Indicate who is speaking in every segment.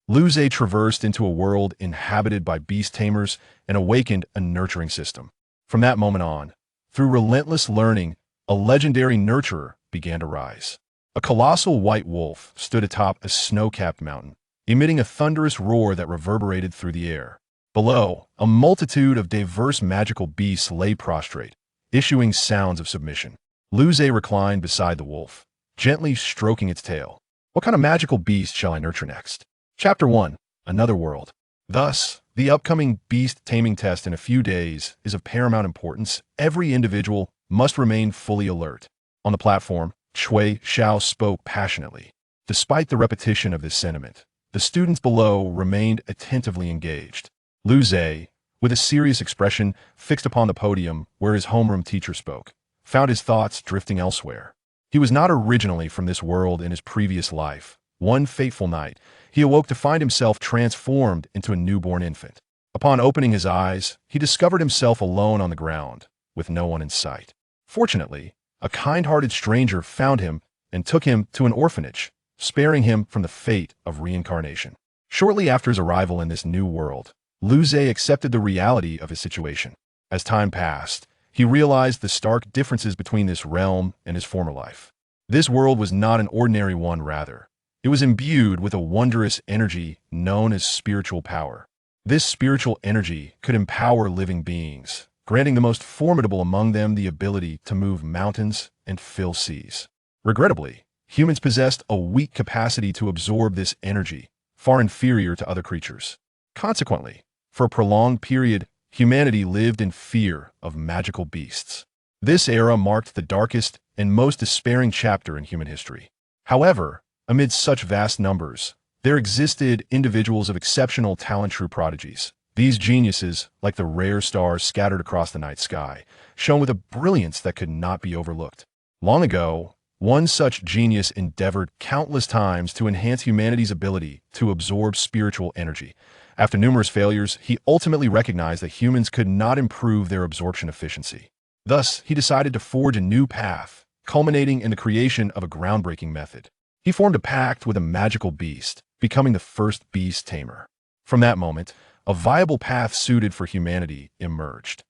Speaker 1: Luze traversed into a world inhabited by beast tamers and awakened a nurturing system. From that moment on, through relentless learning, a legendary nurturer began to rise. A colossal white wolf stood atop a snow-capped mountain, emitting a thunderous roar that reverberated through the air. Below, a multitude of diverse magical beasts lay prostrate, issuing sounds of submission. Luze reclined beside the wolf, gently stroking its tail. What kind of magical beast shall I nurture next? Chapter 1. Another World. Thus, the upcoming beast taming test in a few days is of paramount importance. Every individual must remain fully alert. On the platform, Cui Xiao spoke passionately. Despite the repetition of this sentiment, the students below remained attentively engaged. Luze, with a serious expression fixed upon the podium where his homeroom teacher spoke, found his thoughts drifting elsewhere. He was not originally from this world in his previous life. One fateful night, he awoke to find himself transformed into a newborn infant. Upon opening his eyes, he discovered himself alone on the ground, with no one in sight. Fortunately, a kind-hearted stranger found him and took him to an orphanage, sparing him from the fate of reincarnation. Shortly after his arrival in this new world, Luze accepted the reality of his situation. As time passed, he realized the stark differences between this realm and his former life. This world was not an ordinary one, rather. It was imbued with a wondrous energy known as spiritual power. This spiritual energy could empower living beings, granting the most formidable among them the ability to move mountains and fill seas. Regrettably, humans possessed a weak capacity to absorb this energy, far inferior to other creatures. Consequently, for a prolonged period, humanity lived in fear of magical beasts. This era marked the darkest and most despairing chapter in human history. However, amid such vast numbers, there existed individuals of exceptional talent, true prodigies. These geniuses, like the rare stars scattered across the night sky, shone with a brilliance that could not be overlooked. Long ago, one such genius endeavored countless times to enhance humanity's ability to absorb spiritual energy. After numerous failures, he ultimately recognized that humans could not improve their absorption efficiency. Thus, he decided to forge a new path, culminating in the creation of a groundbreaking method. He formed a pact with a magical beast, becoming the first beast tamer. From that moment, a viable path suited for humanity emerged.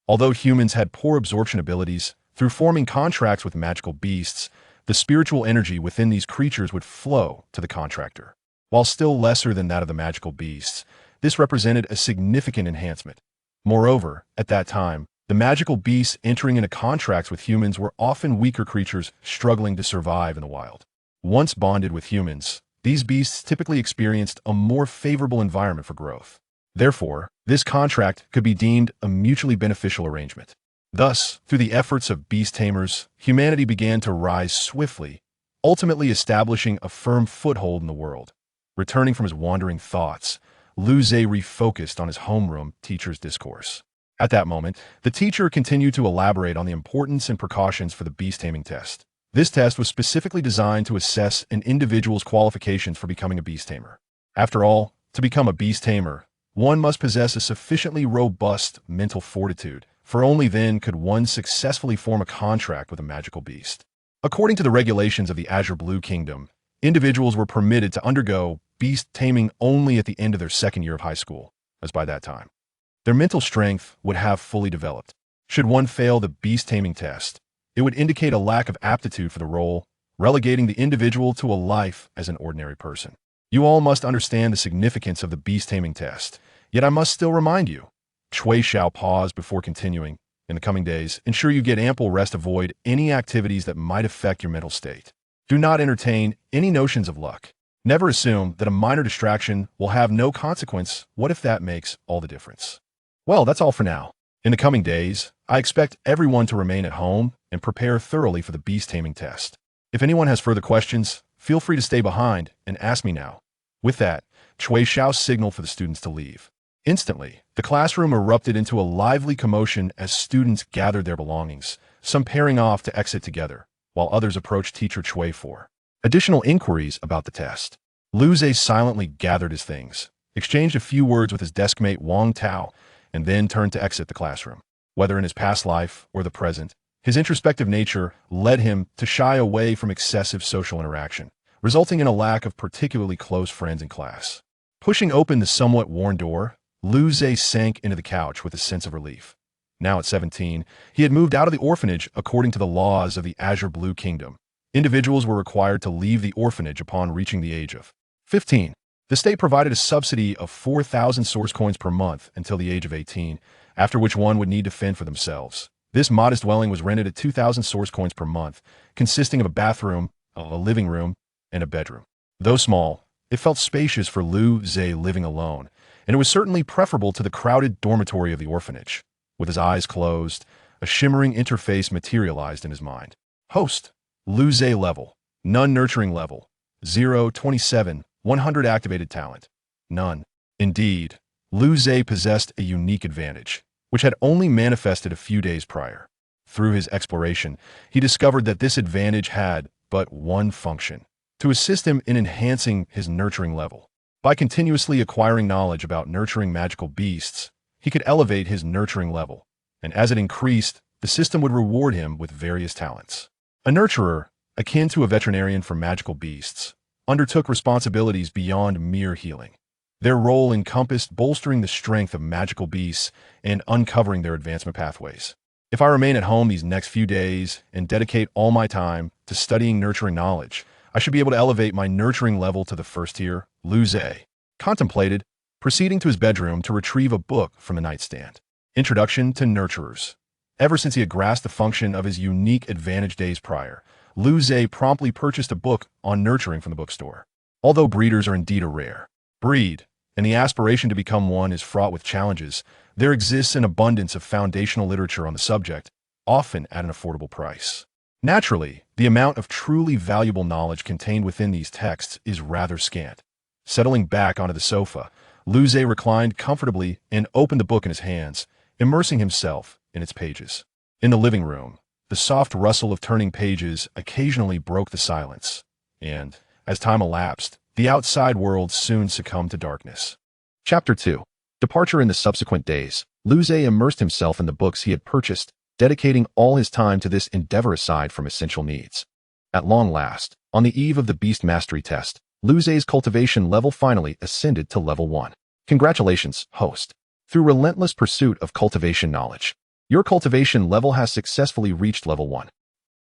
Speaker 1: Although humans had poor absorption abilities, through forming contracts with magical beasts, the spiritual energy within these creatures would flow to the contractor. While still lesser than that of the magical beasts, this represented a significant enhancement. Moreover, at that time, the magical beasts entering into contracts with humans were often weaker creatures struggling to survive in the wild. Once bonded with humans, these beasts typically experienced a more favorable environment for growth. Therefore, this contract could be deemed a mutually beneficial arrangement. Thus, through the efforts of beast tamers, humanity began to rise swiftly, ultimately establishing a firm foothold in the world. Returning from his wandering thoughts, Luze refocused on his homeroom teacher's discourse. At that moment, the teacher continued to elaborate on the importance and precautions for the beast taming test. This test was specifically designed to assess an individual's qualifications for becoming a beast tamer. After all, to become a beast tamer, one must possess a sufficiently robust mental fortitude, for only then could one successfully form a contract with a magical beast. According to the regulations of the Azure Blue Kingdom, individuals were permitted to undergo beast taming only at the end of their second year of high school, as by that time, their mental strength would have fully developed. Should one fail the beast taming test, it would indicate a lack of aptitude for the role, relegating the individual to a life as an ordinary person. You all must understand the significance of the beast taming test, yet I must still remind you. Cui Xiao paused before continuing. In the coming days, ensure you get ample rest. Avoid any activities that might affect your mental state. Do not entertain any notions of luck. Never assume that a minor distraction will have no consequence. What if that makes all the difference? Well, that's all for now. In the coming days, I expect everyone to remain at home and prepare thoroughly for the beast taming test. If anyone has further questions, feel free to stay behind and ask me now. With that, Cui Xiao signaled for the students to leave. Instantly, the classroom erupted into a lively commotion as students gathered their belongings, some pairing off to exit together, while others approached teacher Cui for additional inquiries about the test. Luze silently gathered his things, exchanged a few words with his deskmate Wang Tao, and then turned to exit the classroom. Whether in his past life or the present, his introspective nature led him to shy away from excessive social interaction, resulting in a lack of particularly close friends in class. Pushing open the somewhat worn door, Lu Zhe sank into the couch with a sense of relief. Now at 17, he had moved out of the orphanage according to the laws of the Azure Blue Kingdom. Individuals were required to leave the orphanage upon reaching the age of 15. The state provided a subsidy of 4,000 source coins per month until the age of 18, after which one would need to fend for themselves. This modest dwelling was rented at 2,000 source coins per month, consisting of a bathroom, a living room, and a bedroom. Though small, it felt spacious for Lu Zhe living alone, and it was certainly preferable to the crowded dormitory of the orphanage. With his eyes closed, a shimmering interface materialized in his mind. Host, Lu Zhe level, none nurturing level, 0, 27, 100 activated talent, none. Indeed, Lu Zhe possessed a unique advantage, which had only manifested a few days prior. Through his exploration, he discovered that this advantage had but one function: to assist him in enhancing his nurturing level. By continuously acquiring knowledge about nurturing magical beasts, he could elevate his nurturing level, and as it increased, the system would reward him with various talents. A nurturer, akin to a veterinarian for magical beasts, undertook responsibilities beyond mere healing. Their role encompassed bolstering the strength of magical beasts and uncovering their advancement pathways. If I remain at home these next few days and dedicate all my time to studying nurturing knowledge, I should be able to elevate my nurturing level to the first tier, Lu Zhe contemplated, proceeding to his bedroom to retrieve a book from the nightstand. Introduction to Nurturers. Ever since he had grasped the function of his unique advantage days prior, Lu Zhe promptly purchased a book on nurturing from the bookstore. Although breeders are indeed a rare breed, and the aspiration to become one is fraught with challenges, there exists an abundance of foundational literature on the subject, often at an affordable price. Naturally, the amount of truly valuable knowledge contained within these texts is rather scant. Settling back onto the sofa, Lu Zhe reclined comfortably and opened the book in his hands, immersing himself in its pages. In the living room, the soft rustle of turning pages occasionally broke the silence, and, as time elapsed, the outside world soon succumbed to darkness. Chapter 2. Departure. In the subsequent days, Lu Zhe immersed himself in the books he had purchased, dedicating all his time to this endeavor aside from essential needs. At long last, on the eve of the Beast Mastery test, Lu Zhe's cultivation level finally ascended to level 1. Congratulations, host. Through relentless pursuit of cultivation knowledge, your cultivation level has successfully reached level 1.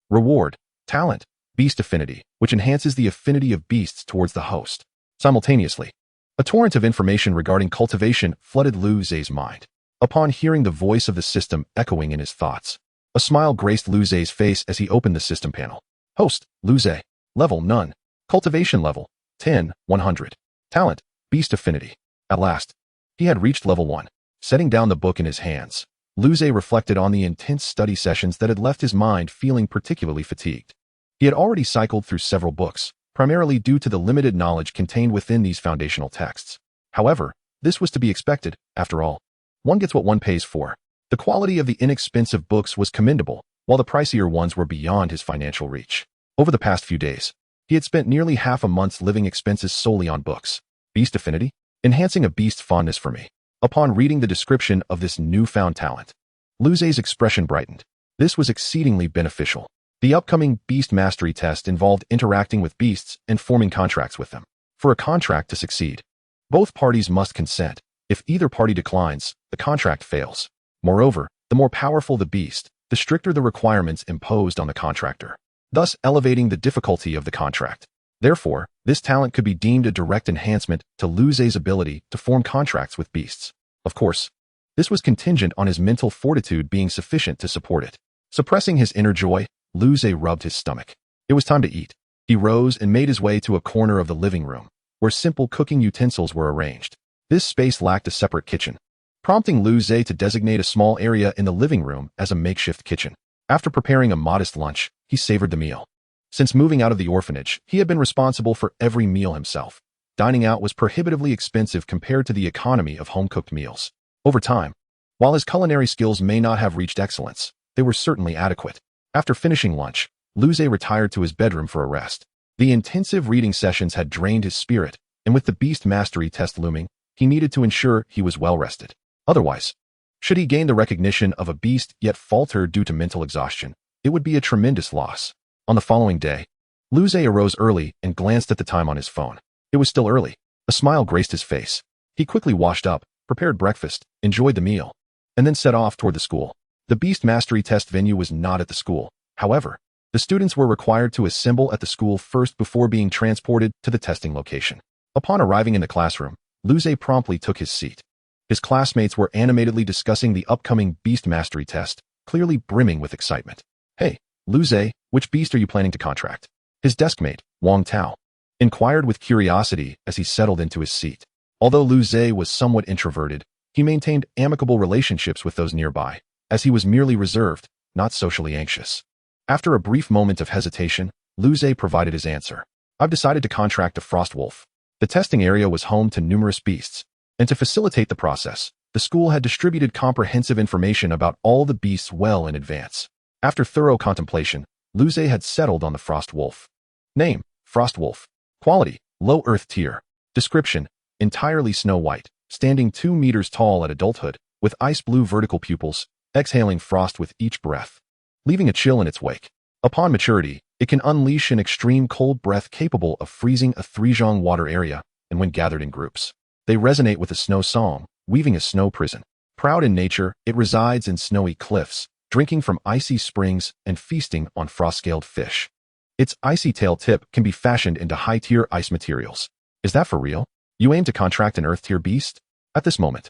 Speaker 1: Reward, talent, Beast Affinity, which enhances the affinity of beasts towards the host. Simultaneously, a torrent of information regarding cultivation flooded Lu Zhe's mind. Upon hearing the voice of the system echoing in his thoughts, a smile graced Lu Zhe's face as he opened the system panel. Host, Lu Zhe. Level, none. Cultivation level, 10, 100. Talent, Beast Affinity. At last, he had reached level 1. Setting down the book in his hands, Lu Zhe reflected on the intense study sessions that had left his mind feeling particularly fatigued. He had already cycled through several books, primarily due to the limited knowledge contained within these foundational texts. However, this was to be expected, after all. One gets what one pays for. The quality of the inexpensive books was commendable, while the pricier ones were beyond his financial reach. Over the past few days, he had spent nearly half a month's living expenses solely on books. Beast Affinity? Enhancing a beast's fondness for me. Upon reading the description of this newfound talent, Lu Zhe's expression brightened. This was exceedingly beneficial. The upcoming Beast Mastery test involved interacting with beasts and forming contracts with them. For a contract to succeed, both parties must consent. If either party declines, the contract fails. Moreover, the more powerful the beast, the stricter the requirements imposed on the contractor, thus elevating the difficulty of the contract. Therefore, this talent could be deemed a direct enhancement to Lu Zhe's ability to form contracts with beasts. Of course, this was contingent on his mental fortitude being sufficient to support it. Suppressing his inner joy, Lu Zhe rubbed his stomach. It was time to eat. He rose and made his way to a corner of the living room, where simple cooking utensils were arranged. This space lacked a separate kitchen, prompting Lu Zhe to designate a small area in the living room as a makeshift kitchen. After preparing a modest lunch, he savored the meal. Since moving out of the orphanage, he had been responsible for every meal himself. Dining out was prohibitively expensive compared to the economy of home-cooked meals. Over time, while his culinary skills may not have reached excellence, they were certainly adequate. After finishing lunch, Lu Zhe retired to his bedroom for a rest. The intensive reading sessions had drained his spirit, and with the Beast Mastery test looming, he needed to ensure he was well rested. Otherwise, should he gain the recognition of a beast yet falter due to mental exhaustion, it would be a tremendous loss. On the following day, Lu Zhe arose early and glanced at the time on his phone. It was still early. A smile graced his face. He quickly washed up, prepared breakfast, enjoyed the meal, and then set off toward the school. The Beast Mastery test venue was not at the school. However, the students were required to assemble at the school first before being transported to the testing location. Upon arriving in the classroom, Luze promptly took his seat. His classmates were animatedly discussing the upcoming Beast Mastery test, clearly brimming with excitement. Hey, Luze, which beast are you planning to contract? His deskmate, Wang Tao, inquired with curiosity as he settled into his seat. Although Luze was somewhat introverted, he maintained amicable relationships with those nearby, as he was merely reserved, not socially anxious. After a brief moment of hesitation, Luze provided his answer. I've decided to contract a frost wolf. The testing area was home to numerous beasts, and to facilitate the process, the school had distributed comprehensive information about all the beasts well in advance. After thorough contemplation, Luze had settled on the frost wolf. Name, Frost Wolf. Quality, low earth tier. Description, entirely snow white, standing 2 meters tall at adulthood, with ice blue vertical pupils, exhaling frost with each breath, leaving a chill in its wake. Upon maturity, it can unleash an extreme cold breath capable of freezing a 3-zhang water area, and when gathered in groups, they resonate with a snow song, weaving a snow prison. Proud in nature, it resides in snowy cliffs, drinking from icy springs and feasting on frost-scaled fish. Its icy tail tip can be fashioned into high-tier ice materials. Is that for real? You aim to contract an Earth-tier beast? At this moment,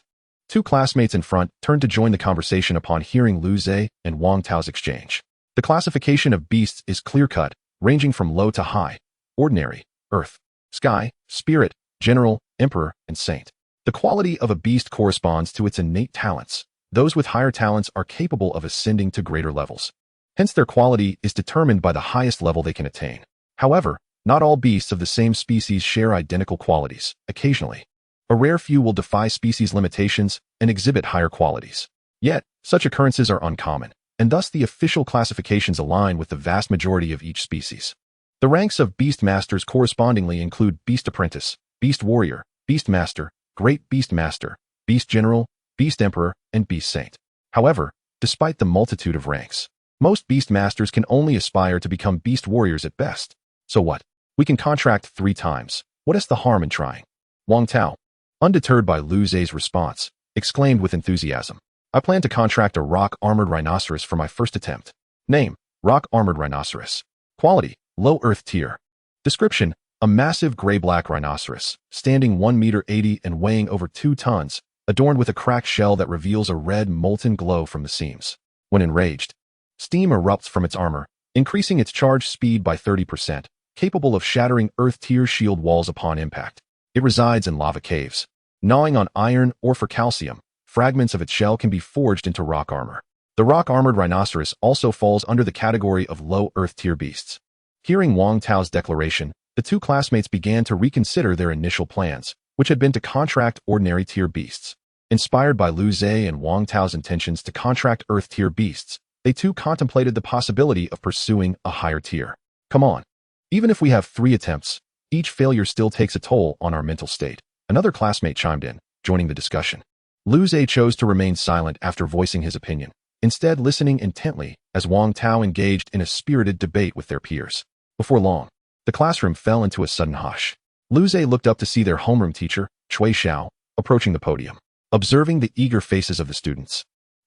Speaker 1: 2 classmates in front turned to join the conversation upon hearing Luze and Wang Tao's exchange. The classification of beasts is clear-cut, ranging from low to high, ordinary, earth, sky, spirit, general, emperor, and saint. The quality of a beast corresponds to its innate talents. Those with higher talents are capable of ascending to greater levels. Hence their quality is determined by the highest level they can attain. However, not all beasts of the same species share identical qualities. Occasionally, a rare few will defy species limitations and exhibit higher qualities. Yet, such occurrences are uncommon, and thus the official classifications align with the vast majority of each species. The ranks of Beast Masters correspondingly include Beast Apprentice, Beast Warrior, Beast Master, Great Beast Master, Beast General, Beast Emperor, and Beast Saint. However, despite the multitude of ranks, most Beast Masters can only aspire to become Beast Warriors at best. So what? We can contract 3 times. What is the harm in trying? Wang Tao, undeterred by Luze's response, exclaimed with enthusiasm. I plan to contract a rock-armored rhinoceros for my first attempt. Name, rock-armored rhinoceros. Quality, low earth tier. Description, a massive gray-black rhinoceros, standing 1 meter 80 and weighing over 2 tons, adorned with a cracked shell that reveals a red molten glow from the seams. When enraged, steam erupts from its armor, increasing its charge speed by 30%, capable of shattering earth-tier shield walls upon impact. It resides in lava caves. Gnawing on iron or for calcium, fragments of its shell can be forged into rock armor. The rock-armored rhinoceros also falls under the category of low earth-tier beasts. Hearing Wang Tao's declaration, the 2 classmates began to reconsider their initial plans, which had been to contract ordinary tier beasts. Inspired by Luze and Wang Tao's intentions to contract earth-tier beasts, they too contemplated the possibility of pursuing a higher tier. Come on. Even if we have 3 attempts, each failure still takes a toll on our mental state. Another classmate chimed in, joining the discussion. Luze chose to remain silent after voicing his opinion, instead listening intently as Wang Tao engaged in a spirited debate with their peers. Before long, the classroom fell into a sudden hush. Luze looked up to see their homeroom teacher, Cui Xiao, approaching the podium. Observing the eager faces of the students,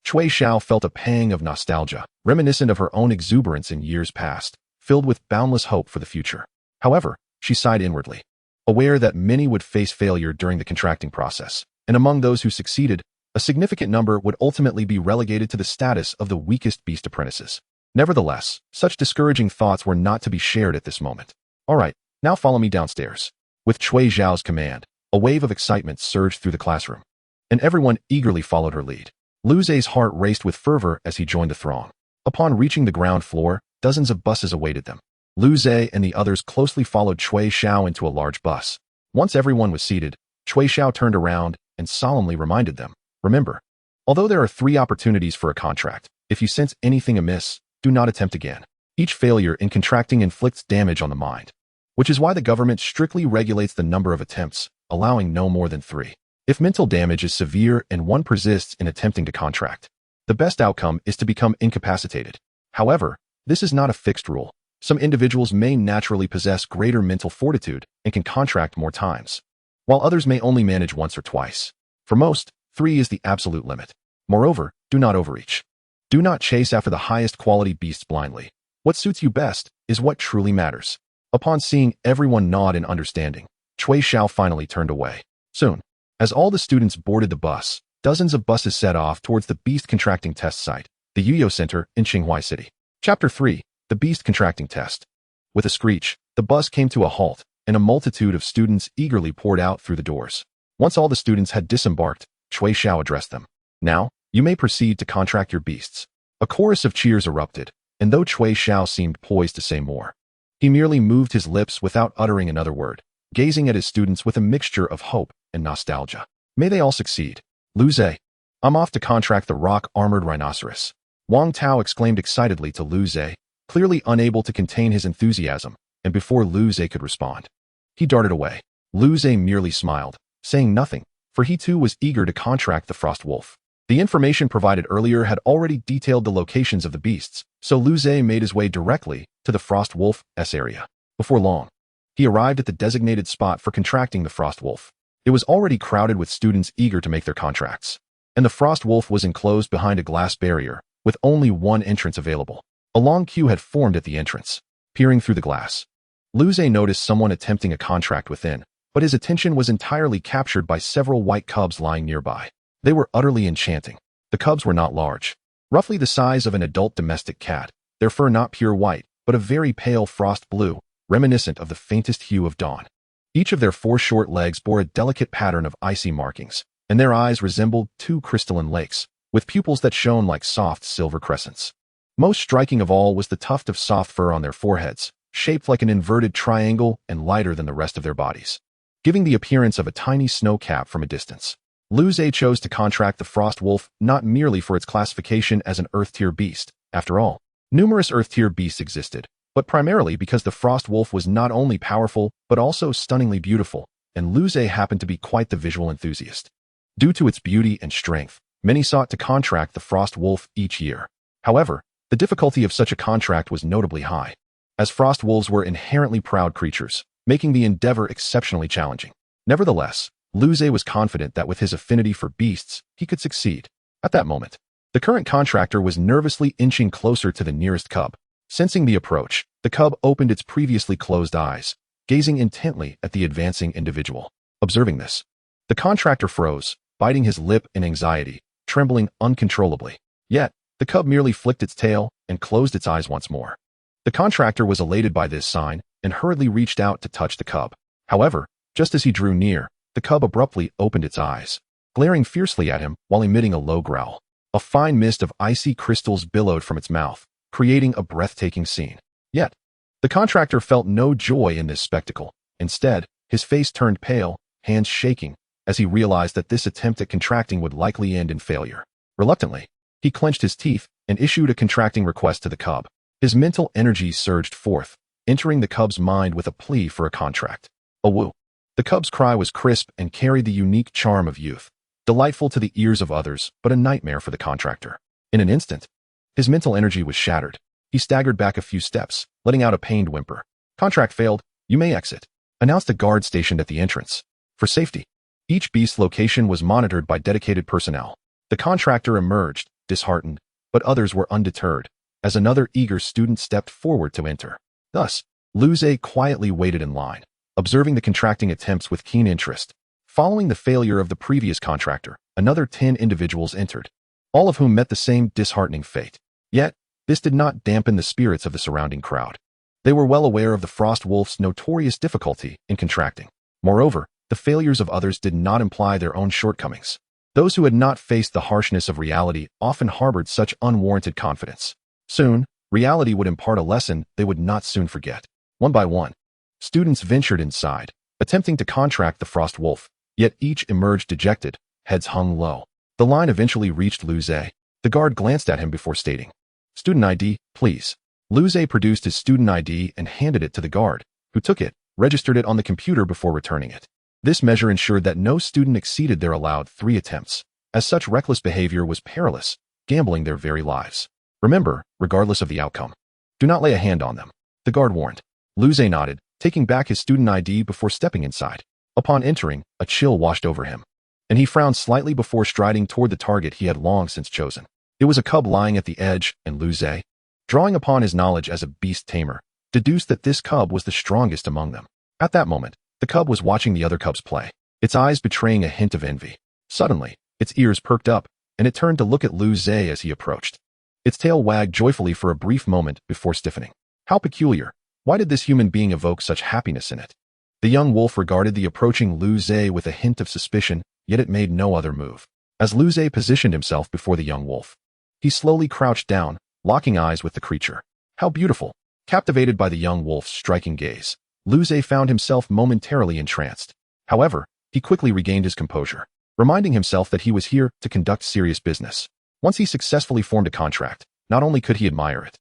Speaker 1: Cui Xiao felt a pang of nostalgia, reminiscent of her own exuberance in years past, filled with boundless hope for the future. However, she sighed inwardly, aware that many would face failure during the contracting process, and among those who succeeded, a significant number would ultimately be relegated to the status of the weakest beast apprentices. Nevertheless, such discouraging thoughts were not to be shared at this moment. All right, now follow me downstairs. With Cui Xiao's command, a wave of excitement surged through the classroom, and everyone eagerly followed her lead. Luze's heart raced with fervor as he joined the throng. Upon reaching the ground floor, dozens of buses awaited them. Luze and the others closely followed Cui Xiao into a large bus. Once everyone was seated, Cui Xiao turned around and solemnly reminded them, remember, although there are 3 opportunities for a contract, if you sense anything amiss, do not attempt again. Each failure in contracting inflicts damage on the mind, which is why the government strictly regulates the number of attempts, allowing no more than 3. If mental damage is severe and one persists in attempting to contract, the best outcome is to become incapacitated. However, this is not a fixed rule. Some individuals may naturally possess greater mental fortitude and can contract more times. while others may only manage once or twice. For most, 3 is the absolute limit. Moreover, do not overreach. Do not chase after the highest quality beasts blindly. What suits you best is what truly matters. Upon seeing everyone nod in understanding, Cui Xiao finally turned away. Soon, as all the students boarded the bus, dozens of buses set off towards the beast contracting test site, the Yuyo Center in Qinghai City. Chapter 3. The Beast Contracting Test. With a screech, the bus came to a halt, and a multitude of students eagerly poured out through the doors. Once all the students had disembarked, Cui Xiao addressed them. Now, you may proceed to contract your beasts. A chorus of cheers erupted, and though Cui Xiao seemed poised to say more, he merely moved his lips without uttering another word, gazing at his students with a mixture of hope and nostalgia. May they all succeed. Lu Zhe, I'm off to contract the rock-armored rhinoceros. Wang Tao exclaimed excitedly to Lu Zhe, clearly unable to contain his enthusiasm, and before Lu Zhe could respond, he darted away. Lu Zhe merely smiled, saying nothing, for he too was eager to contract the frost wolf. The information provided earlier had already detailed the locations of the beasts, so Lu Zhe made his way directly to the frost wolf's area. Before long, he arrived at the designated spot for contracting the frost wolf. It was already crowded with students eager to make their contracts, and the frost wolf was enclosed behind a glass barrier, with only one entrance available. A long queue had formed at the entrance. Peering through the glass, Lu Zhe noticed someone attempting a contract within, but his attention was entirely captured by several white cubs lying nearby. They were utterly enchanting. The cubs were not large, roughly the size of an adult domestic cat, their fur not pure white, but a very pale frost blue, reminiscent of the faintest hue of dawn. Each of their 4 short legs bore a delicate pattern of icy markings, and their eyes resembled 2 crystalline lakes, with pupils that shone like soft silver crescents. Most striking of all was the tuft of soft fur on their foreheads, shaped like an inverted triangle and lighter than the rest of their bodies, giving the appearance of a tiny snow cap from a distance. Lu Zhe chose to contract the frost wolf not merely for its classification as an Earth-tier beast. After all, numerous Earth-tier beasts existed, but primarily because the frost wolf was not only powerful but also stunningly beautiful, and Lu Zhe happened to be quite the visual enthusiast. Due to its beauty and strength, many sought to contract the frost wolf each year. However, the difficulty of such a contract was notably high, as frost wolves were inherently proud creatures, making the endeavor exceptionally challenging. Nevertheless, Lu Zhe was confident that with his affinity for beasts, he could succeed. At that moment, the current contractor was nervously inching closer to the nearest cub. Sensing the approach, the cub opened its previously closed eyes, gazing intently at the advancing individual. Observing this, the contractor froze, biting his lip in anxiety, trembling uncontrollably. Yet, the cub merely flicked its tail and closed its eyes once more. The contractor was elated by this sign and hurriedly reached out to touch the cub. However, just as he drew near, the cub abruptly opened its eyes, glaring fiercely at him while emitting a low growl. A fine mist of icy crystals billowed from its mouth, creating a breathtaking scene. Yet, the contractor felt no joy in this spectacle. Instead, his face turned pale, hands shaking, as he realized that this attempt at contracting would likely end in failure. Reluctantly, he clenched his teeth and issued a contracting request to the cub. His mental energy surged forth, entering the cub's mind with a plea for a contract. A woo. The cub's cry was crisp and carried the unique charm of youth, delightful to the ears of others, but a nightmare for the contractor. In an instant, his mental energy was shattered. He staggered back a few steps, letting out a pained whimper. Contract failed. You may exit, announced a guard stationed at the entrance. For safety, each beast's location was monitored by dedicated personnel. The contractor emerged, disheartened, but others were undeterred, as another eager student stepped forward to enter. Thus, Lu Zhe quietly waited in line, observing the contracting attempts with keen interest. Following the failure of the previous contractor, another 10 individuals entered, all of whom met the same disheartening fate. Yet, this did not dampen the spirits of the surrounding crowd. They were well aware of the frost wolf's notorious difficulty in contracting. Moreover, the failures of others did not imply their own shortcomings. Those who had not faced the harshness of reality often harbored such unwarranted confidence. Soon, reality would impart a lesson they would not soon forget. One by one, students ventured inside, attempting to contract the frost wolf, yet each emerged dejected, heads hung low. The line eventually reached Lu Zhe. The guard glanced at him before stating, "Student ID, please." Lu Zhe produced his student ID and handed it to the guard, who took it, registered it on the computer before returning it. This measure ensured that no student exceeded their allowed 3 attempts, as such reckless behavior was perilous, gambling their very lives. Remember, regardless of the outcome, do not lay a hand on them, the guard warned. Lu Zhe nodded, taking back his student ID before stepping inside. Upon entering, a chill washed over him, and he frowned slightly before striding toward the target he had long since chosen. It was a cub lying at the edge, and Lu Zhe, drawing upon his knowledge as a beast tamer, deduced that this cub was the strongest among them. At that moment, the cub was watching the other cubs play, its eyes betraying a hint of envy. Suddenly, its ears perked up, and it turned to look at Lu Zhe as he approached. Its tail wagged joyfully for a brief moment before stiffening. How peculiar! Why did this human being evoke such happiness in it? The young wolf regarded the approaching Lu Zhe with a hint of suspicion, yet it made no other move. As Lu Zhe positioned himself before the young wolf, he slowly crouched down, locking eyes with the creature. How beautiful! Captivated by the young wolf's striking gaze, Lu Zhe found himself momentarily entranced. However, he quickly regained his composure, reminding himself that he was here to conduct serious business. Once he successfully formed a contract, not only could he admire it,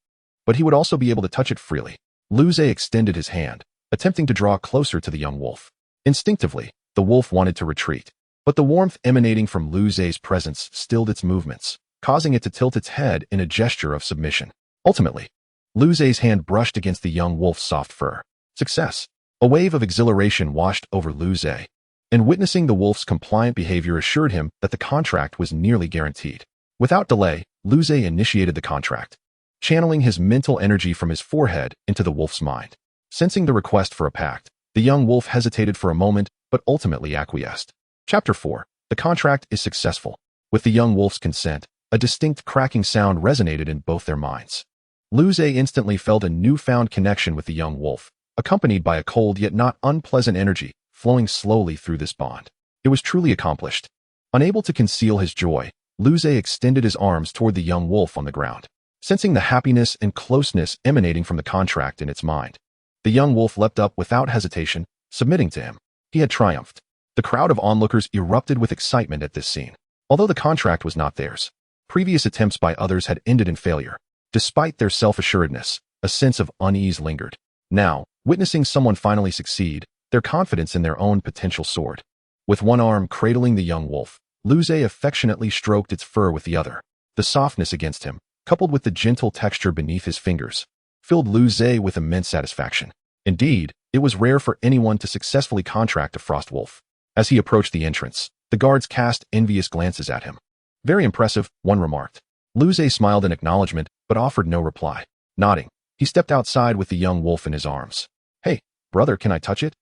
Speaker 1: but he would also be able to touch it freely. Lu Zhe extended his hand, attempting to draw closer to the young wolf. Instinctively, the wolf wanted to retreat, but the warmth emanating from Lu Zhe's presence stilled its movements, causing it to tilt its head in a gesture of submission. Ultimately, Lu Zhe's hand brushed against the young wolf's soft fur. Success! A wave of exhilaration washed over Lu Zhe, and witnessing the wolf's compliant behavior assured him that the contract was nearly guaranteed. Without delay, Lu Zhe initiated the contract, channeling his mental energy from his forehead into the wolf's mind. Sensing the request for a pact, the young wolf hesitated for a moment, but ultimately acquiesced. Chapter 4. The contract is successful. With the young wolf's consent, a distinct cracking sound resonated in both their minds. Lu Zhe instantly felt a newfound connection with the young wolf, accompanied by a cold yet not unpleasant energy flowing slowly through this bond. It was truly accomplished. Unable to conceal his joy, Lu Zhe extended his arms toward the young wolf on the ground. Sensing the happiness and closeness emanating from the contract in its mind, the young wolf leapt up without hesitation, submitting to him. He had triumphed. The crowd of onlookers erupted with excitement at this scene. Although the contract was not theirs, previous attempts by others had ended in failure. Despite their self-assuredness, a sense of unease lingered. Now, witnessing someone finally succeed, their confidence in their own potential soared. With one arm cradling the young wolf, Lu Zhe affectionately stroked its fur with the other. The softness against him, coupled with the gentle texture beneath his fingers, filled Lu Zhe with immense satisfaction. Indeed, it was rare for anyone to successfully contract a frost wolf. As he approached the entrance, the guards cast envious glances at him. Very impressive, one remarked. Lu Zhe smiled in acknowledgement, but offered no reply. Nodding, he stepped outside with the young wolf in his arms. Hey, brother, can I touch it?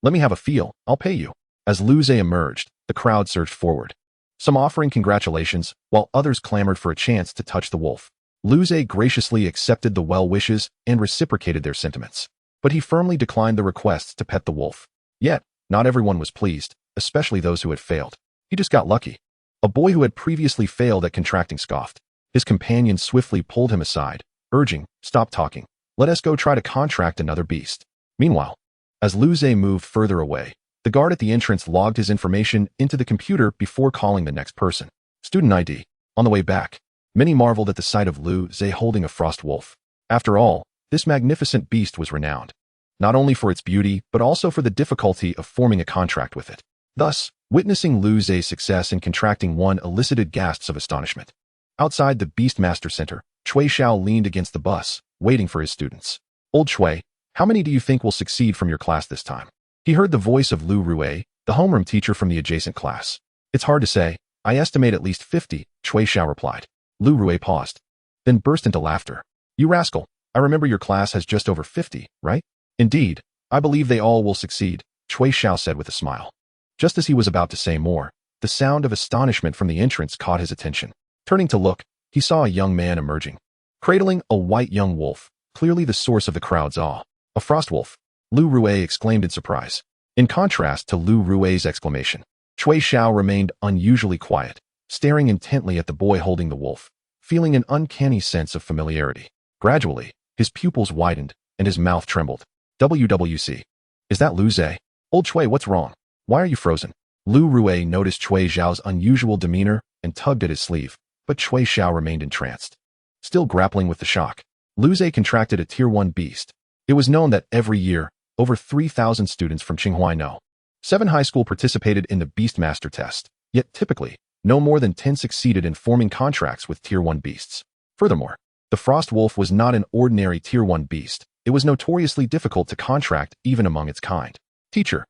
Speaker 1: Let me have a feel, I'll pay you. As Lu Zhe emerged, the crowd surged forward, some offering congratulations, while others clamored for a chance to touch the wolf. Lu Zhe graciously accepted the well wishes and reciprocated their sentiments, but he firmly declined the requests to pet the wolf. Yet, not everyone was pleased, especially those who had failed. He just got lucky. A boy who had previously failed at contracting scoffed. His companion swiftly pulled him aside, urging, "Stop talking. Let us go try to contract another beast." Meanwhile, as Lu Zhe moved further away, the guard at the entrance logged his information into the computer before calling the next person. Student ID. On the way back, many marveled at the sight of Lu Zhe holding a frost wolf. After all, this magnificent beast was renowned, not only for its beauty, but also for the difficulty of forming a contract with it. Thus, witnessing Lu Zhe's success in contracting one elicited gasps of astonishment. Outside the Beastmaster Center, Chui Xiao leaned against the bus, waiting for his students. Old Chui, how many do you think will succeed from your class this time? He heard the voice of Lu Rui, the homeroom teacher from the adjacent class. It's hard to say. I estimate at least 50, Chui Xiao replied. Lu Rui paused, then burst into laughter. You rascal, I remember your class has just over 50, right? Indeed, I believe they all will succeed, Chui Xiao said with a smile. Just as he was about to say more, the sound of astonishment from the entrance caught his attention. Turning to look, he saw a young man emerging, cradling a white young wolf, clearly the source of the crowd's awe. A frost wolf, Lu Rui exclaimed in surprise. In contrast to Lu Rui's exclamation, Chui Xiao remained unusually quiet, staring intently at the boy holding the wolf, feeling an uncanny sense of familiarity. Gradually, his pupils widened, and his mouth trembled. WWC. Is that Lu Zhe? Old Chui, what's wrong? Why are you frozen? Lu Rui noticed Chui Xiao's unusual demeanor and tugged at his sleeve, but Chui Xiao remained entranced. Still grappling with the shock, Lu Zhe contracted a Tier 1 beast. It was known that every year, over 3,000 students from Qinghua No. 7 high school participated in the Beastmaster test, yet typically, no more than 10 succeeded in forming contracts with Tier 1 beasts. Furthermore, the Frost Wolf was not an ordinary Tier 1 beast. It was notoriously difficult to contract even among its kind. Teacher,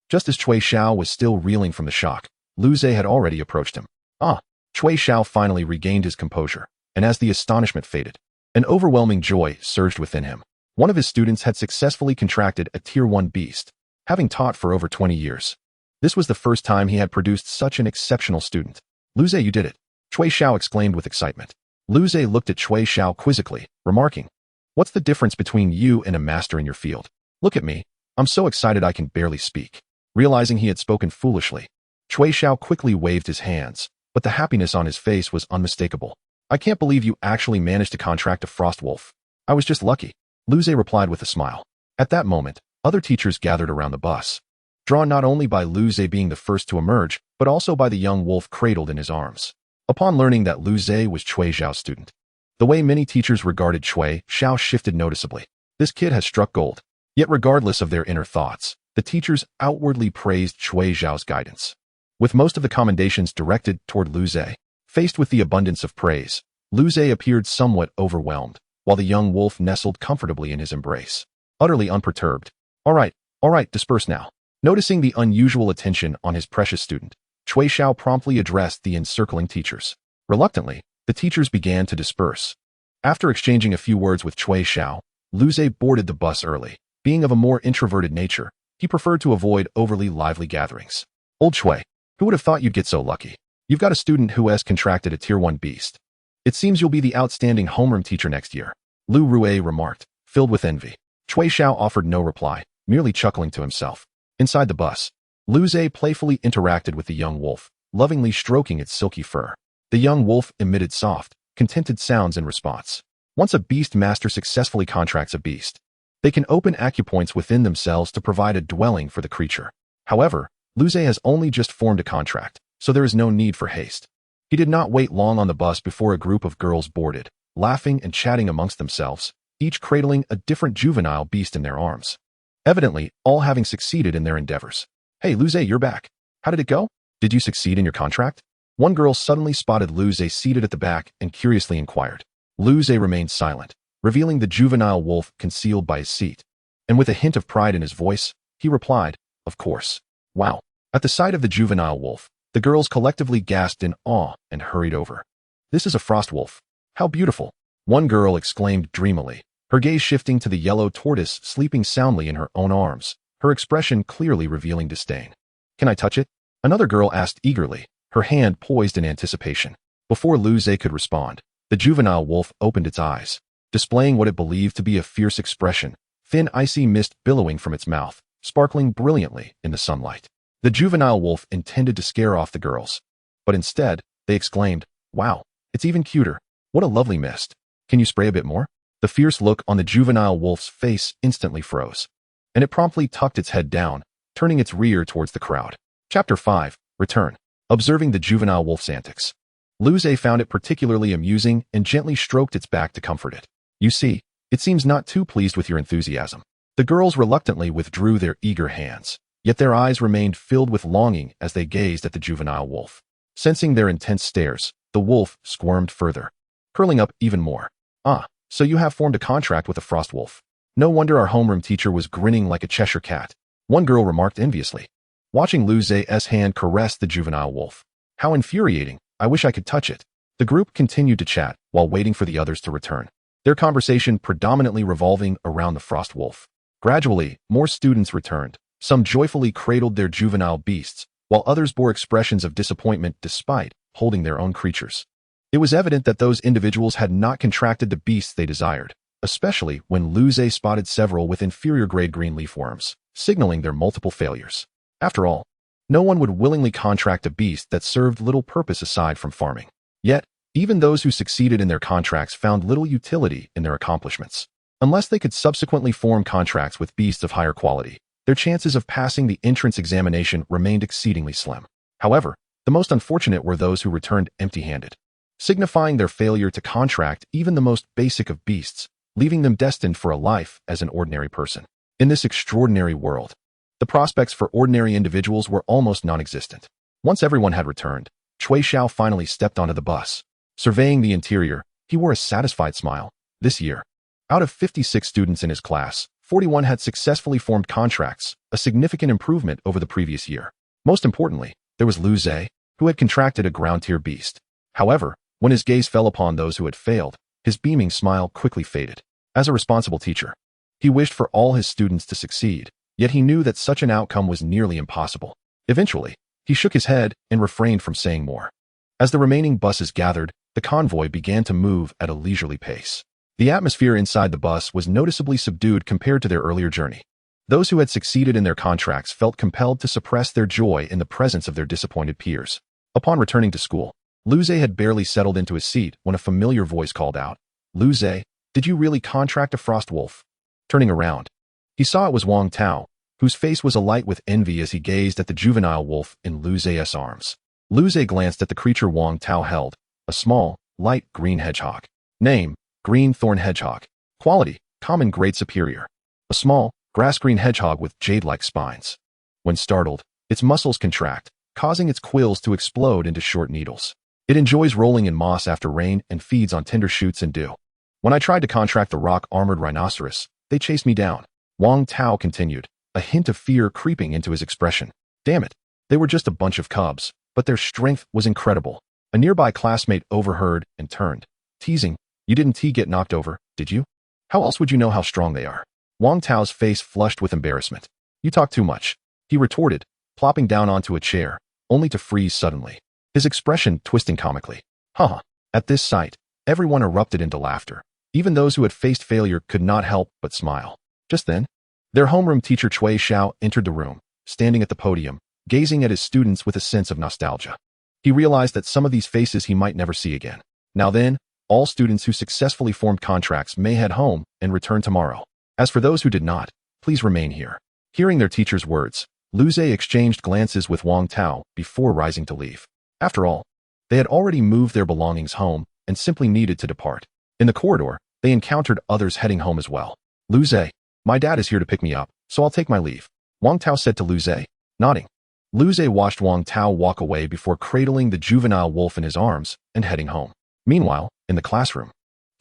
Speaker 1: Just as Cui Xiao was still reeling from the shock, Lu Zhe had already approached him. Ah! Cui Xiao finally regained his composure, and as the astonishment faded, an overwhelming joy surged within him. One of his students had successfully contracted a Tier 1 beast, having taught for over 20 years. This was the first time he had produced such an exceptional student. Lu Zhe, you did it! Cui Xiao exclaimed with excitement. Lu Zhe looked at Cui Xiao quizzically, remarking, "What's the difference between you and a master in your field? Look at me. I'm so excited I can barely speak." Realizing he had spoken foolishly, Cui Xiao quickly waved his hands, but the happiness on his face was unmistakable. "I can't believe you actually managed to contract a frost wolf. I was just lucky," Lu Zhe replied with a smile. At that moment, other teachers gathered around the bus, drawn not only by Lu Zhe being the first to emerge, but also by the young wolf cradled in his arms. Upon learning that Lu Zhe was Cui Xiao's student, the way many teachers regarded Cui Xiao shifted noticeably. This kid has struck gold. Yet regardless of their inner thoughts, the teachers outwardly praised Cui Xiao's guidance, with most of the commendations directed toward Lu Zhe. Faced with the abundance of praise, Lu Zhe appeared somewhat overwhelmed, while the young wolf nestled comfortably in his embrace, utterly unperturbed. All right, disperse now." Noticing the unusual attention on his precious student, Cui Xiao promptly addressed the encircling teachers. Reluctantly, the teachers began to disperse. After exchanging a few words with Cui Xiao, Lu Zhe boarded the bus early. Being of a more introverted nature, he preferred to avoid overly lively gatherings. "Old Cui, who would have thought you'd get so lucky? You've got a student who has contracted a Tier 1 beast. It seems you'll be the outstanding homeroom teacher next year," Lu Rue remarked, filled with envy. Cui Xiao offered no reply, merely chuckling to himself. Inside the bus, Lu Zhe playfully interacted with the young wolf, lovingly stroking its silky fur. The young wolf emitted soft, contented sounds in response. Once a beast master successfully contracts a beast, they can open acupoints within themselves to provide a dwelling for the creature. However, Lu Zhe has only just formed a contract, so there is no need for haste. He did not wait long on the bus before a group of girls boarded, laughing and chatting amongst themselves, each cradling a different juvenile beast in their arms. Evidently, all having succeeded in their endeavors. "Hey, Lu Zhe, you're back. How did it go? Did you succeed in your contract?" One girl suddenly spotted Lu Zhe seated at the back and curiously inquired. Lu Zhe remained silent, revealing the juvenile wolf concealed by his seat. And with a hint of pride in his voice, he replied, "Of course." Wow. At the sight of the juvenile wolf, the girls collectively gasped in awe and hurried over. "This is a frost wolf. How beautiful," one girl exclaimed dreamily, her gaze shifting to the yellow tortoise sleeping soundly in her own arms, her expression clearly revealing disdain. "Can I touch it?" another girl asked eagerly, her hand poised in anticipation. Before Lu Zhe could respond, the juvenile wolf opened its eyes, displaying what it believed to be a fierce expression, thin icy mist billowing from its mouth, sparkling brilliantly in the sunlight. The juvenile wolf intended to scare off the girls, but instead, they exclaimed, "Wow, it's even cuter. What a lovely mist. Can you spray a bit more?" The fierce look on the juvenile wolf's face instantly froze, and it promptly tucked its head down, turning its rear towards the crowd. Chapter 5, Return. Observing the juvenile wolf's antics, Lu Zhe found it particularly amusing and gently stroked its back to comfort it. "You see, it seems not too pleased with your enthusiasm." The girls reluctantly withdrew their eager hands, yet their eyes remained filled with longing as they gazed at the juvenile wolf. Sensing their intense stares, the wolf squirmed further, curling up even more. "Ah, so you have formed a contract with a frost wolf. No wonder our homeroom teacher was grinning like a Cheshire cat," one girl remarked enviously. Watching Lu Ze's hand caress the juvenile wolf. "How infuriating. I wish I could touch it." The group continued to chat while waiting for the others to return, their conversation predominantly revolving around the frost wolf. Gradually, more students returned. Some joyfully cradled their juvenile beasts, while others bore expressions of disappointment despite holding their own creatures. It was evident that those individuals had not contracted the beasts they desired, especially when Lu Ze spotted several with inferior-grade green leafworms, signaling their multiple failures. After all, no one would willingly contract a beast that served little purpose aside from farming. Yet, even those who succeeded in their contracts found little utility in their accomplishments. Unless they could subsequently form contracts with beasts of higher quality, their chances of passing the entrance examination remained exceedingly slim. However, the most unfortunate were those who returned empty-handed, signifying their failure to contract even the most basic of beasts, leaving them destined for a life as an ordinary person. In this extraordinary world, the prospects for ordinary individuals were almost non-existent. Once everyone had returned, Cui Xiao finally stepped onto the bus. Surveying the interior, he wore a satisfied smile. This year, out of 56 students in his class, 41 had successfully formed contracts, a significant improvement over the previous year. Most importantly, there was Lu Zhe, who had contracted a ground-tier beast. However, when his gaze fell upon those who had failed, his beaming smile quickly faded. As a responsible teacher, he wished for all his students to succeed, yet he knew that such an outcome was nearly impossible. Eventually, he shook his head and refrained from saying more. As the remaining buses gathered, the convoy began to move at a leisurely pace. The atmosphere inside the bus was noticeably subdued compared to their earlier journey. Those who had succeeded in their contracts felt compelled to suppress their joy in the presence of their disappointed peers. Upon returning to school, Lu Zhe had barely settled into his seat when a familiar voice called out, "Lu Zhe, did you really contract a frost wolf?" Turning around, he saw it was Wang Tao, whose face was alight with envy as he gazed at the juvenile wolf in Lu Zhe's arms. Lu Zhe glanced at the creature Wang Tao held, a small, light green hedgehog. Name, green thorn hedgehog. Quality, common grade superior. A small, grass-green hedgehog with jade-like spines. When startled, its muscles contract, causing its quills to explode into short needles. It enjoys rolling in moss after rain and feeds on tender shoots and dew. When I tried to contract the rock-armored rhinoceros, they chased me down. Wang Tao continued, a hint of fear creeping into his expression. Damn it, they were just a bunch of cubs, but their strength was incredible. A nearby classmate overheard and turned, teasing, "You didn't get knocked over, did you? How else would you know how strong they are?" Wang Tao's face flushed with embarrassment. "You talk too much," he retorted, plopping down onto a chair, only to freeze suddenly, his expression twisting comically. Haha. At this sight, everyone erupted into laughter. Even those who had faced failure could not help but smile. Just then, their homeroom teacher Cui Xiao entered the room, standing at the podium, gazing at his students with a sense of nostalgia. He realized that some of these faces he might never see again. Now then, all students who successfully formed contracts may head home and return tomorrow. As for those who did not, please remain here. Hearing their teacher's words, Lu Zhe exchanged glances with Wang Tao before rising to leave. After all, they had already moved their belongings home and simply needed to depart. In the corridor, they encountered others heading home as well. "Lu Zhe, my dad is here to pick me up, so I'll take my leave," Wang Tao said to Lu Zhe, nodding. Lu Zhe watched Wang Tao walk away before cradling the juvenile wolf in his arms and heading home. Meanwhile, in the classroom,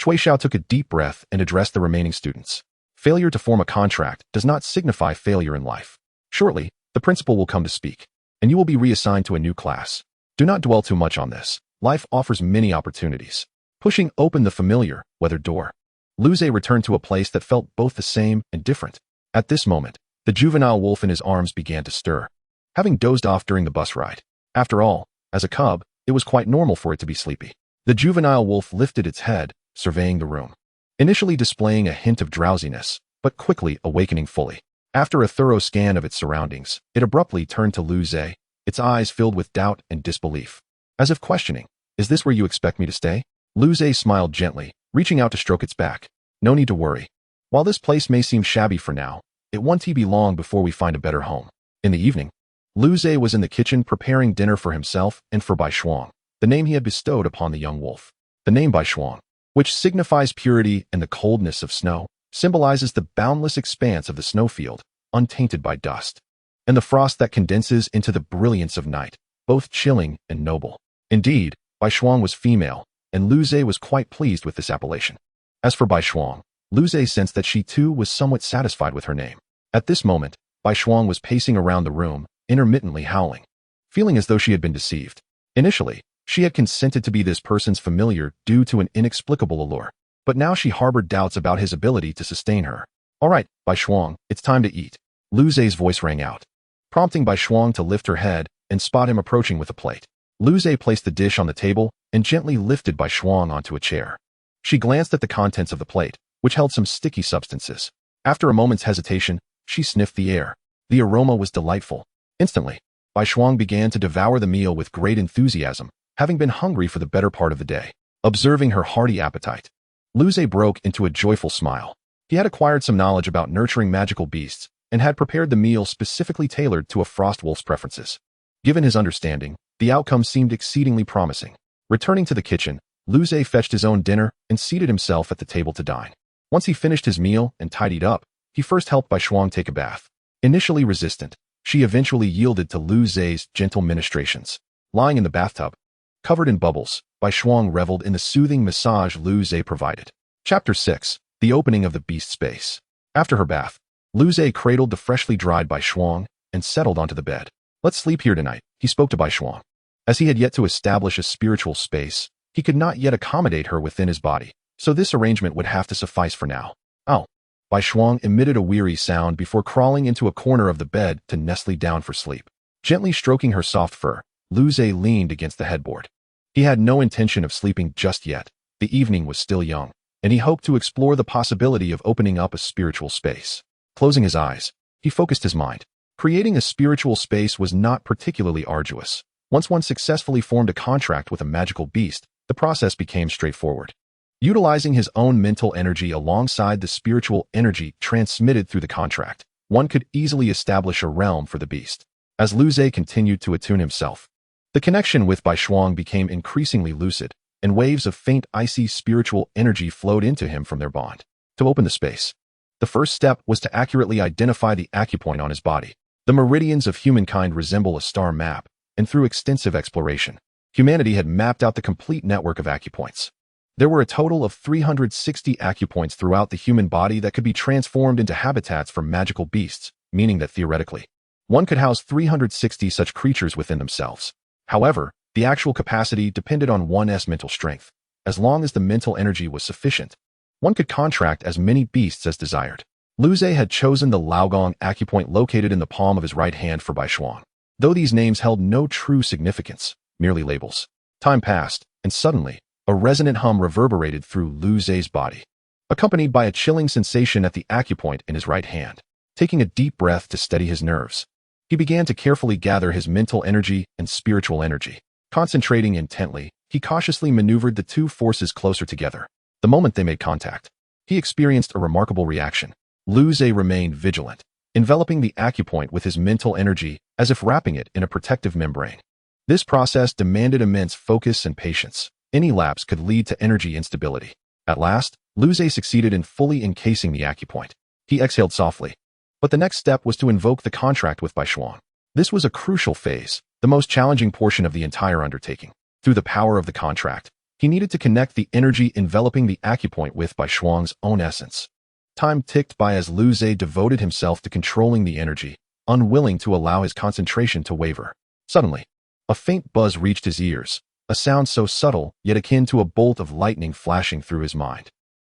Speaker 1: Cui Xiao took a deep breath and addressed the remaining students. Failure to form a contract does not signify failure in life. Shortly, the principal will come to speak, and you will be reassigned to a new class. Do not dwell too much on this. Life offers many opportunities. Pushing open the familiar, weathered door, Lu Zhe returned to a place that felt both the same and different. At this moment, the juvenile wolf in his arms began to stir, having dozed off during the bus ride. After all, as a cub, it was quite normal for it to be sleepy. The juvenile wolf lifted its head, surveying the room, initially displaying a hint of drowsiness, but quickly awakening fully. After a thorough scan of its surroundings, it abruptly turned to Lu Zhe, its eyes filled with doubt and disbelief. As if questioning, "Is this where you expect me to stay?" Lu Zhe smiled gently, reaching out to stroke its back. "No need to worry. While this place may seem shabby for now, it won't be long before we find a better home." In the evening, Lu Zhe was in the kitchen preparing dinner for himself and for Bai Shuang, the name he had bestowed upon the young wolf. The name Bai Shuang, which signifies purity and the coldness of snow, symbolizes the boundless expanse of the snowfield, untainted by dust, and the frost that condenses into the brilliance of night, both chilling and noble. Indeed, Bai Shuang was female, and Lu Zhe was quite pleased with this appellation. As for Bai Shuang, Lu Zhe sensed that she too was somewhat satisfied with her name. At this moment, Bai Shuang was pacing around the room, intermittently howling, feeling as though she had been deceived. Initially, she had consented to be this person's familiar due to an inexplicable allure, but now she harbored doubts about his ability to sustain her. "All right, Bai Shuang, it's time to eat." Lu Zhe's voice rang out, prompting Bai Shuang to lift her head and spot him approaching with a plate. Lu Zhe placed the dish on the table and gently lifted Bai Shuang onto a chair. She glanced at the contents of the plate, which held some sticky substances. After a moment's hesitation, she sniffed the air. The aroma was delightful. Instantly, Bai Shuang began to devour the meal with great enthusiasm, having been hungry for the better part of the day. Observing her hearty appetite, Lu Zhe broke into a joyful smile. He had acquired some knowledge about nurturing magical beasts and had prepared the meal specifically tailored to a frost wolf's preferences. Given his understanding, the outcome seemed exceedingly promising. Returning to the kitchen, Lu Zhe fetched his own dinner and seated himself at the table to dine. Once he finished his meal and tidied up, he first helped Bai Shuang take a bath. Initially resistant, she eventually yielded to Lu Zhe's gentle ministrations. Lying in the bathtub, covered in bubbles, Bai Shuang reveled in the soothing massage Lu Zhe provided. Chapter 6. The Opening of the Beast Space. After her bath, Lu Zhe cradled the freshly dried Bai Shuang and settled onto the bed. Let's sleep here tonight, he spoke to Bai Shuang. As he had yet to establish a spiritual space, he could not yet accommodate her within his body, so this arrangement would have to suffice for now. Oh. Bai Shuang emitted a weary sound before crawling into a corner of the bed to nestle down for sleep. Gently stroking her soft fur, Lu Zhe leaned against the headboard. He had no intention of sleeping just yet. The evening was still young, and he hoped to explore the possibility of opening up a spiritual space. Closing his eyes, he focused his mind. Creating a spiritual space was not particularly arduous. Once one successfully formed a contract with a magical beast, the process became straightforward. Utilizing his own mental energy alongside the spiritual energy transmitted through the contract, one could easily establish a realm for the beast. As Lu Zhe continued to attune himself, the connection with Bai Shuang became increasingly lucid, and waves of faint icy spiritual energy flowed into him from their bond. To open the space, the first step was to accurately identify the acupoint on his body. The meridians of humankind resemble a star map, and through extensive exploration, humanity had mapped out the complete network of acupoints. There were a total of 360 acupoints throughout the human body that could be transformed into habitats for magical beasts, meaning that theoretically, one could house 360 such creatures within themselves. However, the actual capacity depended on one's mental strength. As long as the mental energy was sufficient, one could contract as many beasts as desired. Lu Zhe had chosen the Laogong acupoint located in the palm of his right hand for Bai Shuang, though these names held no true significance, merely labels. Time passed, and suddenly, a resonant hum reverberated through Lu Zhe's body, accompanied by a chilling sensation at the acupoint in his right hand. Taking a deep breath to steady his nerves, he began to carefully gather his mental energy and spiritual energy. Concentrating intently, he cautiously maneuvered the two forces closer together. The moment they made contact, he experienced a remarkable reaction. Lu Zhe remained vigilant, enveloping the acupoint with his mental energy as if wrapping it in a protective membrane. This process demanded immense focus and patience. Any lapse could lead to energy instability. At last, Lu Zhe succeeded in fully encasing the acupoint. He exhaled softly. But the next step was to invoke the contract with Bai Shuang. This was a crucial phase, the most challenging portion of the entire undertaking. Through the power of the contract, he needed to connect the energy enveloping the acupoint with Bai Shuang's own essence. Time ticked by as Lu Zhe devoted himself to controlling the energy, unwilling to allow his concentration to waver. Suddenly, a faint buzz reached his ears, a sound so subtle yet akin to a bolt of lightning flashing through his mind.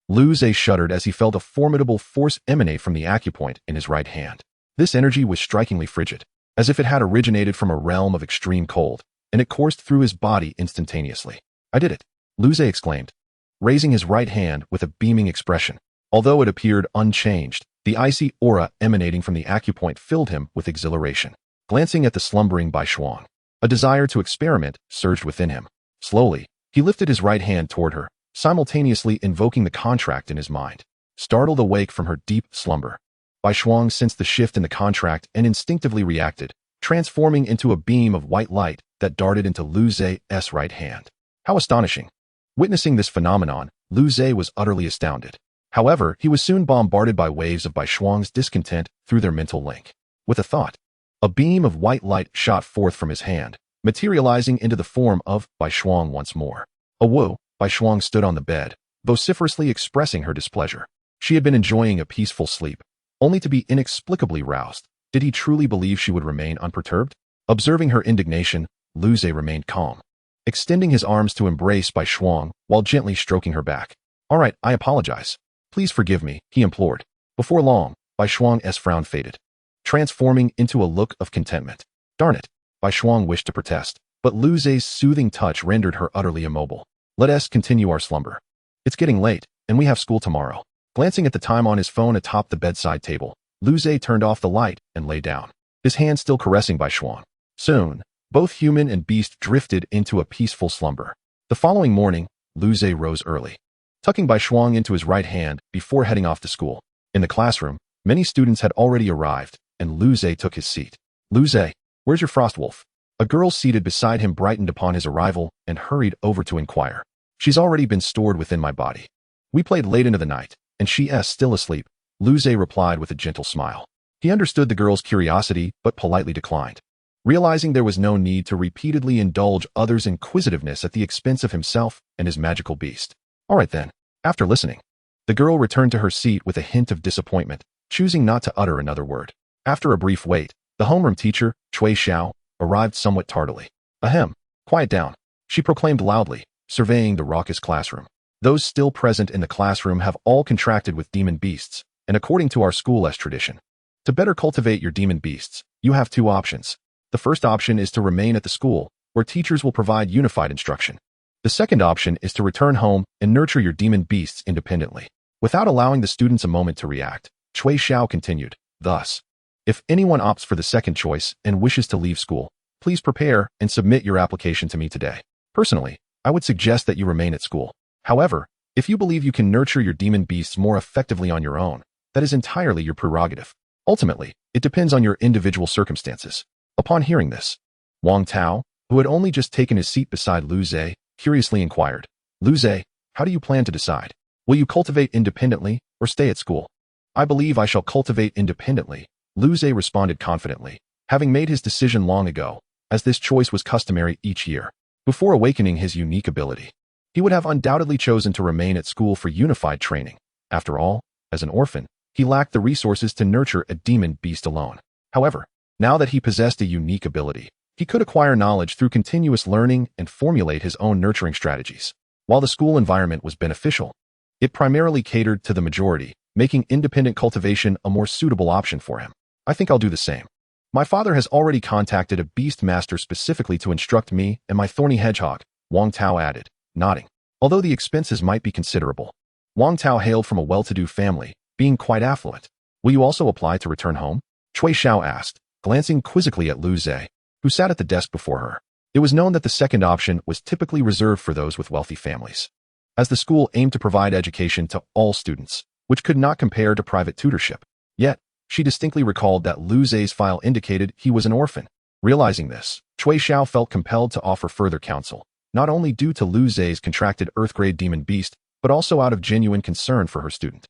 Speaker 1: Lu Zhe shuddered as he felt a formidable force emanate from the acupoint in his right hand. This energy was strikingly frigid, as if it had originated from a realm of extreme cold, and it coursed through his body instantaneously. I did it, Lu Zhe exclaimed, raising his right hand with a beaming expression. Although it appeared unchanged, the icy aura emanating from the acupoint filled him with exhilaration. Glancing at the slumbering Bai Shuang, a desire to experiment surged within him. Slowly, he lifted his right hand toward her, simultaneously invoking the contract in his mind. Startled awake from her deep slumber, Bai Shuang sensed the shift in the contract and instinctively reacted, transforming into a beam of white light that darted into Lu Zhe's right hand. How astonishing! Witnessing this phenomenon, Lu Zhe was utterly astounded. However, he was soon bombarded by waves of Bai Shuang's discontent through their mental link. With a thought, a beam of white light shot forth from his hand, materializing into the form of Bai Shuang once more. Awoe, Bai Shuang stood on the bed, vociferously expressing her displeasure. She had been enjoying a peaceful sleep, only to be inexplicably roused. Did he truly believe she would remain unperturbed? Observing her indignation, Lu Zhe remained calm, extending his arms to embrace Bai Shuang while gently stroking her back. All right, I apologize. Please forgive me, he implored. Before long, Bai Shuang's frown faded, transforming into a look of contentment. Darn it, Bai Shuang wished to protest, but Lu Zhe's soothing touch rendered her utterly immobile. Let us continue our slumber. It's getting late, and we have school tomorrow. Glancing at the time on his phone atop the bedside table, Lu Zhe turned off the light and lay down, his hand still caressing Bai Shuang. Soon, both human and beast drifted into a peaceful slumber. The following morning, Lu Zhe rose early, tucking Bai Shuang into his right hand before heading off to school. In the classroom, many students had already arrived, and Lu Zhe took his seat. Lu Zhe, where's your frost wolf? A girl seated beside him brightened upon his arrival and hurried over to inquire. She's already been stored within my body. We played late into the night, and she's still asleep, Lu Zhe replied with a gentle smile. He understood the girl's curiosity, but politely declined, realizing there was no need to repeatedly indulge others' inquisitiveness at the expense of himself and his magical beast. All right then. After listening, the girl returned to her seat with a hint of disappointment, choosing not to utter another word. After a brief wait, the homeroom teacher, Cui Xiao, arrived somewhat tardily. Ahem. Quiet down, she proclaimed loudly, surveying the raucous classroom. Those still present in the classroom have all contracted with demon beasts, and according to our school's tradition, to better cultivate your demon beasts, you have two options. The first option is to remain at the school, where teachers will provide unified instruction. The second option is to return home and nurture your demon beasts independently. Without allowing the students a moment to react, Cui Xiao continued, thus, if anyone opts for the second choice and wishes to leave school, please prepare and submit your application to me today. Personally, I would suggest that you remain at school. However, if you believe you can nurture your demon beasts more effectively on your own, that is entirely your prerogative. Ultimately, it depends on your individual circumstances. Upon hearing this, Wang Tao, who had only just taken his seat beside Lu Zhe, curiously inquired, Lu Zhe, how do you plan to decide? Will you cultivate independently or stay at school? I believe I shall cultivate independently, Lu Zhe responded confidently, having made his decision long ago, as this choice was customary each year. Before awakening his unique ability, he would have undoubtedly chosen to remain at school for unified training. After all, as an orphan, he lacked the resources to nurture a demon beast alone. However, now that he possessed a unique ability, he could acquire knowledge through continuous learning and formulate his own nurturing strategies. While the school environment was beneficial, it primarily catered to the majority, making independent cultivation a more suitable option for him. I think I'll do the same. My father has already contacted a beast master specifically to instruct me and my thorny hedgehog, Wang Tao added, nodding. Although the expenses might be considerable, Wang Tao hailed from a well-to-do family, being quite affluent. Will you also apply to return home? Cui Xiao asked, glancing quizzically at Lu Zhe, who sat at the desk before her. It was known that the second option was typically reserved for those with wealthy families, as the school aimed to provide education to all students, which could not compare to private tutorship. Yet, she distinctly recalled that Lu Zhe's file indicated he was an orphan. Realizing this, Cui Xiao felt compelled to offer further counsel, not only due to Lu Zhe's contracted Earth-grade demon beast, but also out of genuine concern for her student.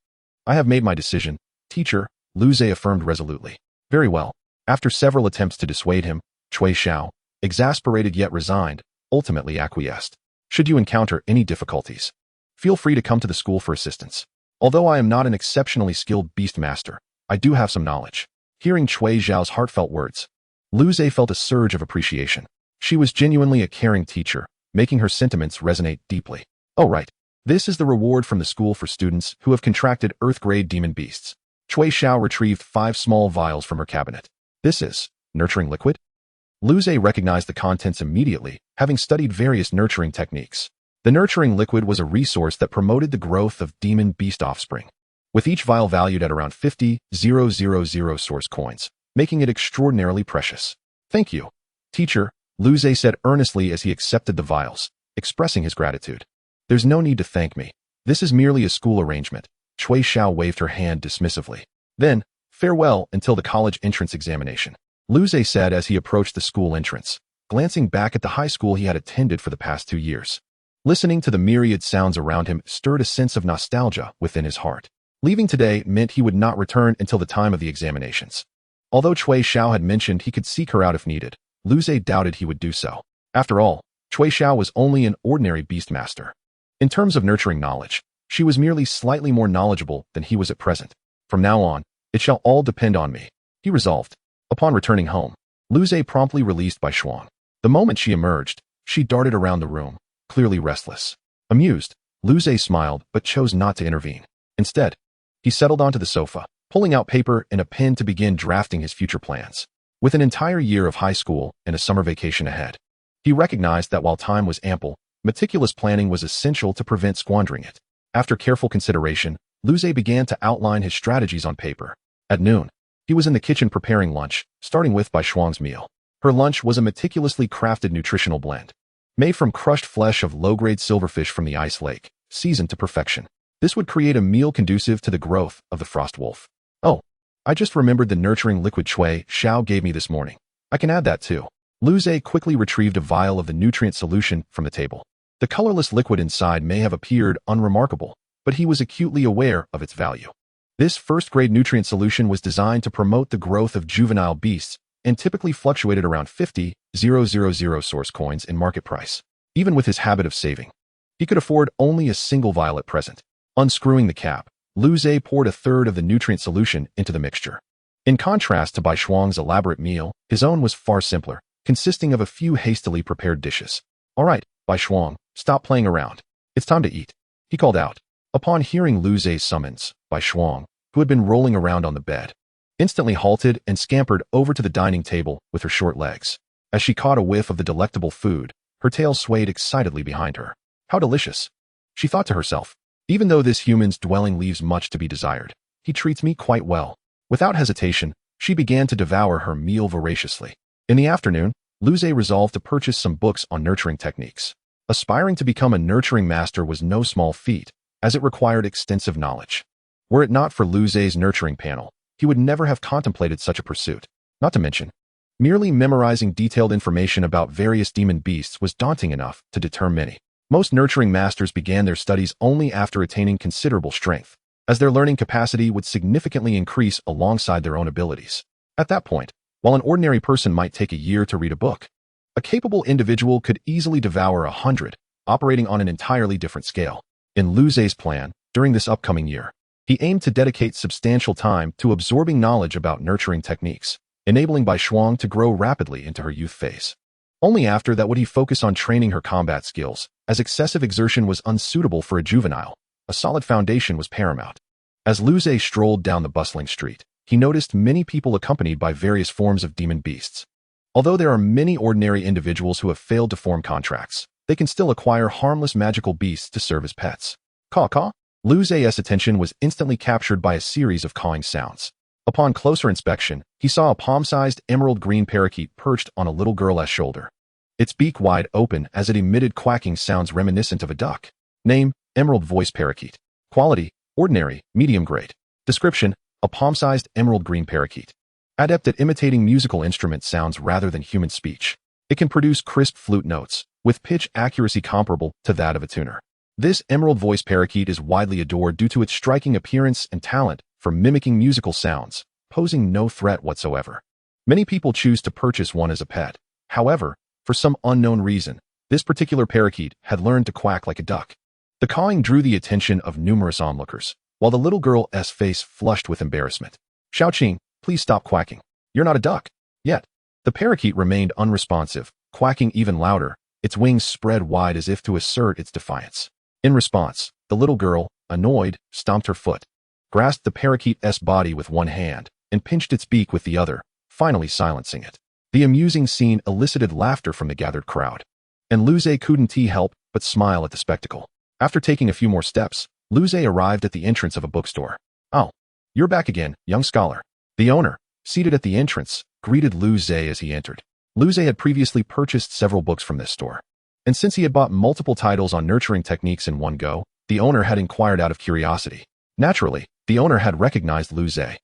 Speaker 1: I have made my decision, teacher, Lu Zhe affirmed resolutely. Very well. After several attempts to dissuade him, Cui Xiao, exasperated yet resigned, ultimately acquiesced. Should you encounter any difficulties, feel free to come to the school for assistance. Although I am not an exceptionally skilled beast master, I do have some knowledge. Hearing Cui Xiao's heartfelt words, Lu Zhe felt a surge of appreciation. She was genuinely a caring teacher, making her sentiments resonate deeply. Oh right. This is the reward from the school for students who have contracted Earth-grade demon beasts. Cui Xiao retrieved 5 small vials from her cabinet. This is nurturing liquid? Lu Zhe recognized the contents immediately, having studied various nurturing techniques. The nurturing liquid was a resource that promoted the growth of demon beast offspring, with each vial valued at around 50,000 source coins, making it extraordinarily precious. Thank you, teacher, Lu Zhe said earnestly as he accepted the vials, expressing his gratitude. There's no need to thank me. This is merely a school arrangement. Cui Xiao waved her hand dismissively. Then, farewell until the college entrance examination, Lu Zhe said as he approached the school entrance, glancing back at the high school he had attended for the past 2 years. Listening to the myriad sounds around him stirred a sense of nostalgia within his heart. Leaving today meant he would not return until the time of the examinations. Although Cui Xiao had mentioned he could seek her out if needed, Lu Zhe doubted he would do so. After all, Cui Xiao was only an ordinary beast master. In terms of nurturing knowledge, she was merely slightly more knowledgeable than he was at present. From now on, it shall all depend on me, he resolved. Upon returning home, Lu Zhe promptly released by Xuan. The moment she emerged, she darted around the room, clearly restless. Amused, Lu Zhe smiled but chose not to intervene. Instead, he settled onto the sofa, pulling out paper and a pen to begin drafting his future plans. With an entire year of high school and a summer vacation ahead, he recognized that while time was ample, meticulous planning was essential to prevent squandering it. After careful consideration, Lu Zhe began to outline his strategies on paper. At noon, he was in the kitchen preparing lunch, starting with Bai Shuang's meal. Her lunch was a meticulously crafted nutritional blend, made from crushed flesh of low-grade silverfish from the ice lake, seasoned to perfection. This would create a meal conducive to the growth of the frost wolf. Oh, I just remembered the nurturing liquid Cui Xiao gave me this morning. I can add that too. Lu Zhe quickly retrieved a vial of the nutrient solution from the table. The colorless liquid inside may have appeared unremarkable, but he was acutely aware of its value. This first-grade nutrient solution was designed to promote the growth of juvenile beasts and typically fluctuated around 50,000 source coins in market price. Even with his habit of saving, he could afford only a single vial at present. Unscrewing the cap, Lu Zhe poured a third of the nutrient solution into the mixture. In contrast to Bai Shuang's elaborate meal, his own was far simpler, consisting of a few hastily prepared dishes. All right, Bai Shuang, stop playing around. It's time to eat, he called out. Upon hearing Lu Zhe's summons, Bai Shuang, who had been rolling around on the bed, instantly halted and scampered over to the dining table with her short legs. As she caught a whiff of the delectable food, her tail swayed excitedly behind her. How delicious, she thought to herself. Even though this human's dwelling leaves much to be desired, he treats me quite well. Without hesitation, she began to devour her meal voraciously. In the afternoon, Lu Zhe resolved to purchase some books on nurturing techniques. Aspiring to become a nurturing master was no small feat, as it required extensive knowledge. Were it not for Lu Zhe's nurturing panel, he would never have contemplated such a pursuit. Not to mention, merely memorizing detailed information about various demon beasts was daunting enough to deter many. Most nurturing masters began their studies only after attaining considerable strength, as their learning capacity would significantly increase alongside their own abilities. At that point, while an ordinary person might take a year to read a book, a capable individual could easily devour 100, operating on an entirely different scale. In Lu Zhe's plan, during this upcoming year, he aimed to dedicate substantial time to absorbing knowledge about nurturing techniques, enabling Bai Shuang to grow rapidly into her youth phase. Only after that would he focus on training her combat skills, as excessive exertion was unsuitable for a juvenile. A solid foundation was paramount. As Lu Zhe strolled down the bustling street, he noticed many people accompanied by various forms of demon beasts. Although there are many ordinary individuals who have failed to form contracts, they can still acquire harmless magical beasts to serve as pets. Caw-caw? Lu Zhe's attention was instantly captured by a series of cawing sounds. Upon closer inspection, he saw a palm-sized emerald green parakeet perched on a little girl's shoulder. Its beak wide open as it emitted quacking sounds reminiscent of a duck. Name, Emerald Voice Parakeet. Quality, ordinary, medium grade. Description, a palm-sized emerald green parakeet. Adept at imitating musical instrument sounds rather than human speech. It can produce crisp flute notes, with pitch accuracy comparable to that of a tuner. This emerald voice parakeet is widely adored due to its striking appearance and talent for mimicking musical sounds, posing no threat whatsoever. Many people choose to purchase one as a pet. However, for some unknown reason, this particular parakeet had learned to quack like a duck. The cawing drew the attention of numerous onlookers, while the little girl's face flushed with embarrassment. Xiaoqing, please stop quacking. You're not a duck. Yet, the parakeet remained unresponsive, quacking even louder, its wings spread wide as if to assert its defiance. In response, the little girl, annoyed, stomped her foot, grasped the parakeet's body with one hand, and pinched its beak with the other, finally silencing it. The amusing scene elicited laughter from the gathered crowd, and Lu Zhe couldn't help but smile at the spectacle. After taking a few more steps, Lu Zhe arrived at the entrance of a bookstore. Oh, you're back again, young scholar. The owner, seated at the entrance, greeted Lu Zhe as he entered. Lu Zhe had previously purchased several books from this store, and since he had bought multiple titles on nurturing techniques in one go, the owner had inquired out of curiosity. Naturally, the owner had recognized Lu Zhe.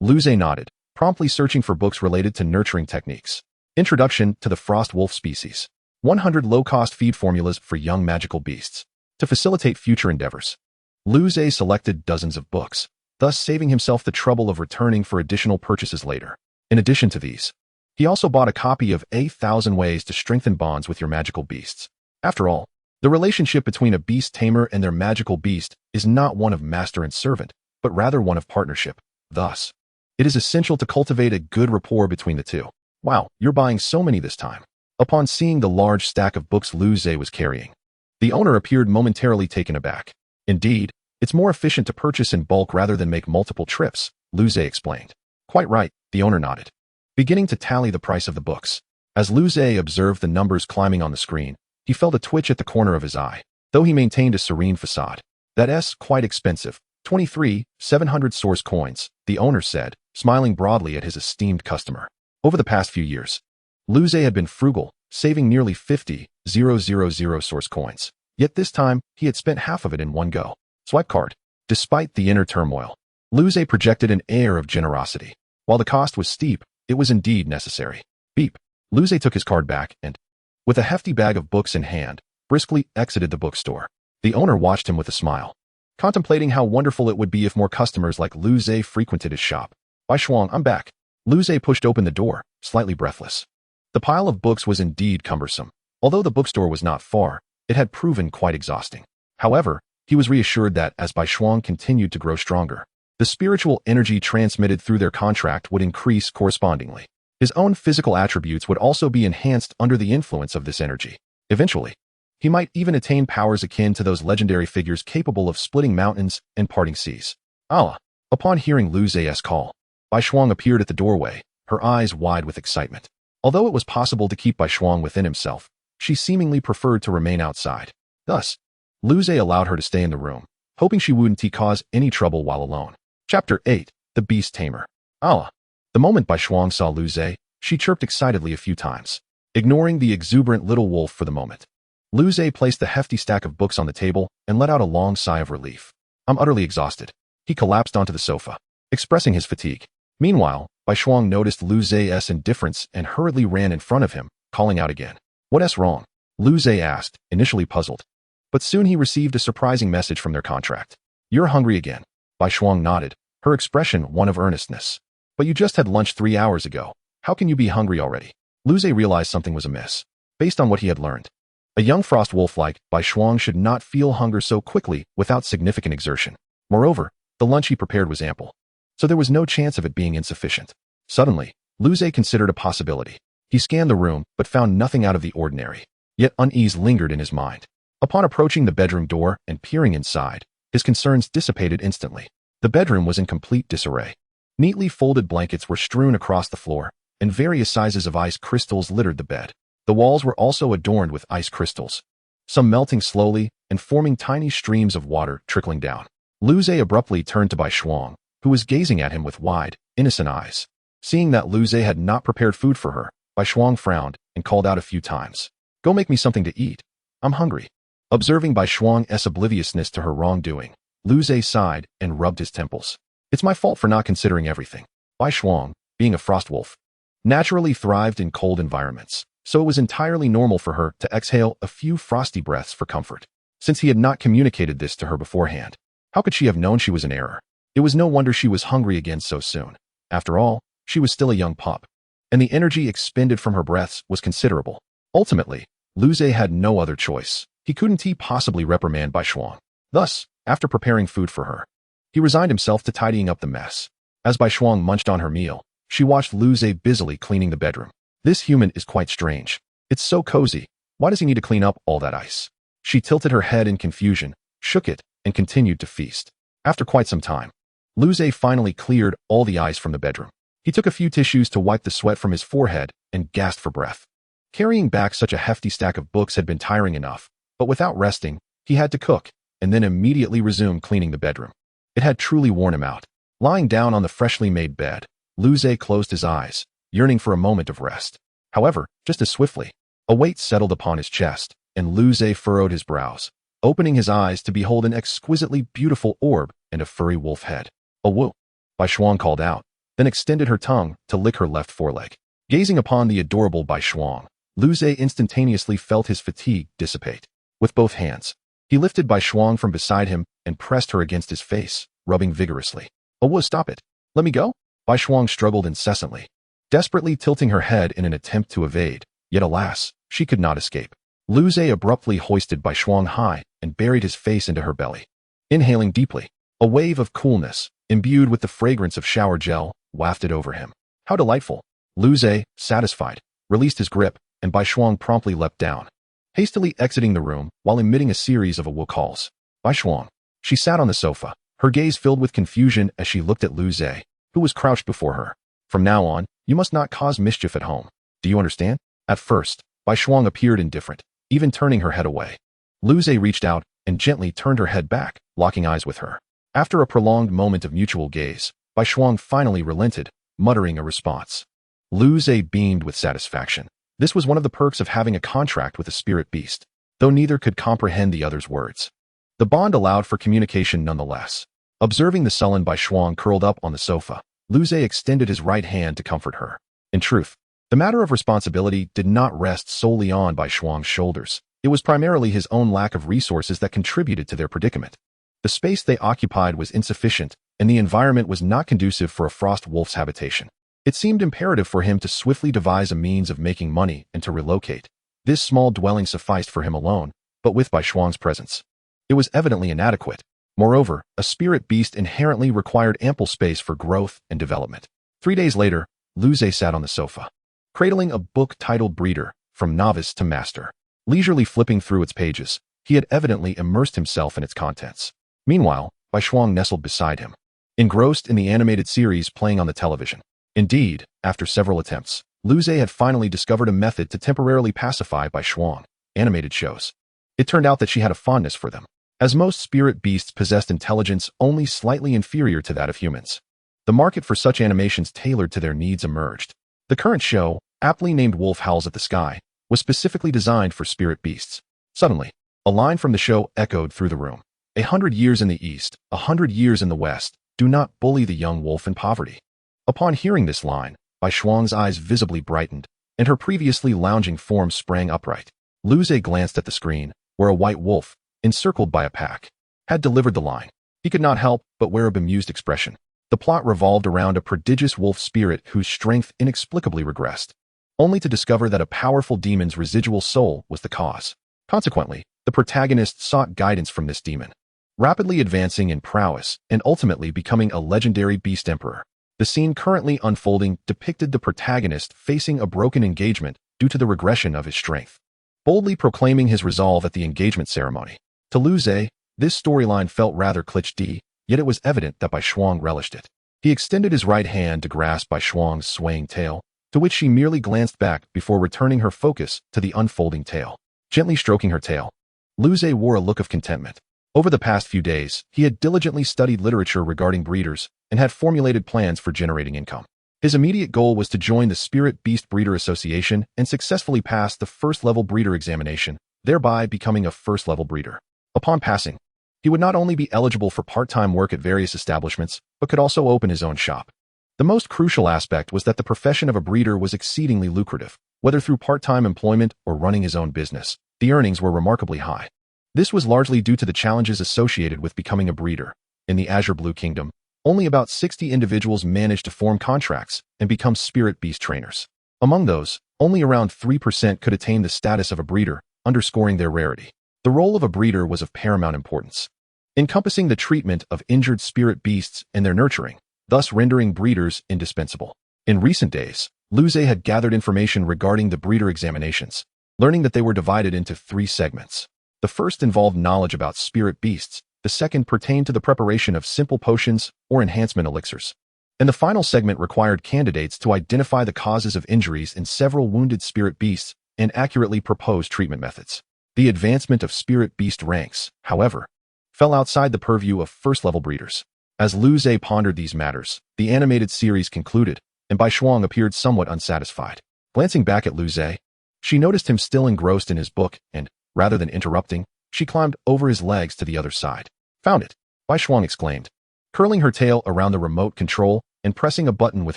Speaker 1: Lu Zhe nodded, promptly searching for books related to nurturing techniques. Introduction to the Frost Wolf Species. 100 low-cost feed formulas for young magical beasts. To facilitate future endeavors, Lu Zhe selected dozens of books, thus saving himself the trouble of returning for additional purchases later. In addition to these, he also bought a copy of 8,000 Ways to Strengthen Bonds with Your Magical Beasts. After all, the relationship between a beast tamer and their magical beast is not one of master and servant, but rather one of partnership. Thus, it is essential to cultivate a good rapport between the two. Wow, you're buying so many this time. Upon seeing the large stack of books Lu Zhe was carrying, the owner appeared momentarily taken aback. Indeed, it's more efficient to purchase in bulk rather than make multiple trips, Lu Zhe explained. Quite right, the owner nodded, beginning to tally the price of the books. As Lu Zhe observed the numbers climbing on the screen, he felt a twitch at the corner of his eye, though he maintained a serene facade. That's quite expensive. 23,700 source coins, the owner said, smiling broadly at his esteemed customer. Over the past few years, Lu Zhe had been frugal, saving nearly 50,000 source coins. Yet this time, he had spent half of it in one go. Swipe card. Despite the inner turmoil, Lu Zhe projected an air of generosity. While the cost was steep, it was indeed necessary. Beep. Lu Zhe took his card back and, with a hefty bag of books in hand, briskly exited the bookstore. The owner watched him with a smile, contemplating how wonderful it would be if more customers like Lu Zhe frequented his shop. Bai Shuang, I'm back. Lu Zhe pushed open the door, slightly breathless. The pile of books was indeed cumbersome. Although the bookstore was not far, it had proven quite exhausting. However, He was reassured that as Bai Shuang continued to grow stronger, the spiritual energy transmitted through their contract would increase correspondingly. His own physical attributes would also be enhanced under the influence of this energy. Eventually, he might even attain powers akin to those legendary figures capable of splitting mountains and parting seas. Allah! Upon hearing Lu Zai's call, Bai Shuang appeared at the doorway, her eyes wide with excitement. Although it was possible to keep Bai Shuang within himself, she seemingly preferred to remain outside. Thus, Lu Zai allowed her to stay in the room, hoping she wouldn't cause any trouble while alone. Chapter 8. The Beast Tamer. Allah! The moment Bai Shuang saw Lu Zai, she chirped excitedly a few times. Ignoring the exuberant little wolf for the moment, Lu Zai placed the hefty stack of books on the table and let out a long sigh of relief. I'm utterly exhausted. He collapsed onto the sofa, expressing his fatigue. Meanwhile, Bai Shuang noticed Lu Zai's indifference and hurriedly ran in front of him, calling out again. What's wrong? Lu Zai asked, initially puzzled. But soon he received a surprising message from their contract. You're hungry again. Bai Shuang nodded, her expression one of earnestness. But you just had lunch 3 hours ago. How can you be hungry already? Lu Zai realized something was amiss, based on what he had learned. A young frost wolf like Bai Shuang should not feel hunger so quickly without significant exertion. Moreover, the lunch he prepared was ample, so there was no chance of it being insufficient. Suddenly, Lu Zai considered a possibility. He scanned the room, but found nothing out of the ordinary. Yet unease lingered in his mind. Upon approaching the bedroom door and peering inside, his concerns dissipated instantly. The bedroom was in complete disarray. Neatly folded blankets were strewn across the floor, and various sizes of ice crystals littered the bed. The walls were also adorned with ice crystals, some melting slowly and forming tiny streams of water trickling down. Lu Zai abruptly turned to Bai Shuang, who was gazing at him with wide, innocent eyes. Seeing that Lu Zai had not prepared food for her, Bai Shuang frowned and called out a few times. Go make me something to eat. I'm hungry. Observing Bai Shuang's obliviousness to her wrongdoing, Lu Zai sighed and rubbed his temples. It's my fault for not considering everything. Bai Shuang, being a frost wolf, naturally thrived in cold environments, so it was entirely normal for her to exhale a few frosty breaths for comfort. Since he had not communicated this to her beforehand, how could she have known she was in error? It was no wonder she was hungry again so soon. After all, she was still a young pup, and the energy expended from her breaths was considerable. Ultimately, Lu Zai had no other choice. He couldn't possibly reprimand Bai Shuang. Thus, after preparing food for her, he resigned himself to tidying up the mess. As Bai Shuang munched on her meal, she watched Lu Zai busily cleaning the bedroom. This human is quite strange. It's so cozy. Why does he need to clean up all that ice? She tilted her head in confusion, shook it, and continued to feast. After quite some time, Lu Zai finally cleared all the ice from the bedroom. He took a few tissues to wipe the sweat from his forehead and gasped for breath. Carrying back such a hefty stack of books had been tiring enough, but without resting, he had to cook, and then immediately resume cleaning the bedroom. It had truly worn him out. Lying down on the freshly made bed, Lu Zai closed his eyes, yearning for a moment of rest. However, just as swiftly, a weight settled upon his chest, and Lu Zai furrowed his brows, opening his eyes to behold an exquisitely beautiful orb and a furry wolf head. "Oh, woo!" Bai Shuang called out, then extended her tongue to lick her left foreleg. Gazing upon the adorable Bai Shuang, Lu Zai instantaneously felt his fatigue dissipate. With both hands, he lifted Bai Shuang from beside him and pressed her against his face, rubbing vigorously. "Oh, woo, stop it. Let me go." Bai Shuang struggled incessantly, desperately tilting her head in an attempt to evade, yet alas, she could not escape. Lu Zai abruptly hoisted Bai Shuang high and buried his face into her belly. Inhaling deeply, a wave of coolness, imbued with the fragrance of shower gel, wafted over him. How delightful! Lu Zai, satisfied, released his grip, and Bai Shuang promptly leapt down, hastily exiting the room while emitting a series of awake calls. Bai Shuang. She sat on the sofa, her gaze filled with confusion as she looked at Lu Zai, who was crouched before her. From now on, you must not cause mischief at home. Do you understand? At first, Bai Shuang appeared indifferent, even turning her head away. Lu Zai reached out and gently turned her head back, locking eyes with her. After a prolonged moment of mutual gaze, Bai Shuang finally relented, muttering a response. Lu Zai beamed with satisfaction. This was one of the perks of having a contract with a spirit beast, though neither could comprehend the other's words. The bond allowed for communication nonetheless. Observing the sullen Bai Shuang curled up on the sofa, Lu Zai extended his right hand to comfort her. In truth, the matter of responsibility did not rest solely on Bai Shuang's shoulders. It was primarily his own lack of resources that contributed to their predicament. The space they occupied was insufficient, and the environment was not conducive for a frost wolf's habitation. It seemed imperative for him to swiftly devise a means of making money and to relocate. This small dwelling sufficed for him alone, but with Bai Shuang's presence, It was evidently inadequate. Moreover, a spirit beast inherently required ample space for growth and development. 3 days later, Luze sat on the sofa, cradling a book titled Breeder, From Novice to Master. Leisurely flipping through its pages, he had evidently immersed himself in its contents. Meanwhile, Bai Shuang nestled beside him, engrossed in the animated series playing on the television. Indeed, after several attempts, Luze had finally discovered a method to temporarily pacify Bai Shuang, animated shows. It turned out that she had a fondness for them, as most spirit beasts possessed intelligence only slightly inferior to that of humans. The market for such animations tailored to their needs emerged. The current show, aptly named Wolf Howls at the Sky, was specifically designed for spirit beasts. Suddenly, a line from the show echoed through the room. 100 years in the east, 100 years in the west, do not bully the young wolf in poverty. Upon hearing this line, Bai Shuang's eyes visibly brightened, and her previously lounging form sprang upright. Luze glanced at the screen, where a white wolf, encircled by a pack, had delivered the line. He could not help but wear a bemused expression. The plot revolved around a prodigious wolf spirit whose strength inexplicably regressed, only to discover that a powerful demon's residual soul was the cause. Consequently, the protagonist sought guidance from this demon, rapidly advancing in prowess and ultimately becoming a legendary beast emperor. The scene currently unfolding depicted the protagonist facing a broken engagement due to the regression of his strength, boldly proclaiming his resolve at the engagement ceremony. To Luze, this storyline felt rather cliché, yet it was evident that Bai Shuang relished it. He extended his right hand to grasp Bai Shuang's swaying tail, to which she merely glanced back before returning her focus to the unfolding tail. Gently stroking her tail, Luze wore a look of contentment. Over the past few days, he had diligently studied literature regarding breeders and had formulated plans for generating income. His immediate goal was to join the Spirit Beast Breeder Association and successfully pass the first-level breeder examination, thereby becoming a first-level breeder. Upon passing, he would not only be eligible for part-time work at various establishments, but could also open his own shop. The most crucial aspect was that the profession of a breeder was exceedingly lucrative. Whether through part-time employment or running his own business, the earnings were remarkably high. This was largely due to the challenges associated with becoming a breeder. In the Azure Blue Kingdom, only about 60 individuals managed to form contracts and become spirit beast trainers. Among those, only around 3% could attain the status of a breeder, underscoring their rarity. The role of a breeder was of paramount importance, encompassing the treatment of injured spirit beasts and their nurturing, thus rendering breeders indispensable. In recent days, Luze had gathered information regarding the breeder examinations, learning that they were divided into 3 segments. The first involved knowledge about spirit beasts, the second pertained to the preparation of simple potions or enhancement elixirs, and the final segment required candidates to identify the causes of injuries in several wounded spirit beasts and accurately propose treatment methods. The advancement of spirit beast ranks, however, fell outside the purview of first-level breeders. As Luze pondered these matters, the animated series concluded, and Bai Shuang appeared somewhat unsatisfied. Glancing back at Luze, she noticed him still engrossed in his book and, rather than interrupting, she climbed over his legs to the other side. Found it, Bai Shuang exclaimed, curling her tail around the remote control and pressing a button with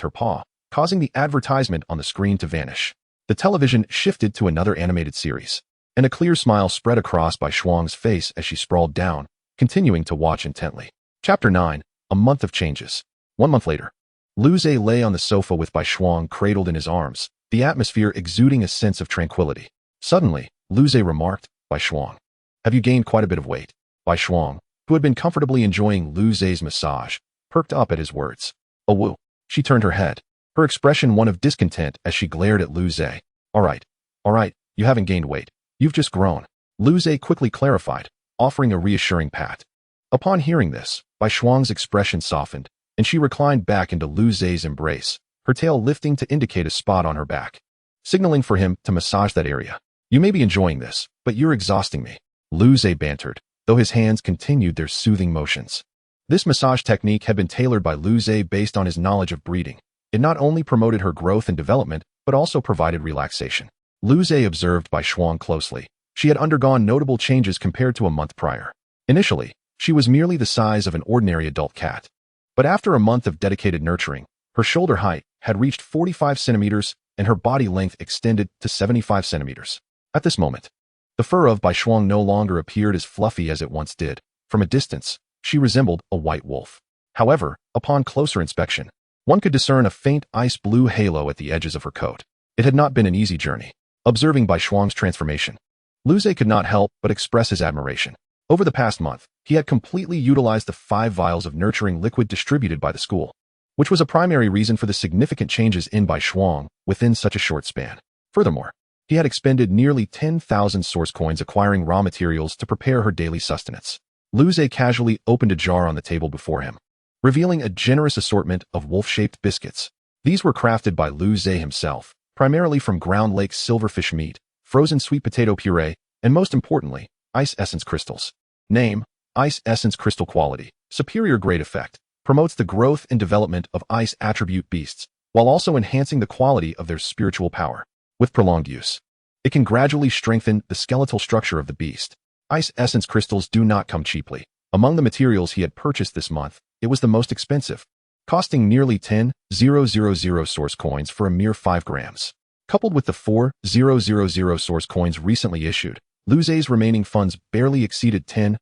Speaker 1: her paw, causing the advertisement on the screen to vanish. The television shifted to another animated series, and a clear smile spread across Bai Shuang's face as she sprawled down, continuing to watch intently. Chapter 9, A Month of Changes. 1 month later, Luze lay on the sofa with Bai Shuang cradled in his arms, the atmosphere exuding a sense of tranquility. Suddenly, Luze remarked, Bai Shuang, have you gained quite a bit of weight? Bai Shuang, who had been comfortably enjoying Luze's massage, perked up at his words. Oh woo. She turned her head, her expression one of discontent as she glared at Luze. All right, you haven't gained weight. You've just grown. Luze quickly clarified, offering a reassuring pat. Upon hearing this, Bai Shuang's expression softened, and she reclined back into Luze's embrace, her tail lifting to indicate a spot on her back, signaling for him to massage that area. You may be enjoying this, but you're exhausting me, Luze bantered, though his hands continued their soothing motions. This massage technique had been tailored by Luze based on his knowledge of breeding. It not only promoted her growth and development, but also provided relaxation. Luze observed Bai Shuang closely. She had undergone notable changes compared to a month prior. Initially, she was merely the size of an ordinary adult cat. But after a month of dedicated nurturing, her shoulder height had reached 45 centimeters and her body length extended to 75 centimeters. At this moment, the fur of Bai Shuang no longer appeared as fluffy as it once did. From a distance, she resembled a white wolf. However, upon closer inspection, one could discern a faint ice blue halo at the edges of her coat. It had not been an easy journey. Observing Bai Shuang's transformation, Luze could not help but express his admiration. Over the past month, he had completely utilized the 5 vials of nurturing liquid distributed by the school, which was a primary reason for the significant changes in Bai Shuang within such a short span. Furthermore, he had expended nearly 10,000 source coins acquiring raw materials to prepare her daily sustenance. Lu Zhe casually opened a jar on the table before him, revealing a generous assortment of wolf-shaped biscuits. These were crafted by Lu Zhe himself, primarily from ground lake silverfish meat, frozen sweet potato puree, and most importantly, ice essence crystals. Name: Ice Essence Crystal Quality. Superior grade effect. Promotes the growth and development of ice attribute beasts, while also enhancing the quality of their spiritual power. With prolonged use, it can gradually strengthen the skeletal structure of the beast. Ice essence crystals do not come cheaply. Among the materials he had purchased this month, it was the most expensive, costing nearly 10,000 source coins for a mere 5 grams. Coupled with the 4,000 source coins recently issued, Lu Zhe's remaining funds barely exceeded 10,000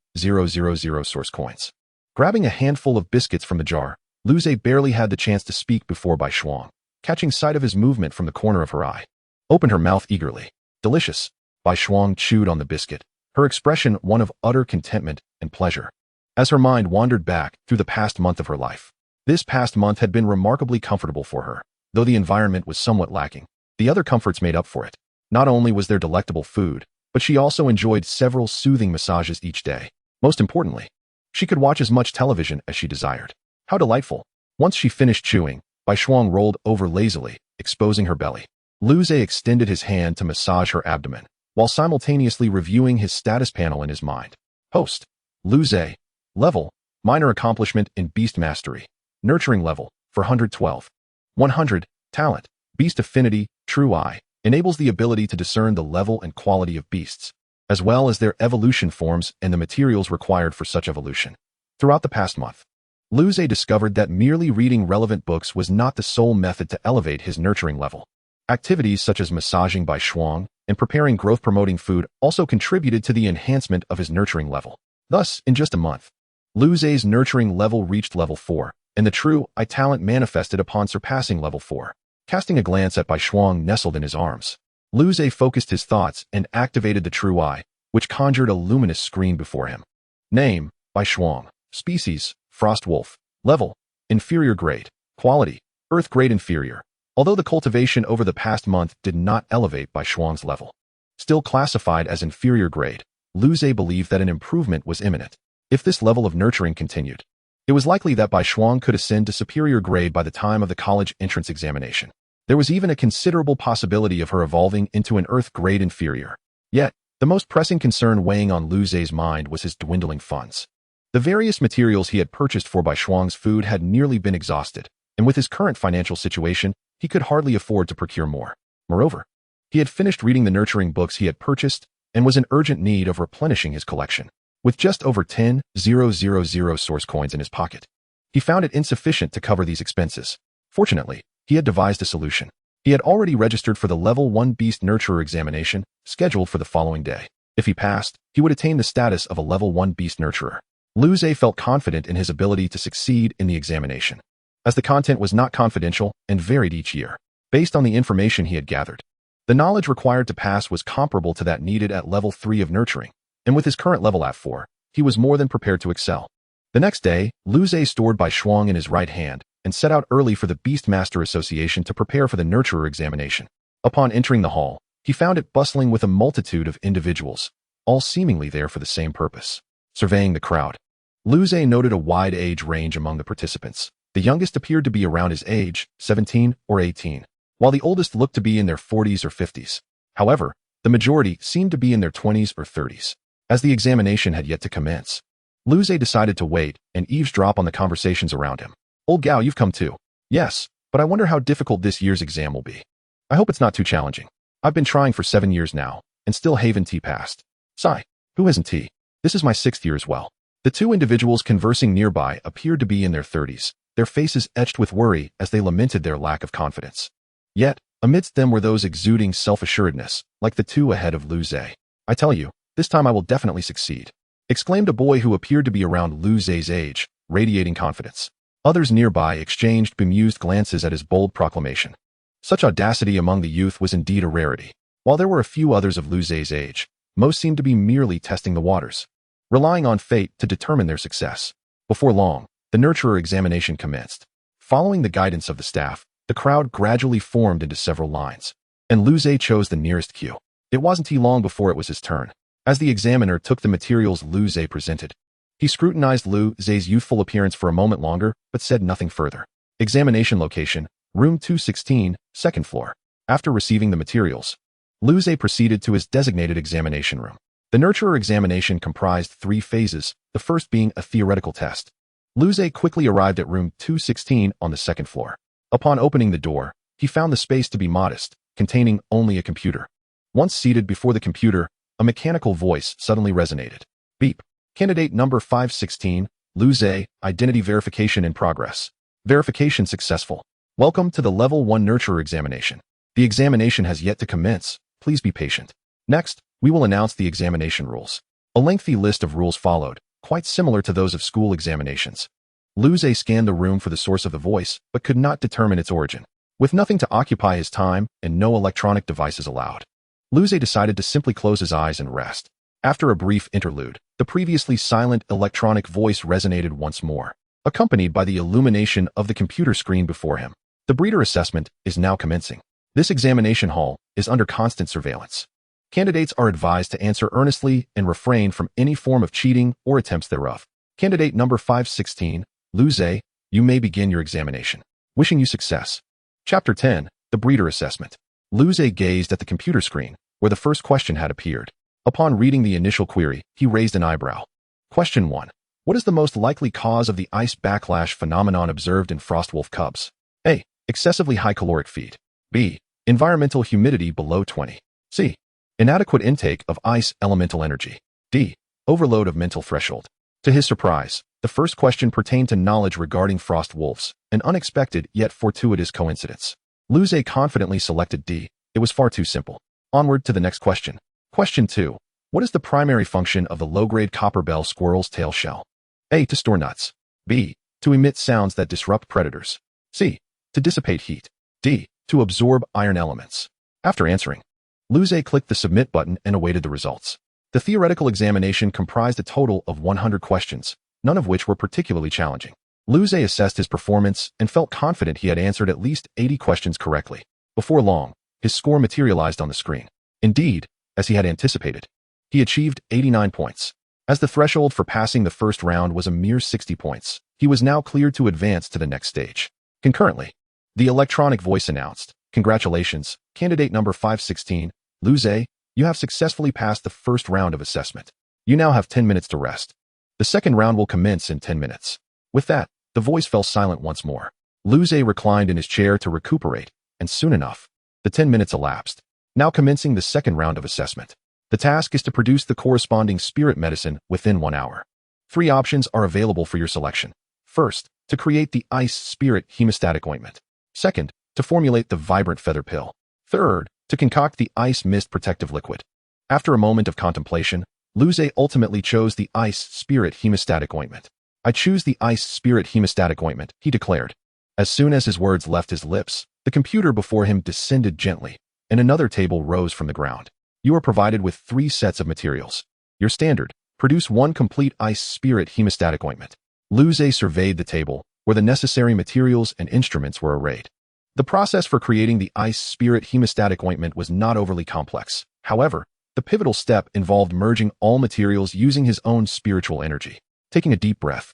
Speaker 1: source coins. Grabbing a handful of biscuits from the jar, Lu Zhe barely had the chance to speak before Bai Shuang, catching sight of his movement from the corner of her eye, opened her mouth eagerly. Delicious. Bai Shuang chewed on the biscuit, her expression one of utter contentment and pleasure. As her mind wandered back through the past month of her life, this past month had been remarkably comfortable for her, though the environment was somewhat lacking. The other comforts made up for it. Not only was there delectable food, but she also enjoyed several soothing massages each day. Most importantly, she could watch as much television as she desired. How delightful. Once she finished chewing, Bai Shuang rolled over lazily, exposing her belly. Lu Zhe extended his hand to massage her abdomen, while simultaneously reviewing his status panel in his mind. Host: Lu Zhe. Level: Minor accomplishment in Beast Mastery. Nurturing level: 412. 100. Talent: Beast Affinity, True Eye. Enables the ability to discern the level and quality of beasts, as well as their evolution forms and the materials required for such evolution. Throughout the past month, Lu Zhe discovered that merely reading relevant books was not the sole method to elevate his nurturing level. Activities such as massaging Bai Shuang and preparing growth-promoting food also contributed to the enhancement of his nurturing level. Thus, in just a month, Lu Zhe's nurturing level reached level 4, and the True Eye talent manifested upon surpassing level 4. Casting a glance at Bai Shuang nestled in his arms, Lu Zhe focused his thoughts and activated the True Eye, which conjured a luminous screen before him. Name: Bai Shuang. Species: Frost Wolf. Level: Inferior grade. Quality: Earth grade inferior. Although the cultivation over the past month did not elevate Bai Shuang's level, still classified as inferior grade, Lu Zhe believed that an improvement was imminent. If this level of nurturing continued, it was likely that Bai Shuang could ascend to superior grade by the time of the college entrance examination. There was even a considerable possibility of her evolving into an Earth grade inferior. Yet, the most pressing concern weighing on Lu Zhe's mind was his dwindling funds. The various materials he had purchased for Bai Shuang's food had nearly been exhausted, and with his current financial situation, he could hardly afford to procure more. Moreover, he had finished reading the nurturing books he had purchased and was in urgent need of replenishing his collection. With just over 10,000 source coins in his pocket, he found it insufficient to cover these expenses. Fortunately, he had devised a solution. He had already registered for the Level 1 Beast Nurturer examination, scheduled for the following day. If he passed, he would attain the status of a Level 1 Beast Nurturer. Lu Zhe felt confident in his ability to succeed in the examination, as the content was not confidential and varied each year. Based on the information he had gathered, the knowledge required to pass was comparable to that needed at Level 3 of Nurturing, and with his current level at 4, he was more than prepared to excel. The next day, Lu Zhe stored Bai Shuang in his right hand and set out early for the Beastmaster Association to prepare for the Nurturer examination. Upon entering the hall, he found it bustling with a multitude of individuals, all seemingly there for the same purpose. Surveying the crowd, Lu Zhe noted a wide age range among the participants. The youngest appeared to be around his age, 17 or 18, while the oldest looked to be in their 40s or 50s. However, the majority seemed to be in their 20s or 30s. As the examination had yet to commence, Lu Zhe decided to wait and eavesdrop on the conversations around him. "Old Gao, you've come too." "Yes, but I wonder how difficult this year's exam will be. I hope it's not too challenging. I've been trying for 7 years now, and still haven't T passed." "Sigh, who hasn't T? This is my 6th year as well." The two individuals conversing nearby appeared to be in their 30s, their faces etched with worry as they lamented their lack of confidence. Yet, amidst them were those exuding self-assuredness, like the two ahead of Lu Zhe. "I tell you, this time I will definitely succeed," exclaimed a boy who appeared to be around Lu Zhe's age, radiating confidence. Others nearby exchanged bemused glances at his bold proclamation. Such audacity among the youth was indeed a rarity. While there were a few others of Lu Zhe's age, most seemed to be merely testing the waters. relying on fate to determine their success. Before long, the nurturer examination commenced. Following the guidance of the staff, the crowd gradually formed into several lines, and Lu Zhe chose the nearest queue. It wasn't long before it was his turn. As the examiner took the materials Lu Zhe presented, he scrutinized Lu Zhe's youthful appearance for a moment longer, but said nothing further. Examination location, room 216, second floor. After receiving the materials, Lu Zhe proceeded to his designated examination room. The nurturer examination comprised 3 phases, the first being a theoretical test. Lu Zhe quickly arrived at room 216 on the second floor. Upon opening the door, he found the space to be modest, containing only a computer. Once seated before the computer, a mechanical voice suddenly resonated. Beep. Candidate number 516, Lu Zhe, identity verification in progress. Verification successful. Welcome to the Level 1 Nurturer examination. The examination has yet to commence. Please be patient. Next, we will announce the examination rules. A lengthy list of rules followed, quite similar to those of school examinations. Lu Zhe scanned the room for the source of the voice, but could not determine its origin. With nothing to occupy his time and no electronic devices allowed, Lu Zhe decided to simply close his eyes and rest. After a brief interlude, the previously silent electronic voice resonated once more, accompanied by the illumination of the computer screen before him. The breeder assessment is now commencing. This examination hall is under constant surveillance. Candidates are advised to answer earnestly and refrain from any form of cheating or attempts thereof. Candidate number 516, Lu Zhe, you may begin your examination. Wishing you success. Chapter 10, The Breeder Assessment. Lu Zhe gazed at the computer screen, where the first question had appeared. Upon reading the initial query, he raised an eyebrow. Question 1. What is the most likely cause of the ice backlash phenomenon observed in frostwolf cubs? A. Excessively high caloric feed. B. Environmental humidity below 20. C. Inadequate intake of ice elemental energy. D. Overload of mental threshold. To his surprise, the first question pertained to knowledge regarding frost wolves, an unexpected yet fortuitous coincidence. Lu Zhe confidently selected D. It was far too simple. Onward to the next question. Question 2. What is the primary function of the low-grade copperbell squirrel's tail shell? A. To store nuts. B. To emit sounds that disrupt predators. C. To dissipate heat. D. To absorb iron elements. After answering, Lu Zhe clicked the submit button and awaited the results. The theoretical examination comprised a total of 100 questions, none of which were particularly challenging. Lu Zhe assessed his performance and felt confident he had answered at least 80 questions correctly. Before long, his score materialized on the screen. Indeed, as he had anticipated, he achieved 89 points. As the threshold for passing the first round was a mere 60 points, he was now cleared to advance to the next stage. Concurrently, the electronic voice announced, "Congratulations, candidate number 516, Lu Zhe, you have successfully passed the first round of assessment. You now have 10 minutes to rest. The second round will commence in 10 minutes. With that, the voice fell silent once more. Lu Zhe reclined in his chair to recuperate, and soon enough, the 10 minutes elapsed. Now commencing the second round of assessment. The task is to produce the corresponding spirit medicine within 1 hour. 3 options are available for your selection. First, to create the ice spirit hemostatic ointment. Second, to formulate the vibrant feather pill. Third, to concoct the ice mist protective liquid. After a moment of contemplation, Lu Zhe ultimately chose the ice spirit hemostatic ointment. I choose the ice spirit hemostatic ointment, he declared. As soon as his words left his lips, the computer before him descended gently, and another table rose from the ground. You are provided with 3 sets of materials. Your standard, produce 1 complete ice spirit hemostatic ointment. Lu Zhe surveyed the table, where the necessary materials and instruments were arrayed. The process for creating the ice spirit hemostatic ointment was not overly complex. However, the pivotal step involved merging all materials using his own spiritual energy. Taking a deep breath,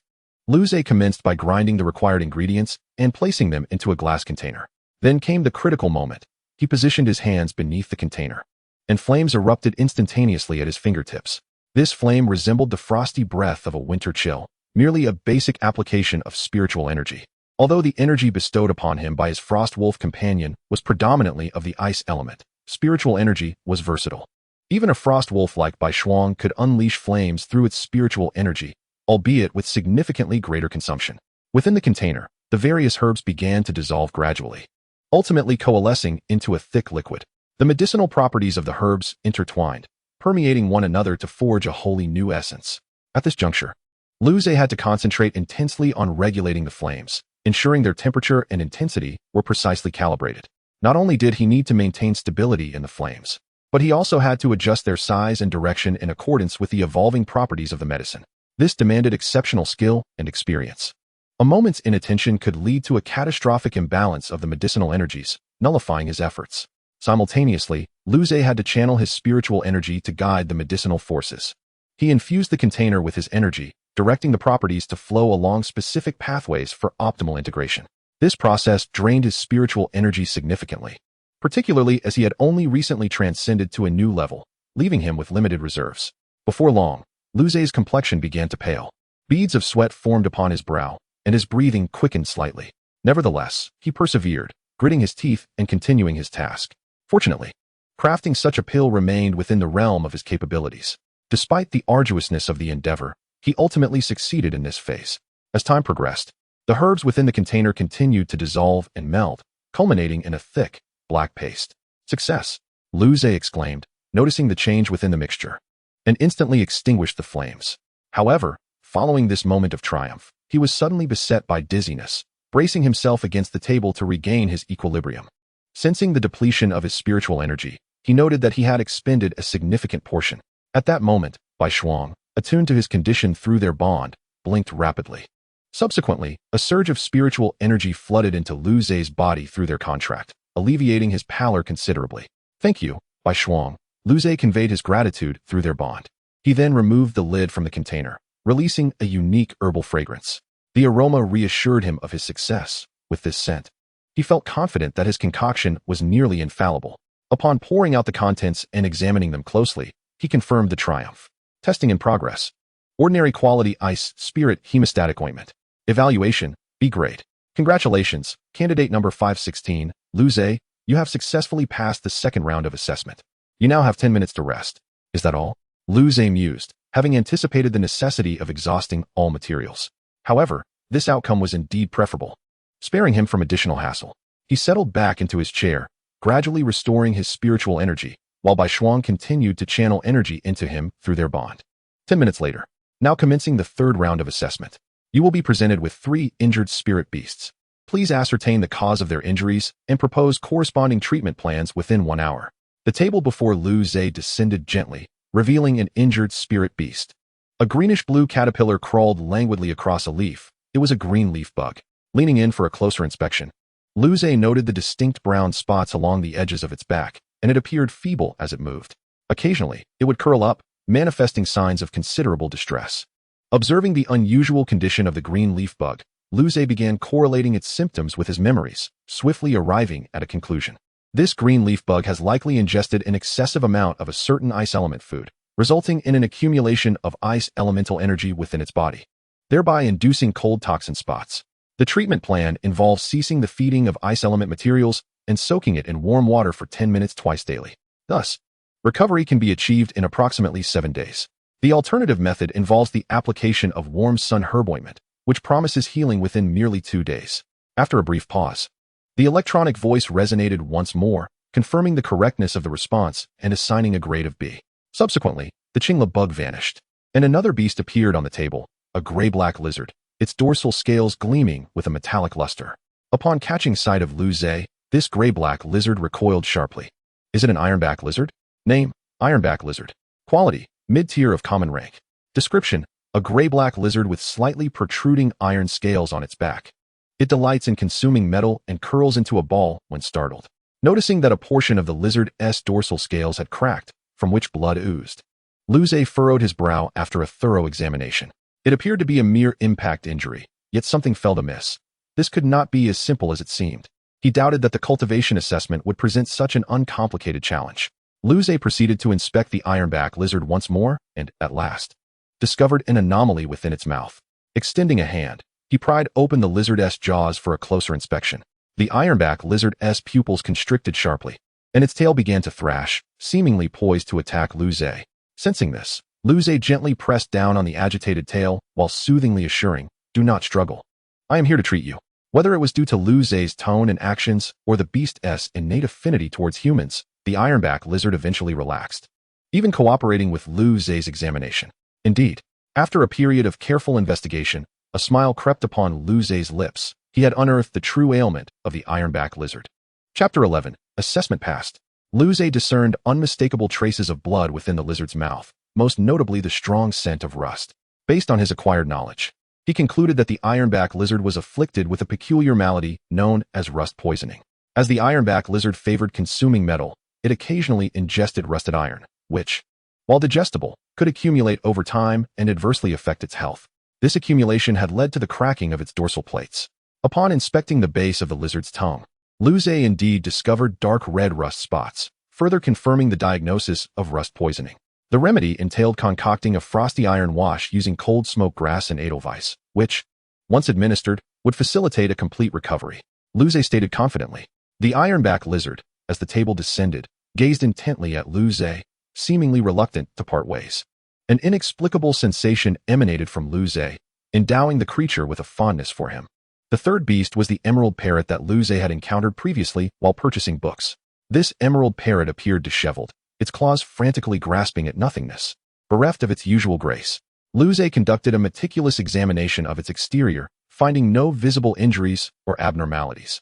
Speaker 1: Lu Zhe commenced by grinding the required ingredients and placing them into a glass container. Then came the critical moment. He positioned his hands beneath the container, and flames erupted instantaneously at his fingertips. This flame resembled the frosty breath of a winter chill, merely a basic application of spiritual energy. Although the energy bestowed upon him by his frost wolf companion was predominantly of the ice element, spiritual energy was versatile. Even a frost wolf like Bai Shuang could unleash flames through its spiritual energy, albeit with significantly greater consumption. Within the container, the various herbs began to dissolve gradually, ultimately coalescing into a thick liquid. The medicinal properties of the herbs intertwined, permeating one another to forge a wholly new essence. At this juncture, Lu Zhe had to concentrate intensely on regulating the flames, ensuring their temperature and intensity were precisely calibrated. Not only did he need to maintain stability in the flames, but he also had to adjust their size and direction in accordance with the evolving properties of the medicine. This demanded exceptional skill and experience. A moment's inattention could lead to a catastrophic imbalance of the medicinal energies, nullifying his efforts. Simultaneously, Luze had to channel his spiritual energy to guide the medicinal forces. He infused the container with his energy, directing the properties to flow along specific pathways for optimal integration. This process drained his spiritual energy significantly, particularly as he had only recently transcended to a new level, leaving him with limited reserves. Before long, Luze's complexion began to pale. Beads of sweat formed upon his brow, and his breathing quickened slightly. Nevertheless, he persevered, gritting his teeth and continuing his task. Fortunately, crafting such a pill remained within the realm of his capabilities. Despite the arduousness of the endeavor, he ultimately succeeded in this phase. As time progressed, the herbs within the container continued to dissolve and melt, culminating in a thick, black paste. Success! Luze exclaimed, noticing the change within the mixture, and instantly extinguished the flames. However, following this moment of triumph, he was suddenly beset by dizziness, bracing himself against the table to regain his equilibrium. Sensing the depletion of his spiritual energy, he noted that he had expended a significant portion. At that moment, Bai Shuang, attuned to his condition through their bond, blinked rapidly. Subsequently, a surge of spiritual energy flooded into Luze's body through their contract, alleviating his pallor considerably. "Thank you, Bai Shuang." Luze conveyed his gratitude through their bond. He then removed the lid from the container, releasing a unique herbal fragrance. The aroma reassured him of his success. With this scent, he felt confident that his concoction was nearly infallible. Upon pouring out the contents and examining them closely, he confirmed the triumph. Testing in progress. Ordinary quality ice spirit hemostatic ointment. Evaluation, B grade. Congratulations, candidate number 516, Luze, you have successfully passed the second round of assessment. You now have 10 minutes to rest. Is that all? Luze mused, having anticipated the necessity of exhausting all materials. However, this outcome was indeed preferable, sparing him from additional hassle. He settled back into his chair, gradually restoring his spiritual energy, while Bai Shuang continued to channel energy into him through their bond. 10 minutes later, now commencing the third round of assessment, you will be presented with 3 injured spirit beasts. Please ascertain the cause of their injuries and propose corresponding treatment plans within 1 hour. The table before Luze descended gently, revealing an injured spirit beast. A greenish-blue caterpillar crawled languidly across a leaf. It was a green leaf bug. Leaning in for a closer inspection, Luze noted the distinct brown spots along the edges of its back, and it appeared feeble as it moved. Occasionally, it would curl up, manifesting signs of considerable distress. Observing the unusual condition of the green leaf bug, Luze began correlating its symptoms with his memories, swiftly arriving at a conclusion. This green leaf bug has likely ingested an excessive amount of a certain ice element food, resulting in an accumulation of ice elemental energy within its body, thereby inducing cold toxin spots. The treatment plan involves ceasing the feeding of ice element materials and soaking it in warm water for 10 minutes twice daily. Thus, recovery can be achieved in approximately 7 days. The alternative method involves the application of warm sun herb ointment, which promises healing within merely 2 days. After a brief pause, the electronic voice resonated once more, confirming the correctness of the response and assigning a grade of B. Subsequently, the Qingla bug vanished, and another beast appeared on the table, a gray-black lizard, its dorsal scales gleaming with a metallic luster. Upon catching sight of Luze, this gray-black lizard recoiled sharply. Is it an ironback lizard? Name, ironback lizard. Quality, mid-tier of common rank. Description, a gray-black lizard with slightly protruding iron scales on its back. It delights in consuming metal and curls into a ball when startled. Noticing that a portion of the lizard's dorsal scales had cracked, from which blood oozed, Luze furrowed his brow after a thorough examination. It appeared to be a mere impact injury, yet something felt amiss. This could not be as simple as it seemed. He doubted that the cultivation assessment would present such an uncomplicated challenge. Luze proceeded to inspect the ironback lizard once more and, at last, discovered an anomaly within its mouth. Extending a hand, he pried open the lizard's jaws for a closer inspection. The ironback lizard's pupils constricted sharply, and its tail began to thrash, seemingly poised to attack Luze. Sensing this, Luze gently pressed down on the agitated tail while soothingly assuring, "Do not struggle. I am here to treat you." Whether it was due to Luze's tone and actions or the beast's innate affinity towards humans, the ironback lizard eventually relaxed, even cooperating with Luze's examination. Indeed, after a period of careful investigation, a smile crept upon Luze's lips. He had unearthed the true ailment of the ironback lizard. Chapter 11. Assessment passed. Liu Ze discerned unmistakable traces of blood within the lizard's mouth, most notably the strong scent of rust. Based on his acquired knowledge, he concluded that the ironback lizard was afflicted with a peculiar malady known as rust poisoning. As the ironback lizard favored consuming metal, it occasionally ingested rusted iron, which, while digestible, could accumulate over time and adversely affect its health. This accumulation had led to the cracking of its dorsal plates. Upon inspecting the base of the lizard's tongue, Liu Ze indeed discovered dark red rust spots, further confirming the diagnosis of rust poisoning. The remedy entailed concocting a frosty iron wash using cold smoked grass and edelweiss, which, once administered, would facilitate a complete recovery. Liu Ze stated confidently. The ironback lizard, as the table descended, gazed intently at Liu Ze, seemingly reluctant to part ways. An inexplicable sensation emanated from Liu Ze, endowing the creature with a fondness for him. The third beast was the emerald parrot that Liu Ze had encountered previously while purchasing books. This emerald parrot appeared disheveled, its claws frantically grasping at nothingness. Bereft of its usual grace, Liu Ze conducted a meticulous examination of its exterior, finding no visible injuries or abnormalities.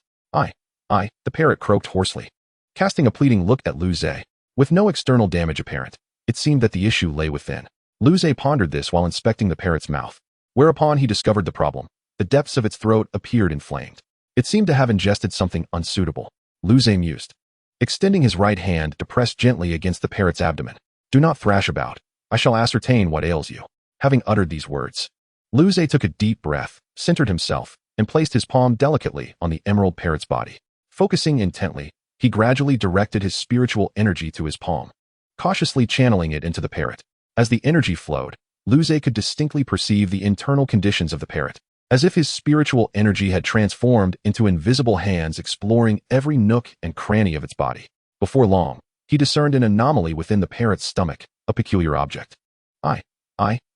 Speaker 1: The parrot croaked hoarsely, casting a pleading look at Liu Ze. With no external damage apparent, it seemed that the issue lay within. Liu Ze pondered this while inspecting the parrot's mouth, whereupon he discovered the problem. The depths of its throat appeared inflamed. It seemed to have ingested something unsuitable. Liu Ze mused, extending his right hand to press gently against the parrot's abdomen. Do not thrash about. I shall ascertain what ails you. Having uttered these words, Liu Ze took a deep breath, centered himself, and placed his palm delicately on the emerald parrot's body. Focusing intently, he gradually directed his spiritual energy to his palm, cautiously channeling it into the parrot. As the energy flowed, Liu Ze could distinctly perceive the internal conditions of the parrot, as if his spiritual energy had transformed into invisible hands exploring every nook and cranny of its body. Before long, he discerned an anomaly within the parrot's stomach, a peculiar object.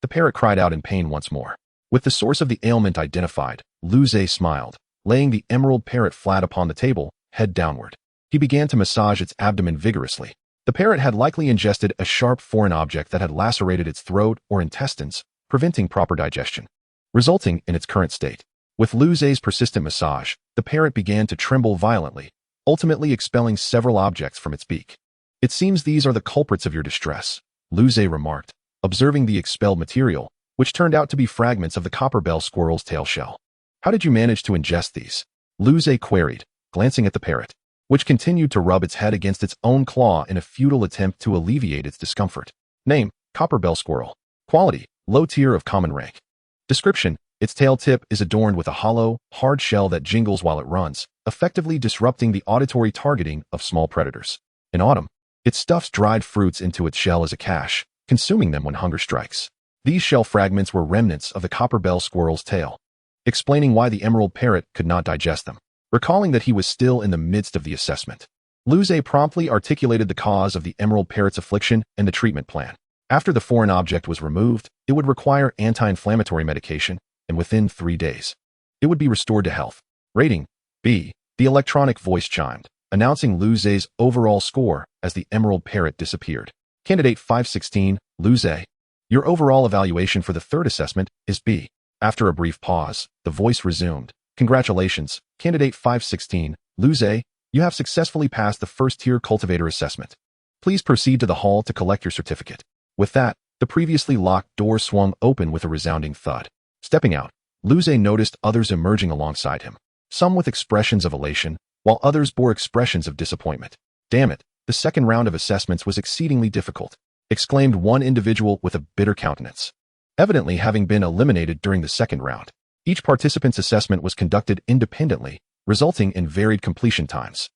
Speaker 1: The parrot cried out in pain once more. With the source of the ailment identified, Liu Ze smiled, laying the emerald parrot flat upon the table, head downward. He began to massage its abdomen vigorously. The parrot had likely ingested a sharp foreign object that had lacerated its throat or intestines, preventing proper digestion, resulting in its current state. With Liu Ze's persistent massage, the parrot began to tremble violently, ultimately expelling several objects from its beak. It seems these are the culprits of your distress, Liu Ze remarked, observing the expelled material, which turned out to be fragments of the copper bell squirrel's tail shell. How did you manage to ingest these? Liu Ze queried, glancing at the parrot, which continued to rub its head against its own claw in a futile attempt to alleviate its discomfort. Name, copper bell squirrel. Quality, low tier of common rank. Description, its tail tip is adorned with a hollow, hard shell that jingles while it runs, effectively disrupting the auditory targeting of small predators. In autumn, it stuffs dried fruits into its shell as a cache, consuming them when hunger strikes. These shell fragments were remnants of the copper bell squirrel's tail, explaining why the emerald parrot could not digest them. Recalling that he was still in the midst of the assessment, Liu Ze promptly articulated the cause of the emerald parrot's affliction and the treatment plan. After the foreign object was removed, it would require anti-inflammatory medication, and within 3 days, it would be restored to health. Rating, B. The electronic voice chimed, announcing Liu Ze's overall score as the emerald parrot disappeared. Candidate 516, Liu Ze. Your overall evaluation for the third assessment is B. After a brief pause, the voice resumed. Congratulations, Candidate 516, Liu Ze, you have successfully passed the first-tier cultivator assessment. Please proceed to the hall to collect your certificate. With that, the previously locked door swung open with a resounding thud. Stepping out, Liu Ze noticed others emerging alongside him, some with expressions of elation, while others bore expressions of disappointment. Damn it, the second round of assessments was exceedingly difficult, exclaimed one individual with a bitter countenance. Evidently having been eliminated during the second round, each participant's assessment was conducted independently, resulting in varied completion times.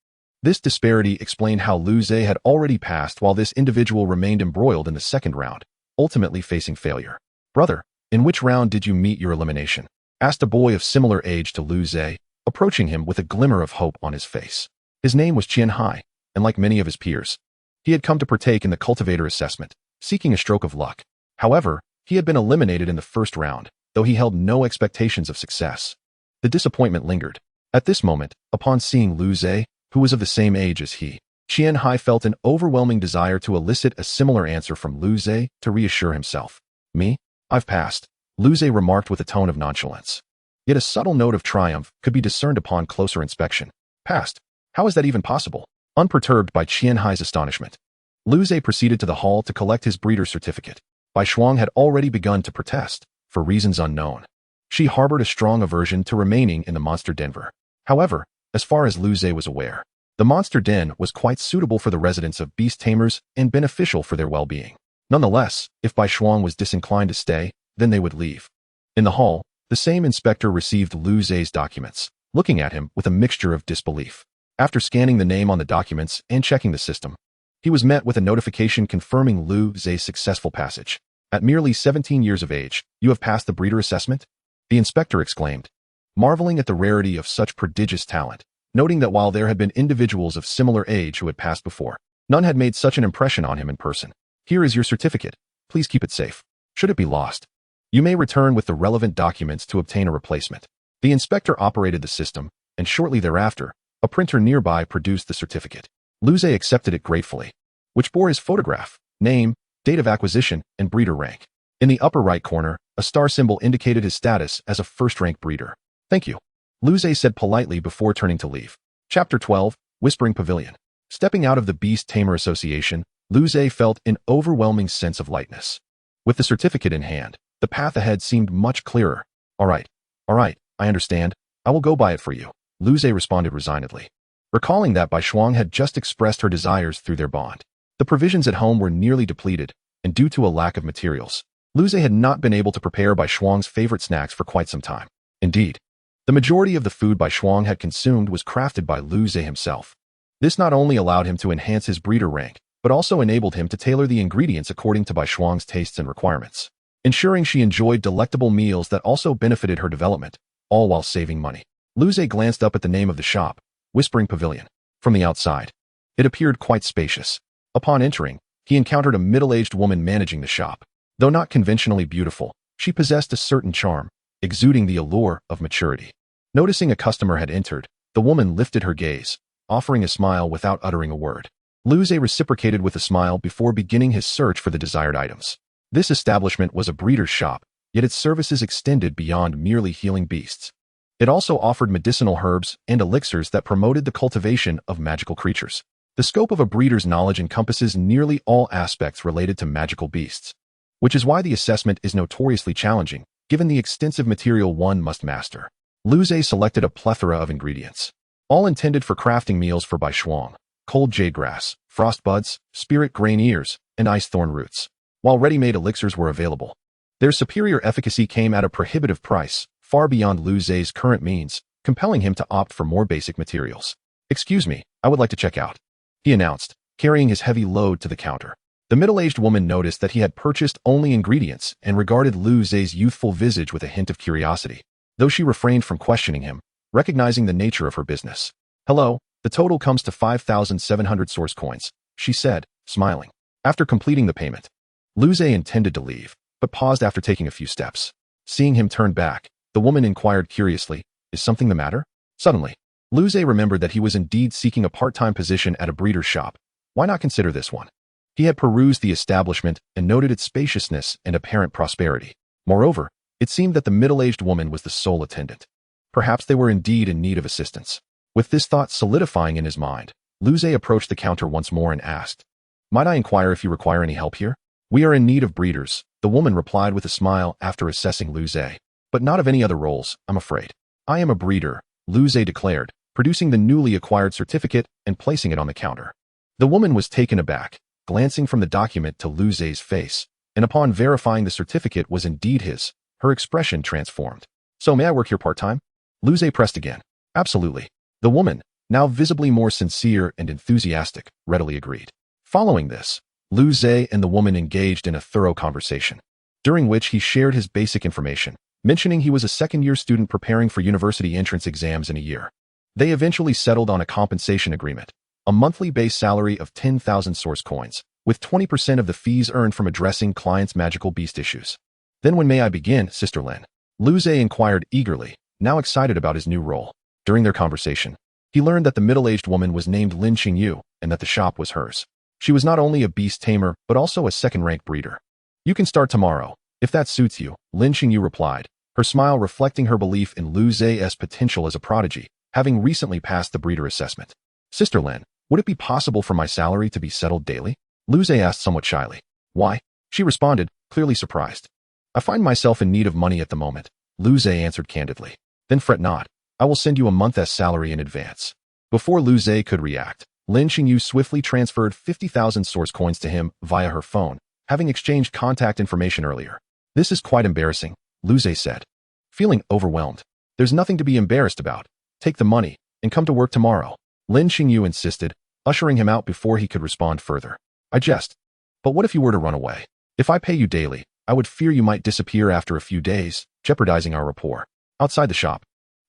Speaker 1: This disparity explained how Liu Ze had already passed while this individual remained embroiled in the second round, ultimately facing failure. Brother, in which round did you meet your elimination? Asked a boy of similar age to Liu Ze, approaching him with a glimmer of hope on his face. His name was Qian Hai, and like many of his peers, he had come to partake in the cultivator assessment, seeking a stroke of luck. However, he had been eliminated in the first round, though he held no expectations of success. The disappointment lingered. At this moment, upon seeing Liu Ze, who was of the same age as he, Qian Hai felt an overwhelming desire to elicit a similar answer from Liu Ze to reassure himself. Me? I've passed, Liu Ze remarked with a tone of nonchalance. Yet a subtle note of triumph could be discerned upon closer inspection. Passed? How is that even possible? Unperturbed by Qianhai's astonishment, Lu Zhe proceeded to the hall to collect his breeder's certificate. Bai Shuang had already begun to protest, for reasons unknown. She harbored a strong aversion to remaining in the monster Denver. However, as far as Lu Zhe was aware, the monster den was quite suitable for the residents of Beast Tamers and beneficial for their well-being. Nonetheless, if Bai Shuang was disinclined to stay, then they would leave. In the hall, the same inspector received Lu Zhe's documents, looking at him with a mixture of disbelief. After scanning the name on the documents and checking the system, he was met with a notification confirming Lu Zhe's successful passage. At merely 17 years of age, you have passed the breeder assessment? The inspector exclaimed, marveling at the rarity of such prodigious talent, noting that while there had been individuals of similar age who had passed before, none had made such an impression on him in person. Here is your certificate. Please keep it safe. Should it be lost, you may return with the relevant documents to obtain a replacement. The inspector operated the system, and shortly thereafter, a printer nearby produced the certificate. Lu Zhe accepted it gratefully, which bore his photograph, name, date of acquisition, and breeder rank. In the upper right corner, a star symbol indicated his status as a first-rank breeder. Thank you, Lu Zhe said politely before turning to leave. Chapter 12, Whispering Pavilion. Stepping out of the Beast Tamer Association, Lu Zhe felt an overwhelming sense of lightness. With the certificate in hand, the path ahead seemed much clearer. All right, I understand. I will go buy it for you, Lu Zhe responded resignedly. Recalling that Bai Shuang had just expressed her desires through their bond. The provisions at home were nearly depleted, and due to a lack of materials, Lu Zhe had not been able to prepare Bai Shuang's favorite snacks for quite some time. Indeed, the majority of the food Bai Shuang had consumed was crafted by Lu Zhe himself. This not only allowed him to enhance his breeder rank, but also enabled him to tailor the ingredients according to Bai Shuang's tastes and requirements, ensuring she enjoyed delectable meals that also benefited her development, all while saving money. Lu Zhe glanced up at the name of the shop, Whispering Pavilion. From the outside, it appeared quite spacious. Upon entering, he encountered a middle-aged woman managing the shop. Though not conventionally beautiful, she possessed a certain charm, exuding the allure of maturity. Noticing a customer had entered, the woman lifted her gaze, offering a smile without uttering a word. Lu Zhe reciprocated with a smile before beginning his search for the desired items. This establishment was a breeder's shop, yet its services extended beyond merely healing beasts. It also offered medicinal herbs and elixirs that promoted the cultivation of magical creatures. The scope of a breeder's knowledge encompasses nearly all aspects related to magical beasts, which is why the assessment is notoriously challenging, given the extensive material one must master. Lu Zhe selected a plethora of ingredients, all intended for crafting meals for Bai Shuang: cold jade grass, frost buds, spirit grain ears, and ice thorn roots. While ready-made elixirs were available, their superior efficacy came at a prohibitive price, far beyond Lu Zhe's current means, compelling him to opt for more basic materials. Excuse me, I would like to check out, he announced, carrying his heavy load to the counter. The middle-aged woman noticed that he had purchased only ingredients and regarded Lu Zhe's youthful visage with a hint of curiosity, though she refrained from questioning him, recognizing the nature of her business. Hello, the total comes to 5,700 source coins, she said, smiling. After completing the payment, Lu Zhe intended to leave, but paused after taking a few steps. Seeing him turn back, the woman inquired curiously, is something the matter? Suddenly, Lu Zhe remembered that he was indeed seeking a part-time position at a breeder's shop. Why not consider this one? He had perused the establishment and noted its spaciousness and apparent prosperity. Moreover, it seemed that the middle-aged woman was the sole attendant. Perhaps they were indeed in need of assistance. With this thought solidifying in his mind, Lu Zhe approached the counter once more and asked, might I inquire if you require any help here? We are in need of breeders, the woman replied with a smile after assessing Lu Zhe. But not of any other roles, I'm afraid. I am a breeder, Lu Zhe declared, producing the newly acquired certificate and placing it on the counter. The woman was taken aback, glancing from the document to Lu Zhe's face, and upon verifying the certificate was indeed his, her expression transformed. So may I work here part-time? Lu Zhe pressed again. Absolutely. The woman, now visibly more sincere and enthusiastic, readily agreed. Following this, Lu Zhe and the woman engaged in a thorough conversation, during which he shared his basic information, mentioning he was a second-year student preparing for university entrance exams in a year. They eventually settled on a compensation agreement, a monthly base salary of 10,000 source coins, with 20% of the fees earned from addressing clients' magical beast issues. Then when may I begin, Sister Lin? Lu Zhe inquired eagerly, now excited about his new role. During their conversation, he learned that the middle-aged woman was named Lin Qingyu and that the shop was hers. She was not only a beast tamer, but also a second-rank breeder. You can start tomorrow, if that suits you, Lin Qingyu replied, her smile reflecting her belief in Lu Zhe's potential as a prodigy, having recently passed the breeder assessment. Sister Lin, Would it be possible for my salary to be settled daily? Luze asked somewhat shyly. Why? She responded, clearly surprised. I find myself in need of money at the moment, Luze answered candidly. Then fret not. I will send you a month's salary in advance. Before Luze could react, Lin Xingyu swiftly transferred 50,000 source coins to him via her phone, having exchanged contact information earlier. This is quite embarrassing, Luze said. Feeling overwhelmed. There's nothing to be embarrassed about. Take the money and come to work tomorrow, Lin Xingyu insisted, ushering him out before he could respond further. I jest. But what if you were to run away? If I pay you daily, I would fear you might disappear after a few days, jeopardizing our rapport. Outside the shop,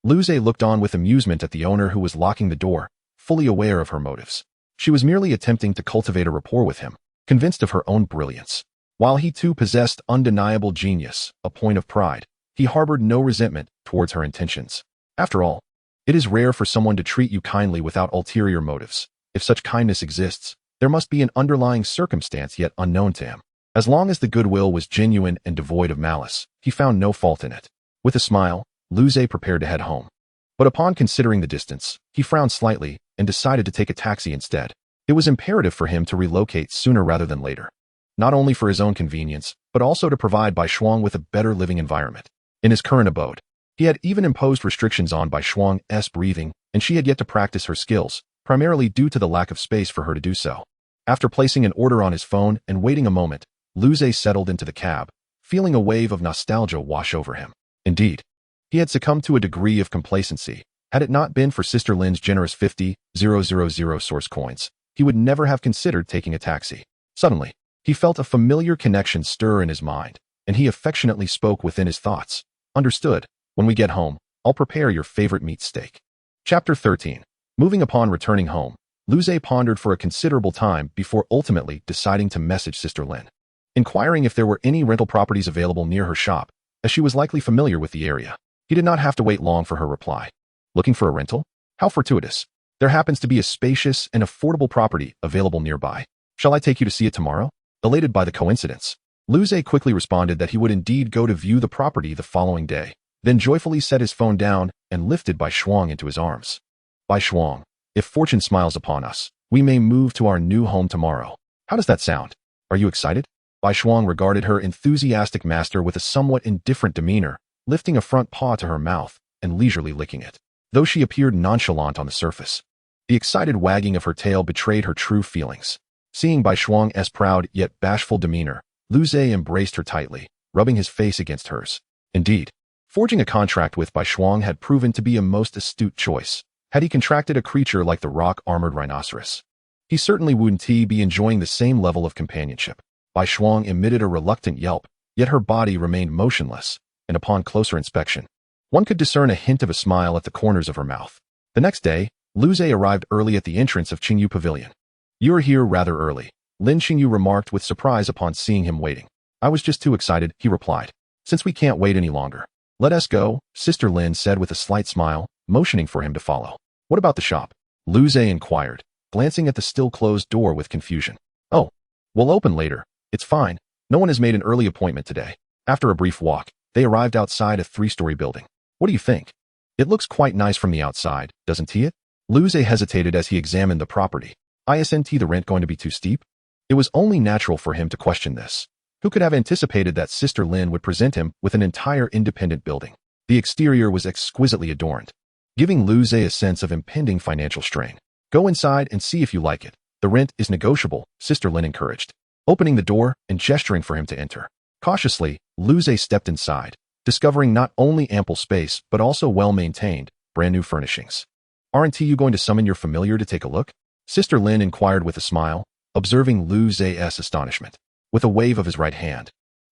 Speaker 1: Luze looked on with amusement at the owner who was locking the door, fully aware of her motives. She was merely attempting to cultivate a rapport with him, convinced of her own brilliance. While he too possessed undeniable genius, a point of pride, he harbored no resentment towards her intentions. After all, it is rare for someone to treat you kindly without ulterior motives. If such kindness exists, there must be an underlying circumstance yet unknown to him. As long as the goodwill was genuine and devoid of malice, he found no fault in it. With a smile, Luze prepared to head home. But upon considering the distance, he frowned slightly and decided to take a taxi instead. It was imperative for him to relocate sooner rather than later. Not only for his own convenience, but also to provide Bai Shuang with a better living environment. In his current abode, he had even imposed restrictions on Bai Shuang's breathing, and she had yet to practice her skills, primarily due to the lack of space for her to do so. After placing an order on his phone and waiting a moment, Luze settled into the cab, feeling a wave of nostalgia wash over him. Indeed, he had succumbed to a degree of complacency. Had it not been for Sister Lin's generous 50,000 source coins, he would never have considered taking a taxi. Suddenly, he felt a familiar connection stir in his mind, and he affectionately spoke within his thoughts. Understood. When we get home, I'll prepare your favorite meat steak. Chapter 13. Moving upon returning home, Luze pondered for a considerable time before ultimately deciding to message Sister Lin, inquiring if there were any rental properties available near her shop, as she was likely familiar with the area. He did not have to wait long for her reply. Looking for a rental? How fortuitous. There happens to be a spacious and affordable property available nearby. Shall I take you to see it tomorrow? Elated by the coincidence, Luze quickly responded that he would indeed go to view the property the following day, then joyfully set his phone down and lifted Bai Shuang into his arms. Bai Shuang, if fortune smiles upon us, we may move to our new home tomorrow. How does that sound? Are you excited? Bai Shuang regarded her enthusiastic master with a somewhat indifferent demeanor, lifting a front paw to her mouth and leisurely licking it, though she appeared nonchalant on the surface. The excited wagging of her tail betrayed her true feelings. Seeing Bai Shuang's proud yet bashful demeanor, Luze embraced her tightly, rubbing his face against hers. Indeed, forging a contract with Bai Shuang had proven to be a most astute choice. Had he contracted a creature like the rock-armored rhinoceros, he certainly wouldn't be enjoying the same level of companionship. Bai Shuang emitted a reluctant yelp, yet her body remained motionless, and upon closer inspection, one could discern a hint of a smile at the corners of her mouth. The next day, Luze arrived early at the entrance of Qingyu Pavilion. You are here rather early, Lin Xingyu remarked with surprise upon seeing him waiting. I was just too excited, he replied. Since we can't wait any longer, let us go, Sister Lin said with a slight smile, motioning for him to follow. What about the shop? Luze inquired, glancing at the still-closed door with confusion. Oh, we'll open later. It's fine. No one has made an early appointment today. After a brief walk, they arrived outside a 3-story building. What do you think? It looks quite nice from the outside, doesn't it? Luze hesitated as he examined the property. Isn't the rent going to be too steep? It was only natural for him to question this. Who could have anticipated that Sister Lin would present him with an entire independent building? The exterior was exquisitely adorned, giving Luze a sense of impending financial strain. Go inside and see if you like it. The rent is negotiable, Sister Lin encouraged, opening the door and gesturing for him to enter. Cautiously, Luze stepped inside, discovering not only ample space but also well-maintained, brand-new furnishings. Aren't you going to summon your familiar to take a look? Sister Lin inquired with a smile, observing Luze's astonishment. With a wave of his right hand,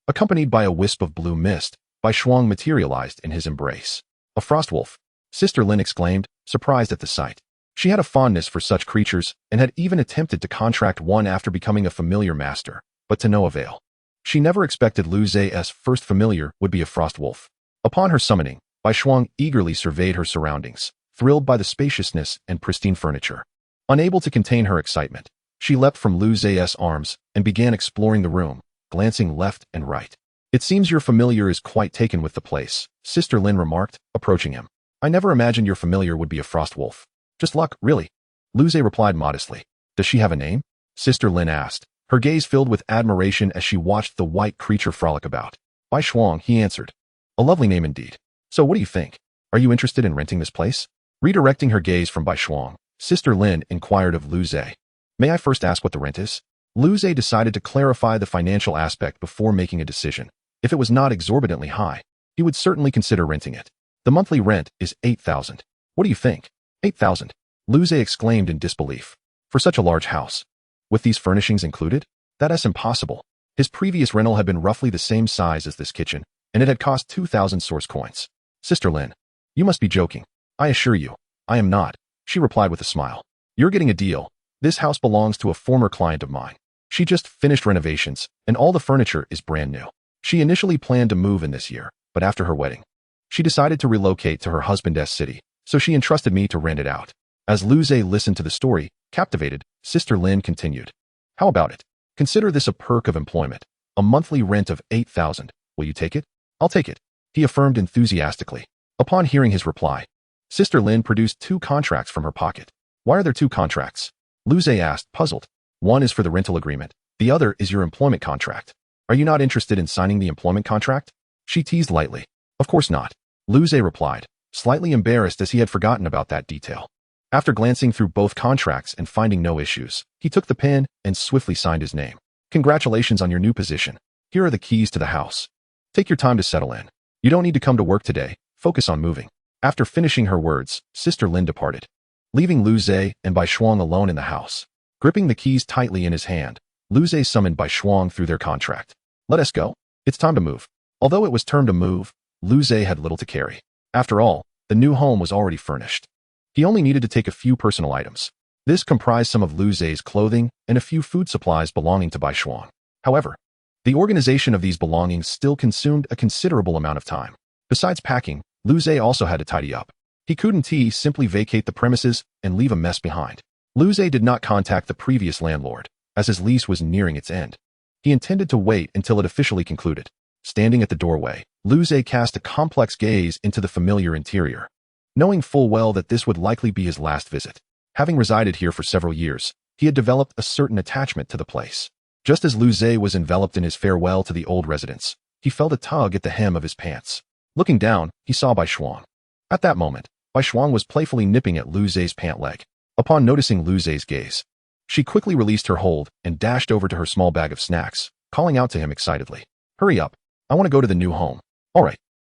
Speaker 1: accompanied by a wisp of blue mist, Bai Shuang materialized in his embrace. A frostwolf, Sister Lin exclaimed, surprised at the sight. She had a fondness for such creatures and had even attempted to contract one after becoming a familiar master, but to no avail. She never expected Luze's first familiar would be a frostwolf. Upon her summoning, Bai Shuang eagerly surveyed her surroundings, thrilled by the spaciousness and pristine furniture. Unable to contain her excitement, she leapt from Luze's arms and began exploring the room, glancing left and right. It seems your familiar is quite taken with the place, Sister Lin remarked, approaching him. I never imagined your familiar would be a frostwolf. Just luck, really. Luze replied modestly. Does she have a name? Sister Lin asked, her gaze filled with admiration as she watched the white creature frolic about. Bai Shuang, he answered. A lovely name indeed. So what do you think? Are you interested in renting this place? Redirecting her gaze from Bai Shuang, Sister Lin inquired of Luze. May I first ask what the rent is? Luze decided to clarify the financial aspect before making a decision. If it was not exorbitantly high, he would certainly consider renting it. The monthly rent is 8,000. What do you think? 8,000. Luze exclaimed in disbelief. For such a large house. With these furnishings included? That's impossible. His previous rental had been roughly the same size as this kitchen, and it had cost 2,000 source coins. Sister Lin, you must be joking. I assure you, I am not, she replied with a smile. You're getting a deal. This house belongs to a former client of mine. She just finished renovations, and all the furniture is brand new. She initially planned to move in this year, but after her wedding, she decided to relocate to her husband's city, so she entrusted me to rent it out. As Luze listened to the story, captivated, Sister Lin continued. How about it? Consider this a perk of employment. A monthly rent of 8,000. Will you take it? I'll take it, he affirmed enthusiastically. Upon hearing his reply, Sister Lin produced 2 contracts from her pocket. Why are there 2 contracts? Luze asked, puzzled. One is for the rental agreement. The other is your employment contract. Are you not interested in signing the employment contract? She teased lightly. Of course not. Luze replied, slightly embarrassed as he had forgotten about that detail. After glancing through both contracts and finding no issues, he took the pen and swiftly signed his name. Congratulations on your new position. Here are the keys to the house. Take your time to settle in. You don't need to come to work today. Focus on moving. After finishing her words, Sister Lin departed, leaving Luze and Bai Shuang alone in the house. Gripping the keys tightly in his hand, Luze summoned Bai Shuang through their contract. Let us go. It's time to move. Although it was termed a move, Luze had little to carry. After all, the new home was already furnished. He only needed to take a few personal items. This comprised some of Luze's clothing and a few food supplies belonging to Bai Shuang. However, the organization of these belongings still consumed a considerable amount of time. Besides packing, Luze also had to tidy up. He couldn't simply vacate the premises and leave a mess behind. Luze did not contact the previous landlord, as his lease was nearing its end. He intended to wait until it officially concluded. Standing at the doorway, Luze cast a complex gaze into the familiar interior. Knowing full well that this would likely be his last visit. Having resided here for several years, he had developed a certain attachment to the place. Just as Luze was enveloped in his farewell to the old residence, he felt a tug at the hem of his pants. Looking down, he saw Bai Shuang. At that moment, Bai Shuang was playfully nipping at Luze's pant leg. Upon noticing Luze's gaze, she quickly released her hold and dashed over to her small bag of snacks, calling out to him excitedly. Hurry up. I want to go to the new home. All right.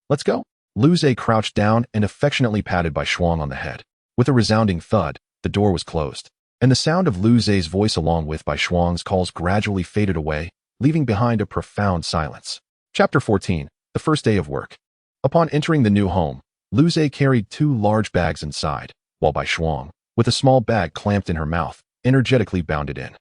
Speaker 1: Let's go. Luze crouched down and affectionately patted Bai Shuang on the head. With a resounding thud, the door was closed, and the sound of Luze's voice along with Bai Shuang's calls gradually faded away, leaving behind a profound silence. Chapter 14. The first day of work. Upon entering the new home, Luze carried 2 large bags inside, while Bai Shuang, with a small bag clamped in her mouth, energetically bounded in.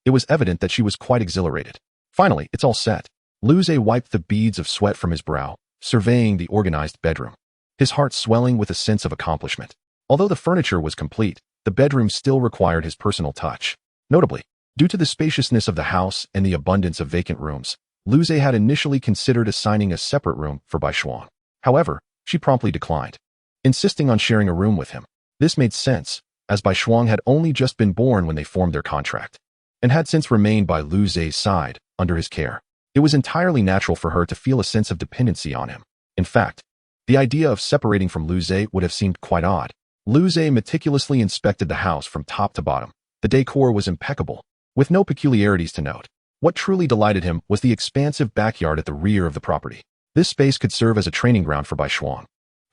Speaker 1: It was evident that she was quite exhilarated. Finally, it's all set. Luze wiped the beads of sweat from his brow, surveying the organized bedroom, his heart swelling with a sense of accomplishment. Although the furniture was complete, the bedroom still required his personal touch. Notably, due to the spaciousness of the house and the abundance of vacant rooms, Luze had initially considered assigning a separate room for Bai Shuang. However, she promptly declined, insisting on sharing a room with him. This made sense, as Bai Shuang had only just been born when they formed their contract, and had since remained by Luze's side, under his care. It was entirely natural for her to feel a sense of dependency on him. In fact, the idea of separating from Luze would have seemed quite odd. Luze meticulously inspected the house from top to bottom. The decor was impeccable, with no peculiarities to note. What truly delighted him was the expansive backyard at the rear of the property. This space could serve as a training ground for Bai Shuang,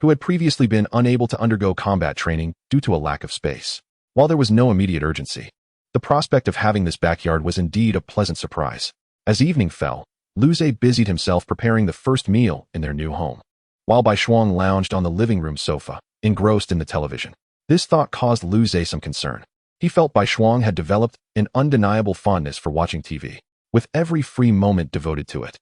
Speaker 1: who had previously been unable to undergo combat training due to a lack of space. While there was no immediate urgency, the prospect of having this backyard was indeed a pleasant surprise. As evening fell, Luze busied himself preparing the first meal in their new home, while Bai Shuang lounged on the living room sofa, engrossed in the television. This thought caused Luze some concern. He felt Bai Shuang had developed an undeniable fondness for watching TV, with every free moment devoted to it.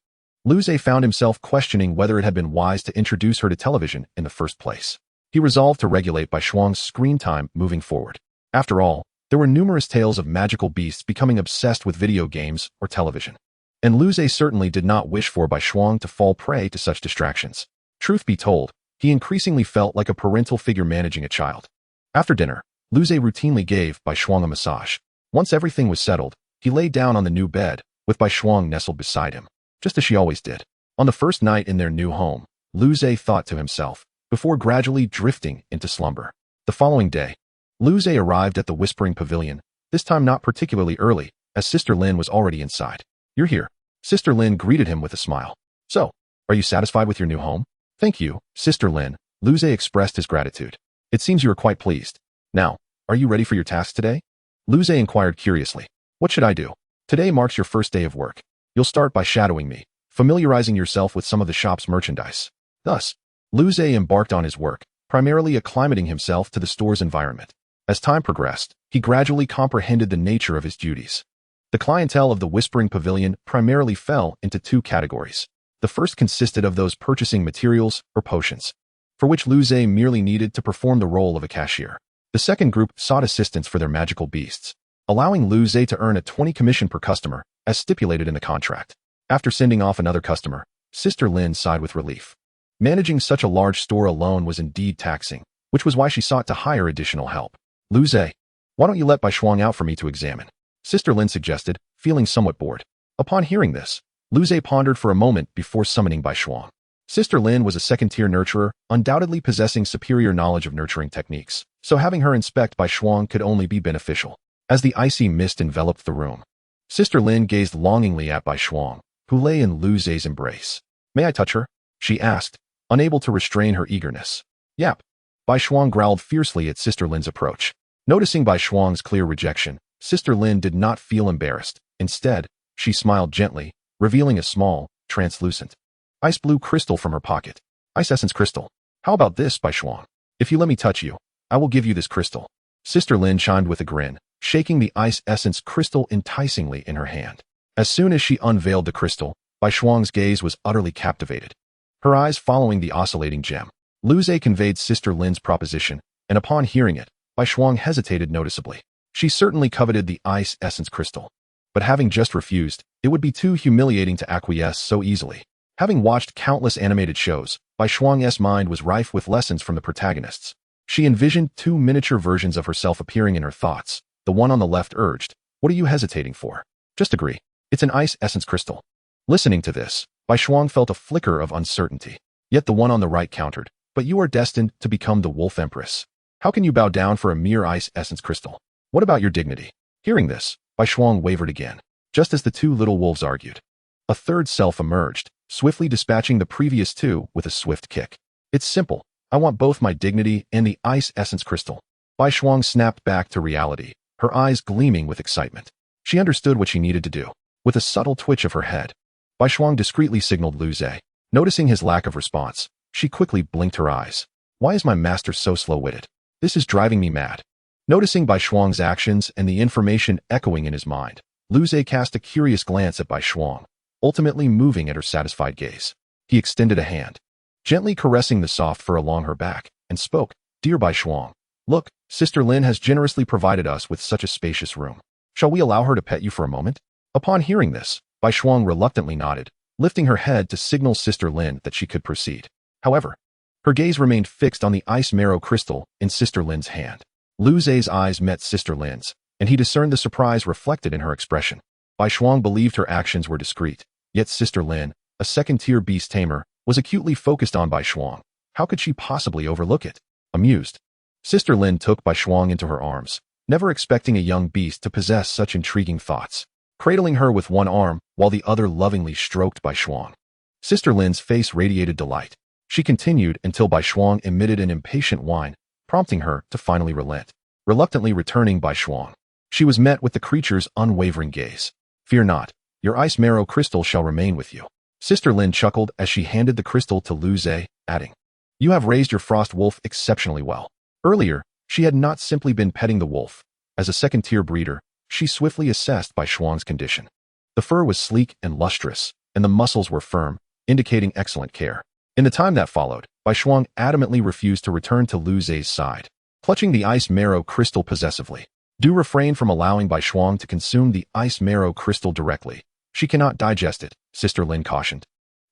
Speaker 1: Luze found himself questioning whether it had been wise to introduce her to television in the first place. He resolved to regulate Bai Shuang's screen time moving forward. After all, there were numerous tales of magical beasts becoming obsessed with video games or television, and Luze certainly did not wish for Bai Shuang to fall prey to such distractions. Truth be told, he increasingly felt like a parental figure managing a child. After dinner, Lu Zhe routinely gave Bai Shuang a massage. Once everything was settled, he lay down on the new bed, with Bai Shuang nestled beside him, just as she always did. On the first night in their new home, Lu Zhe thought to himself, before gradually drifting into slumber. The following day, Lu Zhe arrived at the Whispering Pavilion, this time not particularly early, as Sister Lin was already inside. "You're here." Sister Lin greeted him with a smile. "So, are you satisfied with your new home?" "Thank you, Sister Lin." Lu Zhe expressed his gratitude. "It seems you are quite pleased. Now, are you ready for your task today?" Lu Zhe inquired curiously. "What should I do?" "Today marks your first day of work. You'll start by shadowing me, familiarizing yourself with some of the shop's merchandise." Thus, Lu Zhe embarked on his work, primarily acclimating himself to the store's environment. As time progressed, he gradually comprehended the nature of his duties. The clientele of the Whispering Pavilion primarily fell into two categories. The first consisted of those purchasing materials or potions, for which Lu Zhe merely needed to perform the role of a cashier. The second group sought assistance for their magical beasts, allowing Lu Zhe to earn a 20 commission per customer, as stipulated in the contract. After sending off another customer, Sister Lin sighed with relief. Managing such a large store alone was indeed taxing, which was why she sought to hire additional help. "Lu Zhe, why don't you let Bai Shuang out for me to examine?" Sister Lin suggested, feeling somewhat bored. Upon hearing this, Lu Zhe pondered for a moment before summoning Bai Shuang. Sister Lin was a second-tier nurturer, undoubtedly possessing superior knowledge of nurturing techniques, so having her inspect Bai Shuang could only be beneficial. As the icy mist enveloped the room, Sister Lin gazed longingly at Bai Shuang, who lay in Lu Zhe's embrace. "May I touch her?" she asked, unable to restrain her eagerness. "Yap." Bai Shuang growled fiercely at Sister Lin's approach. Noticing Bai Shuang's clear rejection, Sister Lin did not feel embarrassed. Instead, she smiled gently, revealing a small, translucent, ice blue crystal from her pocket. "Ice essence crystal. How about this, Bai Shuang? If you let me touch you, I will give you this crystal." Sister Lin chimed with a grin, shaking the ice essence crystal enticingly in her hand. As soon as she unveiled the crystal, Bai Shuang's gaze was utterly captivated, her eyes following the oscillating gem. Lu Zhe conveyed Sister Lin's proposition, and upon hearing it, Bai Shuang hesitated noticeably. She certainly coveted the ice essence crystal, but having just refused, it would be too humiliating to acquiesce so easily. Having watched countless animated shows, Bai Shuang's mind was rife with lessons from the protagonists. She envisioned two miniature versions of herself appearing in her thoughts. The one on the left urged, "What are you hesitating for? Just agree. It's an ice essence crystal." Listening to this, Bai Shuang felt a flicker of uncertainty. Yet the one on the right countered, "But you are destined to become the Wolf Empress. How can you bow down for a mere ice essence crystal? What about your dignity?" Hearing this, Bai Shuang wavered again. Just as the two little wolves argued, a third self emerged, swiftly dispatching the previous two with a swift kick. "It's simple. I want both my dignity and the ice essence crystal." Bai Shuang snapped back to reality, her eyes gleaming with excitement. She understood what she needed to do. With a subtle twitch of her head, Bai Shuang discreetly signaled Lu Zhe. Noticing his lack of response, she quickly blinked her eyes. "Why is my master so slow-witted? This is driving me mad." Noticing Bai Shuang's actions and the information echoing in his mind, Lu Zhe cast a curious glance at Bai Shuang, ultimately moving at her satisfied gaze. He extended a hand, gently caressing the soft fur along her back, and spoke, "Dear Bai Shuang, look, Sister Lin has generously provided us with such a spacious room. Shall we allow her to pet you for a moment?" Upon hearing this, Bai Shuang reluctantly nodded, lifting her head to signal Sister Lin that she could proceed. However, her gaze remained fixed on the ice marrow crystal in Sister Lin's hand. Lu Zhe's eyes met Sister Lin's, and he discerned the surprise reflected in her expression. Bai Shuang believed her actions were discreet, yet Sister Lin, a second-tier beast tamer, was acutely focused on Bai Shuang. How could she possibly overlook it? Amused, Sister Lin took Bai Shuang into her arms, never expecting a young beast to possess such intriguing thoughts. Cradling her with one arm, while the other lovingly stroked Bai Shuang. Sister Lin's face radiated delight. She continued until Bai Shuang emitted an impatient whine, prompting her to finally relent. Reluctantly returning Bai Shuang, she was met with the creature's unwavering gaze. "Fear not, your ice marrow crystal shall remain with you." Sister Lin chuckled as she handed the crystal to Lu Zhe, adding, "You have raised your frost wolf exceptionally well." Earlier, she had not simply been petting the wolf. As a second-tier breeder, she swiftly assessed Bai Shuang's condition. The fur was sleek and lustrous, and the muscles were firm, indicating excellent care. In the time that followed, Bai Shuang adamantly refused to return to Lu Zhe's side, clutching the ice marrow crystal possessively. "Do refrain from allowing Bai Shuang to consume the ice marrow crystal directly. She cannot digest it," Sister Lin cautioned.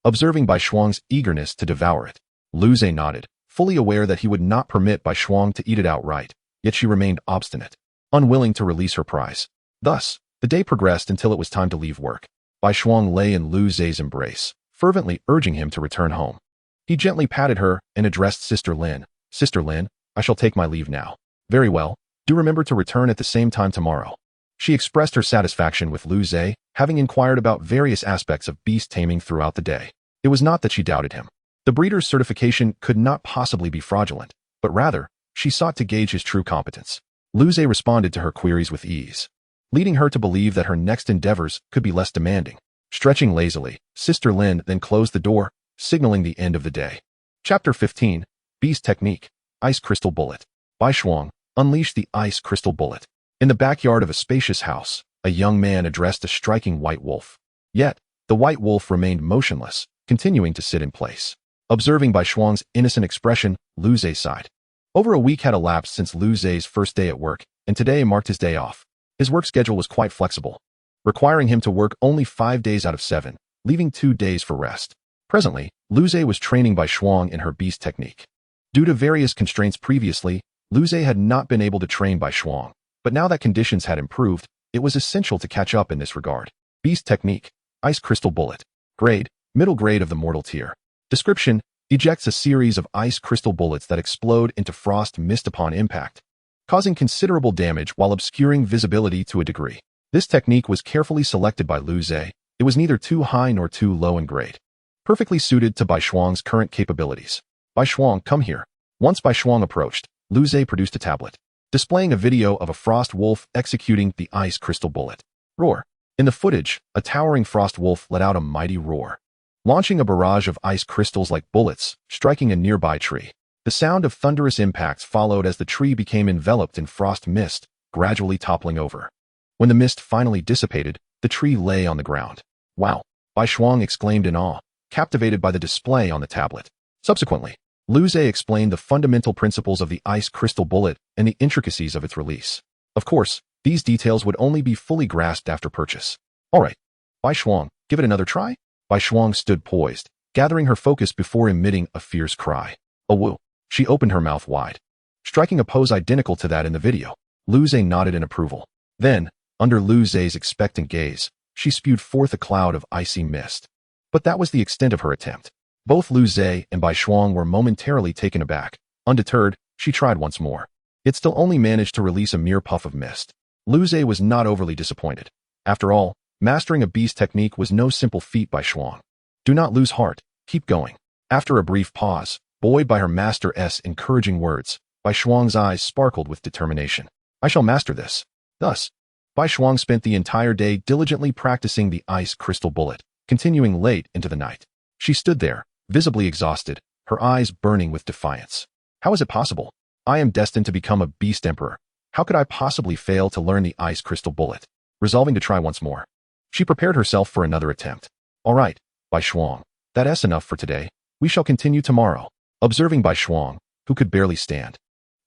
Speaker 1: Observing Bai Shuang's eagerness to devour it, Lu Zhe nodded, fully aware that he would not permit Bai Shuang to eat it outright. yet she remained obstinate, unwilling to release her prize. Thus, the day progressed until it was time to leave work. Bai Shuang lay in Lu Zhe's embrace, fervently urging him to return home. He gently patted her and addressed Sister Lin. Sister Lin, I shall take my leave now. Very well. Do remember to return at the same time tomorrow. She expressed her satisfaction with Lu Zhe, having inquired about various aspects of beast taming throughout the day. It was not that she doubted him. The breeder's certification could not possibly be fraudulent, but rather, she sought to gauge his true competence. Lu Zhe responded to her queries with ease, leading her to believe that her next endeavors could be less demanding. Stretching lazily, Sister Lin then closed the door, signaling the end of the day. Chapter 15, Beast Technique, Ice Crystal Bullet. Bai Shuang unleashed the Ice Crystal Bullet. In the backyard of a spacious house, a young man addressed a striking white wolf. Yet, the white wolf remained motionless, continuing to sit in place. Observing Bai Shuang's innocent expression, Lu Zhe sighed. Over a week had elapsed since Lu Zhe's first day at work, and today marked his day off. His work schedule was quite flexible, requiring him to work only 5 days out of 7, leaving 2 days for rest. Presently, Lu Zhe was training Bai Shuang in her beast technique. Due to various constraints previously, Lu Zhe had not been able to train Bai Shuang, but now that conditions had improved, it was essential to catch up in this regard. Beast Technique, Ice Crystal Bullet. Grade, middle grade of the mortal tier. Description, ejects a series of ice crystal bullets that explode into frost mist upon impact, causing considerable damage while obscuring visibility to a degree. This technique was carefully selected by Lu Zhe. It was neither too high nor too low in grade, perfectly suited to Bai Shuang's current capabilities. Bai Shuang, come here. Once Bai Shuang approached, Lu Zhe produced a tablet, displaying a video of a frost wolf executing the ice crystal bullet. Roar. In the footage, a towering frost wolf let out a mighty roar, launching a barrage of ice crystals like bullets, striking a nearby tree. The sound of thunderous impacts followed as the tree became enveloped in frost mist, gradually toppling over. When the mist finally dissipated, the tree lay on the ground. Wow! Bai Shuang exclaimed in awe, captivated by the display on the tablet. Subsequently, Lu Zhe explained the fundamental principles of the ice crystal bullet and the intricacies of its release. Of course, these details would only be fully grasped after purchase. Alright, Bai Shuang, give it another try? Bai Shuang stood poised, gathering her focus before emitting a fierce cry. Oh woo! She opened her mouth wide, striking a pose identical to that in the video. Lu Zhe nodded in approval. Then, under Lu Zhe's expectant gaze, she spewed forth a cloud of icy mist. But that was the extent of her attempt. Both Lu Zhe and Bai Shuang were momentarily taken aback. Undeterred, she tried once more. It still only managed to release a mere puff of mist. Lu Zhe was not overly disappointed. After all, mastering a beast technique was no simple feat. Bai Shuang. Do not lose heart, keep going. After a brief pause, buoyed by her master's encouraging words, Bai Shuang's eyes sparkled with determination. I shall master this. Thus, Bai Shuang spent the entire day diligently practicing the ice crystal bullet, continuing late into the night. She stood there, visibly exhausted, her eyes burning with defiance. How is it possible? I am destined to become a beast emperor. How could I possibly fail to learn the ice crystal bullet? Resolving to try once more, she prepared herself for another attempt. All right, Bai Shuang, that's enough for today. We shall continue tomorrow. Observing Bai Shuang, who could barely stand,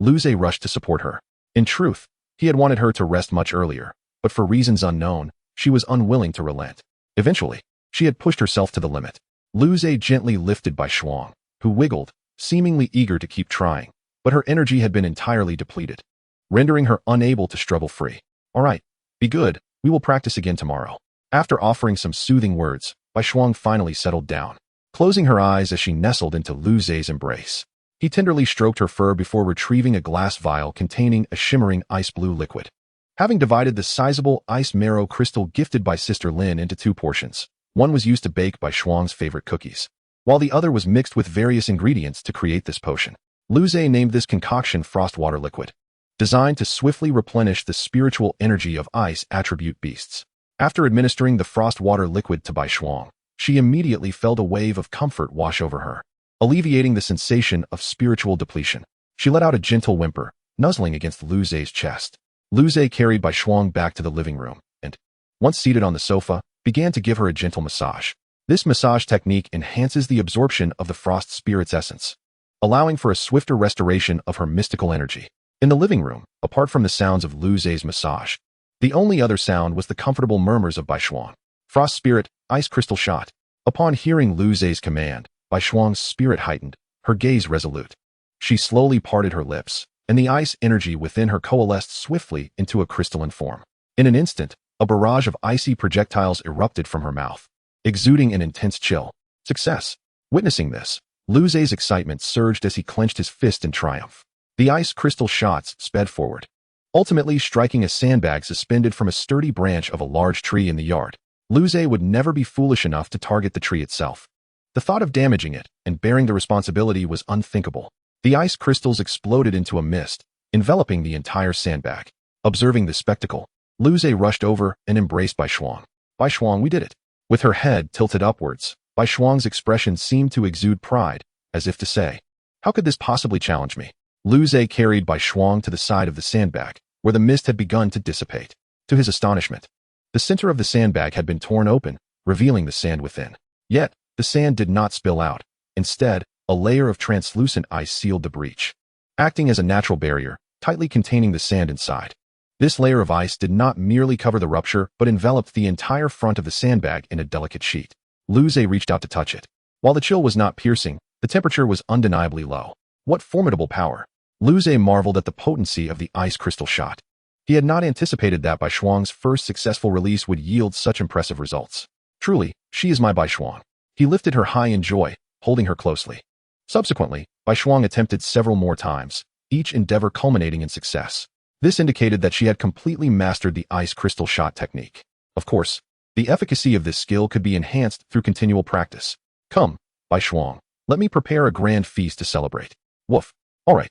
Speaker 1: Lu Zhe rushed to support her. In truth, he had wanted her to rest much earlier, but for reasons unknown, she was unwilling to relent. Eventually, she had pushed herself to the limit. Lu Zhe gently lifted Bai Shuang, who wiggled, seemingly eager to keep trying, but her energy had been entirely depleted, rendering her unable to struggle free. All right, be good, we will practice again tomorrow. After offering some soothing words, Bai Shuang finally settled down, closing her eyes as she nestled into Lu Zhe's embrace. He tenderly stroked her fur before retrieving a glass vial containing a shimmering ice blue liquid. Having divided the sizable ice marrow crystal gifted by Sister Lin into 2 portions, one was used to bake Bai Shuang's favorite cookies, while the other was mixed with various ingredients to create this potion. Lu Zhe named this concoction Frostwater Liquid, designed to swiftly replenish the spiritual energy of ice attribute beasts. After administering the Frostwater Liquid to Bai Shuang, she immediately felt a wave of comfort wash over her, alleviating the sensation of spiritual depletion. She let out a gentle whimper, nuzzling against Lu Zhe's chest. Lu Zhe carried Bai Shuang back to the living room, and, once seated on the sofa, began to give her a gentle massage. This massage technique enhances the absorption of the frost spirit's essence, allowing for a swifter restoration of her mystical energy. In the living room, apart from the sounds of Lu Zhe's massage, the only other sound was the comfortable murmurs of Bai Shuang. Frost spirit, ice crystal shot. Upon hearing Lu Zhe's command, Bai Shuang's spirit heightened, her gaze resolute. She slowly parted her lips, and the ice energy within her coalesced swiftly into a crystalline form. In an instant, a barrage of icy projectiles erupted from her mouth, exuding an intense chill. Success! Witnessing this, Luze's excitement surged as he clenched his fist in triumph. The ice crystal shots sped forward, ultimately striking a sandbag suspended from a sturdy branch of a large tree in the yard. Luze would never be foolish enough to target the tree itself. The thought of damaging it and bearing the responsibility was unthinkable. The ice crystals exploded into a mist, enveloping the entire sandbag. Observing the spectacle, Luze rushed over and embraced Bai Shuang. Bai Shuang, we did it. With her head tilted upwards, Bai Shuang's expression seemed to exude pride, as if to say, how could this possibly challenge me? Luze carried Bai Shuang to the side of the sandbag, where the mist had begun to dissipate. To his astonishment, the center of the sandbag had been torn open, revealing the sand within. Yet, the sand did not spill out. Instead, a layer of translucent ice sealed the breach, acting as a natural barrier, tightly containing the sand inside. This layer of ice did not merely cover the rupture, but enveloped the entire front of the sandbag in a delicate sheet. Luze reached out to touch it. While the chill was not piercing, the temperature was undeniably low. What formidable power! Luze marveled at the potency of the ice crystal shot. He had not anticipated that Bai Shuang's first successful release would yield such impressive results. Truly, she is my Bai Shuang. He lifted her high in joy, holding her closely. Subsequently, Bai Shuang attempted several more times, each endeavor culminating in success. This indicated that she had completely mastered the ice crystal shot technique. Of course, the efficacy of this skill could be enhanced through continual practice. Come, Bai Shuang, let me prepare a grand feast to celebrate. Woof. All right.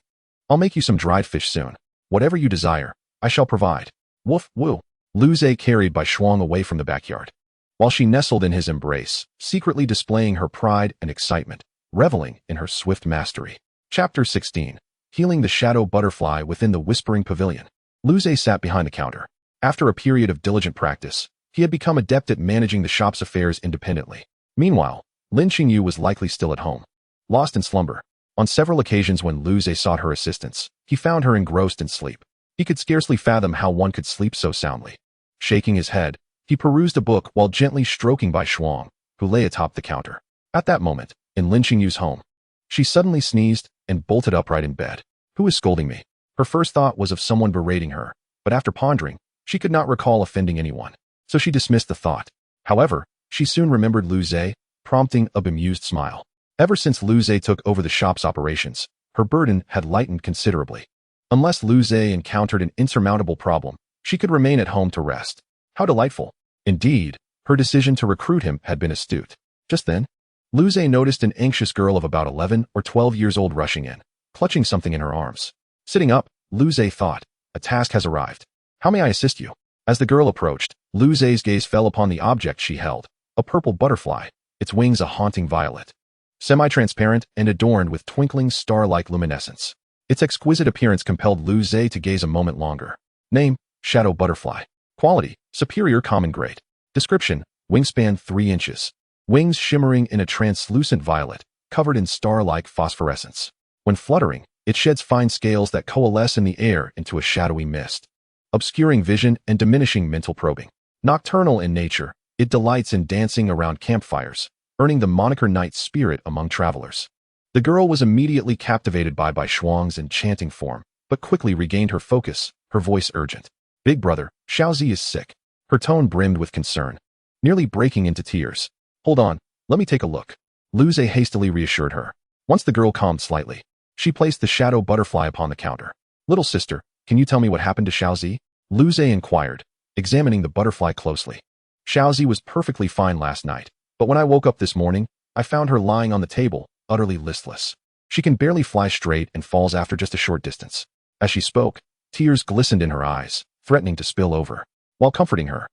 Speaker 1: I'll make you some dried fish soon. Whatever you desire, I shall provide. Woof, woo. Luze carried Bai Shuang away from the backyard, while she nestled in his embrace, secretly displaying her pride and excitement, reveling in her swift mastery. Chapter 16. Healing the shadow butterfly within the whispering pavilion. Luze sat behind the counter. After a period of diligent practice, he had become adept at managing the shop's affairs independently. Meanwhile, Lin Qingyu was likely still at home, lost in slumber. On several occasions when Luze sought her assistance, he found her engrossed in sleep. He could scarcely fathom how one could sleep so soundly. Shaking his head, he perused a book while gently stroking Bai Shuang, who lay atop the counter. At that moment, in Lin Qingyu's home, she suddenly sneezed and bolted upright in bed. Who is scolding me? Her first thought was of someone berating her, but after pondering, she could not recall offending anyone, so she dismissed the thought. However, she soon remembered Luze, prompting a bemused smile. Ever since Luze took over the shop's operations, her burden had lightened considerably. Unless Luze encountered an insurmountable problem, she could remain at home to rest. How delightful! Indeed, her decision to recruit him had been astute. Just then, Luze noticed an anxious girl of about 11 or 12 years old rushing in, clutching something in her arms. Sitting up, Luze thought, a task has arrived. How may I assist you? As the girl approached, Luze's gaze fell upon the object she held, a purple butterfly, its wings a haunting violet, semi-transparent and adorned with twinkling star-like luminescence. Its exquisite appearance compelled Luze to gaze a moment longer. Name, shadow butterfly. Quality, superior common grade. Description, wingspan 3 inches. Wings shimmering in a translucent violet, covered in star-like phosphorescence. When fluttering, it sheds fine scales that coalesce in the air into a shadowy mist, obscuring vision and diminishing mental probing. Nocturnal in nature, it delights in dancing around campfires, earning the moniker night spirit among travelers. The girl was immediately captivated by Bai Shuang's enchanting form, but quickly regained her focus, her voice urgent. Big brother, Xiaozi is sick. Her tone brimmed with concern, nearly breaking into tears. Hold on, let me take a look. Luze hastily reassured her. Once the girl calmed slightly, she placed the shadow butterfly upon the counter. Little sister, can you tell me what happened to Xiaozi? Luze inquired, examining the butterfly closely. Xiaozi was perfectly fine last night, but when I woke up this morning, I found her lying on the table, utterly listless. She can barely fly straight and falls after just a short distance. As she spoke, tears glistened in her eyes, threatening to spill over. While comforting her,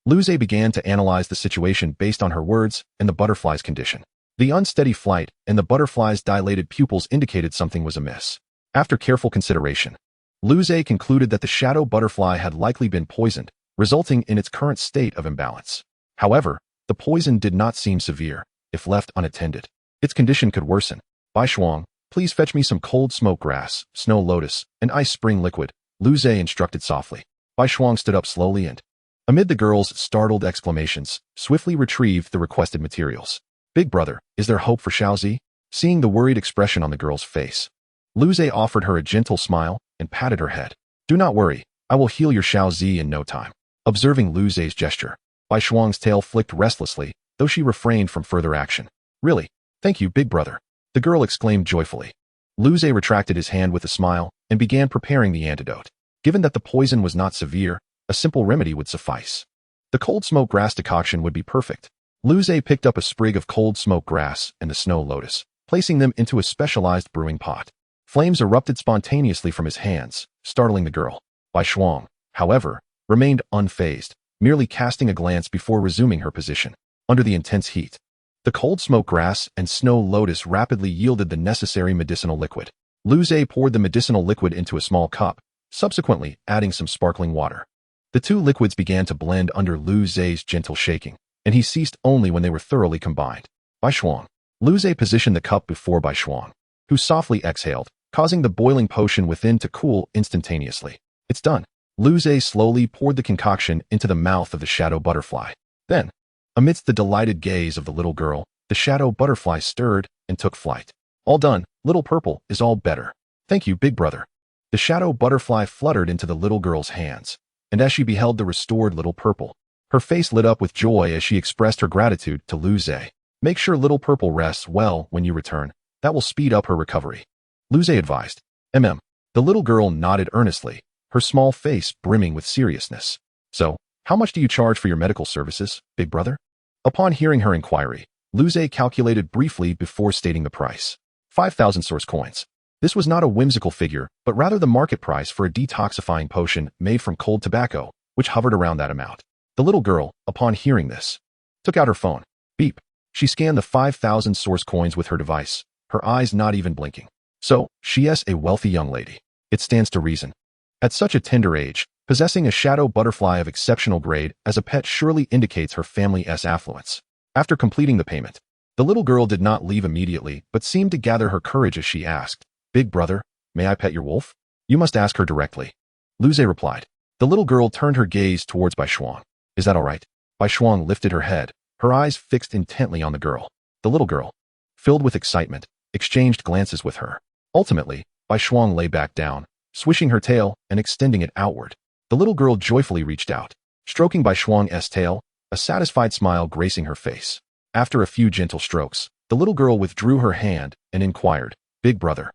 Speaker 1: Luze began to analyze the situation based on her words and the butterfly's condition. The unsteady flight and the butterfly's dilated pupils indicated something was amiss. After careful consideration, Luze concluded that the shadow butterfly had likely been poisoned, resulting in its current state of imbalance. However, the poison did not seem severe, if left unattended. Its condition could worsen. Bai Shuang, please fetch me some cold smoke grass, snow lotus, and ice spring liquid, Luze instructed softly. Bai Shuang stood up slowly and, amid the girl's startled exclamations, swiftly retrieved the requested materials. Big brother, is there hope for Xiaozi? Seeing the worried expression on the girl's face, Luze offered her a gentle smile, and patted her head. Do not worry, I will heal your Xiao Zi in no time. Observing Lu Zhe's gesture, Bai Shuang's tail flicked restlessly, though she refrained from further action. Really? Thank you, big brother. The girl exclaimed joyfully. Lu Zhe retracted his hand with a smile and began preparing the antidote. Given that the poison was not severe, a simple remedy would suffice. The cold smoke grass decoction would be perfect. Lu Zhe picked up a sprig of cold smoke grass and the snow lotus, placing them into a specialized brewing pot. Flames erupted spontaneously from his hands, startling the girl. Bai Shuang, however, remained unfazed, merely casting a glance before resuming her position. Under the intense heat, the cold smoke grass and snow lotus rapidly yielded the necessary medicinal liquid. Lu Zhe poured the medicinal liquid into a small cup, subsequently adding some sparkling water. The two liquids began to blend under Lu Zhe's gentle shaking, and he ceased only when they were thoroughly combined. Bai Shuang. Lu Zhe positioned the cup before Bai Shuang, who softly exhaled, causing the boiling potion within to cool instantaneously. It's done. Lu Zhe slowly poured the concoction into the mouth of the shadow butterfly. Then, amidst the delighted gaze of the little girl, the shadow butterfly stirred and took flight. All done, little purple is all better. Thank you, big brother. The shadow butterfly fluttered into the little girl's hands, and as she beheld the restored little purple, her face lit up with joy as she expressed her gratitude to Lu Zhe. Make sure little purple rests well when you return. That will speed up her recovery. Lu Zhe advised. The little girl nodded earnestly, her small face brimming with seriousness. So, how much do you charge for your medical services, big brother? Upon hearing her inquiry, Lu Zhe calculated briefly before stating the price. 5,000 source coins. This was not a whimsical figure, but rather the market price for a detoxifying potion made from cold tobacco, which hovered around that amount. The little girl, upon hearing this, took out her phone. Beep. She scanned the 5,000 source coins with her device, her eyes not even blinking. So, she is a wealthy young lady. It stands to reason. At such a tender age, possessing a shadow butterfly of exceptional grade as a pet surely indicates her family's affluence. After completing the payment, the little girl did not leave immediately but seemed to gather her courage as she asked, Big brother, may I pet your wolf? You must ask her directly. Lu Zhe replied. The little girl turned her gaze towards Bai Shuang. Is that all right? Bai Shuang lifted her head, her eyes fixed intently on the girl. The little girl, filled with excitement, exchanged glances with her. Ultimately, Bai Shuang lay back down, swishing her tail and extending it outward. The little girl joyfully reached out, stroking Bai Shuang's tail, a satisfied smile gracing her face. After a few gentle strokes, the little girl withdrew her hand and inquired, Big brother,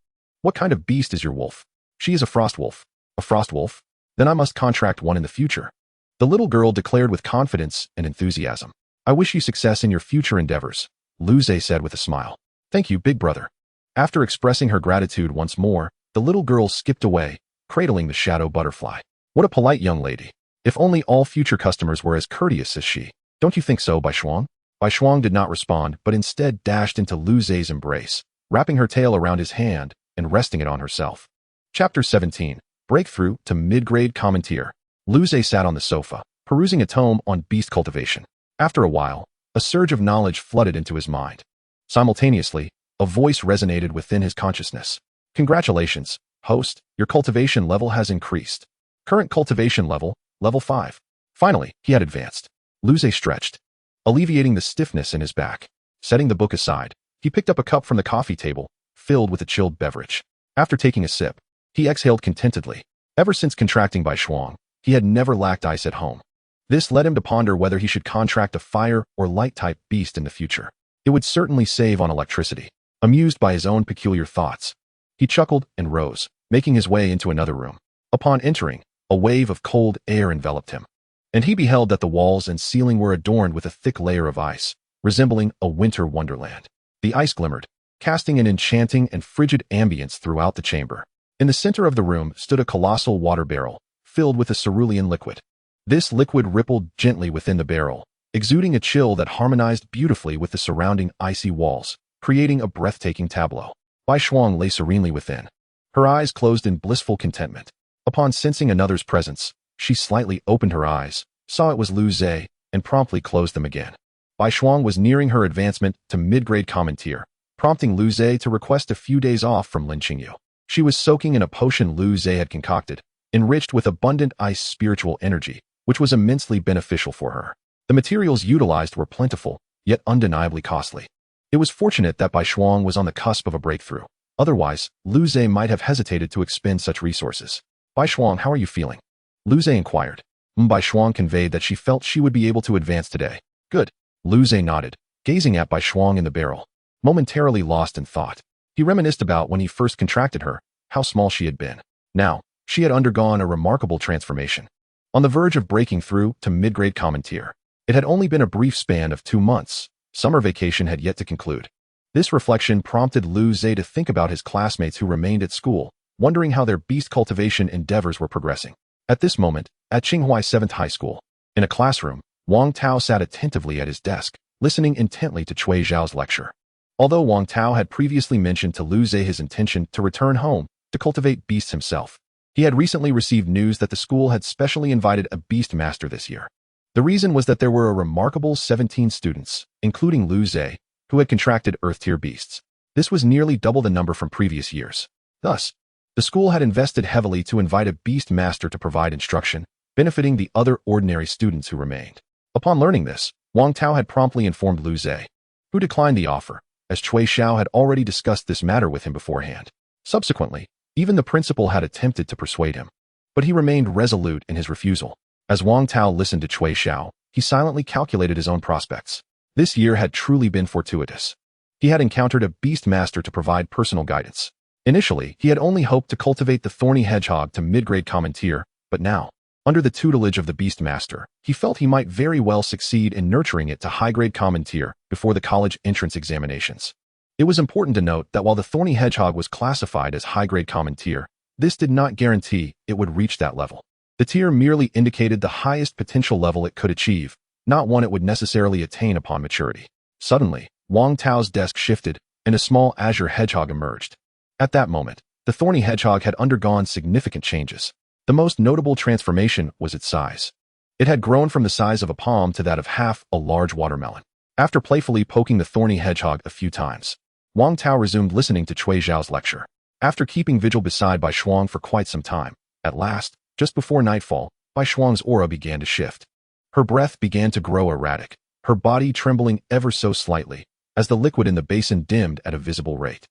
Speaker 1: what kind of beast is your wolf? She is a frost wolf. A frost wolf? Then I must contract one in the future. The little girl declared with confidence and enthusiasm. I wish you success in your future endeavors, Lu Zhe said with a smile. Thank you, big brother. After expressing her gratitude once more, the little girl skipped away, cradling the shadow butterfly. What a polite young lady. If only all future customers were as courteous as she. Don't you think so, Bai Shuang? Bai Shuang did not respond, but instead dashed into Lu Zhe's embrace, wrapping her tail around his hand and resting it on herself. Chapter 17. Breakthrough to Mid-Grade Commentator. Lu Zhe sat on the sofa, perusing a tome on beast cultivation. After a while, a surge of knowledge flooded into his mind. Simultaneously, a voice resonated within his consciousness. Congratulations, host, your cultivation level has increased. Current cultivation level, level 5. Finally, he had advanced. Lu Zhe stretched, alleviating the stiffness in his back. Setting the book aside, he picked up a cup from the coffee table, filled with a chilled beverage. After taking a sip, he exhaled contentedly. Ever since contracting Bai Shuang, he had never lacked ice at home. This led him to ponder whether he should contract a fire or light-type beast in the future. It would certainly save on electricity. Amused by his own peculiar thoughts, he chuckled and rose, making his way into another room. Upon entering, a wave of cold air enveloped him, and he beheld that the walls and ceiling were adorned with a thick layer of ice, resembling a winter wonderland. The ice glimmered, casting an enchanting and frigid ambience throughout the chamber. In the center of the room stood a colossal water barrel, filled with a cerulean liquid. This liquid rippled gently within the barrel, exuding a chill that harmonized beautifully with the surrounding icy walls, creating a breathtaking tableau. Bai Shuang lay serenely within, her eyes closed in blissful contentment. Upon sensing another's presence, she slightly opened her eyes, saw it was Lu Zhe, and promptly closed them again. Bai Shuang was nearing her advancement to mid-grade commentator, prompting Lu Zhe to request a few days off from Lin Qingyu. She was soaking in a potion Lu Zhe had concocted, enriched with abundant ice spiritual energy, which was immensely beneficial for her. The materials utilized were plentiful, yet undeniably costly. It was fortunate that Bai Shuang was on the cusp of a breakthrough. Otherwise, Lu Zhe might have hesitated to expend such resources. Bai Shuang, how are you feeling? Lu Zhe inquired. Bai Shuang conveyed that she felt she would be able to advance today. Good. Lu Zhe nodded, gazing at Bai Shuang in the barrel, momentarily lost in thought. He reminisced about when he first contracted her, how small she had been. Now, she had undergone a remarkable transformation. On the verge of breaking through to mid-grade common tier. It had only been a brief span of 2 months. Summer vacation had yet to conclude. This reflection prompted Lu Zhe to think about his classmates who remained at school, wondering how their beast cultivation endeavors were progressing. At this moment, at Qinghua 7th High School, in a classroom, Wang Tao sat attentively at his desk, listening intently to Cui Zhao's lecture. Although Wang Tao had previously mentioned to Lu Zhe his intention to return home to cultivate beasts himself, he had recently received news that the school had specially invited a beast master this year. The reason was that there were a remarkable 17 students, including Lu Zhe, who had contracted Earth-tier beasts. This was nearly double the number from previous years. Thus, the school had invested heavily to invite a beast master to provide instruction, benefiting the other ordinary students who remained. Upon learning this, Wang Tao had promptly informed Lu Zhe, who declined the offer, as Cui Xiao had already discussed this matter with him beforehand. Subsequently, even the principal had attempted to persuade him, but he remained resolute in his refusal. As Wang Tao listened to Cui Xiao, he silently calculated his own prospects. This year had truly been fortuitous. He had encountered a beast master to provide personal guidance. Initially, he had only hoped to cultivate the thorny hedgehog to mid-grade common tier, but now, under the tutelage of the beast master, he felt he might very well succeed in nurturing it to high-grade common tier before the college entrance examinations. It was important to note that while the thorny hedgehog was classified as high-grade common tier, this did not guarantee it would reach that level. The tier merely indicated the highest potential level it could achieve, not one it would necessarily attain upon maturity. Suddenly, Wang Tao's desk shifted, and a small azure hedgehog emerged. At that moment, the thorny hedgehog had undergone significant changes. The most notable transformation was its size. It had grown from the size of a palm to that of half a large watermelon. After playfully poking the thorny hedgehog a few times, Wang Tao resumed listening to Cui Zhao's lecture. After keeping vigil beside Bai Shuang for quite some time, at last, just before nightfall, Bai Shuang's aura began to shift. Her breath began to grow erratic, her body trembling ever so slightly, as the liquid in the basin dimmed at a visible rate.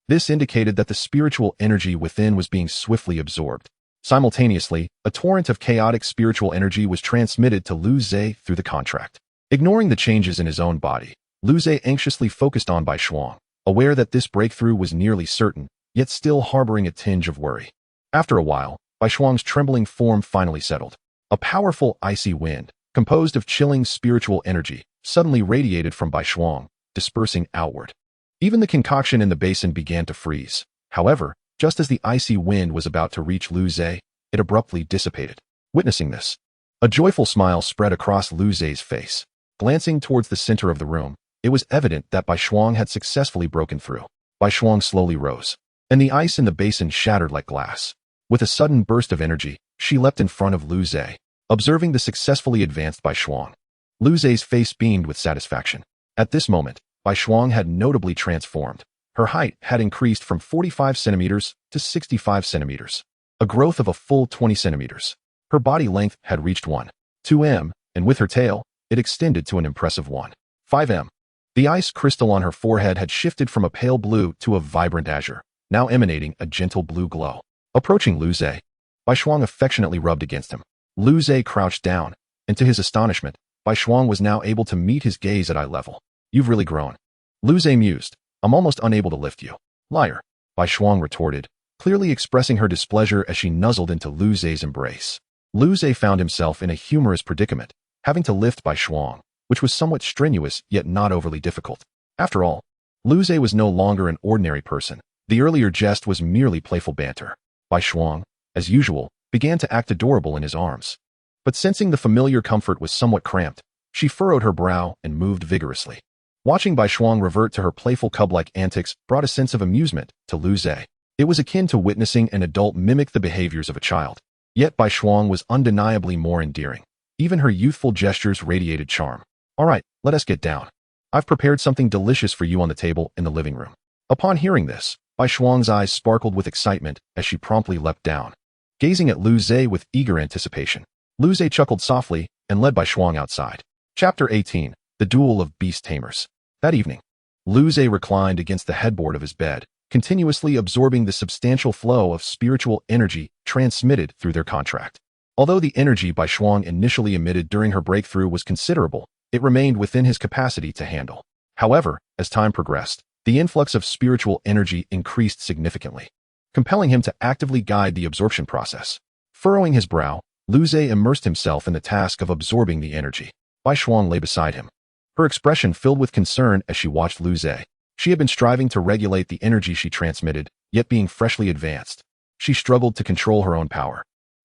Speaker 1: This indicated that the spiritual energy within was being swiftly absorbed. Simultaneously, a torrent of chaotic spiritual energy was transmitted to Lu Zhe through the contract. Ignoring the changes in his own body, Lu Zhe anxiously focused on Bai Shuang, aware that this breakthrough was nearly certain, yet still harboring a tinge of worry. After a while, Bai Shuang's trembling form finally settled. A powerful icy wind, composed of chilling spiritual energy, suddenly radiated from Bai Shuang, dispersing outward. Even the concoction in the basin began to freeze. However, just as the icy wind was about to reach Lu Zhe, it abruptly dissipated. Witnessing this, a joyful smile spread across Lu Zhe's face. Glancing towards the center of the room, it was evident that Bai Shuang had successfully broken through. Bai Shuang slowly rose, and the ice in the basin shattered like glass. With a sudden burst of energy, she leapt in front of Lu Zhe, observing the successfully advanced Bai Shuang. Lu Zhe's face beamed with satisfaction. At this moment, Bai Shuang had notably transformed. Her height had increased from 45 centimeters to 65 centimeters, a growth of a full 20 centimeters. Her body length had reached 1.2 m, and with her tail, it extended to an impressive 1.5 m. The ice crystal on her forehead had shifted from a pale blue to a vibrant azure, now emanating a gentle blue glow. Approaching Lu Zhe, Bai Shuang affectionately rubbed against him. Lu Zhe crouched down, and to his astonishment, Bai Shuang was now able to meet his gaze at eye level. "You've really grown." Lu Zhe mused. "I'm almost unable to lift you." "Liar," Bai Shuang retorted, clearly expressing her displeasure as she nuzzled into Lu Zhe's embrace. Lu Zhe found himself in a humorous predicament, having to lift Bai Shuang, which was somewhat strenuous yet not overly difficult. After all, Lu Zhe was no longer an ordinary person. The earlier jest was merely playful banter. Bai Shuang, as usual, began to act adorable in his arms. But sensing the familiar comfort was somewhat cramped, she furrowed her brow and moved vigorously. Watching Bai Shuang revert to her playful cub-like antics brought a sense of amusement to Lu Zhe. It was akin to witnessing an adult mimic the behaviors of a child. Yet Bai Shuang was undeniably more endearing. Even her youthful gestures radiated charm. "All right, let us get down. I've prepared something delicious for you on the table in the living room." Upon hearing this, Bai Shuang's eyes sparkled with excitement as she promptly leapt down. Gazing at Lu Zhe with eager anticipation, Lu Zhe chuckled softly and led Bai Shuang outside. Chapter 18. The Duel of Beast Tamers. That evening, Lu Zhe reclined against the headboard of his bed, continuously absorbing the substantial flow of spiritual energy transmitted through their contract. Although the energy Bai Shuang initially emitted during her breakthrough was considerable, it remained within his capacity to handle. However, as time progressed, the influx of spiritual energy increased significantly, compelling him to actively guide the absorption process. Furrowing his brow, Lu Zhe immersed himself in the task of absorbing the energy. Bai Shuang lay beside him, her expression filled with concern as she watched Lu Zhe. She had been striving to regulate the energy she transmitted, yet being freshly advanced, she struggled to control her own power,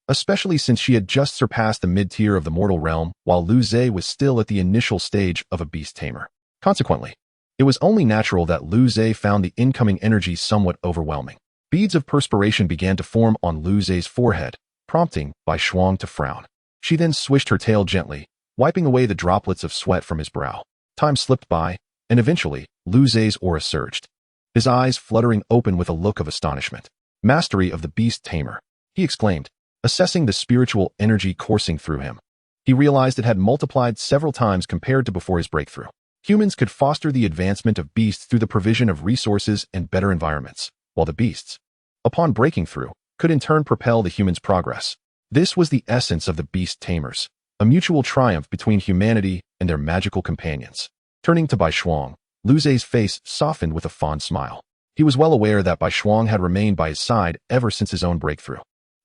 Speaker 1: especially since she had just surpassed the mid-tier of the mortal realm while Lu Zhe was still at the initial stage of a beast tamer. Consequently, it was only natural that Lu Zhe found the incoming energy somewhat overwhelming. Beads of perspiration began to form on Lu Zhe's forehead, prompting Bai Shuang to frown. She then swished her tail gently, wiping away the droplets of sweat from his brow. Time slipped by, and eventually, Lu Zhe's aura surged, his eyes fluttering open with a look of astonishment. Mastery of the Beast Tamer, he exclaimed, assessing the spiritual energy coursing through him. He realized it had multiplied several times compared to before his breakthrough. Humans could foster the advancement of beasts through the provision of resources and better environments, while the beasts, upon breaking through, could in turn propel the humans' progress. This was the essence of the Beast Tamers, a mutual triumph between humanity and their magical companions. Turning to Bai Shuang, Lu Zhe's face softened with a fond smile. He was well aware that Bai Shuang had remained by his side ever since his own breakthrough.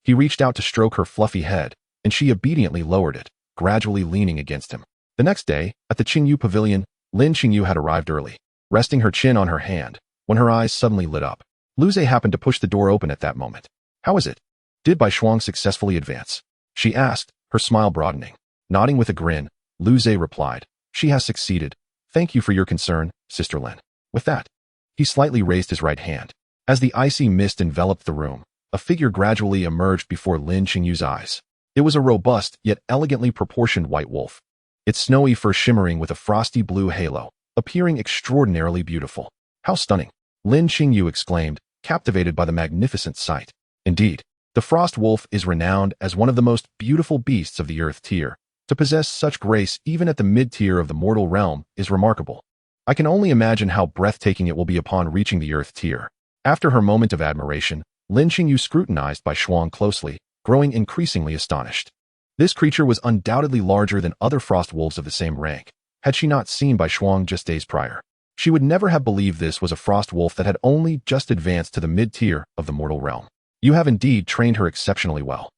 Speaker 1: He reached out to stroke her fluffy head, and she obediently lowered it, gradually leaning against him. The next day, at the Qingyu Pavilion, Lin Qingyu had arrived early, resting her chin on her hand, when her eyes suddenly lit up. Lu Zhe happened to push the door open at that moment. How is it? Did Bai Shuang successfully advance? She asked, her smile broadening. Nodding with a grin, Lu Zhe replied, she has succeeded. Thank you for your concern, Sister Lin. With that, he slightly raised his right hand. As the icy mist enveloped the room, a figure gradually emerged before Lin Qingyu's eyes. It was a robust yet elegantly proportioned white wolf, its snowy fur shimmering with a frosty blue halo, appearing extraordinarily beautiful. How stunning! Lin Qingyu exclaimed, captivated by the magnificent sight. Indeed, the frost wolf is renowned as one of the most beautiful beasts of the earth tier. To possess such grace even at the mid-tier of the mortal realm is remarkable. I can only imagine how breathtaking it will be upon reaching the earth tier. After her moment of admiration, Lin Qingyu scrutinized Bai Shuang closely, growing increasingly astonished. This creature was undoubtedly larger than other frost wolves of the same rank. Had she not seen Bai Shuang just days prior, she would never have believed this was a frost wolf that had only just advanced to the mid-tier of the mortal realm. You have indeed trained her exceptionally well.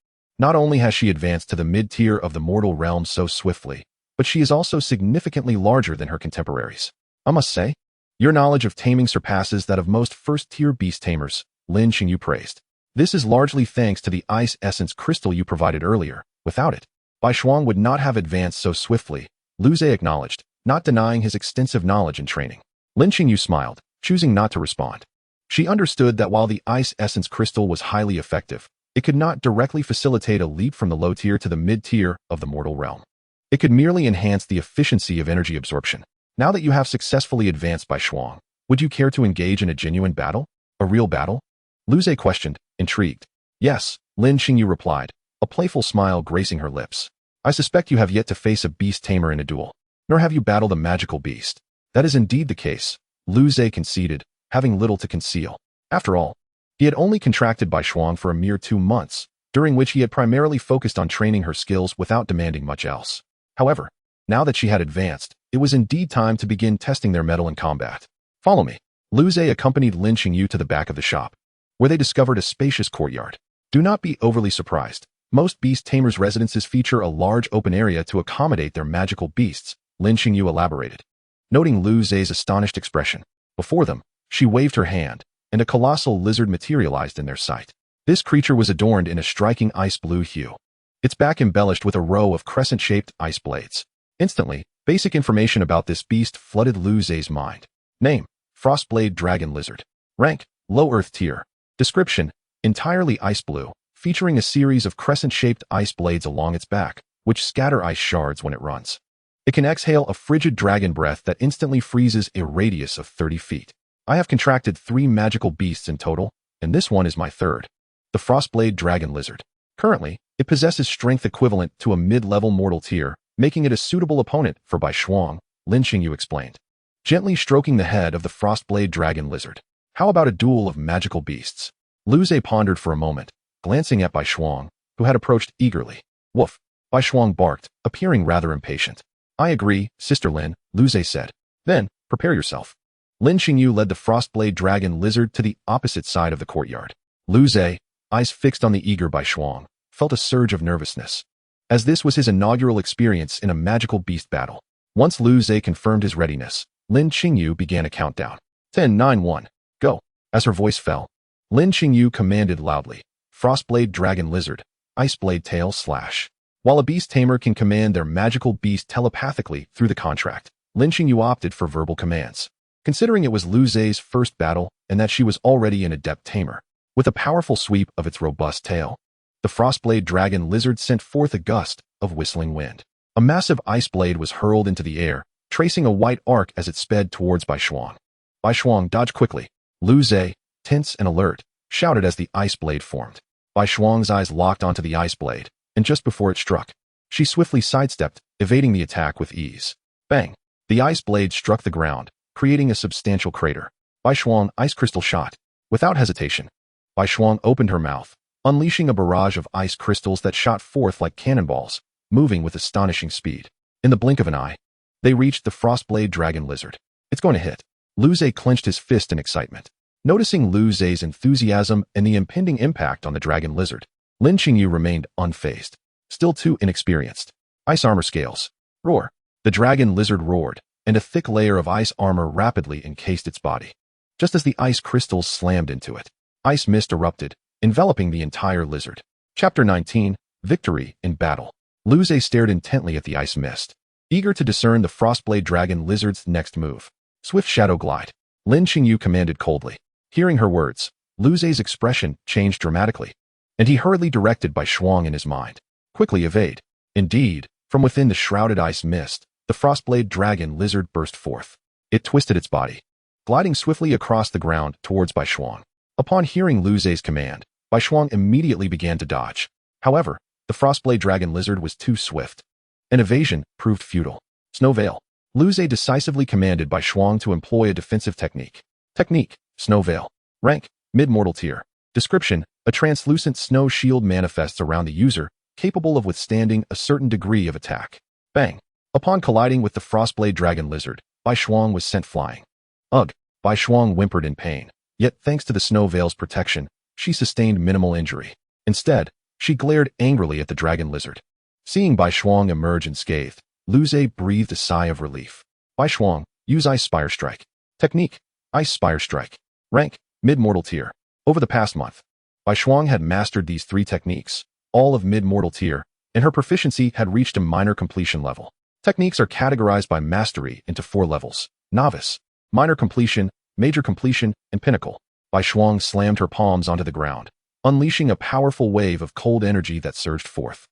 Speaker 1: Not only has she advanced to the mid-tier of the mortal realm so swiftly, but she is also significantly larger than her contemporaries. I must say, your knowledge of taming surpasses that of most first-tier beast tamers, Lin Qingyu praised. This is largely thanks to the ice essence crystal you provided earlier. Without it, Bai Shuang would not have advanced so swiftly, Lu Zhe acknowledged, not denying his extensive knowledge and training. Lin Qingyu smiled, choosing not to respond. She understood that while the ice essence crystal was highly effective, it could not directly facilitate a leap from the low tier to the mid-tier of the mortal realm. It could merely enhance the efficiency of energy absorption. Now that you have successfully advanced Bai Shuang, would you care to engage in a genuine battle? A real battle? Lu Zhe questioned, intrigued. Yes, Lin Qingyu replied, a playful smile gracing her lips. I suspect you have yet to face a beast tamer in a duel, nor have you battled a magical beast. That is indeed the case, Lu Zhe conceded, having little to conceal. After all, he had only contracted Bai Shuang for a mere 2 months, during which he had primarily focused on training her skills without demanding much else. However, now that she had advanced, it was indeed time to begin testing their mettle in combat. Follow me. Lu Zhe accompanied Lin Qingyu to the back of the shop, where they discovered a spacious courtyard. Do not be overly surprised. Most beast tamers' residences feature a large open area to accommodate their magical beasts, Lin Qingyu elaborated. Noting Lu Zhe's astonished expression, before them, she waved her hand, and a colossal lizard materialized in their sight. This creature was adorned in a striking ice blue hue, its back embellished with a row of crescent-shaped ice blades. Instantly, basic information about this beast flooded Lu Zhe's mind. Name: Frostblade Dragon Lizard. Rank: Low Earth Tier. Description: entirely ice blue, featuring a series of crescent-shaped ice blades along its back, which scatter ice shards when it runs. It can exhale a frigid dragon breath that instantly freezes a radius of 30 feet. I have contracted 3 magical beasts in total, and this one is my third. The Frostblade Dragon Lizard. Currently, it possesses strength equivalent to a mid-level mortal tier, making it a suitable opponent for Bai Shuang, Lin Qingyu explained, gently stroking the head of the Frostblade Dragon Lizard. How about a duel of magical beasts? Luze pondered for a moment, glancing at Bai Shuang, who had approached eagerly. Woof! Bai Shuang barked, appearing rather impatient. I agree, Sister Lin, Luze said. Then, prepare yourself. Lin Xingyu led the Frostblade Dragon Lizard to the opposite side of the courtyard. Luze, eyes fixed on the eager Bai Shuang, felt a surge of nervousness, as this was his inaugural experience in a magical beast battle. Once Luze confirmed his readiness, Lin Xingyu began a countdown. 10, 9, 1, go. As her voice fell, Lin Xingyu commanded loudly. Frostblade Dragon Lizard, Iceblade Tail Slash. While a beast tamer can command their magical beast telepathically through the contract, Lin Xingyu opted for verbal commands. Considering it was Luze's first battle and that she was already an adept tamer, with a powerful sweep of its robust tail, the Frostblade Dragon Lizard sent forth a gust of whistling wind. A massive ice blade was hurled into the air, tracing a white arc as it sped towards Bai Shuang. Bai Shuang dodged quickly. Luze, tense and alert, shouted as the ice blade formed. Bai Shuang's eyes locked onto the ice blade, and just before it struck, she swiftly sidestepped, evading the attack with ease. Bang! The ice blade struck the ground, creating a substantial crater. Bai Shuang ice crystal shot. Without hesitation, Bai Shuang opened her mouth, unleashing a barrage of ice crystals that shot forth like cannonballs, moving with astonishing speed. In the blink of an eye, they reached the Frostblade Dragon Lizard. It's going to hit. Luze clenched his fist in excitement. Noticing Luze's enthusiasm and the impending impact on the Dragon Lizard, Lin Xingyu remained unfazed, still too inexperienced. Ice armor scales. Roar. The Dragon Lizard roared, and a thick layer of ice armor rapidly encased its body. Just as the ice crystals slammed into it, ice mist erupted, enveloping the entire lizard. Chapter 19, Victory in Battle. Luze stared intently at the ice mist, eager to discern the Frostblade Dragon Lizard's next move. Swift shadow glide. Lin Xingyu commanded coldly. Hearing her words, Luze's expression changed dramatically, and he hurriedly directed Bai Shuang in his mind. Quickly evade. Indeed, from within the shrouded ice mist, the Frostblade Dragon Lizard burst forth. It twisted its body, gliding swiftly across the ground towards Bai Shuang. Upon hearing Luze's command, Bai Shuang immediately began to dodge. However, the Frostblade Dragon Lizard was too swift. An evasion proved futile. Snow Veil. Luze decisively commanded Bai Shuang to employ a defensive technique. Technique, Snow Veil. Rank, Mid-Mortal Tier. Description, a translucent snow shield manifests around the user, capable of withstanding a certain degree of attack. Bang. Upon colliding with the Frostblade Dragon Lizard, Bai Shuang was sent flying. Ugh. Bai Shuang whimpered in pain, yet thanks to the Snow Veil's protection, she sustained minimal injury. Instead, she glared angrily at the Dragon Lizard. Seeing Bai Shuang emerge unscathed, Luze breathed a sigh of relief. Bai Shuang, use Ice Spire Strike. Technique, Ice Spire Strike. Rank, Mid-Mortal Tier. Over the past month, Bai Shuang had mastered these three techniques, all of Mid-Mortal Tier, and her proficiency had reached a minor completion level. Techniques are categorized by mastery into 4 levels: Novice, Minor Completion, Major Completion, and Pinnacle. Bai Shuang slammed her palms onto the ground, unleashing a powerful wave of cold energy that surged forth.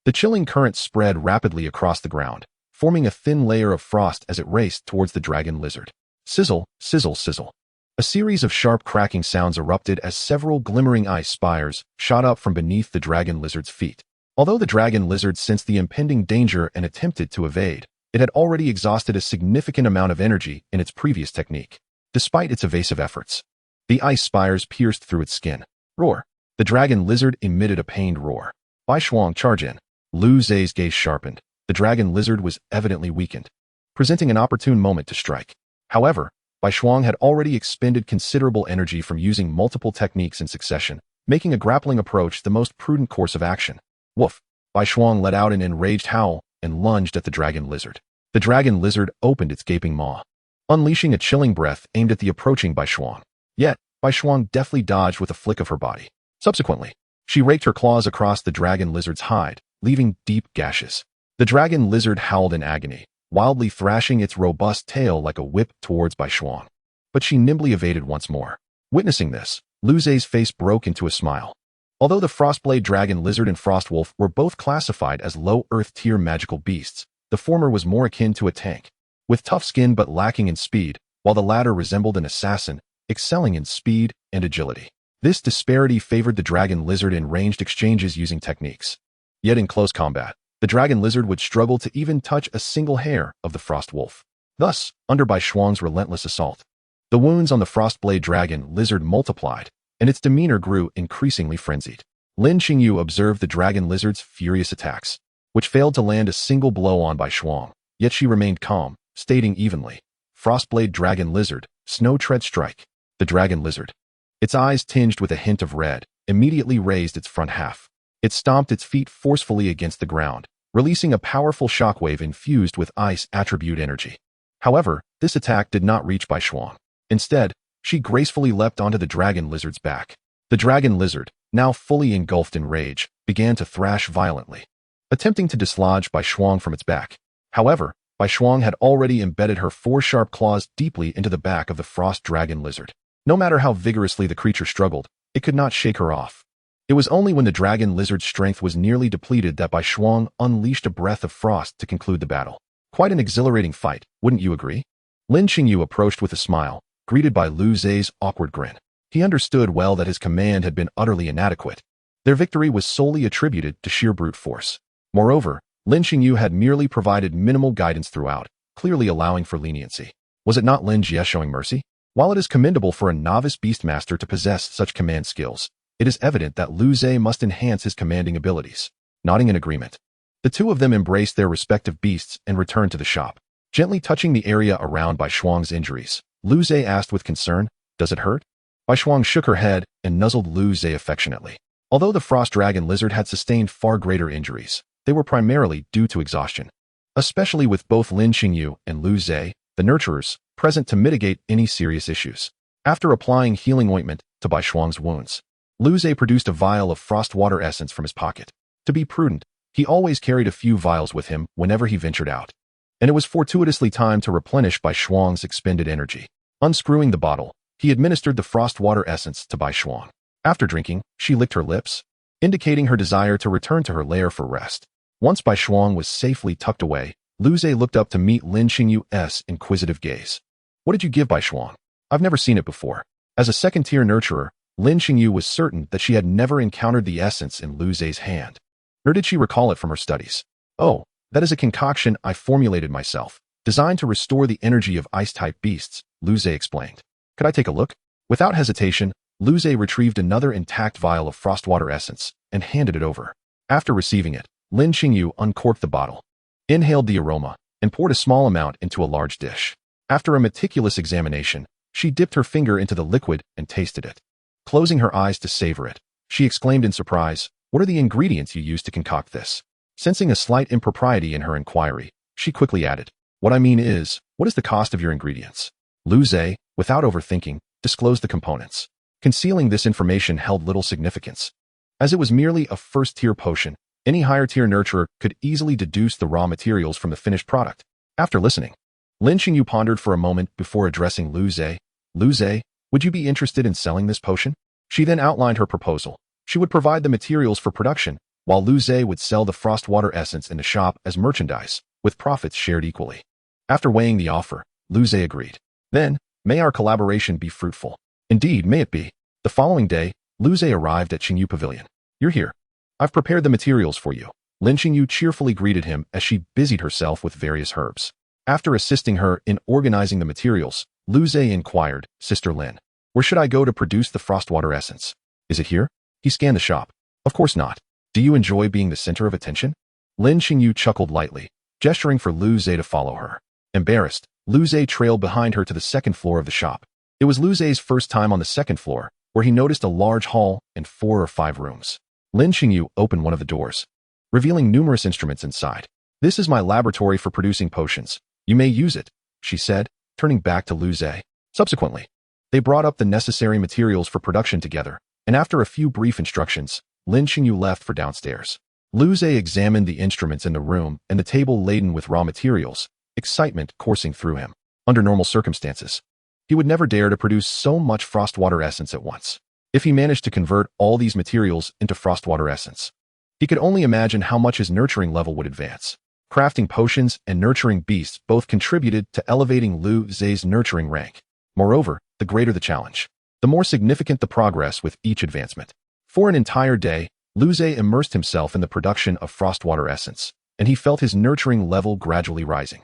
Speaker 1: The chilling current spread rapidly across the ground, forming a thin layer of frost as it raced towards the Dragon Lizard. Sizzle, sizzle, sizzle. A series of sharp cracking sounds erupted as several glimmering ice spires shot up from beneath the Dragon Lizard's feet. Although the Dragon Lizard sensed the impending danger and attempted to evade, it had already exhausted a significant amount of energy in its previous technique. Despite its evasive efforts, the ice spires pierced through its skin. Roar. The Dragon Lizard emitted a pained roar. Bai Shuang, charge in. Luze's gaze sharpened. The Dragon Lizard was evidently weakened, presenting an opportune moment to strike. However, Bai Shuang had already expended considerable energy from using multiple techniques in succession, making a grappling approach the most prudent course of action. Woof! Bai Shuang let out an enraged howl and lunged at the Dragon Lizard. The Dragon Lizard opened its gaping maw, unleashing a chilling breath aimed at the approaching Bai Shuang. Yet, Bai Shuang deftly dodged with a flick of her body. Subsequently, she raked her claws across the Dragon Lizard's hide, leaving deep gashes. The Dragon Lizard howled in agony, wildly thrashing its robust tail like a whip towards Bai Shuang. But she nimbly evaded once more. Witnessing this, Luze's face broke into a smile. Although the Frostblade Dragon Lizard and Frostwolf were both classified as low Earth tier magical beasts, the former was more akin to a tank, with tough skin but lacking in speed, while the latter resembled an assassin, excelling in speed and agility. This disparity favored the Dragon Lizard in ranged exchanges using techniques. Yet in close combat, the Dragon Lizard would struggle to even touch a single hair of the Frostwolf. Thus, under Bai Shuang's relentless assault, The wounds on the Frostblade Dragon Lizard multiplied, and its demeanor grew increasingly frenzied. Lin Qingyu observed the Dragon Lizard's furious attacks, which failed to land a single blow on Bai Shuang, yet she remained calm, stating evenly, "Frostblade Dragon Lizard, Snow Tread Strike." The Dragon Lizard, its eyes tinged with a hint of red, immediately raised its front half. It stomped its feet forcefully against the ground, releasing a powerful shockwave infused with ice attribute energy. However, this attack did not reach Bai Shuang. Instead, she gracefully leapt onto the Dragon Lizard's back. The Dragon Lizard, now fully engulfed in rage, began to thrash violently, attempting to dislodge Bai Shuang from its back. However, Bai Shuang had already embedded her 4 sharp claws deeply into the back of the Frost Dragon Lizard. No matter how vigorously the creature struggled, it could not shake her off. It was only when the Dragon Lizard's strength was nearly depleted that Bai Shuang unleashed a breath of frost to conclude the battle. Quite an exhilarating fight, wouldn't you agree? Lin Qingyu approached with a smile, greeted by Lu Zhe's awkward grin. He understood well that his command had been utterly inadequate. Their victory was solely attributed to sheer brute force. Moreover, Lin Qingyu had merely provided minimal guidance throughout, clearly allowing for leniency. Was it not Lin Jie showing mercy? While it is commendable for a novice beastmaster to possess such command skills, it is evident that Lu Zhe must enhance his commanding abilities. Nodding in agreement, the two of them embraced their respective beasts and returned to the shop. Gently touching the area around Bai Shuang's injuries, Lu Zhe asked with concern, "Does it hurt?" Bai Shuang shook her head and nuzzled Lu Zhe affectionately. Although the Frost Dragon Lizard had sustained far greater injuries, they were primarily due to exhaustion. Especially with both Lin Qingyu and Lu Zhe, the nurturers, present to mitigate any serious issues. After applying healing ointment to Bai Shuang's wounds, Lu Zhe produced a vial of frost water essence from his pocket. To be prudent, he always carried a few vials with him whenever he ventured out. And it was fortuitously timed to replenish Bai Shuang's expended energy. Unscrewing the bottle, he administered the frost water essence to Bai Shuang. After drinking, she licked her lips, indicating her desire to return to her lair for rest. Once Bai Shuang was safely tucked away, Lu Zhe looked up to meet Lin Qingyu's inquisitive gaze. "What did you give Bai Shuang? I've never seen it before." As a second-tier nurturer, Lin Qingyu was certain that she had never encountered the essence in Lu Zhe's hand. Nor did she recall it from her studies. "Oh, that is a concoction I formulated myself, designed to restore the energy of ice-type beasts," Lu Zhe explained. "Could I take a look?" Without hesitation, Lu Zhe retrieved another intact vial of frostwater essence and handed it over. After receiving it, Lin Qingyu uncorked the bottle, inhaled the aroma, and poured a small amount into a large dish. After a meticulous examination, she dipped her finger into the liquid and tasted it. Closing her eyes to savor it, she exclaimed in surprise, "What are the ingredients you used to concoct this?" Sensing a slight impropriety in her inquiry, she quickly added, "What I mean is, what is the cost of your ingredients?" Lu Zhe, without overthinking, disclosed the components. Concealing this information held little significance. As it was merely a first-tier potion, any higher-tier nurturer could easily deduce the raw materials from the finished product. After listening, Lin Qingyu pondered for a moment before addressing Lu Zhe. "Lu Zhe, would you be interested in selling this potion?" She then outlined her proposal. She would provide the materials for production, while Lu Zhe would sell the frostwater essence in the shop as merchandise, with profits shared equally. After weighing the offer, Lu Zhe agreed. "Then, may our collaboration be fruitful." "Indeed, may it be." The following day, Lu Zhe arrived at Qingyu Pavilion. "You're here. I've prepared the materials for you." Lin Qingyu cheerfully greeted him as she busied herself with various herbs. After assisting her in organizing the materials, Lu Zhe inquired, "Sister Lin, where should I go to produce the frostwater essence? Is it here?" He scanned the shop. "Of course not. Do you enjoy being the center of attention?" Lin Qingyu chuckled lightly, gesturing for Lu Zhe to follow her. Embarrassed, Lu Zhe trailed behind her to the second floor of the shop. It was Lu Zhe's first time on the second floor, where he noticed a large hall and 4 or 5 rooms. Lin Qingyu opened one of the doors, revealing numerous instruments inside. "This is my laboratory for producing potions. You may use it," she said, turning back to Lu Zhe. Subsequently, they brought up the necessary materials for production together, and after a few brief instructions, Lin Qingyu left for downstairs. Lu Zhe examined the instruments in the room and the table laden with raw materials, excitement coursing through him. Under normal circumstances, he would never dare to produce so much frostwater essence at once. If he managed to convert all these materials into frostwater essence, he could only imagine how much his nurturing level would advance. Crafting potions and nurturing beasts both contributed to elevating Lu Zhe's nurturing rank. Moreover, the greater the challenge, the more significant the progress with each advancement. For an entire day, Lu Zhe immersed himself in the production of frostwater essence, and he felt his nurturing level gradually rising.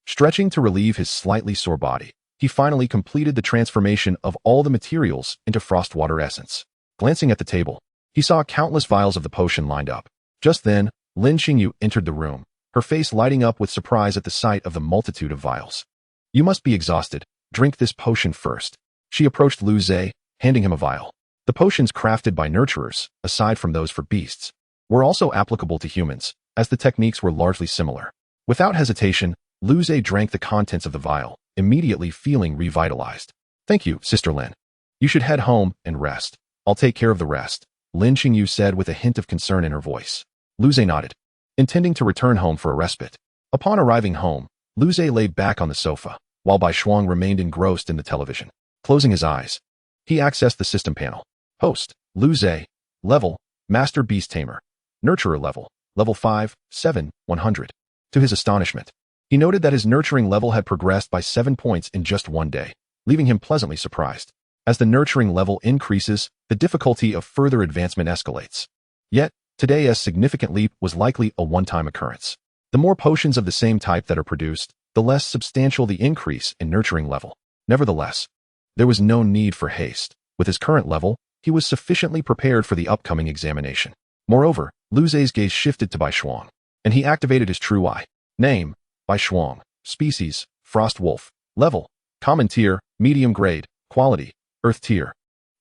Speaker 1: Stretching to relieve his slightly sore body, He finally completed the transformation of all the materials into frostwater essence. Glancing at the table, he saw countless vials of the potion lined up. Just then, Lin Xingyu entered the room, her face lighting up with surprise at the sight of the multitude of vials. You must be exhausted. Drink this potion first. She approached Lu Zhe, handing him a vial. The potions crafted by nurturers, aside from those for beasts, were also applicable to humans, as the techniques were largely similar. Without hesitation, Lu Zhe drank the contents of the vial, immediately feeling revitalized. Thank you, Sister Lin. You should head home and rest. I'll take care of the rest, Lin Xingyu said with a hint of concern in her voice. Lu Zhe nodded, intending to return home for a respite. Upon arriving home, Lu Zhe lay back on the sofa, while Bai Shuang remained engrossed in the television. Closing his eyes, he accessed the system panel. Host, Lu Zhe. Level, Master Beast Tamer. Nurturer level, level 5, 7, 100. To his astonishment, he noted that his nurturing level had progressed by 7 points in just one day, leaving him pleasantly surprised. As the nurturing level increases, the difficulty of further advancement escalates. Yet, today's significant leap was likely a one-time occurrence. The more potions of the same type that are produced, the less substantial the increase in nurturing level. Nevertheless, there was no need for haste. With his current level, he was sufficiently prepared for the upcoming examination. Moreover, Lu Zhe's gaze shifted to Bai Shuang, and he activated his true eye. Name, Bai Shuang. Species, Frost Wolf. Level, Common Tier, Medium Grade. Quality, Earth Tier.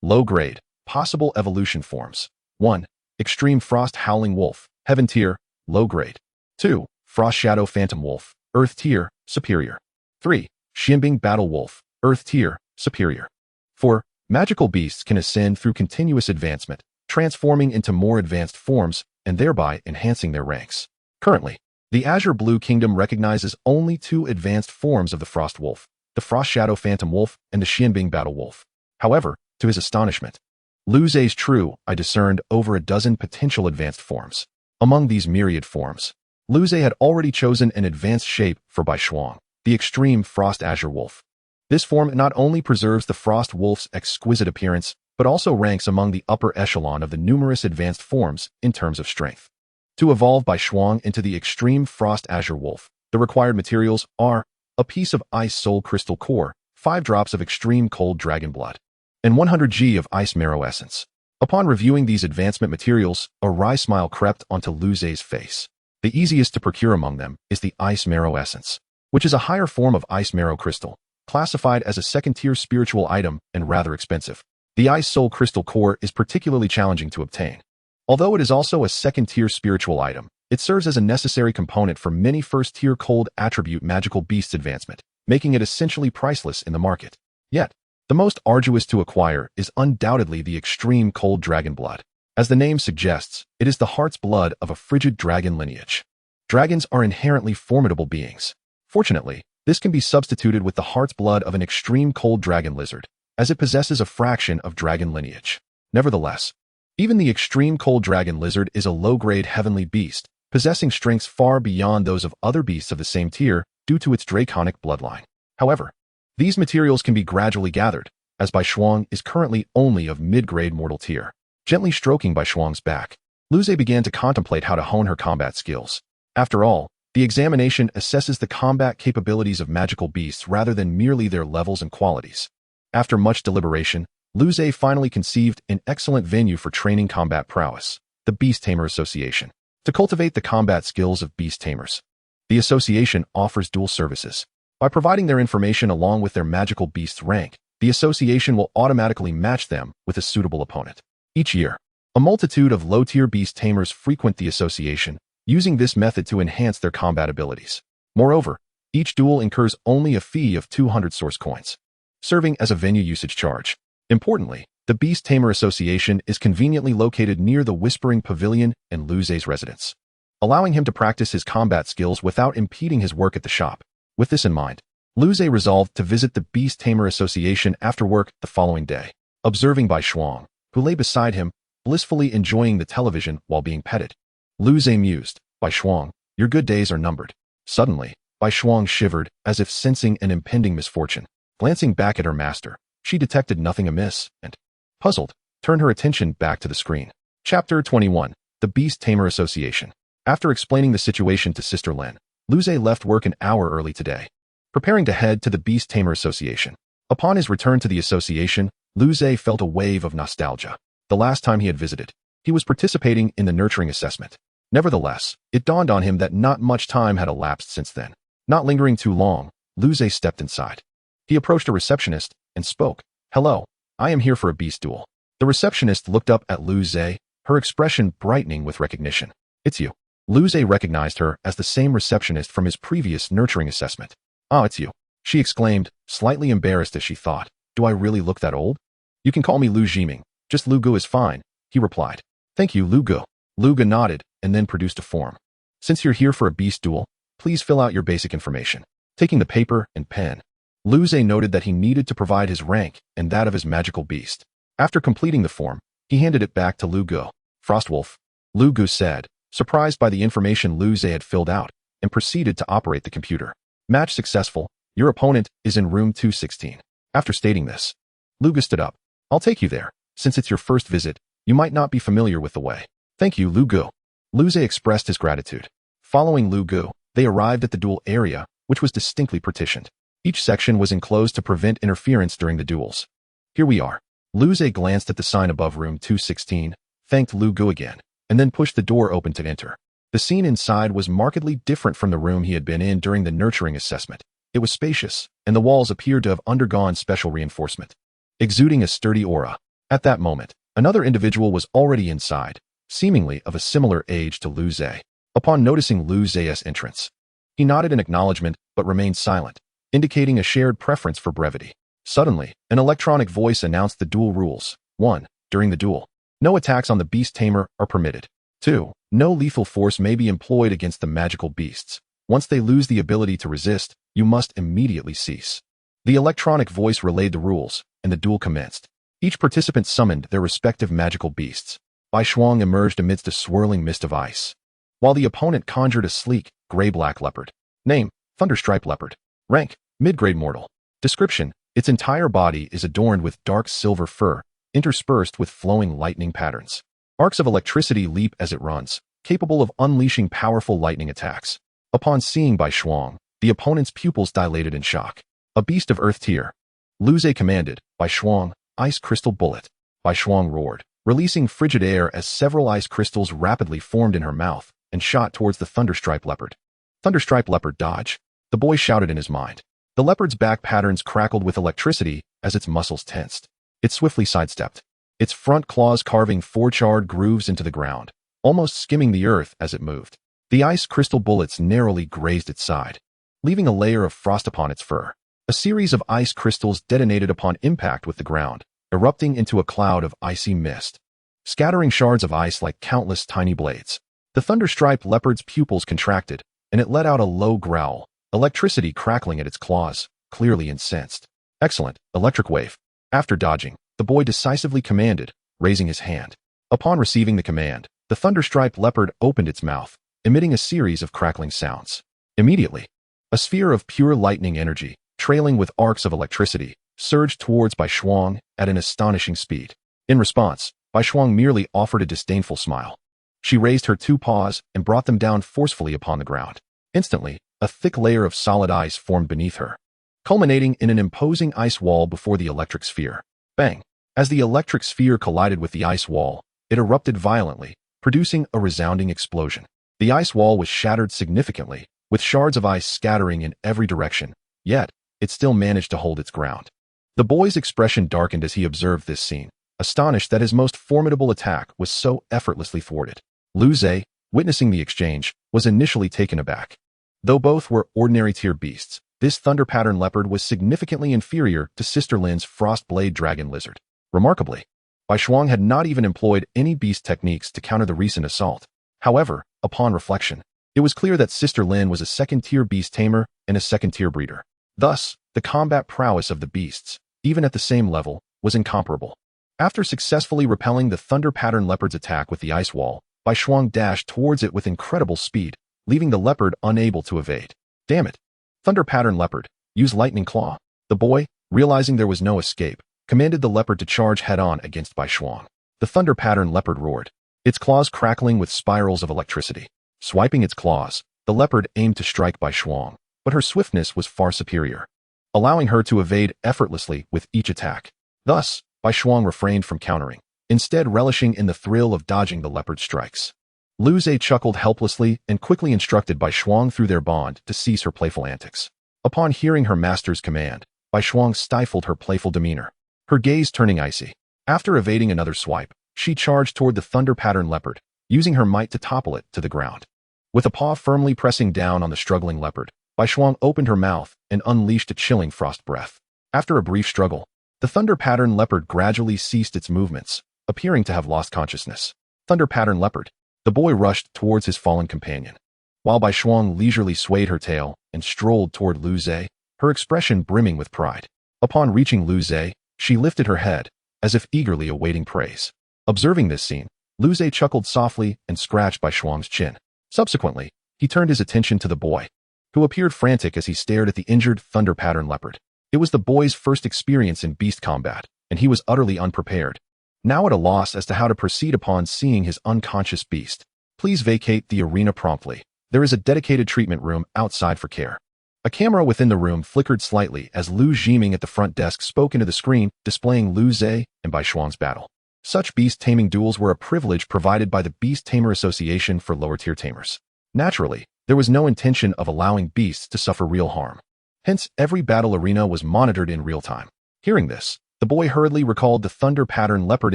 Speaker 1: Low Grade. Possible evolution forms. 1. Extreme Frost Howling Wolf. Heaven Tier, Low Grade. 2. Frost Shadow Phantom Wolf. Earth Tier, Superior. 3. Xianbing Battle Wolf. Earth Tier, Superior. 4. Magical beasts can ascend through continuous advancement, transforming into more advanced forms and thereby enhancing their ranks. Currently, the Azure Blue Kingdom recognizes only 2 advanced forms of the Frost Wolf, the Frost Shadow Phantom Wolf and the Xianbing Battle Wolf. However, to his astonishment, Lu Zhe's true eye discerned over a dozen potential advanced forms. Among these myriad forms, Lu Zhe had already chosen an advanced shape for Bai Shuang, the Extreme Frost Azure Wolf. This form not only preserves the Frost Wolf's exquisite appearance, but also ranks among the upper echelon of the numerous advanced forms in terms of strength. To evolve Bai Shuang into the Extreme Frost Azure Wolf, the required materials are a piece of Ice Soul Crystal Core, 5 drops of Extreme Cold Dragon Blood, and 100 G of Ice Marrow Essence. Upon reviewing these advancement materials, a wry smile crept onto Lu Zhe's face. The easiest to procure among them is the Ice Marrow Essence, which is a higher form of Ice Marrow Crystal, classified as a second-tier spiritual item and rather expensive. The Ice Soul Crystal Core is particularly challenging to obtain. Although it is also a second-tier spiritual item, it serves as a necessary component for many first-tier cold attribute magical beasts advancement, making it essentially priceless in the market. Yet, the most arduous to acquire is undoubtedly the Extreme Cold Dragon Blood. As the name suggests, it is the heart's blood of a frigid dragon lineage. Dragons are inherently formidable beings. Fortunately, this can be substituted with the heart's blood of an extreme cold dragon lizard, as it possesses a fraction of dragon lineage. Nevertheless, even the extreme cold dragon lizard is a low-grade heavenly beast, possessing strengths far beyond those of other beasts of the same tier due to its draconic bloodline. However, these materials can be gradually gathered, as Bai Shuang is currently only of mid-grade mortal tier. Gently stroking Bai Shuang's back, Lu Zhe began to contemplate how to hone her combat skills. After all, the examination assesses the combat capabilities of magical beasts rather than merely their levels and qualities. After much deliberation, Lu Zhe finally conceived an excellent venue for training combat prowess, the Beast Tamer Association, to cultivate the combat skills of Beast Tamers. The association offers dual services. By providing their information along with their magical beast's rank, the association will automatically match them with a suitable opponent. Each year, a multitude of low-tier beast tamers frequent the association, using this method to enhance their combat abilities. Moreover, each duel incurs only a fee of 200 source coins, serving as a venue usage charge. Importantly, the Beast Tamer Association is conveniently located near the Whispering Pavilion and Lu Zhe's residence, allowing him to practice his combat skills without impeding his work at the shop. With this in mind, Lu Zhe resolved to visit the Beast Tamer Association after work the following day, observing Bai Shuang, who lay beside him, blissfully enjoying the television while being petted. Lu Zhe mused, "Bai Shuang, your good days are numbered." Suddenly, Bai Shuang shivered as if sensing an impending misfortune. Glancing back at her master, she detected nothing amiss and, puzzled, turned her attention back to the screen. Chapter 21. The Beast Tamer Association. After explaining the situation to Sister Lin, Lu Zhe left work an hour early today. preparing to head to the Beast Tamer Association. Upon his return to the association, Lu Zhe felt a wave of nostalgia. The last time he had visited, he was participating in the nurturing assessment. Nevertheless, it dawned on him that not much time had elapsed since then. Not lingering too long, Lu Zhe stepped inside. He approached a receptionist and spoke. "Hello, I am here for a beast duel." The receptionist looked up at Lu Zhe, her expression brightening with recognition. "It's you." Lu Zhe recognized her as the same receptionist from his previous nurturing assessment. "Ah, it's you," she exclaimed, slightly embarrassed as she thought. "Do I really look that old?" "You can call me Lu Jiming. Just Lu Gu is fine," he replied. "Thank you, Lu Gu." Lu Gu nodded and then produced a form. "Since you're here for a beast duel, please fill out your basic information." Taking the paper and pen, Lu Zhe noted that he needed to provide his rank and that of his magical beast. After completing the form, he handed it back to Lu Gu. "Frostwolf," Lu Gu said, surprised by the information Lu Zhe had filled out, and proceeded to operate the computer. "Match successful. Your opponent is in room 216. After stating this, Lu Gu stood up. "I'll take you there. Since it's your first visit, you might not be familiar with the way." "Thank you, Lu Gu." Lu Zhe expressed his gratitude. Following Lu Gu, they arrived at the duel area, which was distinctly partitioned. Each section was enclosed to prevent interference during the duels. "Here we are." Lu Zhe glanced at the sign above room 216, thanked Lu Gu again, and then pushed the door open to enter. The scene inside was markedly different from the room he had been in during the nurturing assessment. It was spacious, and the walls appeared to have undergone special reinforcement, exuding a sturdy aura. At that moment, another individual was already inside, seemingly of a similar age to Lu Zhe. Upon noticing Lu Zhe's entrance, he nodded in acknowledgement but remained silent, indicating a shared preference for brevity. Suddenly, an electronic voice announced the duel rules. 1. During the duel, no attacks on the Beast Tamer are permitted. 2. No lethal force may be employed against the magical beasts. Once they lose the ability to resist, you must immediately cease. The electronic voice relayed the rules, and the duel commenced. Each participant summoned their respective magical beasts. Bai Shuang emerged amidst a swirling mist of ice, while the opponent conjured a sleek, gray-black leopard. Name: Thunderstripe Leopard. Rank: Mid-grade mortal. Description: its entire body is adorned with dark silver fur, interspersed with flowing lightning patterns. Arcs of electricity leap as it runs, capable of unleashing powerful lightning attacks. Upon seeing Bai Shuang, the opponent's pupils dilated in shock. A beast of earth tier. Lu Zhe commanded, "Bai Shuang, ice crystal bullet." Bai Shuang roared, releasing frigid air as several ice crystals rapidly formed in her mouth and shot towards the Thunderstripe Leopard. "Thunderstripe Leopard, dodge," the boy shouted in his mind. The leopard's back patterns crackled with electricity as its muscles tensed. It swiftly sidestepped, its front claws carving four charred grooves into the ground, almost skimming the earth as it moved. The ice crystal bullets narrowly grazed its side, leaving a layer of frost upon its fur. A series of ice crystals detonated upon impact with the ground, erupting into a cloud of icy mist, scattering shards of ice like countless tiny blades. The Thunderstripe Leopard's pupils contracted, and it let out a low growl, electricity crackling at its claws, clearly incensed. "Excellent, electric wave." After dodging, the boy decisively commanded, raising his hand. Upon receiving the command, the Thunderstripe Leopard opened its mouth, emitting a series of crackling sounds. Immediately, a sphere of pure lightning energy, trailing with arcs of electricity, surged towards Bai Shuang at an astonishing speed. In response, Bai Shuang merely offered a disdainful smile. She raised her two paws and brought them down forcefully upon the ground. Instantly, a thick layer of solid ice formed beneath her, culminating in an imposing ice wall before the electric sphere. Bang! As the electric sphere collided with the ice wall, it erupted violently, producing a resounding explosion. The ice wall was shattered significantly, with shards of ice scattering in every direction, yet it still managed to hold its ground. The boy's expression darkened as he observed this scene, astonished that his most formidable attack was so effortlessly thwarted. Lu Zhe, witnessing the exchange, was initially taken aback. Though both were ordinary tier beasts, this thunder pattern leopard was significantly inferior to Sister Lin's frost blade dragon lizard. Remarkably, Bai Shuang had not even employed any beast techniques to counter the recent assault. However, upon reflection, it was clear that Sister Lin was a second-tier beast tamer and a second-tier breeder. Thus, the combat prowess of the beasts, even at the same level, was incomparable. After successfully repelling the thunder pattern leopard's attack with the ice wall, Bai Shuang dashed towards it with incredible speed, leaving the leopard unable to evade. "Damn it! Thunder pattern leopard, use lightning claw." The boy, realizing there was no escape, commanded the leopard to charge head-on against Bai Shuang. The thunder pattern leopard roared, its claws crackling with spirals of electricity. Swiping its claws, the leopard aimed to strike Bai Shuang. but her swiftness was far superior, allowing her to evade effortlessly with each attack. Thus, Bai Shuang refrained from countering, instead relishing in the thrill of dodging the leopard's strikes. Lu Zhe chuckled helplessly and quickly instructed Bai Shuang through their bond to cease her playful antics. Upon hearing her master's command, Bai Shuang stifled her playful demeanor, her gaze turning icy. After evading another swipe, she charged toward the thunder-patterned leopard, using her might to topple it to the ground. With a paw firmly pressing down on the struggling leopard, Bai Shuang opened her mouth and unleashed a chilling frost breath. After a brief struggle, the thunder-patterned leopard gradually ceased its movements, appearing to have lost consciousness. Thunder-patterned leopard. The boy rushed towards his fallen companion, while Bai Shuang leisurely swayed her tail and strolled toward Lu Zhe, her expression brimming with pride. Upon reaching Lu Zhe, she lifted her head, as if eagerly awaiting praise. Observing this scene, Lu Zhe chuckled softly and scratched Bai Shuang's chin. Subsequently, he turned his attention to the boy, who appeared frantic as he stared at the injured thunder-patterned leopard. It was the boy's first experience in beast combat, and he was utterly unprepared, now at a loss as to how to proceed upon seeing his unconscious beast. Please vacate the arena promptly. There is a dedicated treatment room outside for care. A camera within the room flickered slightly as Lu Jiming at the front desk spoke into the screen, displaying Lu Zhe and Bai Shuang's battle. Such beast taming duels were a privilege provided by the Beast Tamer Association for lower-tier tamers. Naturally, there was no intention of allowing beasts to suffer real harm. Hence, every battle arena was monitored in real time. Hearing this, the boy hurriedly recalled the thunder-patterned leopard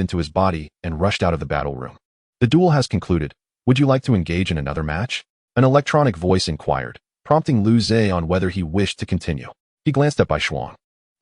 Speaker 1: into his body and rushed out of the battle room. The duel has concluded. Would you like to engage in another match? An electronic voice inquired, prompting Lu Zhe on whether he wished to continue. He glanced at Bai Shuang,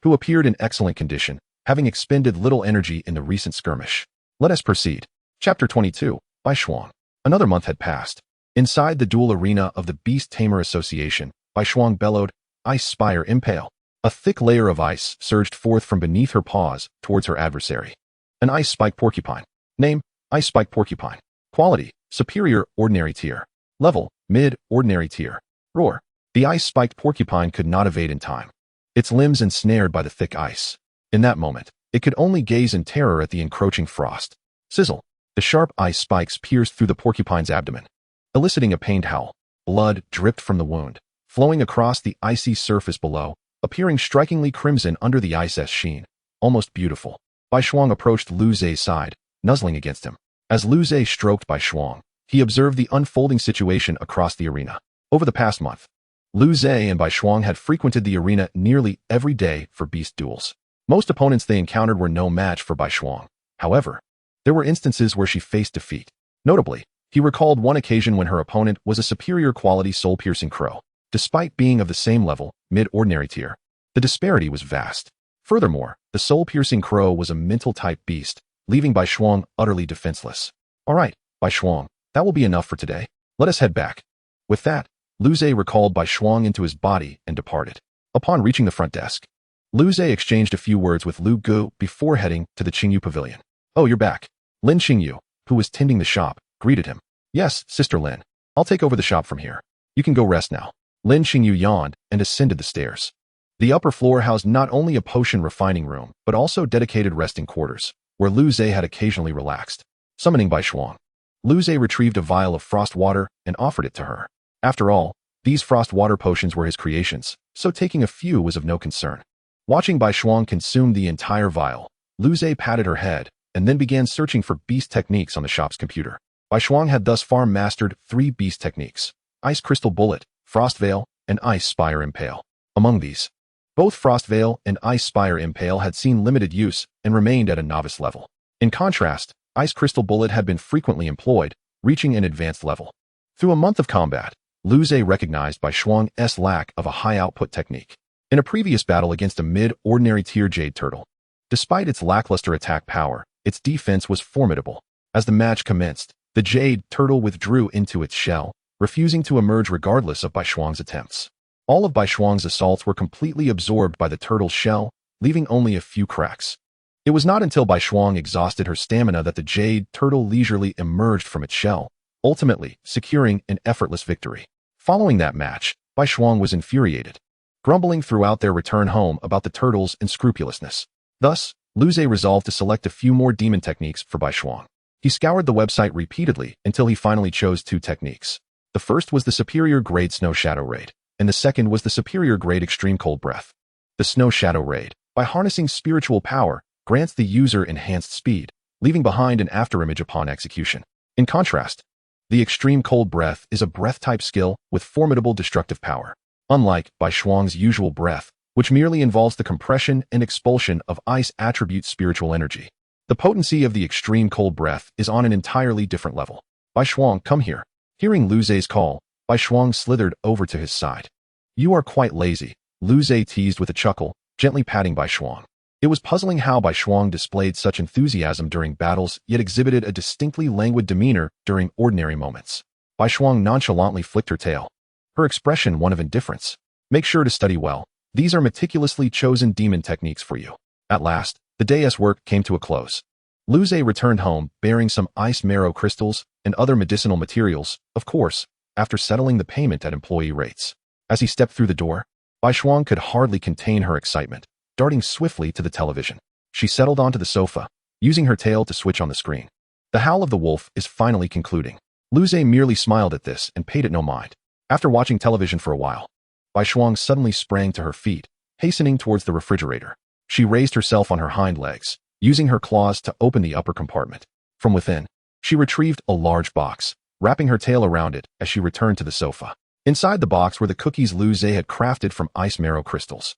Speaker 1: who appeared in excellent condition, having expended little energy in the recent skirmish. Let us proceed. Chapter 22, Bai Shuang. Another month had passed. Inside the duel arena of the Beast Tamer Association, Bai Shuang bellowed, "Ice Spire Impale." A thick layer of ice surged forth from beneath her paws towards her adversary. An ice spike porcupine. Name, Ice Spike Porcupine. Quality, superior, ordinary tier. Level, mid, ordinary tier. Roar. The ice-spiked porcupine could not evade in time, its limbs ensnared by the thick ice. In that moment, it could only gaze in terror at the encroaching frost. Sizzle. The sharp ice spikes pierced through the porcupine's abdomen, eliciting a pained howl. Blood dripped from the wound, flowing across the icy surface below, appearing strikingly crimson under the ice's sheen. Almost beautiful. Bai Shuang approached Lu Zhe's side, nuzzling against him. As Lu Zhe stroked Bai Shuang, he observed the unfolding situation across the arena. Over the past month, Lu Zhe and Bai Shuang had frequented the arena nearly every day for beast duels. Most opponents they encountered were no match for Bai Shuang. However, there were instances where she faced defeat. Notably, he recalled one occasion when her opponent was a superior quality soul-piercing crow. Despite being of the same level, mid-ordinary tier, the disparity was vast. Furthermore, the soul-piercing crow was a mental-type beast, leaving Bai Shuang utterly defenseless. All right, Bai Shuang, that will be enough for today. Let us head back. With that, Lu Zhe recalled Bai Shuang into his body and departed. Upon reaching the front desk, Lu Zhe exchanged a few words with Lu Gu before heading to the Qingyu Pavilion. Oh, you're back. Lin Qingyu, who was tending the shop, greeted him. Yes, Sister Lin. I'll take over the shop from here. You can go rest now. Lin Qingyu yawned and ascended the stairs. The upper floor housed not only a potion refining room, but also dedicated resting quarters, where Lu Zhe had occasionally relaxed. Summoning Bai Shuang, Lu Zhe retrieved a vial of frost water and offered it to her. After all, these frost water potions were his creations, so taking a few was of no concern. Watching Bai Shuang consume the entire vial, Lu Zhe patted her head and then began searching for beast techniques on the shop's computer. Bai Shuang had thus far mastered 3 beast techniques: Ice Crystal Bullet, Frost Veil, and Ice Spire Impale. Among these, both Frost Veil and Ice Spire Impale had seen limited use and remained at a novice level. In contrast, Ice Crystal Bullet had been frequently employed, reaching an advanced level. Through a month of combat, Lu Zhe recognized Bai Shuang's lack of a high-output technique. In a previous battle against a mid-ordinary tier Jade Turtle, despite its lackluster attack power, its defense was formidable. As the match commenced, the Jade Turtle withdrew into its shell, refusing to emerge regardless of Bai Shuang's attempts. All of Bai Shuang's assaults were completely absorbed by the turtle's shell, leaving only a few cracks. It was not until Bai Shuang exhausted her stamina that the Jade Turtle leisurely emerged from its shell, ultimately securing an effortless victory. Following that match, Bai Shuang was infuriated, grumbling throughout their return home about the turtle's unscrupulousness. Thus, Lu Zhe resolved to select a few more demon techniques for Bai Shuang. He scoured the website repeatedly until he finally chose 2 techniques. The first was the superior grade Snow Shadow Raid. and the second was the superior grade extreme cold breath. The Snow Shadow Raid, by harnessing spiritual power, grants the user enhanced speed, leaving behind an afterimage upon execution. In contrast, the extreme cold breath is a breath-type skill with formidable destructive power. Unlike Bai Shuang's usual breath, which merely involves the compression and expulsion of ice attribute spiritual energy, the potency of the extreme cold breath is on an entirely different level. Bai Shuang, come here. Hearing Lu Zhe's call, Bai Shuang slithered over to his side. You are quite lazy, Lu Zhe teased with a chuckle, gently patting Bai Shuang. It was puzzling how Bai Shuang displayed such enthusiasm during battles yet exhibited a distinctly languid demeanor during ordinary moments. Bai Shuang nonchalantly flicked her tail, her expression one of indifference. Make sure to study well. These are meticulously chosen demon techniques for you. At last, the day's work came to a close. Lu Zhe returned home bearing some ice marrow crystals and other medicinal materials, of course, after settling the payment at employee rates. As he stepped through the door, Bai Shuang could hardly contain her excitement, darting swiftly to the television. She settled onto the sofa, using her tail to switch on the screen. The Howl of the Wolf is finally concluding. Lu Zhe merely smiled at this and paid it no mind. After watching television for a while, Bai Shuang suddenly sprang to her feet, hastening towards the refrigerator. She raised herself on her hind legs, using her claws to open the upper compartment. From within, she retrieved a large box, wrapping her tail around it as she returned to the sofa. Inside the box were the cookies Lu Zhe had crafted from ice marrow crystals.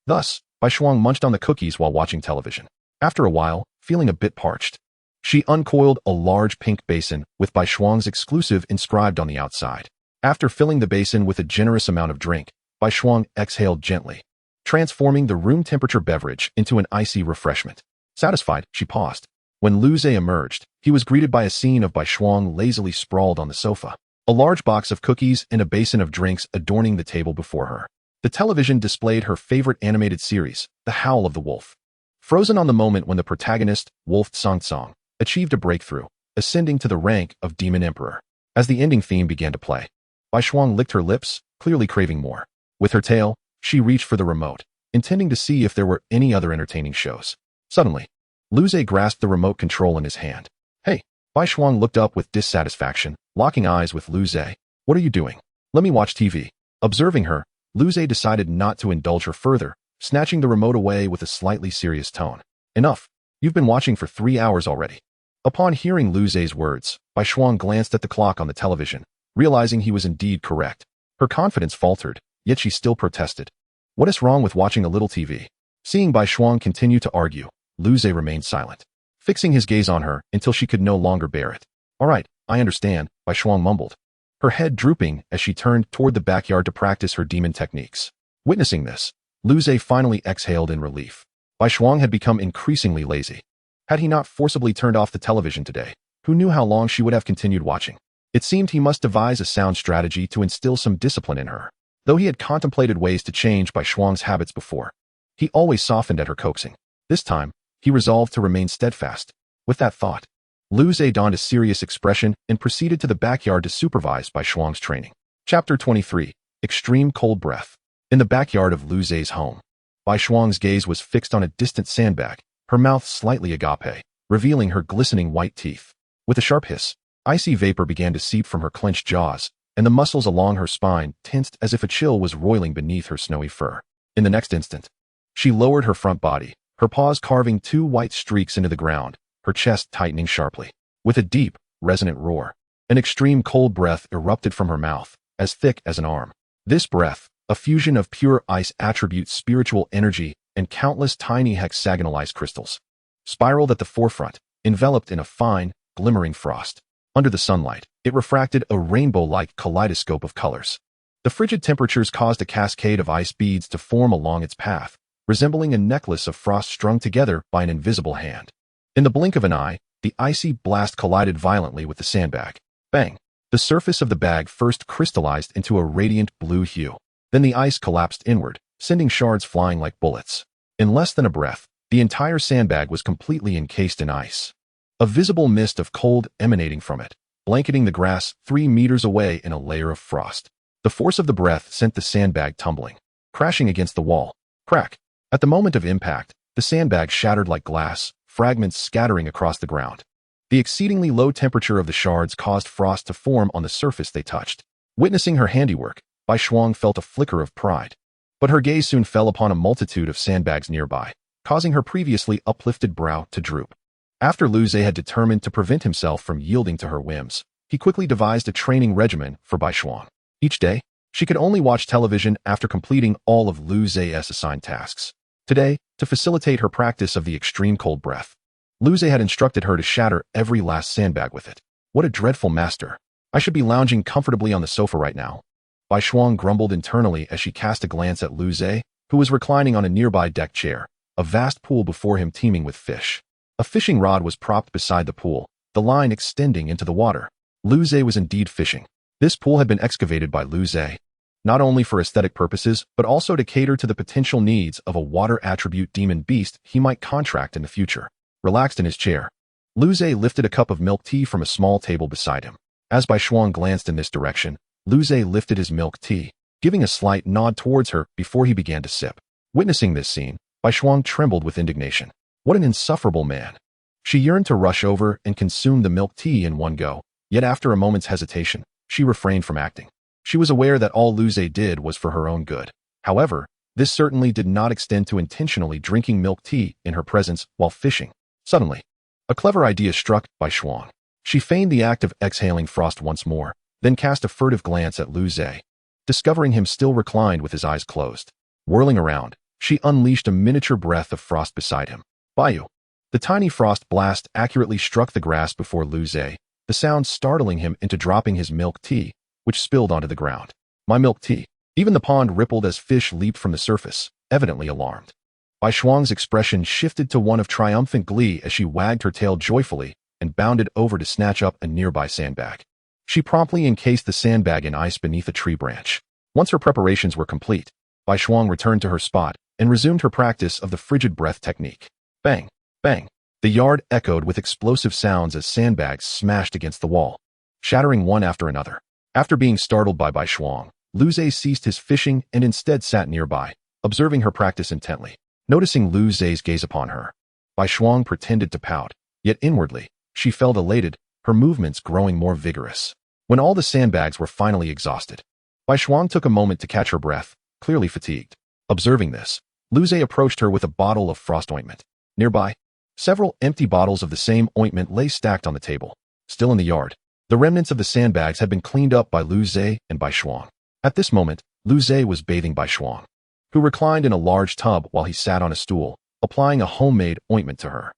Speaker 1: Thus, Bai Shuang munched on the cookies while watching television. After a while, feeling a bit parched, she uncoiled a large pink basin with Bai Shuang's exclusive inscribed on the outside. After filling the basin with a generous amount of drink, Bai Shuang exhaled gently, transforming the room-temperature beverage into an icy refreshment. Satisfied, she paused. When Lu Zhe emerged, he was greeted by a scene of Bai Shuang lazily sprawled on the sofa, a large box of cookies and a basin of drinks adorning the table before her. The television displayed her favorite animated series, The Howl of the Wolf. Frozen on the moment when the protagonist, Wolf Tsong, achieved a breakthrough, ascending to the rank of Demon Emperor. As the ending theme began to play, Bai Shuang licked her lips, clearly craving more. With her tail, she reached for the remote, intending to see if there were any other entertaining shows. Suddenly, Lu Zhe grasped the remote control in his hand. Hey! Bai Shuang looked up with dissatisfaction, locking eyes with Lu Zhe. What are you doing? Let me watch TV. Observing her, Lu Zhe decided not to indulge her further, snatching the remote away with a slightly serious tone. Enough. You've been watching for 3 hours already. Upon hearing Lu Zhe's words, Bai Shuang glanced at the clock on the television, realizing he was indeed correct. Her confidence faltered, yet she still protested. What is wrong with watching a little TV? Seeing Bai Shuang continue to argue, Lu Zhe remained silent, fixing his gaze on her until she could no longer bear it. All right, I understand, Bai Shuang mumbled, her head drooping as she turned toward the backyard to practice her demon techniques. Witnessing this, Lu Zhe finally exhaled in relief. Bai Shuang had become increasingly lazy. Had he not forcibly turned off the television today, who knew how long she would have continued watching? It seemed he must devise a sound strategy to instill some discipline in her. Though he had contemplated ways to change Bai Shuang's habits before, he always softened at her coaxing. This time, he resolved to remain steadfast. With that thought, Lu Zhe donned a serious expression and proceeded to the backyard to supervise Bai Shuang's training. Chapter 23. Extreme Cold Breath. In the backyard of Lu Zhe's home, Bai Shuang's gaze was fixed on a distant sandbag, her mouth slightly agape, revealing her glistening white teeth. With a sharp hiss, icy vapor began to seep from her clenched jaws, and the muscles along her spine tensed as if a chill was roiling beneath her snowy fur. In the next instant, she lowered her front body, her paws carving 2 white streaks into the ground, her chest tightening sharply. With a deep, resonant roar, an extreme cold breath erupted from her mouth, as thick as an arm. This breath, a fusion of pure ice attribute spiritual energy and countless tiny hexagonalized crystals, spiraled at the forefront, enveloped in a fine, glimmering frost. Under the sunlight, it refracted a rainbow-like kaleidoscope of colors. The frigid temperatures caused a cascade of ice beads to form along its path, resembling a necklace of frost strung together by an invisible hand. In the blink of an eye, the icy blast collided violently with the sandbag. Bang! The surface of the bag first crystallized into a radiant blue hue. Then the ice collapsed inward, sending shards flying like bullets. In less than a breath, the entire sandbag was completely encased in ice. A visible mist of cold emanating from it, blanketing the grass 3 meters away in a layer of frost. The force of the breath sent the sandbag tumbling, crashing against the wall. Crack! At the moment of impact, the sandbag shattered like glass, fragments scattering across the ground. The exceedingly low temperature of the shards caused frost to form on the surface they touched. Witnessing her handiwork, Bai Shuang felt a flicker of pride. But her gaze soon fell upon a multitude of sandbags nearby, causing her previously uplifted brow to droop. After Lu Zhe had determined to prevent himself from yielding to her whims, he quickly devised a training regimen for Bai Shuang. Each day, she could only watch television after completing all of Lu Zhe's assigned tasks. Today, to facilitate her practice of the extreme cold breath, Lu Zhe had instructed her to shatter every last sandbag with it. What a dreadful master. I should be lounging comfortably on the sofa right now. Bai Shuang grumbled internally as she cast a glance at Lu Zhe, who was reclining on a nearby deck chair, a vast pool before him teeming with fish. A fishing rod was propped beside the pool, the line extending into the water. Lu Zhe was indeed fishing. This pool had been excavated by Lu Zhe, not only for aesthetic purposes, but also to cater to the potential needs of a water attribute demon beast he might contract in the future. Relaxed in his chair, Lu Zhe lifted a cup of milk tea from a small table beside him. As Bai Shuang glanced in this direction, Lu Zhe lifted his milk tea, giving a slight nod towards her before he began to sip. Witnessing this scene, Bai Shuang trembled with indignation. What an insufferable man. She yearned to rush over and consume the milk tea in one go, yet after a moment's hesitation, she refrained from acting. She was aware that all Lu Zhe did was for her own good. However, this certainly did not extend to intentionally drinking milk tea in her presence while fishing. Suddenly, a clever idea struck Bai Shuang. She feigned the act of exhaling frost once more, then cast a furtive glance at Lu Zhe, discovering him still reclined with his eyes closed. Whirling around, she unleashed a miniature breath of frost beside him. Baiyu. The tiny frost blast accurately struck the grass before Lu Zhe, the sound startling him into dropping his milk tea, which spilled onto the ground. My milk tea. Even the pond rippled as fish leaped from the surface, evidently alarmed. Bai Shuang's expression shifted to one of triumphant glee as she wagged her tail joyfully and bounded over to snatch up a nearby sandbag. She promptly encased the sandbag in ice beneath a tree branch. Once her preparations were complete, Bai Shuang returned to her spot and resumed her practice of the frigid breath technique. Bang! Bang! The yard echoed with explosive sounds as sandbags smashed against the wall, shattering one after another. After being startled by Bai Shuang, Lu Zhe ceased his fishing and instead sat nearby, observing her practice intently. Noticing Lu Zhe's gaze upon her, Bai Shuang pretended to pout, yet inwardly, she felt elated, her movements growing more vigorous. When all the sandbags were finally exhausted, Bai Shuang took a moment to catch her breath, clearly fatigued. Observing this, Lu Zhe approached her with a bottle of frost ointment. Nearby, several empty bottles of the same ointment lay stacked on the table. Still in the yard, the remnants of the sandbags had been cleaned up by Lu Zhe and Bai Shuang. At this moment, Lu Zhe was bathing Bai Shuang, who reclined in a large tub while he sat on a stool, applying a homemade ointment to her.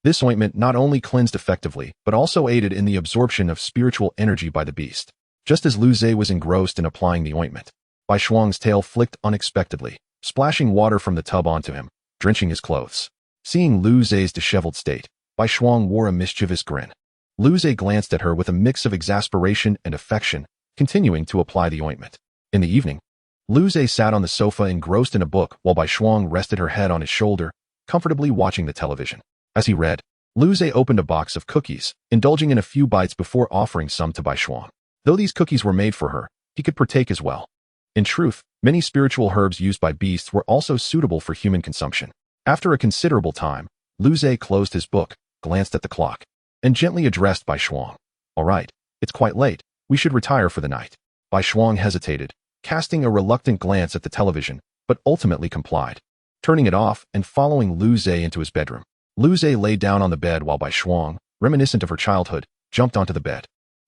Speaker 1: This ointment not only cleansed effectively, but also aided in the absorption of spiritual energy by the beast. Just as Lu Zhe was engrossed in applying the ointment, Bai Shuang's tail flicked unexpectedly, splashing water from the tub onto him, drenching his clothes. Seeing Lu Zhe's disheveled state, Bai Shuang wore a mischievous grin. Lu Zhe glanced at her with a mix of exasperation and affection, continuing to apply the ointment. In the evening, Lu Zhe sat on the sofa engrossed in a book while Bai Shuang rested her head on his shoulder, comfortably watching the television. As he read, Lu Zhe opened a box of cookies, indulging in a few bites before offering some to Bai Shuang. Though these cookies were made for her, he could partake as well. In truth, many spiritual herbs used by beasts were also suitable for human consumption. After a considerable time, Lu Zhe closed his book, glanced at the clock, and gently addressed Bai Shuang. All right, it's quite late. We should retire for the night. Bai Shuang hesitated, casting a reluctant glance at the television, but ultimately complied. Turning it off and following Lu Zhe into his bedroom, Lu Zhe lay down on the bed while Bai Shuang, reminiscent of her childhood, jumped onto the bed.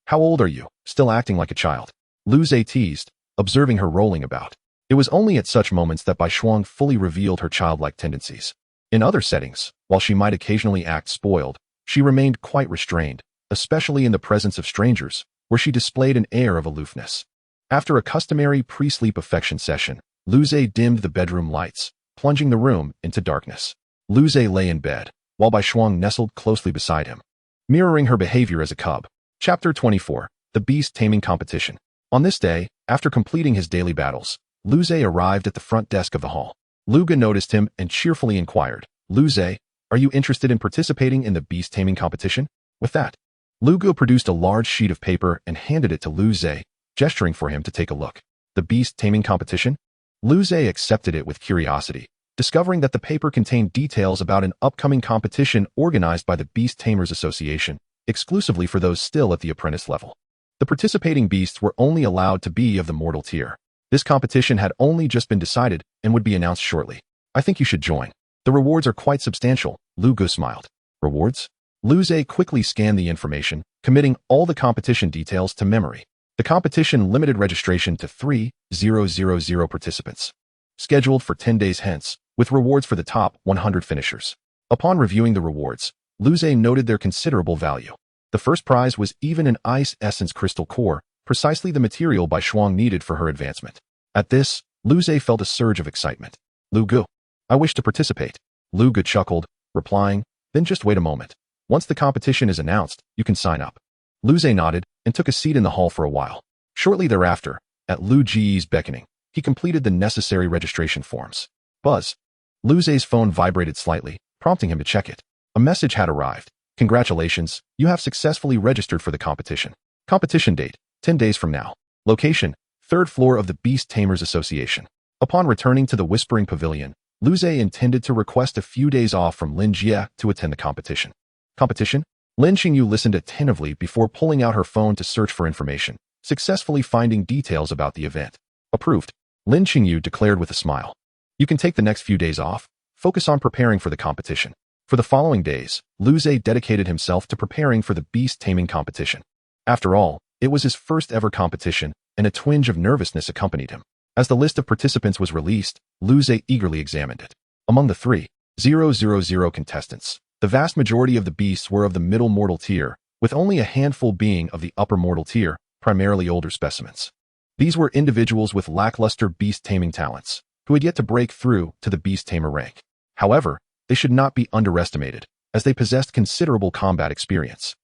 Speaker 1: How old are you? Still acting like a child? Lu Zhe teased, observing her rolling about. It was only at such moments that Bai Shuang fully revealed her childlike tendencies. In other settings, while she might occasionally act spoiled, she remained quite restrained, especially in the presence of strangers, where she displayed an air of aloofness. After a customary pre-sleep affection session, Lu Zhe dimmed the bedroom lights, plunging the room into darkness. Lu Zhe lay in bed, while Bai Shuang nestled closely beside him, mirroring her behavior as a cub. Chapter 24. The Beast Taming Competition. On this day, after completing his daily battles, Lu Zhe arrived at the front desk of the hall. Luga noticed him and cheerfully inquired, Lu Zhe, are you interested in participating in the Beast Taming competition? With that, Luga produced a large sheet of paper and handed it to Lu Zhe, gesturing for him to take a look. The Beast Taming competition? Lu Zhe accepted it with curiosity, discovering that the paper contained details about an upcoming competition organized by the Beast Tamers Association, exclusively for those still at the apprentice level. The participating beasts were only allowed to be of the mortal tier. This competition had only just been decided and would be announced shortly. I think you should join. The rewards are quite substantial, Lu Gu smiled. Rewards? Lu Zhe quickly scanned the information, committing all the competition details to memory. The competition limited registration to 3,000 participants. Scheduled for 10 days hence, with rewards for the top 100 finishers. Upon reviewing the rewards, Lu Zhe noted their considerable value. The first prize was even an ice essence crystal core, precisely the material Bai Shuang needed for her advancement. At this, Lu Zhe felt a surge of excitement. Lu Gu, I wish to participate. Lu Gu chuckled, replying, then just wait a moment. Once the competition is announced, you can sign up. Lu Zhe nodded and took a seat in the hall for a while. Shortly thereafter, at Lu Ji's beckoning, he completed the necessary registration forms. Buzz. Lu Zhe's phone vibrated slightly, prompting him to check it. A message had arrived. Congratulations, you have successfully registered for the competition. Competition date, 10 days from now. Location, 3rd floor of the Beast Tamers Association. Upon returning to the Whispering Pavilion, Lu Zhe intended to request a few days off from Lin Jie to attend the competition. Competition? Lin Qingyu listened attentively before pulling out her phone to search for information, successfully finding details about the event. Approved. Lin Qingyu declared with a smile. You can take the next few days off. Focus on preparing for the competition. For the following days, Lu Zhe dedicated himself to preparing for the Beast Taming competition. After all, it was his first ever competition, and a twinge of nervousness accompanied him. As the list of participants was released, Lu Zhe eagerly examined it. Among the 3,000 contestants, the vast majority of the beasts were of the middle mortal tier, with only a handful being of the upper mortal tier, primarily older specimens. These were individuals with lackluster beast taming talents, who had yet to break through to the beast tamer rank. However, they should not be underestimated, as they possessed considerable combat experience.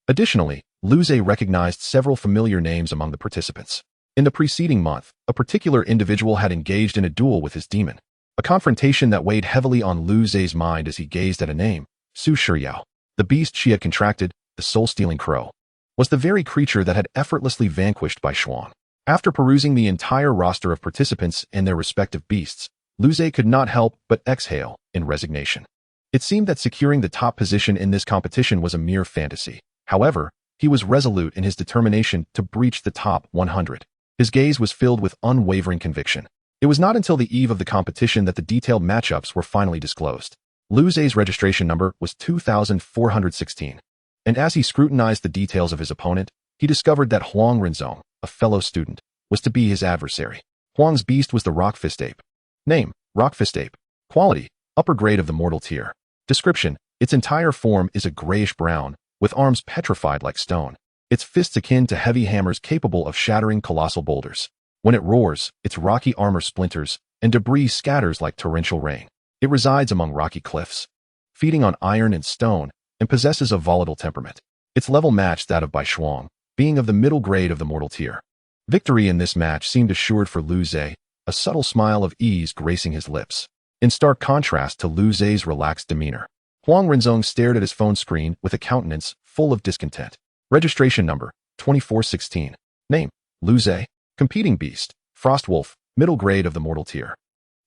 Speaker 1: Additionally, Lu Zhe recognized several familiar names among the participants. In the preceding month, a particular individual had engaged in a duel with his demon, a confrontation that weighed heavily on Lu Zhe's mind as he gazed at a name, Su Shiyao. The beast she had contracted, the soul-stealing crow, was the very creature that had effortlessly vanquished Bai Shuang. After perusing the entire roster of participants and their respective beasts, Lu Zhe could not help but exhale in resignation. It seemed that securing the top position in this competition was a mere fantasy. However, he was resolute in his determination to breach the top 100. His gaze was filled with unwavering conviction. It was not until the eve of the competition that the detailed matchups were finally disclosed. Lu Zhe's registration number was 2416. And as he scrutinized the details of his opponent, he discovered that Huang Renzong, a fellow student, was to be his adversary. Huang's beast was the rock fist ape. Name, rock fist ape. Quality, upper grade of the mortal tier. Description, its entire form is a grayish-brown, with arms petrified like stone. Its fists akin to heavy hammers capable of shattering colossal boulders. When it roars, its rocky armor splinters, and debris scatters like torrential rain. It resides among rocky cliffs, feeding on iron and stone, and possesses a volatile temperament. Its level matched that of Bai Shuang, being of the middle grade of the mortal tier. Victory in this match seemed assured for Lu Zhe, a subtle smile of ease gracing his lips. In stark contrast to Lu Zhe's relaxed demeanor, Huang Renzong stared at his phone screen with a countenance full of discontent. Registration number, 2416. Name, Lu Zhe. Competing beast, Frostwolf, middle grade of the mortal tier.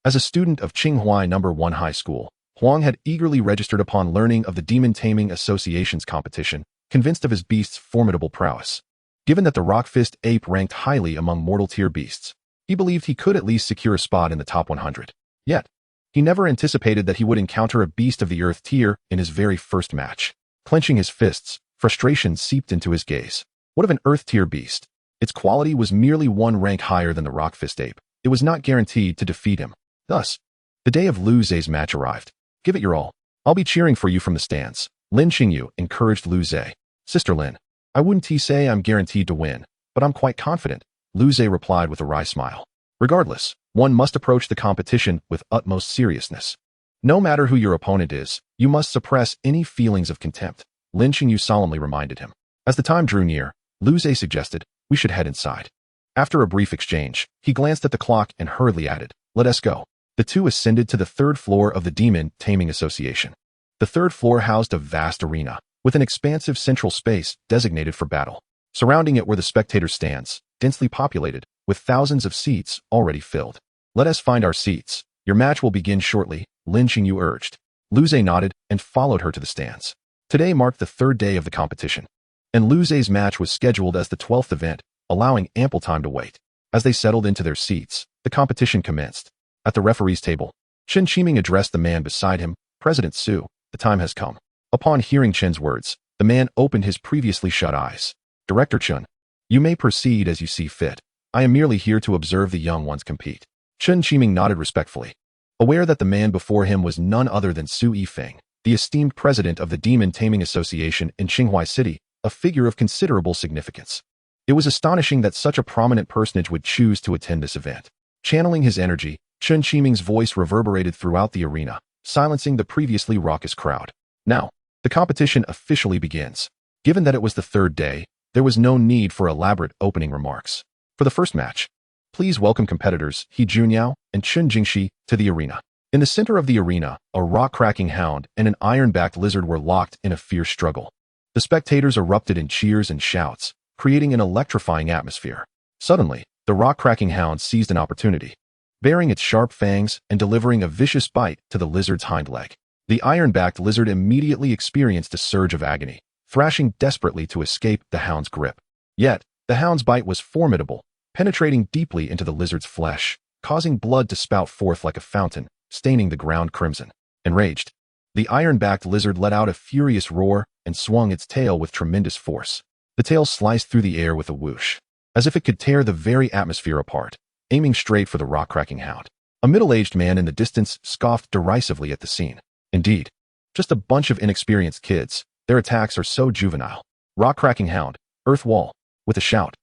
Speaker 1: As a student of Qinghuai No. 1 High School, Huang had eagerly registered upon learning of the Demon Taming Association's competition, convinced of his beast's formidable prowess. Given that the rock fist ape ranked highly among mortal tier beasts, he believed he could at least secure a spot in the top 100. Yet, he never anticipated that he would encounter a beast of the earth tier in his very first match. Clenching his fists, frustration seeped into his gaze. What of an earth tier beast? Its quality was merely one rank higher than the rock fist ape. It was not guaranteed to defeat him. Thus, the day of Lu Zhe's match arrived. Give it your all. I'll be cheering for you from the stands. Lin Qingyu encouraged Lu Zhe. Sister Lin, I wouldn't say I'm guaranteed to win, but I'm quite confident, Lu Zhe replied with a wry smile. Regardless, one must approach the competition with utmost seriousness. No matter who your opponent is, you must suppress any feelings of contempt, Lin Qingyu solemnly reminded him. As the time drew near, Lu Zhe suggested, we should head inside. After a brief exchange, he glanced at the clock and hurriedly added, let us go. The two ascended to the 3rd floor of the Demon Taming Association. The 3rd floor housed a vast arena, with an expansive central space designated for battle. Surrounding it were the spectator stands, densely populated, with thousands of seats already filled. Let us find our seats. Your match will begin shortly, Lin Qingyu urged. Lu Zhe nodded and followed her to the stands. Today marked the 3rd day of the competition, and Lu Zhe's match was scheduled as the 12th event, allowing ample time to wait. As they settled into their seats, the competition commenced. At the referee's table, Chen Qiming addressed the man beside him. President Su, the time has come. Upon hearing Chen's words, the man opened his previously shut eyes. Director Chen, you may proceed as you see fit. I am merely here to observe the young ones compete. Chen Qiming nodded respectfully, aware that the man before him was none other than Su Yifeng, the esteemed president of the Demon Taming Association in Qinghai City, a figure of considerable significance. It was astonishing that such a prominent personage would choose to attend this event. Channeling his energy, Chen Qiming's voice reverberated throughout the arena, silencing the previously raucous crowd. Now, the competition officially begins. Given that it was the third day, there was no need for elaborate opening remarks. For the first match, please welcome competitors He Junyao and Chun Jingxi to the arena. In the center of the arena, a rock-cracking hound and an iron-backed lizard were locked in a fierce struggle. The spectators erupted in cheers and shouts, creating an electrifying atmosphere. Suddenly, the rock-cracking hound seized an opportunity, baring its sharp fangs and delivering a vicious bite to the lizard's hind leg. The iron-backed lizard immediately experienced a surge of agony, thrashing desperately to escape the hound's grip. Yet, the hound's bite was formidable, penetrating deeply into the lizard's flesh, causing blood to spout forth like a fountain, staining the ground crimson. Enraged, the iron-backed lizard let out a furious roar and swung its tail with tremendous force. The tail sliced through the air with a whoosh, as if it could tear the very atmosphere apart, aiming straight for the rock-cracking hound. A middle-aged man in the distance scoffed derisively at the scene. Indeed, just a bunch of inexperienced kids. Their attacks are so juvenile. Rock-cracking hound, earth wall. With a shout,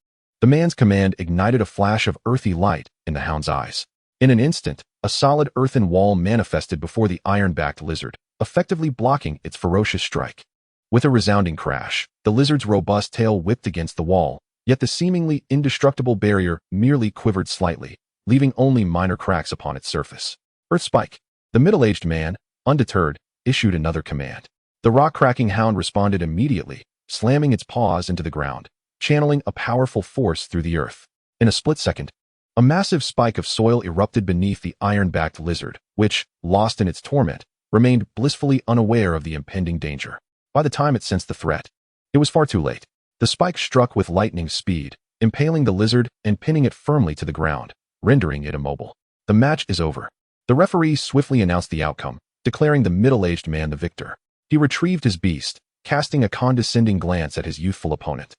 Speaker 1: the man's command ignited a flash of earthy light in the hound's eyes. In an instant, a solid earthen wall manifested before the iron-backed lizard, effectively blocking its ferocious strike. With a resounding crash, the lizard's robust tail whipped against the wall, yet the seemingly indestructible barrier merely quivered slightly, leaving only minor cracks upon its surface. Earth Spike. The middle-aged man, undeterred, issued another command. The rock-cracking hound responded immediately, slamming its paws into the ground, channeling a powerful force through the earth. In a split second, a massive spike of soil erupted beneath the iron-backed lizard, which, lost in its torment, remained blissfully unaware of the impending danger. By the time it sensed the threat, it was far too late. The spike struck with lightning speed, impaling the lizard and pinning it firmly to the ground, rendering it immobile. The match is over. The referee swiftly announced the outcome, declaring the middle-aged man the victor. He retrieved his beast, casting a condescending glance at his youthful opponent,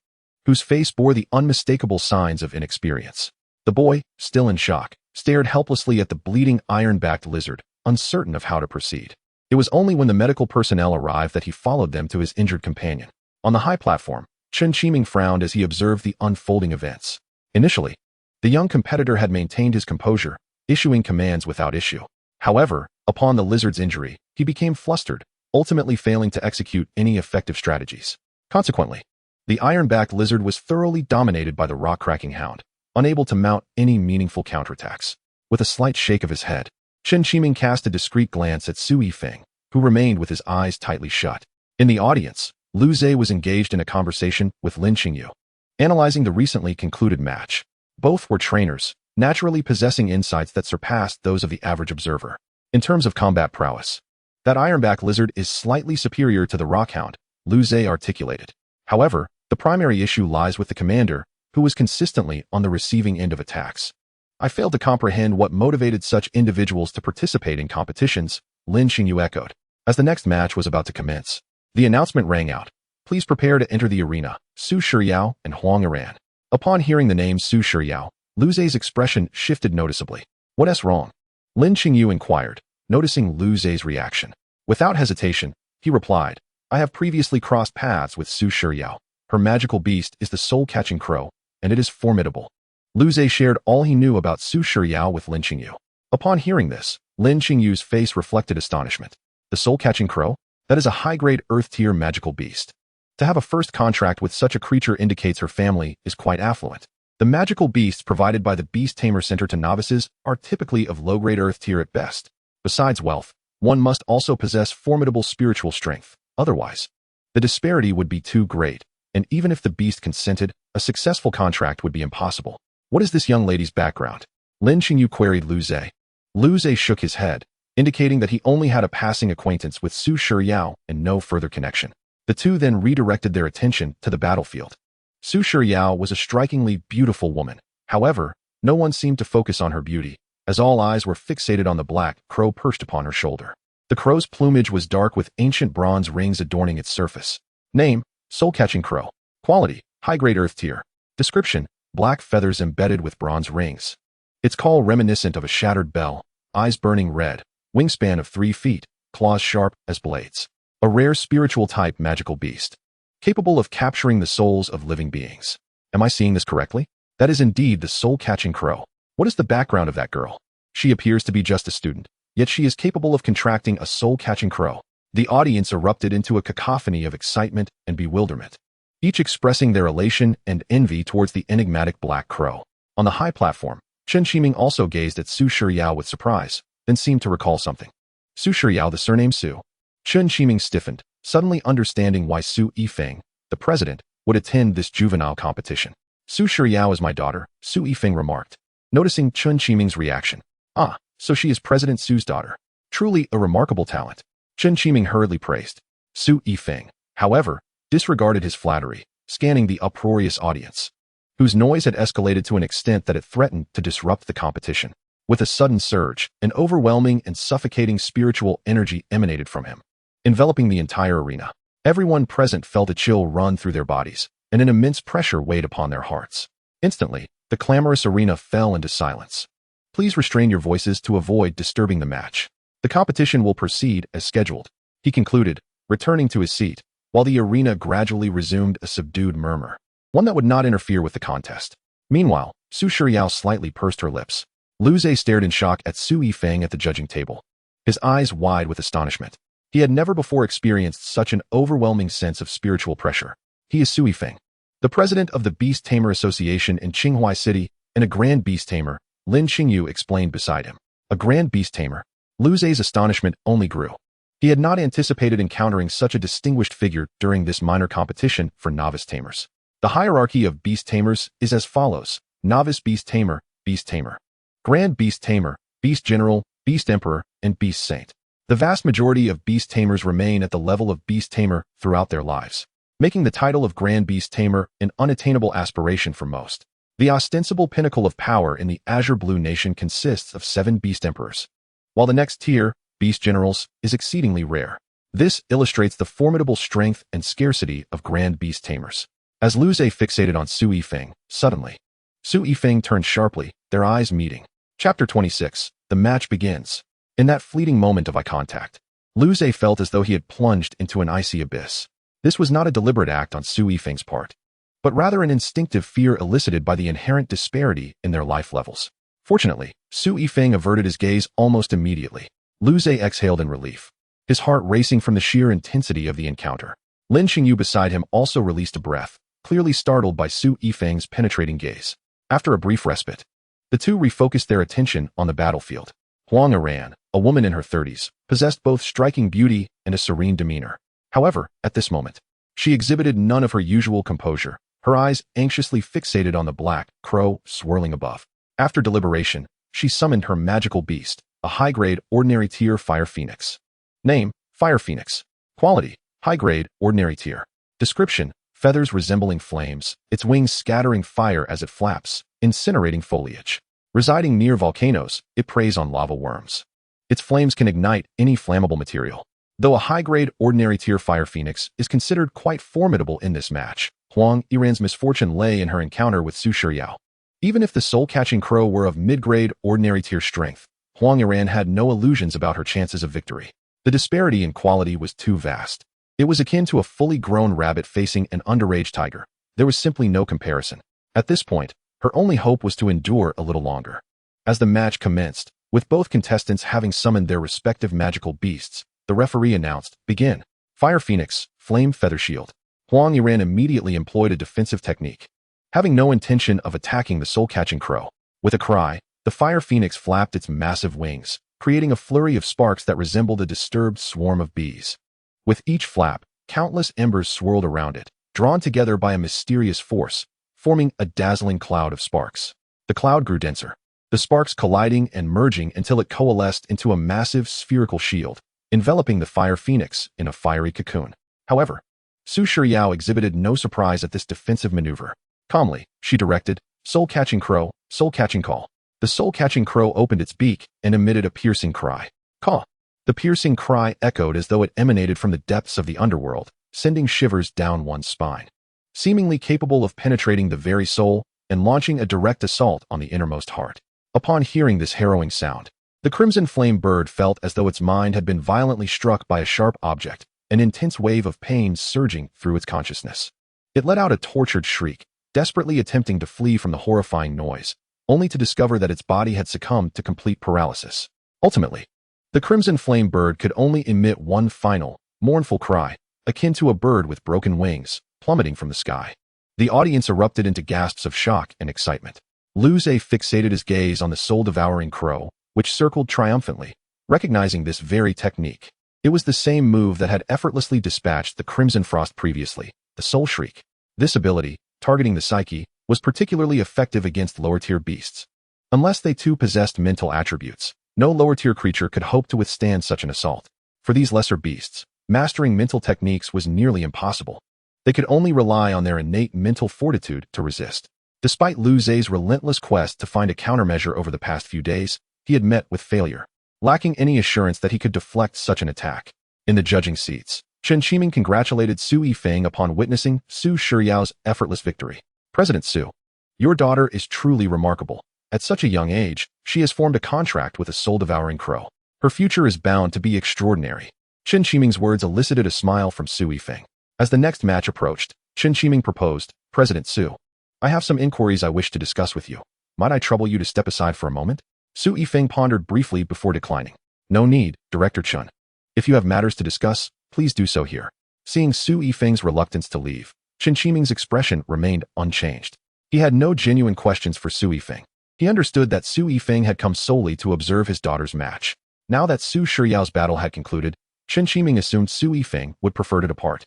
Speaker 1: whose face bore the unmistakable signs of inexperience. The boy, still in shock, stared helplessly at the bleeding iron-backed lizard, uncertain of how to proceed. It was only when the medical personnel arrived that he followed them to his injured companion. On the high platform, Chen Qiming frowned as he observed the unfolding events. Initially, the young competitor had maintained his composure, issuing commands without issue. However, upon the lizard's injury, he became flustered, ultimately failing to execute any effective strategies. Consequently, the iron-backed lizard was thoroughly dominated by the rock-cracking hound, unable to mount any meaningful counterattacks. With a slight shake of his head, Chen Qiming cast a discreet glance at Su Yifeng, who remained with his eyes tightly shut. In the audience, Lu Zhe was engaged in a conversation with Lin Qingyu, analyzing the recently concluded match. Both were trainers, naturally possessing insights that surpassed those of the average observer. In terms of combat prowess, that ironback lizard is slightly superior to the rockhound, Lu Zhe articulated. However, the primary issue lies with the commander, who was consistently on the receiving end of attacks. I failed to comprehend what motivated such individuals to participate in competitions, Lin Qingyu echoed. As the next match was about to commence, the announcement rang out. Please prepare to enter the arena, Su Shiyao and Huang Iran. Upon hearing the name Su Shiyao, Lu Zhe's expression shifted noticeably. What's wrong? Lin Qingyu inquired, noticing Lu Zhe's reaction. Without hesitation, he replied, I have previously crossed paths with Su Shiyao. Her magical beast is the soul-catching crow, and it is formidable. Lu Zhe shared all he knew about Su Shiyao with Lin Qingyu. Upon hearing this, Lin Qingyu's face reflected astonishment. The soul-catching crow? That is a high-grade Earth-tier magical beast. To have a first contract with such a creature indicates her family is quite affluent. The magical beasts provided by the Beast Tamer Center to novices are typically of low-grade Earth-tier at best. Besides wealth, one must also possess formidable spiritual strength. Otherwise, the disparity would be too great, and even if the beast consented, a successful contract would be impossible. What is this young lady's background? Lin Qingyu queried Lu Zhe. Lu Zhe shook his head, indicating that he only had a passing acquaintance with Su Shiyao and no further connection. The two then redirected their attention to the battlefield. Su Shiyao was a strikingly beautiful woman. However, No one seemed to focus on her beauty, as all eyes were fixated on the black crow perched upon her shoulder. The crow's plumage was dark with ancient bronze rings adorning its surface. Name: Soul-Catching Crow. Quality: high-grade earth tier. Description: black feathers embedded with bronze rings. Its call reminiscent of a shattered bell, eyes burning red, wingspan of 3 feet, claws sharp as blades. A rare spiritual type magical beast, capable of capturing the souls of living beings. Am I seeing this correctly? That is indeed the soul-catching crow. What is the background of that girl? She appears to be just a student, yet she is capable of contracting a soul-catching crow. The audience erupted into a cacophony of excitement and bewilderment, each expressing their elation and envy towards the enigmatic black crow. On the high platform, Chen Qiming also gazed at Su Shiyao with surprise, then seemed to recall something. Su Shiyao, the surname Su. Chen Qiming stiffened, suddenly understanding why Su Yifeng, the president, would attend this juvenile competition. Su Shiyao is my daughter, Su Yifeng remarked, noticing Chen Qiming's reaction. Ah, so she is President Su's daughter. Truly a remarkable talent. Chen Qiming hurriedly praised. Su Yifeng, however, disregarded his flattery, scanning the uproarious audience, whose noise had escalated to an extent that it threatened to disrupt the competition. With a sudden surge, an overwhelming and suffocating spiritual energy emanated from him, enveloping the entire arena. Everyone present felt a chill run through their bodies, and an immense pressure weighed upon their hearts. Instantly, the clamorous arena fell into silence. Please restrain your voices to avoid disturbing the match. The competition will proceed as scheduled, he concluded, returning to his seat, while the arena gradually resumed a subdued murmur, one that would not interfere with the contest. Meanwhile, Su Shiyao slightly pursed her lips. Lu Zhe stared in shock at Su Yifeng at the judging table, his eyes wide with astonishment. He had never before experienced such an overwhelming sense of spiritual pressure. He is Su Yifeng, the president of the Beast Tamer Association in Qinghai City, and a grand beast tamer, Lin Qingyu explained beside him. A grand beast tamer? Lu Zhe's astonishment only grew. He had not anticipated encountering such a distinguished figure during this minor competition for novice tamers. The hierarchy of beast tamers is as follows: novice beast tamer, beast tamer, grand beast tamer, beast general, beast emperor, and beast saint. The vast majority of beast tamers remain at the level of beast tamer throughout their lives, making the title of grand beast tamer an unattainable aspiration for most. The ostensible pinnacle of power in the Azure Blue Nation consists of 7 beast emperors, while the next tier, beast generals, is exceedingly rare. This illustrates the formidable strength and scarcity of grand beast tamers. As Lu Zhe fixated on Su Yifeng, suddenly, Su Yifeng turned sharply, their eyes meeting. Chapter 26. The match begins. In that fleeting moment of eye contact, Lu Zhe felt as though he had plunged into an icy abyss. This was not a deliberate act on Su Yifeng's part, but rather an instinctive fear elicited by the inherent disparity in their life levels. Fortunately, Su Yifeng averted his gaze almost immediately. Lu Zhe exhaled in relief, his heart racing from the sheer intensity of the encounter. Lin Qingyu beside him also released a breath, clearly startled by Su Yifeng's penetrating gaze. After a brief respite, the two refocused their attention on the battlefield. Huang Iran, a woman in her 30s, possessed both striking beauty and a serene demeanor. However, at this moment, she exhibited none of her usual composure, her eyes anxiously fixated on the black crow swirling above. After deliberation, she summoned her magical beast, a high-grade ordinary tier fire phoenix. Name: Fire Phoenix. Quality: high-grade ordinary tier. Description: feathers resembling flames, its wings scattering fire as it flaps, incinerating foliage. Residing near volcanoes, it preys on lava worms. Its flames can ignite any flammable material. Though a high-grade ordinary tier fire phoenix is considered quite formidable in this match, Huang Iran's misfortune lay in her encounter with Su Shiyao. Even if the soul-catching crow were of mid-grade ordinary tier strength, Huang Iran had no illusions about her chances of victory. The disparity in quality was too vast. It was akin to a fully grown rabbit facing an underage tiger. There was simply no comparison. At this point, her only hope was to endure a little longer. As the match commenced, with both contestants having summoned their respective magical beasts, the referee announced, "Begin." Fire Phoenix, Flame Feather Shield. Huang Iran immediately employed a defensive technique, having no intention of attacking the soul-catching crow. With a cry, the Fire Phoenix flapped its massive wings, creating a flurry of sparks that resembled a disturbed swarm of bees. With each flap, countless embers swirled around it, drawn together by a mysterious force, forming a dazzling cloud of sparks. The cloud grew denser, the sparks colliding and merging until it coalesced into a massive spherical shield, enveloping the Fire Phoenix in a fiery cocoon. However, Su Shiyao exhibited no surprise at this defensive maneuver. Calmly, she directed, "Soul-Catching Crow, Soul-catching call. The soul-catching crow opened its beak and emitted a piercing cry. Caw. The piercing cry echoed as though it emanated from the depths of the underworld, sending shivers down one's spine. Seemingly capable of penetrating the very soul and launching a direct assault on the innermost heart. Upon hearing this harrowing sound, the crimson flame bird felt as though its mind had been violently struck by a sharp object, an intense wave of pain surging through its consciousness. It let out a tortured shriek, desperately attempting to flee from the horrifying noise, only to discover that its body had succumbed to complete paralysis. Ultimately, the crimson flame bird could only emit one final, mournful cry, akin to a bird with broken wings, plummeting from the sky. The audience erupted into gasps of shock and excitement. Lu Zhe fixated his gaze on the soul-devouring crow, which circled triumphantly, recognizing this very technique. It was the same move that had effortlessly dispatched the Crimson Frost previously, the Soul Shriek. This ability, targeting the psyche, was particularly effective against lower-tier beasts. Unless they too possessed mental attributes, no lower-tier creature could hope to withstand such an assault. For these lesser beasts, mastering mental techniques was nearly impossible. They could only rely on their innate mental fortitude to resist. Despite Lu Zhe's relentless quest to find a countermeasure over the past few days, he had met with failure, lacking any assurance that he could deflect such an attack. In the judging seats, Chen Qiming congratulated Su Yifeng upon witnessing Su Shiyao's effortless victory. President Su, your daughter is truly remarkable. At such a young age, she has formed a contract with a soul-devouring crow. Her future is bound to be extraordinary. Chen Qiming's words elicited a smile from Su Yifeng. As the next match approached, Chen Qiming proposed, President Su, I have some inquiries I wish to discuss with you. Might I trouble you to step aside for a moment? Su Yifeng pondered briefly before declining. No need, Director Chen. If you have matters to discuss, please do so here. Seeing Su Yifeng's reluctance to leave, Chen Qiming's expression remained unchanged. He had no genuine questions for Su Yifeng. He understood that Su Yifeng had come solely to observe his daughter's match. Now that Su Shiyao's battle had concluded, Chen Qiming assumed Su Yifeng would prefer to depart.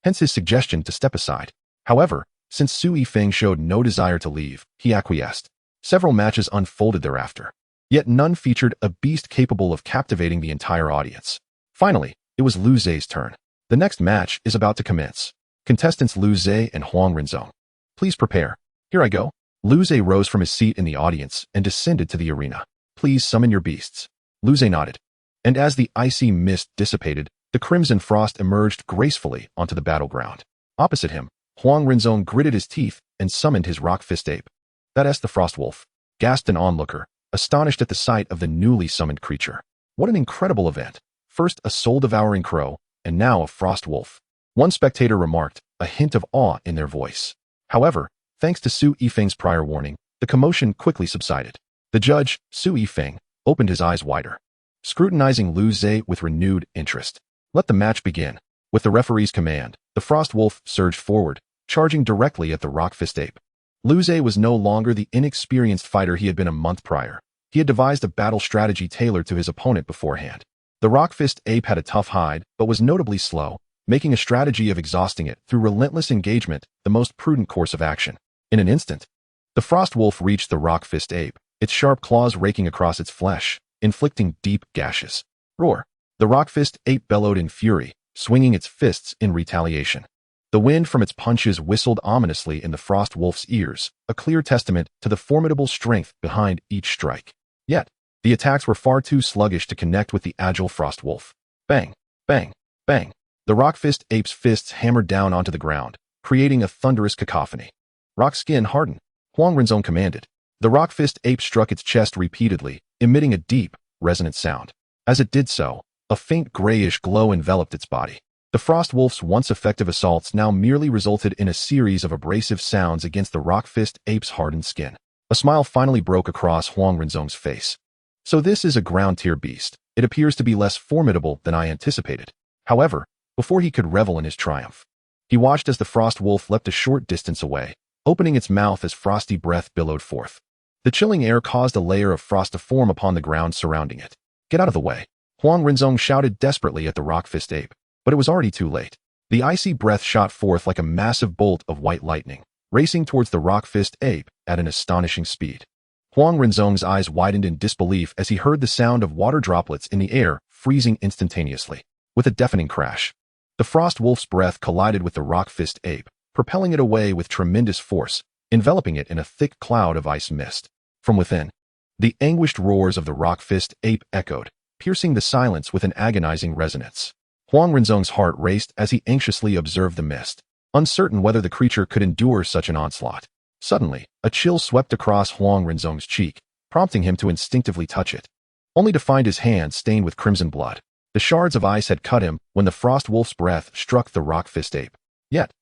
Speaker 1: Hence his suggestion to step aside. However, since Su Yifeng showed no desire to leave, he acquiesced. Several matches unfolded thereafter. Yet none featured a beast capable of captivating the entire audience. Finally, it was Lu Zhe's turn. The next match is about to commence. Contestants Lu Zhe and Huang Renzong. Please prepare. Here I go. Lu Zhe rose from his seat in the audience and descended to the arena. Please summon your beasts. Lu Zhe nodded. And as the icy mist dissipated, the Crimson Frost emerged gracefully onto the battleground. Opposite him, Huang Renzong gritted his teeth and summoned his rock fist ape. That's the Frost Wolf, gasped an onlooker, astonished at the sight of the newly summoned creature. What an incredible event. First a soul-devouring crow, and now a Frost Wolf. One spectator remarked, a hint of awe in their voice. However, thanks to Su Yifeng's prior warning, the commotion quickly subsided. The judge, Su Yifeng, opened his eyes wider, scrutinizing Lu Zhe with renewed interest. Let the match begin. With the referee's command, the Frost Wolf surged forward, charging directly at the rock fist ape. Lu Zhe was no longer the inexperienced fighter he had been a month prior. He had devised a battle strategy tailored to his opponent beforehand. The rock fist ape had a tough hide, but was notably slow, making a strategy of exhausting it through relentless engagement the most prudent course of action. In an instant, the Frost Wolf reached the rock fist ape, its sharp claws raking across its flesh, inflicting deep gashes. Roar! The rock fist ape bellowed in fury, swinging its fists in retaliation. The wind from its punches whistled ominously in the Frost Wolf's ears, a clear testament to the formidable strength behind each strike. Yet, the attacks were far too sluggish to connect with the agile Frost Wolf. Bang! Bang! Bang! The rock fist ape's fists hammered down onto the ground, creating a thunderous cacophony. Rock skin harden, Huang Renzong commanded. The rock fist ape struck its chest repeatedly, emitting a deep, resonant sound. As it did so, a faint grayish glow enveloped its body. The Frost Wolf's once effective assaults now merely resulted in a series of abrasive sounds against the rock fist ape's hardened skin. A smile finally broke across Huang Renzong's face. So this is a ground-tier beast. It appears to be less formidable than I anticipated. However, before he could revel in his triumph, he watched as the Frost Wolf leapt a short distance away, opening its mouth as frosty breath billowed forth. The chilling air caused a layer of frost to form upon the ground surrounding it. Get out of the way! Huang Renzong shouted desperately at the rock fist ape, but it was already too late. The icy breath shot forth like a massive bolt of white lightning, racing towards the rock fist ape at an astonishing speed. Huang Renzong's eyes widened in disbelief as he heard the sound of water droplets in the air freezing instantaneously. With a deafening crash, the Frost Wolf's breath collided with the rock fist ape, propelling it away with tremendous force, enveloping it in a thick cloud of ice mist. From within, the anguished roars of the rock-fist ape echoed, piercing the silence with an agonizing resonance. Huang Renzong's heart raced as he anxiously observed the mist, uncertain whether the creature could endure such an onslaught. Suddenly, a chill swept across Huang Renzong's cheek, prompting him to instinctively touch it, only to find his hand stained with crimson blood. The shards of ice had cut him when the frost wolf's breath struck the rock-fist ape. Yet,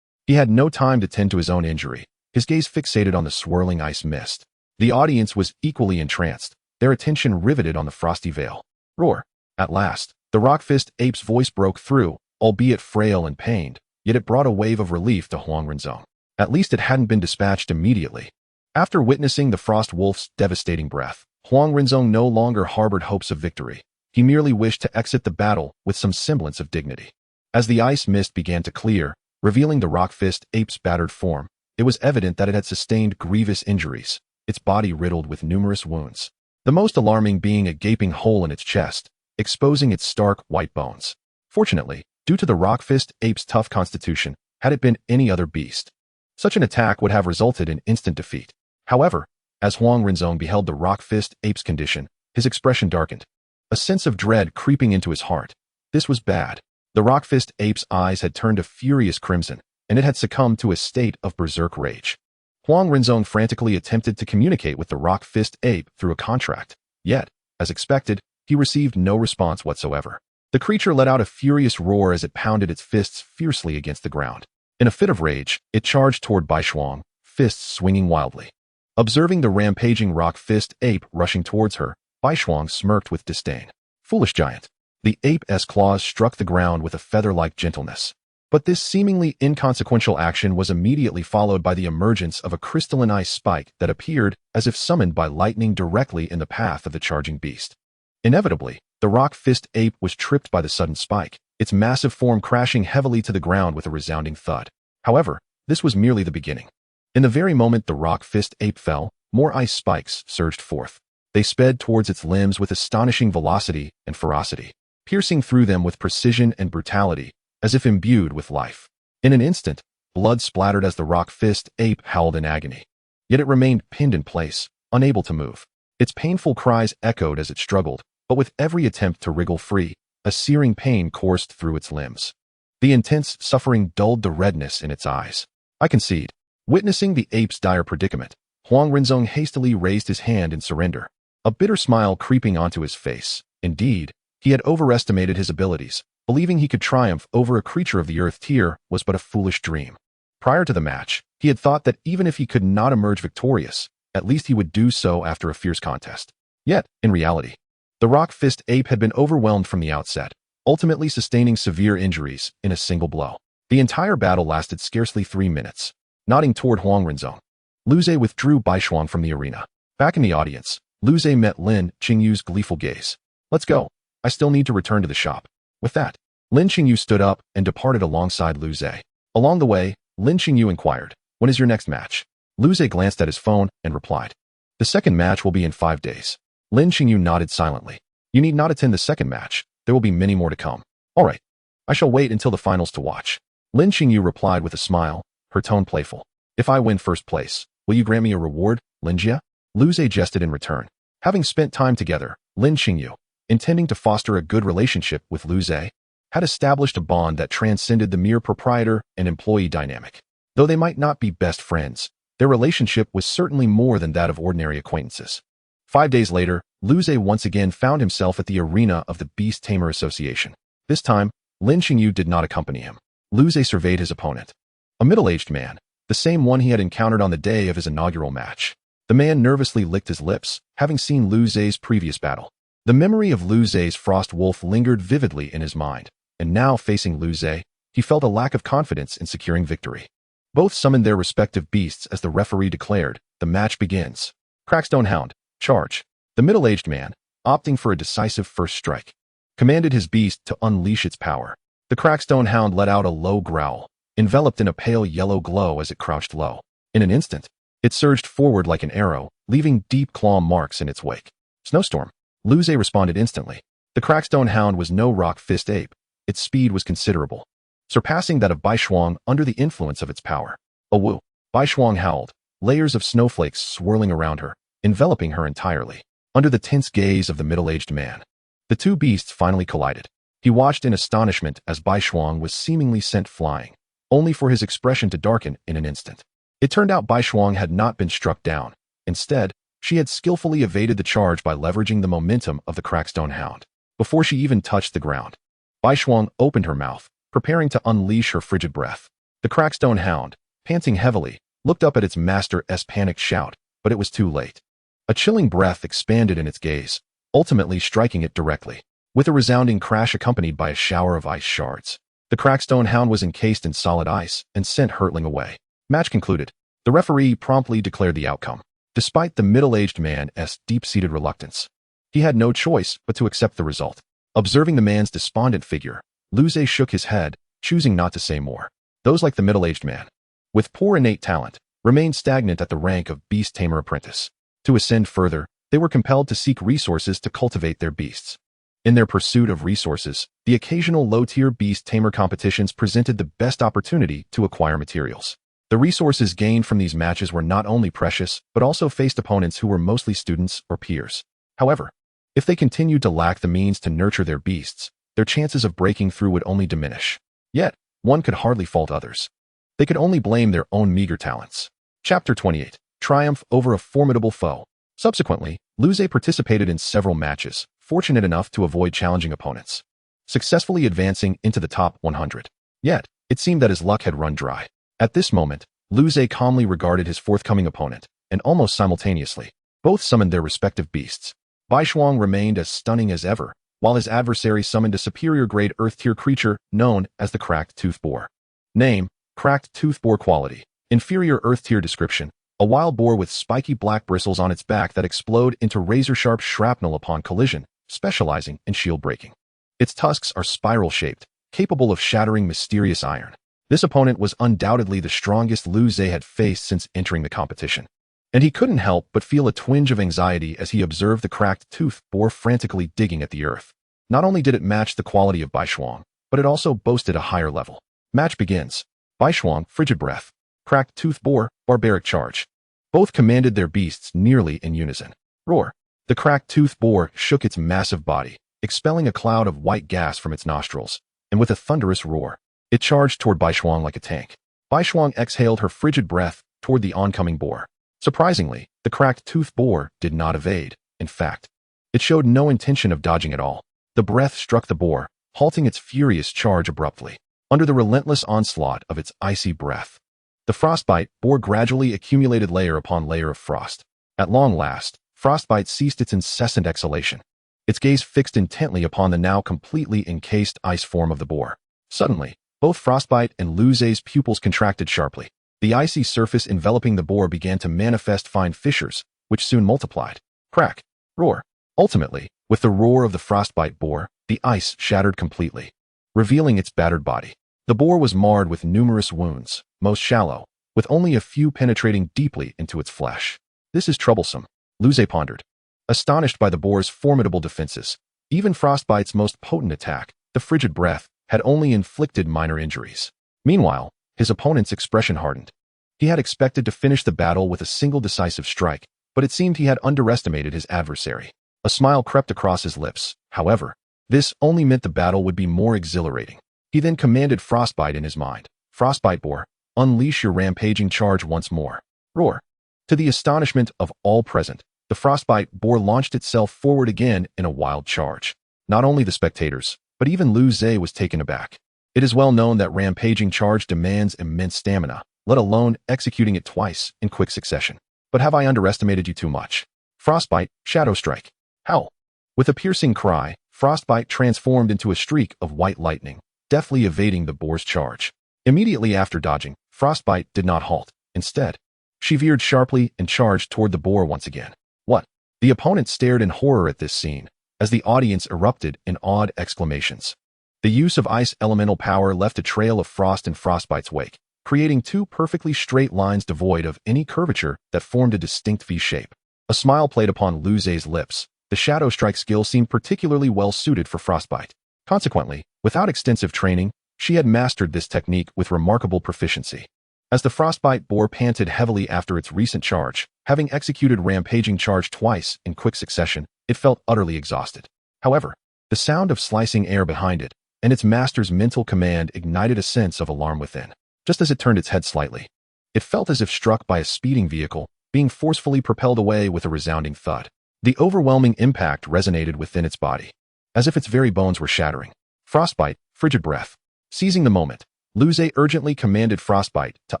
Speaker 1: he had no time to tend to his own injury, his gaze fixated on the swirling ice mist. The audience was equally entranced, their attention riveted on the frosty veil. Roar! At last, the rock-fist ape's voice broke through, albeit frail and pained, yet it brought a wave of relief to Huang Renzong. At least it hadn't been dispatched immediately. After witnessing the frost wolf's devastating breath, Huang Renzong no longer harbored hopes of victory. He merely wished to exit the battle with some semblance of dignity. As the ice mist began to clear, revealing the rock-fist ape's battered form, it was evident that it had sustained grievous injuries, its body riddled with numerous wounds. The most alarming being a gaping hole in its chest, exposing its stark white bones. Fortunately, due to the rock-fist ape's tough constitution, had it been any other beast, such an attack would have resulted in instant defeat. However, as Huang Renzong beheld the rock-fist ape's condition, his expression darkened, a sense of dread creeping into his heart. This was bad. The rock-fist ape's eyes had turned a furious crimson, and it had succumbed to a state of berserk rage. Huang Renzong frantically attempted to communicate with the rock-fist ape through a contract. Yet, as expected, he received no response whatsoever. The creature let out a furious roar as it pounded its fists fiercely against the ground. In a fit of rage, it charged toward Baishuang, fists swinging wildly. Observing the rampaging rock-fist ape rushing towards her, Baishuang smirked with disdain. Foolish giant. The ape's claws struck the ground with a feather-like gentleness. But this seemingly inconsequential action was immediately followed by the emergence of a crystalline ice spike that appeared as if summoned by lightning directly in the path of the charging beast. Inevitably, the rock-fist ape was tripped by the sudden spike, its massive form crashing heavily to the ground with a resounding thud. However, this was merely the beginning. In the very moment the rock-fist ape fell, more ice spikes surged forth. They sped towards its limbs with astonishing velocity and ferocity, piercing through them with precision and brutality, as if imbued with life. In an instant, blood splattered as the rock-fist ape howled in agony. Yet it remained pinned in place, unable to move. Its painful cries echoed as it struggled, but with every attempt to wriggle free, a searing pain coursed through its limbs. The intense suffering dulled the redness in its eyes. I concede. Witnessing the ape's dire predicament, Huang Renzong hastily raised his hand in surrender, a bitter smile creeping onto his face. Indeed, he had overestimated his abilities, believing he could triumph over a creature of the earth tier was but a foolish dream. Prior to the match, he had thought that even if he could not emerge victorious, at least he would do so after a fierce contest. Yet, in reality, the rock-fist ape had been overwhelmed from the outset, ultimately sustaining severe injuries in a single blow. The entire battle lasted scarcely 3 minutes. Nodding toward Huang Renzong, Lu Zhe withdrew Baishuang from the arena. Back in the audience, Lu Zhe met Lin Qingyu's gleeful gaze. Let's go. I still need to return to the shop. With that, Lin Qingyu stood up and departed alongside Lu Zhe. Along the way, Lin Qingyu inquired, when is your next match? Lu Zhe glanced at his phone and replied, the second match will be in 5 days. Lin Qingyu nodded silently. You need not attend the second match. There will be many more to come. All right. I shall wait until the finals to watch. Lin Qingyu replied with a smile, her tone playful. If I win first place, will you grant me a reward, Lin Jia? Lu Zhe jested in return. Having spent time together, Lin Qingyu, intending to foster a good relationship with Lu Zhe, had established a bond that transcended the mere proprietor and employee dynamic. Though they might not be best friends, their relationship was certainly more than that of ordinary acquaintances. 5 days later, Lu Zhe once again found himself at the arena of the Beast Tamer Association. This time, Lin Qingyu did not accompany him. Lu Zhe surveyed his opponent. A middle-aged man, the same one he had encountered on the day of his inaugural match. The man nervously licked his lips, having seen Lu Zhe's previous battle. The memory of Lu Zhe's frost wolf lingered vividly in his mind, and now facing Lu Zhe, he felt a lack of confidence in securing victory. Both summoned their respective beasts as the referee declared, the match begins. Crackstone Hound, charge. The middle-aged man, opting for a decisive first strike, commanded his beast to unleash its power. The Crackstone Hound let out a low growl, enveloped in a pale yellow glow as it crouched low. In an instant, it surged forward like an arrow, leaving deep claw marks in its wake. Snowstorm. Lu Zhe responded instantly. The Crackstone Hound was no rock-fist ape. Its speed was considerable, surpassing that of Baishuang under the influence of its power. A woo. Baishuang howled, layers of snowflakes swirling around her, enveloping her entirely. Under the tense gaze of the middle-aged man, the two beasts finally collided. He watched in astonishment as Bai Shuang was seemingly sent flying, only for his expression to darken in an instant. It turned out Bai Shuang had not been struck down. Instead, she had skillfully evaded the charge by leveraging the momentum of the Crackstone Hound. Before she even touched the ground, Bai Shuang opened her mouth, preparing to unleash her frigid breath. The Crackstone Hound, panting heavily, looked up at its master's panicked shout, but it was too late. A chilling breath expanded in its gaze, ultimately striking it directly, with a resounding crash accompanied by a shower of ice shards. The Crackstone Hound was encased in solid ice and sent hurtling away. Match concluded. The referee promptly declared the outcome. Despite the middle-aged man's deep-seated reluctance, he had no choice but to accept the result. Observing the man's despondent figure, Lu Zhe shook his head, choosing not to say more. Those like the middle-aged man, with poor innate talent, remained stagnant at the rank of Beast Tamer apprentice. To ascend further, they were compelled to seek resources to cultivate their beasts. In their pursuit of resources, the occasional low-tier Beast Tamer competitions presented the best opportunity to acquire materials. The resources gained from these matches were not only precious, but also faced opponents who were mostly students or peers. However, if they continued to lack the means to nurture their beasts, their chances of breaking through would only diminish. Yet, one could hardly fault others. They could only blame their own meager talents. Chapter 28. Triumph over a formidable foe. Subsequently, Lu Zhe participated in several matches, fortunate enough to avoid challenging opponents, successfully advancing into the top 100. Yet, it seemed that his luck had run dry. At this moment, Lu Zhe calmly regarded his forthcoming opponent, and almost simultaneously, both summoned their respective beasts. Bai Shuang remained as stunning as ever, while his adversary summoned a superior-grade Earth-tier creature known as the Cracked Tooth Boar. Name: Cracked Tooth Boar. Quality: inferior Earth-tier. Description: a wild boar with spiky black bristles on its back that explode into razor-sharp shrapnel upon collision, specializing in shield breaking. Its tusks are spiral-shaped, capable of shattering mysterious iron. This opponent was undoubtedly the strongest Lu Zhe had faced since entering the competition, and he couldn't help but feel a twinge of anxiety as he observed the Cracked Tooth Boar frantically digging at the earth. Not only did it match the quality of Bai Shuang, but it also boasted a higher level. Match begins. Bai Shuang, frigid breath. Cracked Tooth Boar, barbaric charge. Both commanded their beasts nearly in unison. Roar. The Cracked Tooth Boar shook its massive body, expelling a cloud of white gas from its nostrils, and with a thunderous roar, it charged toward Bai Shuang like a tank. Bai Shuang exhaled her frigid breath toward the oncoming boar. Surprisingly, the Cracked Tooth Boar did not evade. In fact, it showed no intention of dodging at all. The breath struck the boar, halting its furious charge abruptly. Under the relentless onslaught of its icy breath, the frostbite boar gradually accumulated layer upon layer of frost. At long last, frostbite ceased its incessant exhalation, its gaze fixed intently upon the now completely encased ice form of the boar. Suddenly, both frostbite and Lu Zhe's pupils contracted sharply. The icy surface enveloping the boar began to manifest fine fissures, which soon multiplied. Crack. Roar. Ultimately, with the roar of the frostbite boar, the ice shattered completely, revealing its battered body. The boar was marred with numerous wounds, most shallow, with only a few penetrating deeply into its flesh. This is troublesome, Lu Zhe pondered. Astonished by the boar's formidable defenses, even frostbite's most potent attack, the frigid breath, had only inflicted minor injuries. Meanwhile, his opponent's expression hardened. He had expected to finish the battle with a single decisive strike, but it seemed he had underestimated his adversary. A smile crept across his lips. However, this only meant the battle would be more exhilarating. He then commanded Frostbite in his mind. Frostbite boar, unleash your rampaging charge once more. Roar. To the astonishment of all present, the Frostbite boar launched itself forward again in a wild charge. Not only the spectators, but even Lu Zhe was taken aback. It is well known that rampaging charge demands immense stamina, let alone executing it twice in quick succession. But have I underestimated you too much? Frostbite, Shadow Strike. Howl. With a piercing cry, Frostbite transformed into a streak of white lightning, deftly evading the boar's charge. Immediately after dodging, Frostbite did not halt. Instead, she veered sharply and charged toward the boar once again. What? The opponent stared in horror at this scene, as the audience erupted in awed exclamations. The use of ice elemental power left a trail of frost in Frostbite's wake, creating two perfectly straight lines devoid of any curvature that formed a distinct V shape. A smile played upon Lu Zhe's lips. The Shadow Strike skill seemed particularly well suited for Frostbite. Consequently, without extensive training, she had mastered this technique with remarkable proficiency. As the Frostbite boar panted heavily after its recent charge, Having executed rampaging charge twice in quick succession, it felt utterly exhausted. However, the sound of slicing air behind it and its master's mental command ignited a sense of alarm within. Just as it turned its head slightly, it felt as if struck by a speeding vehicle, being forcefully propelled away with a resounding thud. The overwhelming impact resonated within its body, as if its very bones were shattering. Frostbite, frigid breath. Seizing the moment, Luze urgently commanded Frostbite to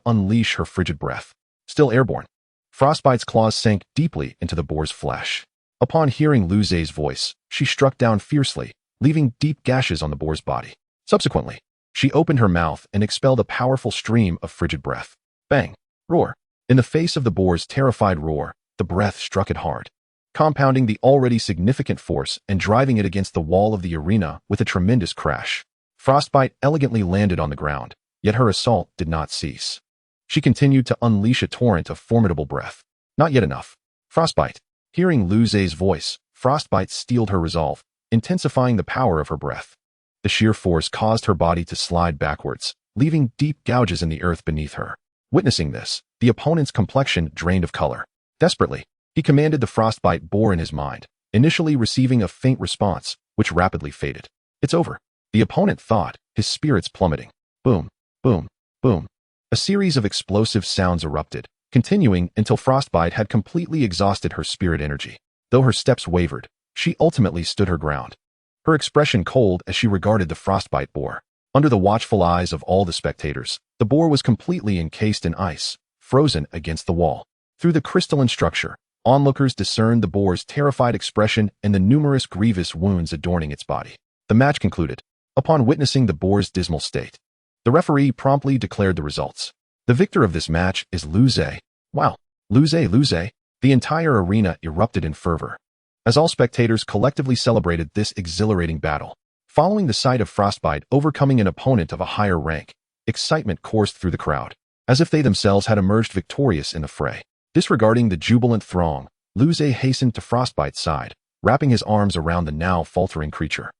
Speaker 1: unleash her frigid breath. Still airborne, Frostbite's claws sank deeply into the boar's flesh. Upon hearing Luze's voice, she struck down fiercely, leaving deep gashes on the boar's body. Subsequently, she opened her mouth and expelled a powerful stream of frigid breath. Bang! Roar! In the face of the boar's terrified roar, the breath struck it hard, compounding the already significant force and driving it against the wall of the arena with a tremendous crash. Frostbite elegantly landed on the ground, yet her assault did not cease. She continued to unleash a torrent of formidable breath. Not yet enough. Frostbite. Hearing Luze's voice, Frostbite steeled her resolve, intensifying the power of her breath. The sheer force caused her body to slide backwards, leaving deep gouges in the earth beneath her. Witnessing this, the opponent's complexion drained of color. Desperately, he commanded the Frostbite boar in his mind, initially receiving a faint response, which rapidly faded. It's over, the opponent thought, his spirits plummeting. Boom, boom, boom. A series of explosive sounds erupted, continuing until Frostbite had completely exhausted her spirit energy. Though her steps wavered, she ultimately stood her ground, her expression cold as she regarded the Frostbite boar. Under the watchful eyes of all the spectators, the boar was completely encased in ice, frozen against the wall. Through the crystalline structure, onlookers discerned the boar's terrified expression and the numerous grievous wounds adorning its body. The match concluded. Upon witnessing the boar's dismal state, the referee promptly declared the results. The victor of this match is Luze. Wow! Luze! The entire arena erupted in fervor, as all spectators collectively celebrated this exhilarating battle. Following the sight of Frostbite overcoming an opponent of a higher rank, excitement coursed through the crowd, as if they themselves had emerged victorious in the fray. Disregarding the jubilant throng, Luze hastened to Frostbite's side, wrapping his arms around the now faltering creature.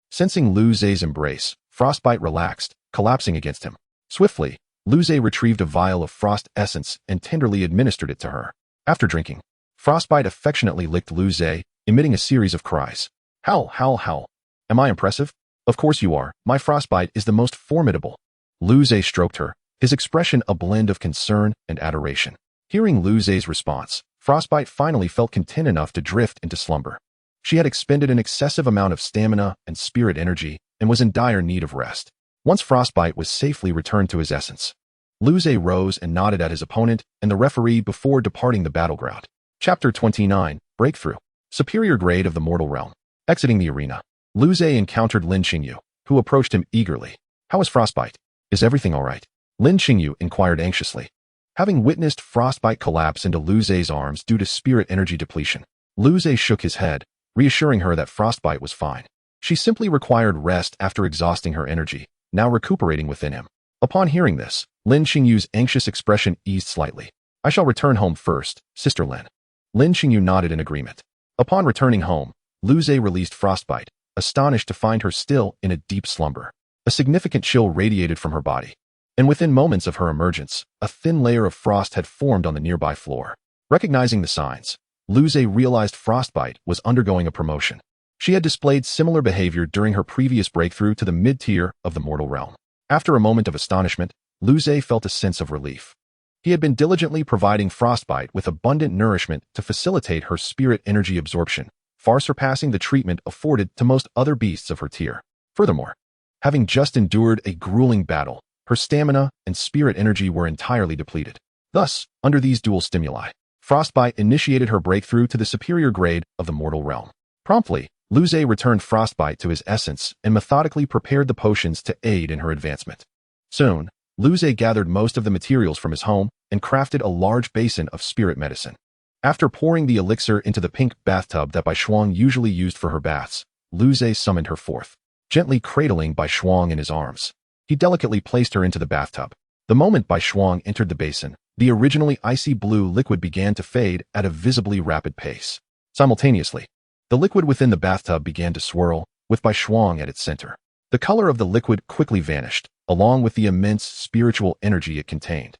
Speaker 1: Sensing Luze's embrace, Frostbite relaxed, collapsing against him. Swiftly, Luze retrieved a vial of frost essence and tenderly administered it to her. After drinking, Frostbite affectionately licked Luze, emitting a series of cries. Howl, howl, howl. Am I impressive? Of course you are. My Frostbite is the most formidable. Luze stroked her, his expression a blend of concern and adoration. Hearing Luze's response, Frostbite finally felt content enough to drift into slumber. She had expended an excessive amount of stamina and spirit energy and was in dire need of rest. Once Frostbite was safely returned to his essence, Luze rose and nodded at his opponent and the referee before departing the battleground. Chapter 29, Breakthrough. Superior grade of the mortal realm. Exiting the arena, Luze encountered Lin Qingyu, who approached him eagerly. How is Frostbite? Is everything all right? Lin Qingyu inquired anxiously. Having witnessed Frostbite collapse into Luze's arms due to spirit energy depletion, Luze shook his head, reassuring her that Frostbite was fine. She simply required rest after exhausting her energy, now recuperating within him. Upon hearing this, Lin Qingyu's anxious expression eased slightly. I shall return home first, Sister Lin. Lin Qingyu nodded in agreement. Upon returning home, Luze released Frostbite, astonished to find her still in a deep slumber. A significant chill radiated from her body, and within moments of her emergence, a thin layer of frost had formed on the nearby floor. Recognizing the signs, Luze realized Frostbite was undergoing a promotion. She had displayed similar behavior during her previous breakthrough to the mid-tier of the mortal realm. After a moment of astonishment, Luze felt a sense of relief. He had been diligently providing Frostbite with abundant nourishment to facilitate her spirit energy absorption, far surpassing the treatment afforded to most other beasts of her tier. Furthermore, having just endured a grueling battle, her stamina and spirit energy were entirely depleted. Thus, under these dual stimuli, Frostbite initiated her breakthrough to the superior grade of the mortal realm. Promptly, Luze returned Frostbite to his essence and methodically prepared the potions to aid in her advancement. Soon, Luze gathered most of the materials from his home and crafted a large basin of spirit medicine. After pouring the elixir into the pink bathtub that Bai Shuang usually used for her baths, Luze summoned her forth. Gently cradling Bai Shuang in his arms, he delicately placed her into the bathtub. The moment Bai Shuang entered the basin, the originally icy blue liquid began to fade at a visibly rapid pace. Simultaneously, the liquid within the bathtub began to swirl, with Bai Shuang at its center. The color of the liquid quickly vanished, along with the immense spiritual energy it contained.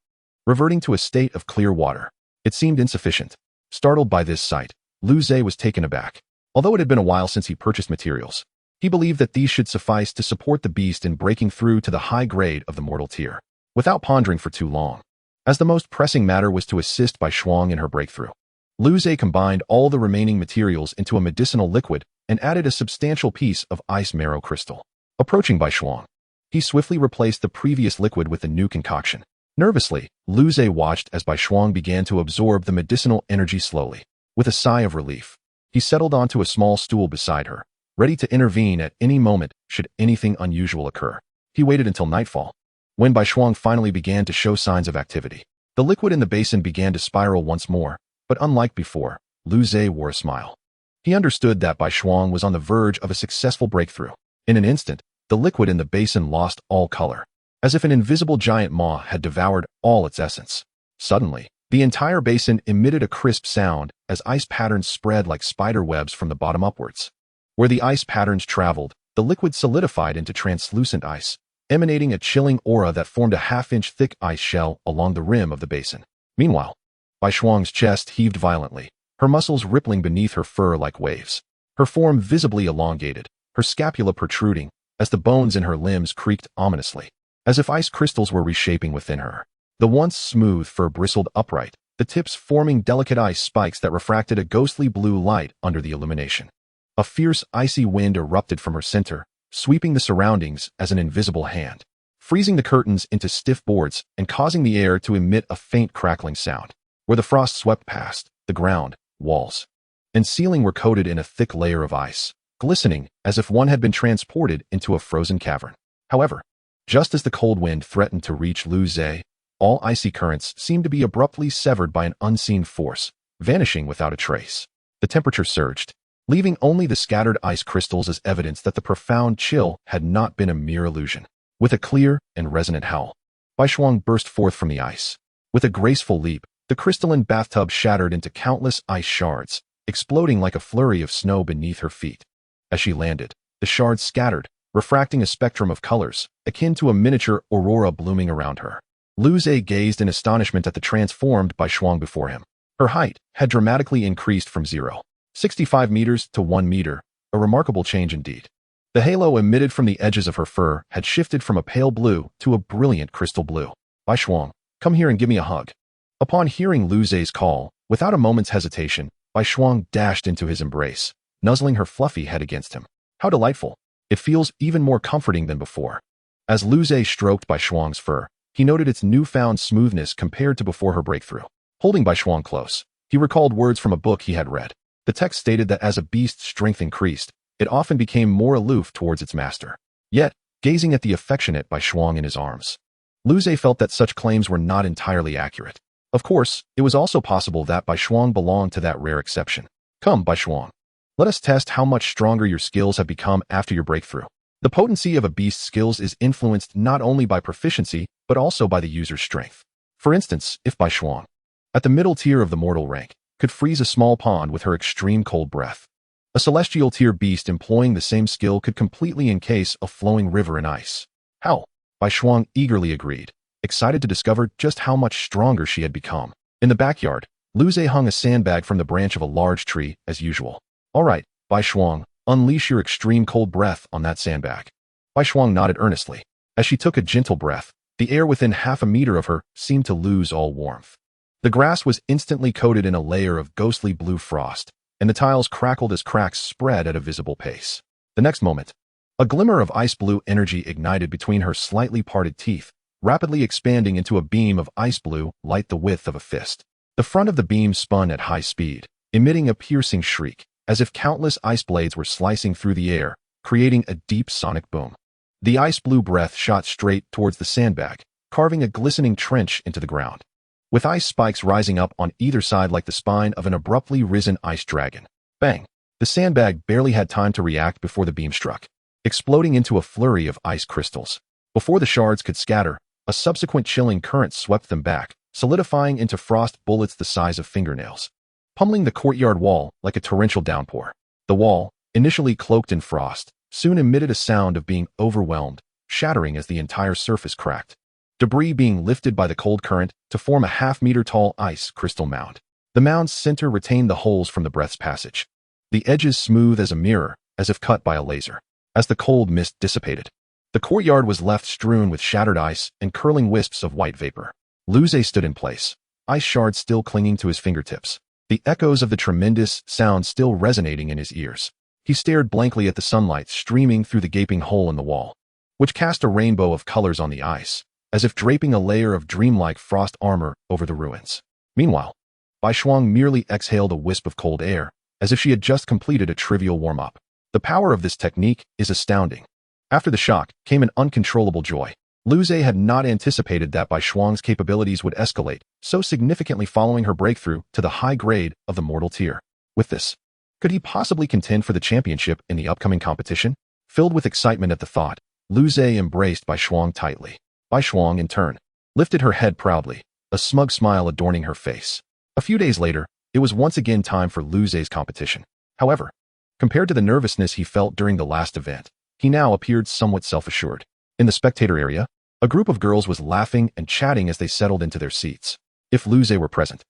Speaker 1: Reverting to a state of clear water, it seemed insufficient. Startled by this sight, Lu Zhe was taken aback. Although it had been a while since he purchased materials, he believed that these should suffice to support the beast in breaking through to the high grade of the mortal tier. Without pondering for too long, as the most pressing matter was to assist Bai Shuang in her breakthrough, Lu Zhe combined all the remaining materials into a medicinal liquid and added a substantial piece of ice marrow crystal. Approaching Bai Shuang, he swiftly replaced the previous liquid with the new concoction. Nervously, Lu Zhe watched as Bai Shuang began to absorb the medicinal energy slowly. With a sigh of relief, he settled onto a small stool beside her, ready to intervene at any moment should anything unusual occur. He waited until nightfall. When Bai Shuang finally began to show signs of activity, the liquid in the basin began to spiral once more, but unlike before, Lu Zhe wore a smile. He understood that Bai Shuang was on the verge of a successful breakthrough. In an instant, the liquid in the basin lost all color, as if an invisible giant maw had devoured all its essence. Suddenly, the entire basin emitted a crisp sound as ice patterns spread like spider webs from the bottom upwards. Where the ice patterns traveled, the liquid solidified into translucent ice, emanating a chilling aura that formed a half-inch thick ice shell along the rim of the basin. Meanwhile, Bai Shuang's chest heaved violently, her muscles rippling beneath her fur like waves, her form visibly elongated, her scapula protruding, as the bones in her limbs creaked ominously, as if ice crystals were reshaping within her. The once smooth fur bristled upright, the tips forming delicate ice spikes that refracted a ghostly blue light under the illumination. A fierce, icy wind erupted from her center, sweeping the surroundings as an invisible hand, freezing the curtains into stiff boards and causing the air to emit a faint crackling sound. Where the frost swept past, the ground, walls, and ceiling were coated in a thick layer of ice, glistening as if one had been transported into a frozen cavern. However, just as the cold wind threatened to reach Lu Zhe, all icy currents seemed to be abruptly severed by an unseen force, vanishing without a trace. The temperature surged, leaving only the scattered ice crystals as evidence that the profound chill had not been a mere illusion. With a clear and resonant howl, Bai Shuang burst forth from the ice. With a graceful leap, the crystalline bathtub shattered into countless ice shards, exploding like a flurry of snow beneath her feet. As she landed, the shards scattered, refracting a spectrum of colors, akin to a miniature aurora blooming around her. Lu Zhe gazed in astonishment at the transformed Bai Shuang before him. Her height had dramatically increased from 0.65 meters to 1 meter, a remarkable change indeed. The halo emitted from the edges of her fur had shifted from a pale blue to a brilliant crystal blue. Bai Shuang, come here and give me a hug. Upon hearing Lu Zhe's call, without a moment's hesitation, Bai Shuang dashed into his embrace, nuzzling her fluffy head against him. How delightful. It feels even more comforting than before. As Lu Zhe stroked Bai Shuang's fur, he noted its newfound smoothness compared to before her breakthrough. Holding Bai Shuang close, he recalled words from a book he had read. The text stated that as a beast's strength increased, it often became more aloof towards its master. Yet, gazing at the affectionate Bai Shuang in his arms, Lu Zhe felt that such claims were not entirely accurate. Of course, it was also possible that Bai Shuang belonged to that rare exception. Come, Bai Shuang. Let us test how much stronger your skills have become after your breakthrough. The potency of a beast's skills is influenced not only by proficiency, but also by the user's strength. For instance, if Bai Shuang, at the middle tier of the mortal rank, could freeze a small pond with her extreme cold breath, a celestial tier beast employing the same skill could completely encase a flowing river in ice. How? Bai Shuang eagerly agreed, excited to discover just how much stronger she had become. In the backyard, Lu Zhe hung a sandbag from the branch of a large tree, as usual. All right, Bai Shuang, unleash your extreme cold breath on that sandbag. Bai Shuang nodded earnestly. As she took a gentle breath, the air within half a meter of her seemed to lose all warmth. The grass was instantly coated in a layer of ghostly blue frost, and the tiles crackled as cracks spread at a visible pace. The next moment, a glimmer of ice blue energy ignited between her slightly parted teeth, rapidly expanding into a beam of ice blue light the width of a fist. The front of the beam spun at high speed, emitting a piercing shriek, as if countless ice blades were slicing through the air, creating a deep sonic boom. The ice blue breath shot straight towards the sandbag, carving a glistening trench into the ground, with ice spikes rising up on either side like the spine of an abruptly risen ice dragon. Bang! The sandbag barely had time to react before the beam struck, exploding into a flurry of ice crystals. Before the shards could scatter, a subsequent chilling current swept them back, solidifying into frost bullets the size of fingernails, pummeling the courtyard wall like a torrential downpour. The wall, initially cloaked in frost, soon emitted a sound of being overwhelmed, shattering as the entire surface cracked, debris being lifted by the cold current to form a half-meter-tall ice crystal mound. The mound's center retained the holes from the breath's passage, the edges smooth as a mirror, as if cut by a laser. As the cold mist dissipated, the courtyard was left strewn with shattered ice and curling wisps of white vapor. Luze stood in place, ice shards still clinging to his fingertips, the echoes of the tremendous sound still resonating in his ears. He stared blankly at the sunlight streaming through the gaping hole in the wall, which cast a rainbow of colors on the ice, as if draping a layer of dreamlike frost armor over the ruins. Meanwhile, Bai Shuang merely exhaled a wisp of cold air, as if she had just completed a trivial warm-up. The power of this technique is astounding. After the shock came an uncontrollable joy. Luze had not anticipated that Bai Shuang's capabilities would escalate so significantly following her breakthrough to the high grade of the mortal tier. With this, could he possibly contend for the championship in the upcoming competition? Filled with excitement at the thought, Luze embraced Bai Shuang tightly. Bai Shuang, in turn, lifted her head proudly, a smug smile adorning her face. A few days later, it was once again time for Luze's competition. However, compared to the nervousness he felt during the last event, he now appeared somewhat self-assured. In the spectator area, a group of girls was laughing and chatting as they settled into their seats. If Luze were present,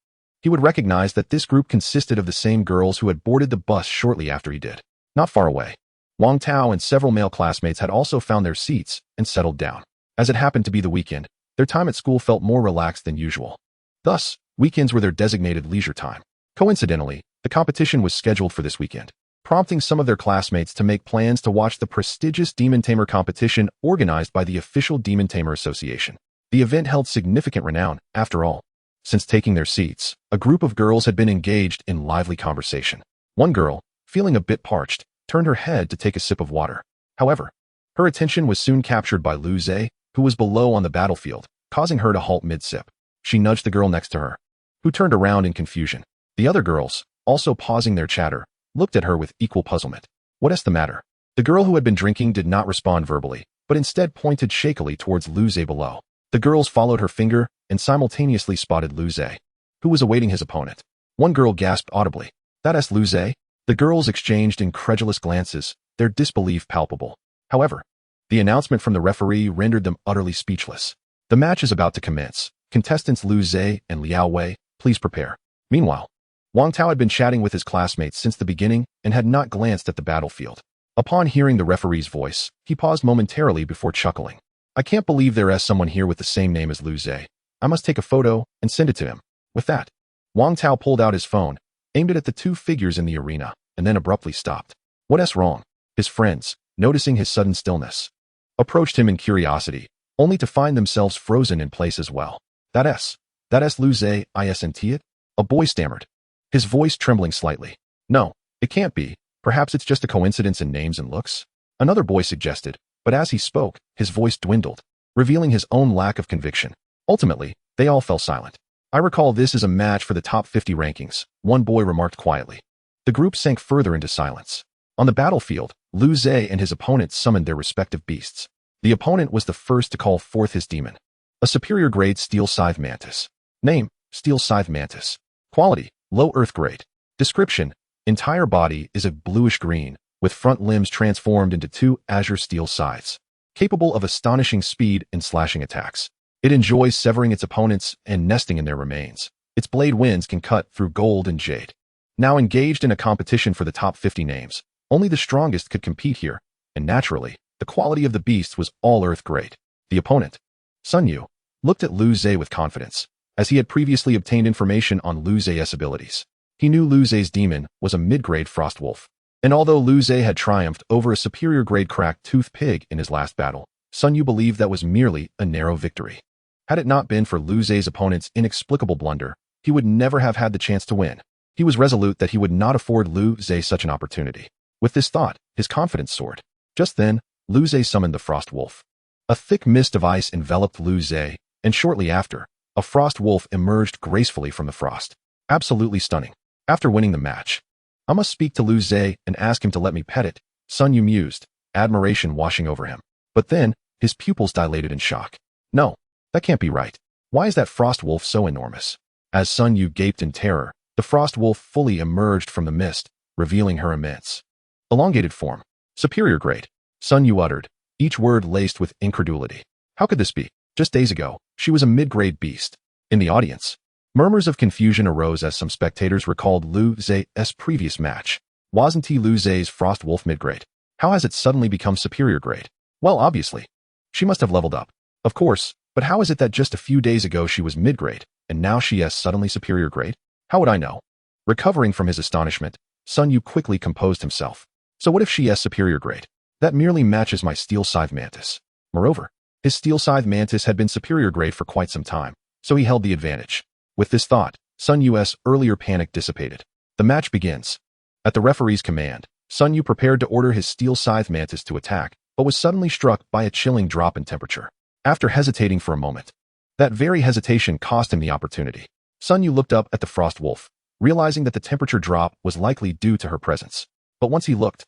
Speaker 1: he would recognize that this group consisted of the same girls who had boarded the bus shortly after he did. Not far away, Wang Tao and several male classmates had also found their seats and settled down. As it happened to be the weekend, their time at school felt more relaxed than usual. Thus, weekends were their designated leisure time. Coincidentally, the competition was scheduled for this weekend, prompting some of their classmates to make plans to watch the prestigious Demon Tamer competition organized by the official Demon Tamer Association. The event held significant renown, after all. Since taking their seats, a group of girls had been engaged in lively conversation. One girl, feeling a bit parched, turned her head to take a sip of water. However, her attention was soon captured by Luze, who was below on the battlefield, causing her to halt mid-sip. She nudged the girl next to her, who turned around in confusion. The other girls, also pausing their chatter, looked at her with equal puzzlement. What's the matter? The girl who had been drinking did not respond verbally, but instead pointed shakily towards Luze below. The girls followed her finger and simultaneously spotted Luze, who was awaiting his opponent. One girl gasped audibly, "That's Luze?" The girls exchanged incredulous glances, their disbelief palpable. However, the announcement from the referee rendered them utterly speechless. The match is about to commence. Contestants Luze and Liao Wei, please prepare. Meanwhile, Wang Tao had been chatting with his classmates since the beginning and had not glanced at the battlefield. Upon hearing the referee's voice, he paused momentarily before chuckling. "I can't believe there is someone here with the same name as Luze. I must take a photo and send it to him." With that, Wang Tao pulled out his phone, aimed it at the two figures in the arena, and then abruptly stopped. What's wrong? His friends, noticing his sudden stillness, approached him in curiosity, only to find themselves frozen in place as well. That's Luze, isn't it? A boy stammered, his voice trembling slightly. "No, it can't be. Perhaps it's just a coincidence in names and looks," another boy suggested, but as he spoke, his voice dwindled, revealing his own lack of conviction. Ultimately, they all fell silent. "I recall this is a match for the top 50 rankings," one boy remarked quietly. The group sank further into silence. On the battlefield, Luze and his opponent summoned their respective beasts. The opponent was the first to call forth his demon, a superior grade steel scythe mantis. Name, steel scythe mantis. Quality, low earth grade. Description, entire body is a bluish green, with front limbs transformed into two azure steel scythes, capable of astonishing speed and slashing attacks. It enjoys severing its opponents and nesting in their remains. Its blade winds can cut through gold and jade. Now engaged in a competition for the top 50 names, only the strongest could compete here, and naturally, the quality of the beast was all earth grade. The opponent, Sun Yu, looked at Luze with confidence, as he had previously obtained information on Luze's abilities. He knew Luze's demon was a mid-grade frost wolf, and although Luze had triumphed over a superior grade cracked-tooth pig in his last battle, Sun Yu believed that was merely a narrow victory. Had it not been for Luze's opponent's inexplicable blunder, he would never have had the chance to win. He was resolute that he would not afford Luze such an opportunity. With this thought, his confidence soared. Just then, Luze summoned the frost wolf. A thick mist of ice enveloped Luze, and shortly after, a frost wolf emerged gracefully from the frost. Absolutely stunning. After winning the match, "I must speak to Luze and ask him to let me pet it," Sun Yu mused, admiration washing over him. But then, his pupils dilated in shock. "No, that can't be right. Why is that frost wolf so enormous?" As Sun Yu gaped in terror, the frost wolf fully emerged from the mist, revealing her immense, elongated form. "Superior grade," Sun Yu uttered, each word laced with incredulity. How could this be? Just days ago, she was a mid-grade beast. In the audience, Murmurs of confusion arose as some spectators recalled Lu Ze's previous match. Wasn't he Lu Ze's Frost Wolf mid-grade? How has it suddenly become superior grade? Well, obviously. She must have leveled up. Of course, but how is it that just a few days ago she was mid-grade, and now she is suddenly superior grade? How would I know? Recovering from his astonishment, Sun Yu quickly composed himself. So what if she is superior grade? That merely matches my Steel Scythe Mantis. Moreover, his Steel Scythe Mantis had been superior grade for quite some time, so he held the advantage. With this thought, Sun Yu's earlier panic dissipated. The match begins. At the referee's command, Sun Yu prepared to order his Steel Scythe Mantis to attack, but was suddenly struck by a chilling drop in temperature. After hesitating for a moment, that very hesitation cost him the opportunity. Sun Yu looked up at the Frost Wolf, realizing that the temperature drop was likely due to her presence. But once he looked,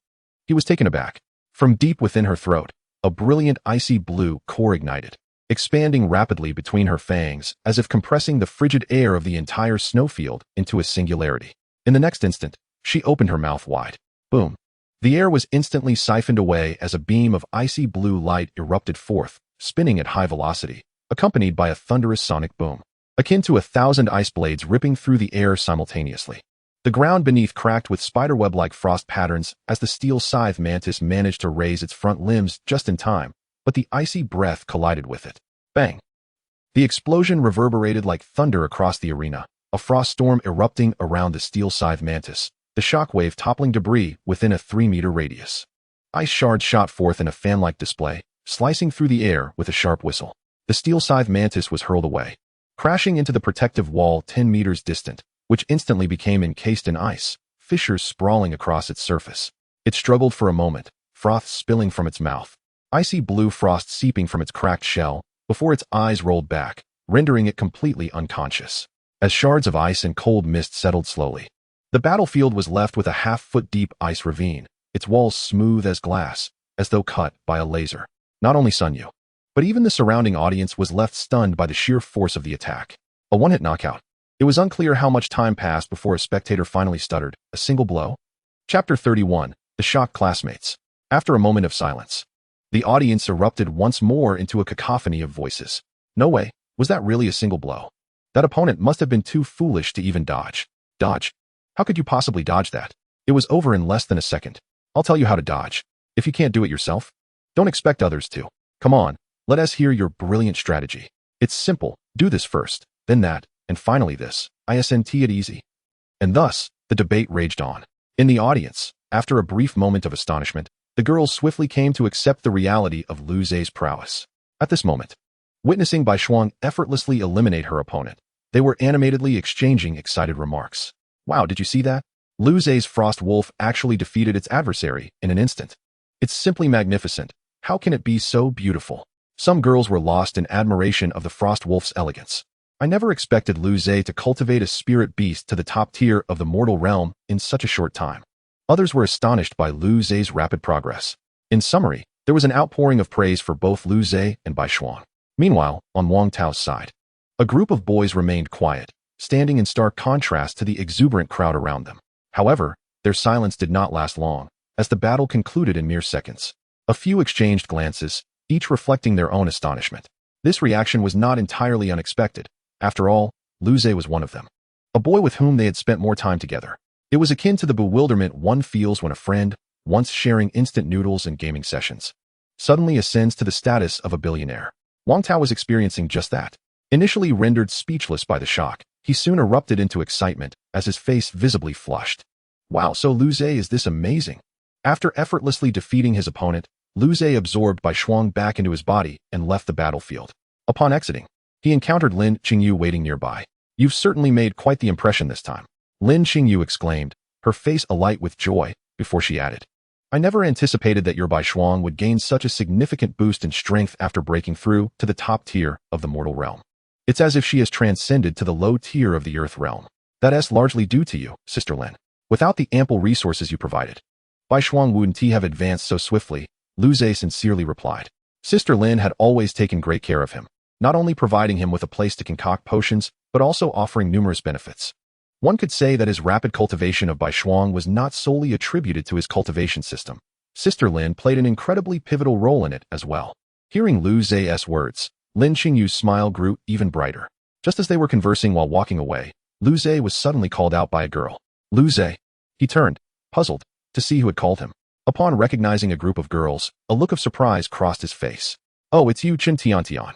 Speaker 1: he was taken aback. From deep within her throat, a brilliant icy blue core ignited, expanding rapidly between her fangs as if compressing the frigid air of the entire snowfield into a singularity. In the next instant, she opened her mouth wide. Boom. The air was instantly siphoned away as a beam of icy blue light erupted forth, spinning at high velocity, accompanied by a thunderous sonic boom, akin to 1,000 ice blades ripping through the air simultaneously. The ground beneath cracked with spiderweb-like frost patterns as the Steel Scythe Mantis managed to raise its front limbs just in time, but the icy breath collided with it. Bang! The explosion reverberated like thunder across the arena, a frost storm erupting around the Steel Scythe Mantis, the shockwave toppling debris within a 3-meter radius. Ice shards shot forth in a fan-like display, slicing through the air with a sharp whistle. The Steel Scythe Mantis was hurled away, crashing into the protective wall 10 meters distant, which instantly became encased in ice, fissures sprawling across its surface. It struggled for a moment, froth spilling from its mouth, icy blue frost seeping from its cracked shell, before its eyes rolled back, rendering it completely unconscious. As shards of ice and cold mist settled slowly, the battlefield was left with a half-foot-deep ice ravine, its walls smooth as glass, as though cut by a laser. Not only Sun Yu, but even the surrounding audience was left stunned by the sheer force of the attack. A one-hit knockout. It was unclear how much time passed before a spectator finally stuttered, a single blow? Chapter 31, The Shocked Classmates. After a moment of silence, the audience erupted once more into a cacophony of voices. No way, was that really a single blow? That opponent must have been too foolish to even dodge. Dodge? How could you possibly dodge that? It was over in less than a second. I'll tell you how to dodge. If you can't do it yourself, don't expect others to. Come on, let us hear your brilliant strategy. It's simple, do this first, then that, and finally this, isn't it easy? And thus, the debate raged on. In the audience, after a brief moment of astonishment, the girls swiftly came to accept the reality of Lu Ze's prowess. At this moment, witnessing Bai Shuang effortlessly eliminate her opponent, they were animatedly exchanging excited remarks. Wow, did you see that? Lu Ze's Frost Wolf actually defeated its adversary in an instant. It's simply magnificent. How can it be so beautiful? Some girls were lost in admiration of the Frost Wolf's elegance. I never expected Lu Ze to cultivate a spirit beast to the top tier of the mortal realm in such a short time. Others were astonished by Lu Ze's rapid progress. In summary, there was an outpouring of praise for both Lu Ze and Bai Shuang. Meanwhile, on Wang Tao's side, a group of boys remained quiet, standing in stark contrast to the exuberant crowd around them. However, their silence did not last long, as the battle concluded in mere seconds. A few exchanged glances, each reflecting their own astonishment. This reaction was not entirely unexpected. After all, Lu Ze was one of them. A boy with whom they had spent more time together. It was akin to the bewilderment one feels when a friend, once sharing instant noodles and gaming sessions, suddenly ascends to the status of a billionaire. Wang Tao was experiencing just that. Initially rendered speechless by the shock, he soon erupted into excitement as his face visibly flushed. Wow, so Lu Ze is this amazing. After effortlessly defeating his opponent, Lu Ze absorbed Bai Shuang back into his body and left the battlefield. Upon exiting, he encountered Lin Qingyu waiting nearby. You've certainly made quite the impression this time, Lin Qingyu exclaimed, her face alight with joy, before she added, I never anticipated that your Bai Shuang would gain such a significant boost in strength after breaking through to the top tier of the mortal realm. It's as if she has transcended to the low tier of the earth realm. That's largely due to you, Sister Lin. Without the ample resources you provided, Bai Shuang wouldn't have advanced so swiftly, Lu Ze sincerely replied. Sister Lin had always taken great care of him, not only providing him with a place to concoct potions, but also offering numerous benefits. One could say that his rapid cultivation of Bai Shuang was not solely attributed to his cultivation system. Sister Lin played an incredibly pivotal role in it as well. Hearing Lu Ze's words, Lin Qingyu's smile grew even brighter. Just as they were conversing while walking away, Lu Zhe was suddenly called out by a girl. Lu Zhe. He turned, puzzled, to see who had called him. Upon recognizing a group of girls, a look of surprise crossed his face. Oh, it's you, Chen Tiantian.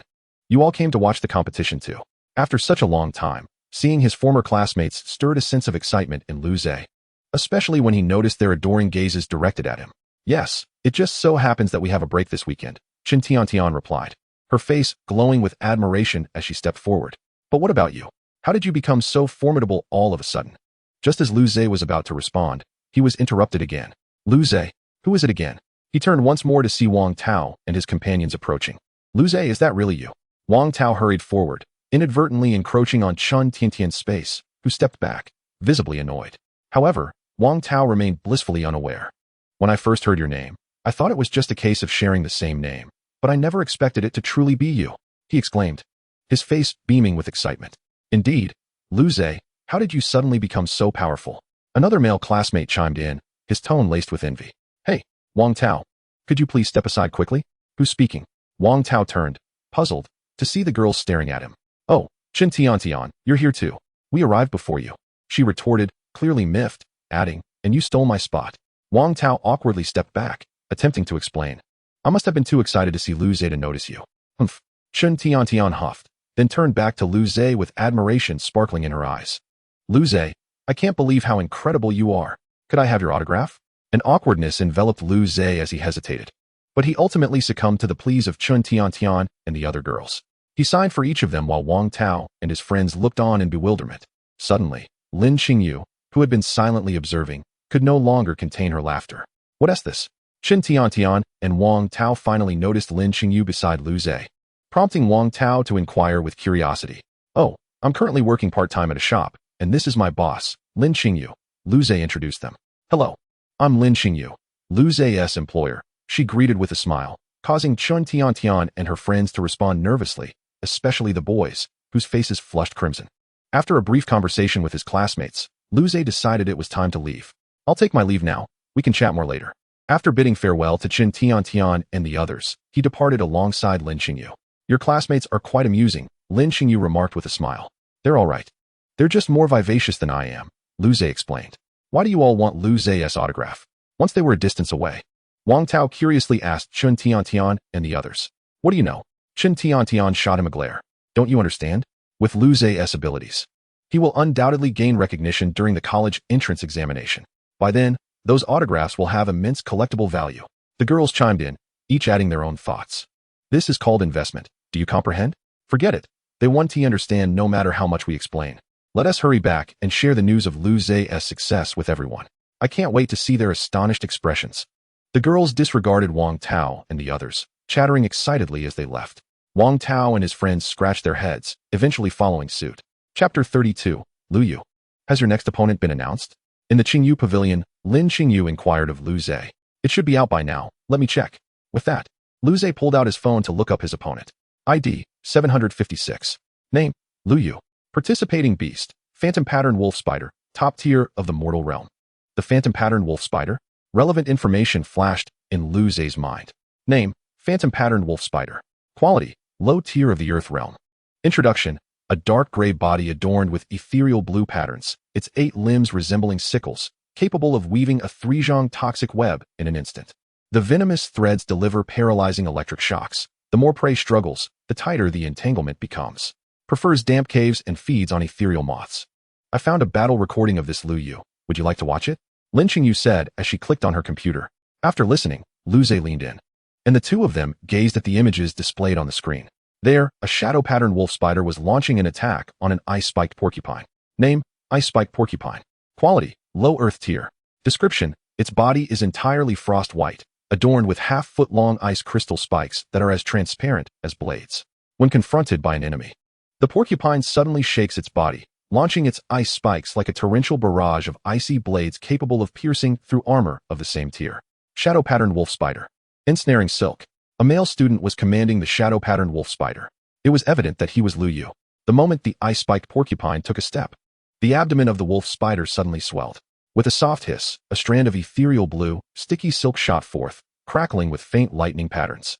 Speaker 1: You all came to watch the competition too. After such a long time, seeing his former classmates stirred a sense of excitement in Lu Zhe, especially when he noticed their adoring gazes directed at him. Yes, it just so happens that we have a break this weekend, Chen Tiantian replied, her face glowing with admiration as she stepped forward. But what about you? How did you become so formidable all of a sudden? Just as Lu Zhe was about to respond, he was interrupted again. Lu Zhe, who is it again? He turned once more to see Wang Tao and his companions approaching. Lu Zhe, is that really you? Wang Tao hurried forward, inadvertently encroaching on Chen Tiantian's space, who stepped back, visibly annoyed. However, Wang Tao remained blissfully unaware. When I first heard your name, I thought it was just a case of sharing the same name, but I never expected it to truly be you, he exclaimed, his face beaming with excitement. Indeed, Lu Zhe, how did you suddenly become so powerful? Another male classmate chimed in, his tone laced with envy. Hey, Wang Tao, could you please step aside quickly? Who's speaking? Wang Tao turned, puzzled, to see the girls staring at him. Oh, Chen Tiantian, you're here too. We arrived before you, she retorted, clearly miffed, adding, and you stole my spot. Wang Tao awkwardly stepped back, attempting to explain. I must have been too excited to see Lu Zhe to notice you. Humph. Chen Tiantian huffed, then turned back to Lu Zhe with admiration sparkling in her eyes. Lu Zhe, I can't believe how incredible you are. Could I have your autograph? An awkwardness enveloped Lu Zhe as he hesitated. But he ultimately succumbed to the pleas of Chen Tiantian and the other girls. He signed for each of them while Wang Tao and his friends looked on in bewilderment. Suddenly, Lin Qingyu, who had been silently observing, could no longer contain her laughter. What is this? Chen Tiantian and Wang Tao finally noticed Lin Qingyu beside Lu Zhe, prompting Wang Tao to inquire with curiosity. Oh, I'm currently working part-time at a shop, and this is my boss, Lin Qingyu. Lu Zhe introduced them. Hello. I'm Lin Qingyu, Lu Zhe's employer, she greeted with a smile, causing Chen Tiantian and her friends to respond nervously, especially the boys, whose faces flushed crimson. After a brief conversation with his classmates, Lu Zhe decided it was time to leave. I'll take my leave now, we can chat more later. After bidding farewell to Chen Tiantian and the others, he departed alongside Lin Qingyu. Your classmates are quite amusing, Lin Qingyu remarked with a smile. They're all right. They're just more vivacious than I am, Lu Zhe explained. Why do you all want Lu Zhe's autograph? Once they were a distance away, Wang Tao curiously asked Chen Tiantian and the others. What do you know? Chen Tiantian shot him a glare. Don't you understand? With Lu Zhe's abilities, he will undoubtedly gain recognition during the college entrance examination. By then, those autographs will have immense collectible value. The girls chimed in, each adding their own thoughts. This is called investment. Do you comprehend? Forget it. They want to understand no matter how much we explain. Let us hurry back and share the news of Lu Zhe's success with everyone. I can't wait to see their astonished expressions. The girls disregarded Wang Tao and the others, chattering excitedly as they left. Wang Tao and his friends scratched their heads, eventually following suit. Chapter 32, Lu Yu. Has your next opponent been announced? In the Qingyu Pavilion, Lin Qingyu inquired of Lu Zhe. It should be out by now, let me check. With that, Lu Zhe pulled out his phone to look up his opponent. ID, 756. Name, Lu Yu. Participating beast, Phantom Pattern Wolf Spider, top tier of the mortal realm. The Phantom Pattern Wolf Spider? Relevant information flashed in Lu Zhe's mind. Name, Phantom Pattern Wolf Spider. Quality, low tier of the earth realm. Introduction, a dark gray body adorned with ethereal blue patterns, its 8 limbs resembling sickles, capable of weaving a 3-zhang toxic web in an instant. The venomous threads deliver paralyzing electric shocks. The more prey struggles, the tighter the entanglement becomes. Prefers damp caves and feeds on ethereal moths. I found a battle recording of this Lu Yu. Would you like to watch it? Lin Qingyu said as she clicked on her computer. After listening, Lu Zhe leaned in, and the two of them gazed at the images displayed on the screen. There, a shadow pattern wolf spider was launching an attack on an ice-spiked porcupine. Name, ice-spiked porcupine. Quality, low earth tier. Description, its body is entirely frost white, adorned with half-foot-long ice crystal spikes that are as transparent as blades. When confronted by an enemy, the porcupine suddenly shakes its body, launching its ice spikes like a torrential barrage of icy blades capable of piercing through armor of the same tier. Shadow Pattern Wolf Spider. Ensnaring Silk. A male student was commanding the Shadow Pattern Wolf Spider. It was evident that he was Lu Yu. The moment the ice-spiked porcupine took a step, the abdomen of the wolf spider suddenly swelled. With a soft hiss, a strand of ethereal blue, sticky silk shot forth, crackling with faint lightning patterns,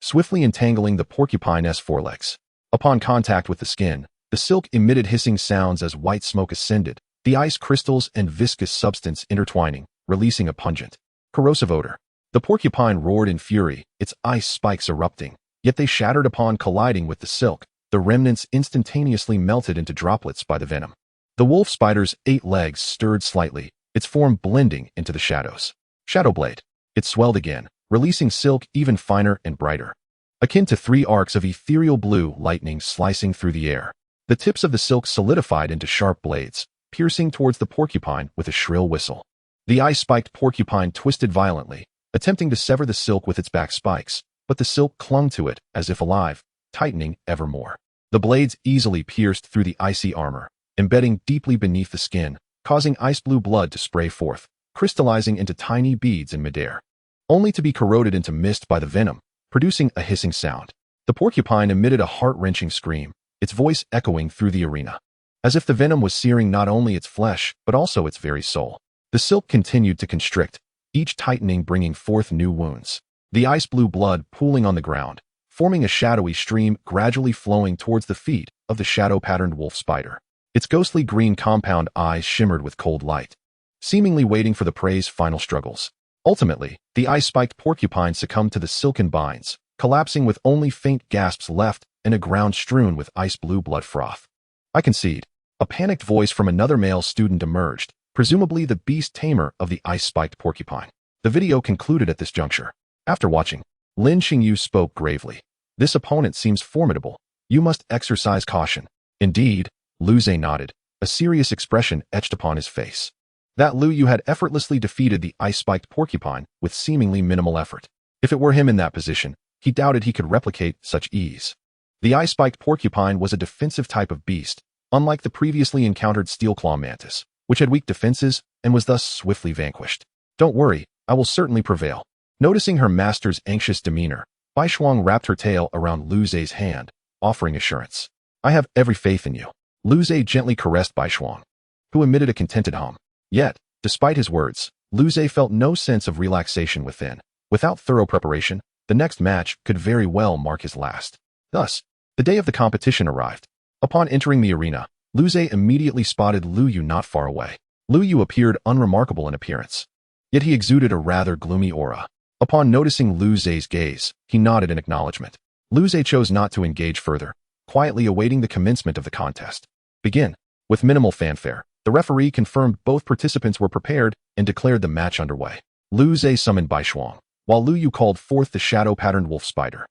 Speaker 1: swiftly entangling the porcupine's forelegs. Upon contact with the skin, The silk emitted hissing sounds as white smoke ascended, the ice crystals and viscous substance intertwining, releasing a pungent, corrosive odor. The porcupine roared in fury, its ice spikes erupting, yet they shattered upon colliding with the silk, the remnants instantaneously melted into droplets by the venom. The wolf spider's 8 legs stirred slightly, its form blending into the shadows. Shadowblade. It swelled again, releasing silk even finer and brighter, akin to 3 arcs of ethereal blue lightning slicing through the air. The tips of the silk solidified into sharp blades, piercing towards the porcupine with a shrill whistle. The ice-spiked porcupine twisted violently, attempting to sever the silk with its back spikes, but the silk clung to it as if alive, tightening ever more. The blades easily pierced through the icy armor, embedding deeply beneath the skin, causing ice-blue blood to spray forth, crystallizing into tiny beads in midair, only to be corroded into mist by the venom, producing a hissing sound. The porcupine emitted a heart-wrenching scream, its voice echoing through the arena, as if the venom was searing not only its flesh, but also its very soul. The silk continued to constrict, each tightening bringing forth new wounds. The ice-blue blood pooling on the ground, forming a shadowy stream gradually flowing towards the feet of the shadow-patterned wolf spider. Its ghostly green compound eyes shimmered with cold light, seemingly waiting for the prey's final struggles. Ultimately, the ice-spiked porcupine succumbed to the silken binds, collapsing with only faint gasps left and a ground strewn with ice-blue blood froth. I concede. A panicked voice from another male student emerged, presumably the Beast Tamer of the ice-spiked porcupine. The video concluded at this juncture. After watching, Lin Xingyu spoke gravely. This opponent seems formidable. You must exercise caution. Indeed, Lu Zhe nodded, a serious expression etched upon his face. That Lu Yu had effortlessly defeated the ice-spiked porcupine with seemingly minimal effort. If it were him in that position, he doubted he could replicate such ease. The ice-spiked porcupine was a defensive type of beast, unlike the previously encountered steel-claw mantis, which had weak defenses and was thus swiftly vanquished. Don't worry, I will certainly prevail. Noticing her master's anxious demeanor, Bai Shuang wrapped her tail around Lu Zhe's hand, offering assurance. I have every faith in you. Lu Zhe gently caressed Bai Shuang, who emitted a contented hum. Yet, despite his words, Lu Zhe felt no sense of relaxation within. Without thorough preparation, the next match could very well mark his last. Thus, the day of the competition arrived. Upon entering the arena, Lu Zhe immediately spotted Lu Yu not far away. Lu Yu appeared unremarkable in appearance, yet he exuded a rather gloomy aura. Upon noticing Lu Zhe's gaze, he nodded in acknowledgement. Lu Zhe chose not to engage further, quietly awaiting the commencement of the contest. Begin. With minimal fanfare, the referee confirmed both participants were prepared and declared the match underway. Lu Zhe summoned Bai Shuang, while Lu Yu called forth the shadow-patterned wolf spider.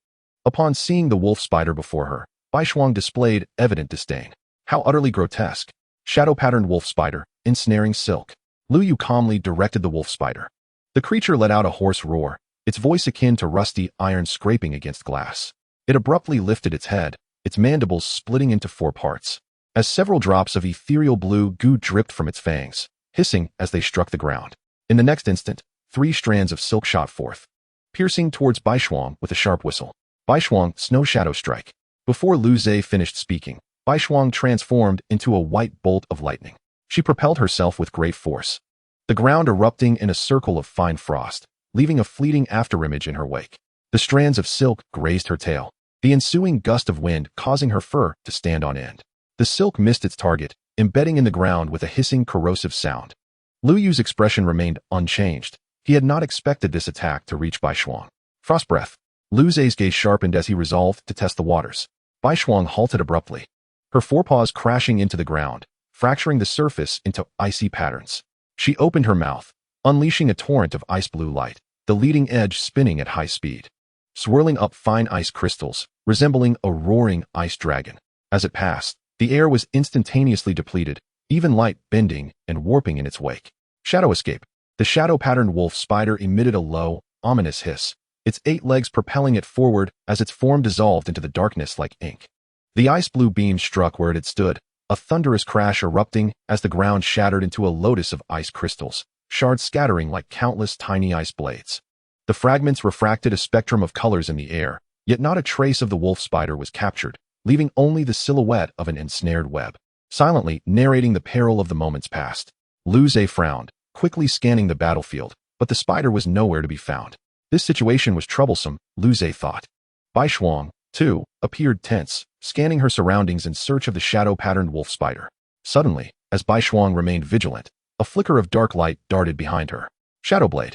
Speaker 1: Upon seeing the wolf spider before her, Bai Shuang displayed evident disdain. How utterly grotesque. Shadow-patterned wolf spider, ensnaring silk. Lu Yu calmly directed the wolf spider. The creature let out a hoarse roar, its voice akin to rusty iron scraping against glass. It abruptly lifted its head, its mandibles splitting into 4 parts, as several drops of ethereal blue goo dripped from its fangs, hissing as they struck the ground. In the next instant, 3 strands of silk shot forth, piercing towards Bai Shuang with a sharp whistle. Bai Shuang, Snow Shadow Strike. Before Lu Zhe finished speaking, Bai Shuang transformed into a white bolt of lightning. She propelled herself with great force, the ground erupting in a circle of fine frost, leaving a fleeting afterimage in her wake. The strands of silk grazed her tail, the ensuing gust of wind causing her fur to stand on end. The silk missed its target, embedding in the ground with a hissing, corrosive sound. Lu Yu's expression remained unchanged. He had not expected this attack to reach Bai Shuang. Frost breath. Lu Zhe's gaze sharpened as he resolved to test the waters. Bai Shuang halted abruptly, her forepaws crashing into the ground, fracturing the surface into icy patterns. She opened her mouth, unleashing a torrent of ice-blue light, the leading edge spinning at high speed, swirling up fine ice crystals, resembling a roaring ice dragon. As it passed, the air was instantaneously depleted, even light bending and warping in its wake. Shadow escape. The shadow-patterned wolf spider emitted a low, ominous hiss, its 8 legs propelling it forward as its form dissolved into the darkness like ink. The ice-blue beam struck where it had stood, a thunderous crash erupting as the ground shattered into a lotus of ice crystals, shards scattering like countless tiny ice blades. The fragments refracted a spectrum of colors in the air, yet not a trace of the wolf spider was captured, leaving only the silhouette of an ensnared web. Silently narrating the peril of the moments past, Lu Zhe frowned, quickly scanning the battlefield, but the spider was nowhere to be found. This situation was troublesome, Lu Zhe thought. Bai Shuang, 2 appeared tense, scanning her surroundings in search of the shadow-patterned wolf spider. Suddenly, as Baishuang remained vigilant, a flicker of dark light darted behind her. Shadowblade.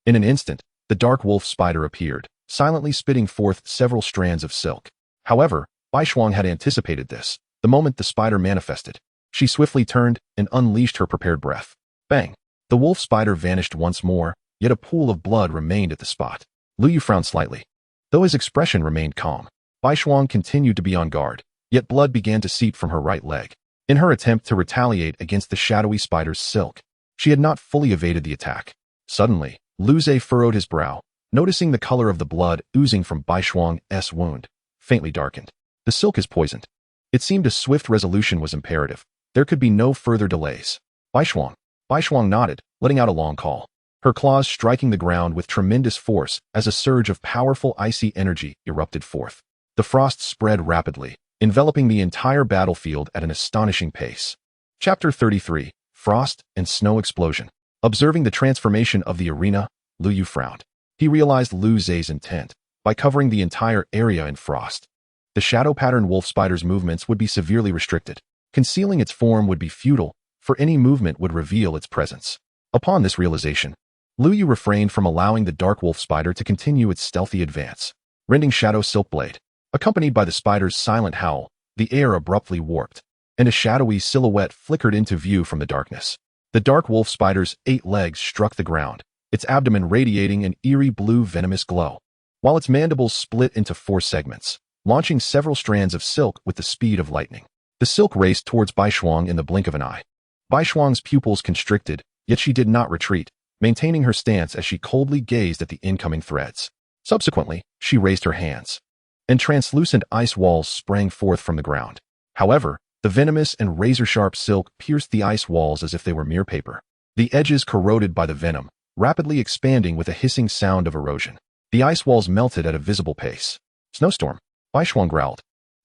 Speaker 1: In an instant, the dark wolf spider appeared, silently spitting forth several strands of silk. However, Baishuang had anticipated this. The moment the spider manifested, she swiftly turned and unleashed her prepared breath. Bang! The wolf spider vanished once more, yet a pool of blood remained at the spot. Lu Yu frowned slightly. Though his expression remained calm, Baishuang continued to be on guard, yet blood began to seep from her right leg. In her attempt to retaliate against the shadowy spider's silk, she had not fully evaded the attack. Suddenly, Lu Zhe furrowed his brow, noticing the color of the blood oozing from Baishuang's wound, faintly darkened. The silk is poisoned. It seemed a swift resolution was imperative. There could be no further delays. Baishuang. Baishuang nodded, letting out a long call. Her claws striking the ground with tremendous force as a surge of powerful icy energy erupted forth. The frost spread rapidly, enveloping the entire battlefield at an astonishing pace. Chapter 33, Frost and Snow Explosion. Observing the transformation of the arena, Lu Yu frowned. He realized Lu Zhe's intent. By covering the entire area in frost, the shadow-patterned wolf spider's movements would be severely restricted. Concealing its form would be futile, for any movement would reveal its presence. Upon this realization, Lu Yu refrained from allowing the dark wolf spider to continue its stealthy advance. Rending shadow silk blade. Accompanied by the spider's silent howl, the air abruptly warped, and a shadowy silhouette flickered into view from the darkness. The dark wolf spider's 8 legs struck the ground, its abdomen radiating an eerie blue venomous glow, while its mandibles split into 4 segments, launching several strands of silk with the speed of lightning. The silk raced towards Baishuang in the blink of an eye. Baishuang's pupils constricted, yet she did not retreat, maintaining her stance as she coldly gazed at the incoming threads. Subsequently, she raised her hands, and translucent ice walls sprang forth from the ground. However, the venomous and razor-sharp silk pierced the ice walls as if they were mere paper. The edges corroded by the venom, rapidly expanding with a hissing sound of erosion. The ice walls melted at a visible pace. Snowstorm. Baishuang growled,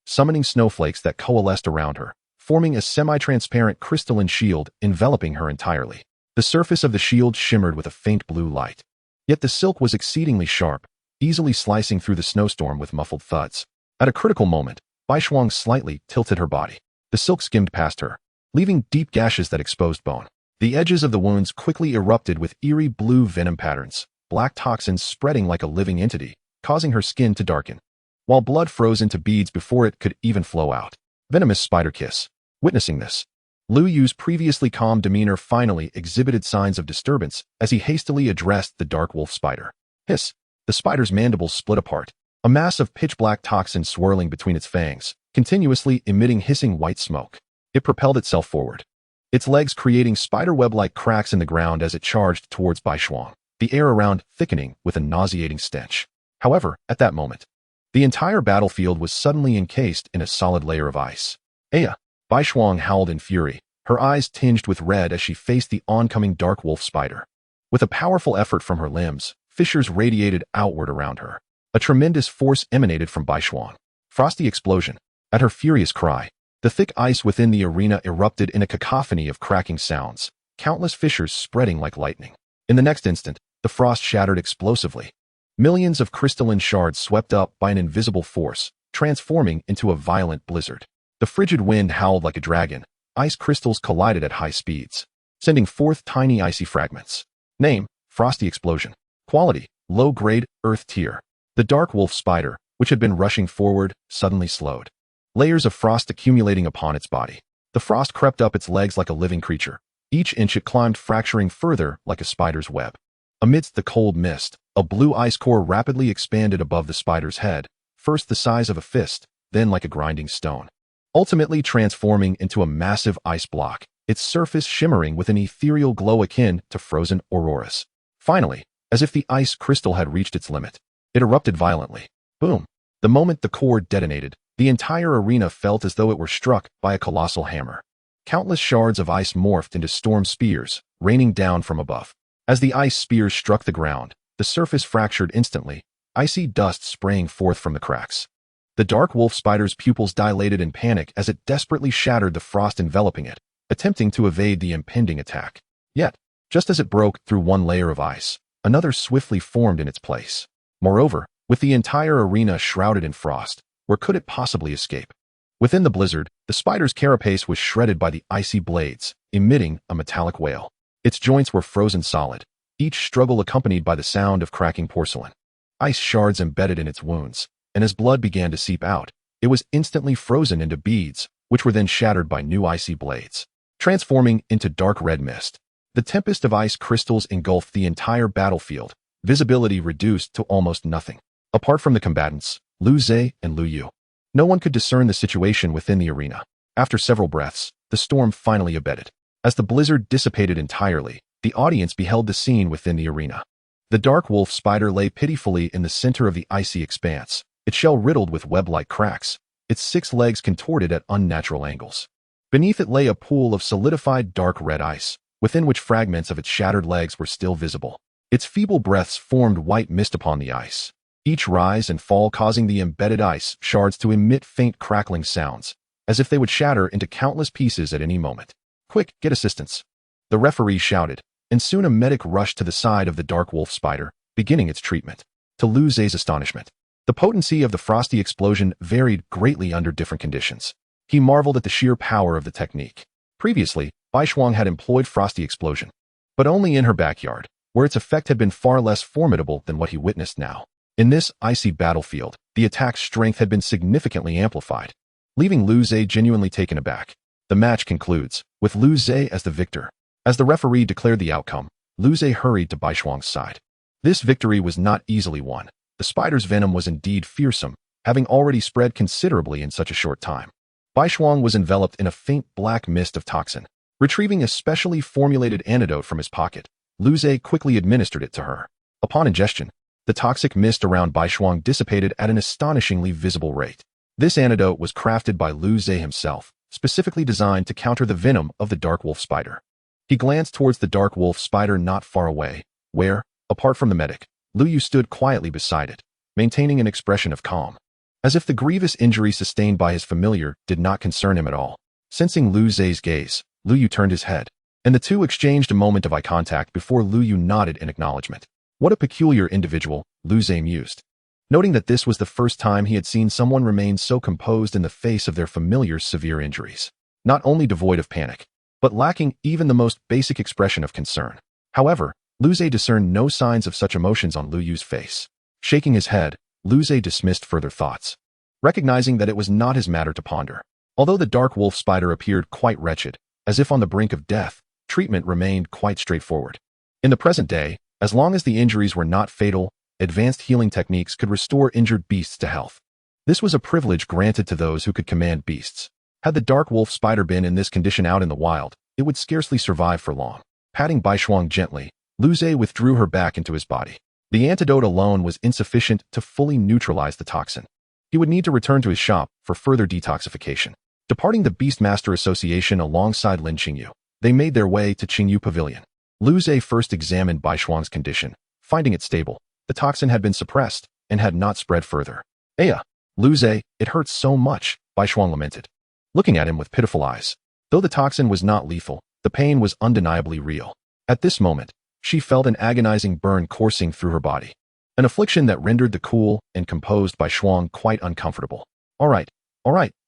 Speaker 1: summoning snowflakes that coalesced around her, forming a semi-transparent crystalline shield enveloping her entirely. The surface of the shield shimmered with a faint blue light. Yet the silk was exceedingly sharp, easily slicing through the snowstorm with muffled thuds. At a critical moment, Baishuang slightly tilted her body. The silk skimmed past her, leaving deep gashes that exposed bone. The edges of the wounds quickly erupted with eerie blue venom patterns, black toxins spreading like a living entity, causing her skin to darken, while blood froze into beads before it could even flow out. Venomous spider kiss. Witnessing this, Lu Yu's previously calm demeanor finally exhibited signs of disturbance as he hastily addressed the dark wolf spider. Hiss. The spider's mandibles split apart, a mass of pitch-black toxin swirling between its fangs, continuously emitting hissing white smoke. It propelled itself forward, its legs creating spiderweb-like cracks in the ground as it charged towards Baishuang, the air around thickening with a nauseating stench. However, at that moment, the entire battlefield was suddenly encased in a solid layer of ice. Aya! Baishuang howled in fury, her eyes tinged with red as she faced the oncoming dark wolf spider. With a powerful effort from her limbs, fissures radiated outward around her. A tremendous force emanated from Baishuang. Frosty explosion. At her furious cry, the thick ice within the arena erupted in a cacophony of cracking sounds, countless fissures spreading like lightning. In the next instant, the frost shattered explosively. Millions of crystalline shards swept up by an invisible force, transforming into a violent blizzard. The frigid wind howled like a dragon. Ice crystals collided at high speeds, sending forth tiny icy fragments. Name: Frosty explosion. Quality: low-grade, earth tier. The dark wolf spider, which had been rushing forward, suddenly slowed. Layers of frost accumulating upon its body. The frost crept up its legs like a living creature. Each inch it climbed, fracturing further like a spider's web. Amidst the cold mist, a blue ice core rapidly expanded above the spider's head, first the size of a fist, then like a grinding stone, ultimately transforming into a massive ice block, its surface shimmering with an ethereal glow akin to frozen auroras. Finally, as if the ice crystal had reached its limit, it erupted violently. Boom! The moment the core detonated, the entire arena felt as though it were struck by a colossal hammer. Countless shards of ice morphed into storm spears, raining down from above. As the ice spears struck the ground, the surface fractured instantly, icy dust spraying forth from the cracks. The dark wolf spider's pupils dilated in panic as it desperately shattered the frost enveloping it, attempting to evade the impending attack. Yet, just as it broke through one layer of ice, another swiftly formed in its place. Moreover, With the entire arena shrouded in frost, where could it possibly escape? Within the blizzard, the spider's carapace was shredded by the icy blades, emitting a metallic wail. Its joints were frozen solid, each struggle accompanied by the sound of cracking porcelain. Ice shards embedded in its wounds, and as blood began to seep out, it was instantly frozen into beads, which were then shattered by new icy blades, transforming into dark red mist. The tempest of ice crystals engulfed the entire battlefield, visibility reduced to almost nothing. Apart from the combatants, Lu Zhe and Lu Yu, no one could discern the situation within the arena. After several breaths, the storm finally abated. As the blizzard dissipated entirely, the audience beheld the scene within the arena. The dark wolf spider lay pitifully in the center of the icy expanse, its shell riddled with web-like cracks, its 6 legs contorted at unnatural angles. Beneath it lay a pool of solidified dark red ice, within which fragments of its shattered legs were still visible. Its feeble breaths formed white mist upon the ice, each rise and fall causing the embedded ice shards to emit faint crackling sounds, as if they would shatter into countless pieces at any moment. "Quick, get assistance!" the referee shouted, and soon a medic rushed to the side of the dark wolf spider, beginning its treatment. To Lu Ze's astonishment, the potency of the frosty explosion varied greatly under different conditions. He marveled at the sheer power of the technique. Previously, Bai Shuang had employed frosty explosion, but only in her backyard, where its effect had been far less formidable than what he witnessed now. In this icy battlefield, the attack's strength had been significantly amplified, leaving Lu Zhe genuinely taken aback. The match concludes, with Lu Zhe as the victor. As the referee declared the outcome, Lu Zhe hurried to Bai Shuang's side. This victory was not easily won. The spider's venom was indeed fearsome, having already spread considerably in such a short time. Bai Shuang was enveloped in a faint black mist of toxin. Retrieving a specially formulated antidote from his pocket, Lu Zhe quickly administered it to her. Upon ingestion, the toxic mist around Bai Shuang dissipated at an astonishingly visible rate. This antidote was crafted by Lu Zhe himself, specifically designed to counter the venom of the dark wolf spider. He glanced towards the dark wolf spider not far away, where, apart from the medic, Lu Yu stood quietly beside it, maintaining an expression of calm, as if the grievous injury sustained by his familiar did not concern him at all. Sensing Lu Ze's gaze, Lu Yu turned his head, and the two exchanged a moment of eye contact before Lu Yu nodded in acknowledgement. What a peculiar individual, Lu Zhe mused, noting that this was the first time he had seen someone remain so composed in the face of their familiar's severe injuries, not only devoid of panic, but lacking even the most basic expression of concern. However, Lu Zhe discerned no signs of such emotions on Lu Yu's face. Shaking his head, Lu Zhe dismissed further thoughts, recognizing that it was not his matter to ponder. Although the dark wolf spider appeared quite wretched, as if on the brink of death, treatment remained quite straightforward. In the present day, as long as the injuries were not fatal, advanced healing techniques could restore injured beasts to health. This was a privilege granted to those who could command beasts. Had the dark wolf spider been in this condition out in the wild, it would scarcely survive for long. Patting Bai Shuang gently, Lu Zhe withdrew her back into his body. The antidote alone was insufficient to fully neutralize the toxin. He would need to return to his shop for further detoxification. Departing the Beastmaster Association alongside Lin Qingyu, they made their way to Qingyu Pavilion. Lu Zhe first examined Bai Shuang's condition, finding it stable. The toxin had been suppressed and had not spread further. "Aya, Lu Zhe, it hurts so much," Bai Shuang lamented, looking at him with pitiful eyes. Though the toxin was not lethal, the pain was undeniably real. At this moment, she felt an agonizing burn coursing through her body, an affliction that rendered the cool and composed Bai Shuang quite uncomfortable. All right,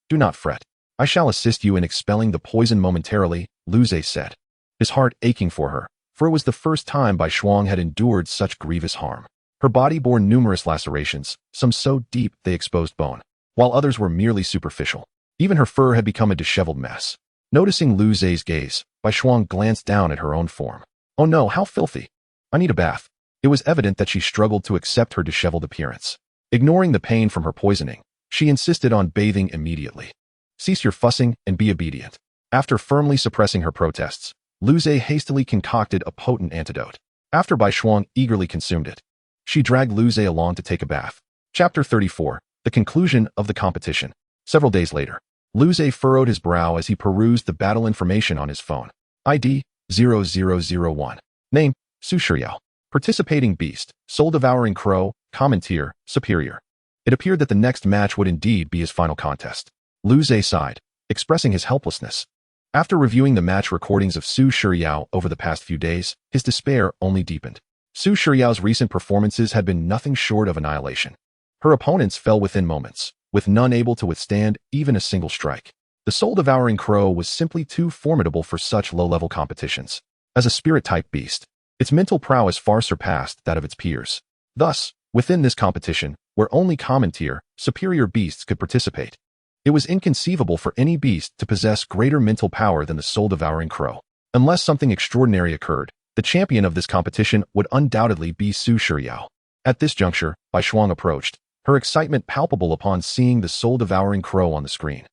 Speaker 1: do not fret. I shall assist you in expelling the poison momentarily," Lu Zhe said, his heart aching for her, for it was the first time Bai Shuang had endured such grievous harm. Her body bore numerous lacerations, some so deep they exposed bone, while others were merely superficial. Even her fur had become a disheveled mess. Noticing Lu Ze's gaze, Bai Shuang glanced down at her own form. "Oh no, how filthy! I need a bath." It was evident that she struggled to accept her disheveled appearance. Ignoring the pain from her poisoning, she insisted on bathing immediately. "Cease your fussing and be obedient." After firmly suppressing her protests, Lu Zhe hastily concocted a potent antidote. After Bai Shuang eagerly consumed it, she dragged Lu Zhe along to take a bath. Chapter 34. The conclusion of the competition. Several days later, Lu Zhe furrowed his brow as he perused the battle information on his phone. ID 0001. Name Su Shiryao. Participating beast, soul-devouring crow, common tier, superior. It appeared that the next match would indeed be his final contest. Lu Zhe sighed, expressing his helplessness. After reviewing the match recordings of Su Shiryao over the past few days, his despair only deepened. Su Shiryao's recent performances had been nothing short of annihilation. Her opponents fell within moments, with none able to withstand even a single strike. The soul-devouring crow was simply too formidable for such low-level competitions. As a spirit-type beast, its mental prowess far surpassed that of its peers. Thus, within this competition, where only common-tier, superior beasts could participate, it was inconceivable for any beast to possess greater mental power than the soul-devouring crow. Unless something extraordinary occurred, the champion of this competition would undoubtedly be Su Shiryao. At this juncture, Bai Shuang approached, her excitement palpable upon seeing the soul-devouring crow on the screen.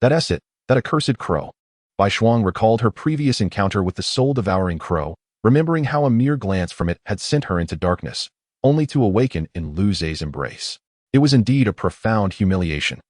Speaker 1: That's it, that accursed crow. Bai Shuang recalled her previous encounter with the soul-devouring crow, remembering how a mere glance from it had sent her into darkness, only to awaken in Lu Zhe's embrace. It was indeed a profound humiliation.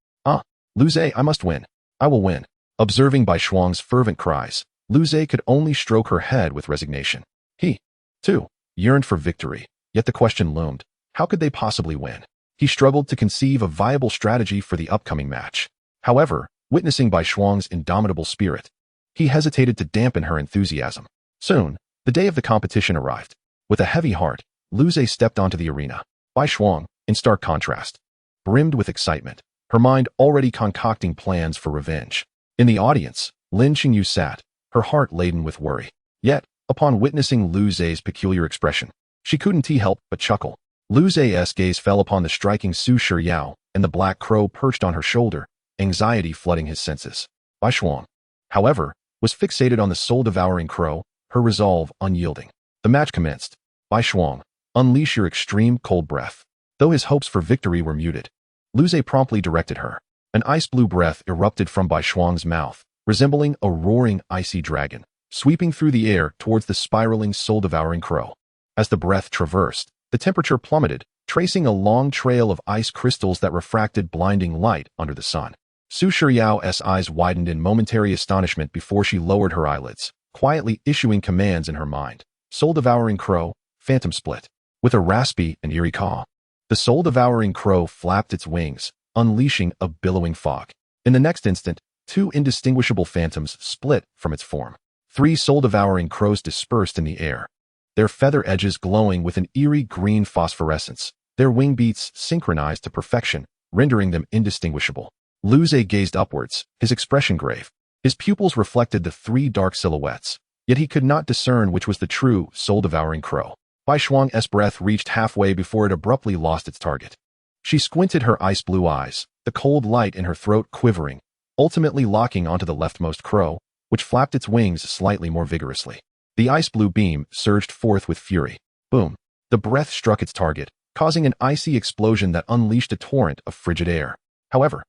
Speaker 1: Lu Zhe, I must win. I will win. Observing Bai Shuang's fervent cries, Lu Zhe could only stroke her head with resignation. He, too, yearned for victory, yet the question loomed, how could they possibly win? He struggled to conceive a viable strategy for the upcoming match. However, witnessing Bai Shuang's indomitable spirit, he hesitated to dampen her enthusiasm. Soon, the day of the competition arrived. With a heavy heart, Lu Zhe stepped onto the arena. Bai Shuang, in stark contrast, brimmed with excitement, her mind already concocting plans for revenge. In the audience, Lin Qingyu sat, her heart laden with worry. Yet, upon witnessing Lu Zhe's peculiar expression, she couldn't help but chuckle. Lu Zhe's gaze fell upon the striking Su Shiryao and the black crow perched on her shoulder, anxiety flooding his senses. Bai Shuang, however, was fixated on the soul-devouring crow, her resolve unyielding. The match commenced. Bai Shuang, unleash your extreme cold breath. Though his hopes for victory were muted, Lu Zhe promptly directed her. An ice-blue breath erupted from Bai Shuang's mouth, resembling a roaring icy dragon, sweeping through the air towards the spiraling soul-devouring crow. As the breath traversed, the temperature plummeted, tracing a long trail of ice crystals that refracted blinding light under the sun. Su Shiryao's eyes widened in momentary astonishment before she lowered her eyelids, quietly issuing commands in her mind. Soul-devouring crow, phantom split. With a raspy and eerie caw, the soul-devouring crow flapped its wings, unleashing a billowing fog. In the next instant, two indistinguishable phantoms split from its form. Three soul-devouring crows dispersed in the air, their feather edges glowing with an eerie green phosphorescence, their wing beats synchronized to perfection, rendering them indistinguishable. Lu Zhe gazed upwards, his expression grave. His pupils reflected the three dark silhouettes, yet he could not discern which was the true soul-devouring crow. Bai Shuang's breath reached halfway before it abruptly lost its target. She squinted her ice-blue eyes, the cold light in her throat quivering, ultimately locking onto the leftmost crow, which flapped its wings slightly more vigorously. The ice-blue beam surged forth with fury. Boom! The breath struck its target, causing an icy explosion that unleashed a torrent of frigid air. However,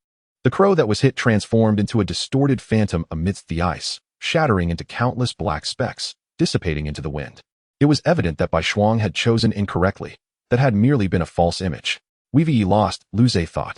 Speaker 1: the crow that was hit transformed into a distorted phantom amidst the ice, shattering into countless black specks, dissipating into the wind. It was evident that Bai Shuang had chosen incorrectly, that had merely been a false image. We've lost, Lu Zhe thought.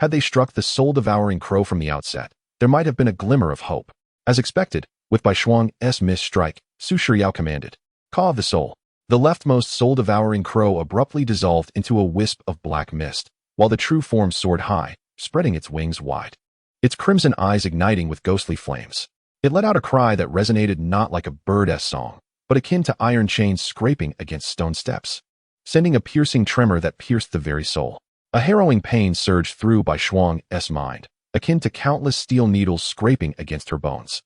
Speaker 1: Had they struck the soul-devouring crow from the outset, there might have been a glimmer of hope. As expected, with Bai Shuang's missed strike, Su Shiryao commanded, Caw of the soul. The leftmost soul-devouring crow abruptly dissolved into a wisp of black mist, while the true form soared high, spreading its wings wide, its crimson eyes igniting with ghostly flames. It let out a cry that resonated not like a bird's song, but akin to iron chains scraping against stone steps, sending a piercing tremor that pierced the very soul. A harrowing pain surged through Bai Shuang's mind, akin to countless steel needles scraping against her bones.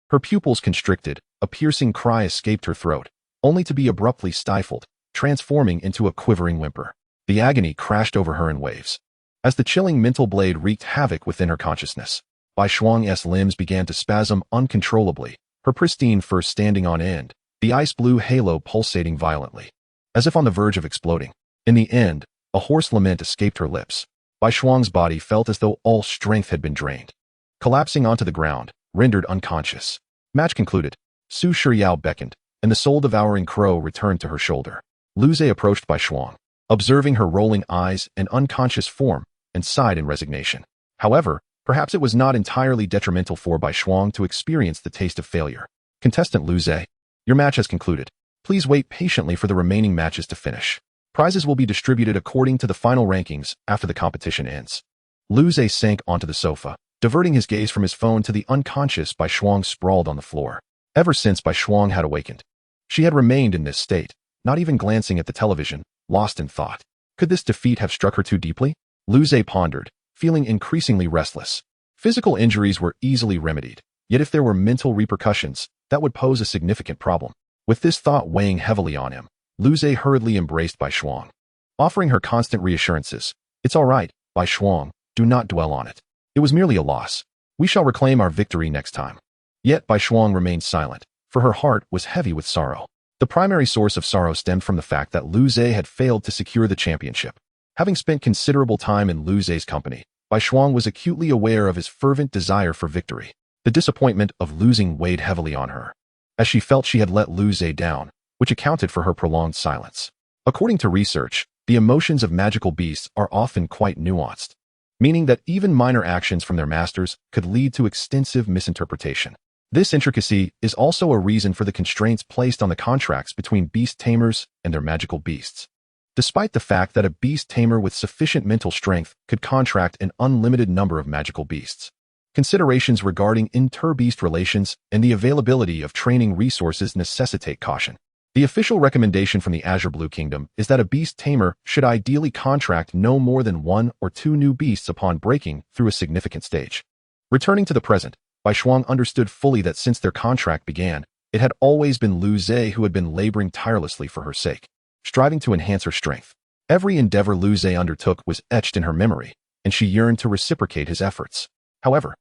Speaker 1: Her pupils constricted, a piercing cry escaped her throat, only to be abruptly stifled, transforming into a quivering whimper. The agony crashed over her in waves. As the chilling mental blade wreaked havoc within her consciousness, Bai Shuang's limbs began to spasm uncontrollably, her pristine fur standing on end, the ice-blue halo pulsating violently, as if on the verge of exploding. In the end, a hoarse lament escaped her lips. Bai Shuang's body felt as though all strength had been drained. Collapsing onto the ground, rendered unconscious. Match concluded. Su Shiryao beckoned, and the soul-devouring crow returned to her shoulder. Lu Zhe approached Bai Shuang, observing her rolling eyes and unconscious form, and sighed in resignation. However, perhaps it was not entirely detrimental for Bai Shuang to experience the taste of failure. Contestant Lu Zhe, your match has concluded. Please wait patiently for the remaining matches to finish. Prizes will be distributed according to the final rankings after the competition ends. Lu Zhe sank onto the sofa, diverting his gaze from his phone to the unconscious Bai Shuang sprawled on the floor. Ever since Bai Shuang had awakened, she had remained in this state, not even glancing at the television, lost in thought. Could this defeat have struck her too deeply? Lu Zhe pondered, feeling increasingly restless. Physical injuries were easily remedied, yet if there were mental repercussions, that would pose a significant problem. With this thought weighing heavily on him, Lu Zhe hurriedly embraced Bai Shuang, offering her constant reassurances. It's all right, Bai Shuang, do not dwell on it. It was merely a loss. We shall reclaim our victory next time. Yet Bai Shuang remained silent, for her heart was heavy with sorrow. The primary source of sorrow stemmed from the fact that Lu Zhe had failed to secure the championship. Having spent considerable time in Lu Zhe's company, Bai Shuang was acutely aware of his fervent desire for victory. The disappointment of losing weighed heavily on her, as she felt she had let Lu Zhe down, which accounted for her prolonged silence. According to research, the emotions of magical beasts are often quite nuanced, meaning that even minor actions from their masters could lead to extensive misinterpretation. This intricacy is also a reason for the constraints placed on the contracts between beast tamers and their magical beasts. Despite the fact that a beast tamer with sufficient mental strength could contract an unlimited number of magical beasts, considerations regarding inter-beast relations and the availability of training resources necessitate caution. The official recommendation from the Azure Blue Kingdom is that a beast tamer should ideally contract no more than 1 or 2 new beasts upon breaking through a significant stage. Returning to the present, Bai Shuang understood fully that since their contract began, it had always been Lu Zhe who had been laboring tirelessly for her sake, striving to enhance her strength. Every endeavor Lu Zhe undertook was etched in her memory, and she yearned to reciprocate his efforts. However,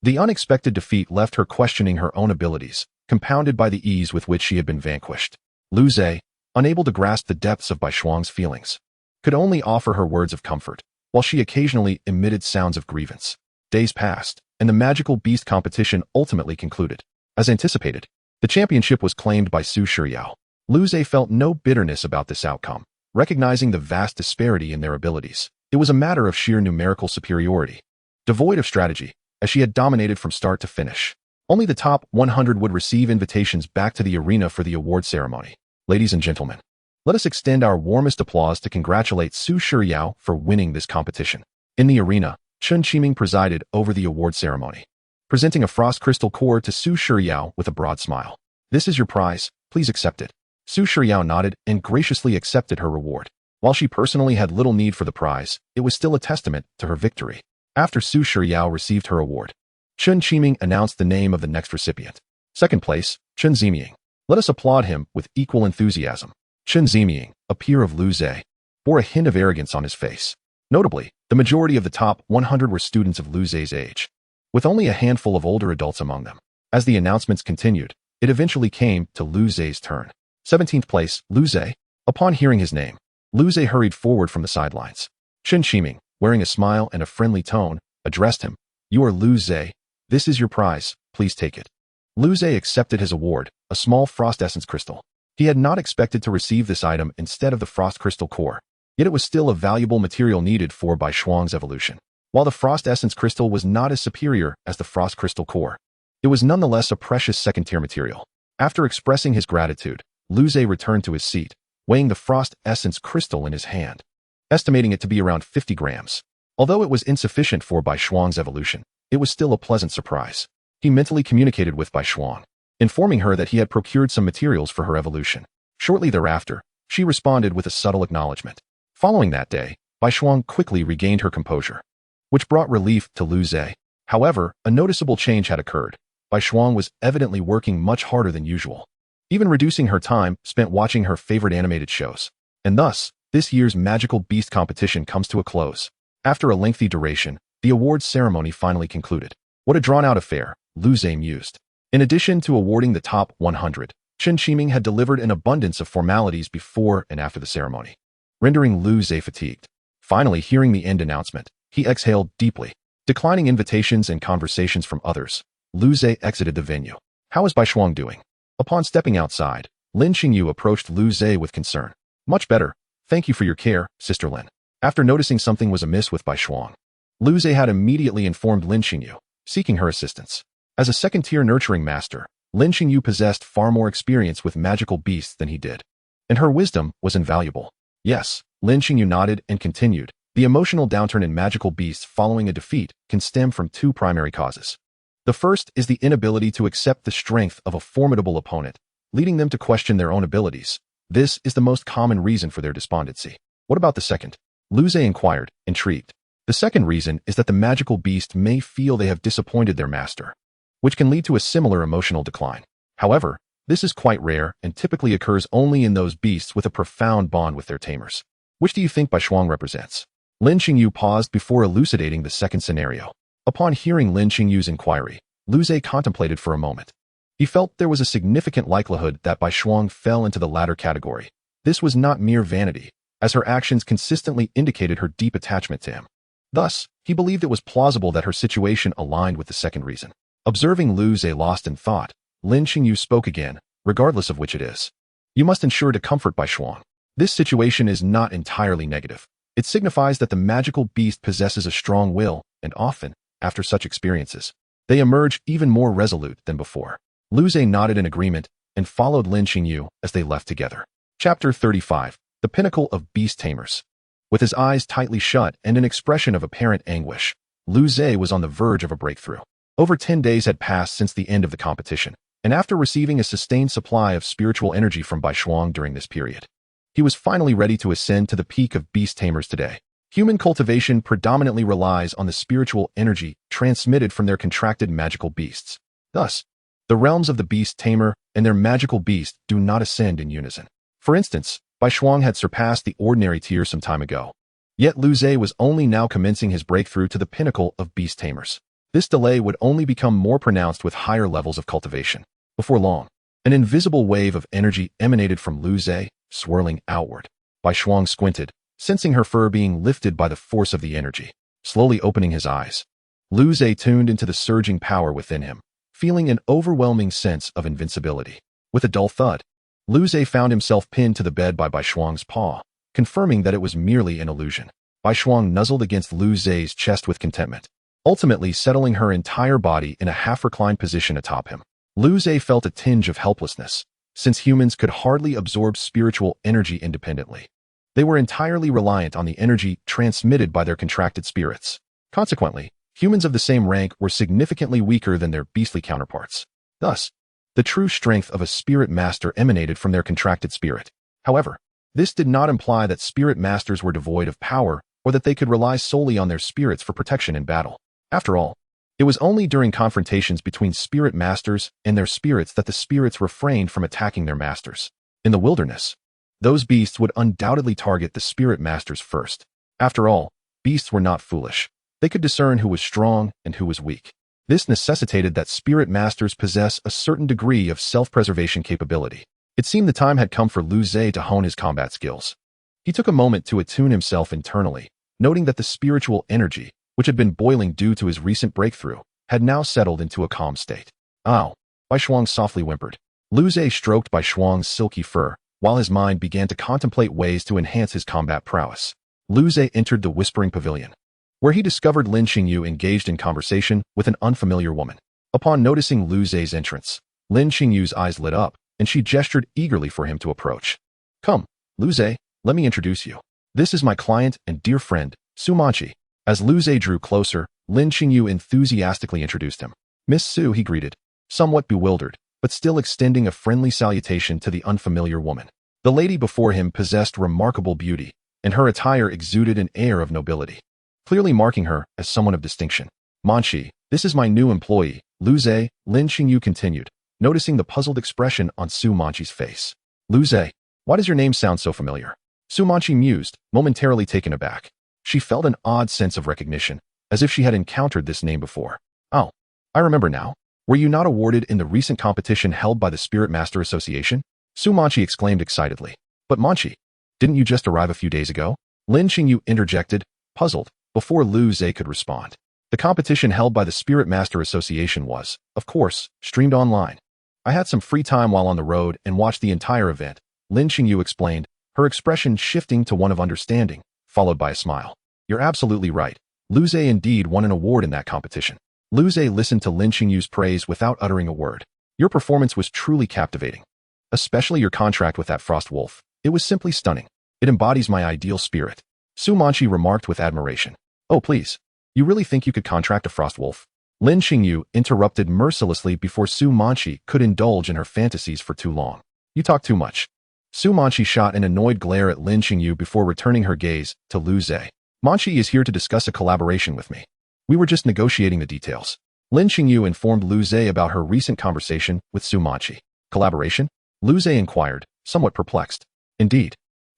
Speaker 1: the unexpected defeat left her questioning her own abilities, compounded by the ease with which she had been vanquished. Lu Zhe, unable to grasp the depths of Bai Shuang's feelings, could only offer her words of comfort, while she occasionally emitted sounds of grievance. Days passed, and the magical beast competition ultimately concluded. As anticipated, the championship was claimed by Su Shiryao. Lu Zhe felt no bitterness about this outcome, recognizing the vast disparity in their abilities. It was a matter of sheer numerical superiority, devoid of strategy, as she had dominated from start to finish. Only the top 100 would receive invitations back to the arena for the award ceremony. Ladies and gentlemen, let us extend our warmest applause to congratulate Su Shiryao for winning this competition. In the arena, Chen Qiming presided over the award ceremony, presenting a frost crystal core to Su Shiryao with a broad smile. This is your prize, please accept it. Su Shiryao nodded and graciously accepted her reward. While she personally had little need for the prize, it was still a testament to her victory. After Su Shiryao received her award, Chen Qiming announced the name of the next recipient. Second place, Chen Ziming. Let us applaud him with equal enthusiasm. Chen Ziming, a peer of Lu Zhe, bore a hint of arrogance on his face. Notably, the majority of the top 100 were students of Lu Zhe's age, with only a handful of older adults among them. As the announcements continued, it eventually came to Lu Zhe's turn. 17th place, Lu Zhe. Upon hearing his name, Lu Zhe hurried forward from the sidelines. Chen Qiming, wearing a smile and a friendly tone, addressed him. You are Lu Zhe. This is your prize, please take it. Lu Zhe accepted his award, a small frost essence crystal. He had not expected to receive this item instead of the frost crystal core, yet it was still a valuable material needed for Bai Shuang's evolution. While the frost essence crystal was not as superior as the frost crystal core, it was nonetheless a precious second-tier material. After expressing his gratitude, Lu Zhe returned to his seat, weighing the frost essence crystal in his hand, estimating it to be around 50 grams. Although it was insufficient for Bai Shuang's evolution, it was still a pleasant surprise. He mentally communicated with Bai Shuang, informing her that he had procured some materials for her evolution. Shortly thereafter, she responded with a subtle acknowledgement. Following that day, Bai Shuang quickly regained her composure, which brought relief to Lu Zhe. However, a noticeable change had occurred. Bai Shuang was evidently working much harder than usual, even reducing her time spent watching her favorite animated shows. And thus, this year's magical beast competition comes to a close. After a lengthy duration, the awards ceremony finally concluded. What a drawn-out affair, Lu Zhe mused. In addition to awarding the top 100, Chen Qiming had delivered an abundance of formalities before and after the ceremony, rendering Lu Zhe fatigued. Finally, hearing the end announcement, he exhaled deeply. Declining invitations and conversations from others, Lu Zhe exited the venue. How is Bai Shuang doing? Upon stepping outside, Lin Xingyu approached Lu Zhe with concern. Much better. Thank you for your care, Sister Lin. After noticing something was amiss with Bai Shuang, Lu Zhe had immediately informed Lin Xingyu, seeking her assistance. As a second-tier nurturing master, Lin Xingyu possessed far more experience with magical beasts than he did, and her wisdom was invaluable. Yes, Lin Xingyu nodded and continued. The emotional downturn in magical beasts following a defeat can stem from 2 primary causes. The first is the inability to accept the strength of a formidable opponent, leading them to question their own abilities. This is the most common reason for their despondency. What about the second? Luze inquired, intrigued. The second reason is that the magical beast may feel they have disappointed their master, which can lead to a similar emotional decline. However, this is quite rare and typically occurs only in those beasts with a profound bond with their tamers. Which do you think Bai Shuang represents? Lin Qingyu paused before elucidating the second scenario. Upon hearing Lin Qingyu's inquiry, Luze contemplated for a moment. He felt there was a significant likelihood that Bai Shuang fell into the latter category. This was not mere vanity, as her actions consistently indicated her deep attachment to him. Thus, he believed it was plausible that her situation aligned with the second reason. Observing Luze lost in thought, Lin Qingyu spoke again, regardless of which it is. You must ensure to comfort Bai Shuang. This situation is not entirely negative. It signifies that the magical beast possesses a strong will, and often, after such experiences, they emerge even more resolute than before. Luze nodded in agreement and followed Lin Qingyu as they left together. Chapter 35. The Pinnacle of Beast Tamers. With his eyes tightly shut and an expression of apparent anguish, Luze was on the verge of a breakthrough. Over 10 days had passed since the end of the competition, and after receiving a sustained supply of spiritual energy from Bai Shuang during this period, he was finally ready to ascend to the peak of Beast Tamers today. Human cultivation predominantly relies on the spiritual energy transmitted from their contracted magical beasts. Thus, the realms of the Beast Tamer and their magical beast do not ascend in unison. For instance, Bai Shuang had surpassed the ordinary tier some time ago. Yet Luze was only now commencing his breakthrough to the pinnacle of Beast Tamers. This delay would only become more pronounced with higher levels of cultivation. Before long, an invisible wave of energy emanated from Luze, swirling outward. Bai Shuang squinted, sensing her fur being lifted by the force of the energy. Slowly opening his eyes, Luze tuned into the surging power within him, feeling an overwhelming sense of invincibility. With a dull thud, Luze found himself pinned to the bed by Bai Shuang's paw, confirming that it was merely an illusion. Bai Shuang nuzzled against Luze's chest with contentment, ultimately settling her entire body in a half-reclined position atop him. Luze felt a tinge of helplessness, since humans could hardly absorb spiritual energy independently. They were entirely reliant on the energy transmitted by their contracted spirits. Consequently, humans of the same rank were significantly weaker than their beastly counterparts. Thus, the true strength of a spirit master emanated from their contracted spirit. However, this did not imply that spirit masters were devoid of power or that they could rely solely on their spirits for protection in battle. After all, it was only during confrontations between spirit masters and their spirits that the spirits refrained from attacking their masters. In the wilderness, those beasts would undoubtedly target the spirit masters first. After all, beasts were not foolish. They could discern who was strong and who was weak. This necessitated that spirit masters possess a certain degree of self-preservation capability. It seemed the time had come for Luze to hone his combat skills. He took a moment to attune himself internally, noting that the spiritual energy, which had been boiling due to his recent breakthrough, had now settled into a calm state. Ow! Bai Shuang softly whimpered. Luze stroked Bai Shuang's silky fur, while his mind began to contemplate ways to enhance his combat prowess. Luze entered the Whispering Pavilion, where he discovered Lin Qingyu engaged in conversation with an unfamiliar woman. Upon noticing Luze's entrance, Lin Qingyu's eyes lit up, and she gestured eagerly for him to approach. Come, Luze, let me introduce you. This is my client and dear friend, Su Manchi. As Luze drew closer, Lin Qingyu enthusiastically introduced him. Miss Su, he greeted, somewhat bewildered, but still extending a friendly salutation to the unfamiliar woman. The lady before him possessed remarkable beauty, and her attire exuded an air of nobility, clearly marking her as someone of distinction. Manchi, this is my new employee, Luze, Lin Qingyu continued, noticing the puzzled expression on Su Manchi's face. Luze, why does your name sound so familiar? Su Manchi mused, momentarily taken aback. She felt an odd sense of recognition, as if she had encountered this name before. Oh, I remember now. Were you not awarded in the recent competition held by the Spirit Master Association? Su Manchi exclaimed excitedly. But Manchi, didn't you just arrive a few days ago? Lin Qingyu interjected, puzzled, before Luze could respond. The competition held by the Spirit Master Association was, of course, streamed online. I had some free time while on the road and watched the entire event, Lin Qingyu explained, her expression shifting to one of understanding, followed by a smile. You're absolutely right. Luze indeed won an award in that competition. Luze listened to Lin Qingyu's praise without uttering a word. Your performance was truly captivating. Especially your contract with that frost wolf. It was simply stunning. It embodies my ideal spirit. Su Manchi remarked with admiration. Oh please, you really think you could contract a frost wolf? Lin Qingyu interrupted mercilessly before Su Manchi could indulge in her fantasies for too long. You talk too much. Su Manchi shot an annoyed glare at Lin Qingyu before returning her gaze to Lu Zhe. Manchi is here to discuss a collaboration with me. We were just negotiating the details. Lin Qingyu informed Lu Zhe about her recent conversation with Su Manchi. Collaboration? Lu Zhe inquired, somewhat perplexed. Indeed.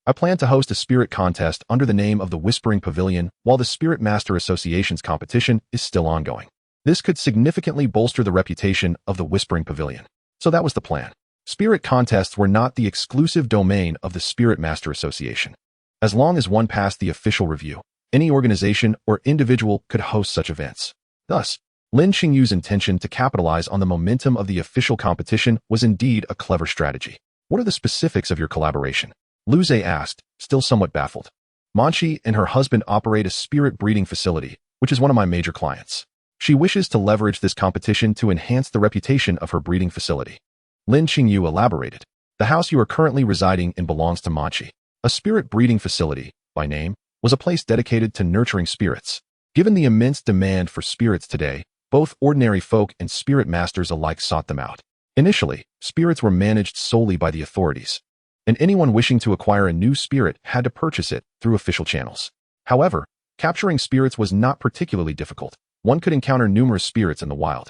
Speaker 1: I plan to host a spirit contest under the name of the Whispering Pavilion while the Spirit Master Association's competition is still ongoing. This could significantly bolster the reputation of the Whispering Pavilion. So that was the plan. Spirit contests were not the exclusive domain of the Spirit Master Association. As long as one passed the official review, any organization or individual could host such events. Thus, Lin Qingyu's intention to capitalize on the momentum of the official competition was indeed a clever strategy. What are the specifics of your collaboration? Lu Zhe asked, still somewhat baffled. Manchi and her husband operate a spirit breeding facility, which is one of my major clients. She wishes to leverage this competition to enhance the reputation of her breeding facility. Lin Qingyu elaborated. The house you are currently residing in belongs to Manchi. A spirit breeding facility, by name, was a place dedicated to nurturing spirits. Given the immense demand for spirits today, both ordinary folk and spirit masters alike sought them out. Initially, spirits were managed solely by the authorities, and anyone wishing to acquire a new spirit had to purchase it through official channels. However, capturing spirits was not particularly difficult. One could encounter numerous spirits in the wild,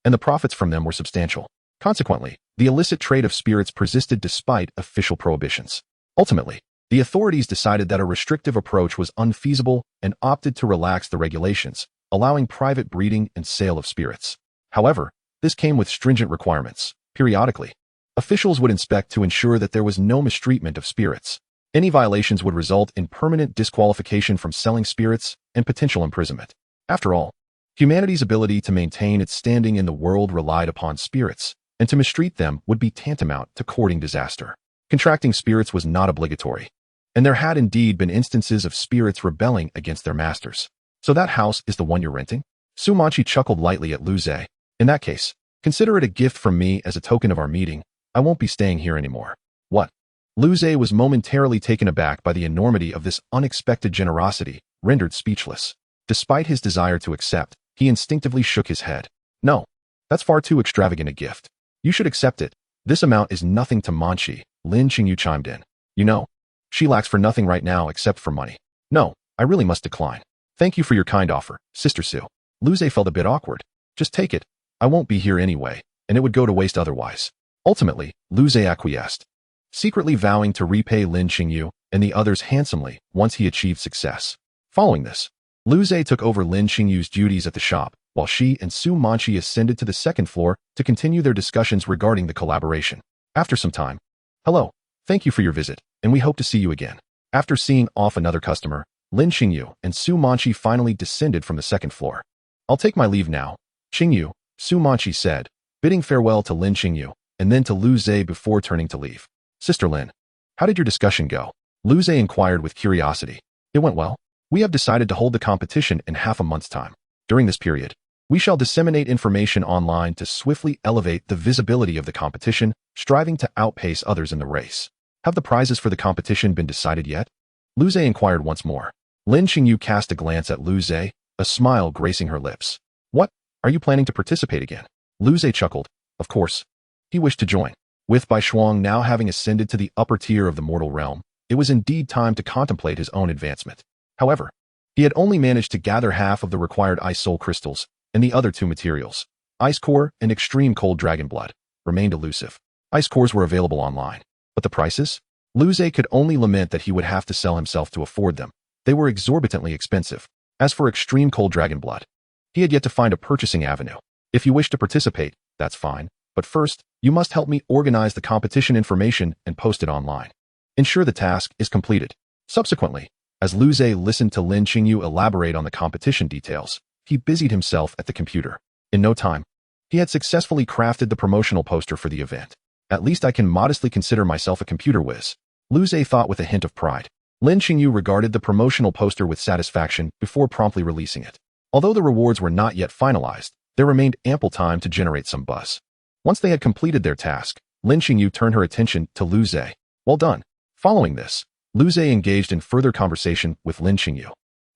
Speaker 1: and the profits from them were substantial. Consequently, the illicit trade of spirits persisted despite official prohibitions. Ultimately, the authorities decided that a restrictive approach was unfeasible and opted to relax the regulations, allowing private breeding and sale of spirits. However, this came with stringent requirements. Periodically, officials would inspect to ensure that there was no mistreatment of spirits. Any violations would result in permanent disqualification from selling spirits and potential imprisonment. After all, humanity's ability to maintain its standing in the world relied upon spirits, and to mistreat them would be tantamount to courting disaster. Contracting spirits was not obligatory, and there had indeed been instances of spirits rebelling against their masters. So that house is the one you're renting? Su Manchi chuckled lightly at Lu Zhe. In that case, consider it a gift from me as a token of our meeting. I won't be staying here anymore. What? Lu Zhe was momentarily taken aback by the enormity of this unexpected generosity, rendered speechless. Despite his desire to accept, he instinctively shook his head. No, that's far too extravagant a gift. You should accept it. This amount is nothing to Manchi, Lin Qingyu chimed in. You know, she lacks for nothing right now except for money. No, I really must decline. Thank you for your kind offer, Sister Su. Lu Zhe felt a bit awkward. Just take it. I won't be here anyway, and it would go to waste otherwise. Ultimately, Lu Zhe acquiesced, secretly vowing to repay Lin Qingyu and the others handsomely once he achieved success. Following this, Lu Zhe took over Lin Qingyu's duties at the shop, while she and Su Manchi ascended to the second floor to continue their discussions regarding the collaboration. After some time, hello, thank you for your visit, and we hope to see you again. After seeing off another customer, Lin Qingyu and Su Manchi finally descended from the second floor. I'll take my leave now, Qingyu, Su Manchi said, bidding farewell to Lin Qingyu, and then to Lu Zhe before turning to leave. Sister Lin, how did your discussion go? Lu Zhe inquired with curiosity. It went well. We have decided to hold the competition in half a month's time. During this period, we shall disseminate information online to swiftly elevate the visibility of the competition, striving to outpace others in the race. Have the prizes for the competition been decided yet? Lu Zhe inquired once more. Lin Qingyu cast a glance at Lu Zhe, a smile gracing her lips. What? Are you planning to participate again? Lu Zhe chuckled. Of course. He wished to join. With Bai Shuang now having ascended to the upper tier of the mortal realm, it was indeed time to contemplate his own advancement. However, he had only managed to gather half of the required ice soul crystals, and the other two materials, ice core and extreme cold dragon blood, remained elusive. Ice cores were available online, but the prices? Lu Zhe could only lament that he would have to sell himself to afford them. They were exorbitantly expensive. As for extreme cold dragon blood, he had yet to find a purchasing avenue. If you wish to participate, that's fine, but first, you must help me organize the competition information and post it online. Ensure the task is completed. Subsequently, as Lu Zhe listened to Lin Qingyu elaborate on the competition details, he busied himself at the computer. In no time, he had successfully crafted the promotional poster for the event. At least I can modestly consider myself a computer whiz, Lu Zhe thought with a hint of pride. Lin Qingyu regarded the promotional poster with satisfaction before promptly releasing it. Although the rewards were not yet finalized, there remained ample time to generate some buzz. Once they had completed their task, Lin Qingyu turned her attention to Lu Zhe. Well done. Following this, Lu Zhe engaged in further conversation with Lin Qingyu,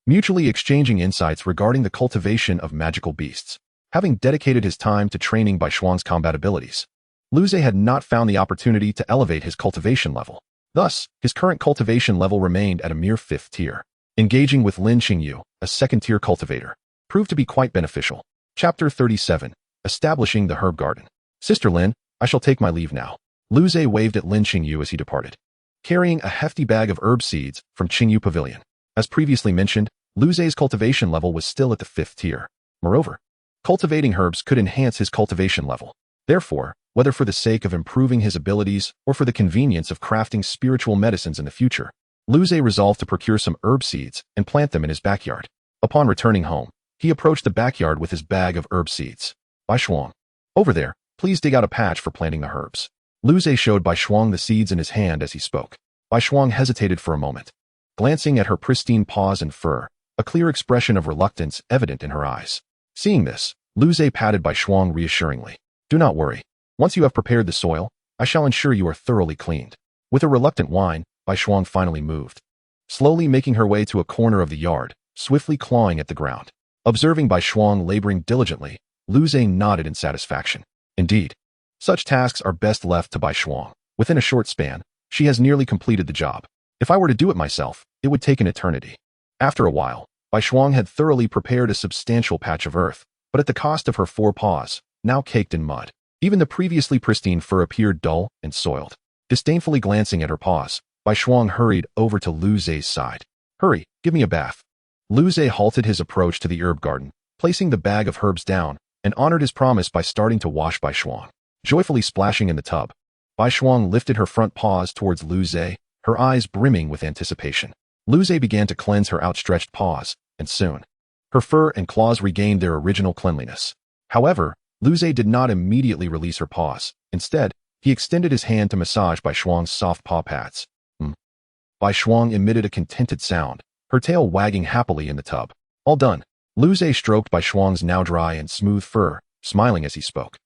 Speaker 1: mutually exchanging insights regarding the cultivation of magical beasts. Having dedicated his time to training Bai Shuang's combat abilities, Lu Zhe had not found the opportunity to elevate his cultivation level. Thus, his current cultivation level remained at a mere 5th tier. Engaging with Lin Qingyu, a 2nd-tier cultivator, proved to be quite beneficial. Chapter 37. Establishing the Herb Garden. Sister Lin, I shall take my leave now. Lu Zhe waved at Lin Qingyu as he departed, carrying a hefty bag of herb seeds from Qingyu Pavilion. As previously mentioned, Lu Zhe's cultivation level was still at the 5th tier. Moreover, cultivating herbs could enhance his cultivation level. Therefore, whether for the sake of improving his abilities or for the convenience of crafting spiritual medicines in the future, Lu Zhe resolved to procure some herb seeds and plant them in his backyard. Upon returning home, he approached the backyard with his bag of herb seeds. Bai Shuang, over there, please dig out a patch for planting the herbs. Lu Zhe showed Bai Shuang the seeds in his hand as he spoke. Bai Shuang hesitated for a moment, glancing at her pristine paws and fur, a clear expression of reluctance evident in her eyes. Seeing this, Lu Zhe patted Bai Shuang reassuringly. Do not worry. Once you have prepared the soil, I shall ensure you are thoroughly cleaned. With a reluctant whine, Bai Shuang finally moved, slowly making her way to a corner of the yard, swiftly clawing at the ground. Observing Bai Shuang laboring diligently, Lu Zhe nodded in satisfaction. Indeed, such tasks are best left to Bai Shuang. Within a short span, she has nearly completed the job. If I were to do it myself, it would take an eternity. After a while, Bai Shuang had thoroughly prepared a substantial patch of earth, but at the cost of her 4 paws, now caked in mud. Even the previously pristine fur appeared dull and soiled. Disdainfully glancing at her paws, Bai Shuang hurried over to Lu Zhe's side. Hurry, give me a bath. Lu Zhe halted his approach to the herb garden, placing the bag of herbs down, and honored his promise by starting to wash Bai Shuang. Joyfully splashing in the tub, Bai Shuang lifted her front paws towards Lu Zhe, her eyes brimming with anticipation. Lu Zhe began to cleanse her outstretched paws, and soon, her fur and claws regained their original cleanliness. However, Lu Zhe did not immediately release her paws. Instead, he extended his hand to massage Bai Shuang's soft paw pads. Bai Shuang emitted a contented sound, her tail wagging happily in the tub. All done. Lu Zhe stroked Bai Shuang's now dry and smooth fur, smiling as he spoke.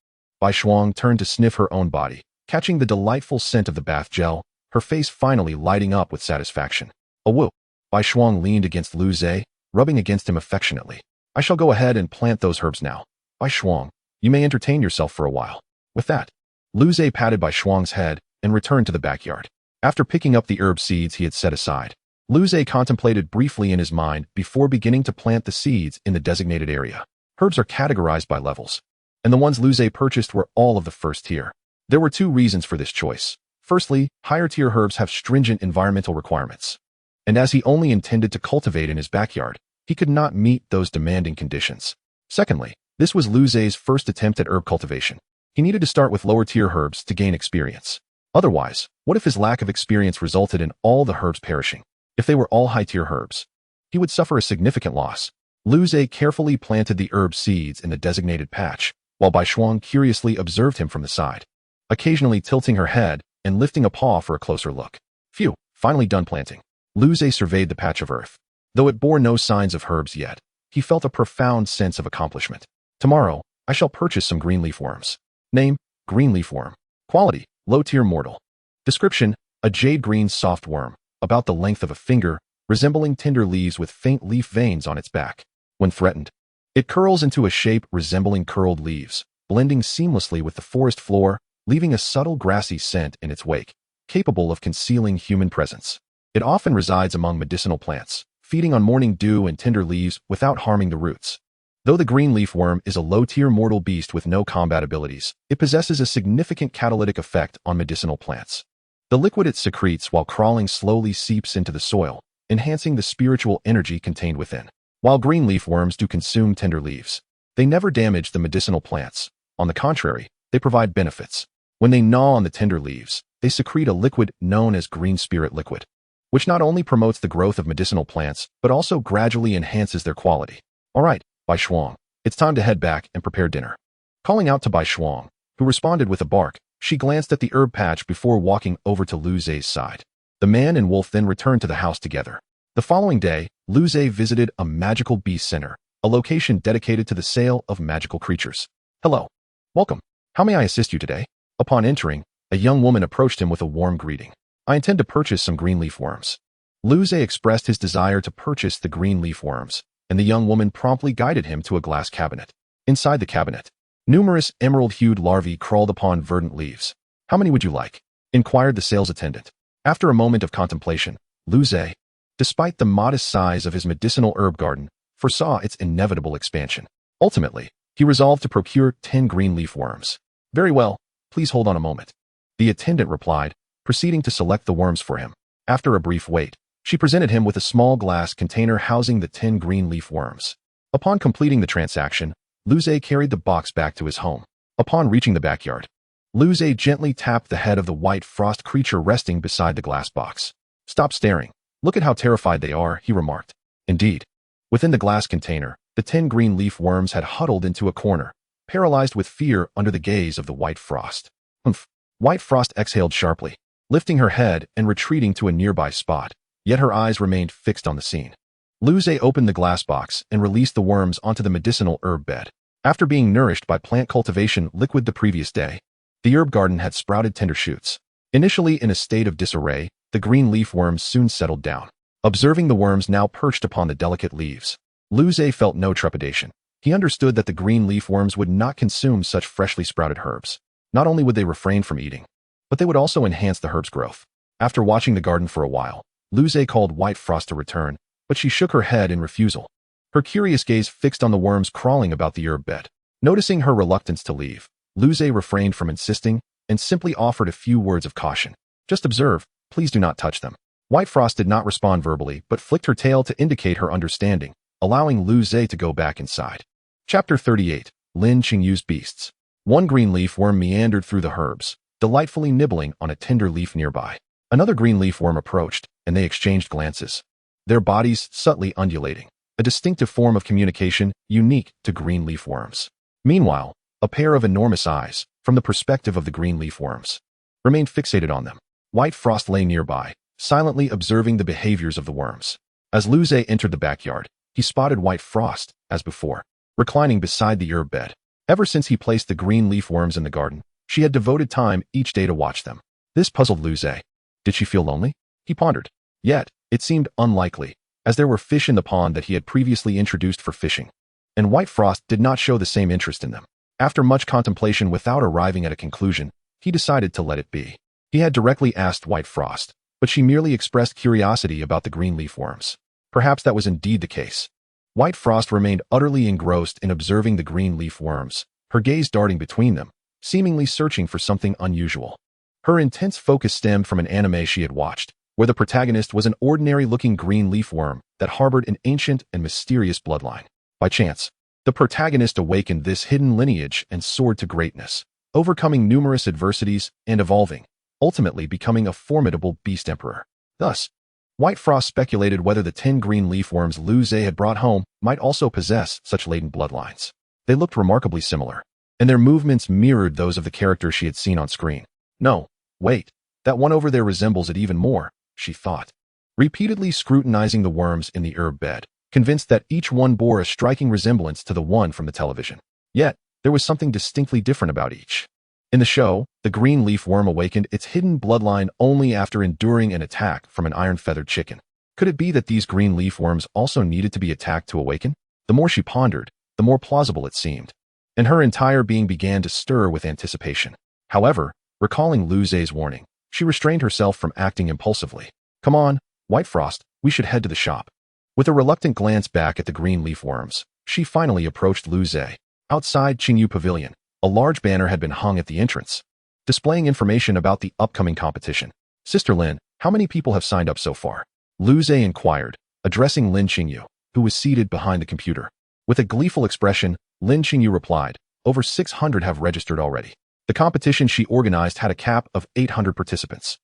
Speaker 1: Bai Shuang turned to sniff her own body, catching the delightful scent of the bath gel, her face finally lighting up with satisfaction. Oh whoa! Bai Shuang leaned against Lu Zhe, rubbing against him affectionately. I shall go ahead and plant those herbs now. Bai Shuang, you may entertain yourself for a while. With that, Lu Zhe patted Bai Shuang's head and returned to the backyard. After picking up the herb seeds he had set aside, Lu Zhe contemplated briefly in his mind before beginning to plant the seeds in the designated area. Herbs are categorized by levels, and the ones Lu Zhe purchased were all of the 1st tier. There were 2 reasons for this choice. Firstly, higher tier herbs have stringent environmental requirements, and as he only intended to cultivate in his backyard, he could not meet those demanding conditions. Secondly, this was Lu Zhe's first attempt at herb cultivation. He needed to start with lower tier herbs to gain experience. Otherwise, what if his lack of experience resulted in all the herbs perishing? If they were all high tier herbs, he would suffer a significant loss. Lu Zhe carefully planted the herb seeds in the designated patch, while Bai Shuang curiously observed him from the side, occasionally tilting her head and lifting a paw for a closer look. Phew, finally done planting. Lu Zhe surveyed the patch of earth. Though it bore no signs of herbs yet, he felt a profound sense of accomplishment. Tomorrow, I shall purchase some green leafworms. Name, green leafworm. Quality, low-tier mortal. Description, a jade green soft worm, about the length of a finger, resembling tender leaves with faint leaf veins on its back. When threatened, it curls into a shape resembling curled leaves, blending seamlessly with the forest floor, leaving a subtle grassy scent in its wake, capable of concealing human presence. It often resides among medicinal plants, feeding on morning dew and tender leaves without harming the roots. Though the green leafworm is a low-tier mortal beast with no combat abilities, it possesses a significant catalytic effect on medicinal plants. The liquid it secretes while crawling slowly seeps into the soil, enhancing the spiritual energy contained within. While green leafworms do consume tender leaves, they never damage the medicinal plants. On the contrary, they provide benefits. When they gnaw on the tender leaves, they secrete a liquid known as green spirit liquid, which not only promotes the growth of medicinal plants, but also gradually enhances their quality. All right, Bai Shuang, it's time to head back and prepare dinner. Calling out to Bai Shuang, who responded with a bark, she glanced at the herb patch before walking over to Lu Zhe's side. The man and wolf then returned to the house together. The following day, Lu Zhe visited a magical beast center, a location dedicated to the sale of magical creatures. Hello. Welcome. How may I assist you today? Upon entering, a young woman approached him with a warm greeting. I intend to purchase some green leafworms. Lu Zhe expressed his desire to purchase the green leafworms, and the young woman promptly guided him to a glass cabinet. Inside the cabinet, numerous emerald-hued larvae crawled upon verdant leaves. How many would you like? Inquired the sales attendant. After a moment of contemplation, Lu Zhe, despite the modest size of his medicinal herb garden, foresaw its inevitable expansion. Ultimately, he resolved to procure 10 green leaf worms. Very well, please hold on a moment. The attendant replied, proceeding to select the worms for him. After a brief wait, she presented him with a small glass container housing the 10 green leaf worms. Upon completing the transaction, Lu Zhe carried the box back to his home. Upon reaching the backyard, Lu Zhe gently tapped the head of the white frost creature resting beside the glass box. Stop staring. Look at how terrified they are, he remarked. Indeed. Within the glass container, the 10 green leaf worms had huddled into a corner, paralyzed with fear under the gaze of the white frost. Humph. White Frost exhaled sharply, lifting her head and retreating to a nearby spot, yet her eyes remained fixed on the scene. Lu Zhe opened the glass box and released the worms onto the medicinal herb bed. After being nourished by plant cultivation liquid the previous day, the herb garden had sprouted tender shoots. Initially in a state of disarray, the green leaf worms soon settled down. Observing the worms now perched upon the delicate leaves, Lu Zhe felt no trepidation. He understood that the green leaf worms would not consume such freshly sprouted herbs. Not only would they refrain from eating, but they would also enhance the herb's growth. After watching the garden for a while, Lu Zhe called White Frost to return, but she shook her head in refusal. Her curious gaze fixed on the worms crawling about the herb bed. Noticing her reluctance to leave, Lu Zhe refrained from insisting and simply offered a few words of caution. Just observe, please do not touch them. White Frost did not respond verbally but flicked her tail to indicate her understanding, allowing Lu Zhe to go back inside. Chapter 38. Lin Qingyu's Beasts. One green leaf worm meandered through the herbs, delightfully nibbling on a tender leaf nearby. Another green leaf worm approached, and they exchanged glances, their bodies subtly undulating, a distinctive form of communication unique to green leaf worms. Meanwhile, a pair of enormous eyes, from the perspective of the green leaf worms, remained fixated on them. White Frost lay nearby, silently observing the behaviors of the worms. As Lu Zhe entered the backyard, he spotted White Frost, as before, reclining beside the herb bed. Ever since he placed the green leaf worms in the garden, she had devoted time each day to watch them. This puzzled Lu Zhe. Did she feel lonely? He pondered. Yet, it seemed unlikely, as there were fish in the pond that he had previously introduced for fishing, and White Frost did not show the same interest in them. After much contemplation without arriving at a conclusion, he decided to let it be. He had directly asked White Frost, but she merely expressed curiosity about the green leaf worms. Perhaps that was indeed the case. White Frost remained utterly engrossed in observing the green leaf worms, her gaze darting between them, seemingly searching for something unusual. Her intense focus stemmed from an anime she had watched, where the protagonist was an ordinary-looking green leaf worm that harbored an ancient and mysterious bloodline. By chance, the protagonist awakened this hidden lineage and soared to greatness, overcoming numerous adversities and evolving, ultimately becoming a formidable beast emperor. Thus, White Frost speculated whether the 10 green leaf worms Lu Zhe had brought home might also possess such latent bloodlines. They looked remarkably similar, and their movements mirrored those of the characters she had seen on screen. No, wait, that one over there resembles it even more, she thought, repeatedly scrutinizing the worms in the herb bed, convinced that each one bore a striking resemblance to the one from the television. Yet, there was something distinctly different about each. In the show, the green leaf worm awakened its hidden bloodline only after enduring an attack from an iron-feathered chicken. Could it be that these green leaf worms also needed to be attacked to awaken? The more she pondered, the more plausible it seemed, and her entire being began to stir with anticipation. However, recalling Lu Zhe's warning, she restrained herself from acting impulsively. Come on, White Frost, we should head to the shop. With a reluctant glance back at the green leaf worms, she finally approached Lu Zhe. Outside Qingyu Pavilion, a large banner had been hung at the entrance, displaying information about the upcoming competition. Sister Lin, how many people have signed up so far? Lu Zhe inquired, addressing Lin Qingyu, who was seated behind the computer. With a gleeful expression, Lin Qingyu replied, over 600 have registered already. The competition she organized had a cap of 800 participants.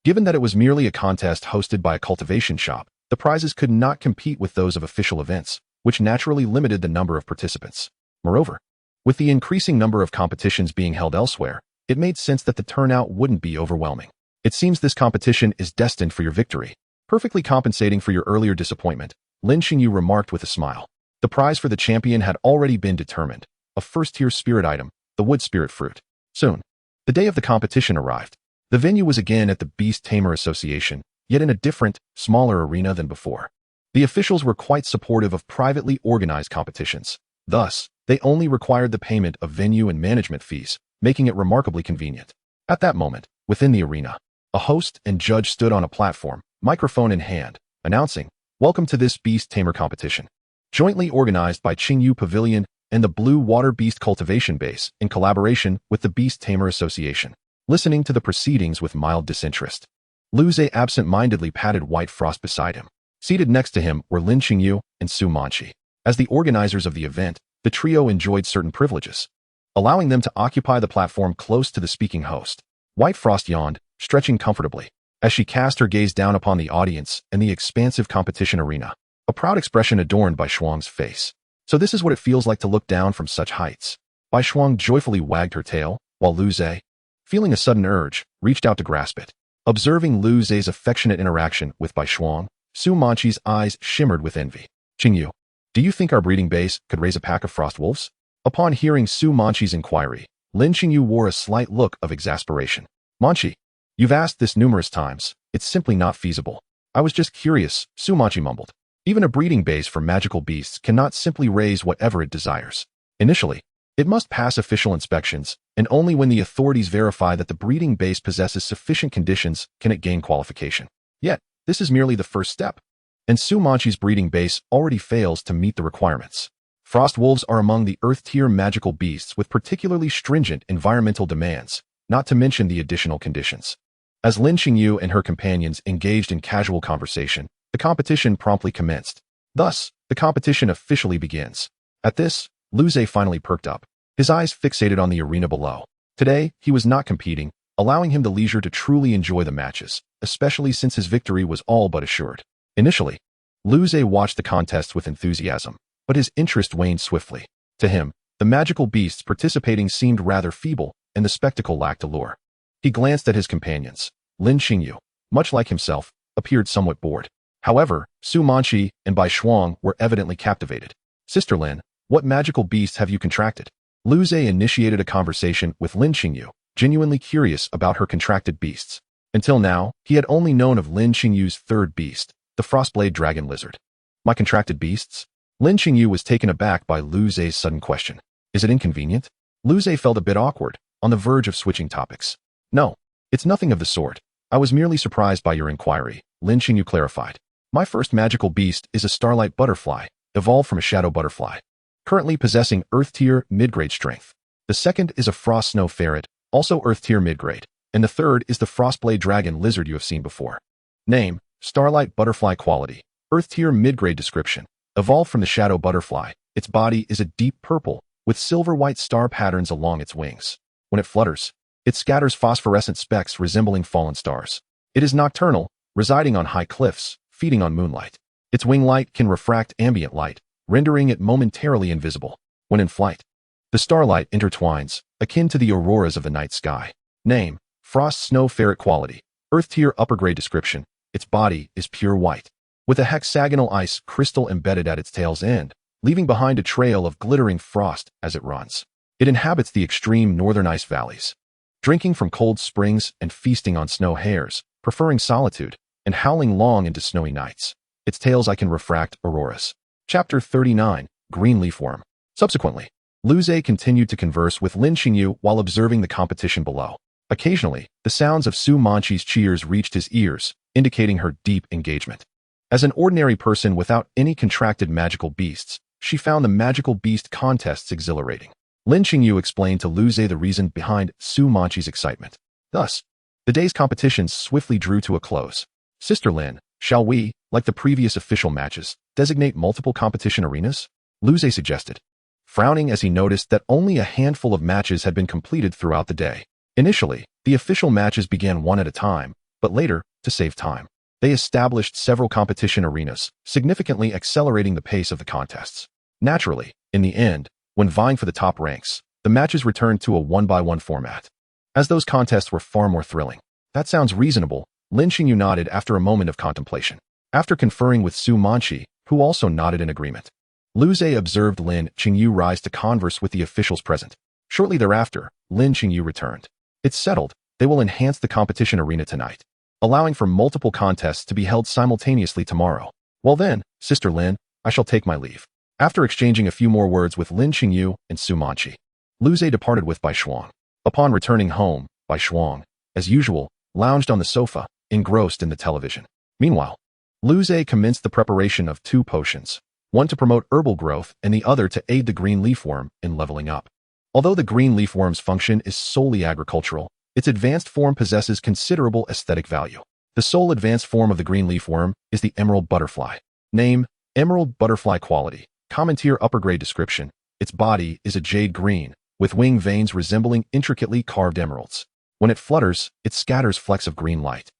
Speaker 1: Given that it was merely a contest hosted by a cultivation shop, the prizes could not compete with those of official events, which naturally limited the number of participants. Moreover, with the increasing number of competitions being held elsewhere, it made sense that the turnout wouldn't be overwhelming. It seems this competition is destined for your victory, perfectly compensating for your earlier disappointment, Lin Qingyu remarked with a smile. The prize for the champion had already been determined, a first-tier spirit item, the wood spirit fruit. Soon, the day of the competition arrived. The venue was again at the Beast Tamer Association, yet in a different, smaller arena than before. The officials were quite supportive of privately organized competitions. Thus, they only required the payment of venue and management fees, making it remarkably convenient. At that moment, within the arena, A host and judge stood on a platform, microphone in hand, announcing, "Welcome to this Beast Tamer competition, jointly organized by Qingyu Pavilion and the Blue Water Beast Cultivation Base in collaboration with the Beast Tamer Association." Listening to the proceedings with mild disinterest, Lu Zhe absent-mindedly patted White Frost beside him. Seated next to him were Lin Qingyu and Su Manqi. As the organizers of the event, the trio enjoyed certain privileges, allowing them to occupy the platform close to the speaking host. White Frost yawned, stretching comfortably, as she cast her gaze down upon the audience and the expansive competition arena. A proud expression adorned Bai Shuang's face. "So this is what it feels like to look down from such heights." Bai Shuang joyfully wagged her tail, while Lu Zhe, feeling a sudden urge, reached out to grasp it. Observing Lu Zhe's affectionate interaction with Bai Shuang, Su Manqi's eyes shimmered with envy. "Qingyu, do you think our breeding base could raise a pack of frost wolves?" Upon hearing Su Manqi's inquiry, Lin Qingyu wore a slight look of exasperation. "Manqi, you've asked this numerous times. It's simply not feasible." "I was just curious," Su Manqi mumbled. "Even a breeding base for magical beasts cannot simply raise whatever it desires. Initially, it must pass official inspections, and only when the authorities verify that the breeding base possesses sufficient conditions can it gain qualification. Yet, this is merely the first step, and Su Manqi's breeding base already fails to meet the requirements. Frost wolves are among the Earth-tier magical beasts with particularly stringent environmental demands, not to mention the additional conditions." As Lin Qingyu and her companions engaged in casual conversation, the competition promptly commenced. Thus, the competition officially begins. At this, Lu Zhe finally perked up, his eyes fixated on the arena below. Today, he was not competing, allowing him the leisure to truly enjoy the matches, especially since his victory was all but assured. Initially, Lu Zhe watched the contests with enthusiasm, but his interest waned swiftly. To him, the magical beasts participating seemed rather feeble, and the spectacle lacked allure. He glanced at his companions. Lin Qingyu, much like himself, appeared somewhat bored. However, Su Manqi and Bai Shuang were evidently captivated. "Sister Lin, what magical beast have you contracted?" Lu Zhe initiated a conversation with Lin Qingyu, genuinely curious about her contracted beasts. Until now, he had only known of Lin Qingyu's third beast, the Frostblade Dragon Lizard. "My contracted beasts?" Lin Qingyu was taken aback by Lu Zhe's sudden question. "Is it inconvenient?" Lu Zhe felt a bit awkward, on the verge of switching topics. "No, it's nothing of the sort. I was merely surprised by your inquiry," Lin Qingyu clarified. "My first magical beast is a starlight butterfly, evolved from a shadow butterfly, currently possessing Earth-tier mid-grade strength. The second is a frost snow ferret, also Earth-tier mid-grade, and the third is the Frostblade Dragon Lizard you have seen before. Name, starlight butterfly quality, Earth-tier mid-grade description, evolved from the shadow butterfly. Its body is a deep purple, with silver-white star patterns along its wings. When it flutters, it scatters phosphorescent specks resembling fallen stars. It is nocturnal, residing on high cliffs, feeding on moonlight. Its wing light can refract ambient light, rendering it momentarily invisible. When in flight, the starlight intertwines, akin to the auroras of the night sky. Name, frost snow ferret quality, Earth-tier upper-grade description. Its body is pure white, with a hexagonal ice crystal embedded at its tail's end, leaving behind a trail of glittering frost as it runs. It inhabits the extreme northern ice valleys, drinking from cold springs and feasting on snow hares, preferring solitude, and howling long into snowy nights. Its tail's eye can refract auroras." Chapter 39, Green Leafworm. Subsequently, Lu Zhe continued to converse with Lin Qingyu while observing the competition below. Occasionally, the sounds of Su Manqi's cheers reached his ears, indicating her deep engagement. As an ordinary person without any contracted magical beasts, she found the magical beast contests exhilarating. Lin Qingyu explained to Lu Zhe the reason behind Su Manqi's excitement. Thus, the day's competition swiftly drew to a close. "Sister Lin, shall we, like the previous official matches, designate multiple competition arenas?" Lu Zhe suggested, frowning as he noticed that only a handful of matches had been completed throughout the day. Initially, the official matches began one at a time, but later, to save time, they established several competition arenas, significantly accelerating the pace of the contests. Naturally, in the end, when vying for the top ranks, the matches returned to a one-by-one format, as those contests were far more thrilling. "That sounds reasonable," Lin Qingyu nodded after a moment of contemplation. After conferring with Su Manqi, who also nodded in agreement, Lu Zhe observed Lin Qingyu rise to converse with the officials present. Shortly thereafter, Lin Qingyu returned. "It's settled. They will enhance the competition arena tonight, allowing for multiple contests to be held simultaneously tomorrow. Well then, Sister Lin, I shall take my leave." After exchanging a few more words with Lin Qingyu and Su Manqi, Lu Zhe departed with Bai Shuang. Upon returning home, Bai Shuang, as usual, lounged on the sofa, engrossed in the television. Meanwhile, Luze commenced the preparation of 2 potions, one to promote herbal growth and the other to aid the green leafworm in leveling up. Although the green leafworm's function is solely agricultural, its advanced form possesses considerable aesthetic value. The sole advanced form of the green leafworm is the emerald butterfly. Name: Emerald butterfly. Quality: common tier. Upper grade. Description: its body is a jade green, with wing veins resembling intricately carved emeralds. When it flutters, it scatters flecks of green light,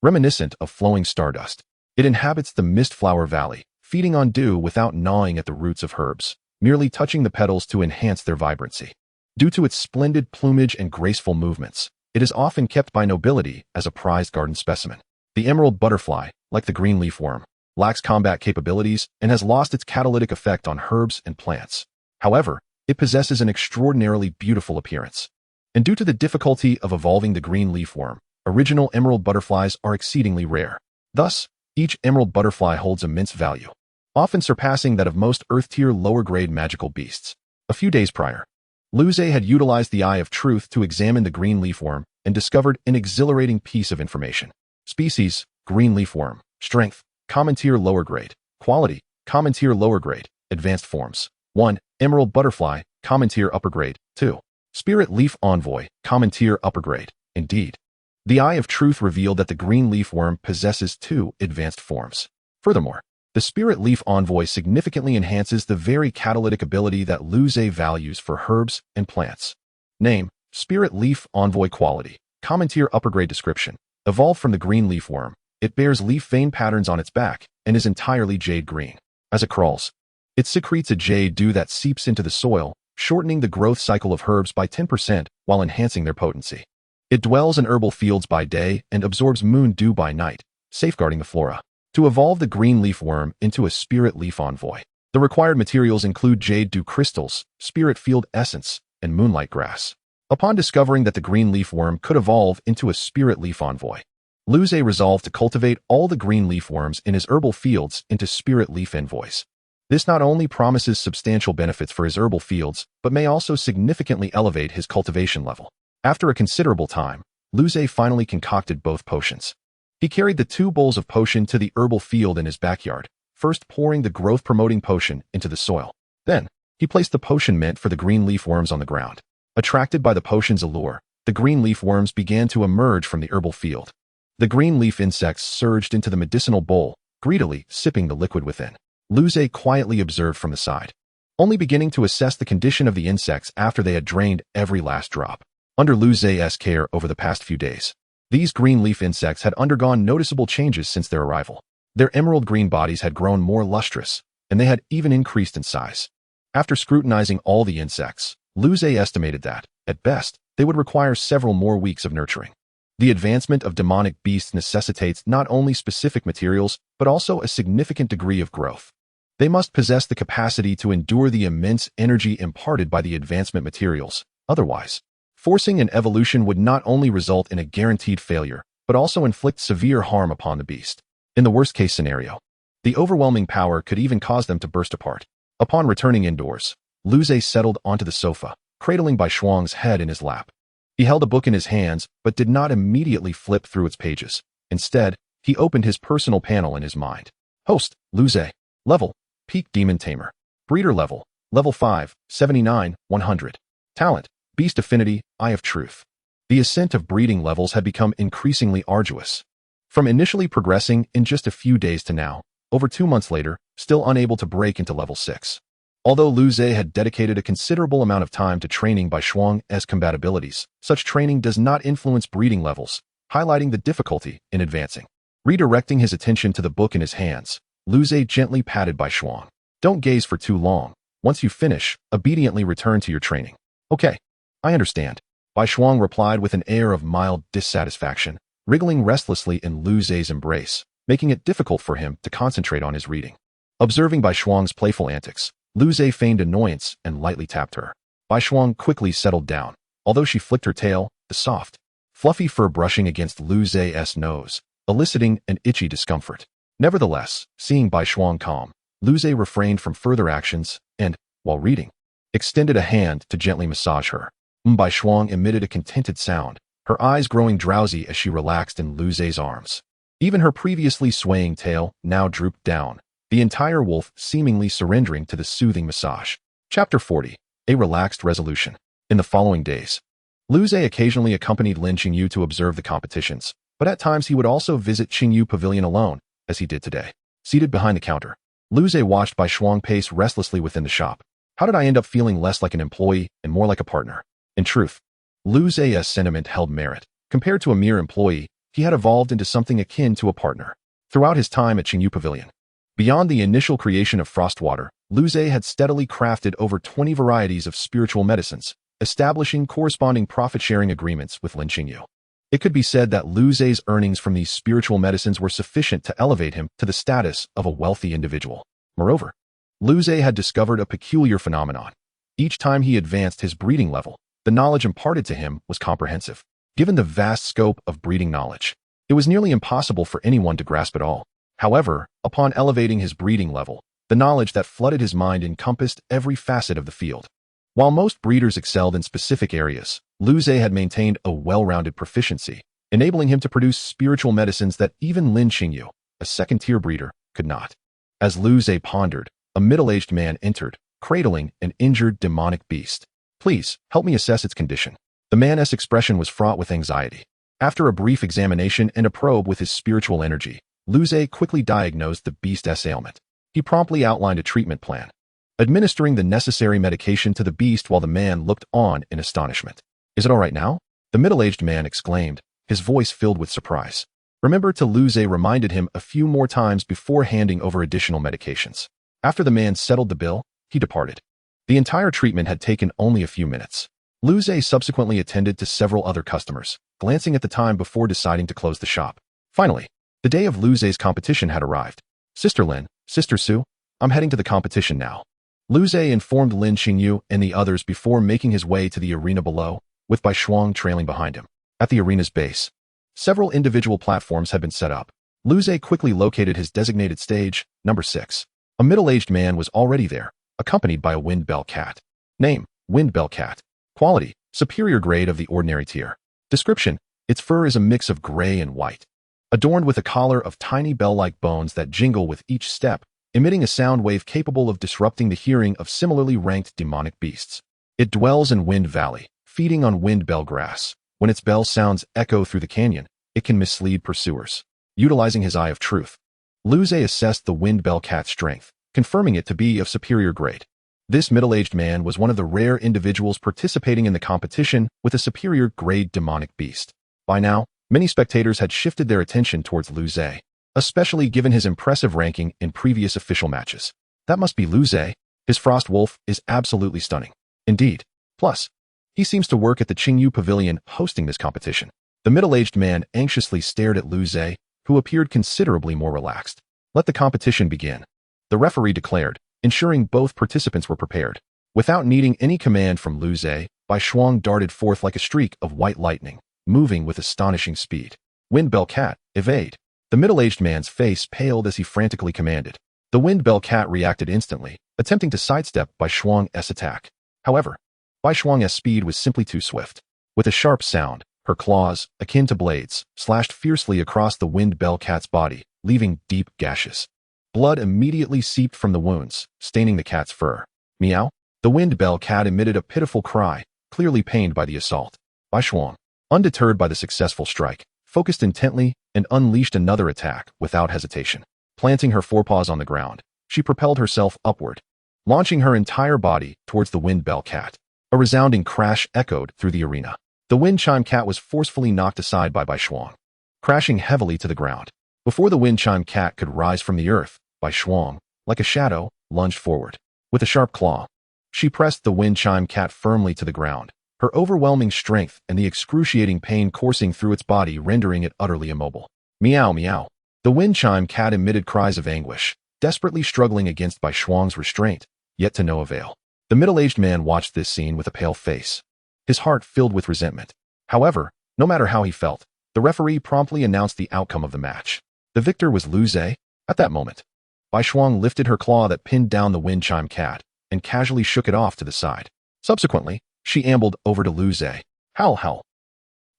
Speaker 1: reminiscent of flowing stardust. It inhabits the mist flower valley, feeding on dew without gnawing at the roots of herbs, merely touching the petals to enhance their vibrancy. Due to its splendid plumage and graceful movements, it is often kept by nobility as a prized garden specimen. The emerald butterfly, like the green leafworm, lacks combat capabilities and has lost its catalytic effect on herbs and plants. However, it possesses an extraordinarily beautiful appearance. And due to the difficulty of evolving the green leafworm, original emerald butterflies are exceedingly rare. Thus, each emerald butterfly holds immense value, often surpassing that of most Earth-tier lower-grade magical beasts. A few days prior, Luze had utilized the Eye of Truth to examine the green leafworm and discovered an exhilarating piece of information. Species: green leafworm. Strength: common tier lower grade. Quality: common tier lower grade. Advanced forms: 1. Emerald butterfly, common tier upper grade. 2. Spirit leaf envoy, common tier upper grade. Indeed, the Eye of Truth revealed that the green leafworm possesses 2 advanced forms. Furthermore, the Spirit Leaf Envoy significantly enhances the very catalytic ability that Luze values for herbs and plants. Name: Spirit Leaf Envoy. Quality: common tier upper grade. Description: evolved from the green leafworm, it bears leaf vein patterns on its back and is entirely jade green. As it crawls, it secretes a jade dew that seeps into the soil, shortening the growth cycle of herbs by 10% while enhancing their potency. It dwells in herbal fields by day and absorbs moon dew by night, safeguarding the flora. To evolve the green leafworm into a Spirit Leaf Envoy, the required materials include jade dew crystals, spirit field essence, and moonlight grass. Upon discovering that the green leafworm could evolve into a Spirit Leaf Envoy, Luze resolved to cultivate all the green leafworms in his herbal fields into Spirit Leaf Envoys. This not only promises substantial benefits for his herbal fields, but may also significantly elevate his cultivation level. After a considerable time, Luze finally concocted both potions. He carried the 2 bowls of potion to the herbal field in his backyard, first pouring the growth-promoting potion into the soil. Then, he placed the potion meant for the green leafworms on the ground. Attracted by the potion's allure, the green leafworms began to emerge from the herbal field. The green leaf insects surged into the medicinal bowl, greedily sipping the liquid within. Luze quietly observed from the side, only beginning to assess the condition of the insects after they had drained every last drop. Under Luze's care over the past few days, these green leaf insects had undergone noticeable changes since their arrival. Their emerald green bodies had grown more lustrous, and they had even increased in size. After scrutinizing all the insects, Luze estimated that, at best, they would require several more weeks of nurturing. The advancement of demonic beasts necessitates not only specific materials, but also a significant degree of growth. They must possess the capacity to endure the immense energy imparted by the advancement materials. Otherwise, forcing an evolution would not only result in a guaranteed failure, but also inflict severe harm upon the beast. In the worst-case scenario, the overwhelming power could even cause them to burst apart. Upon returning indoors, Luze settled onto the sofa, cradling Bai Shuang's head in his lap. He held a book in his hands, but did not immediately flip through its pages. Instead, he opened his personal panel in his mind. Host: Luze. Level: Peak Demon Tamer. Breeder level: Level 5, 79, 100. Talent: Beast Affinity, Eye of Truth. The ascent of breeding levels had become increasingly arduous. From initially progressing in just a few days to now, over 2 months later, still unable to break into level 6. Although Luze had dedicated a considerable amount of time to training Bai Shuang's compatibilities, such training does not influence breeding levels, highlighting the difficulty in advancing. Redirecting his attention to the book in his hands, Luze gently patted Bai Shuang. Don't gaze for too long. Once you finish, obediently return to your training. Okay, I understand. Bai Shuang replied with an air of mild dissatisfaction, wriggling restlessly in Luze's embrace, making it difficult for him to concentrate on his reading. Observing Bai Shuang's playful antics, Luze feigned annoyance and lightly tapped her. Bai Shuang quickly settled down, although she flicked her tail, the soft, fluffy fur brushing against Luze's nose, eliciting an itchy discomfort. Nevertheless, seeing Bai Shuang calm, Luze refrained from further actions and, while reading, extended a hand to gently massage her. Bai Shuang emitted a contented sound, her eyes growing drowsy as she relaxed in Lu Ze's arms. Even her previously swaying tail now drooped down, the entire wolf seemingly surrendering to the soothing massage. Chapter 40. A Relaxed Resolution. In the following days, Lu Ze occasionally accompanied Lin Qingyu to observe the competitions, but at times he would also visit Qingyu Pavilion alone, as he did today. Seated behind the counter, Lu Ze watched Bai Shuang pace restlessly within the shop. How did I end up feeling less like an employee and more like a partner? In truth, Lu Ze's sentiment held merit. Compared to a mere employee, he had evolved into something akin to a partner. Throughout his time at Qingyu Pavilion, beyond the initial creation of Frostwater, Lu Ze had steadily crafted over 20 varieties of spiritual medicines, establishing corresponding profit-sharing agreements with Lin Qingyu. It could be said that Lu Ze's earnings from these spiritual medicines were sufficient to elevate him to the status of a wealthy individual. Moreover, Lu Ze had discovered a peculiar phenomenon. Each time he advanced his breeding level, the knowledge imparted to him was comprehensive. Given the vast scope of breeding knowledge, it was nearly impossible for anyone to grasp it all. However, upon elevating his breeding level, the knowledge that flooded his mind encompassed every facet of the field. While most breeders excelled in specific areas, Lu Ze had maintained a well-rounded proficiency, enabling him to produce spiritual medicines that even Lin Qingyu, a second-tier breeder, could not. As Lu Ze pondered, a middle-aged man entered, cradling an injured demonic beast. Please, help me assess its condition. The man's expression was fraught with anxiety. After a brief examination and a probe with his spiritual energy, Lu Ze quickly diagnosed the beast's ailment. He promptly outlined a treatment plan, administering the necessary medication to the beast while the man looked on in astonishment. Is it all right now? The middle-aged man exclaimed, his voice filled with surprise. Remember to Lu Ze reminded him a few more times before handing over additional medications. After the man settled the bill, he departed. The entire treatment had taken only a few minutes. Lu Ze subsequently attended to several other customers, glancing at the time before deciding to close the shop. Finally, the day of Lu Ze's competition had arrived. Sister Lin, Sister Su, I'm heading to the competition now. Lu Ze informed Lin Qingyu and the others before making his way to the arena below, with Bai Shuang trailing behind him. At the arena's base, several individual platforms had been set up. Lu Ze quickly located his designated stage, number 6. A middle-aged man was already there, accompanied by a wind bell cat. Name, Wind Bell Cat. Quality, superior grade of the ordinary tier. Description, its fur is a mix of gray and white, adorned with a collar of tiny bell-like bones that jingle with each step, emitting a sound wave capable of disrupting the hearing of similarly ranked demonic beasts. It dwells in Wind Valley, feeding on wind bell grass. When its bell sounds echo through the canyon, it can mislead pursuers. Utilizing his eye of truth, Lu Ze assessed the wind bell cat's strength, confirming it to be of superior grade. This middle-aged man was one of the rare individuals participating in the competition with a superior grade demonic beast. By now, many spectators had shifted their attention towards Lu Ze, especially given his impressive ranking in previous official matches. That must be Lu Ze. His frost wolf is absolutely stunning. Indeed. Plus, he seems to work at the Qingyu Pavilion hosting this competition. The middle-aged man anxiously stared at Lu Ze, who appeared considerably more relaxed. Let the competition begin, the referee declared, ensuring both participants were prepared. Without needing any command from Lu Ze, Bai Shuang darted forth like a streak of white lightning, moving with astonishing speed. Wind Bell Cat, evade. The middle-aged man's face paled as he frantically commanded. The Wind Bell Cat reacted instantly, attempting to sidestep Bai Shuang's attack. However, Bai Shuang's speed was simply too swift. With a sharp sound, her claws, akin to blades, slashed fiercely across the Wind Bell Cat's body, leaving deep gashes. Blood immediately seeped from the wounds, staining the cat's fur. Meow. The Wind Bell Cat emitted a pitiful cry, clearly pained by the assault. Bai Shuang, undeterred by the successful strike, focused intently and unleashed another attack without hesitation. Planting her forepaws on the ground, she propelled herself upward, launching her entire body towards the Wind Bell Cat. A resounding crash echoed through the arena. The Wind Chime Cat was forcefully knocked aside by Bai Shuang, crashing heavily to the ground. Before the Wind Chime Cat could rise from the earth, Bai Shuang, like a shadow, lunged forward. With a sharp claw, she pressed the Wind Chime Cat firmly to the ground, her overwhelming strength and the excruciating pain coursing through its body rendering it utterly immobile. Meow meow. The Wind Chime Cat emitted cries of anguish, desperately struggling against Bai Shuang's restraint, yet to no avail. The middle-aged man watched this scene with a pale face, his heart filled with resentment. However, no matter how he felt, the referee promptly announced the outcome of the match. The victor was Lu Ze. At that moment, Bai Shuang lifted her claw that pinned down the Wind Chime Cat and casually shook it off to the side. Subsequently, she ambled over to Lu Ze. Howl howl.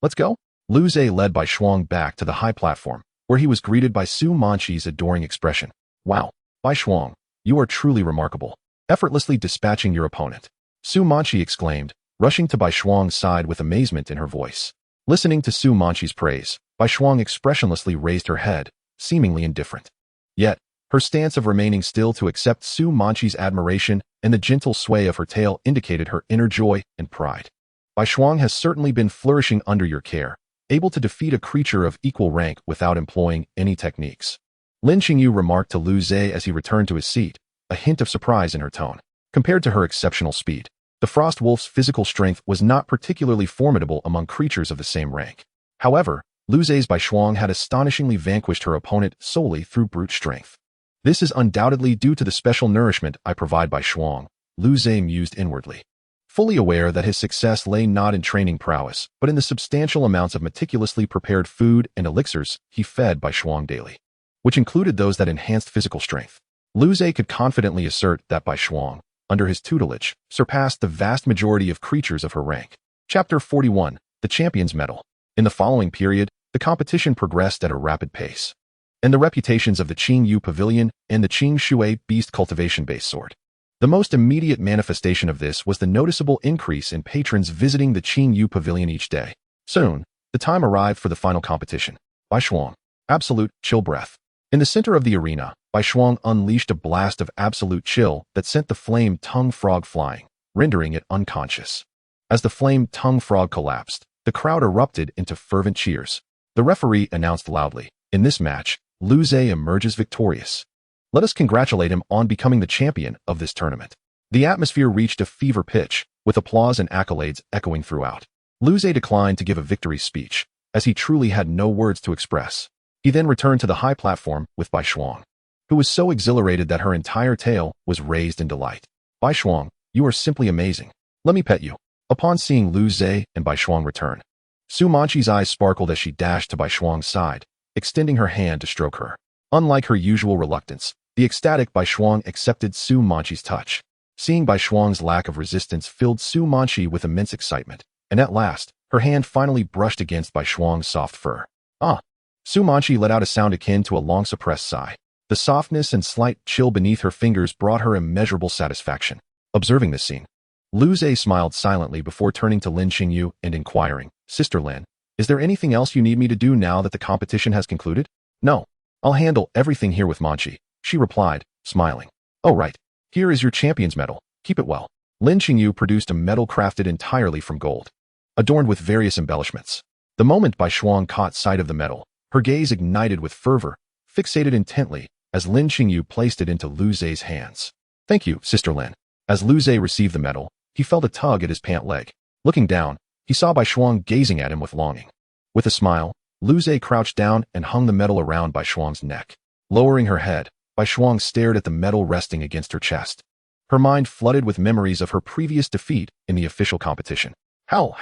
Speaker 1: Let's go? Lu Zhe led Bai Shuang back to the high platform, where he was greeted by Su Manchi's adoring expression. Wow, Bai Shuang, you are truly remarkable, effortlessly dispatching your opponent. Su Manchi exclaimed, rushing to Bai Shuang's side with amazement in her voice. Listening to Su Manchi's praise, Bai Shuang expressionlessly raised her head, seemingly indifferent. Yet, her stance of remaining still to accept Su Manchi's admiration and the gentle sway of her tail indicated her inner joy and pride. Bai Shuang has certainly been flourishing under your care, able to defeat a creature of equal rank without employing any techniques. Lin Qingyu remarked to Lu Zhe as he returned to his seat, a hint of surprise in her tone. Compared to her exceptional speed, the Frost Wolf's physical strength was not particularly formidable among creatures of the same rank. However, Lu Zhe's Bai Shuang had astonishingly vanquished her opponent solely through brute strength. This is undoubtedly due to the special nourishment I provide Bai Shuang, Lu Zhe mused inwardly. Fully aware that his success lay not in training prowess, but in the substantial amounts of meticulously prepared food and elixirs he fed Bai Shuang daily, which included those that enhanced physical strength. Lu Zhe could confidently assert that Bai Shuang, under his tutelage, surpassed the vast majority of creatures of her rank. Chapter 41, The Champion's Medal. In the following period, the competition progressed at a rapid pace, and the reputations of the Qing Yu Pavilion and the Qing Shui Beast Cultivation base soared. The most immediate manifestation of this was the noticeable increase in patrons visiting the Qing Yu Pavilion each day. Soon, the time arrived for the final competition. Bai Shuang, absolute chill breath. In the center of the arena, Bai Shuang unleashed a blast of absolute chill that sent the flame tongue frog flying, rendering it unconscious. As the flame tongue frog collapsed, the crowd erupted into fervent cheers. The referee announced loudly, in this match, Lu Zhe emerges victorious. Let us congratulate him on becoming the champion of this tournament. The atmosphere reached a fever pitch, with applause and accolades echoing throughout. Lu Zhe declined to give a victory speech, as he truly had no words to express. He then returned to the high platform with Bai Shuang, who was so exhilarated that her entire tail was raised in delight. Bai Shuang, you are simply amazing. Let me pet you. Upon seeing Lu Zhe and Bai Shuang return, Su Manchi's eyes sparkled as she dashed to Bai Shuang's side, extending her hand to stroke her. Unlike her usual reluctance, the ecstatic Bai Shuang accepted Su Manchi's touch. Seeing Bai Shuang's lack of resistance filled Su Manchi with immense excitement, and at last, her hand finally brushed against Bai Shuang's soft fur. Ah! Su Manchi let out a sound akin to a long-suppressed sigh. The softness and slight chill beneath her fingers brought her immeasurable satisfaction. Observing this scene, Lu Zhe smiled silently before turning to Lin Qingyu and inquiring, Sister Lin, is there anything else you need me to do now that the competition has concluded? No. I'll handle everything here with Manchi, she replied, smiling. Oh right. Here is your champion's medal. Keep it well. Lin Qingyu produced a medal crafted entirely from gold, adorned with various embellishments. The moment Bai Shuang caught sight of the medal, her gaze ignited with fervor, fixated intently, as Lin Qingyu placed it into Lu Zhe's hands. Thank you, Sister Lin. As Lu Zhe received the medal, he felt a tug at his pant leg. Looking down, he saw Bai Shuang gazing at him with longing. With a smile, Lu Zhe crouched down and hung the medal around Bai Shuang's neck. Lowering her head, Bai Shuang stared at the medal resting against her chest. Her mind flooded with memories of her previous defeat in the official competition. How?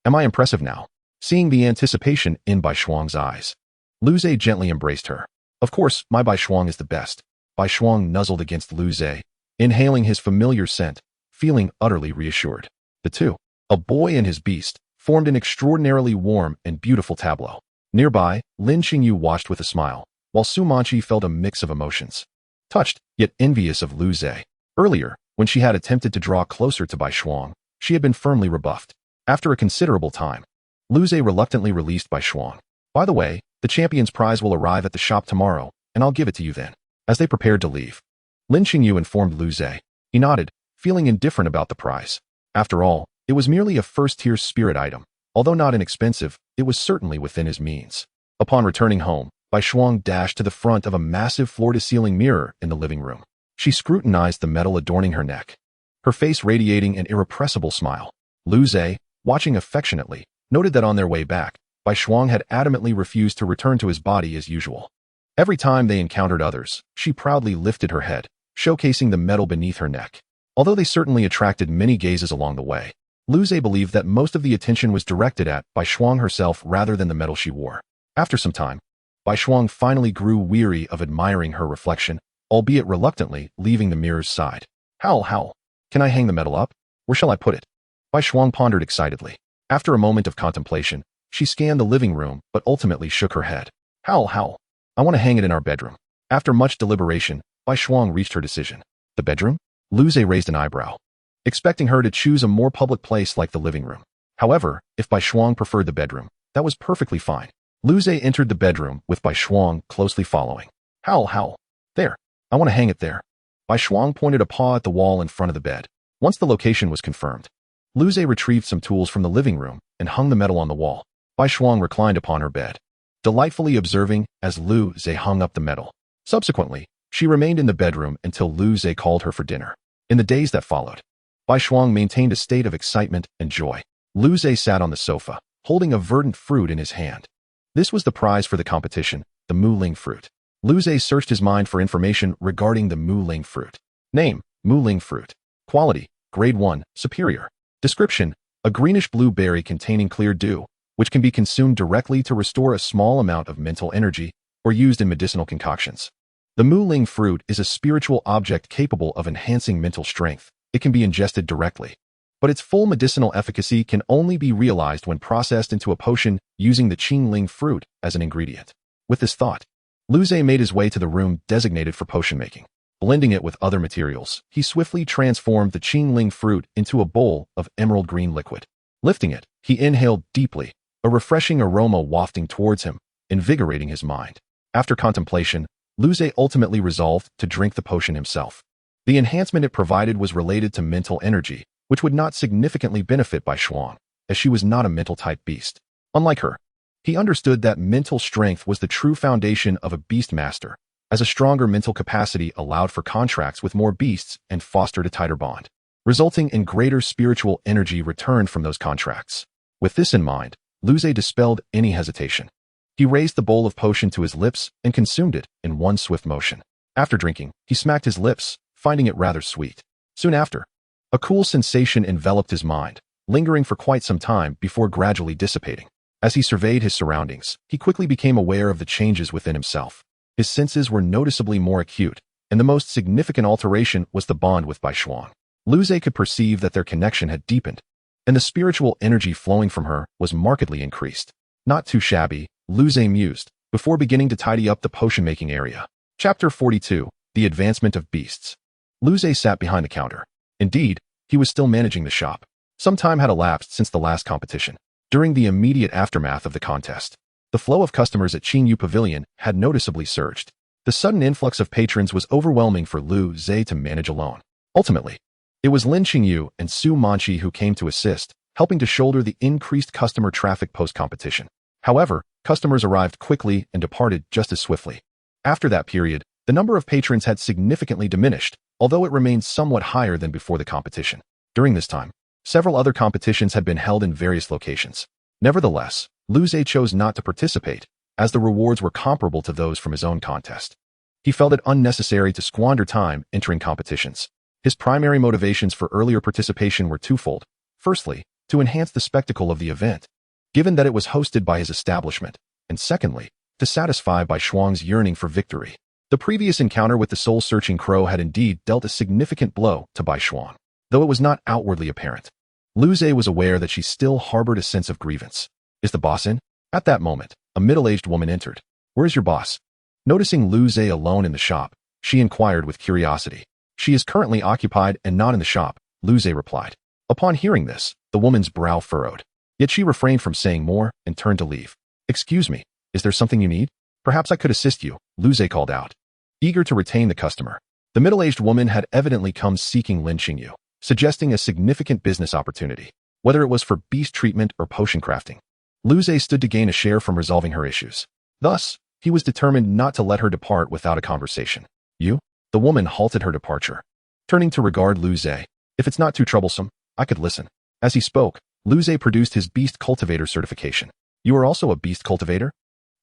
Speaker 1: Am I impressive now? Seeing the anticipation in Bai Shuang's eyes, Lu Zhe gently embraced her. Of course, my Bai Shuang is the best. Bai Shuang nuzzled against Lu Zhe, inhaling his familiar scent, feeling utterly reassured. The two, a boy and his beast, formed an extraordinarily warm and beautiful tableau. Nearby, Lin Qingyu watched with a smile, while Su Manchi felt a mix of emotions. Touched, yet envious of Lu Zhe. Earlier, when she had attempted to draw closer to Bai Shuang, she had been firmly rebuffed. After a considerable time, Lu Zhe reluctantly released Bai Shuang. By the way, the champion's prize will arrive at the shop tomorrow, and I'll give it to you then. As they prepared to leave, Lin Qingyu informed Lu Zhe. He nodded, feeling indifferent about the prize. After all, it was merely a first-tier spirit item. Although not inexpensive, it was certainly within his means. Upon returning home, Bai Shuang dashed to the front of a massive floor-to-ceiling mirror in the living room. She scrutinized the medal adorning her neck, her face radiating an irrepressible smile. Lu Zhe, watching affectionately, noted that on their way back, Bai Shuang had adamantly refused to return to his body as usual. Every time they encountered others, she proudly lifted her head, showcasing the medal beneath her neck. Although they certainly attracted many gazes along the way, Lu Zhe believed that most of the attention was directed at Bai Shuang herself rather than the medal she wore. After some time, Bai Shuang finally grew weary of admiring her reflection, albeit reluctantly leaving the mirror's side. How? Can I hang the medal up? Where shall I put it? Bai Shuang pondered excitedly. After a moment of contemplation, she scanned the living room but ultimately shook her head. How? I want to hang it in our bedroom. After much deliberation, Bai Shuang reached her decision. The bedroom? Lu Zhe raised an eyebrow, expecting her to choose a more public place like the living room. However, if Bai Shuang preferred the bedroom, that was perfectly fine. Lu Zhe entered the bedroom with Bai Shuang closely following. How? There. I want to hang it there. Bai Shuang pointed a paw at the wall in front of the bed. Once the location was confirmed, Lu Zhe retrieved some tools from the living room and hung the metal on the wall. Bai Shuang reclined upon her bed, delightfully observing as Lu Zhe hung up the metal. Subsequently, she remained in the bedroom until Lu Zhe called her for dinner. In the days that followed, Bai Shuang maintained a state of excitement and joy. Lu Zhe sat on the sofa, holding a verdant fruit in his hand. This was the prize for the competition, the Muling fruit. Lu Zhe searched his mind for information regarding the Muling fruit. Name, Muling fruit. Quality, Grade 1, Superior. Description, a greenish-blue berry containing clear dew, which can be consumed directly to restore a small amount of mental energy or used in medicinal concoctions. The Muling fruit is a spiritual object capable of enhancing mental strength. It can be ingested directly, but its full medicinal efficacy can only be realized when processed into a potion using the Qingling fruit as an ingredient. With this thought, Lu Zhe made his way to the room designated for potion making. Blending it with other materials, he swiftly transformed the Qingling fruit into a bowl of emerald green liquid. Lifting it, he inhaled deeply, a refreshing aroma wafting towards him, invigorating his mind. After contemplation, Lu Zhe ultimately resolved to drink the potion himself. The enhancement it provided was related to mental energy, which would not significantly benefit Bai Shuang, as she was not a mental-type beast. Unlike her, he understood that mental strength was the true foundation of a beast master, as a stronger mental capacity allowed for contracts with more beasts and fostered a tighter bond, resulting in greater spiritual energy returned from those contracts. With this in mind, Lu Zhe dispelled any hesitation. He raised the bowl of potion to his lips and consumed it in one swift motion. After drinking, he smacked his lips, finding it rather sweet. Soon after, a cool sensation enveloped his mind, lingering for quite some time before gradually dissipating. As he surveyed his surroundings, he quickly became aware of the changes within himself. His senses were noticeably more acute, and the most significant alteration was the bond with Bai Shuang. Lu Zhe could perceive that their connection had deepened, and the spiritual energy flowing from her was markedly increased. Not too shabby, Lu Zhe mused, before beginning to tidy up the potion-making area. Chapter 42, The Advancement of Beasts. Lu Zhe sat behind the counter. Indeed, he was still managing the shop. Some time had elapsed since the last competition. During the immediate aftermath of the contest, the flow of customers at Qingyu Pavilion had noticeably surged. The sudden influx of patrons was overwhelming for Lu Zhe to manage alone. Ultimately, it was Lin Qingyu and Su Manqi who came to assist, helping to shoulder the increased customer traffic post-competition. However, customers arrived quickly and departed just as swiftly. After that period, the number of patrons had significantly diminished, although it remained somewhat higher than before the competition. During this time, several other competitions had been held in various locations. Nevertheless, Lu Zhe chose not to participate, as the rewards were comparable to those from his own contest. He felt it unnecessary to squander time entering competitions. His primary motivations for earlier participation were twofold. Firstly, to enhance the spectacle of the event, given that it was hosted by his establishment, and secondly, to satisfy Bai Shuang's yearning for victory. The previous encounter with the soul-searching crow had indeed dealt a significant blow to Bai Shuang, though it was not outwardly apparent. Lu Zhe was aware that she still harbored a sense of grievance. Is the boss in? At that moment, a middle-aged woman entered. Where's your boss? Noticing Lu Zhe alone in the shop, she inquired with curiosity. She is currently occupied and not in the shop, Lu Zhe replied. Upon hearing this, the woman's brow furrowed. Yet she refrained from saying more and turned to leave. Excuse me, is there something you need? Perhaps I could assist you, Lu Zhe called out, eager to retain the customer. The middle-aged woman had evidently come seeking Lin Qingyu, suggesting a significant business opportunity, whether it was for beast treatment or potion crafting. Lu Zhe stood to gain a share from resolving her issues. Thus, he was determined not to let her depart without a conversation. You? The woman halted her departure. Turning to regard Lu Zhe, if it's not too troublesome, I could listen. As he spoke, Lu Zhe produced his beast cultivator certification. You are also a beast cultivator?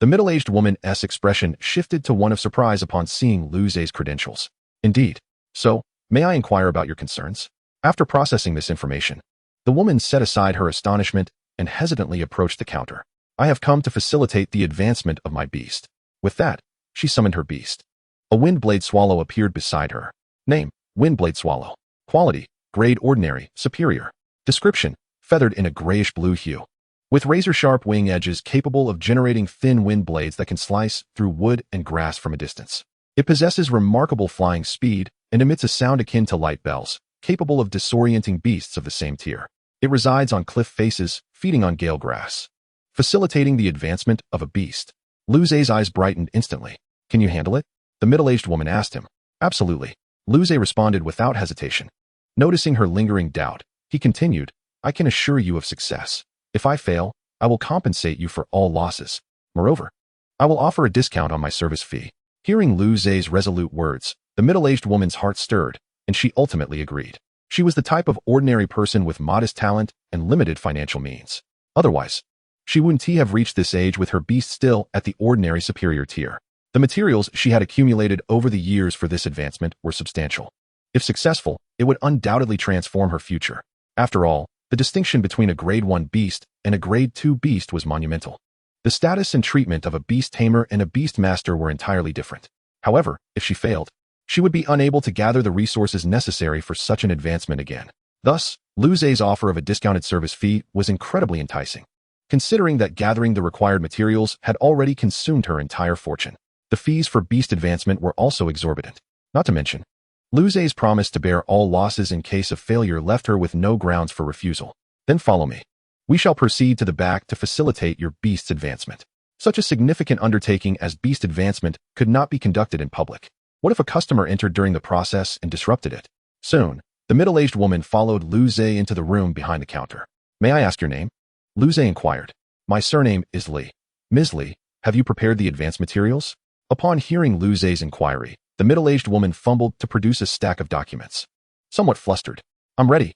Speaker 1: The middle-aged woman's expression shifted to one of surprise upon seeing Lu Zhe's credentials. Indeed. So, may I inquire about your concerns? After processing this information, the woman set aside her astonishment and hesitantly approached the counter. I have come to facilitate the advancement of my beast. With that, she summoned her beast. A wind-blade swallow appeared beside her. Name, wind-blade swallow. Quality, grade ordinary, superior. Description, feathered in a grayish-blue hue, with razor-sharp wing edges capable of generating thin wind blades that can slice through wood and grass from a distance. It possesses remarkable flying speed and emits a sound akin to light bells, capable of disorienting beasts of the same tier. It resides on cliff faces, feeding on gale grass, facilitating the advancement of a beast. Lu Zhe's eyes brightened instantly. Can you handle it? The middle-aged woman asked him. Absolutely. Lu Zhe responded without hesitation. Noticing her lingering doubt, he continued, I can assure you of success. If I fail, I will compensate you for all losses. Moreover, I will offer a discount on my service fee. Hearing Lu Zhe's resolute words, the middle-aged woman's heart stirred, and she ultimately agreed. She was the type of ordinary person with modest talent and limited financial means. Otherwise, she wouldn't have reached this age with her beast still at the ordinary superior tier. The materials she had accumulated over the years for this advancement were substantial. If successful, it would undoubtedly transform her future. After all, the distinction between a Grade 1 beast and a Grade 2 beast was monumental. The status and treatment of a beast tamer and a beast master were entirely different. However, if she failed, she would be unable to gather the resources necessary for such an advancement again. Thus, Lu Zhe's offer of a discounted service fee was incredibly enticing, considering that gathering the required materials had already consumed her entire fortune. The fees for beast advancement were also exorbitant. Not to mention, Lu Zhe's promise to bear all losses in case of failure left her with no grounds for refusal. Then follow me. We shall proceed to the back to facilitate your beast's advancement. Such a significant undertaking as beast advancement could not be conducted in public. What if a customer entered during the process and disrupted it? Soon, the middle-aged woman followed Lu Zhe into the room behind the counter. May I ask your name? Lu Zhe inquired. My surname is Li. Ms. Li, have you prepared the advanced materials? Upon hearing Lu Zhe's inquiry, the middle-aged woman fumbled to produce a stack of documents. Somewhat flustered. I'm ready.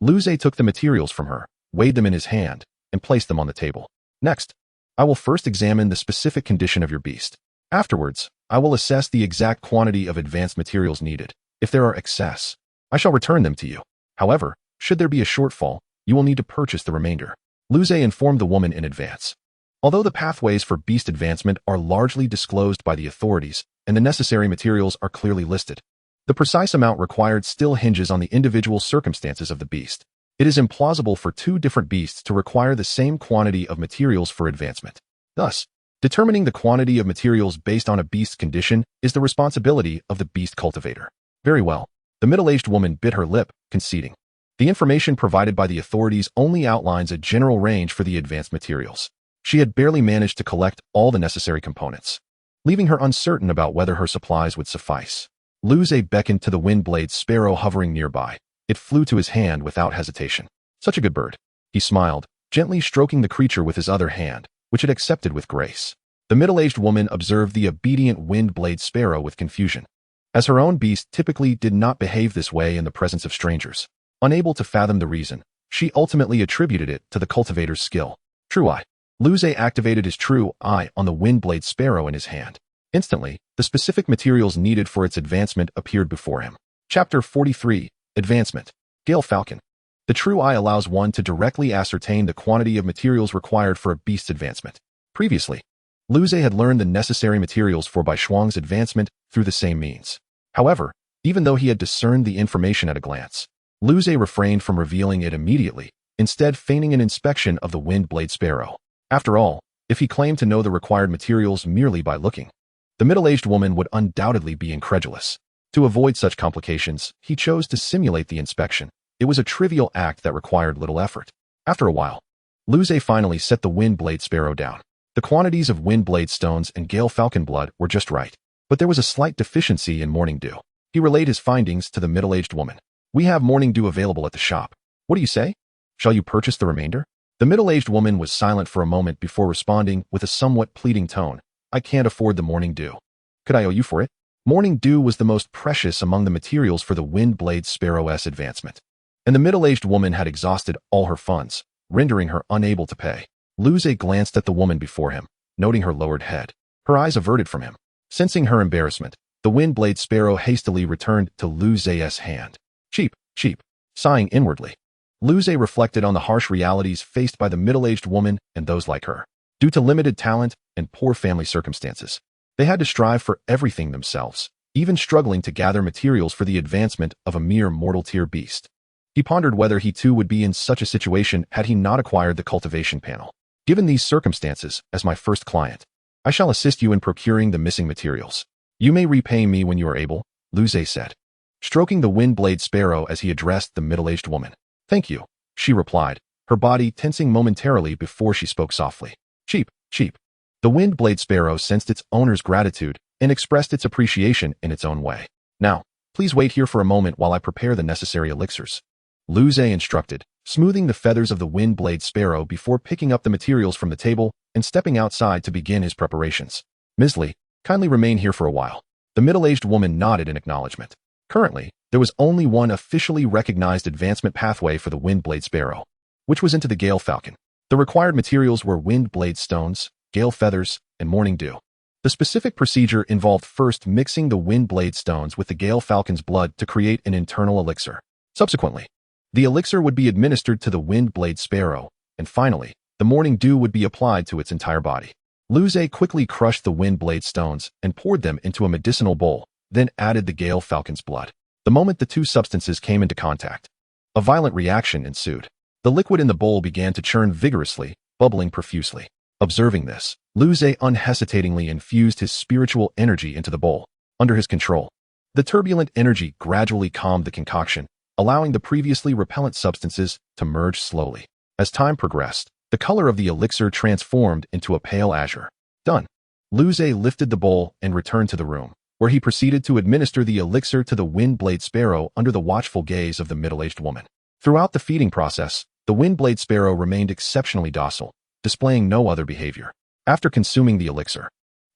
Speaker 1: Lu Zhe took the materials from her, weighed them in his hand, and placed them on the table. Next, I will first examine the specific condition of your beast. Afterwards, I will assess the exact quantity of advanced materials needed. If there are excess, I shall return them to you. However, should there be a shortfall, you will need to purchase the remainder. Lu Zhe informed the woman in advance. Although the pathways for beast advancement are largely disclosed by the authorities and the necessary materials are clearly listed, the precise amount required still hinges on the individual circumstances of the beast. It is implausible for two different beasts to require the same quantity of materials for advancement. Thus, determining the quantity of materials based on a beast's condition is the responsibility of the beast cultivator. Very well. The middle-aged woman bit her lip, conceding. The information provided by the authorities only outlines a general range for the advanced materials. She had barely managed to collect all the necessary components, leaving her uncertain about whether her supplies would suffice. Lu Zhe beckoned to the wind-blade sparrow hovering nearby. It flew to his hand without hesitation. Such a good bird. He smiled, gently stroking the creature with his other hand, which it accepted with grace. The middle-aged woman observed the obedient wind-blade sparrow with confusion, as her own beast typically did not behave this way in the presence of strangers. Unable to fathom the reason, she ultimately attributed it to the cultivator's skill. True Eye. Lu Zhe activated his True Eye on the wind-blade sparrow in his hand. Instantly, the specific materials needed for its advancement appeared before him. Chapter 43. Advancement. Gale Falcon. The True Eye allows one to directly ascertain the quantity of materials required for a beast's advancement. Previously, Lu Zhe had learned the necessary materials for Bai Shuang's advancement through the same means. However, even though he had discerned the information at a glance, Lu Zhe refrained from revealing it immediately, instead feigning an inspection of the wind-blade sparrow. After all, if he claimed to know the required materials merely by looking, the middle-aged woman would undoubtedly be incredulous. To avoid such complications, he chose to simulate the inspection. It was a trivial act that required little effort. After a while, Lu Zhe finally set the wind-blade sparrow down. The quantities of wind-blade stones and gale falcon blood were just right, but there was a slight deficiency in morning dew. He relayed his findings to the middle-aged woman. We have morning dew available at the shop. What do you say? Shall you purchase the remainder? The middle-aged woman was silent for a moment before responding with a somewhat pleading tone. I can't afford the morning dew. Could I owe you for it? Morning dew was the most precious among the materials for the wind-blade sparrow's advancement, and the middle-aged woman had exhausted all her funds, rendering her unable to pay. Lu Zhe glanced at the woman before him, noting her lowered head. Her eyes averted from him. Sensing her embarrassment, the wind-blade sparrow hastily returned to Lu Zhe's hand. Cheap. Sighing inwardly, Lu Zhe reflected on the harsh realities faced by the middle-aged woman and those like her. Due to limited talent and poor family circumstances, they had to strive for everything themselves, even struggling to gather materials for the advancement of a mere mortal-tier beast. He pondered whether he too would be in such a situation had he not acquired the cultivation panel. Given these circumstances, as my first client, I shall assist you in procuring the missing materials. You may repay me when you are able, Luze said, stroking the wind-blade sparrow as he addressed the middle-aged woman. Thank you, she replied, her body tensing momentarily before she spoke softly. Cheap, cheap. The wind-blade sparrow sensed its owner's gratitude and expressed its appreciation in its own way. Now, please wait here for a moment while I prepare the necessary elixirs, Luze instructed, smoothing the feathers of the wind-blade sparrow before picking up the materials from the table and stepping outside to begin his preparations. Ms. Lee, kindly remain here for a while. The middle-aged woman nodded in acknowledgement. Currently, there was only one officially recognized advancement pathway for the wind-blade sparrow, which was into the Gale Falcon. The required materials were wind-blade stones, gale feathers, and morning dew. The specific procedure involved first mixing the wind-blade stones with the Gale Falcon's blood to create an internal elixir. Subsequently, the elixir would be administered to the wind-blade sparrow, and finally, the morning dew would be applied to its entire body. Luze quickly crushed the wind-blade stones and poured them into a medicinal bowl, then added the Gale Falcon's blood. The moment the two substances came into contact, a violent reaction ensued. The liquid in the bowl began to churn vigorously, bubbling profusely. Observing this, Luze unhesitatingly infused his spiritual energy into the bowl. Under his control, the turbulent energy gradually calmed the concoction, allowing the previously repellent substances to merge slowly. As time progressed, the color of the elixir transformed into a pale azure. Done. Luze lifted the bowl and returned to the room, where he proceeded to administer the elixir to the wind-blade sparrow under the watchful gaze of the middle-aged woman. Throughout the feeding process, the wind-blade sparrow remained exceptionally docile, displaying no other behavior. After consuming the elixir,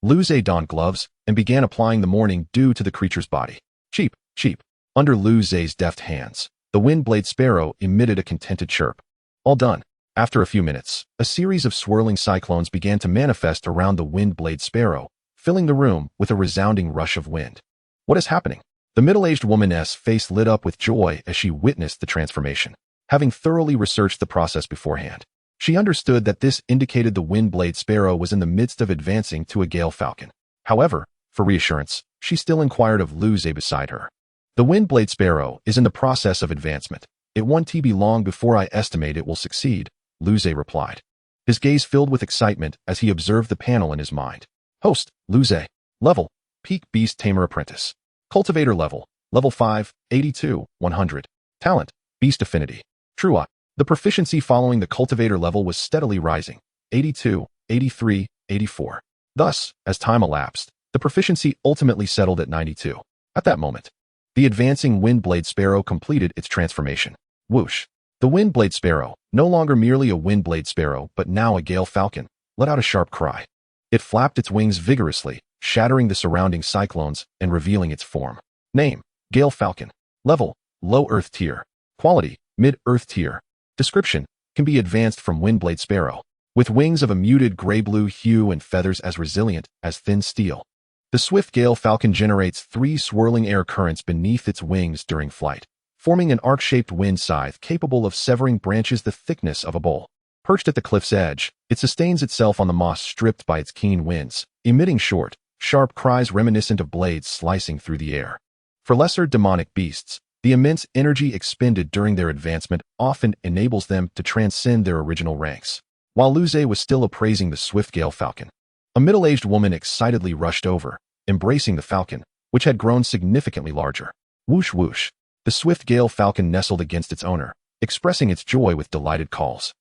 Speaker 1: Luze donned gloves and began applying the morning dew to the creature's body. Cheep, cheep. Under Luze's deft hands, the wind-blade sparrow emitted a contented chirp. All done. After a few minutes, a series of swirling cyclones began to manifest around the wind-blade sparrow, filling the room with a resounding rush of wind. What is happening? The middle-aged woman's face lit up with joy as she witnessed the transformation. Having thoroughly researched the process beforehand, she understood that this indicated the wind-blade sparrow was in the midst of advancing to a Gale Falcon. However, for reassurance, she still inquired of Luze beside her. The wind-blade sparrow is in the process of advancement. It won't be long before I estimate it will succeed, Luze replied. His gaze filled with excitement as he observed the panel in his mind. Host, Luze. Level, Peak Beast Tamer Apprentice. Cultivator level, Level 5, 82, 100. Talent, Beast Affinity. True Eye. The proficiency following the cultivator level was steadily rising, 82, 83, 84. Thus, as time elapsed, the proficiency ultimately settled at 92. At that moment, the advancing wind-blade sparrow completed its transformation. Whoosh. The wind-blade sparrow, no longer merely a wind-blade sparrow but now a Gale Falcon, let out a sharp cry. It flapped its wings vigorously, shattering the surrounding cyclones and revealing its form. Name, Gale Falcon. Level, Low Earth Tier. Quality, Mid-Earth Tier. Description, can be advanced from wind-blade sparrow, with wings of a muted gray-blue hue and feathers as resilient as thin steel. The swift Gale Falcon generates 3 swirling air currents beneath its wings during flight, forming an arc-shaped wind scythe capable of severing branches the thickness of a bowl. Perched at the cliff's edge, it sustains itself on the moss stripped by its keen winds, emitting short, sharp cries reminiscent of blades slicing through the air. For lesser demonic beasts, the immense energy expended during their advancement often enables them to transcend their original ranks. While Luze was still appraising the swift Gale Falcon, a middle-aged woman excitedly rushed over, embracing the falcon, which had grown significantly larger. Whoosh whoosh. The swift Gale Falcon nestled against its owner, expressing its joy with delighted calls.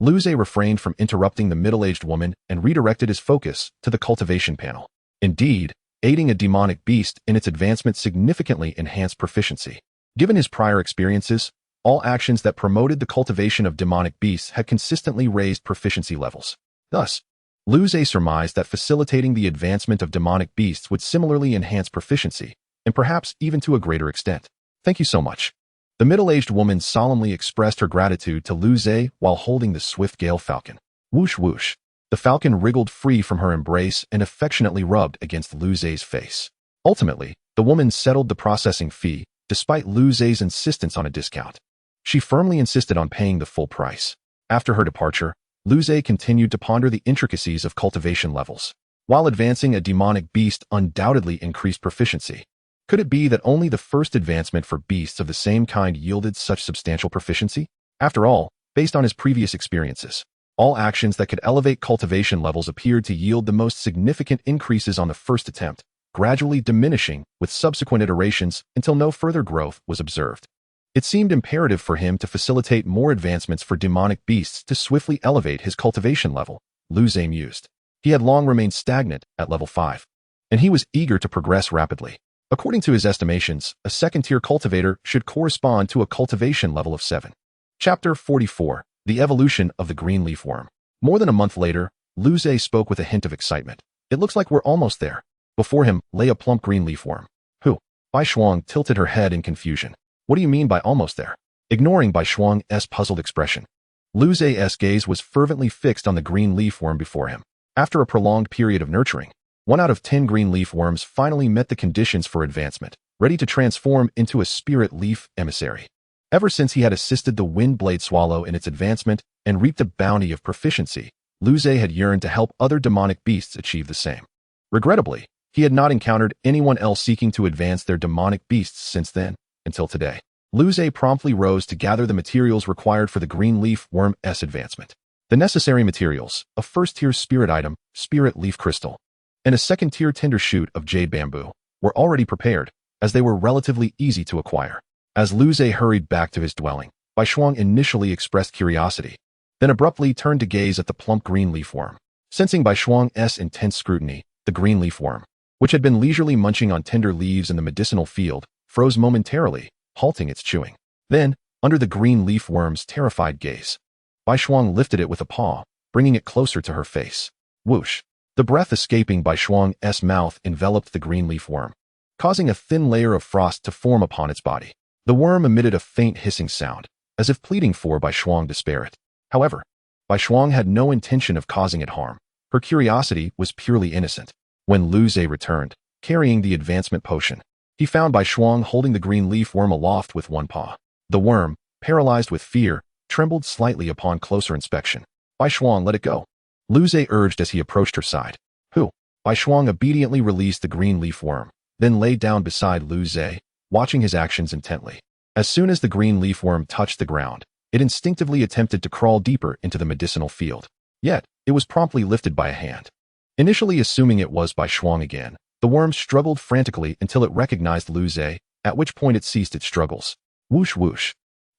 Speaker 1: Luze refrained from interrupting the middle-aged woman and redirected his focus to the cultivation panel. Indeed, aiding a demonic beast in its advancement significantly enhanced proficiency. Given his prior experiences, all actions that promoted the cultivation of demonic beasts had consistently raised proficiency levels. Thus, Luze surmised that facilitating the advancement of demonic beasts would similarly enhance proficiency, and perhaps even to a greater extent. Thank you so much. The middle-aged woman solemnly expressed her gratitude to Luze while holding the swift Gale Falcon. Whoosh whoosh. The falcon wriggled free from her embrace and affectionately rubbed against Luze's face. Ultimately, the woman settled the processing fee, despite Luze's insistence on a discount. She firmly insisted on paying the full price. After her departure, Luze continued to ponder the intricacies of cultivation levels. While advancing a demonic beast undoubtedly increased proficiency, Could it be that only the first advancement for beasts of the same kind yielded such substantial proficiency? After all, based on his previous experiences, all actions that could elevate cultivation levels appeared to yield the most significant increases on the first attempt, gradually diminishing with subsequent iterations until no further growth was observed. It seemed imperative for him to facilitate more advancements for demonic beasts to swiftly elevate his cultivation level, Liu Ze mused. He had long remained stagnant at level 5, and he was eager to progress rapidly. According to his estimations, a second-tier cultivator should correspond to a cultivation level of 7. Chapter 44. The Evolution of the Green Leafworm. More than a month later, Liu Ze spoke with a hint of excitement. It looks like we're almost there. Before him lay a plump green leafworm. Who? Bai Shuang tilted her head in confusion. What do you mean by almost there? Ignoring Bai Shuang's puzzled expression, Liu Ze's gaze was fervently fixed on the green leafworm before him. After a prolonged period of nurturing, 1 out of 10 green leafworms finally met the conditions for advancement, ready to transform into a spirit leaf emissary. Ever since he had assisted the wind blade swallow in its advancement and reaped the bounty of proficiency, Liu Ze had yearned to help other demonic beasts achieve the same. Regrettably, he had not encountered anyone else seeking to advance their demonic beasts since then, until today. Liu Ze promptly rose to gather the materials required for the green leaf worm's advancement. The necessary materials, a first-tier spirit item, spirit leaf crystal, and a second-tier tender shoot of jade bamboo, were already prepared, as they were relatively easy to acquire. As Liu Ze hurried back to his dwelling, Bai Shuang initially expressed curiosity, then abruptly turned to gaze at the plump green leafworm. Sensing Bai Shuang's intense scrutiny, the green leafworm, which had been leisurely munching on tender leaves in the medicinal field, froze momentarily, halting its chewing. Then, under the green leafworm's terrified gaze, Bai Shuang lifted it with a paw, bringing it closer to her face. Whoosh! The breath escaping Bai Shuang's mouth enveloped the green leafworm, causing a thin layer of frost to form upon its body. The worm emitted a faint hissing sound, as if pleading for Bai Shuang to spare it. However, Bai Shuang had no intention of causing it harm. Her curiosity was purely innocent. When Liu Ze returned, carrying the advancement potion, he found Bai Shuang holding the green leafworm aloft with one paw. The worm, paralyzed with fear, trembled slightly upon closer inspection. Bai Shuang, let it go, Liu Ze urged as he approached her side. Who? Bai Shuang obediently released the green leafworm, then lay down beside Liu Ze, watching his actions intently. As soon as the green leafworm touched the ground, it instinctively attempted to crawl deeper into the medicinal field. Yet, it was promptly lifted by a hand. Initially assuming it was Bai Shuang again, the worm struggled frantically until it recognized Liu Ze, at which point it ceased its struggles. Whoosh whoosh.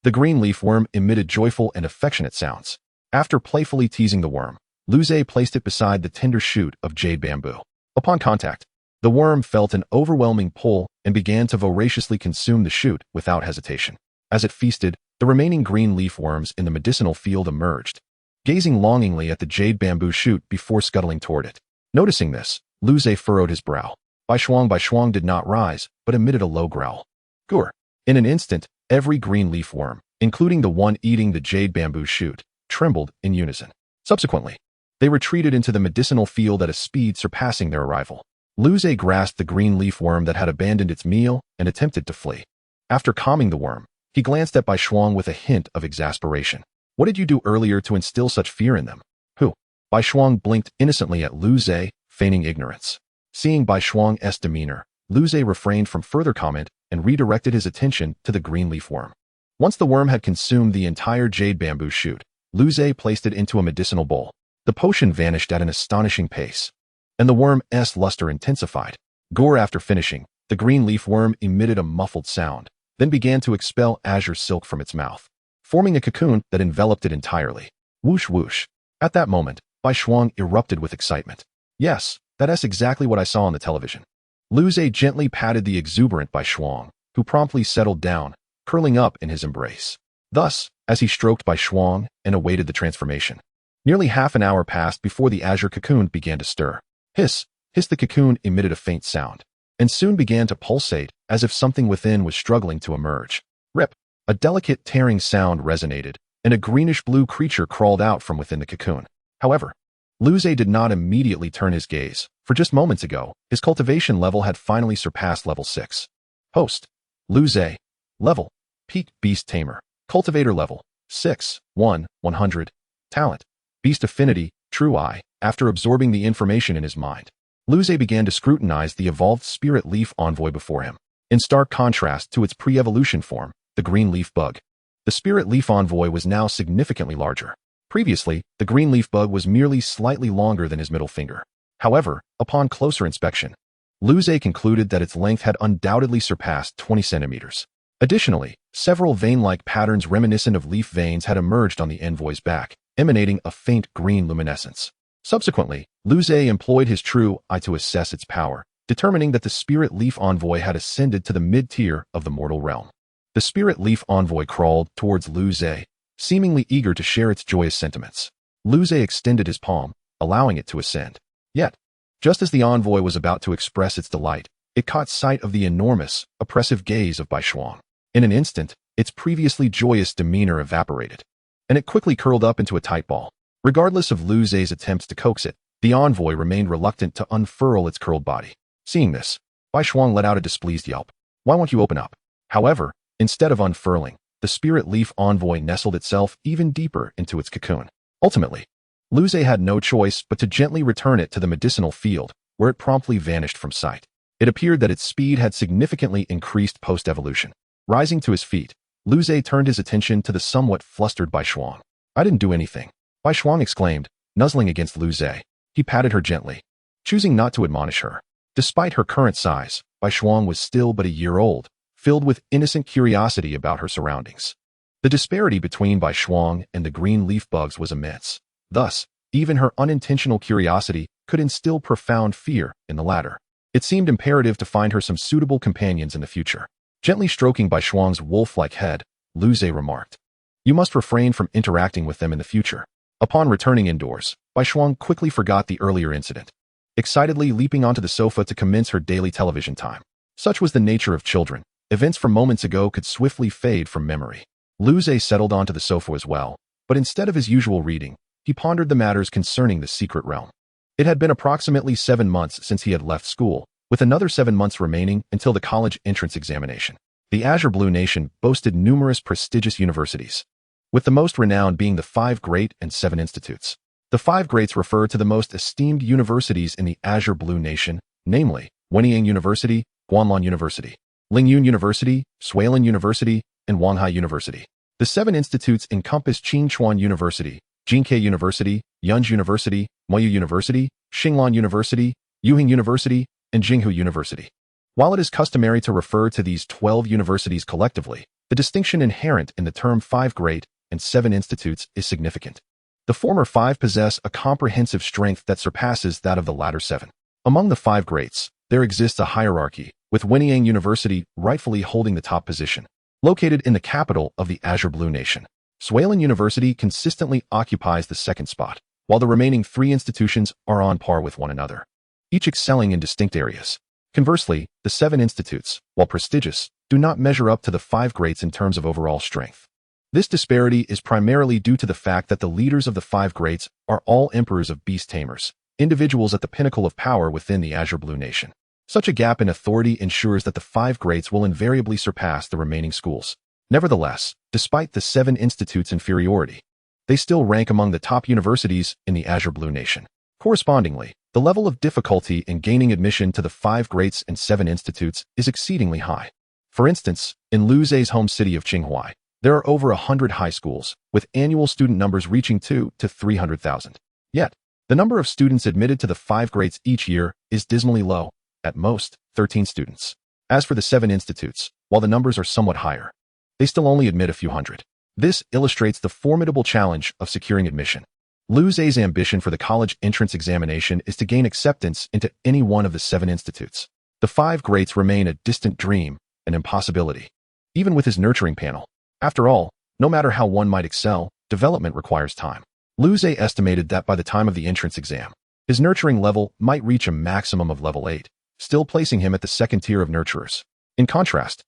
Speaker 1: The green leafworm emitted joyful and affectionate sounds. After playfully teasing the worm, Liu Ze placed it beside the tender shoot of jade bamboo. Upon contact, the worm felt an overwhelming pull and began to voraciously consume the shoot without hesitation. As it feasted, the remaining green leafworms in the medicinal field emerged, gazing longingly at the jade bamboo shoot before scuttling toward it. Noticing this, Liu Ze furrowed his brow. Bai Shuang did not rise, but emitted a low growl. Gur. In an instant, every green leafworm, including the one eating the jade bamboo shoot, trembled in unison. Subsequently, they retreated into the medicinal field at a speed surpassing their arrival. Liu Ze grasped the green leafworm that had abandoned its meal and attempted to flee. After calming the worm, he glanced at Bai Shuang with a hint of exasperation. What did you do earlier to instill such fear in them? Who? Bai Shuang blinked innocently at Liu Ze, feigning ignorance. Seeing Bai Shuang's demeanor, Liu Ze refrained from further comment and redirected his attention to the green leafworm. Once the worm had consumed the entire jade bamboo shoot, Liu Ze placed it into a medicinal bowl. The potion vanished at an astonishing pace, and the worm's luster intensified. Gore, after finishing, the green leafworm emitted a muffled sound, then began to expel azure silk from its mouth, forming a cocoon that enveloped it entirely. Whoosh whoosh. At that moment, Bai Shuang erupted with excitement. Yes, that's exactly what I saw on the television. Liu Ze gently patted the exuberant Bai Shuang, who promptly settled down, curling up in his embrace. Thus, as he stroked Bai Shuang and awaited the transformation, nearly half an hour passed before the azure cocoon began to stir. Hiss, hiss, the cocoon emitted a faint sound, and soon began to pulsate as if something within was struggling to emerge. Rip! A delicate tearing sound resonated, and a greenish-blue creature crawled out from within the cocoon. However, Liu Ze did not immediately turn his gaze, for just moments ago, his cultivation level had finally surpassed level 6. Host: Liu Ze. Level: Peak Beast Tamer. Cultivator level: 6, 1, 100. Talent: Beast Affinity, True Eye. After absorbing the information in his mind, Liu Ze began to scrutinize the evolved spirit leaf envoy before him. in stark contrast to its pre-evolution form, the green leaf bug. The spirit leaf envoy was now significantly larger. Previously, the green leaf bug was merely slightly longer than his middle finger. However, upon closer inspection, Luze concluded that its length had undoubtedly surpassed 20 centimeters. Additionally, several vein-like patterns reminiscent of leaf veins had emerged on the envoy's back, emanating a faint green luminescence. Subsequently, Luze employed his true eye to assess its power, determining that the spirit leaf envoy had ascended to the mid-tier of the mortal realm. The spirit leaf envoy crawled towards Luze, seemingly eager to share its joyous sentiments. Luze extended his palm, allowing it to ascend. Yet, just as the envoy was about to express its delight, it caught sight of the enormous, oppressive gaze of Baishuang. In an instant, its previously joyous demeanor evaporated, and it quickly curled up into a tight ball. Regardless of Luze's attempts to coax it, the envoy remained reluctant to unfurl its curled body. Seeing this, Baishuang let out a displeased yelp. "Why won't you open up?" However, instead of unfurling, the spirit leaf envoy nestled itself even deeper into its cocoon. Ultimately, Luze had no choice but to gently return it to the medicinal field, where it promptly vanished from sight. It appeared that its speed had significantly increased post-evolution. Rising to his feet, Luze turned his attention to the somewhat flustered Baishuang. "I didn't do anything," Baishuang exclaimed, nuzzling against Luze. He patted her gently, choosing not to admonish her. Despite her current size, Baishuang was still but a year old, filled with innocent curiosity about her surroundings. The disparity between Baishuang and the green leaf bugs was immense. Thus, even her unintentional curiosity could instill profound fear in the latter. It seemed imperative to find her some suitable companions in the future. Gently stroking Baishuang's wolf-like head, Luze remarked, "You must refrain from interacting with them in the future." Upon returning indoors, Baishuang quickly forgot the earlier incident, excitedly leaping onto the sofa to commence her daily television time. Such was the nature of children. Events from moments ago could swiftly fade from memory. Luze settled onto the sofa as well, but instead of his usual reading, he pondered the matters concerning the secret realm. It had been approximately 7 months since he had left school, with another 7 months remaining until the college entrance examination. The Azure Blue Nation boasted numerous prestigious universities, with the most renowned being the 5 Great and 7 Institutes. The 5 Greats refer to the most esteemed universities in the Azure Blue Nation, namely Wenyang University, Guanlan University, Lingyun University, Suilin University, and Wanhai University. The 7 institutes encompass Qingchuan University, Jinkei University, Yunj University, Moyu University, Xinglan University, Yuhing University, and Jinghu University. While it is customary to refer to these 12 universities collectively, the distinction inherent in the term 5 Great and 7 Institutes is significant. The former 5 possess a comprehensive strength that surpasses that of the latter 7. Among the 5 Greats, there exists a hierarchy, with Wenyang University rightfully holding the top position. Located in the capital of the Azure Blue Nation, Suilin University consistently occupies the second spot, while the remaining 3 institutions are on par with one another, each excelling in distinct areas. Conversely, the 7 institutes, while prestigious, do not measure up to the 5 Greats in terms of overall strength. This disparity is primarily due to the fact that the leaders of the 5 Greats are all emperors of Beast Tamers, individuals at the pinnacle of power within the Azure Blue Nation. Such a gap in authority ensures that the 5 Greats will invariably surpass the remaining schools. Nevertheless, despite the 7 institutes' inferiority, they still rank among the top universities in the Azure Blue Nation. Correspondingly, the level of difficulty in gaining admission to the 5 Greats and 7 institutes is exceedingly high. For instance, in Luze's home city of Qinghua, there are over 100 high schools, with annual student numbers reaching 200,000 to 300,000. Yet, the number of students admitted to the 5 Greats each year is dismally low, at most 13 students. As for the 7 institutes, while the numbers are somewhat higher, they still only admit a few hundred. This illustrates the formidable challenge of securing admission. Luze's ambition for the college entrance examination is to gain acceptance into any one of the 7 institutes. The 5 Greats remain a distant dream, an impossibility, even with his nurturing panel. After all, no matter how one might excel, development requires time. Luze estimated that by the time of the entrance exam, his nurturing level might reach a maximum of level 8, still placing him at the second tier of nurturers. In contrast,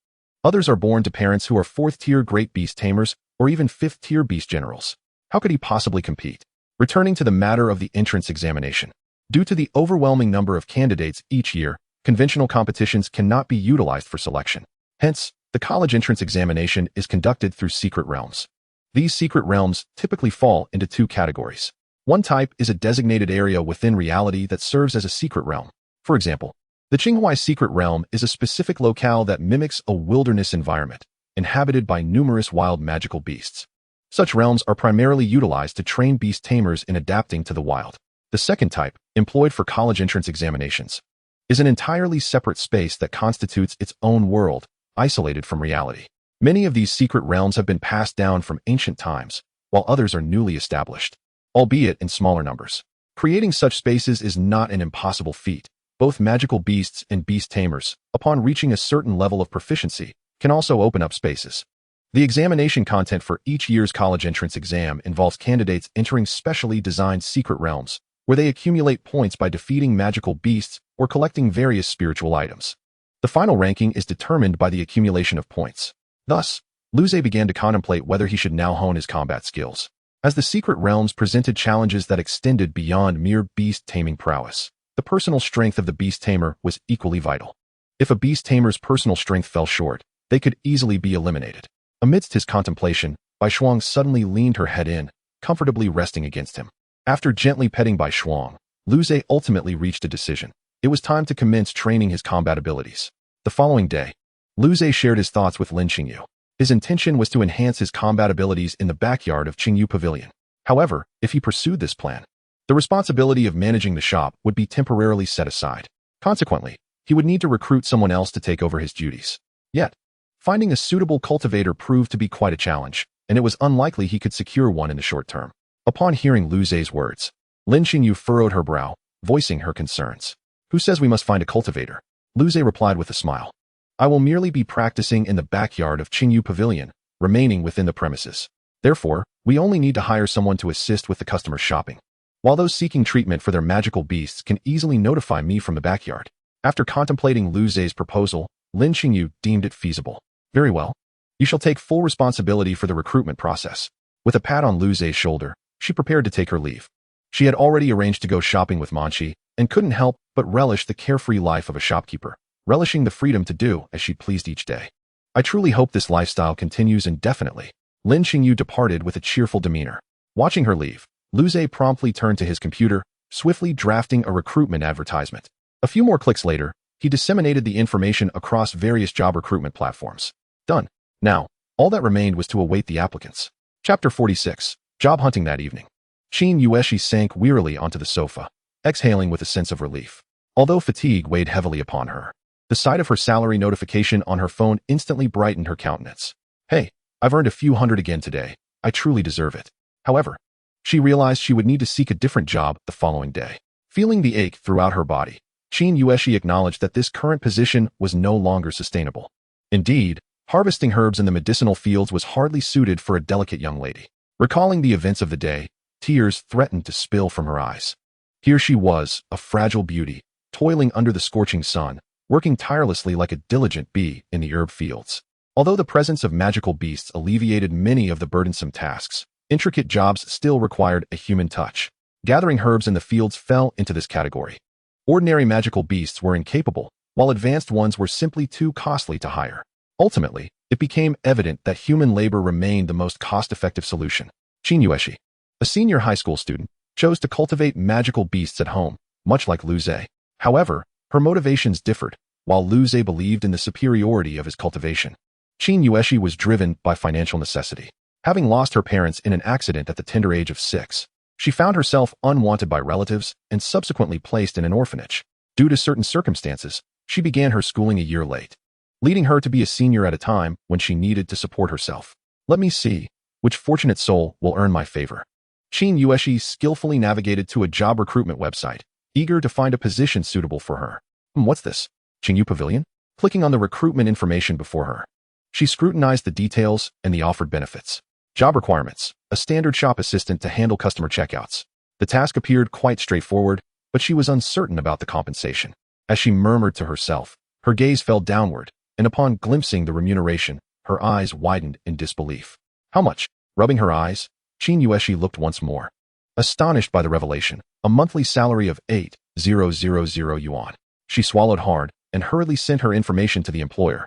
Speaker 1: others are born to parents who are 4th-tier Great Beast Tamers or even 5th-tier Beast Generals. How could he possibly compete? Returning to the matter of the entrance examination, due to the overwhelming number of candidates each year, conventional competitions cannot be utilized for selection. Hence, the college entrance examination is conducted through secret realms. These secret realms typically fall into 2 categories. One type is a designated area within reality that serves as a secret realm. For example, The Qinghuai Secret Realm is a specific locale that mimics a wilderness environment, inhabited by numerous wild magical beasts. Such realms are primarily utilized to train beast tamers in adapting to the wild. The second type, employed for college entrance examinations, is an entirely separate space that constitutes its own world, isolated from reality. Many of these secret realms have been passed down from ancient times, while others are newly established, albeit in smaller numbers. Creating such spaces is not an impossible feat. Both magical beasts and beast tamers, upon reaching a certain level of proficiency, can also open up spaces. The examination content for each year's college entrance exam involves candidates entering specially designed secret realms, where they accumulate points by defeating magical beasts or collecting various spiritual items. The final ranking is determined by the accumulation of points. Thus, Luze began to contemplate whether he should now hone his combat skills, as the secret realms presented challenges that extended beyond mere beast taming prowess. The personal strength of the beast tamer was equally vital. If a beast tamer's personal strength fell short, they could easily be eliminated. Amidst his contemplation, Bai Shuang suddenly leaned her head in, comfortably resting against him. After gently petting Bai Shuang, Luze ultimately reached a decision. It was time to commence training his combat abilities. The following day, Luze shared his thoughts with Lin Qingyu. His intention was to enhance his combat abilities in the backyard of Qingyu Pavilion. However, if he pursued this plan, the responsibility of managing the shop would be temporarily set aside. Consequently, he would need to recruit someone else to take over his duties. Yet, finding a suitable cultivator proved to be quite a challenge, and it was unlikely he could secure one in the short term. Upon hearing Luze's words, Lin Qingyu furrowed her brow, voicing her concerns. Who says we must find a cultivator? Luze replied with a smile. I will merely be practicing in the backyard of Qingyu Pavilion, remaining within the premises. Therefore, we only need to hire someone to assist with the customer's shopping, while those seeking treatment for their magical beasts can easily notify me from the backyard. After contemplating Luze's proposal, Lin Qingyu deemed it feasible. Very well. You shall take full responsibility for the recruitment process. With a pat on Luze's shoulder, she prepared to take her leave. She had already arranged to go shopping with Manchi, and couldn't help but relish the carefree life of a shopkeeper, relishing the freedom to do as she pleased each day. I truly hope this lifestyle continues indefinitely. Lin Qingyu departed with a cheerful demeanor. Watching her leave, Luze promptly turned to his computer, swiftly drafting a recruitment advertisement. A few more clicks later, he disseminated the information across various job recruitment platforms. Done. Now, all that remained was to await the applicants. Chapter 46. Job hunting that evening. Qin Yueshi sank wearily onto the sofa, exhaling with a sense of relief. Although fatigue weighed heavily upon her, the sight of her salary notification on her phone instantly brightened her countenance. Hey, I've earned a few hundred again today. I truly deserve it. However, she realized she would need to seek a different job the following day. Feeling the ache throughout her body, Qin Yueshi acknowledged that this current position was no longer sustainable. Indeed, harvesting herbs in the medicinal fields was hardly suited for a delicate young lady. Recalling the events of the day, tears threatened to spill from her eyes. Here she was, a fragile beauty, toiling under the scorching sun, working tirelessly like a diligent bee in the herb fields. Although the presence of magical beasts alleviated many of the burdensome tasks, intricate jobs still required a human touch. Gathering herbs in the fields fell into this category. Ordinary magical beasts were incapable, while advanced ones were simply too costly to hire. Ultimately, it became evident that human labor remained the most cost-effective solution. Qin Yueshi, a senior high school student, chose to cultivate magical beasts at home, much like Luze. However, her motivations differed. While Luze believed in the superiority of his cultivation, Qin Yueshi was driven by financial necessity. Having lost her parents in an accident at the tender age of 6, she found herself unwanted by relatives and subsequently placed in an orphanage. Due to certain circumstances, she began her schooling a year late, leading her to be a senior at a time when she needed to support herself. Let me see which fortunate soul will earn my favor. Qin Yueshi skillfully navigated to a job recruitment website, eager to find a position suitable for her. What's this? Qingyu Pavilion? Clicking on the recruitment information before her, she scrutinized the details and the offered benefits. Job requirements: a standard shop assistant to handle customer checkouts. The task appeared quite straightforward, but she was uncertain about the compensation. As she murmured to herself, her gaze fell downward, and upon glimpsing the remuneration, her eyes widened in disbelief. How much? Rubbing her eyes, Qin Yueshi looked once more. Astonished by the revelation, a monthly salary of 8,000 yuan. She swallowed hard and hurriedly sent her information to the employer.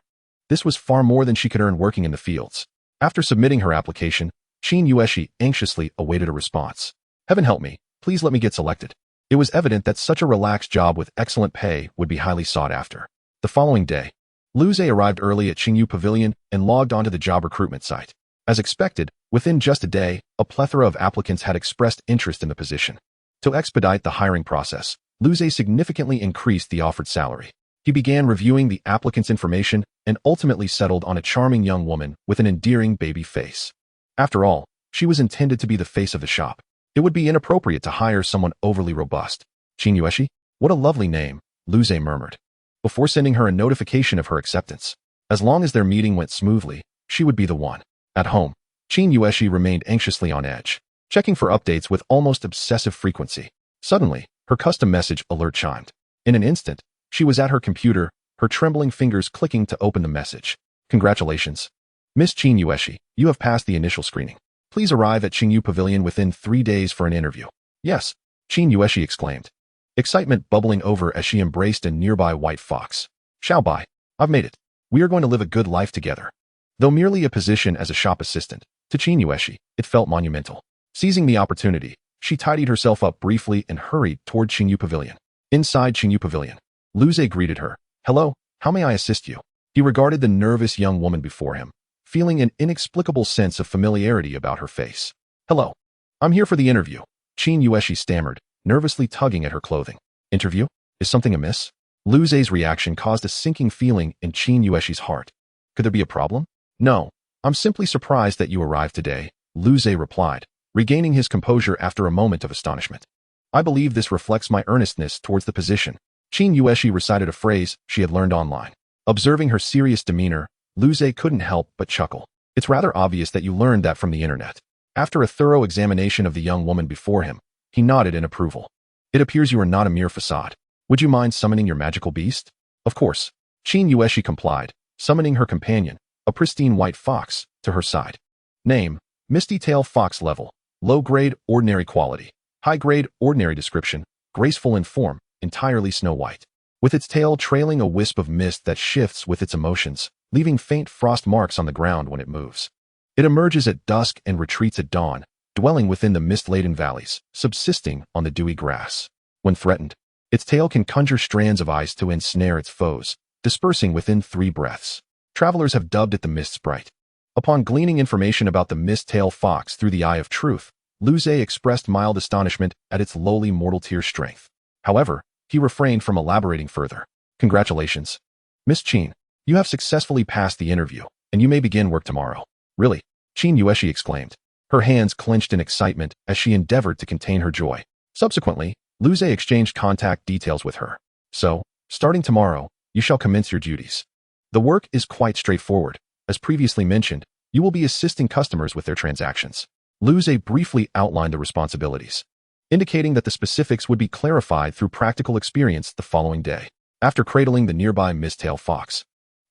Speaker 1: This was far more than she could earn working in the fields. After submitting her application, Qin Yueshi anxiously awaited a response. Heaven help me, please let me get selected. It was evident that such a relaxed job with excellent pay would be highly sought after. The following day, Luze arrived early at Qingyu Pavilion and logged onto the job recruitment site. As expected, within just a day, a plethora of applicants had expressed interest in the position. To expedite the hiring process, Luze significantly increased the offered salary. He began reviewing the applicants' information and ultimately settled on a charming young woman with an endearing baby face. After all, she was intended to be the face of the shop. It would be inappropriate to hire someone overly robust. Chinyueshi? What a lovely name, Luze murmured, before sending her a notification of her acceptance. As long as their meeting went smoothly, she would be the one. At home, Chinyueshi remained anxiously on edge, checking for updates with almost obsessive frequency. Suddenly, her custom message alert chimed. In an instant, she was at her computer, her trembling fingers clicking to open the message. Congratulations. Miss Chinyueshi, you have passed the initial screening. Please arrive at Qingyu Pavilion within 3 days for an interview. Yes, Chinyueshi exclaimed, excitement bubbling over as she embraced a nearby white fox. Xiaobai, I've made it. We are going to live a good life together. Though merely a position as a shop assistant, to Chinyueshi, it felt monumental. Seizing the opportunity, she tidied herself up briefly and hurried toward Qingyu Pavilion. Inside Qingyu Pavilion, Luze greeted her. Hello, how may I assist you? He regarded the nervous young woman before him, feeling an inexplicable sense of familiarity about her face. Hello. I'm here for the interview, Chinyueshi stammered, nervously tugging at her clothing. Interview? Is something amiss? Luze's reaction caused a sinking feeling in Chinyueshi's heart. Could there be a problem? No, I'm simply surprised that you arrived today, Luze replied, regaining his composure after a moment of astonishment. I believe this reflects my earnestness towards the position. Chinyueshi recited a phrase she had learned online. Observing her serious demeanor, Luze couldn't help but chuckle. It's rather obvious that you learned that from the internet. After a thorough examination of the young woman before him, he nodded in approval. It appears you are not a mere facade. Would you mind summoning your magical beast? Of course. Chinyueshi complied, summoning her companion, a pristine white fox, to her side. Name, Misty Tail Fox level, low-grade, ordinary quality, high-grade, ordinary description, graceful in form, entirely snow white. With its tail trailing a wisp of mist that shifts with its emotions, leaving faint frost marks on the ground when it moves. It emerges at dusk and retreats at dawn, dwelling within the mist-laden valleys, subsisting on the dewy grass. When threatened, its tail can conjure strands of ice to ensnare its foes, dispersing within 3 breaths. Travelers have dubbed it the Mist Sprite. Upon gleaning information about the mist-tail fox through the Eye of Truth, Luze expressed mild astonishment at its lowly mortal tier strength. However, he refrained from elaborating further. Congratulations. Miss Chin, you have successfully passed the interview, and you may begin work tomorrow. Really? Chinyueshi exclaimed. Her hands clenched in excitement as she endeavored to contain her joy. Subsequently, Luze exchanged contact details with her. So, starting tomorrow, you shall commence your duties. The work is quite straightforward. As previously mentioned, you will be assisting customers with their transactions. Luze briefly outlined the responsibilities, indicating that the specifics would be clarified through practical experience the following day. After cradling the nearby Mist-tail fox,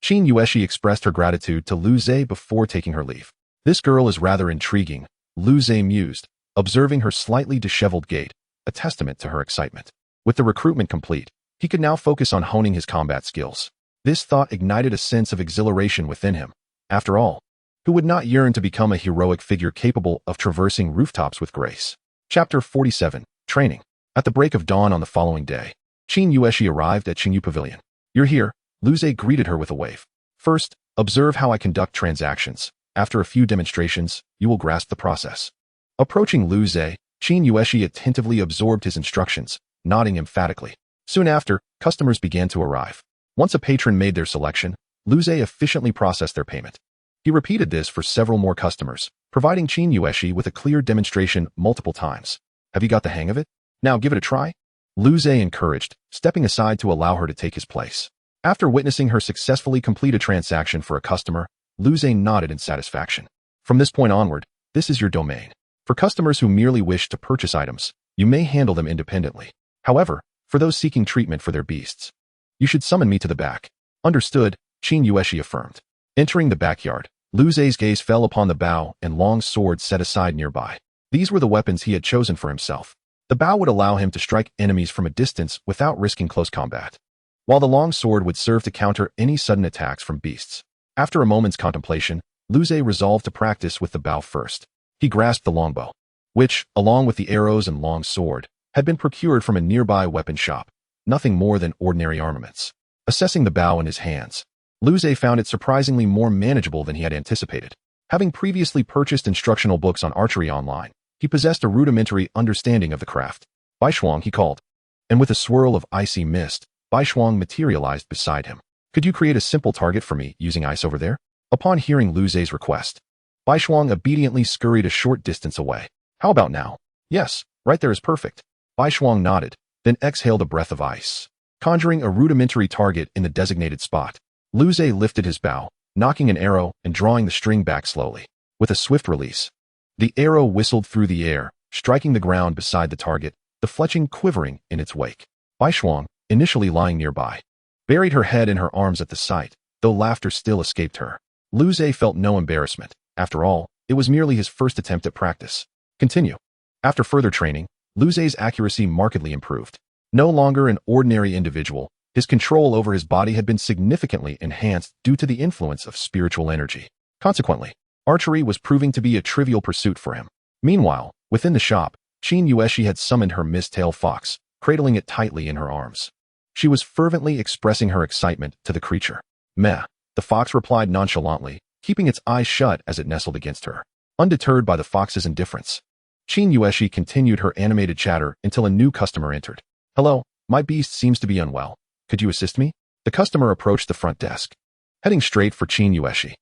Speaker 1: Chinyueshi expressed her gratitude to Luze before taking her leave. This girl is rather intriguing, Luze mused, observing her slightly disheveled gait, a testament to her excitement. With the recruitment complete, he could now focus on honing his combat skills. This thought ignited a sense of exhilaration within him. After all, who would not yearn to become a heroic figure capable of traversing rooftops with grace? Chapter 47, Training. At the break of dawn on the following day, Chinyueshi arrived at Qingyu Pavilion. You're here, Luze greeted her with a wave. First, observe how I conduct transactions. After a few demonstrations, you will grasp the process. Approaching Luze, Chinyueshi attentively absorbed his instructions, nodding emphatically. Soon after, customers began to arrive. Once a patron made their selection, Luze efficiently processed their payment. He repeated this for several more customers, providing Chinyueshi with a clear demonstration multiple times. Have you got the hang of it? Now give it a try? Luze encouraged, stepping aside to allow her to take his place. After witnessing her successfully complete a transaction for a customer, Luze nodded in satisfaction. From this point onward, this is your domain. For customers who merely wish to purchase items, you may handle them independently. However, for those seeking treatment for their beasts, you should summon me to the back. Understood, Chinyueshi affirmed. Entering the backyard, Luze's gaze fell upon the bow and long sword set aside nearby. These were the weapons he had chosen for himself. The bow would allow him to strike enemies from a distance without risking close combat, while the long sword would serve to counter any sudden attacks from beasts. After a moment's contemplation, Luze resolved to practice with the bow first. He grasped the longbow, which, along with the arrows and long sword, had been procured from a nearby weapon shop, nothing more than ordinary armaments. Assessing the bow in his hands, Luze found it surprisingly more manageable than he had anticipated. Having previously purchased instructional books on archery online, he possessed a rudimentary understanding of the craft. Baishuang, he called. And with a swirl of icy mist, Baishuang materialized beside him. Could you create a simple target for me using ice over there? Upon hearing Luze's request, Baishuang obediently scurried a short distance away. How about now? Yes, right there is perfect. Baishuang nodded, then exhaled a breath of ice, conjuring a rudimentary target in the designated spot. Luze lifted his bow, knocking an arrow and drawing the string back slowly. With a swift release, the arrow whistled through the air, striking the ground beside the target, the fletching quivering in its wake. Baishuang, initially lying nearby, buried her head in her arms at the sight, though laughter still escaped her. Luze felt no embarrassment. After all, it was merely his first attempt at practice. Continue. After further training, Luze's accuracy markedly improved. No longer an ordinary individual, his control over his body had been significantly enhanced due to the influence of spiritual energy. Consequently, archery was proving to be a trivial pursuit for him. Meanwhile, within the shop, Qin Yueshi had summoned her mist-tail fox, cradling it tightly in her arms. She was fervently expressing her excitement to the creature. Meh, the fox replied nonchalantly, keeping its eyes shut as it nestled against her. Undeterred by the fox's indifference, Qin Yueshi continued her animated chatter until a new customer entered. Hello, my beast seems to be unwell. Could you assist me? The customer approached the front desk, heading straight for Qin Yueshi.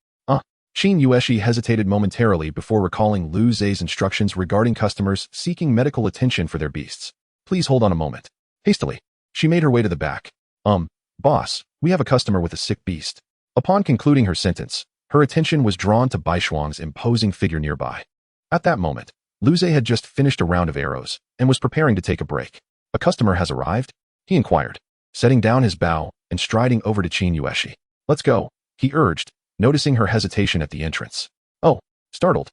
Speaker 1: Qin Yueshi hesitated momentarily before recalling Luze's instructions regarding customers seeking medical attention for their beasts. Please hold on a moment. Hastily, she made her way to the back. Boss, we have a customer with a sick beast. Upon concluding her sentence, her attention was drawn to Baishuang's imposing figure nearby. At that moment, Luze had just finished a round of arrows and was preparing to take a break. A customer has arrived? He inquired, setting down his bow and striding over to Qin Yueshi. Let's go, he urged, noticing her hesitation at the entrance. Oh, startled.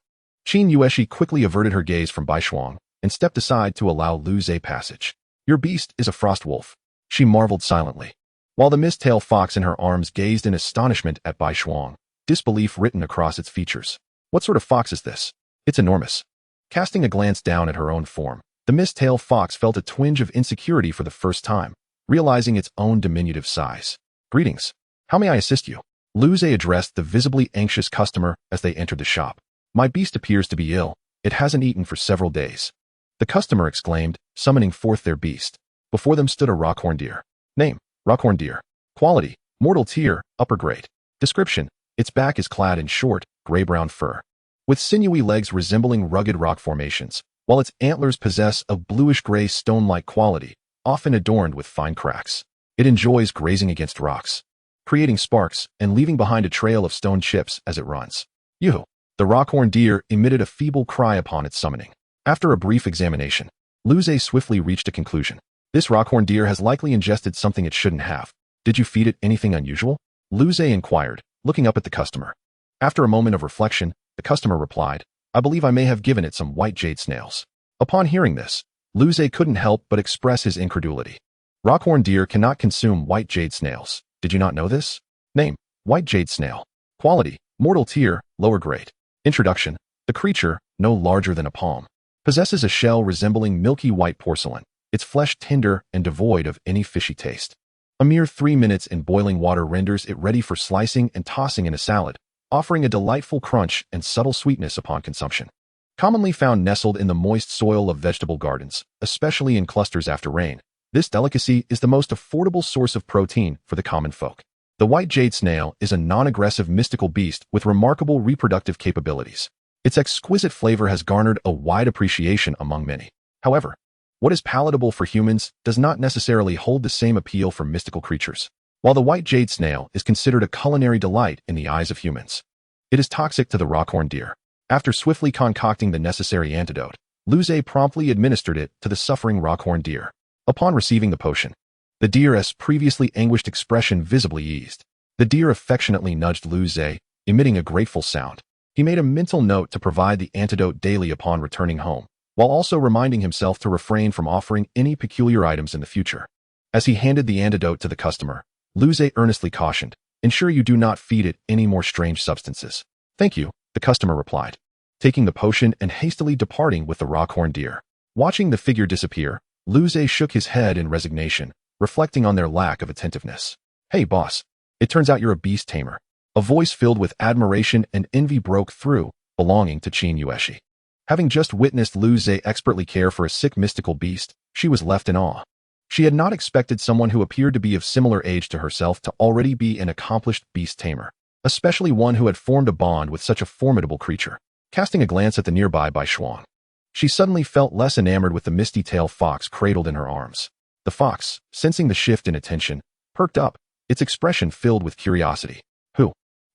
Speaker 1: Qin Yueshi quickly averted her gaze from Baishuang and stepped aside to allow Luze passage. Your beast is a frost wolf, she marveled silently, while the mist-tail fox in her arms gazed in astonishment at Baishuang, disbelief written across its features. What sort of fox is this? It's enormous. Casting a glance down at her own form, the mist-tail fox felt a twinge of insecurity for the first time, realizing its own diminutive size. Greetings. How may I assist you? Luze addressed the visibly anxious customer as they entered the shop. My beast appears to be ill. It hasn't eaten for several days. The customer exclaimed, summoning forth their beast. Before them stood a rockhorn deer. Name, rockhorn deer. Quality, mortal tier, upper grade. Description, its back is clad in short, gray-brown fur, with sinewy legs resembling rugged rock formations, while its antlers possess a bluish-gray stone-like quality, often adorned with fine cracks. It enjoys grazing against rocks, creating sparks and leaving behind a trail of stone chips as it runs. Yoo! The rockhorn deer emitted a feeble cry upon its summoning. After a brief examination, Luze swiftly reached a conclusion. This rockhorn deer has likely ingested something it shouldn't have. Did you feed it anything unusual? Luze inquired, looking up at the customer. After a moment of reflection, the customer replied, I believe I may have given it some white jade snails. Upon hearing this, Luze couldn't help but express his incredulity. Rockhorn deer cannot consume white jade snails. Did you not know this? Name, white jade snail. Quality, mortal tier, lower grade. Introduction, the creature, no larger than a palm, possesses a shell resembling milky white porcelain, its flesh tender and devoid of any fishy taste. A mere 3 minutes in boiling water renders it ready for slicing and tossing in a salad, offering a delightful crunch and subtle sweetness upon consumption. Commonly found nestled in the moist soil of vegetable gardens, especially in clusters after rain, this delicacy is the most affordable source of protein for the common folk. The white jade snail is a non-aggressive mystical beast with remarkable reproductive capabilities. Its exquisite flavor has garnered a wide appreciation among many. However, what is palatable for humans does not necessarily hold the same appeal for mystical creatures. While the white jade snail is considered a culinary delight in the eyes of humans, it is toxic to the rockhorn deer. After swiftly concocting the necessary antidote, Luze promptly administered it to the suffering rockhorn deer. Upon receiving the potion, the deer's previously anguished expression visibly eased. The deer affectionately nudged Luze, emitting a grateful sound. He made a mental note to provide the antidote daily upon returning home, while also reminding himself to refrain from offering any peculiar items in the future. As he handed the antidote to the customer, Luze earnestly cautioned, ensure you do not feed it any more strange substances. Thank you, the customer replied, taking the potion and hastily departing with the rockhorn deer. Watching the figure disappear, Lu Zhe shook his head in resignation, reflecting on their lack of attentiveness. Hey, boss. It turns out you're a beast tamer. A voice filled with admiration and envy broke through, belonging to Qin Yueshi. Having just witnessed Lu Zhe expertly care for a sick mystical beast, she was left in awe. She had not expected someone who appeared to be of similar age to herself to already be an accomplished beast tamer, especially one who had formed a bond with such a formidable creature. Casting a glance at the nearby Bai Shuang, she suddenly felt less enamored with the misty-tailed fox cradled in her arms. The fox, sensing the shift in attention, perked up, its expression filled with curiosity.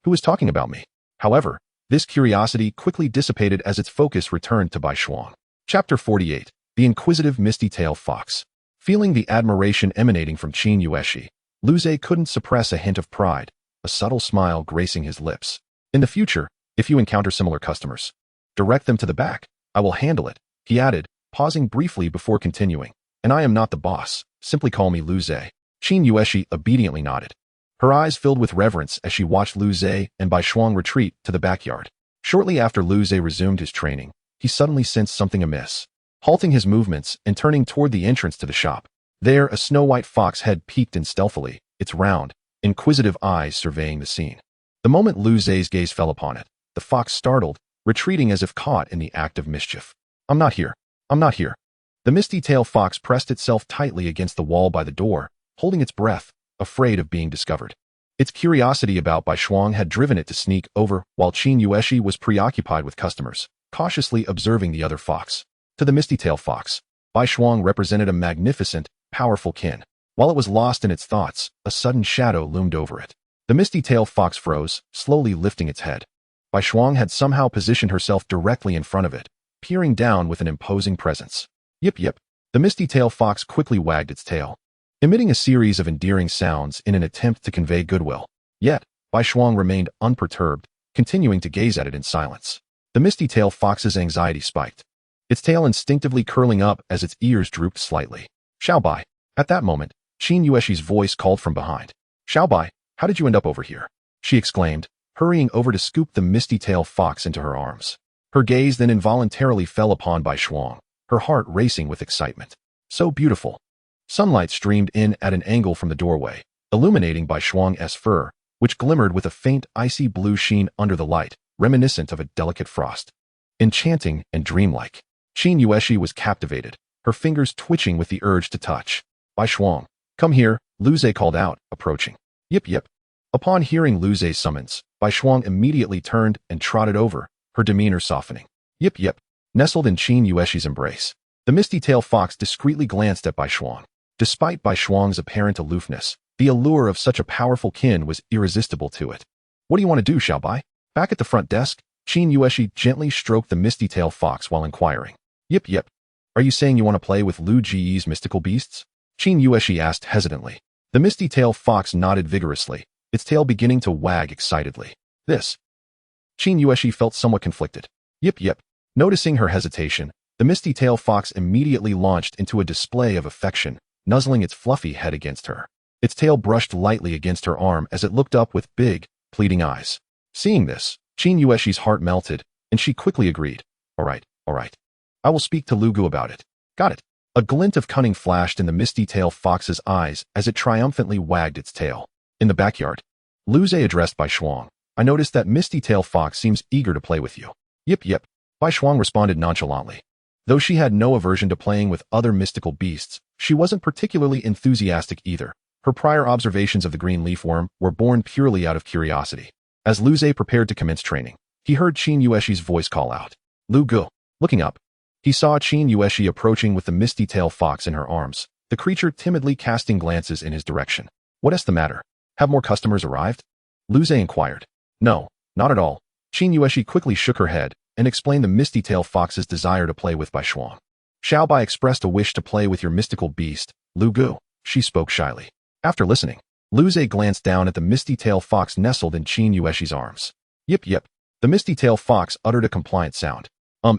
Speaker 1: Who is talking about me? However, this curiosity quickly dissipated as its focus returned to Bai Shuang. Chapter 48. The Inquisitive Misty-Tailed Fox. Feeling the admiration emanating from Qin Yueshi, Lu Zhe couldn't suppress a hint of pride, a subtle smile gracing his lips. In the future, if you encounter similar customers, direct them to the back. I will handle it, he added, pausing briefly before continuing. And I am not the boss, simply call me Lu Zhe. Qin Yueshi obediently nodded. Her eyes filled with reverence as she watched Lu Zhe and Bai Shuang retreat to the backyard. Shortly after Lu Zhe resumed his training, he suddenly sensed something amiss. Halting his movements and turning toward the entrance to the shop. There, a snow-white fox head peeked in stealthily, its round, inquisitive eyes surveying the scene. The moment Lu Zhe's gaze fell upon it, the fox startled, retreating as if caught in the act of mischief. I'm not here. I'm not here. The misty-tailed fox pressed itself tightly against the wall by the door, holding its breath, afraid of being discovered. Its curiosity about Bai Shuang had driven it to sneak over while Qin Yueshi was preoccupied with customers, cautiously observing the other fox. To the misty-tailed fox, Bai Shuang represented a magnificent, powerful kin. While it was lost in its thoughts, a sudden shadow loomed over it. The misty-tailed fox froze, slowly lifting its head. Bai Shuang had somehow positioned herself directly in front of it, peering down with an imposing presence. Yip yip. The misty-tailed fox quickly wagged its tail, emitting a series of endearing sounds in an attempt to convey goodwill. Yet, Bai Shuang remained unperturbed, continuing to gaze at it in silence. The misty-tailed fox's anxiety spiked, its tail instinctively curling up as its ears drooped slightly. Xiaobai. At that moment, Qin Yueshi's voice called from behind. Xiaobai, how did you end up over here? She exclaimed, hurrying over to scoop the misty-tailed fox into her arms. Her gaze then involuntarily fell upon Bai Shuang, her heart racing with excitement. So beautiful. Sunlight streamed in at an angle from the doorway, illuminating Bai Shuang's fur, which glimmered with a faint icy blue sheen under the light, reminiscent of a delicate frost. Enchanting and dreamlike. Qin Yueshi was captivated, her fingers twitching with the urge to touch. Bai Shuang, come here, Lu Zhe called out, approaching. Yip yip. Upon hearing Lu Zhe's summons, Bai Shuang immediately turned and trotted over, her demeanor softening. Yip yip. Nestled in Qin Yueshi's embrace, the misty-tailed fox discreetly glanced at Bai Shuang. Despite Bai Shuang's apparent aloofness, the allure of such a powerful kin was irresistible to it. What do you want to do, Xiaobai? Back at the front desk, Qin Yueshi gently stroked the misty-tailed fox while inquiring. Yip yip. Are you saying you want to play with Lu Ji's mystical beasts? Qin Yueshi asked hesitantly. The misty-tailed fox nodded vigorously, its tail beginning to wag excitedly. This. Qin Yueshi felt somewhat conflicted. Yip yip. Noticing her hesitation, the misty-tailed fox immediately launched into a display of affection, nuzzling its fluffy head against her. Its tail brushed lightly against her arm as it looked up with big, pleading eyes. Seeing this, Qin Yueshi's heart melted, and she quickly agreed. All right. I will speak to Lu Gu about it. Got it. A glint of cunning flashed in the misty-tailed fox's eyes as it triumphantly wagged its tail. In the backyard, Lu Zhe addressed Bai Shuang. I noticed that misty-tailed fox seems eager to play with you. Yip yip. Bai Shuang responded nonchalantly. Though she had no aversion to playing with other mystical beasts, she wasn't particularly enthusiastic either. Her prior observations of the green leafworm were born purely out of curiosity. As Lu Zhe prepared to commence training, he heard Qin Yueshi's voice call out. Lu Gu. Looking up, he saw Qin Yueshi approaching with the misty-tailed fox in her arms, the creature timidly casting glances in his direction. What is the matter? Have more customers arrived? Lu Zhe inquired. No, not at all. Qin Yueshi quickly shook her head and explained the misty-tailed fox's desire to play with Bai Shuang. Xiaobai expressed a wish to play with your mystical beast, Lu Gu, she spoke shyly. After listening, Lu Zhe glanced down at the misty-tailed fox nestled in Qin Yueshi's arms. Yip yip. The misty-tailed fox uttered a compliant sound.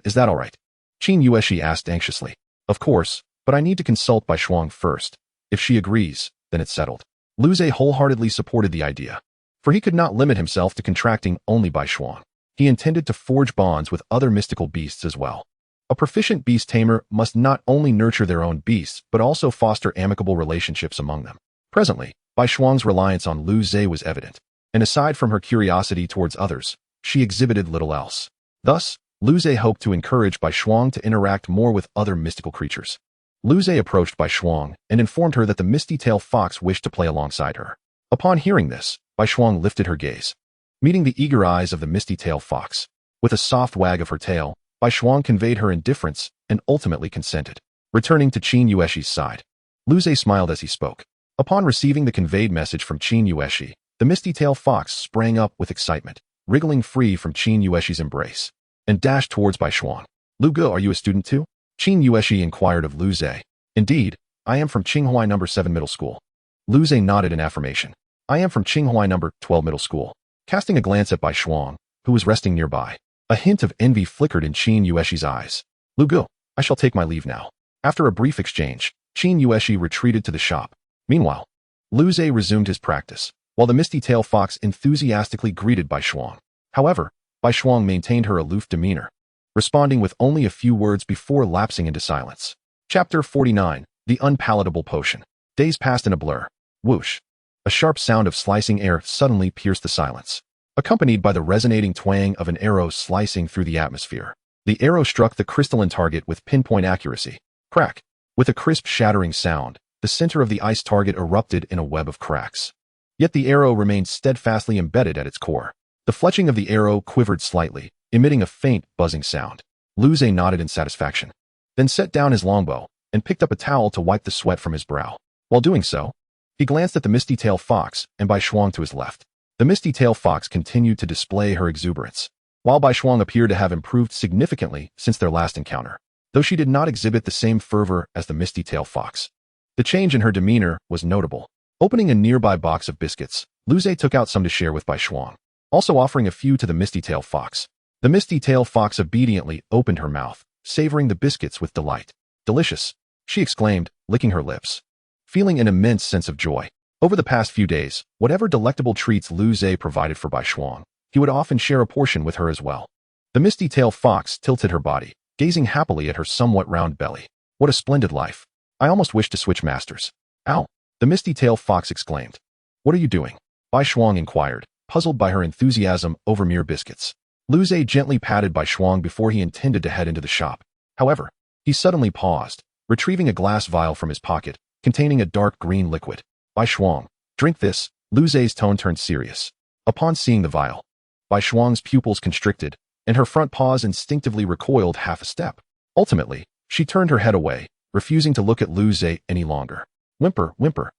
Speaker 1: Is that all right? Qin Yueshi asked anxiously. Of course, but I need to consult Bai Shuang first. If she agrees, then it's settled. Lu Zhe wholeheartedly supported the idea, for he could not limit himself to contracting only Bai Shuang. He intended to forge bonds with other mystical beasts as well. A proficient beast tamer must not only nurture their own beasts, but also foster amicable relationships among them. Presently, Bai Shuang's reliance on Lu Zhe was evident, and aside from her curiosity towards others, she exhibited little else. Thus, Lu Zhe hoped to encourage Bai Shuang to interact more with other mystical creatures. Lu Zhe approached Bai Shuang and informed her that the misty-tailed fox wished to play alongside her. Upon hearing this, Bai Shuang lifted her gaze, meeting the eager eyes of the misty-tailed fox. With a soft wag of her tail, Bai Shuang conveyed her indifference and ultimately consented. Returning to Qin Yuexi's side, Lu Zhe smiled as he spoke. Upon receiving the conveyed message from Qin Yuexi, the misty-tailed fox sprang up with excitement, wriggling free from Qin Yuexi's embrace, and dashed towards Bai Shuang. Lu Ge, are you a student too? Qin Yuexi inquired of Lu Zhe. Indeed, I am from Qinghua No. 7 Middle School. Lu Zhe nodded in affirmation. I am from Qinghua No. 12 Middle School. Casting a glance at Bai Shuang, who was resting nearby, a hint of envy flickered in Qin Yuexi's eyes. Lu Ge, I shall take my leave now. After a brief exchange, Qin Yuexi retreated to the shop. Meanwhile, Lu Zhe resumed his practice, while the misty-tailed fox enthusiastically greeted Bai Shuang. However, Bai Shuang maintained her aloof demeanor, responding with only a few words before lapsing into silence. Chapter 49, The Unpalatable Potion. Days passed in a blur. Whoosh. A sharp sound of slicing air suddenly pierced the silence, accompanied by the resonating twang of an arrow slicing through the atmosphere. The arrow struck the crystalline target with pinpoint accuracy. Crack. With a crisp shattering sound, the center of the ice target erupted in a web of cracks. Yet the arrow remained steadfastly embedded at its core. The fletching of the arrow quivered slightly, emitting a faint, buzzing sound. Lu Zhe nodded in satisfaction, then set down his longbow and picked up a towel to wipe the sweat from his brow. While doing so, he glanced at the misty-tailed fox and Bai Shuang to his left. The misty-tailed fox continued to display her exuberance, while Bai Shuang appeared to have improved significantly since their last encounter, though she did not exhibit the same fervor as the misty-tailed fox. The change in her demeanor was notable. Opening a nearby box of biscuits, Lu Zhe took out some to share with Bai Shuang, also offering a few to the misty-tailed fox. The misty-tailed fox obediently opened her mouth, savoring the biscuits with delight. Delicious, she exclaimed, licking her lips, feeling an immense sense of joy. Over the past few days, whatever delectable treats Lu Zhe provided for Bai Shuang, he would often share a portion with her as well. The misty-tailed fox tilted her body, gazing happily at her somewhat round belly. What a splendid life. I almost wish to switch masters. Ow! The misty-tailed fox exclaimed. What are you doing? Bai Shuang inquired, puzzled by her enthusiasm over mere biscuits. Lu Zhe gently patted Bai Shuang before he intended to head into the shop. However, he suddenly paused, retrieving a glass vial from his pocket, containing a dark green liquid. Bai Shuang, drink this. Lu Zhe's tone turned serious. Upon seeing the vial, Bai Shuang's pupils constricted, and her front paws instinctively recoiled half a step. Ultimately, she turned her head away, refusing to look at Lu Zhe any longer. Whimper, whimper.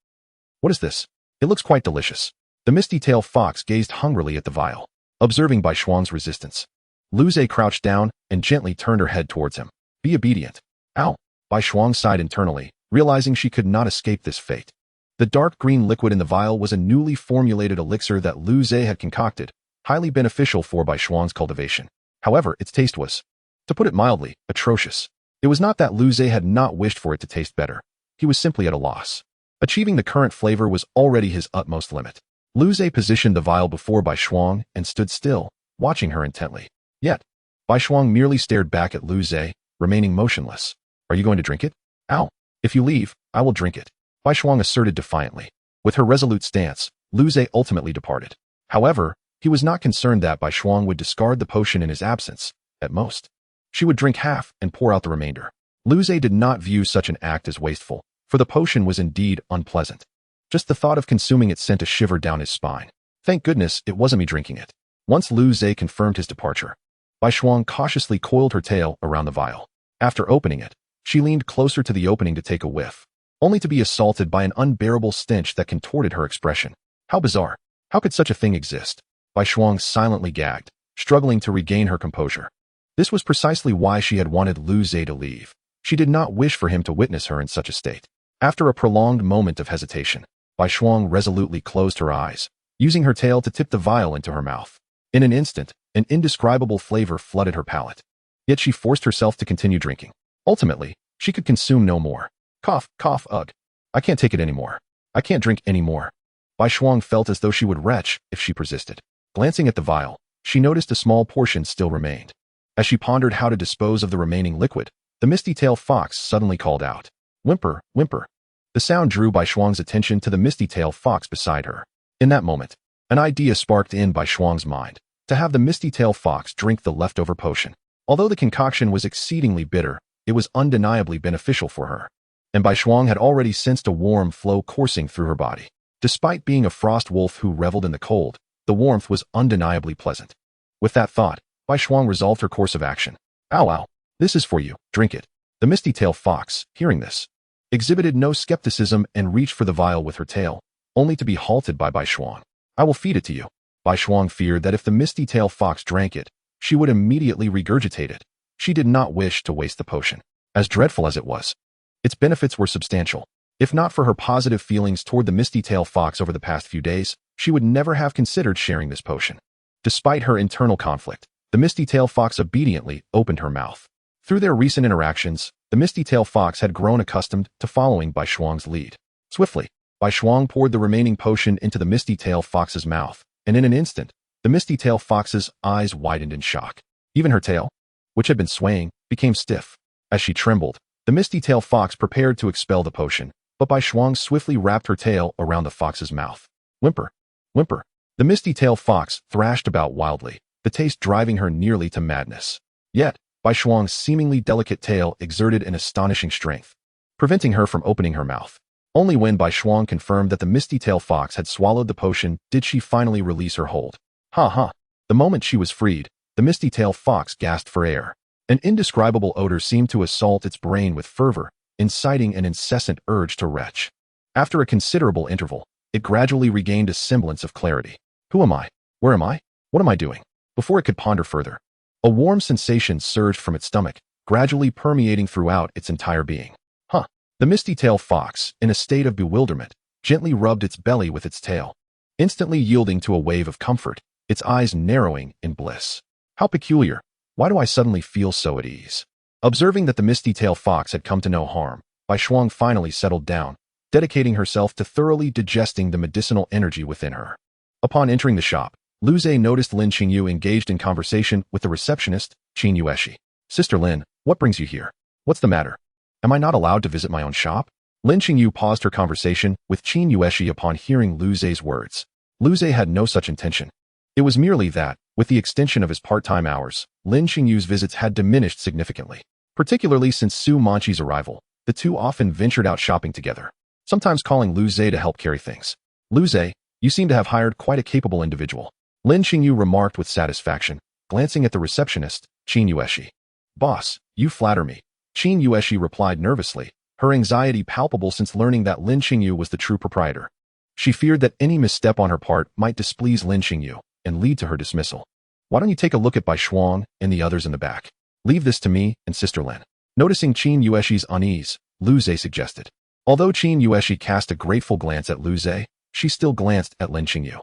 Speaker 1: What is this? It looks quite delicious. The misty-tailed fox gazed hungrily at the vial, observing Bai Shuang's resistance. Lu Zhe crouched down and gently turned her head towards him. Be obedient. Ow! Bai Shuang sighed internally, realizing she could not escape this fate. The dark green liquid in the vial was a newly formulated elixir that Lu Zhe had concocted, highly beneficial for Bai Shuang's cultivation. However, its taste was, to put it mildly, atrocious. It was not that Lu Zhe had not wished for it to taste better. He was simply at a loss. Achieving the current flavor was already his utmost limit. Lu Zhe positioned the vial before Bai Shuang and stood still, watching her intently. Yet, Bai Shuang merely stared back at Lu Zhe, remaining motionless. Are you going to drink it? Ow! If you leave, I will drink it, Bai Shuang asserted defiantly. With her resolute stance, Lu Zhe ultimately departed. However, he was not concerned that Bai Shuang would discard the potion in his absence. At most, she would drink half and pour out the remainder. Lu Zhe did not view such an act as wasteful, for the potion was indeed unpleasant. Just the thought of consuming it sent a shiver down his spine. Thank goodness it wasn't me drinking it. Once Lu Zhe confirmed his departure, Bai Shuang cautiously coiled her tail around the vial. After opening it, she leaned closer to the opening to take a whiff, only to be assaulted by an unbearable stench that contorted her expression. How bizarre. How could such a thing exist? Bai Shuang silently gagged, struggling to regain her composure. This was precisely why she had wanted Lu Zhe to leave. She did not wish for him to witness her in such a state. After a prolonged moment of hesitation, Bai Shuang resolutely closed her eyes, using her tail to tip the vial into her mouth. In an instant, an indescribable flavor flooded her palate. Yet she forced herself to continue drinking. Ultimately, she could consume no more. Cough, cough, ugh. I can't take it anymore. I can't drink anymore. Bai Shuang felt as though she would retch if she persisted. Glancing at the vial, she noticed a small portion still remained. As she pondered how to dispose of the remaining liquid, the misty-tailed fox suddenly called out. Whimper, whimper. The sound drew Bai Shuang's attention to the misty-tailed fox beside her. In that moment, an idea sparked in Bai Shuang's mind, to have the misty-tailed fox drink the leftover potion. Although the concoction was exceedingly bitter, it was undeniably beneficial for her. And Bai Shuang had already sensed a warm flow coursing through her body. Despite being a frost wolf who reveled in the cold, the warmth was undeniably pleasant. With that thought, Bai Shuang resolved her course of action. Ow, ow. This is for you, drink it. The misty-tailed fox, hearing this, exhibited no skepticism and reached for the vial with her tail, only to be halted by Bai Shuang. I will feed it to you. Bai Shuang feared that if the misty-tailed fox drank it, she would immediately regurgitate it. She did not wish to waste the potion. As dreadful as it was, its benefits were substantial. If not for her positive feelings toward the misty-tailed fox over the past few days, she would never have considered sharing this potion. Despite her internal conflict, the misty-tailed fox obediently opened her mouth. Through their recent interactions, the misty-tailed fox had grown accustomed to following Bai Shuang's lead. Swiftly, Bai Shuang poured the remaining potion into the misty-tailed fox's mouth, and in an instant, the misty-tailed fox's eyes widened in shock. Even her tail, which had been swaying, became stiff. As she trembled, the misty-tailed fox prepared to expel the potion, but Bai Shuang swiftly wrapped her tail around the fox's mouth. Whimper, whimper. The misty-tailed fox thrashed about wildly, the taste driving her nearly to madness. Yet, Bai Shuang's seemingly delicate tail exerted an astonishing strength, preventing her from opening her mouth. Only when Bai Shuang confirmed that the misty-tailed fox had swallowed the potion did she finally release her hold. Ha ha! The moment she was freed, the misty-tailed fox gasped for air. An indescribable odor seemed to assault its brain with fervor, inciting an incessant urge to retch. After a considerable interval, it gradually regained a semblance of clarity. Who am I? Where am I? What am I doing? Before it could ponder further, a warm sensation surged from its stomach, gradually permeating throughout its entire being. Huh. The misty-tailed fox, in a state of bewilderment, gently rubbed its belly with its tail, instantly yielding to a wave of comfort, its eyes narrowing in bliss. How peculiar. Why do I suddenly feel so at ease? Observing that the misty-tailed fox had come to no harm, Bai Shuang finally settled down, dedicating herself to thoroughly digesting the medicinal energy within her. Upon entering the shop, Lu Zhe noticed Lin Qingyu engaged in conversation with the receptionist, Qin Yueshi. Sister Lin, what brings you here? What's the matter? Am I not allowed to visit my own shop? Lin Qingyu paused her conversation with Qin Yueshi upon hearing Lu Zhe's words. Lu Zhe had no such intention. It was merely that, with the extension of his part-time hours, Lin Qingyu's visits had diminished significantly. Particularly since Su Manchi's arrival, the two often ventured out shopping together, sometimes calling Lu Zhe to help carry things. Lu Zhe, you seem to have hired quite a capable individual, Lin Qingyu remarked with satisfaction, glancing at the receptionist, Qin Yueshi. Boss, you flatter me. Qin Yueshi replied nervously, her anxiety palpable since learning that Lin Qingyu was the true proprietor. She feared that any misstep on her part might displease Lin Qingyu and lead to her dismissal. Why don't you take a look at Bai Shuang and the others in the back? Leave this to me and Sister Lin. Noticing Qin Yueshi's unease, Lu Zhe suggested. Although Qin Yueshi cast a grateful glance at Lu Zhe, she still glanced at Lin Qingyu.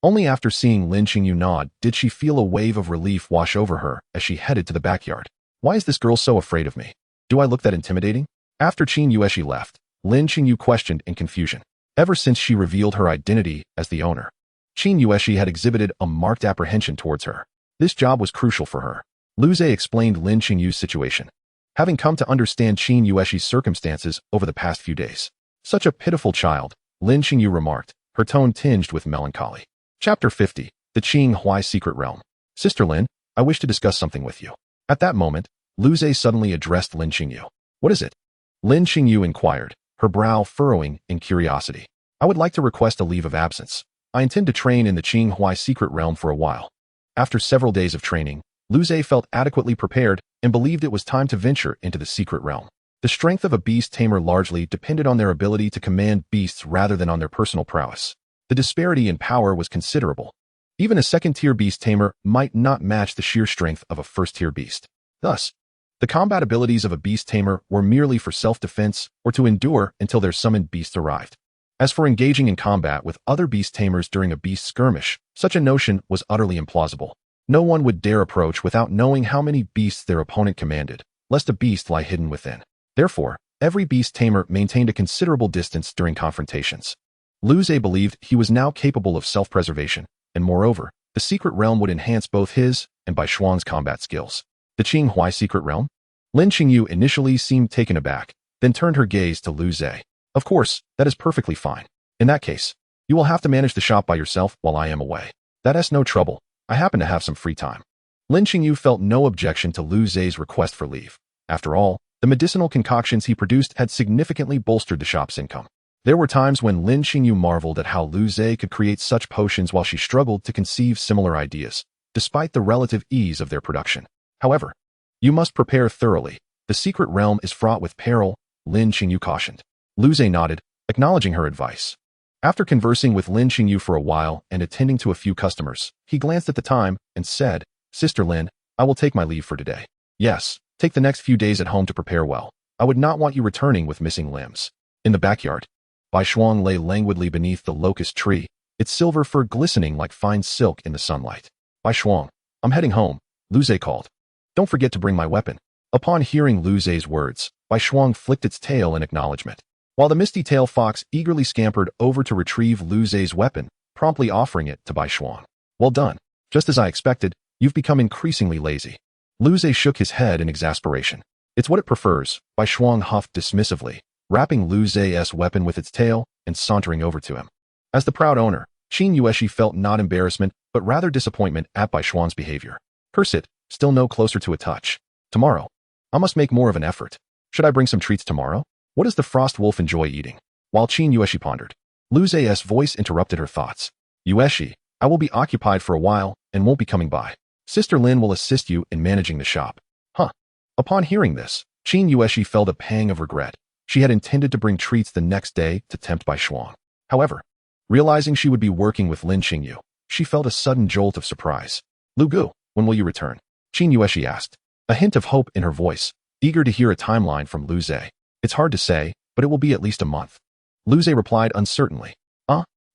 Speaker 1: Only after seeing Lin Qingyu nod did she feel a wave of relief wash over her as she headed to the backyard. Why is this girl so afraid of me? Do I look that intimidating? After Qin Yueshi left, Lin Qingyu questioned in confusion. Ever since she revealed her identity as the owner, Qin Yueshi had exhibited a marked apprehension towards her. This job was crucial for her. Lu Zhe explained Lin Qingyu's situation, having come to understand Qin Yueshi's circumstances over the past few days. Such a pitiful child, Lin Qingyu remarked, her tone tinged with melancholy. Chapter 50, The Qing Huai Secret Realm. Sister Lin, I wish to discuss something with you. At that moment, Lu Zhe suddenly addressed Lin Qingyu. What is it? Lin Qingyu inquired, her brow furrowing in curiosity. I would like to request a leave of absence. I intend to train in the Qing Huai Secret Realm for a while. After several days of training, Lu Zhe felt adequately prepared and believed it was time to venture into the secret realm. The strength of a beast tamer largely depended on their ability to command beasts rather than on their personal prowess. The disparity in power was considerable. Even a second-tier beast tamer might not match the sheer strength of a first-tier beast. Thus, the combat abilities of a beast tamer were merely for self-defense or to endure until their summoned beast arrived. As for engaging in combat with other beast tamers during a beast skirmish, such a notion was utterly implausible. No one would dare approach without knowing how many beasts their opponent commanded, lest a beast lie hidden within. Therefore, every beast tamer maintained a considerable distance during confrontations. Lu Zhe believed he was now capable of self-preservation, and moreover, the secret realm would enhance both his and Bai Shuang's combat skills. The Qinghai secret realm? Lin Qingyu initially seemed taken aback, then turned her gaze to Lu Zhe. Of course, that is perfectly fine. In that case, you will have to manage the shop by yourself while I am away. That's no trouble. I happen to have some free time. Lin Qingyu felt no objection to Lu Zhe's request for leave. After all, the medicinal concoctions he produced had significantly bolstered the shop's income. There were times when Lin Qingyu marveled at how Lu Zhe could create such potions while she struggled to conceive similar ideas, despite the relative ease of their production. However, you must prepare thoroughly. The secret realm is fraught with peril, Lin Qingyu cautioned. Lu Zhe nodded, acknowledging her advice. After conversing with Lin Qingyu for a while and attending to a few customers, he glanced at the time and said, Sister Lin, I will take my leave for today. Yes, take the next few days at home to prepare well. I would not want you returning with missing limbs. In the backyard, Bai Shuang lay languidly beneath the locust tree, its silver fur glistening like fine silk in the sunlight. Bai Shuang, I'm heading home, Lu Zhe called. Don't forget to bring my weapon. Upon hearing Lu Zhe's words, Bai Shuang flicked its tail in acknowledgement, while the misty-tailed fox eagerly scampered over to retrieve Lu Zhe's weapon, promptly offering it to Bai Shuang. Well done. Just as I expected, you've become increasingly lazy. Lu Zhe shook his head in exasperation. It's what it prefers, Bai Shuang huffed dismissively, wrapping Lu Zhe's weapon with its tail and sauntering over to him. As the proud owner, Qin Yueshi felt not embarrassment, but rather disappointment at Bai Shuang's behavior. Curse it, still no closer to a touch. Tomorrow, I must make more of an effort. Should I bring some treats tomorrow? What does the frost wolf enjoy eating? While Qin Yueshi pondered, Lu Zhe's voice interrupted her thoughts. Yueshi, I will be occupied for a while and won't be coming by. Sister Lin will assist you in managing the shop. Huh. Upon hearing this, Qin Yueshi felt a pang of regret. She had intended to bring treats the next day to tempt Bai Shuang. However, realizing she would be working with Lin Qingyu, she felt a sudden jolt of surprise. Lu Gu, when will you return? Qin Yueshi asked, a hint of hope in her voice, eager to hear a timeline from Lu Zhe. It's hard to say, but it will be at least a month. Lu Zhe replied uncertainly.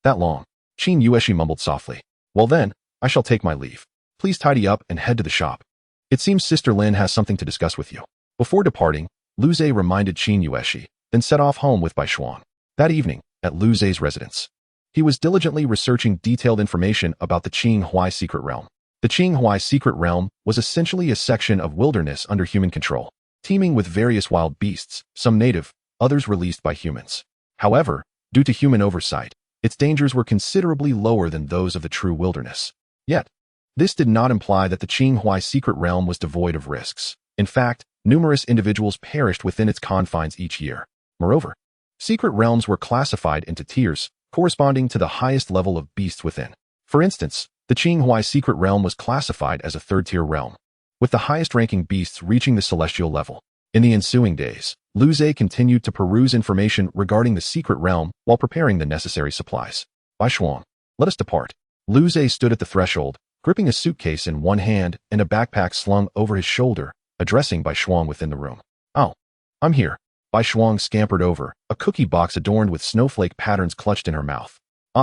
Speaker 1: That long? Qin Yueshi mumbled softly. Well then, I shall take my leave. Please tidy up and head to the shop. It seems Sister Lin has something to discuss with you. Before departing, Lu Zhe reminded Qin Yueshi, then set off home with Bai Shuang. That evening, at Lu Zhe's residence, he was diligently researching detailed information about the Qinghai secret realm. The Qinghai secret realm was essentially a section of wilderness under human control, teeming with various wild beasts, some native, others released by humans. However, due to human oversight, its dangers were considerably lower than those of the true wilderness. Yet, this did not imply that the Qinghai secret realm was devoid of risks. In fact, numerous individuals perished within its confines each year. Moreover, secret realms were classified into tiers, corresponding to the highest level of beasts within. For instance, the Qinghai secret realm was classified as a third-tier realm, with the highest-ranking beasts reaching the celestial level. In the ensuing days, Lu Zhe continued to peruse information regarding the secret realm while preparing the necessary supplies. Bai Shuang, let us depart. Lu Zhe stood at the threshold, gripping a suitcase in one hand and a backpack slung over his shoulder, addressing Bai Shuang within the room. Oh, I'm here. Bai Shuang scampered over, a cookie box adorned with snowflake patterns clutched in her mouth.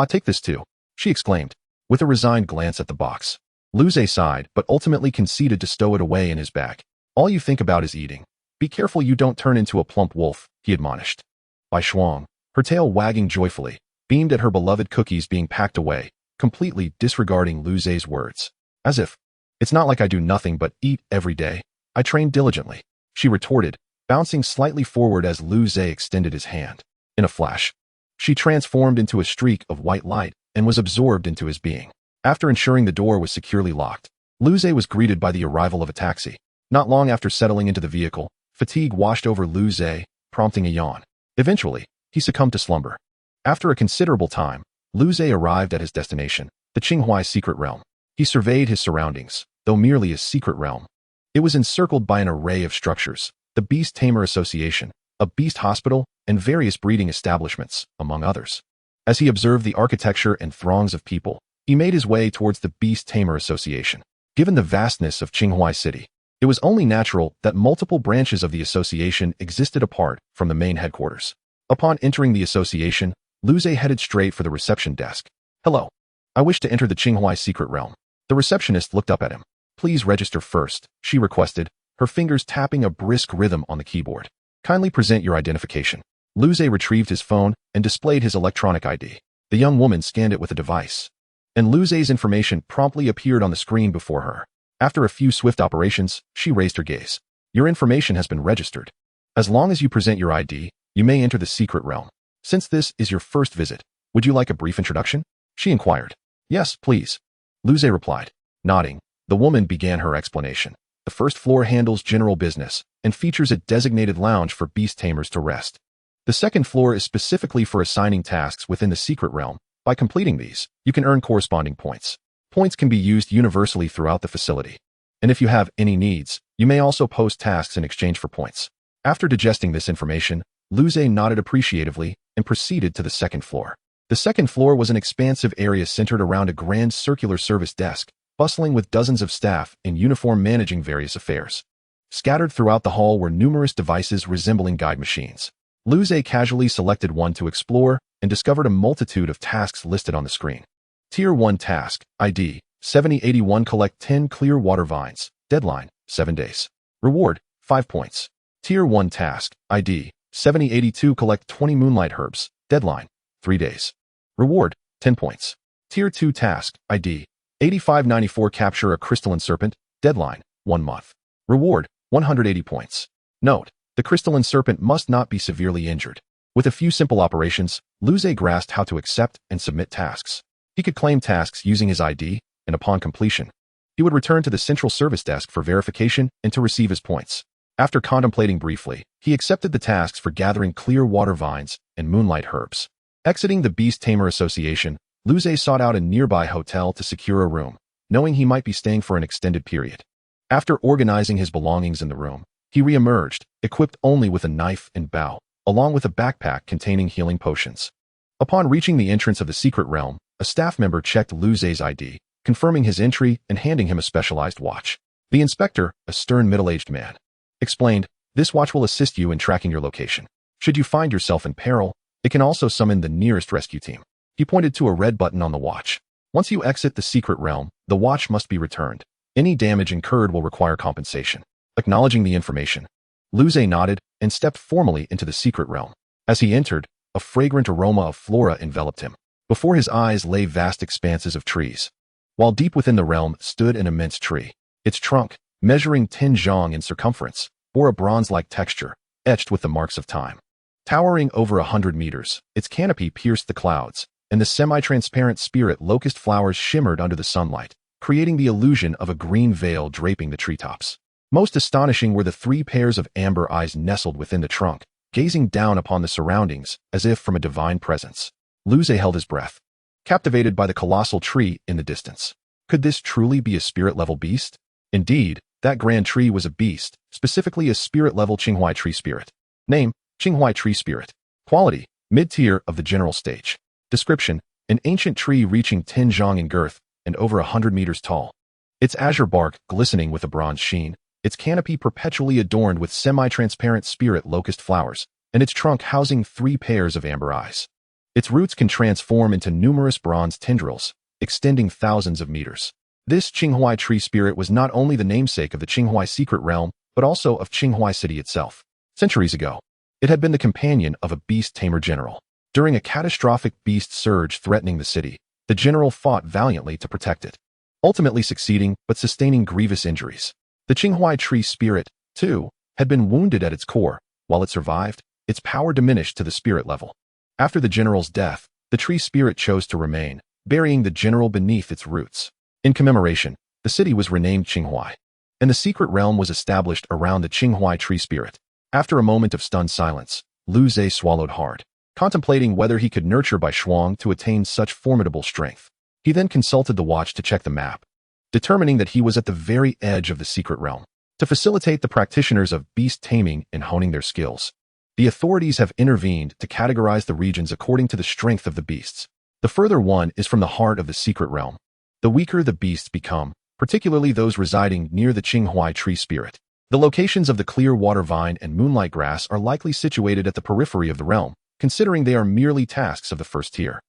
Speaker 1: Take this too, she exclaimed, with a resigned glance at the box. Lu Zhe sighed, but ultimately conceded to stow it away in his bag. All you think about is eating. Be careful you don't turn into a plump wolf, he admonished. Bai Shuang, her tail wagging joyfully, beamed at her beloved cookies being packed away, completely disregarding Lu Zhe's words. As if, it's not like I do nothing but eat every day. I train diligently, she retorted, bouncing slightly forward as Lu Zhe extended his hand. In a flash, she transformed into a streak of white light and was absorbed into his being. After ensuring the door was securely locked, Lu Zhe was greeted by the arrival of a taxi. Not long after settling into the vehicle, fatigue washed over Lu Zhe, prompting a yawn. Eventually, he succumbed to slumber. After a considerable time, Lu Zhe arrived at his destination, the Qinghai secret realm. He surveyed his surroundings, though merely a secret realm. It was encircled by an array of structures, the Beast Tamer Association, a beast hospital, and various breeding establishments, among others. As he observed the architecture and throngs of people, he made his way towards the Beast Tamer Association. Given the vastness of Qinghai City, it was only natural that multiple branches of the association existed apart from the main headquarters. Upon entering the association, Lu Zhe headed straight for the reception desk. Hello. I wish to enter the Qinghai secret realm. The receptionist looked up at him. Please register first, she requested, her fingers tapping a brisk rhythm on the keyboard. Kindly present your identification. Lu Zhe retrieved his phone and displayed his electronic ID. The young woman scanned it with a device, and Lu Zhe's information promptly appeared on the screen before her. After a few swift operations, she raised her gaze. Your information has been registered. As long as you present your ID, you may enter the secret realm. Since this is your first visit, would you like a brief introduction? She inquired. Yes, please. Luze replied. Nodding, the woman began her explanation. The first floor handles general business and features a designated lounge for beast tamers to rest. The second floor is specifically for assigning tasks within the secret realm. By completing these, you can earn corresponding points. Points can be used universally throughout the facility. And if you have any needs, you may also post tasks in exchange for points. After digesting this information, Luze nodded appreciatively and proceeded to the second floor. The second floor was an expansive area centered around a grand circular service desk, bustling with dozens of staff in uniform managing various affairs. Scattered throughout the hall were numerous devices resembling guide machines. Luze casually selected one to explore and discovered a multitude of tasks listed on the screen. Tier 1 task, ID, 7081 collect 10 clear water vines, deadline, 7 days. Reward, 5 points. Tier 1 task, ID, 7082 collect 20 moonlight herbs, deadline, 3 days. Reward, 10 points. Tier 2 task, ID, 8594 capture a crystalline serpent, deadline, 1 month. Reward, 180 points. Note, the crystalline serpent must not be severely injured. With a few simple operations, Luze grasped how to accept and submit tasks. He could claim tasks using his ID, and upon completion, he would return to the central service desk for verification and to receive his points. After contemplating briefly, he accepted the tasks for gathering clear water vines and moonlight herbs. Exiting the Beast Tamer Association, Luze sought out a nearby hotel to secure a room, knowing he might be staying for an extended period. After organizing his belongings in the room, he re-emerged, equipped only with a knife and bow, along with a backpack containing healing potions. Upon reaching the entrance of the secret realm, a staff member checked Luze's ID, confirming his entry and handing him a specialized watch. The inspector, a stern middle-aged man, explained, "This watch will assist you in tracking your location. Should you find yourself in peril, it can also summon the nearest rescue team." He pointed to a red button on the watch. Once you exit the secret realm, the watch must be returned. Any damage incurred will require compensation. Acknowledging the information, Luze nodded and stepped formally into the secret realm. As he entered, a fragrant aroma of flora enveloped him. Before his eyes lay vast expanses of trees, while deep within the realm stood an immense tree. Its trunk, measuring 10 zhang in circumference, bore a bronze-like texture, etched with the marks of time. Towering over 100 meters, its canopy pierced the clouds, and the semi-transparent spirit locust flowers shimmered under the sunlight, creating the illusion of a green veil draping the treetops. Most astonishing were the 3 pairs of amber eyes nestled within the trunk, gazing down upon the surroundings as if from a divine presence. Luze held his breath, captivated by the colossal tree in the distance. Could this truly be a spirit-level beast? Indeed, that grand tree was a beast, specifically a spirit-level Qinghuai tree spirit. Name, Qinghuai tree spirit. Quality, mid-tier of the general stage. Description, an ancient tree reaching 10 zhang in girth and over 100 meters tall. Its azure bark glistening with a bronze sheen, its canopy perpetually adorned with semi-transparent spirit locust flowers, and its trunk housing 3 pairs of amber eyes. Its roots can transform into numerous bronze tendrils, extending thousands of meters. This Qinghuai tree spirit was not only the namesake of the Qinghuai secret realm, but also of Qinghuai city itself. Centuries ago, it had been the companion of a beast tamer general. During a catastrophic beast surge threatening the city, the general fought valiantly to protect it, ultimately succeeding but sustaining grievous injuries. The Qinghuai tree spirit, too, had been wounded at its core. While it survived, its power diminished to the spirit level. After the general's death, the tree spirit chose to remain, burying the general beneath its roots. In commemoration, the city was renamed Qinghuai, and the secret realm was established around the Qinghuai tree spirit. After a moment of stunned silence, Luze swallowed hard, contemplating whether he could nurture Bai Shuang to attain such formidable strength. He then consulted the watch to check the map, determining that he was at the very edge of the secret realm. To facilitate the practitioners of beast taming in honing their skills, the authorities have intervened to categorize the regions according to the strength of the beasts. The further one is from the heart of the secret realm. The weaker the beasts become, particularly those residing near the Qinghuai tree spirit. The locations of the clear water vine and moonlight grass are likely situated at the periphery of the realm, considering they are merely tasks of the first tier.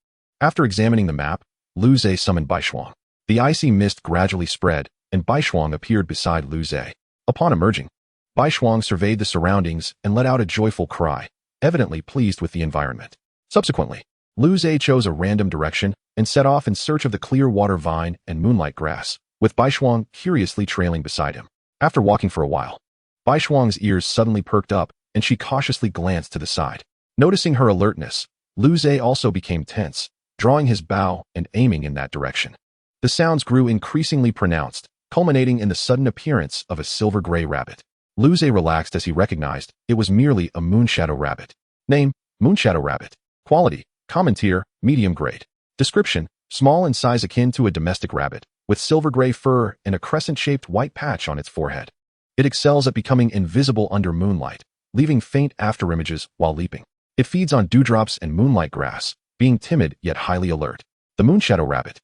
Speaker 1: After examining the map, Luze summoned Bai Shuang. The icy mist gradually spread, and Bai Shuang appeared beside Luze. Upon emerging, Bai Shuang surveyed the surroundings and let out a joyful cry, evidently pleased with the environment. Subsequently, Luze chose a random direction and set off in search of the clear water vine and moonlight grass, with Baishuang curiously trailing beside him. After walking for a while, Baishuang's ears suddenly perked up, and she cautiously glanced to the side. Noticing her alertness, Lu Zhe also became tense, drawing his bow and aiming in that direction. The sounds grew increasingly pronounced, culminating in the sudden appearance of a silver-gray rabbit. Lu Zhe relaxed as he recognized it was merely a moonshadow rabbit. Name: Moonshadow Rabbit. Quality: Common Tier, Medium Grade. Description: Small in size akin to a domestic rabbit, with silver-gray fur and a crescent-shaped white patch on its forehead. It excels at becoming invisible under moonlight, leaving faint afterimages while leaping. It feeds on dewdrops and moonlight grass, being timid yet highly alert. The Moonshadow Rabbit,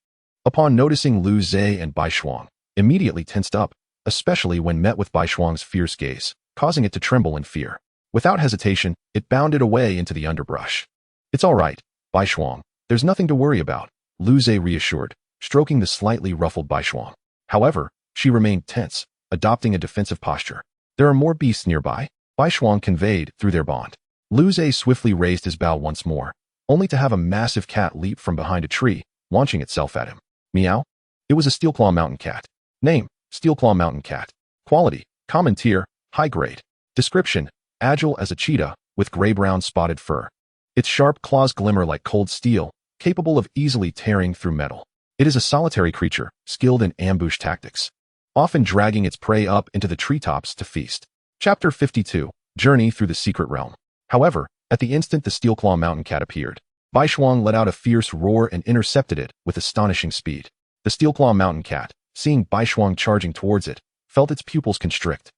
Speaker 1: upon noticing Lu Zhe and Baishuang, immediately tensed up, especially when met with Baishuang's fierce gaze, causing it to tremble in fear. Without hesitation, it bounded away into the underbrush. It's all right, Baishuang. There's nothing to worry about, Lu Zhe reassured, stroking the slightly ruffled Baishuang. However, she remained tense, adopting a defensive posture. There are more beasts nearby, Baishuang conveyed through their bond. Lu Zhe swiftly raised his bow once more, only to have a massive cat leap from behind a tree, launching itself at him. Meow? It was a Steelclaw Mountain Cat. Name: Steelclaw Mountain Cat. Quality: Common Tier, High Grade. Description: Agile as a cheetah, with gray-brown spotted fur. Its sharp claws glimmer like cold steel, capable of easily tearing through metal. It is a solitary creature, skilled in ambush tactics, often dragging its prey up into the treetops to feast. Chapter 52, Journey Through the Secret Realm. However, at the instant the Steelclaw Mountain Cat appeared, Baishuang let out a fierce roar and intercepted it with astonishing speed. The Steelclaw Mountain Cat, seeing Baishuang charging towards it, felt its pupils constrict.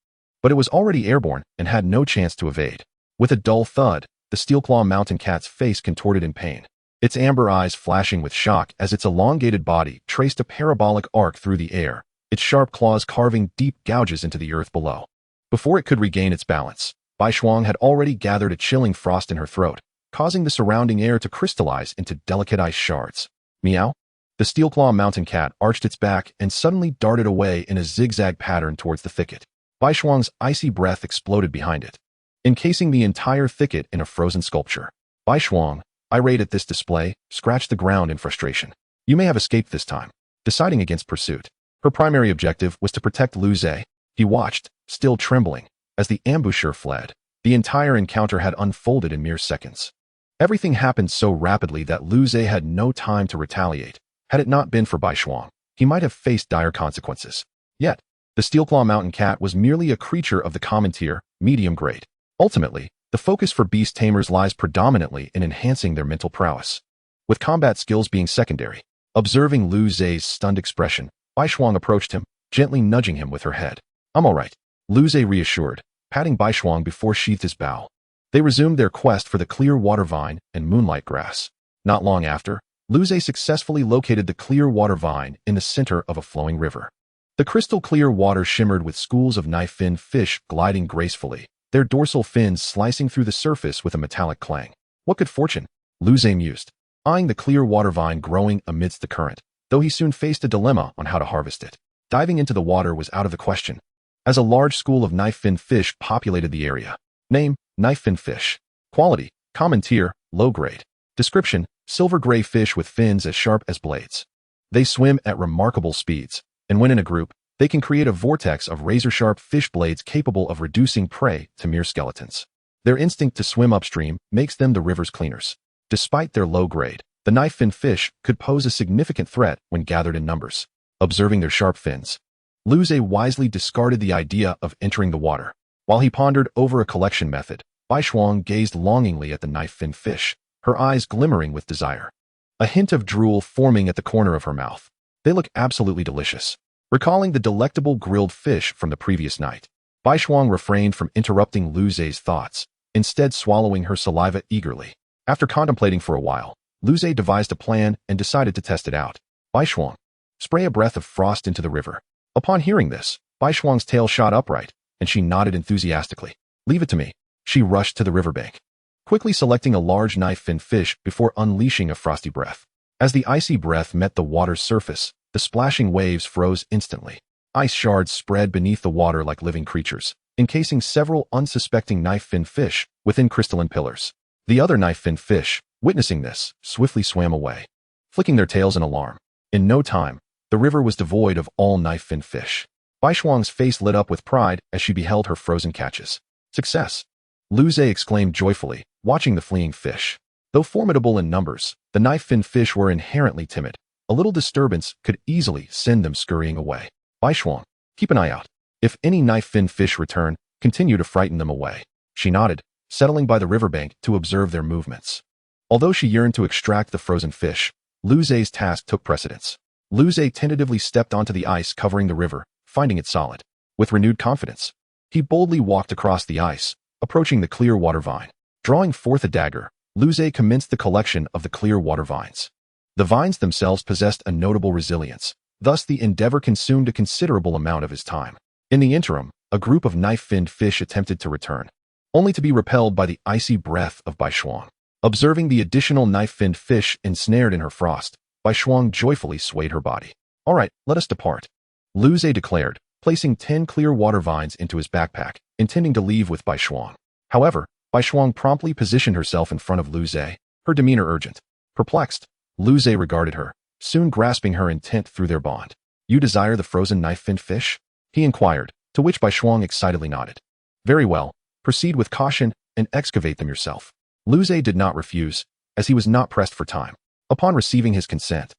Speaker 1: But it was already airborne and had no chance to evade. With a dull thud, the Steelclaw Mountain Cat's face contorted in pain, its amber eyes flashing with shock as its elongated body traced a parabolic arc through the air, its sharp claws carving deep gouges into the earth below. Before it could regain its balance, Baishuang had already gathered a chilling frost in her throat, causing the surrounding air to crystallize into delicate ice shards. Meow? The Steelclaw Mountain Cat arched its back and suddenly darted away in a zigzag pattern towards the thicket. Baishuang's icy breath exploded behind it, encasing the entire thicket in a frozen sculpture. Baishuang, irate at this display, scratched the ground in frustration. You may have escaped this time. Deciding against pursuit, her primary objective was to protect Lu Zhe. He watched, still trembling, as the ambusher fled. The entire encounter had unfolded in mere seconds. Everything happened so rapidly that Lu Zhe had no time to retaliate. Had it not been for Baishuang, he might have faced dire consequences. Yet, the Steelclaw Mountain Cat was merely a creature of the common tier, medium grade. Ultimately, the focus for Beast Tamers lies predominantly in enhancing their mental prowess, with combat skills being secondary. Observing Lu Zhe's stunned expression, Baishuang approached him, gently nudging him with her head. I'm all right, Lu Zhe reassured, patting Baishuang before sheathed his bow. They resumed their quest for the clear water vine and moonlight grass. Not long after, Lu Zhe successfully located the clear water vine in the center of a flowing river. The crystal-clear water shimmered with schools of knife-fin fish gliding gracefully, their dorsal fins slicing through the surface with a metallic clang. What good fortune, Lu Zhe mused, eyeing the clear water vine growing amidst the current, though he soon faced a dilemma on how to harvest it. Diving into the water was out of the question, as a large school of knife-fin fish populated the area. Name: Knife-fin fish. Quality: Common Tier, Low Grade. Description: Silver-gray fish with fins as sharp as blades. They swim at remarkable speeds, and when in a group, they can create a vortex of razor-sharp fish blades capable of reducing prey to mere skeletons. Their instinct to swim upstream makes them the river's cleaners. Despite their low grade, the knife-fin fish could pose a significant threat when gathered in numbers. Observing their sharp fins, Lu Zhe wisely discarded the idea of entering the water. While he pondered over a collection method, Baishuang gazed longingly at the knife-fin fish, her eyes glimmering with desire, a hint of drool forming at the corner of her mouth. They look absolutely delicious. Recalling the delectable grilled fish from the previous night, Baishuang refrained from interrupting Lu Zhe's thoughts, instead swallowing her saliva eagerly. After contemplating for a while, Lu Zhe devised a plan and decided to test it out. Baishuang, spray a breath of frost into the river. Upon hearing this, Baishuang's tail shot upright, and she nodded enthusiastically. Leave it to me. She rushed to the riverbank, quickly selecting a large knife-fin fish before unleashing a frosty breath. As the icy breath met the water's surface, the splashing waves froze instantly. Ice shards spread beneath the water like living creatures, encasing several unsuspecting knife-fin fish within crystalline pillars. The other knife-fin fish, witnessing this, swiftly swam away, flicking their tails in alarm. In no time, The river was devoid of all knife-finned fish. Bai Shuang's face lit up with pride as she beheld her frozen catches. Success! Lu Zhe exclaimed joyfully, watching the fleeing fish. Though formidable in numbers, the knife-finned fish were inherently timid. A little disturbance could easily send them scurrying away. Bai Shuang, keep an eye out. If any knife-finned fish return, continue to frighten them away. She nodded, settling by the riverbank to observe their movements. Although she yearned to extract the frozen fish, Lu Zhe's task took precedence. Lu Zhe tentatively stepped onto the ice covering the river, finding it solid. With renewed confidence, he boldly walked across the ice, approaching the clear water vine. Drawing forth a dagger, Lu Zhe commenced the collection of the clear water vines. The vines themselves possessed a notable resilience, thus the endeavor consumed a considerable amount of his time. In the interim, a group of knife-finned fish attempted to return, only to be repelled by the icy breath of Bai Shuang. Observing the additional knife-finned fish ensnared in her frost, Bai Shuang joyfully swayed her body. All right, let us depart, Lu Zhe declared, placing 10 clear water vines into his backpack, intending to leave with Bai Shuang. However, Bai Shuang promptly positioned herself in front of Lu Zhe, her demeanor urgent. Perplexed, Lu Zhe regarded her, soon grasping her intent through their bond. You desire the frozen knife-finned fish? He inquired, to which Bai Shuang excitedly nodded. Very well, proceed with caution and excavate them yourself. Lu Zhe did not refuse, as he was not pressed for time. Upon receiving his consent,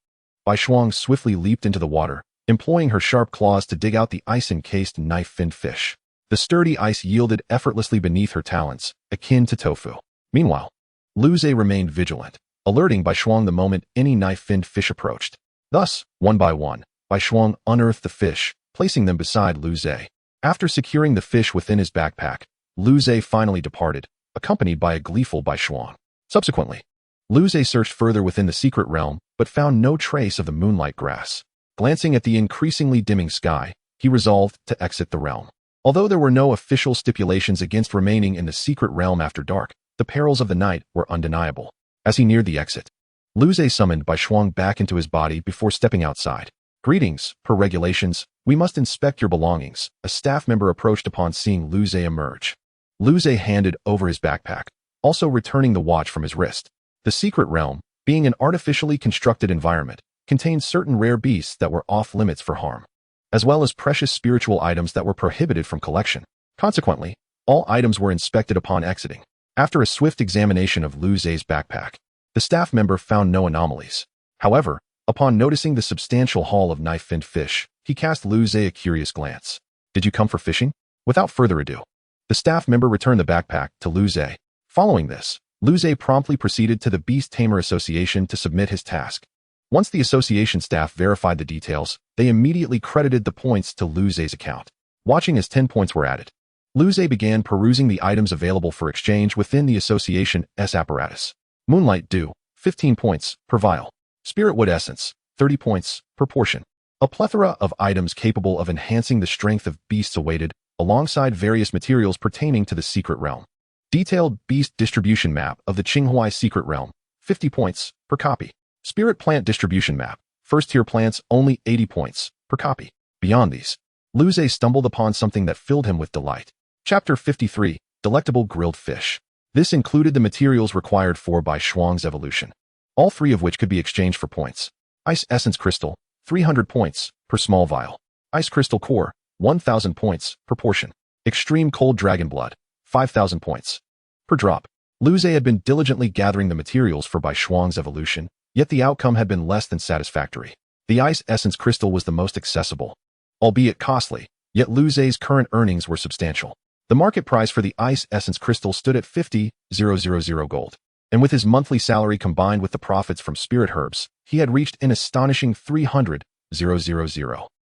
Speaker 1: Bai Shuang swiftly leaped into the water, employing her sharp claws to dig out the ice-encased knife-finned fish. The sturdy ice yielded effortlessly beneath her talons, akin to tofu. Meanwhile, Lu Zhe remained vigilant, alerting Bai Shuang the moment any knife-finned fish approached. Thus, one by one, Bai Shuang unearthed the fish, placing them beside Lu Zhe. After securing the fish within his backpack, Lu Zhe finally departed, accompanied by a gleeful Bai Shuang. Subsequently, Lu Zhe searched further within the secret realm, but found no trace of the moonlight grass. Glancing at the increasingly dimming sky, he resolved to exit the realm. Although there were no official stipulations against remaining in the secret realm after dark, the perils of the night were undeniable. As he neared the exit, Lu Zhe summoned Bai Shuang back into his body before stepping outside. Greetings, per regulations, we must inspect your belongings, a staff member approached upon seeing Lu Zhe emerge. Lu Zhe handed over his backpack, also returning the watch from his wrist. The secret realm, being an artificially constructed environment, contained certain rare beasts that were off-limits for harm, as well as precious spiritual items that were prohibited from collection. Consequently, all items were inspected upon exiting. After a swift examination of Lu Zhe's backpack, the staff member found no anomalies. However, upon noticing the substantial haul of knife-finned fish, he cast Lu Zhe a curious glance. Did you come for fishing? Without further ado, the staff member returned the backpack to Lu Zhe. Following this, Lu Zhe promptly proceeded to the Beast Tamer Association to submit his task. Once the association staff verified the details, they immediately credited the points to Lu Zhe's account. Watching as 10 points were added, Lu Zhe began perusing the items available for exchange within the association's apparatus. Moonlight Dew, 15 points per vial. Spirit Wood Essence, 30 points per portion. A plethora of items capable of enhancing the strength of beasts awaited, alongside various materials pertaining to the secret realm. Detailed Beast Distribution Map of the Qinghuai Secret Realm, 50 points per copy. Spirit Plant Distribution Map, first-tier plants only 80 points per copy. Beyond these, Lu Zhe stumbled upon something that filled him with delight. Chapter 53, Delectable Grilled Fish. This included the materials required for Bai Shuang's evolution, all 3 of which could be exchanged for points. Ice Essence Crystal, 300 points per small vial. Ice Crystal Core, 1,000 points per portion. Extreme Cold Dragon Blood, 5,000 points per drop. Lu Zhe had been diligently gathering the materials for Bai Shuang's evolution, yet the outcome had been less than satisfactory. The Ice Essence Crystal was the most accessible, albeit costly, yet Lu Zhe's current earnings were substantial. The market price for the Ice Essence Crystal stood at 50,000 gold, and with his monthly salary combined with the profits from spirit herbs, he had reached an astonishing 300,000.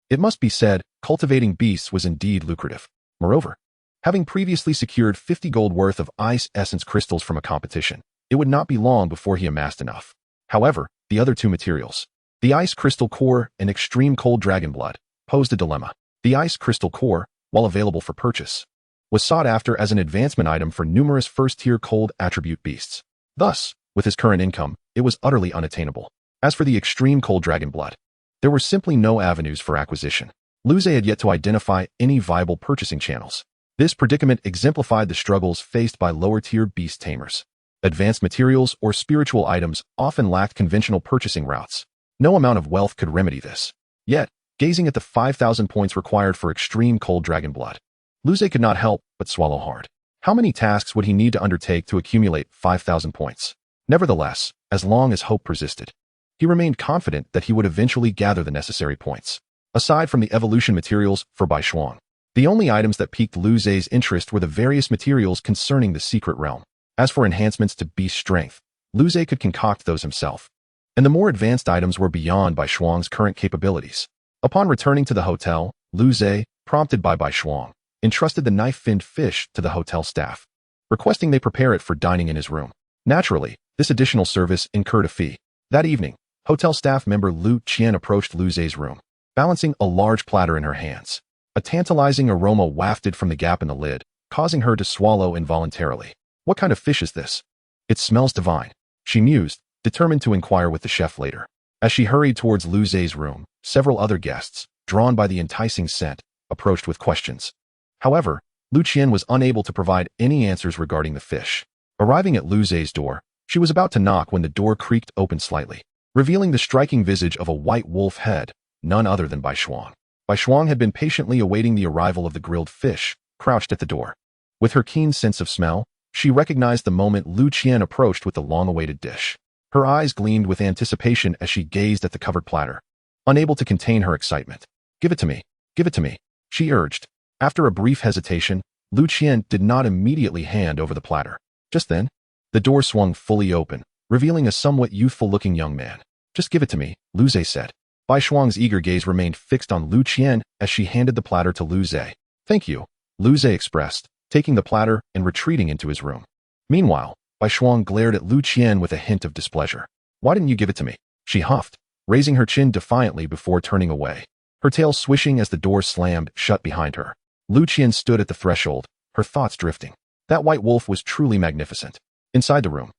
Speaker 1: It must be said, cultivating beasts was indeed lucrative. Moreover, having previously secured 50 gold worth of Ice Essence Crystals from a competition, it would not be long before he amassed enough. However, the other 2 materials, the Ice Crystal Core and Extreme Cold Dragon Blood, posed a dilemma. The Ice Crystal Core, while available for purchase, was sought after as an advancement item for numerous first-tier cold attribute beasts. Thus, with his current income, it was utterly unattainable. As for the Extreme Cold Dragon Blood, there were simply no avenues for acquisition. Lu Zhe had yet to identify any viable purchasing channels. This predicament exemplified the struggles faced by lower-tier beast tamers. Advanced materials or spiritual items often lacked conventional purchasing routes. No amount of wealth could remedy this. Yet, gazing at the 5,000 points required for extreme cold dragon blood, Luze could not help but swallow hard. How many tasks would he need to undertake to accumulate 5,000 points? Nevertheless, as long as hope persisted, he remained confident that he would eventually gather the necessary points. Aside from the evolution materials for Bai Shuang, the only items that piqued Luze's interest were the various materials concerning the secret realm. As for enhancements to beast strength, Luze could concoct those himself, and the more advanced items were beyond Bai Shuang's current capabilities. Upon returning to the hotel, Luze, prompted by Bai Shuang, entrusted the knife-finned fish to the hotel staff, requesting they prepare it for dining in his room. Naturally, this additional service incurred a fee. That evening, hotel staff member Lu Qian approached Luze's room, balancing a large platter in her hands. A tantalizing aroma wafted from the gap in the lid, causing her to swallow involuntarily. What kind of fish is this? It smells divine, she mused, determined to inquire with the chef later. As she hurried towards Luze's room, several other guests, drawn by the enticing scent, approached with questions. However, Lu Qian was unable to provide any answers regarding the fish. Arriving at Luze's door, she was about to knock when the door creaked open slightly, revealing the striking visage of a white wolf head, none other than Bai Shuang. Bai Shuang had been patiently awaiting the arrival of the grilled fish, crouched at the door. With her keen sense of smell, she recognized the moment Lu Qian approached with the long-awaited dish. Her eyes gleamed with anticipation as she gazed at the covered platter, unable to contain her excitement. "Give it to me, give it to me," she urged. After a brief hesitation, Lu Qian did not immediately hand over the platter. Just then, the door swung fully open, revealing a somewhat youthful-looking young man. "Just give it to me," Luze said. Bai Shuang's eager gaze remained fixed on Lu Qian as she handed the platter to Luze. "Thank you," Luze expressed, taking the platter and retreating into his room. Meanwhile, Bai Shuang glared at Lu Qian with a hint of displeasure. "Why didn't you give it to me?" she huffed, raising her chin defiantly before turning away, her tail swishing as the door slammed shut behind her. Lu Qian stood at the threshold, her thoughts drifting. That white wolf was truly magnificent. Inside the room,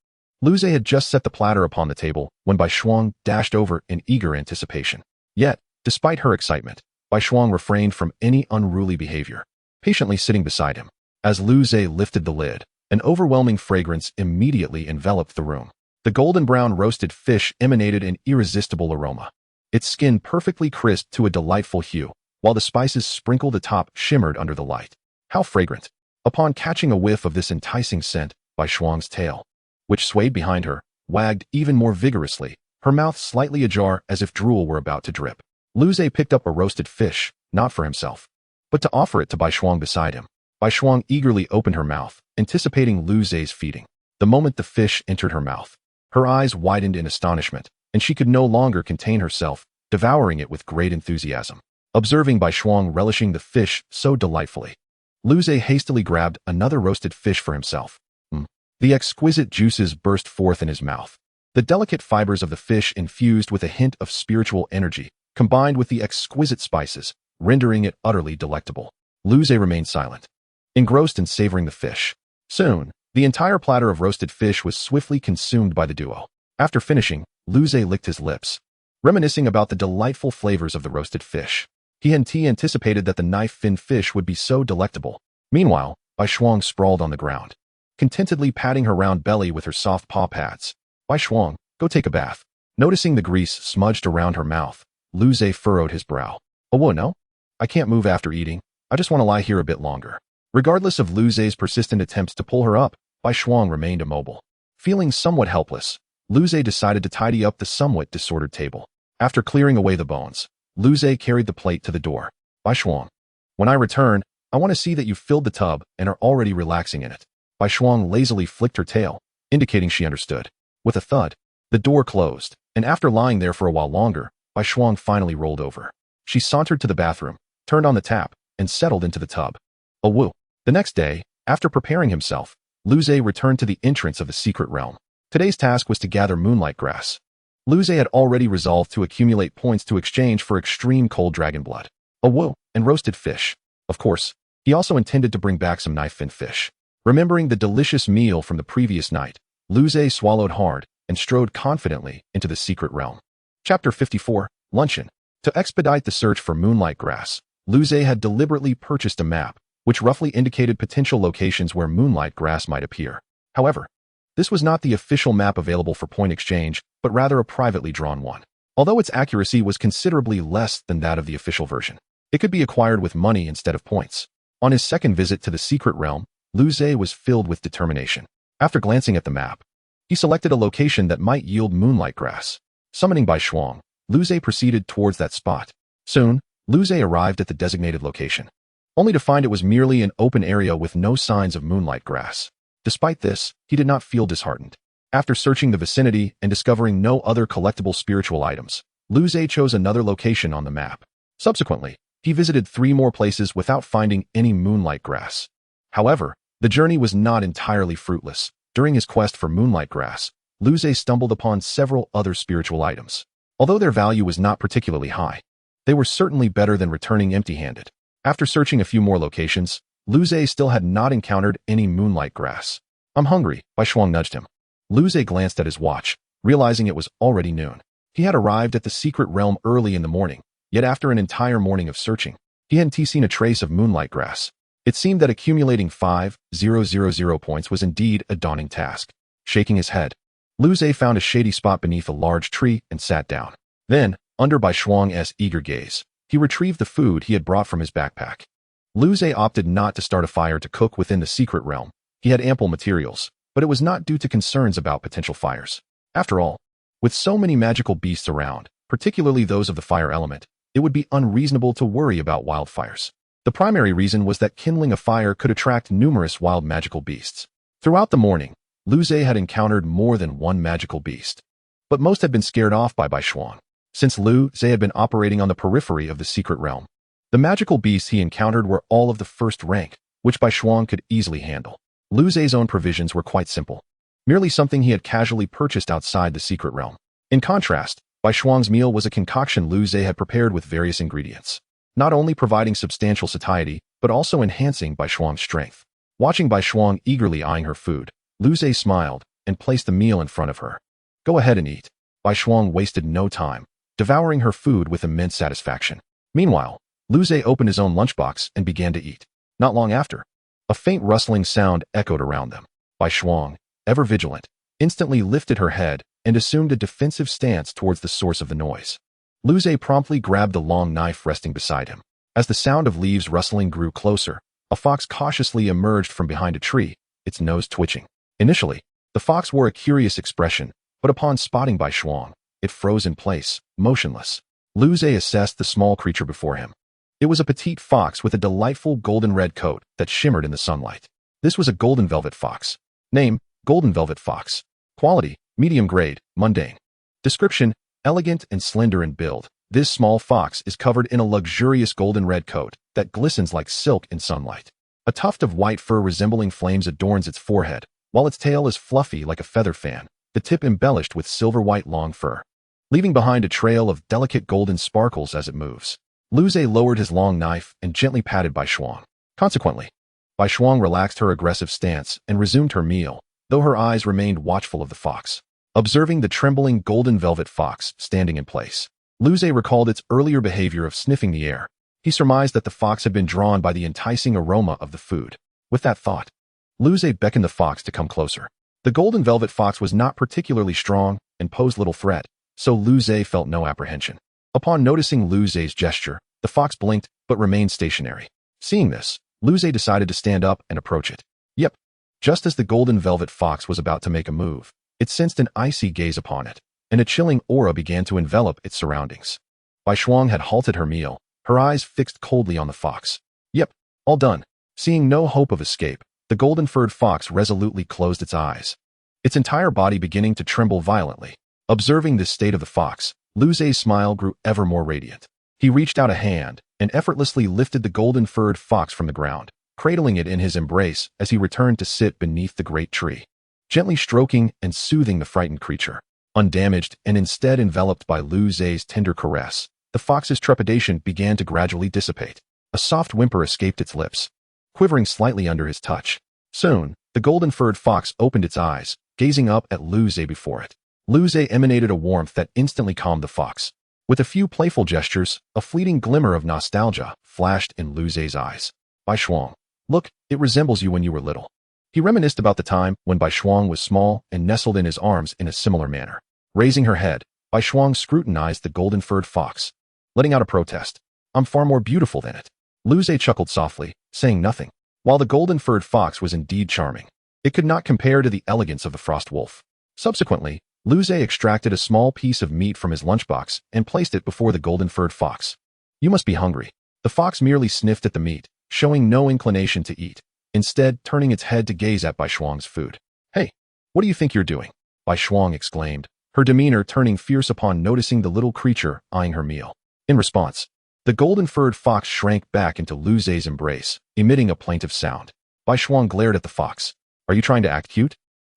Speaker 1: Luze had just set the platter upon the table when Bai Shuang dashed over in eager anticipation. Yet, despite her excitement, Bai Shuang refrained from any unruly behavior, patiently sitting beside him. As Luze lifted the lid, an overwhelming fragrance immediately enveloped the room. The golden brown roasted fish emanated an irresistible aroma, its skin perfectly crisped to a delightful hue, while the spices sprinkled atop shimmered under the light. How fragrant! Upon catching a whiff of this enticing scent, Bai Shuang's tail, which swayed behind her, wagged even more vigorously, her mouth slightly ajar as if drool were about to drip. Luze picked up a roasted fish, not for himself, but to offer it to Bai Shuang beside him. Bai Shuang eagerly opened her mouth, anticipating Luze's feeding. The moment the fish entered her mouth, her eyes widened in astonishment, and she could no longer contain herself, devouring it with great enthusiasm. Observing Bai Shuang relishing the fish so delightfully, Luze hastily grabbed another roasted fish for himself. The exquisite juices burst forth in his mouth. The delicate fibers of the fish infused with a hint of spiritual energy, combined with the exquisite spices, rendering it utterly delectable. Luze remained silent, engrossed in savoring the fish. Soon, the entire platter of roasted fish was swiftly consumed by the duo. After finishing, Luze licked his lips, reminiscing about the delightful flavors of the roasted fish. He anticipated that the knife-finned fish would be so delectable. Meanwhile, Bai Shuang sprawled on the ground, contentedly patting her round belly with her soft paw pads. "Bai Shuang, go take a bath." Noticing the grease smudged around her mouth, Luze furrowed his brow. "Oh, no? I can't move after eating. I just want to lie here a bit longer." Regardless of Luze's persistent attempts to pull her up, Bai Shuang remained immobile. Feeling somewhat helpless, Luze decided to tidy up the somewhat disordered table. After clearing away the bones, Luze carried the plate to the door. "Bai Shuang, when I return, I want to see that you've filled the tub and are already relaxing in it." Bai Shuang lazily flicked her tail, indicating she understood. With a thud, the door closed, and after lying there for a while longer, Bai Shuang finally rolled over. She sauntered to the bathroom, turned on the tap, and settled into the tub. Oh woo! The next day, after preparing himself, Luze returned to the entrance of the secret realm. Today's task was to gather moonlight grass. Luze had already resolved to accumulate points to exchange for extreme cold dragon blood, oh woo, and roasted fish. Of course, he also intended to bring back some knife-finned fish. Remembering the delicious meal from the previous night, Luze swallowed hard and strode confidently into the secret realm. Chapter 54, Luncheon. To expedite the search for moonlight grass, Luze had deliberately purchased a map, which roughly indicated potential locations where moonlight grass might appear. However, this was not the official map available for point exchange, but rather a privately drawn one. although its accuracy was considerably less than that of the official version. It could be acquired with money instead of points. On his second visit to the secret realm, Lu Zhe was filled with determination. After glancing at the map, he selected a location that might yield moonlight grass. Summoning Bai Shuang, Lu Zhe proceeded towards that spot. Soon, Lu Zhe arrived at the designated location, only to find it was merely an open area with no signs of moonlight grass. Despite this, he did not feel disheartened. After searching the vicinity and discovering no other collectible spiritual items, Lu Zhe chose another location on the map. Subsequently, he visited 3 more places without finding any moonlight grass. However, the journey was not entirely fruitless. During his quest for moonlight grass, Lu Zhe stumbled upon several other spiritual items. Although their value was not particularly high, they were certainly better than returning empty-handed. After searching a few more locations, Lu Zhe still had not encountered any moonlight grass. "I'm hungry," Bai Shuang nudged him. Lu Zhe glanced at his watch, realizing it was already noon. He had arrived at the secret realm early in the morning, yet after an entire morning of searching, he hadn't seen a trace of moonlight grass. It seemed that accumulating 5,000 points was indeed a daunting task. Shaking his head, Lu Zhe found a shady spot beneath a large tree and sat down. Then, under Bai Shuang's eager gaze, he retrieved the food he had brought from his backpack. Lu Zhe opted not to start a fire to cook within the secret realm. He had ample materials, but it was not due to concerns about potential fires. After all, with so many magical beasts around, particularly those of the fire element, it would be unreasonable to worry about wildfires. The primary reason was that kindling a fire could attract numerous wild magical beasts. Throughout the morning, Lu Zhe had encountered more than one magical beast, but most had been scared off by Bai Shuang. Since Lu Zhe had been operating on the periphery of the secret realm, the magical beasts he encountered were all of the first rank, which Bai Shuang could easily handle. Lu Zhe's own provisions were quite simple, merely something he had casually purchased outside the secret realm. In contrast, Bai Shuang's meal was a concoction Lu Zhe had prepared with various ingredients, not only providing substantial satiety, but also enhancing Bai Shuang's strength. Watching Bai Shuang eagerly eyeing her food, Lu Zhe smiled and placed the meal in front of her. "Go ahead and eat." Bai Shuang wasted no time, devouring her food with immense satisfaction. Meanwhile, Lu Zhe opened his own lunchbox and began to eat. Not long after, a faint rustling sound echoed around them. Bai Shuang, ever vigilant, instantly lifted her head and assumed a defensive stance towards the source of the noise. Lu Zhe promptly grabbed the long knife resting beside him. As the sound of leaves rustling grew closer, a fox cautiously emerged from behind a tree, its nose twitching. Initially, the fox wore a curious expression, but upon spotting Bai Shuang, it froze in place, motionless. Lu Zhe assessed the small creature before him. It was a petite fox with a delightful golden-red coat that shimmered in the sunlight. This was a golden velvet fox. Name: Golden Velvet Fox. Quality: medium grade, mundane. Description: elegant and slender in build. This small fox is covered in a luxurious golden-red coat that glistens like silk in sunlight. A tuft of white fur resembling flames adorns its forehead, while its tail is fluffy like a feather fan, the tip embellished with silver-white long fur, leaving behind a trail of delicate golden sparkles as it moves. Lu Zhe lowered his long knife and gently patted Bai Shuang. Consequently, Bai Shuang relaxed her aggressive stance and resumed her meal, though her eyes remained watchful of the fox. Observing the trembling golden velvet fox standing in place, Lu Zhe recalled its earlier behavior of sniffing the air. He surmised that the fox had been drawn by the enticing aroma of the food. With that thought, Lu Zhe beckoned the fox to come closer. The golden velvet fox was not particularly strong and posed little threat, so Lu Zhe felt no apprehension. Upon noticing Lu Zhe's gesture, the fox blinked but remained stationary. Seeing this, Lu Zhe decided to stand up and approach it. Yep. Just as the golden velvet fox was about to make a move, it sensed an icy gaze upon it, and a chilling aura began to envelop its surroundings. Bai Shuang had halted her meal, her eyes fixed coldly on the fox. Yep, all done. Seeing no hope of escape, the golden-furred fox resolutely closed its eyes, its entire body beginning to tremble violently. Observing this state of the fox, Lu Zhe's smile grew ever more radiant. He reached out a hand and effortlessly lifted the golden-furred fox from the ground, cradling it in his embrace as he returned to sit beneath the great tree, gently stroking and soothing the frightened creature. Undamaged and instead enveloped by Lu Zhe's tender caress, the fox's trepidation began to gradually dissipate. A soft whimper escaped its lips, quivering slightly under his touch. Soon, the golden-furred fox opened its eyes, gazing up at Lu Zhe before it. Lu Zhe emanated a warmth that instantly calmed the fox. With a few playful gestures, a fleeting glimmer of nostalgia flashed in Lu Zhe's eyes. Bai Shuang, look, it resembles you when you were little. He reminisced about the time when Bai Shuang was small and nestled in his arms in a similar manner. Raising her head, Bai Shuang scrutinized the golden-furred fox, letting out a protest. I'm far more beautiful than it. Lu Zhe chuckled softly, saying nothing. While the golden-furred fox was indeed charming, it could not compare to the elegance of the frost wolf. Subsequently, Lu Zhe extracted a small piece of meat from his lunchbox and placed it before the golden-furred fox. You must be hungry. The fox merely sniffed at the meat, showing no inclination to eat, instead turning its head to gaze at Bai Shuang's food. Hey, what do you think you're doing? Bai Shuang exclaimed, her demeanor turning fierce upon noticing the little creature eyeing her meal. In response, the golden-furred fox shrank back into Lu Zhe's embrace, emitting a plaintive sound. Bai Shuang glared at the fox. Are you trying to act cute?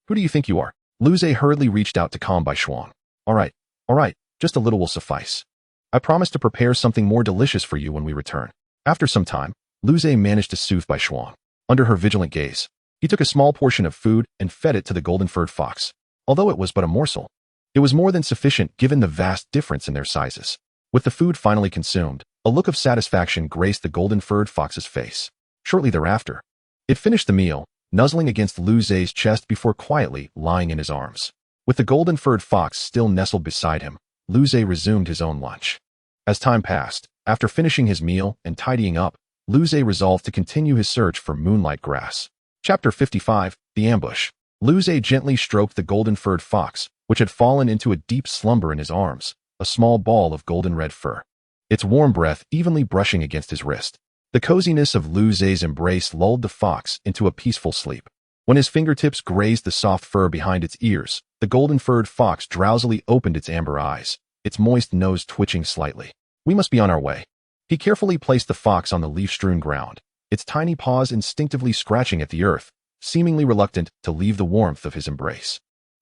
Speaker 1: Who do you think you are? Lu Zhe hurriedly reached out to calm Bai Shuang. All right, just a little will suffice. I promise to prepare something more delicious for you when we return. After some time, Lu Zhe managed to soothe Bai Shuang. Under her vigilant gaze, he took a small portion of food and fed it to the golden-furred fox. Although it was but a morsel, it was more than sufficient given the vast difference in their sizes. With the food finally consumed, a look of satisfaction graced the golden-furred fox's face. Shortly thereafter, it finished the meal, nuzzling against Lu Zhe's chest before quietly lying in his arms. With the golden-furred fox still nestled beside him, Lu Zhe resumed his own lunch. As time passed, after finishing his meal and tidying up, Lu Zhe resolved to continue his search for moonlight grass. Chapter 55, The Ambush. Lu Zhe gently stroked the golden-furred fox, which had fallen into a deep slumber in his arms, a small ball of golden-red fur. Its warm breath evenly brushing against his wrist. The coziness of Lu Zhe's embrace lulled the fox into a peaceful sleep. When his fingertips grazed the soft fur behind its ears, the golden-furred fox drowsily opened its amber eyes, its moist nose twitching slightly. We must be on our way. He carefully placed the fox on the leaf-strewn ground, its tiny paws instinctively scratching at the earth, seemingly reluctant to leave the warmth of his embrace.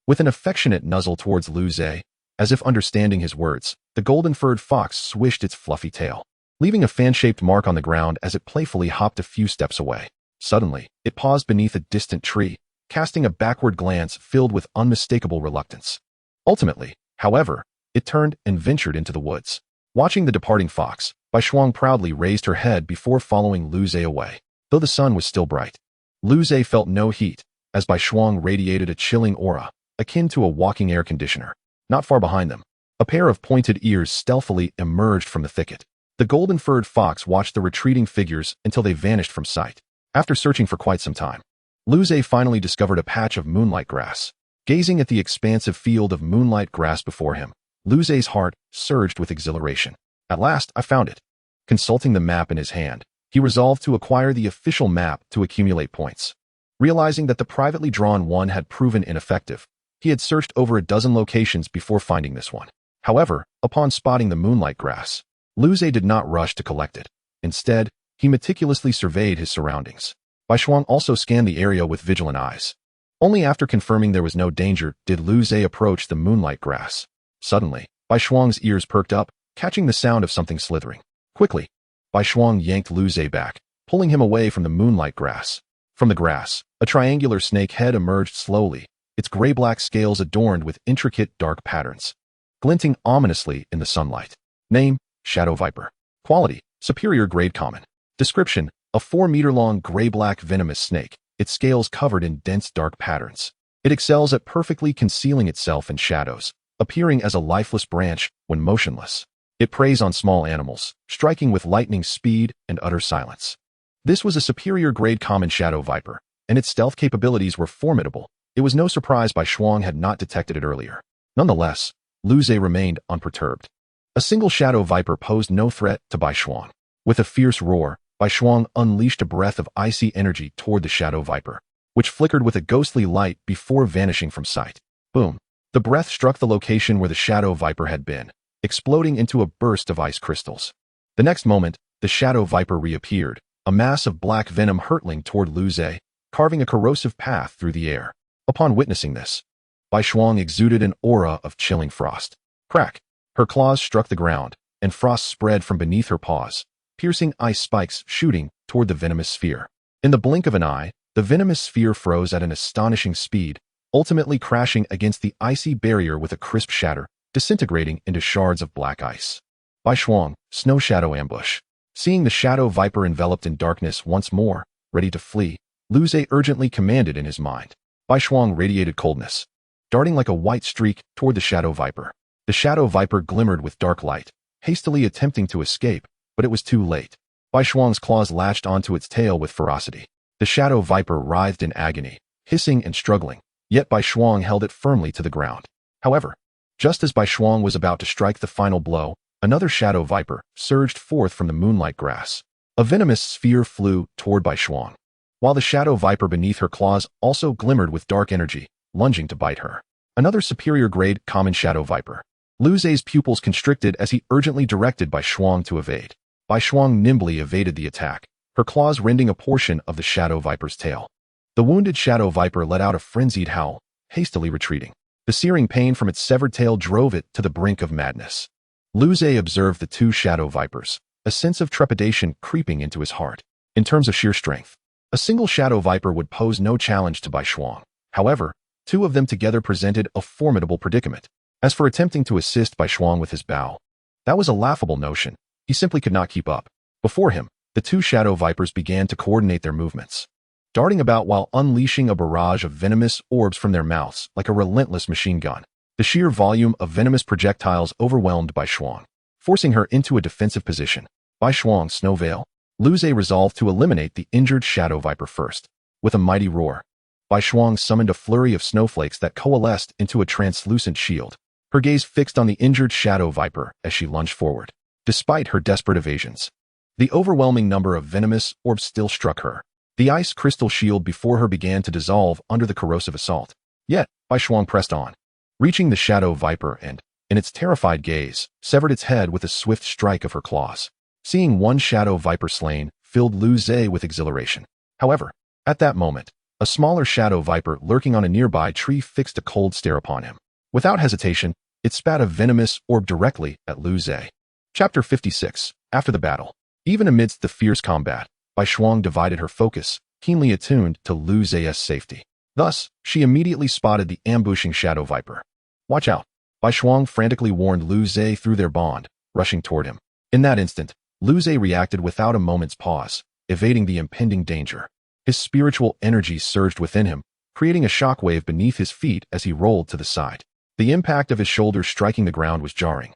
Speaker 1: With an affectionate nuzzle towards Lu Zhe, as if understanding his words, the golden-furred fox swished its fluffy tail, leaving a fan-shaped mark on the ground as it playfully hopped a few steps away. Suddenly, it paused beneath a distant tree, casting a backward glance filled with unmistakable reluctance. Ultimately, however, it turned and ventured into the woods. Watching the departing fox, Bai Shuang proudly raised her head before following Lu Zhe away. Though the sun was still bright, Lu Zhe felt no heat, as Bai Shuang radiated a chilling aura, akin to a walking air conditioner. Not far behind them, a pair of pointed ears stealthily emerged from the thicket. The golden-furred fox watched the retreating figures until they vanished from sight. After searching for quite some time, Lu Zhe finally discovered a patch of moonlight grass. Gazing at the expansive field of moonlight grass before him, Lu Zhe's heart surged with exhilaration. At last, I found it. Consulting the map in his hand, he resolved to acquire the official map to accumulate points. Realizing that the privately drawn one had proven ineffective, he had searched over a dozen locations before finding this one. However, upon spotting the moonlight grass, Lu Zhe did not rush to collect it. Instead, he meticulously surveyed his surroundings. Bai Shuang also scanned the area with vigilant eyes. Only after confirming there was no danger did Lu Zhe approach the moonlight grass. Suddenly, Bai Shuang's ears perked up, catching the sound of something slithering. Quickly, Bai Shuang yanked Lu Zhe back, pulling him away from the moonlight grass. From the grass, a triangular snake head emerged slowly, its gray-black scales adorned with intricate dark patterns, glinting ominously in the sunlight. Name: Shadow Viper. Quality: superior grade common. Description: a 4-meter-long gray-black venomous snake, its scales covered in dense dark patterns. It excels at perfectly concealing itself in shadows, appearing as a lifeless branch when motionless. It preys on small animals, striking with lightning speed and utter silence. This was a superior grade common Shadow Viper, and its stealth capabilities were formidable. It was no surprise Bai Shuang had not detected it earlier. Nonetheless, Lu Zhe remained unperturbed. A single Shadow Viper posed no threat to Bai Shuang. With a fierce roar, Bai Shuang unleashed a breath of icy energy toward the Shadow Viper, which flickered with a ghostly light before vanishing from sight. Boom! The breath struck the location where the Shadow Viper had been, exploding into a burst of ice crystals. The next moment, the Shadow Viper reappeared, a mass of black venom hurtling toward Lu Zhe, carving a corrosive path through the air. Upon witnessing this, Bai Shuang exuded an aura of chilling frost. Crack! Her claws struck the ground, and frost spread from beneath her paws, piercing ice spikes shooting toward the venomous sphere. In the blink of an eye, the venomous sphere froze at an astonishing speed, ultimately crashing against the icy barrier with a crisp shatter, disintegrating into shards of black ice. Bai Shuang, Snow Shadow Ambush. Seeing the Shadow Viper enveloped in darkness once more, ready to flee, Lu Zhe urgently commanded in his mind. Bai Shuang radiated coldness, darting like a white streak toward the Shadow Viper. The Shadow Viper glimmered with dark light, hastily attempting to escape, but it was too late. Bai Shuang's claws latched onto its tail with ferocity. The Shadow Viper writhed in agony, hissing and struggling, yet Bai Shuang held it firmly to the ground. However, just as Bai Shuang was about to strike the final blow, another Shadow Viper surged forth from the moonlight grass. A venomous sphere flew toward Bai Shuang, while the Shadow Viper beneath her claws also glimmered with dark energy, lunging to bite her. Another superior-grade common Shadow Viper. Lu Zei's pupils constricted as he urgently directed Bai Shuang to evade. Bai Shuang nimbly evaded the attack, her claws rending a portion of the Shadow Viper's tail. The wounded Shadow Viper let out a frenzied howl, hastily retreating. The searing pain from its severed tail drove it to the brink of madness. Lu Zei observed the two Shadow Vipers, a sense of trepidation creeping into his heart. In terms of sheer strength, a single Shadow Viper would pose no challenge to Bai Shuang. However, two of them together presented a formidable predicament. As for attempting to assist Bai Shuang with his bow, that was a laughable notion. He simply could not keep up. Before him, the two Shadow Vipers began to coordinate their movements, darting about while unleashing a barrage of venomous orbs from their mouths like a relentless machine gun. The sheer volume of venomous projectiles overwhelmed Bai Shuang, forcing her into a defensive position. Bai Shuang's snow veil. Lu Zei resolved to eliminate the injured Shadow Viper first. With a mighty roar, Bai Shuang summoned a flurry of snowflakes that coalesced into a translucent shield, her gaze fixed on the injured Shadow Viper as she lunged forward. Despite her desperate evasions, the overwhelming number of venomous orbs still struck her. The ice crystal shield before her began to dissolve under the corrosive assault. Yet, Bai Shuang pressed on, reaching the Shadow Viper and, in its terrified gaze, severed its head with a swift strike of her claws. Seeing one Shadow Viper slain filled Lu Zei with exhilaration. However, at that moment, a smaller Shadow Viper lurking on a nearby tree fixed a cold stare upon him. Without hesitation, it spat a venomous orb directly at Lu Zei. Chapter 56. After the battle. Even amidst the fierce combat, Bai Shuang divided her focus, keenly attuned to Lu Zei's safety. Thus, she immediately spotted the ambushing Shadow Viper. Watch out! Bai Shuang frantically warned Lu Zei through their bond, rushing toward him. In that instant, Lu Zei reacted without a moment's pause, evading the impending danger. His spiritual energy surged within him, creating a shockwave beneath his feet as he rolled to the side. The impact of his shoulders striking the ground was jarring.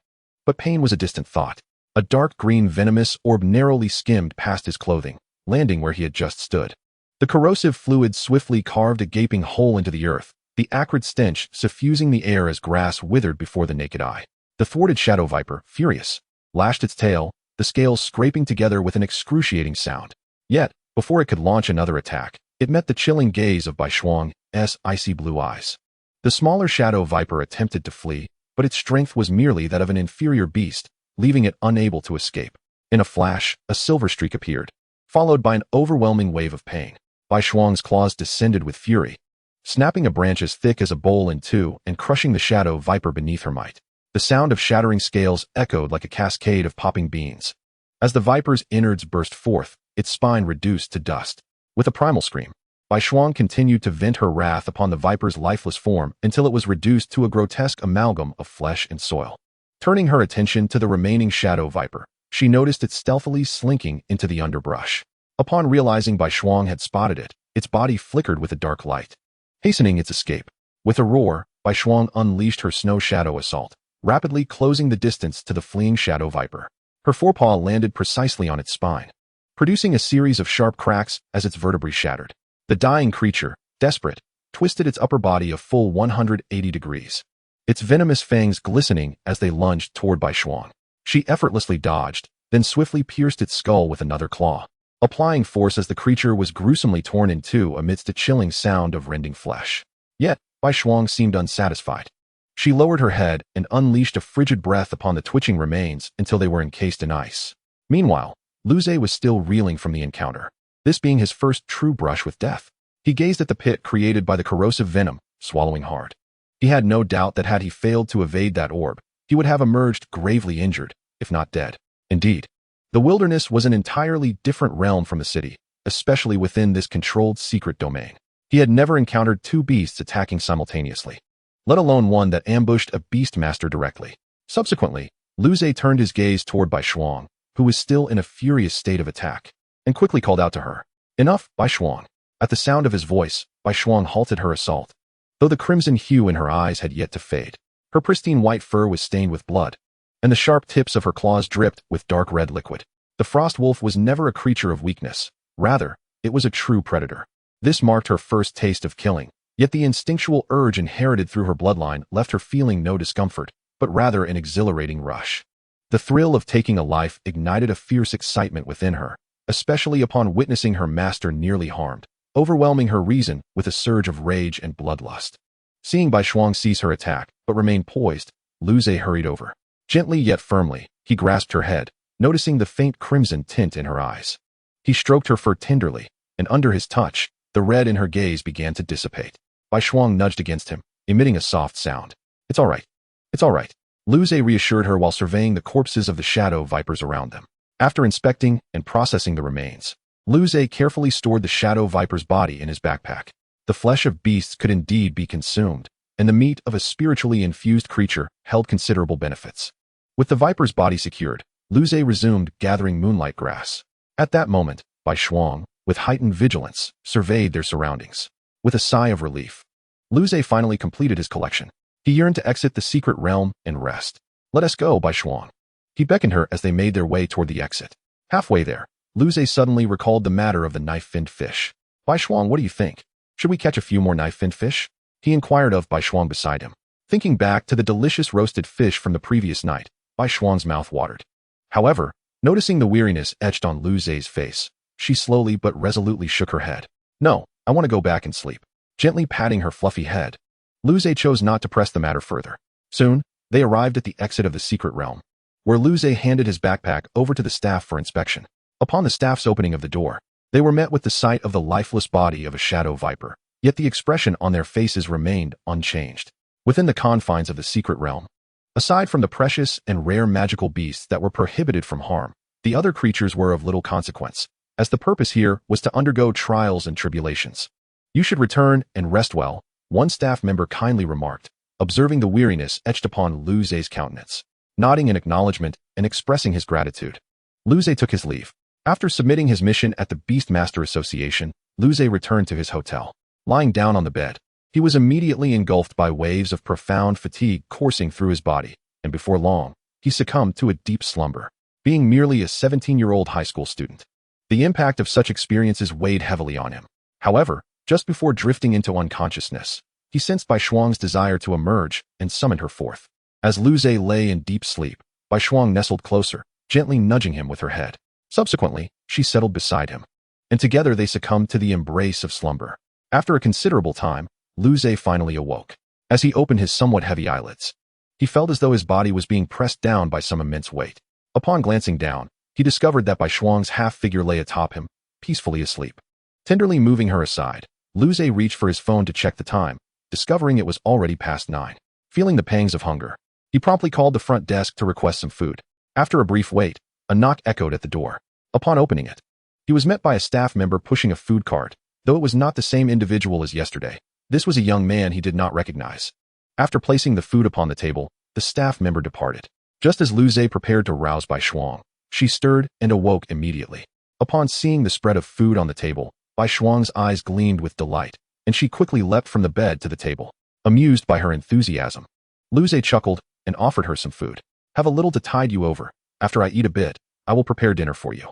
Speaker 1: But pain was a distant thought. A dark green venomous orb narrowly skimmed past his clothing, landing where he had just stood. The corrosive fluid swiftly carved a gaping hole into the earth, the acrid stench suffusing the air as grass withered before the naked eye. The thwarted Shadow Viper, furious, lashed its tail, the scales scraping together with an excruciating sound. Yet, before it could launch another attack, it met the chilling gaze of Bai Shuang's icy blue eyes. The smaller Shadow Viper attempted to flee, but its strength was merely that of an inferior beast, leaving it unable to escape. In a flash, a silver streak appeared, followed by an overwhelming wave of pain. Bai Shuang's claws descended with fury, snapping a branch as thick as a bowl in two and crushing the Shadow Viper beneath her might. The sound of shattering scales echoed like a cascade of popping beans. As the Viper's innards burst forth, its spine reduced to dust. With a primal scream, Bai Shuang continued to vent her wrath upon the Viper's lifeless form until it was reduced to a grotesque amalgam of flesh and soil. Turning her attention to the remaining Shadow Viper, she noticed it stealthily slinking into the underbrush. Upon realizing Bai Shuang had spotted it, its body flickered with a dark light, hastening its escape. With a roar, Bai Shuang unleashed her Snow Shadow Assault, rapidly closing the distance to the fleeing Shadow Viper. Her forepaw landed precisely on its spine, producing a series of sharp cracks as its vertebrae shattered. The dying creature, desperate, twisted its upper body a full 180 degrees, its venomous fangs glistening as they lunged toward Bai Shuang. She effortlessly dodged, then swiftly pierced its skull with another claw, applying force as the creature was gruesomely torn in two amidst a chilling sound of rending flesh. Yet, Bai Shuang seemed unsatisfied. She lowered her head and unleashed a frigid breath upon the twitching remains until they were encased in ice. Meanwhile, Lu Zei was still reeling from the encounter, this being his first true brush with death. He gazed at the pit created by the corrosive venom, swallowing hard. He had no doubt that had he failed to evade that orb, he would have emerged gravely injured, if not dead. Indeed, the wilderness was an entirely different realm from the city, especially within this controlled secret domain. He had never encountered two beasts attacking simultaneously, let alone one that ambushed a beast master directly. Subsequently, Lu Zei turned his gaze toward Bai Shuang, who was still in a furious state of attack, and quickly called out to her, "Enough, Bai Shuang." At the sound of his voice, Bai Shuang halted her assault, though the crimson hue in her eyes had yet to fade. Her pristine white fur was stained with blood, and the sharp tips of her claws dripped with dark red liquid. The frost wolf was never a creature of weakness. Rather, it was a true predator. This marked her first taste of killing, yet the instinctual urge inherited through her bloodline left her feeling no discomfort, but rather an exhilarating rush. The thrill of taking a life ignited a fierce excitement within her, especially upon witnessing her master nearly harmed, overwhelming her reason with a surge of rage and bloodlust. Seeing Bai Shuang cease her attack, but remain poised, Lu Zhe hurried over. Gently yet firmly, he grasped her head, noticing the faint crimson tint in her eyes. He stroked her fur tenderly, and under his touch, the red in her gaze began to dissipate. Bai Shuang nudged against him, emitting a soft sound. It's all right. It's all right. Lu Zhe reassured her while surveying the corpses of the shadow vipers around them. After inspecting and processing the remains, Lu Zhe carefully stored the shadow viper's body in his backpack. The flesh of beasts could indeed be consumed, and the meat of a spiritually infused creature held considerable benefits. With the viper's body secured, Lu Zhe resumed gathering moonlight grass. At that moment, Bai Shuang, with heightened vigilance, surveyed their surroundings. With a sigh of relief, Lu Zhe finally completed his collection. He yearned to exit the secret realm and rest. Let us go, Bai Shuang. He beckoned her as they made their way toward the exit. Halfway there, Lu Zhe suddenly recalled the matter of the knife-finned fish. Bai Shuang, what do you think? Should we catch a few more knife-finned fish? He inquired of Bai Shuang beside him. Thinking back to the delicious roasted fish from the previous night, Bai Shuang's mouth watered. However, noticing the weariness etched on Lu Zhe's face, she slowly but resolutely shook her head. No, I want to go back and sleep. Gently patting her fluffy head, Lu Zhe chose not to press the matter further. Soon, they arrived at the exit of the secret realm, where Lu Zhe handed his backpack over to the staff for inspection. Upon the staff's opening of the door, they were met with the sight of the lifeless body of a shadow viper, yet the expression on their faces remained unchanged. Within the confines of the secret realm, aside from the precious and rare magical beasts that were prohibited from harm, the other creatures were of little consequence, as the purpose here was to undergo trials and tribulations. You should return and rest well, one staff member kindly remarked, observing the weariness etched upon Lu Zhe's countenance. Nodding in acknowledgement and expressing his gratitude, Lu Zhe took his leave. After submitting his mission at the Beastmaster Association, Lu Zhe returned to his hotel. Lying down on the bed, he was immediately engulfed by waves of profound fatigue coursing through his body, and before long, he succumbed to a deep slumber. Being merely a 17-year-old high school student, the impact of such experiences weighed heavily on him. However, just before drifting into unconsciousness, he sensed Bai Shuang's desire to emerge and summoned her forth. As Lu Zhe lay in deep sleep, Bai Shuang nestled closer, gently nudging him with her head. Subsequently, she settled beside him, and together they succumbed to the embrace of slumber. After a considerable time, Lu Zhe finally awoke. As he opened his somewhat heavy eyelids, he felt as though his body was being pressed down by some immense weight. Upon glancing down, he discovered that Bai Shuang's half-figure lay atop him, peacefully asleep. Tenderly moving her aside, Lu Zhe reached for his phone to check the time, discovering it was already past 9. Feeling the pangs of hunger, he promptly called the front desk to request some food. After a brief wait, a knock echoed at the door. Upon opening it, he was met by a staff member pushing a food cart, though it was not the same individual as yesterday. This was a young man he did not recognize. After placing the food upon the table, the staff member departed. Just as Lu Zhe prepared to rouse Bai Shuang, she stirred and awoke immediately. Upon seeing the spread of food on the table, Bai Shuang's eyes gleamed with delight, and she quickly leapt from the bed to the table. Amused by her enthusiasm, Lu Zhe chuckled and offered her some food. Have a little to tide you over. After I eat a bit, I will prepare dinner for you.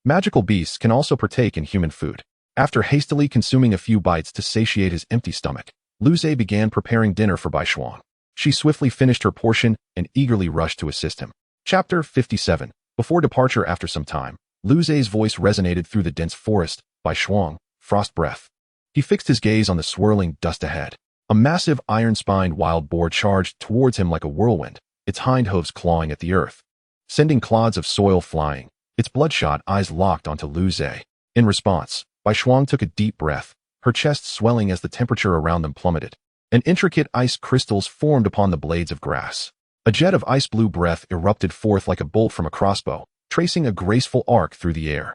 Speaker 1: Magical beasts can also partake in human food. After hastily consuming a few bites to satiate his empty stomach, Lu Zhe began preparing dinner for Bai Shuang. She swiftly finished her portion and eagerly rushed to assist him. Chapter 57. Before departure after some time, Lu Zhe's voice resonated through the dense forest. Bai Shuang, frost breath. He fixed his gaze on the swirling dust ahead. A massive iron-spined wild boar charged towards him like a whirlwind, its hind hooves clawing at the earth, sending clods of soil flying, its bloodshot eyes locked onto Lu Zhe. In response, Bai Shuang took a deep breath, her chest swelling as the temperature around them plummeted. And intricate ice crystals formed upon the blades of grass. A jet of ice-blue breath erupted forth like a bolt from a crossbow, tracing a graceful arc through the air.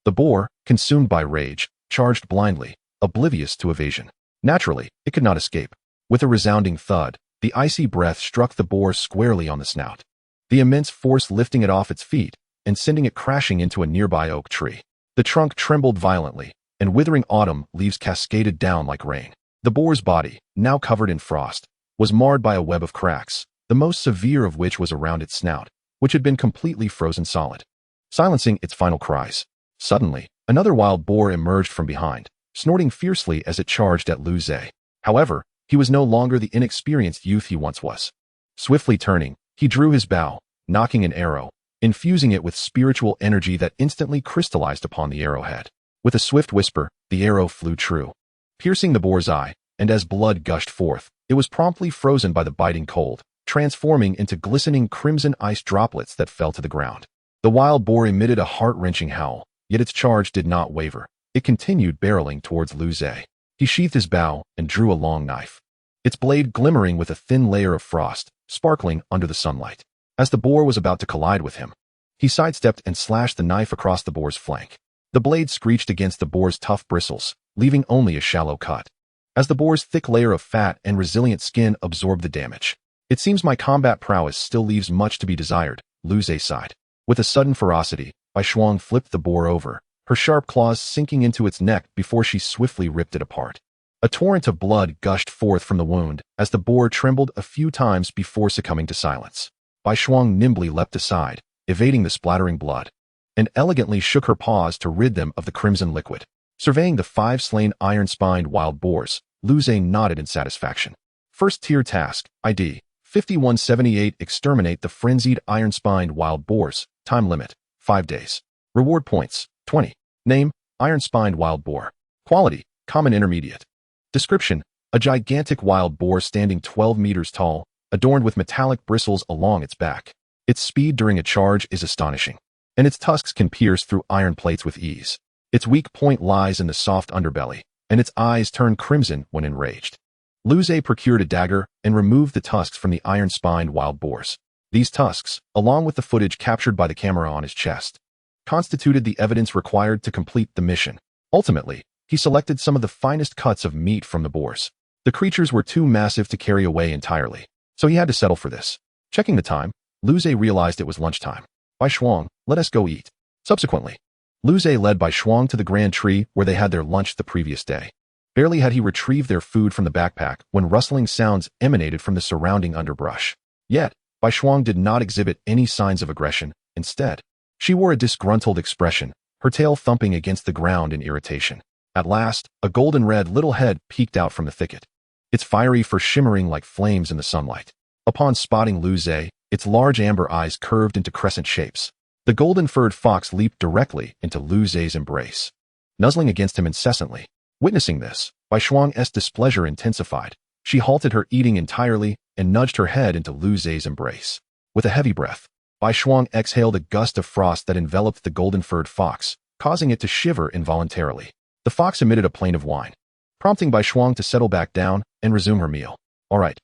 Speaker 1: The boar, consumed by rage, charged blindly, oblivious to evasion. Naturally, it could not escape. With a resounding thud, the icy breath struck the boar squarely on the snout, the immense force lifting it off its feet and sending it crashing into a nearby oak tree. The trunk trembled violently, and withering autumn leaves cascaded down like rain. The boar's body, now covered in frost, was marred by a web of cracks, the most severe of which was around its snout, which had been completely frozen solid, silencing its final cries. Suddenly, another wild boar emerged from behind, snorting fiercely as it charged at Lu Zhe. However, he was no longer the inexperienced youth he once was. Swiftly turning, he drew his bow, nocking an arrow, infusing it with spiritual energy that instantly crystallized upon the arrowhead. With a swift whisper, the arrow flew true, piercing the boar's eye, and as blood gushed forth, it was promptly frozen by the biting cold, transforming into glistening crimson ice droplets that fell to the ground. The wild boar emitted a heart-wrenching howl, yet its charge did not waver. It continued barreling towards Lu Zhe. He sheathed his bow and drew a long knife, its blade glimmering with a thin layer of frost, sparkling under the sunlight. As the boar was about to collide with him, he sidestepped and slashed the knife across the boar's flank. The blade screeched against the boar's tough bristles, leaving only a shallow cut. As the boar's thick layer of fat and resilient skin absorbed the damage, "It seems my combat prowess still leaves much to be desired," Lu Zhe sighed. With a sudden ferocity, Bai Shuang flipped the boar over, her sharp claws sinking into its neck before she swiftly ripped it apart. A torrent of blood gushed forth from the wound as the boar trembled a few times before succumbing to silence. Bai Shuang nimbly leapt aside, evading the splattering blood, and elegantly shook her paws to rid them of the crimson liquid. Surveying the 5 slain iron-spined wild boars, Lu Zhe nodded in satisfaction. First tier task, ID 5178. Exterminate the frenzied iron-spined wild boars. Time limit, 5 days. Reward points, 20. Name, iron-spined wild boar. Quality, common intermediate. Description, a gigantic wild boar standing 12 meters tall, adorned with metallic bristles along its back. Its speed during a charge is astonishing, and its tusks can pierce through iron plates with ease. Its weak point lies in the soft underbelly, and its eyes turn crimson when enraged. Lu Zhe procured a dagger and removed the tusks from the iron-spined wild boars. These tusks, along with the footage captured by the camera on his chest, constituted the evidence required to complete the mission. Ultimately, he selected some of the finest cuts of meat from the boars. The creatures were too massive to carry away entirely, so he had to settle for this. Checking the time, Lu Zhe realized it was lunchtime. "Bai Shuang, let us go eat." Subsequently, Lu Zhe led Bai Shuang to the grand tree where they had their lunch the previous day. Barely had he retrieved their food from the backpack when rustling sounds emanated from the surrounding underbrush. Yet, Bai Shuang did not exhibit any signs of aggression. Instead, she wore a disgruntled expression, her tail thumping against the ground in irritation. At last, a golden-red little head peeked out from the thicket, its fiery fur shimmering like flames in the sunlight. Upon spotting Lu Zhe, its large amber eyes curved into crescent shapes. The golden-furred fox leaped directly into Lu Zhe's embrace, nuzzling against him incessantly. Witnessing this, Bai Shuang's displeasure intensified. She halted her eating entirely and nudged her head into Lu Zhe's embrace. With a heavy breath, Bai Shuang exhaled a gust of frost that enveloped the golden-furred fox, causing it to shiver involuntarily. The fox emitted a plaintive whine, prompting Bai Shuang to settle back down and resume her meal. All right,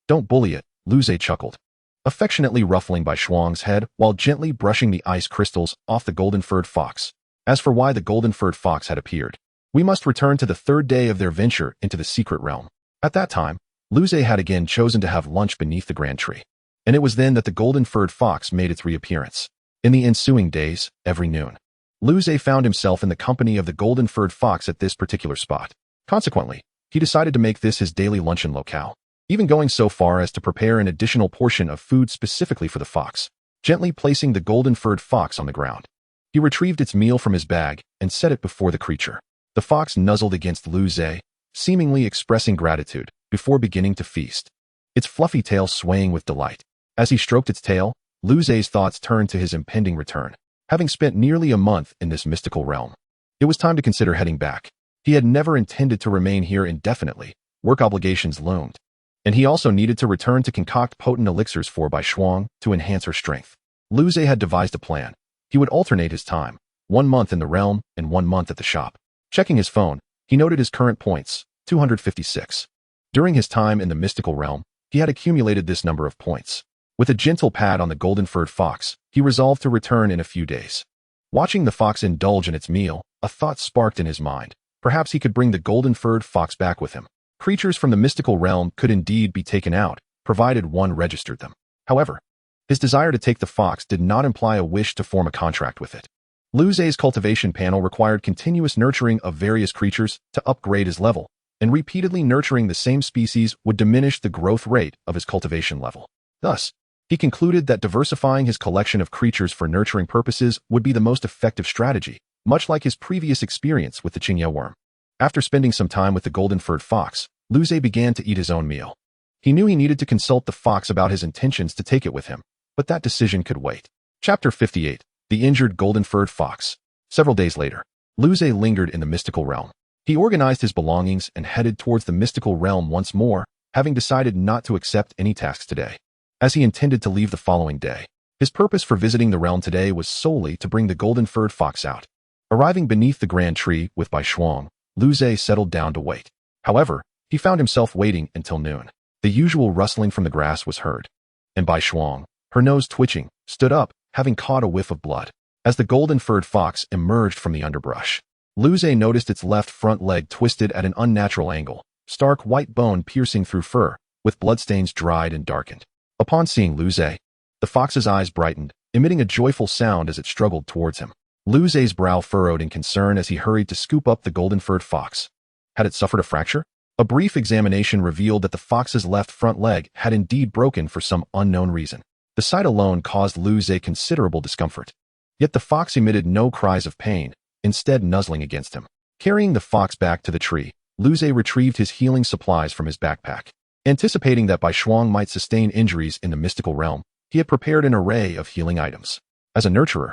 Speaker 1: don't bully it," Lu Zhe chuckled, affectionately ruffling Bai Shuang's head while gently brushing the ice crystals off the golden-furred fox. As for why the golden-furred fox had appeared, we must return to the 3rd day of their venture into the secret realm. At that time, Lu Zhe had again chosen to have lunch beneath the grand tree, and it was then that the golden-furred fox made its reappearance. In the ensuing days, every noon, Lu Zhe found himself in the company of the golden-furred fox at this particular spot. Consequently, he decided to make this his daily luncheon locale, even going so far as to prepare an additional portion of food specifically for the fox. Gently placing the golden-furred fox on the ground, he retrieved its meal from his bag and set it before the creature. The fox nuzzled against Lu Zhe, seemingly expressing gratitude, before beginning to feast, its fluffy tail swaying with delight. As he stroked its tail, Lu Zhe's thoughts turned to his impending return. Having spent nearly a month in this mystical realm, it was time to consider heading back. He had never intended to remain here indefinitely. Work obligations loomed, and he also needed to return to concoct potent elixirs for Bai Shuang to enhance her strength. Lu Zhe had devised a plan. He would alternate his time, 1 month in the realm and 1 month at the shop. Checking his phone, he noted his current points, 256. During his time in the mystical realm, he had accumulated this number of points. With a gentle pat on the golden-furred fox, he resolved to return in a few days. Watching the fox indulge in its meal, a thought sparked in his mind. Perhaps he could bring the golden-furred fox back with him. Creatures from the mystical realm could indeed be taken out, provided one registered them. However, his desire to take the fox did not imply a wish to form a contract with it. Lu Zhe's cultivation panel required continuous nurturing of various creatures to upgrade his level, and repeatedly nurturing the same species would diminish the growth rate of his cultivation level. Thus, he concluded that diversifying his collection of creatures for nurturing purposes would be the most effective strategy, much like his previous experience with the Qingye worm. After spending some time with the golden-furred fox, Luze began to eat his own meal. He knew he needed to consult the fox about his intentions to take it with him, but that decision could wait. Chapter 58. The Injured Golden-Furred Fox. Several days later, Luze lingered in the mystical realm. He organized his belongings and headed towards the mystical realm once more, having decided not to accept any tasks today, as he intended to leave the following day. His purpose for visiting the realm today was solely to bring the golden-furred fox out. Arriving beneath the grand tree with Bai Shuang, Luze settled down to wait. However, he found himself waiting until noon. The usual rustling from the grass was heard, and Bai Shuang, her nose twitching, stood up, having caught a whiff of blood. As the golden-furred fox emerged from the underbrush, Luze noticed its left front leg twisted at an unnatural angle, stark white bone piercing through fur, with bloodstains dried and darkened. Upon seeing Luze, the fox's eyes brightened, emitting a joyful sound as it struggled towards him. Luze's brow furrowed in concern as he hurried to scoop up the golden-furred fox. Had it suffered a fracture? A brief examination revealed that the fox's left front leg had indeed broken for some unknown reason. The sight alone caused Luze considerable discomfort. Yet the fox emitted no cries of pain, instead nuzzling against him. Carrying the fox back to the tree, Luze retrieved his healing supplies from his backpack. Anticipating that Bai Shuang might sustain injuries in the mystical realm, he had prepared an array of healing items. As a nurturer,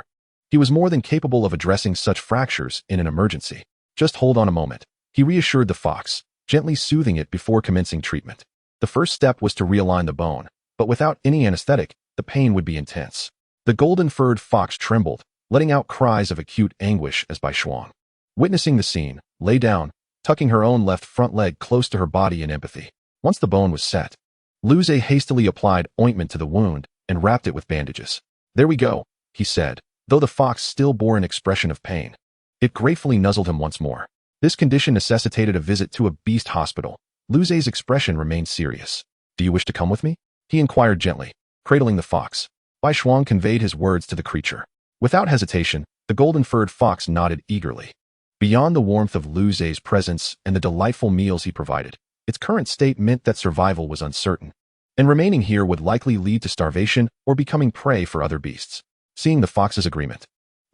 Speaker 1: he was more than capable of addressing such fractures in an emergency. Just hold on a moment, he reassured the fox, gently soothing it before commencing treatment. The first step was to realign the bone, but without any anesthetic, the pain would be intense. The golden-furred fox trembled, letting out cries of acute anguish as Bai Shuang, witnessing the scene, lay down, tucking her own left front leg close to her body in empathy. Once the bone was set, Luze hastily applied ointment to the wound and wrapped it with bandages. There we go, he said, though the fox still bore an expression of pain. It gratefully nuzzled him once more. This condition necessitated a visit to a beast hospital. Luze's expression remained serious. Do you wish to come with me? He inquired gently, cradling the fox. Bai Shuang conveyed his words to the creature. Without hesitation, the golden-furred fox nodded eagerly. Beyond the warmth of Luze's presence and the delightful meals he provided, its current state meant that survival was uncertain, and remaining here would likely lead to starvation or becoming prey for other beasts. Seeing the fox's agreement,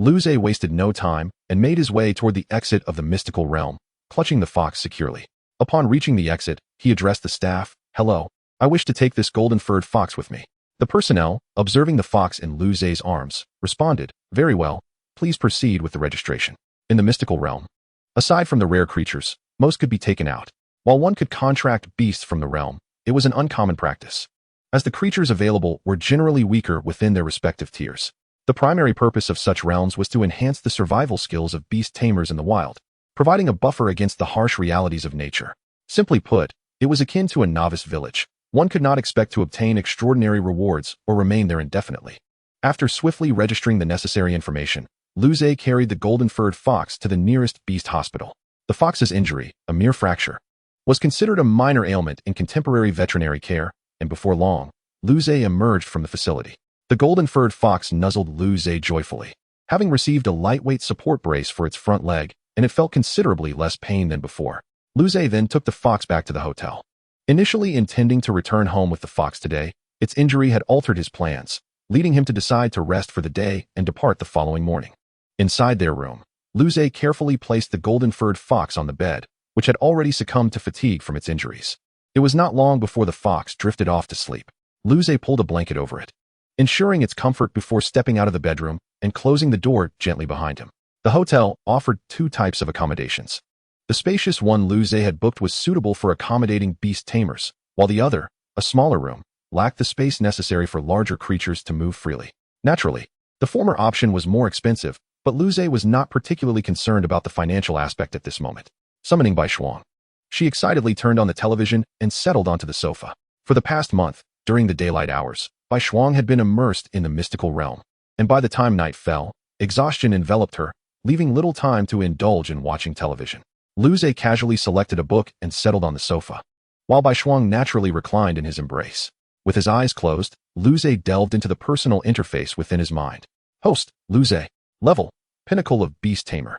Speaker 1: Luze wasted no time and made his way toward the exit of the mystical realm, clutching the fox securely. Upon reaching the exit, he addressed the staff. Hello, I wish to take this golden-furred fox with me. The personnel, observing the fox in Luze's arms, responded, very well, please proceed with the registration. In the mystical realm, aside from the rare creatures, most could be taken out. While one could contract beasts from the realm, it was an uncommon practice, as the creatures available were generally weaker within their respective tiers. The primary purpose of such realms was to enhance the survival skills of beast tamers in the wild, providing a buffer against the harsh realities of nature. Simply put, it was akin to a novice village. One could not expect to obtain extraordinary rewards or remain there indefinitely. After swiftly registering the necessary information, Luze carried the golden-furred fox to the nearest beast hospital. The fox's injury, a mere fracture, was considered a minor ailment in contemporary veterinary care, and before long, Luze emerged from the facility. The golden-furred fox nuzzled Luze joyfully, having received a lightweight support brace for its front leg, and it felt considerably less pain than before. Luze then took the fox back to the hotel. Initially intending to return home with the fox today, its injury had altered his plans, leading him to decide to rest for the day and depart the following morning. Inside their room, Luze carefully placed the golden-furred fox on the bed, which had already succumbed to fatigue from its injuries. It was not long before the fox drifted off to sleep. Luze pulled a blanket over it, ensuring its comfort before stepping out of the bedroom and closing the door gently behind him. The hotel offered two types of accommodations. The spacious one Luze had booked was suitable for accommodating beast tamers, while the other, a smaller room, lacked the space necessary for larger creatures to move freely. Naturally, the former option was more expensive, but Luze was not particularly concerned about the financial aspect at this moment. Summoning Bai Shuang, she excitedly turned on the television and settled onto the sofa. For the past month, during the daylight hours, Bai Shuang had been immersed in the mystical realm, and by the time night fell, exhaustion enveloped her, leaving little time to indulge in watching television. Luze casually selected a book and settled on the sofa, while Bai Shuang naturally reclined in his embrace. With his eyes closed, Luze delved into the personal interface within his mind. Host, Luze. Level, Pinnacle of Beast Tamer.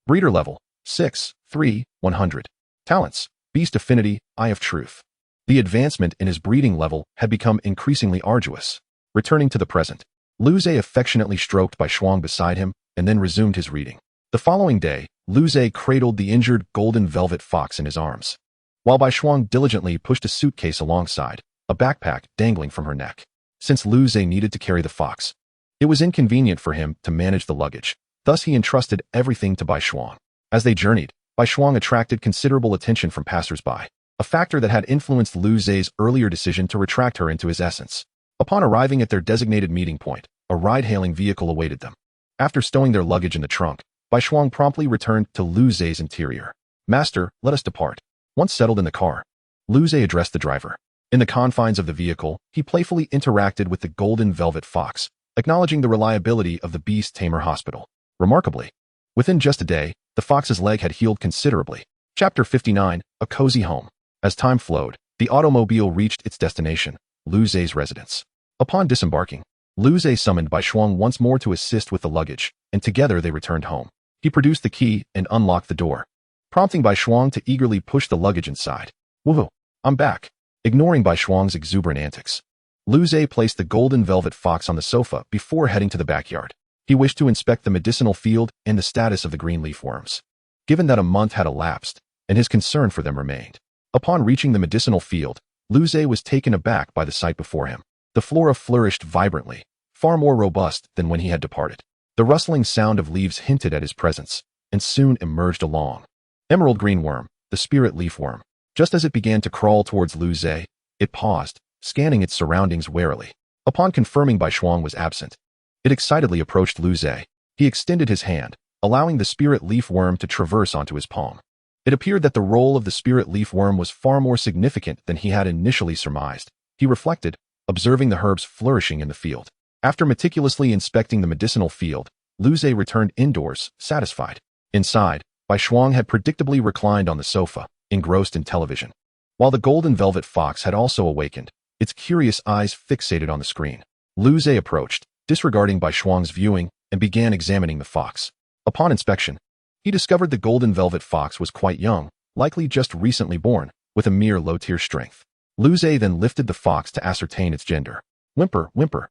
Speaker 1: Breeder level, 6, 3, 100. Talents, Beast Affinity, Eye of Truth. The advancement in his breeding level had become increasingly arduous. Returning to the present, Luze affectionately stroked Bai Shuang beside him and then resumed his reading. The following day, Luze cradled the injured golden velvet fox in his arms, while Bai Shuang diligently pushed a suitcase alongside, a backpack dangling from her neck. Since Luze needed to carry the fox, it was inconvenient for him to manage the luggage. Thus he entrusted everything to Bai Shuang. As they journeyed, Bai Shuang attracted considerable attention from passers-by, a factor that had influenced Luze's earlier decision to retract her into his essence. Upon arriving at their designated meeting point, a ride-hailing vehicle awaited them. After stowing their luggage in the trunk, Bai Shuang promptly returned to Luze's interior. "Master, let us depart." Once settled in the car, Luze addressed the driver. In the confines of the vehicle, he playfully interacted with the golden velvet fox, acknowledging the reliability of the Beast Tamer hospital. Remarkably, within just a day, the fox's leg had healed considerably. Chapter 59, A Cozy Home. As time flowed, the automobile reached its destination, Luze's residence. Upon disembarking, Luze summoned Bai Shuang once more to assist with the luggage, and together they returned home. He produced the key and unlocked the door, prompting Bai Shuang to eagerly push the luggage inside. "Woohoo, I'm back." Ignoring Bai Shuang's exuberant antics, Luze placed the golden velvet fox on the sofa before heading to the backyard. He wished to inspect the medicinal field and the status of the green leaf worms, given that a month had elapsed, and his concern for them remained. Upon reaching the medicinal field, Luze was taken aback by the sight before him. The flora flourished vibrantly, far more robust than when he had departed. The rustling sound of leaves hinted at his presence, and soon emerged a long, emerald green worm, the spirit leaf worm. Just as it began to crawl towards Luze, it paused, scanning its surroundings warily. Upon confirming Bai Shuang was absent, it excitedly approached Luze. He extended his hand, allowing the spirit leaf worm to traverse onto his palm. It appeared that the role of the spirit leaf worm was far more significant than he had initially surmised. He reflected, observing the herbs flourishing in the field. After meticulously inspecting the medicinal field, Luze returned indoors, satisfied. Inside, Bai Shuang had predictably reclined on the sofa, engrossed in television, while the golden velvet fox had also awakened, its curious eyes fixated on the screen. Luze approached, disregarding Bai Shuang's viewing, and began examining the fox. Upon inspection, he discovered the golden velvet fox was quite young, likely just recently born, with a mere low-tier strength. Luze then lifted the fox to ascertain its gender. "Whimper, whimper."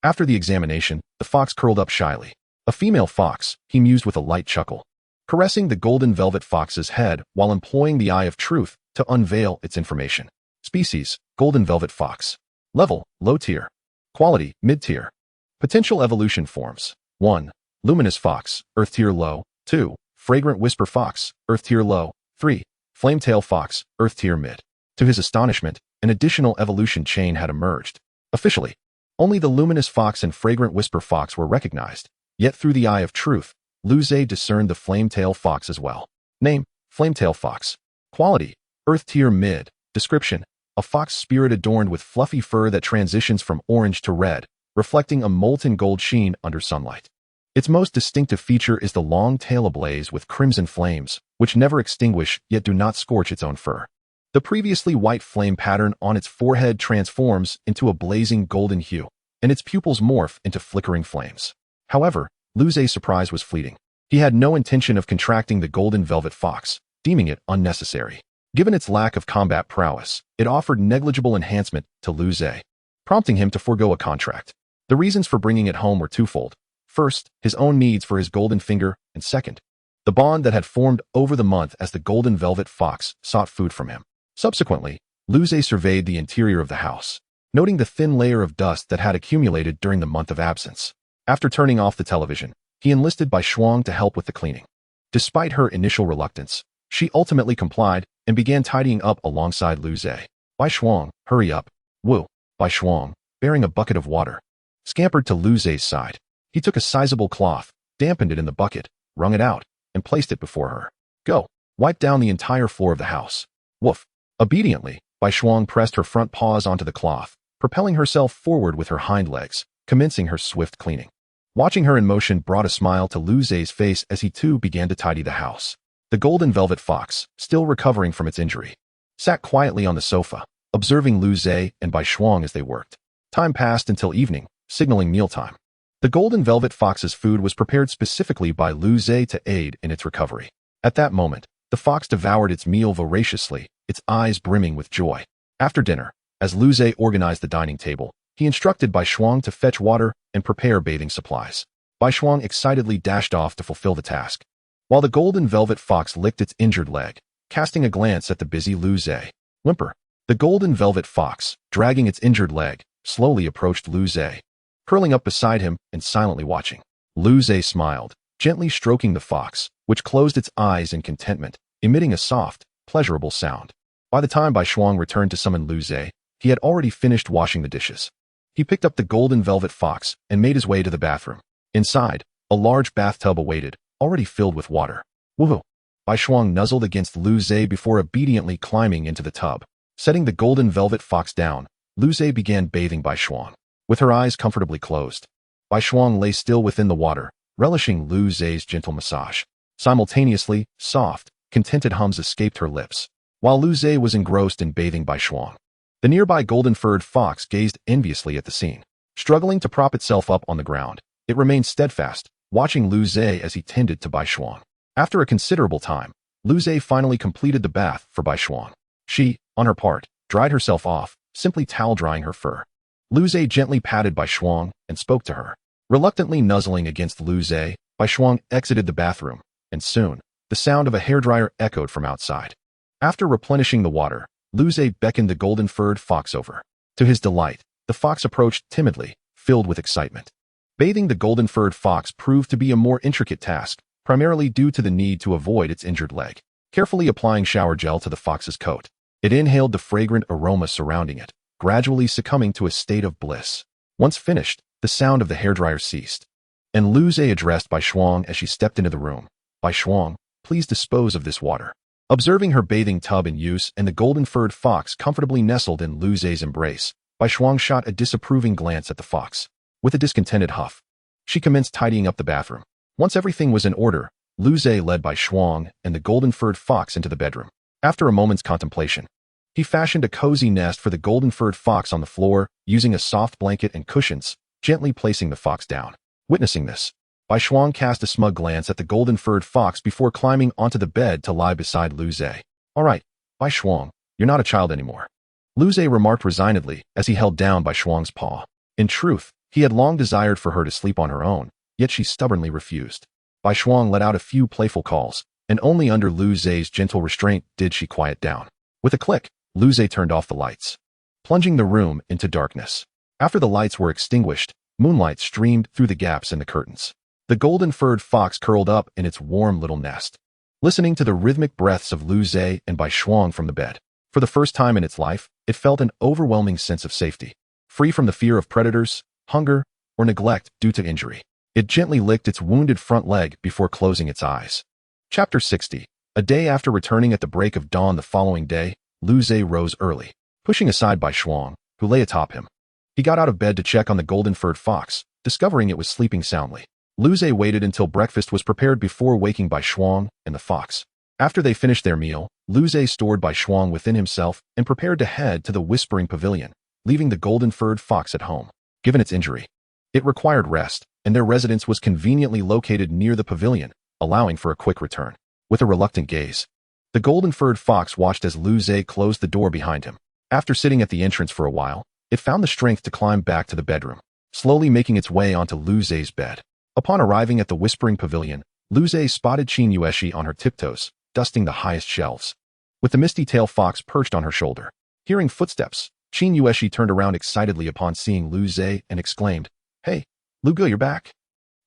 Speaker 1: After the examination, the fox curled up shyly. "A female fox," he mused with a light chuckle, caressing the golden velvet fox's head while employing the Eye of Truth to unveil its information. Species, golden velvet fox. Level, low tier. Quality, mid tier. Potential evolution forms. 1. Luminous fox, earth tier low. 2. Fragrant whisper fox, earth tier low. 3. Flametail fox, earth tier mid. To his astonishment, an additional evolution chain had emerged. Officially, only the luminous fox and fragrant whisper fox were recognized, yet through the Eye of Truth, Luze discerned the flametail fox as well. Name, Flametail fox. Quality, earth tier mid. Description, a fox spirit adorned with fluffy fur that transitions from orange to red, reflecting a molten gold sheen under sunlight. Its most distinctive feature is the long tail ablaze with crimson flames, which never extinguish yet do not scorch its own fur. The previously white flame pattern on its forehead transforms into a blazing golden hue, and its pupils morph into flickering flames. However, Luze's surprise was fleeting. He had no intention of contracting the golden velvet fox, deeming it unnecessary. Given its lack of combat prowess, it offered negligible enhancement to Luze, prompting him to forego a contract. The reasons for bringing it home were twofold. First, his own needs for his golden finger, and second, the bond that had formed over the month as the golden velvet fox sought food from him. Subsequently, Luze surveyed the interior of the house, noting the thin layer of dust that had accumulated during the month of absence. After turning off the television, he enlisted Bai Shuang to help with the cleaning. Despite her initial reluctance, she ultimately complied and began tidying up alongside Luze. "Bai Shuang, hurry up." "Woo." Bai Shuang, bearing a bucket of water, scampered to Luze's side. He took a sizable cloth, dampened it in the bucket, wrung it out, and placed it before her. "Go. Wipe down the entire floor of the house." Woof. Obediently, Bai Shuang pressed her front paws onto the cloth, propelling herself forward with her hind legs, commencing her swift cleaning. Watching her in motion brought a smile to Luze's face as he too began to tidy the house. The golden velvet fox, still recovering from its injury, sat quietly on the sofa, observing Luze and Bai Shuang as they worked. Time passed until evening, signaling mealtime. The golden velvet fox's food was prepared specifically by Luze to aid in its recovery. At that moment, The fox devoured its meal voraciously, its eyes brimming with joy. After dinner, as Lu Zhe organized the dining table, he instructed Bai Shuang to fetch water and prepare bathing supplies. Bai Shuang excitedly dashed off to fulfill the task, while the golden velvet fox licked its injured leg, casting a glance at the busy Lu Zhe. Whimper. The golden velvet fox, dragging its injured leg, slowly approached Lu Zhe, curling up beside him and silently watching. Lu Zhe smiled, gently stroking the fox, which closed its eyes in contentment, emitting a soft, pleasurable sound. By the time Bai Shuang returned to summon Lu Zhe, he had already finished washing the dishes. He picked up the golden velvet fox and made his way to the bathroom. Inside, a large bathtub awaited, already filled with water. Woohoo! Bai Shuang nuzzled against Lu Zhe before obediently climbing into the tub. Setting the golden velvet fox down, Lu Zhe began bathing Bai Shuang. With her eyes comfortably closed, Bai Shuang lay still within the water, relishing Lu Zhe's gentle massage. Simultaneously, soft, contented hums escaped her lips, while Lu Zhe was engrossed in bathing Bai Shuang. The nearby golden-furred fox gazed enviously at the scene. Struggling to prop itself up on the ground, it remained steadfast, watching Lu Zhe as he tended to Bai Shuang. After a considerable time, Lu Zhe finally completed the bath for Bai Shuang. She, on her part, dried herself off, simply towel-drying her fur. Lu Zhe gently patted Bai Shuang and spoke to her. Reluctantly nuzzling against Lu Zhe, Bai Shuang exited the bathroom, and soon, the sound of a hairdryer echoed from outside. After replenishing the water, Lu Zhe beckoned the golden-furred fox over. To his delight, the fox approached timidly, filled with excitement. Bathing the golden-furred fox proved to be a more intricate task, primarily due to the need to avoid its injured leg. Carefully applying shower gel to the fox's coat, it inhaled the fragrant aroma surrounding it, gradually succumbing to a state of bliss. Once finished, the sound of the hairdryer ceased, and Lu Zhe addressed Bai Shuang as she stepped into the room. Bai Shuang, please dispose of this water. Observing her bathing tub in use and the golden-furred fox comfortably nestled in Lu Zhe's embrace, Bai Shuang shot a disapproving glance at the fox. With a discontented huff, she commenced tidying up the bathroom. Once everything was in order, Lu Zhe led Bai Shuang and the golden-furred fox into the bedroom. After a moment's contemplation, he fashioned a cozy nest for the golden-furred fox on the floor, using a soft blanket and cushions, gently placing the fox down. Witnessing this, Bai Shuang cast a smug glance at the golden-furred fox before climbing onto the bed to lie beside Lu Zhe. All right, Bai Shuang, you're not a child anymore, Lu Zhe remarked resignedly as he held down Bai Shuang's paw. In truth, he had long desired for her to sleep on her own, yet she stubbornly refused. Bai Shuang let out a few playful calls, and only under Lu Zhe's gentle restraint did she quiet down. With a click, Lu Zhe turned off the lights, plunging the room into darkness. After the lights were extinguished, moonlight streamed through the gaps in the curtains. The golden-furred fox curled up in its warm little nest, listening to the rhythmic breaths of Lu Zhe and Bai Shuang from the bed. For the first time in its life, it felt an overwhelming sense of safety, free from the fear of predators, hunger, or neglect due to injury. It gently licked its wounded front leg before closing its eyes. Chapter 60. A day after returning at the break of dawn the following day, Lu Zhe rose early, pushing aside Bai Shuang, who lay atop him. He got out of bed to check on the golden-furred fox, discovering it was sleeping soundly. Lu Zhe waited until breakfast was prepared before waking Bai Shuang and the fox. After they finished their meal, Lu Zhe stored Bai Shuang within himself and prepared to head to the Whispering Pavilion, leaving the golden-furred fox at home. Given its injury, it required rest, and their residence was conveniently located near the pavilion, allowing for a quick return. With a reluctant gaze, the golden-furred fox watched as Lu Zhe closed the door behind him. After sitting at the entrance for a while, it found the strength to climb back to the bedroom, slowly making its way onto Lu Zhe's bed. Upon arriving at the Whispering Pavilion, Lu Zhe spotted Qin Yueshi on her tiptoes, dusting the highest shelves, with the misty-tail fox perched on her shoulder. Hearing footsteps, Qin Yueshi turned around excitedly upon seeing Lu Zhe and exclaimed, "Hey, Lu Ge, you're back."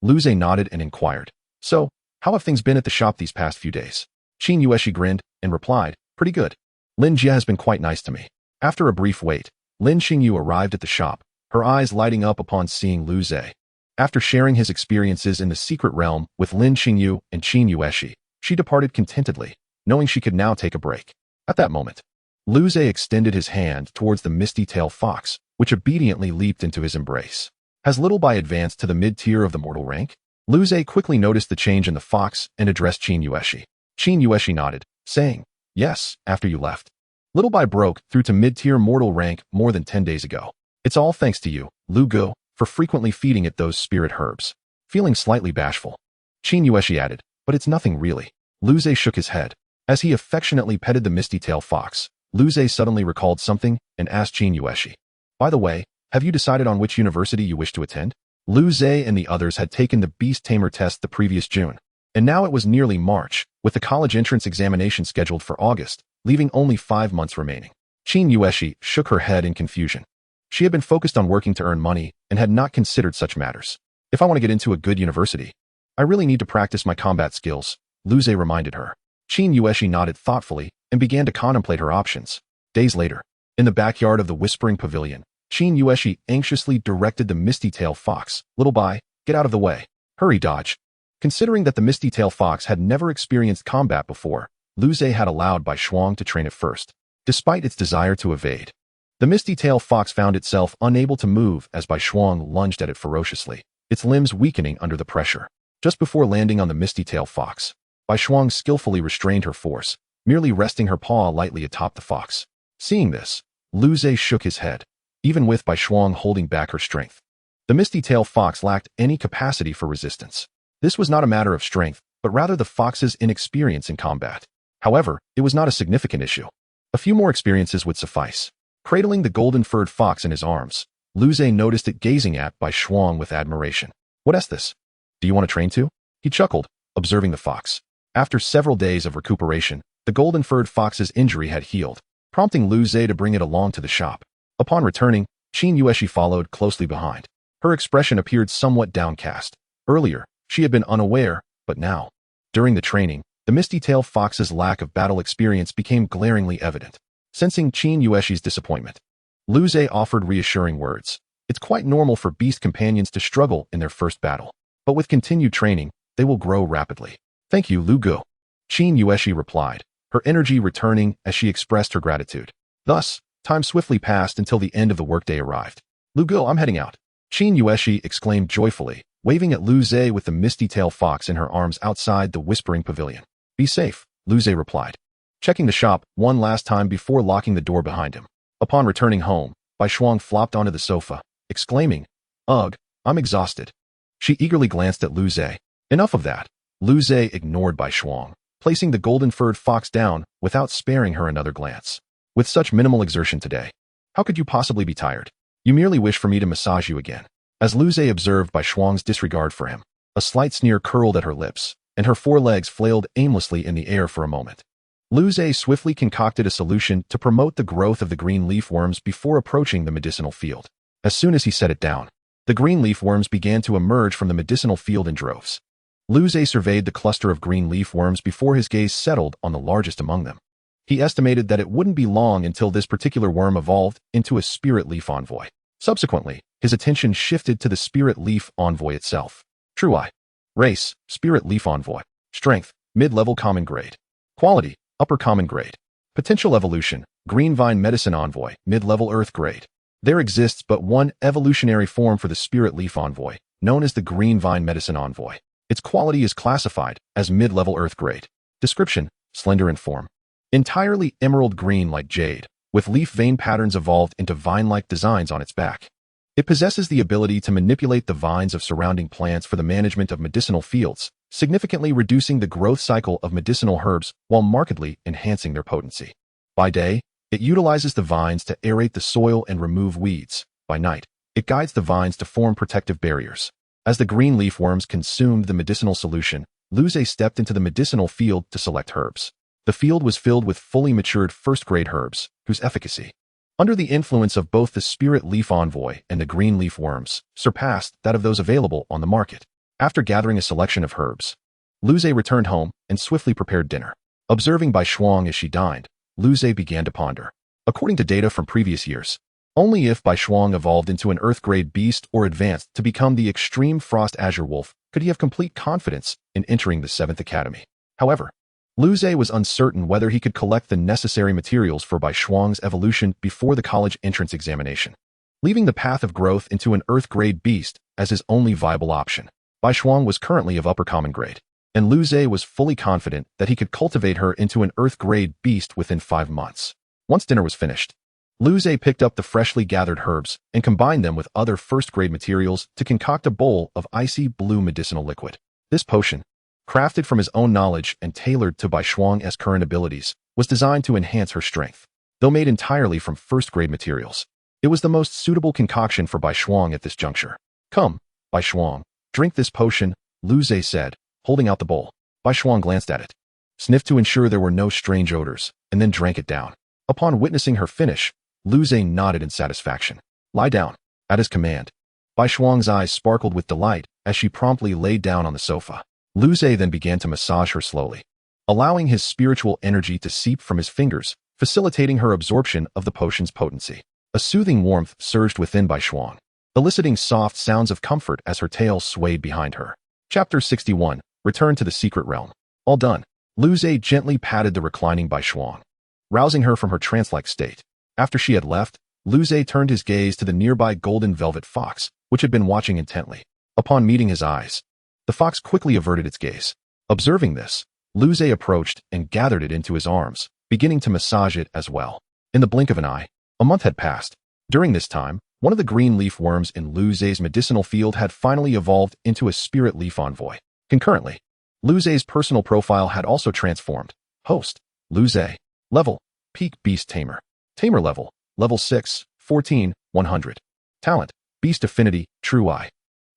Speaker 1: Lu Zhe nodded and inquired, "So, how have things been at the shop these past few days?" Qin Yueshi grinned and replied, "Pretty good. Lin Jie has been quite nice to me." After a brief wait, Lin Xingyu arrived at the shop, her eyes lighting up upon seeing Lu Zhe. After sharing his experiences in the secret realm with Lin Xingyu and Qin Yueshi, she departed contentedly, knowing she could now take a break. At that moment, Lu Zhe extended his hand towards the misty-tail fox, which obediently leaped into his embrace. Has Little Bai advanced to the mid-tier of the mortal rank? Lu Zhe quickly noticed the change in the fox and addressed Qin Yueshi. Qin Yueshi nodded, saying, "Yes, after you left. Little Bai broke through to mid-tier mortal rank more than 10 days ago. It's all thanks to you, Lu Ge, for frequently feeding it those spirit herbs." Feeling slightly bashful, Qin Yueshi added, "But it's nothing really." Lu Zhe shook his head. As he affectionately petted the misty-tail fox, Luze suddenly recalled something and asked Qin Yueshi, "By the way, have you decided on which university you wish to attend?" Luze and the others had taken the Beast Tamer test the previous June, and now it was nearly March, with the college entrance examination scheduled for August, leaving only 5 months remaining. Qin Yueshi shook her head in confusion. She had been focused on working to earn money and had not considered such matters. "If I want to get into a good university, I really need to practice my combat skills," Luze reminded her. Qin Yueshi nodded thoughtfully and began to contemplate her options. Days later, in the backyard of the Whispering Pavilion, Qin Yueshi anxiously directed the misty-tail fox, "Little Bai, get out of the way. Hurry, dodge." Considering that the misty-tail fox had never experienced combat before, Luze had allowed Bai Shuang to train it first. Despite its desire to evade, the misty-tail fox found itself unable to move as Bai Shuang lunged at it ferociously, its limbs weakening under the pressure. Just before landing on the misty-tail fox, Bai Shuang skillfully restrained her force, merely resting her paw lightly atop the fox. Seeing this, Luze shook his head, even with Bai Shuang holding back her strength. The misty-tail fox lacked any capacity for resistance. This was not a matter of strength, but rather the fox's inexperience in combat. However, it was not a significant issue. A few more experiences would suffice. Cradling the golden-furred fox in his arms, Luze noticed it gazing at Bai Shuang with admiration. "What is this? Do you want to train too?" He chuckled, observing the fox. After several days of recuperation, the golden-furred fox's injury had healed, prompting Luze to bring it along to the shop. Upon returning, Qin Yueshi followed closely behind. Her expression appeared somewhat downcast. Earlier, she had been unaware, but now, during the training, the misty-tail fox's lack of battle experience became glaringly evident. Sensing Qin Yueshi's disappointment, Luze offered reassuring words. "It's quite normal for beast companions to struggle in their first battle, but with continued training, they will grow rapidly." "Thank you, Lu Gu," Qin Yueshi replied, her energy returning as she expressed her gratitude. Thus, time swiftly passed until the end of the workday arrived. "Lu Gu, I'm heading out," Qin Yueshi exclaimed joyfully, waving at Luze with the misty-tail fox in her arms outside the Whispering Pavilion. "Be safe," Luze replied, checking the shop one last time before locking the door behind him. Upon returning home, Bai Shuang flopped onto the sofa, exclaiming, "Ugh, I'm exhausted." She eagerly glanced at Luze. Enough of that. Luze ignored Bai Shuang, placing the golden-furred fox down without sparing her another glance. "With such minimal exertion today, how could you possibly be tired? You merely wish for me to massage you again." As Luze observed Bai Shuang's disregard for him, a slight sneer curled at her lips, and her forelegs flailed aimlessly in the air for a moment. Luze swiftly concocted a solution to promote the growth of the green leaf worms before approaching the medicinal field. As soon as he set it down, the green leaf worms began to emerge from the medicinal field in droves. Luze surveyed the cluster of green leaf worms before his gaze settled on the largest among them. He estimated that it wouldn't be long until this particular worm evolved into a spirit leaf envoy. Subsequently, his attention shifted to the spirit leaf envoy itself. True Eye. Race, spirit leaf envoy. Strength, mid-level common grade. Quality, upper common grade. Potential evolution, green vine medicine envoy, mid-level earth grade. There exists but one evolutionary form for the spirit leaf envoy, known as the green vine medicine envoy. Its quality is classified as mid-level earth grade. Description, slender in form. Entirely emerald green like jade, with leaf vein patterns evolved into vine-like designs on its back. It possesses the ability to manipulate the vines of surrounding plants for the management of medicinal fields, significantly reducing the growth cycle of medicinal herbs while markedly enhancing their potency. By day, it utilizes the vines to aerate the soil and remove weeds. By night, it guides the vines to form protective barriers. As the green leaf worms consumed the medicinal solution, Luze stepped into the medicinal field to select herbs. The field was filled with fully matured first-grade herbs, whose efficacy, under the influence of both the spirit leaf envoy and the green leaf worms, surpassed that of those available on the market. After gathering a selection of herbs, Luze returned home and swiftly prepared dinner. Observing Bai Shuang as she dined, Luze began to ponder. According to data from previous years, only if Bai Shuang evolved into an earth-grade beast or advanced to become the extreme frost azure wolf could he have complete confidence in entering the 7th Academy. However, Luze was uncertain whether he could collect the necessary materials for Bai Shuang's evolution before the college entrance examination, leaving the path of growth into an earth-grade beast as his only viable option. Bai Shuang was currently of upper common grade, and Luze was fully confident that he could cultivate her into an earth-grade beast within 5 months. Once dinner was finished, Luze picked up the freshly gathered herbs and combined them with other first-grade materials to concoct a bowl of icy blue medicinal liquid. This potion, crafted from his own knowledge and tailored to Bai Shuang's current abilities, was designed to enhance her strength. Though made entirely from first-grade materials, it was the most suitable concoction for Bai Shuang at this juncture. Come, Bai Shuang, drink this potion, Lu Zhe said, holding out the bowl. Bai Shuang glanced at it, sniffed to ensure there were no strange odors, and then drank it down. Upon witnessing her finish, Lu Zhe nodded in satisfaction. Lie down. At his command, Bai Shuang's eyes sparkled with delight as she promptly laid down on the sofa. Lu Zhe then began to massage her slowly, allowing his spiritual energy to seep from his fingers, facilitating her absorption of the potion's potency. A soothing warmth surged within Bai Shuang, eliciting soft sounds of comfort as her tail swayed behind her. Chapter 61. Return to the Secret Realm. All done. Lu Zhe gently patted the reclining Bai Shuang, rousing her from her trance-like state. After she had left, Lu Zhe turned his gaze to the nearby golden velvet fox, which had been watching intently. Upon meeting his eyes, the fox quickly averted its gaze. Observing this, Lu Zhe approached and gathered it into his arms, beginning to massage it as well. In the blink of an eye, a month had passed. During this time, one of the green leaf worms in Lu Zhe's medicinal field had finally evolved into a spirit leaf envoy. Concurrently, Lu Zhe's personal profile had also transformed. Host, Lu Zhe. Level, Peak Beast Tamer. Tamer level, level 6, 14, 100. Talent, Beast Affinity, True Eye.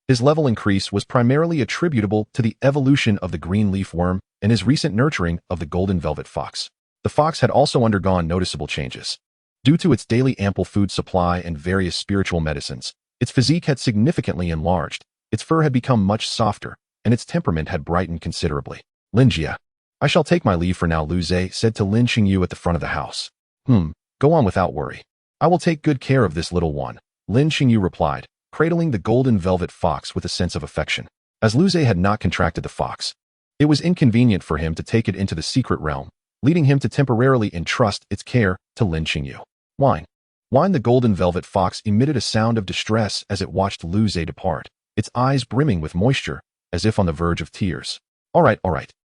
Speaker 1: His level increase was primarily attributable to the evolution of the green leaf worm and his recent nurturing of the golden velvet fox. The fox had also undergone noticeable changes. Due to its daily ample food supply and various spiritual medicines, its physique had significantly enlarged, its fur had become much softer, and its temperament had brightened considerably. Lin Jia. I shall take my leave for now, Lu Zhe said to Lin Xingyu at the front of the house. Go on without worry. I will take good care of this little one, Lin Xingyu replied, cradling the golden velvet fox with a sense of affection. As Lu Zhe had not contracted the fox, it was inconvenient for him to take it into the secret realm, leading him to temporarily entrust its care to Lin Xingyu. Whine. Whine. The golden velvet fox emitted a sound of distress as it watched Lu Zhe depart, its eyes brimming with moisture, as if on the verge of tears. All right.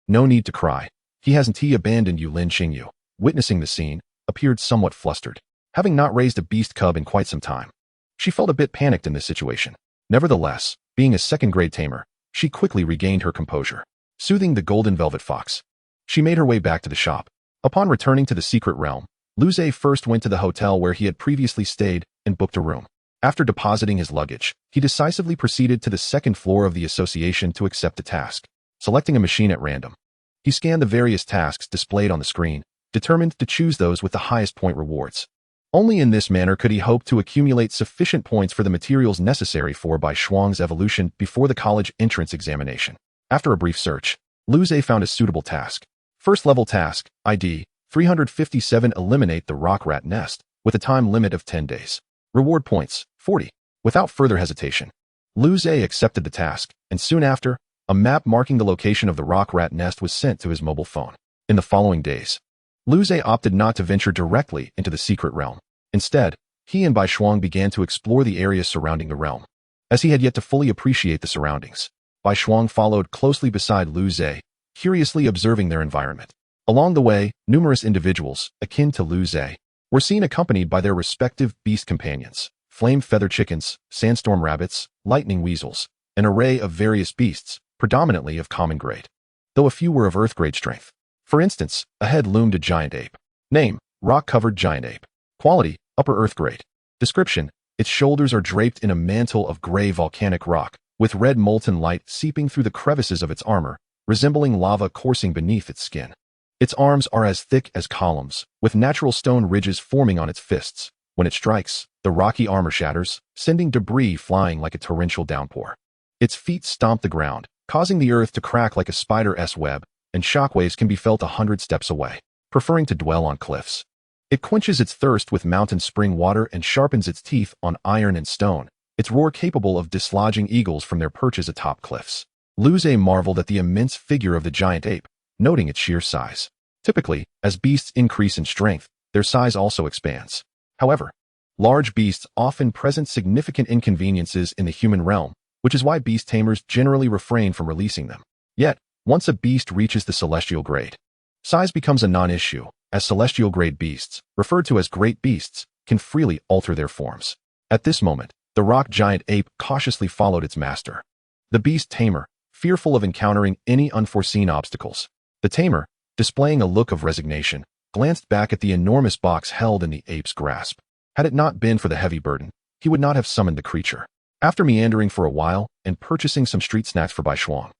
Speaker 1: No need to cry. He hasn't abandoned you, Lin Xingyu, witnessing the scene, appeared somewhat flustered. Having not raised a beast cub in quite some time, she felt a bit panicked in this situation. Nevertheless, being a second-grade tamer, she quickly regained her composure. Soothing the golden velvet fox, she made her way back to the shop. Upon returning to the secret realm, Lu Zhe first went to the hotel where he had previously stayed and booked a room. After depositing his luggage, he decisively proceeded to the second floor of the association to accept the task. Selecting a machine at random, he scanned the various tasks displayed on the screen, determined to choose those with the highest point rewards. Only in this manner could he hope to accumulate sufficient points for the materials necessary for Bai Shuang's evolution before the college entrance examination. After a brief search, Lu Zhe found a suitable task. First level task, ID 357. Eliminate the rock rat nest, with a time limit of 10 days. Reward points, 40. Without further hesitation, Lu Zhe accepted the task, and soon after, a map marking the location of the rock rat nest was sent to his mobile phone. In the following days, Lu Zhe opted not to venture directly into the secret realm. Instead, he and Bai Shuang began to explore the areas surrounding the realm. As he had yet to fully appreciate the surroundings, Bai Shuang followed closely beside Lu Zhe, curiously observing their environment. Along the way, numerous individuals, akin to Lu Zhe, were seen accompanied by their respective beast companions: flame feather chickens, sandstorm rabbits, lightning weasels, an array of various beasts, predominantly of common grade, though a few were of earth grade strength. For instance, ahead loomed a giant ape. Name: rock-covered giant ape. Quality: upper earth grade. Description: its shoulders are draped in a mantle of gray volcanic rock, with red molten light seeping through the crevices of its armor, resembling lava coursing beneath its skin. Its arms are as thick as columns, with natural stone ridges forming on its fists. When it strikes, the rocky armor shatters, sending debris flying like a torrential downpour. Its feet stomp the ground, causing the earth to crack like a spider's web, and shockwaves can be felt 100 steps away. Preferring to dwell on cliffs, it quenches its thirst with mountain spring water and sharpens its teeth on iron and stone, its roar capable of dislodging eagles from their perches atop cliffs. Lu Zhe marveled at the immense figure of the giant ape, noting its sheer size. Typically, as beasts increase in strength, their size also expands. However, large beasts often present significant inconveniences in the human realm, which is why beast tamers generally refrain from releasing them. Yet, once a beast reaches the celestial grade, size becomes a non-issue, as celestial grade beasts, referred to as great beasts, can freely alter their forms. At this moment, the rock giant ape cautiously followed its master. The beast tamer, fearful of encountering any unforeseen obstacles. The tamer, displaying a look of resignation, glanced back at the enormous box held in the ape's grasp. Had it not been for the heavy burden, he would not have summoned the creature. After meandering for a while and purchasing some street snacks for Bai Shuang,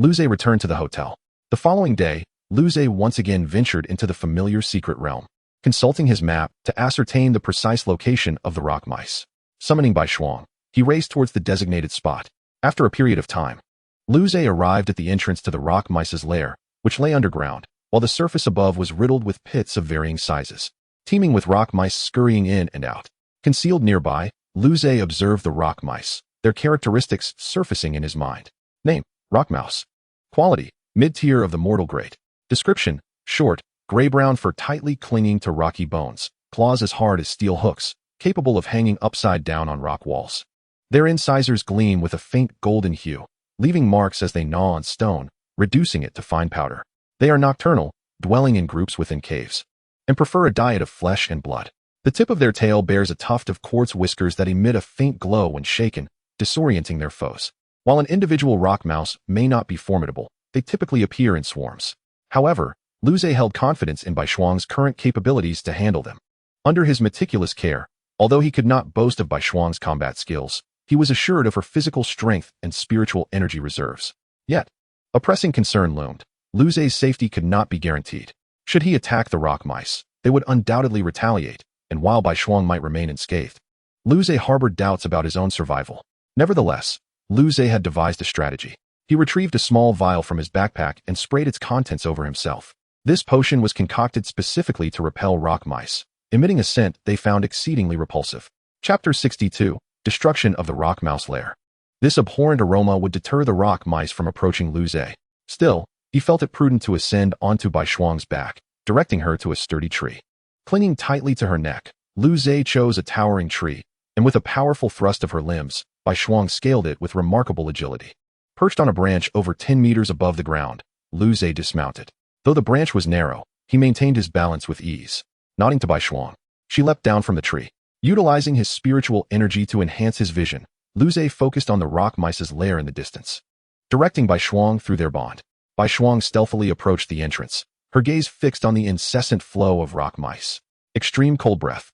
Speaker 1: Luze returned to the hotel. The following day, Luze once again ventured into the familiar secret realm, consulting his map to ascertain the precise location of the rock mice. Summoning Bai Shuang, he raced towards the designated spot. After a period of time, Luze arrived at the entrance to the rock mice's lair, which lay underground, while the surface above was riddled with pits of varying sizes, teeming with rock mice scurrying in and out. Concealed nearby, Luze observed the rock mice, their characteristics surfacing in his mind. Name: rock mouse. Quality: mid-tier of the mortal grade. Description: short, gray-brown fur tightly clinging to rocky bones, claws as hard as steel hooks, capable of hanging upside down on rock walls. Their incisors gleam with a faint golden hue, leaving marks as they gnaw on stone, reducing it to fine powder. They are nocturnal, dwelling in groups within caves, and prefer a diet of flesh and blood. The tip of their tail bears a tuft of quartz whiskers that emit a faint glow when shaken, disorienting their foes. While an individual rock mouse may not be formidable, they typically appear in swarms. However, Luze held confidence in Bai Shuang's current capabilities to handle them. Under his meticulous care, although he could not boast of Bai Shuang's combat skills, he was assured of her physical strength and spiritual energy reserves. Yet, a pressing concern loomed. Luze's safety could not be guaranteed. Should he attack the rock mice, they would undoubtedly retaliate, and while Bai Shuang might remain unscathed, Luze harbored doubts about his own survival. Nevertheless, Luze had devised a strategy. He retrieved a small vial from his backpack and sprayed its contents over himself. This potion was concocted specifically to repel rock mice, emitting a scent they found exceedingly repulsive. Chapter 62: Destruction of the Rock Mouse Lair. This abhorrent aroma would deter the rock mice from approaching Luze. Still, he felt it prudent to ascend onto Bai Shuang's back, directing her to a sturdy tree. Clinging tightly to her neck, Luze chose a towering tree, and with a powerful thrust of her limbs, Bai Shuang scaled it with remarkable agility. Perched on a branch over 10 meters above the ground, Luze dismounted. Though the branch was narrow, he maintained his balance with ease. Nodding to Bai Shuang, she leapt down from the tree. Utilizing his spiritual energy to enhance his vision, Luze focused on the rock mice's lair in the distance. Directing Bai Shuang through their bond, Bai Shuang stealthily approached the entrance, her gaze fixed on the incessant flow of rock mice. Extreme cold breath.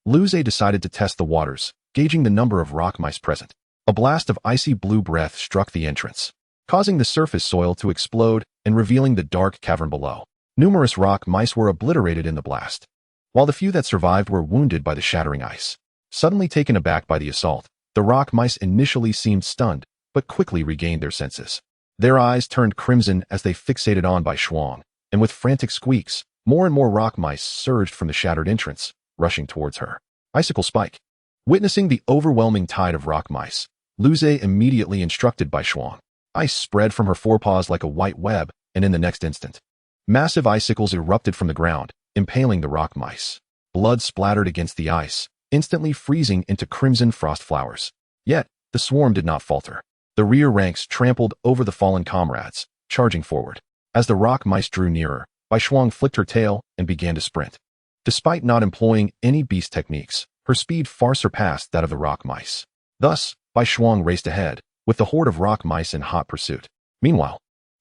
Speaker 1: Luze decided to test the waters, gauging the number of rock mice present. A blast of icy blue breath struck the entrance, causing the surface soil to explode and revealing the dark cavern below. Numerous rock mice were obliterated in the blast, while the few that survived were wounded by the shattering ice. Suddenly taken aback by the assault, the rock mice initially seemed stunned, but quickly regained their senses. Their eyes turned crimson as they fixated on Bai Shuang, and with frantic squeaks, more and more rock mice surged from the shattered entrance, rushing towards her. Icicle Spike. Witnessing the overwhelming tide of rock mice, Luze immediately instructed Bai Shuang. Ice spread from her forepaws like a white web, and in the next instant, massive icicles erupted from the ground, impaling the rock mice. Blood splattered against the ice, instantly freezing into crimson frost flowers. Yet, the swarm did not falter. The rear ranks trampled over the fallen comrades, charging forward. As the rock mice drew nearer, Bai Shuang flicked her tail and began to sprint. Despite not employing any beast techniques, her speed far surpassed that of the rock mice. Thus, Bai Shuang raced ahead, with the horde of rock mice in hot pursuit. Meanwhile,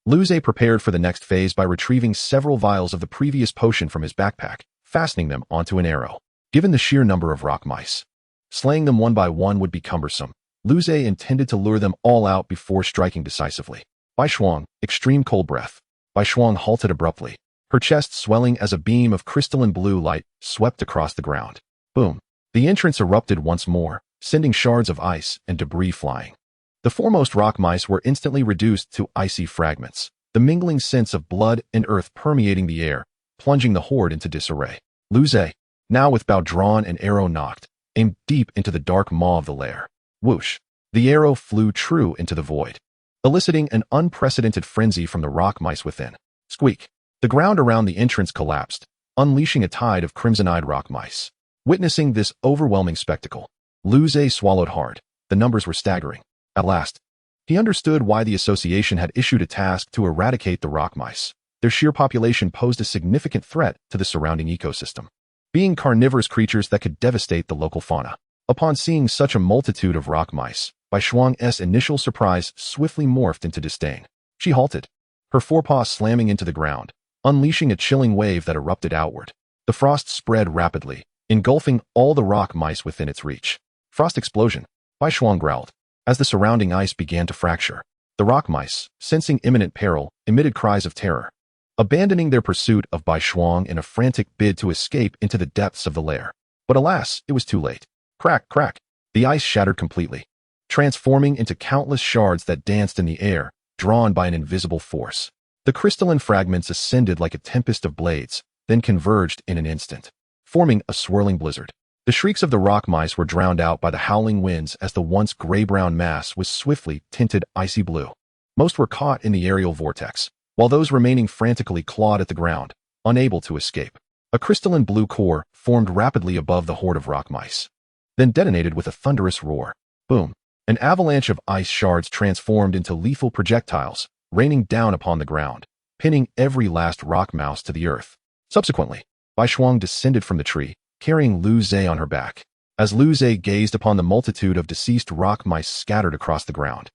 Speaker 1: Luze prepared for the next phase by retrieving several vials of the previous potion from his backpack, fastening them onto an arrow. Given the sheer number of rock mice, slaying them one by one would be cumbersome. Luze intended to lure them all out before striking decisively. Bai Shuang, extreme cold breath. Bai Shuang halted abruptly, her chest swelling as a beam of crystalline blue light swept across the ground. Boom. The entrance erupted once more, sending shards of ice and debris flying. The foremost rock mice were instantly reduced to icy fragments, the mingling scents of blood and earth permeating the air, plunging the horde into disarray. Luze, now with bow drawn and arrow knocked, aimed deep into the dark maw of the lair. Whoosh! The arrow flew true into the void, eliciting an unprecedented frenzy from the rock mice within. Squeak! The ground around the entrance collapsed, unleashing a tide of crimson-eyed rock mice. Witnessing this overwhelming spectacle, Luze swallowed hard. The numbers were staggering. At last, he understood why the association had issued a task to eradicate the rock mice. Their sheer population posed a significant threat to the surrounding ecosystem, being carnivorous creatures that could devastate the local fauna. Upon seeing such a multitude of rock mice, Bai Shuang's initial surprise swiftly morphed into disdain. She halted, her forepaws slamming into the ground, unleashing a chilling wave that erupted outward. The frost spread rapidly, engulfing all the rock mice within its reach. Frost explosion, Bai Shuang growled. As the surrounding ice began to fracture, the rock mice, sensing imminent peril, emitted cries of terror, abandoning their pursuit of Bai Shuang in a frantic bid to escape into the depths of the lair. But alas, it was too late. Crack, crack. The ice shattered completely, transforming into countless shards that danced in the air, drawn by an invisible force. The crystalline fragments ascended like a tempest of blades, then converged in an instant, forming a swirling blizzard. The shrieks of the rock mice were drowned out by the howling winds as the once gray-brown mass was swiftly tinted icy blue. Most were caught in the aerial vortex, while those remaining frantically clawed at the ground, unable to escape. A crystalline blue core formed rapidly above the horde of rock mice, then detonated with a thunderous roar. Boom! An avalanche of ice shards transformed into lethal projectiles, raining down upon the ground, pinning every last rock mouse to the earth. Subsequently, Bai Shuang descended from the tree, carrying Lu Zhe on her back. As Lu Zhe gazed upon the multitude of deceased rock mice scattered across the ground,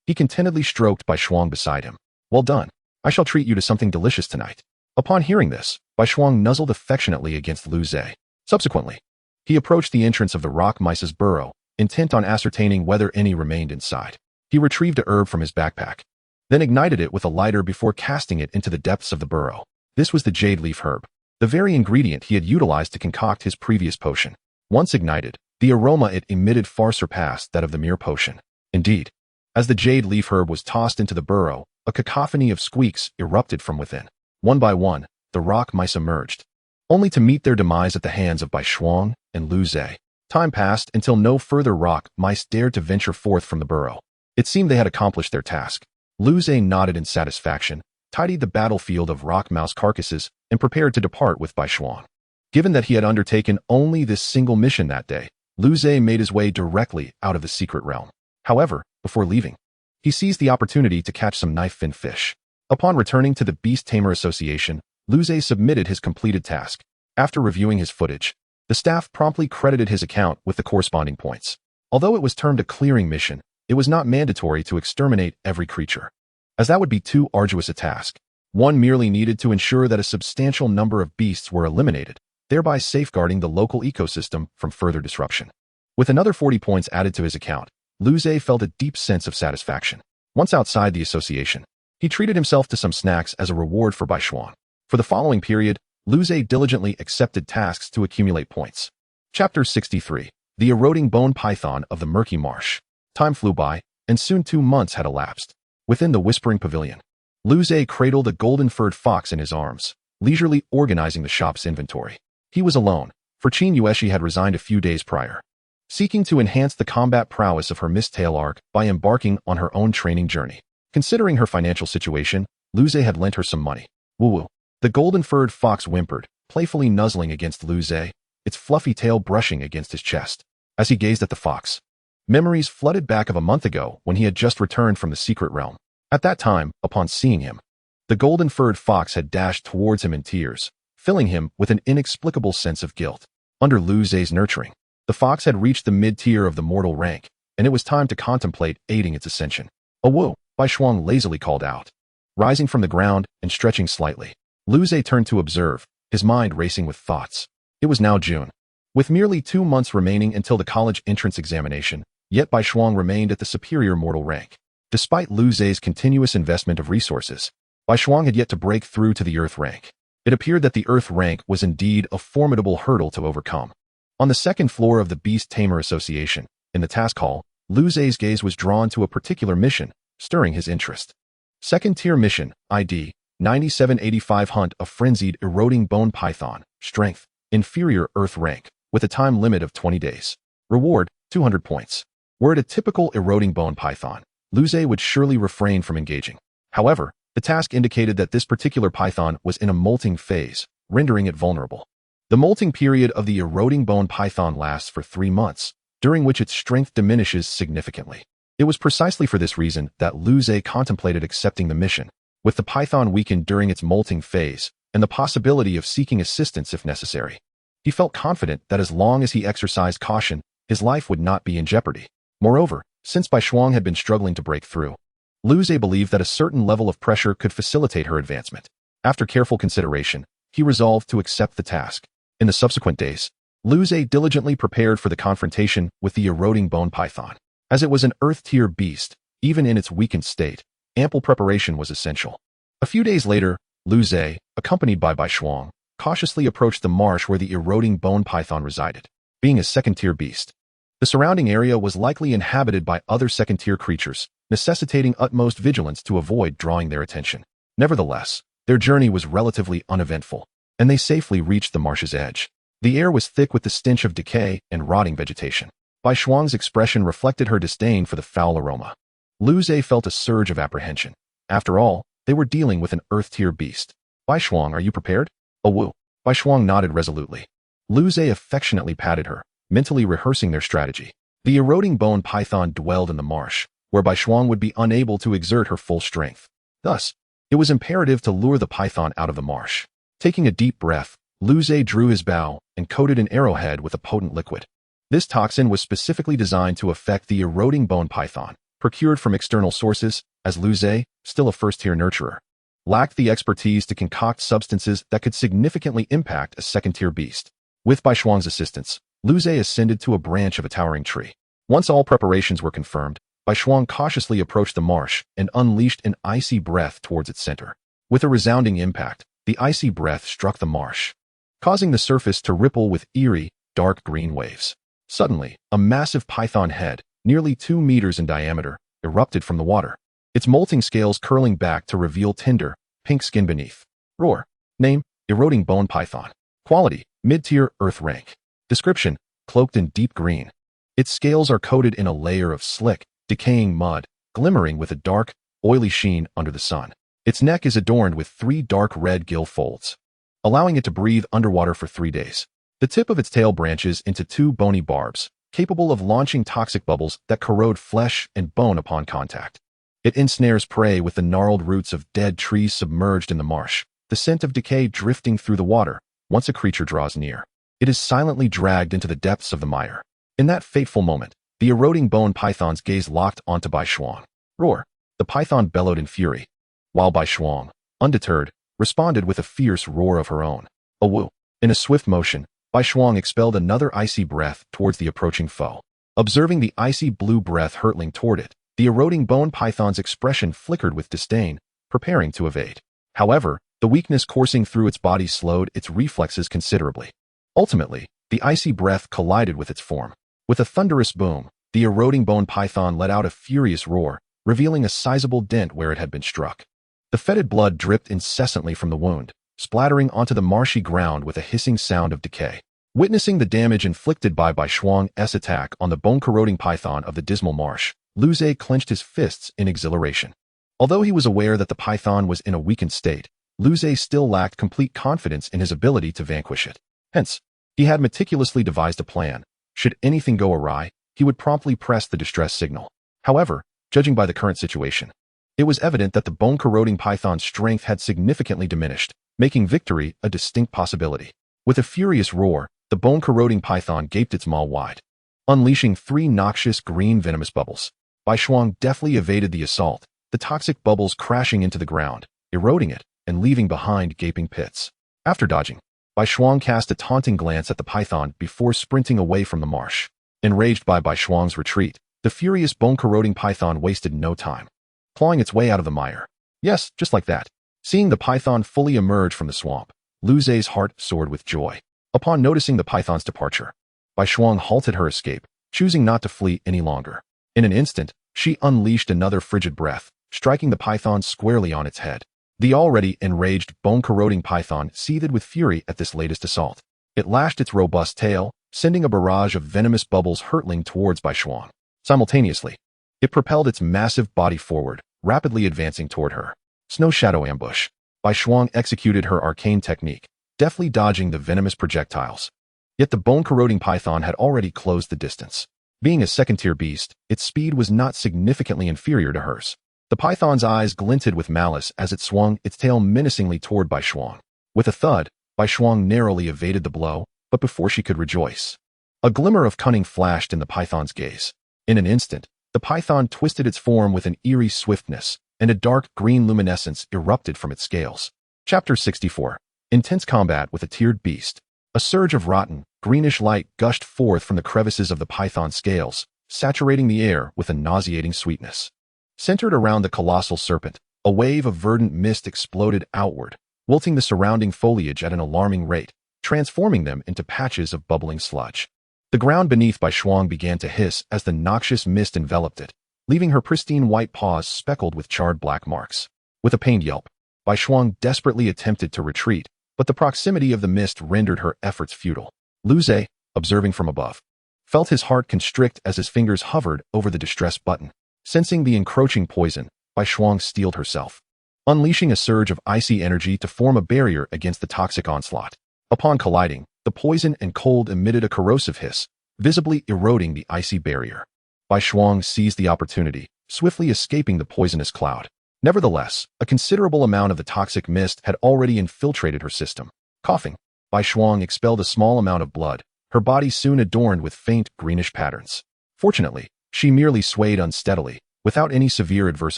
Speaker 1: he contentedly stroked Bai Shuang beside him. Well done. I shall treat you to something delicious tonight. Upon hearing this, Bai Shuang nuzzled affectionately against Lu Zhe. Subsequently, he approached the entrance of the rock mice's burrow, intent on ascertaining whether any remained inside. He retrieved a herb from his backpack, then ignited it with a lighter before casting it into the depths of the burrow. This was the jade leaf herb, the very ingredient he had utilized to concoct his previous potion. Once ignited, the aroma it emitted far surpassed that of the mere potion. Indeed, as the jade leaf herb was tossed into the burrow, a cacophony of squeaks erupted from within. One by one, the rock mice emerged, only to meet their demise at the hands of Bai Shuang and Lu Zhe. Time passed until no further rock mice dared to venture forth from the burrow. It seemed they had accomplished their task. Lu Zhe nodded in satisfaction, tidied the battlefield of rock mouse carcasses, and prepared to depart with Bai Shuang. Given that he had undertaken only this single mission that day, Lu Zhe made his way directly out of the secret realm. However, before leaving, he seized the opportunity to catch some knife-fin fish. Upon returning to the Beast Tamer Association, Lu Zhe submitted his completed task. After reviewing his footage, the staff promptly credited his account with the corresponding points. Although it was termed a clearing mission, it was not mandatory to exterminate every creature, as that would be too arduous a task. One merely needed to ensure that a substantial number of beasts were eliminated, thereby safeguarding the local ecosystem from further disruption. With another 40 points added to his account, Lu Zhe felt a deep sense of satisfaction. Once outside the association, he treated himself to some snacks as a reward for Bai Shuang. For the following period, Lu Zhe diligently accepted tasks to accumulate points. Chapter 63. The Eroding Bone Python of the Murky Marsh. Time flew by, and soon 2 months had elapsed. Within the Whispering Pavilion, Lu Zhe cradled a golden-furred fox in his arms, leisurely organizing the shop's inventory. He was alone, for Qin Yueshi had resigned a few days prior, seeking to enhance the combat prowess of her Miss-Tail arc by embarking on her own training journey. Considering her financial situation, Lu Zhe had lent her some money. Woo-woo. The golden-furred fox whimpered, playfully nuzzling against Lu Zhe, its fluffy tail brushing against his chest. As he gazed at the fox, memories flooded back of a month ago when he had just returned from the secret realm. At that time, upon seeing him, the golden-furred fox had dashed towards him in tears, filling him with an inexplicable sense of guilt. Under Lu Zhe's nurturing, the fox had reached the mid-tier of the mortal rank, and it was time to contemplate aiding its ascension. "Oh whoa," Bai Shuang lazily called out. Rising from the ground and stretching slightly, Lu Zhe turned to observe, his mind racing with thoughts. It was now June. With merely 2 months remaining until the college entrance examination, yet Bai Shuang remained at the superior mortal rank. Despite Lu Zhe's continuous investment of resources, Bai Shuang had yet to break through to the Earth rank. It appeared that the Earth rank was indeed a formidable hurdle to overcome. On the second floor of the Beast Tamer Association, in the task hall, Lu Zhe's gaze was drawn to a particular mission, stirring his interest. Second-tier mission, ID 9785, Hunt a Frenzied Eroding Bone Python, Strength, Inferior Earth rank, with a time limit of 20 days. Reward, 200 points. Were it a typical eroding bone python, Lu Zhe would surely refrain from engaging. However, the task indicated that this particular python was in a molting phase, rendering it vulnerable. The molting period of the eroding bone python lasts for 3 months, during which its strength diminishes significantly. It was precisely for this reason that Lu Zhe contemplated accepting the mission, with the python weakened during its molting phase, and the possibility of seeking assistance if necessary. He felt confident that as long as he exercised caution, his life would not be in jeopardy. Moreover, since Bai Shuang had been struggling to break through, Liu Ze believed that a certain level of pressure could facilitate her advancement. After careful consideration, he resolved to accept the task. In the subsequent days, Liu Ze diligently prepared for the confrontation with the eroding bone python. As it was an earth-tier beast, even in its weakened state, ample preparation was essential. A few days later, Liu Ze, accompanied by Bai Shuang, cautiously approached the marsh where the eroding bone python resided. Being a second-tier beast, the surrounding area was likely inhabited by other second-tier creatures, necessitating utmost vigilance to avoid drawing their attention. Nevertheless, their journey was relatively uneventful, and they safely reached the marsh's edge. The air was thick with the stench of decay and rotting vegetation. Bai Shuang's expression reflected her disdain for the foul aroma. Liu Ze felt a surge of apprehension. After all, they were dealing with an earth-tier beast. Bai Shuang, are you prepared? Oh woo. Bai Shuang nodded resolutely. Liu Ze affectionately patted her, mentally rehearsing their strategy. The eroding bone python dwelled in the marsh, where Bai Shuang would be unable to exert her full strength. Thus, it was imperative to lure the python out of the marsh. Taking a deep breath, Liu Ze drew his bow and coated an arrowhead with a potent liquid. This toxin was specifically designed to affect the eroding bone python, procured from external sources, as Liu Ze, still a first-tier nurturer, lacked the expertise to concoct substances that could significantly impact a second-tier beast. With Bai Shuang's assistance, Liu Ze ascended to a branch of a towering tree. Once all preparations were confirmed, Bai Shuang cautiously approached the marsh and unleashed an icy breath towards its center. With a resounding impact, the icy breath struck the marsh, causing the surface to ripple with eerie, dark green waves. Suddenly, a massive python head, nearly 2 meters in diameter, erupted from the water, its molting scales curling back to reveal tender, pink skin beneath. Roar. Name: Eroding Bone Python. Quality: Mid-tier Earth rank. Description: Cloaked in deep green. Its scales are coated in a layer of slick, decaying mud, glimmering with a dark, oily sheen under the sun. Its neck is adorned with 3 dark red gill folds, allowing it to breathe underwater for 3 days. The tip of its tail branches into 2 bony barbs, capable of launching toxic bubbles that corrode flesh and bone upon contact. It ensnares prey with the gnarled roots of dead trees submerged in the marsh, the scent of decay drifting through the water. Once a creature draws near, it is silently dragged into the depths of the mire. In that fateful moment, the eroding bone python's gaze locked onto Bai Shuang. Roar. The python bellowed in fury, while Bai Shuang, undeterred, responded with a fierce roar of her own. A woo. In a swift motion, Bai Shuang expelled another icy breath towards the approaching foe. Observing the icy blue breath hurtling toward it, the eroding bone python's expression flickered with disdain, preparing to evade. However, the weakness coursing through its body slowed its reflexes considerably. Ultimately, the icy breath collided with its form. With a thunderous boom, the eroding bone python let out a furious roar, revealing a sizable dent where it had been struck. The fetid blood dripped incessantly from the wound, splattering onto the marshy ground with a hissing sound of decay. Witnessing the damage inflicted by Bai Shuang's attack on the bone-corroding python of the dismal marsh, Liu Ze clenched his fists in exhilaration. Although he was aware that the python was in a weakened state, Liu Ze still lacked complete confidence in his ability to vanquish it. Hence, he had meticulously devised a plan. Should anything go awry, he would promptly press the distress signal. However, judging by the current situation, it was evident that the bone-corroding python's strength had significantly diminished, making victory a distinct possibility. With a furious roar, the bone-corroding python gaped its maw wide, unleashing 3 noxious green venomous bubbles. Bai Shuang deftly evaded the assault, the toxic bubbles crashing into the ground, eroding it, and leaving behind gaping pits. After dodging, Bai Shuang cast a taunting glance at the python before sprinting away from the marsh. Enraged by Bai Shuang's retreat, the furious bone-corroding python wasted no time, clawing its way out of the mire. Yes, just like that. Seeing the python fully emerge from the swamp, Liu Ze's heart soared with joy. Upon noticing the python's departure, Bai Shuang halted her escape, choosing not to flee any longer. In an instant, she unleashed another frigid breath, striking the python squarely on its head. The already enraged, bone-corroding python seethed with fury at this latest assault. It lashed its robust tail, sending a barrage of venomous bubbles hurtling towards Bai Shuang. Simultaneously, it propelled its massive body forward, rapidly advancing toward her. Snow Shadow Ambush. Bai Shuang executed her arcane technique, deftly dodging the venomous projectiles. Yet the bone-corroding python had already closed the distance. Being a second-tier beast, its speed was not significantly inferior to hers. The python's eyes glinted with malice as it swung its tail menacingly toward Bai Shuang. With a thud, Bai Shuang narrowly evaded the blow, but before she could rejoice, a glimmer of cunning flashed in the python's gaze. In an instant, The python twisted its form with an eerie swiftness, and a dark green luminescence erupted from its scales. Chapter 64. Intense combat with a tiered beast. A surge of rotten, greenish light gushed forth from the crevices of the python's scales, saturating the air with a nauseating sweetness. Centered around the colossal serpent, a wave of verdant mist exploded outward, wilting the surrounding foliage at an alarming rate, transforming them into patches of bubbling sludge. The ground beneath Bai Shuang began to hiss as the noxious mist enveloped it, leaving her pristine white paws speckled with charred black marks. With a pained yelp, Bai Shuang desperately attempted to retreat, but the proximity of the mist rendered her efforts futile. Lu Zhe, observing from above, felt his heart constrict as his fingers hovered over the distress button. Sensing the encroaching poison, Bai Shuang steeled herself, unleashing a surge of icy energy to form a barrier against the toxic onslaught. Upon colliding, the poison and cold emitted a corrosive hiss, visibly eroding the icy barrier. Bai Shuang seized the opportunity, swiftly escaping the poisonous cloud. Nevertheless, a considerable amount of the toxic mist had already infiltrated her system. Coughing, Bai Shuang expelled a small amount of blood, her body soon adorned with faint greenish patterns. Fortunately, she merely swayed unsteadily, without any severe adverse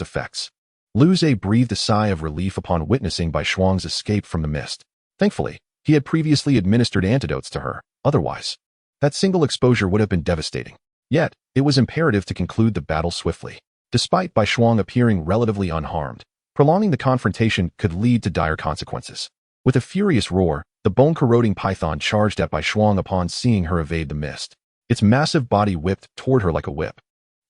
Speaker 1: effects. Lu Zhe breathed a sigh of relief upon witnessing Bai Shuang's escape from the mist. Thankfully, he had previously administered antidotes to her, otherwise, that single exposure would have been devastating. Yet, it was imperative to conclude the battle swiftly. Despite Bai Shuang appearing relatively unharmed, prolonging the confrontation could lead to dire consequences. With a furious roar, the bone-corroding python charged at Bai Shuang upon seeing her evade the mist. Its massive body whipped toward her like a whip,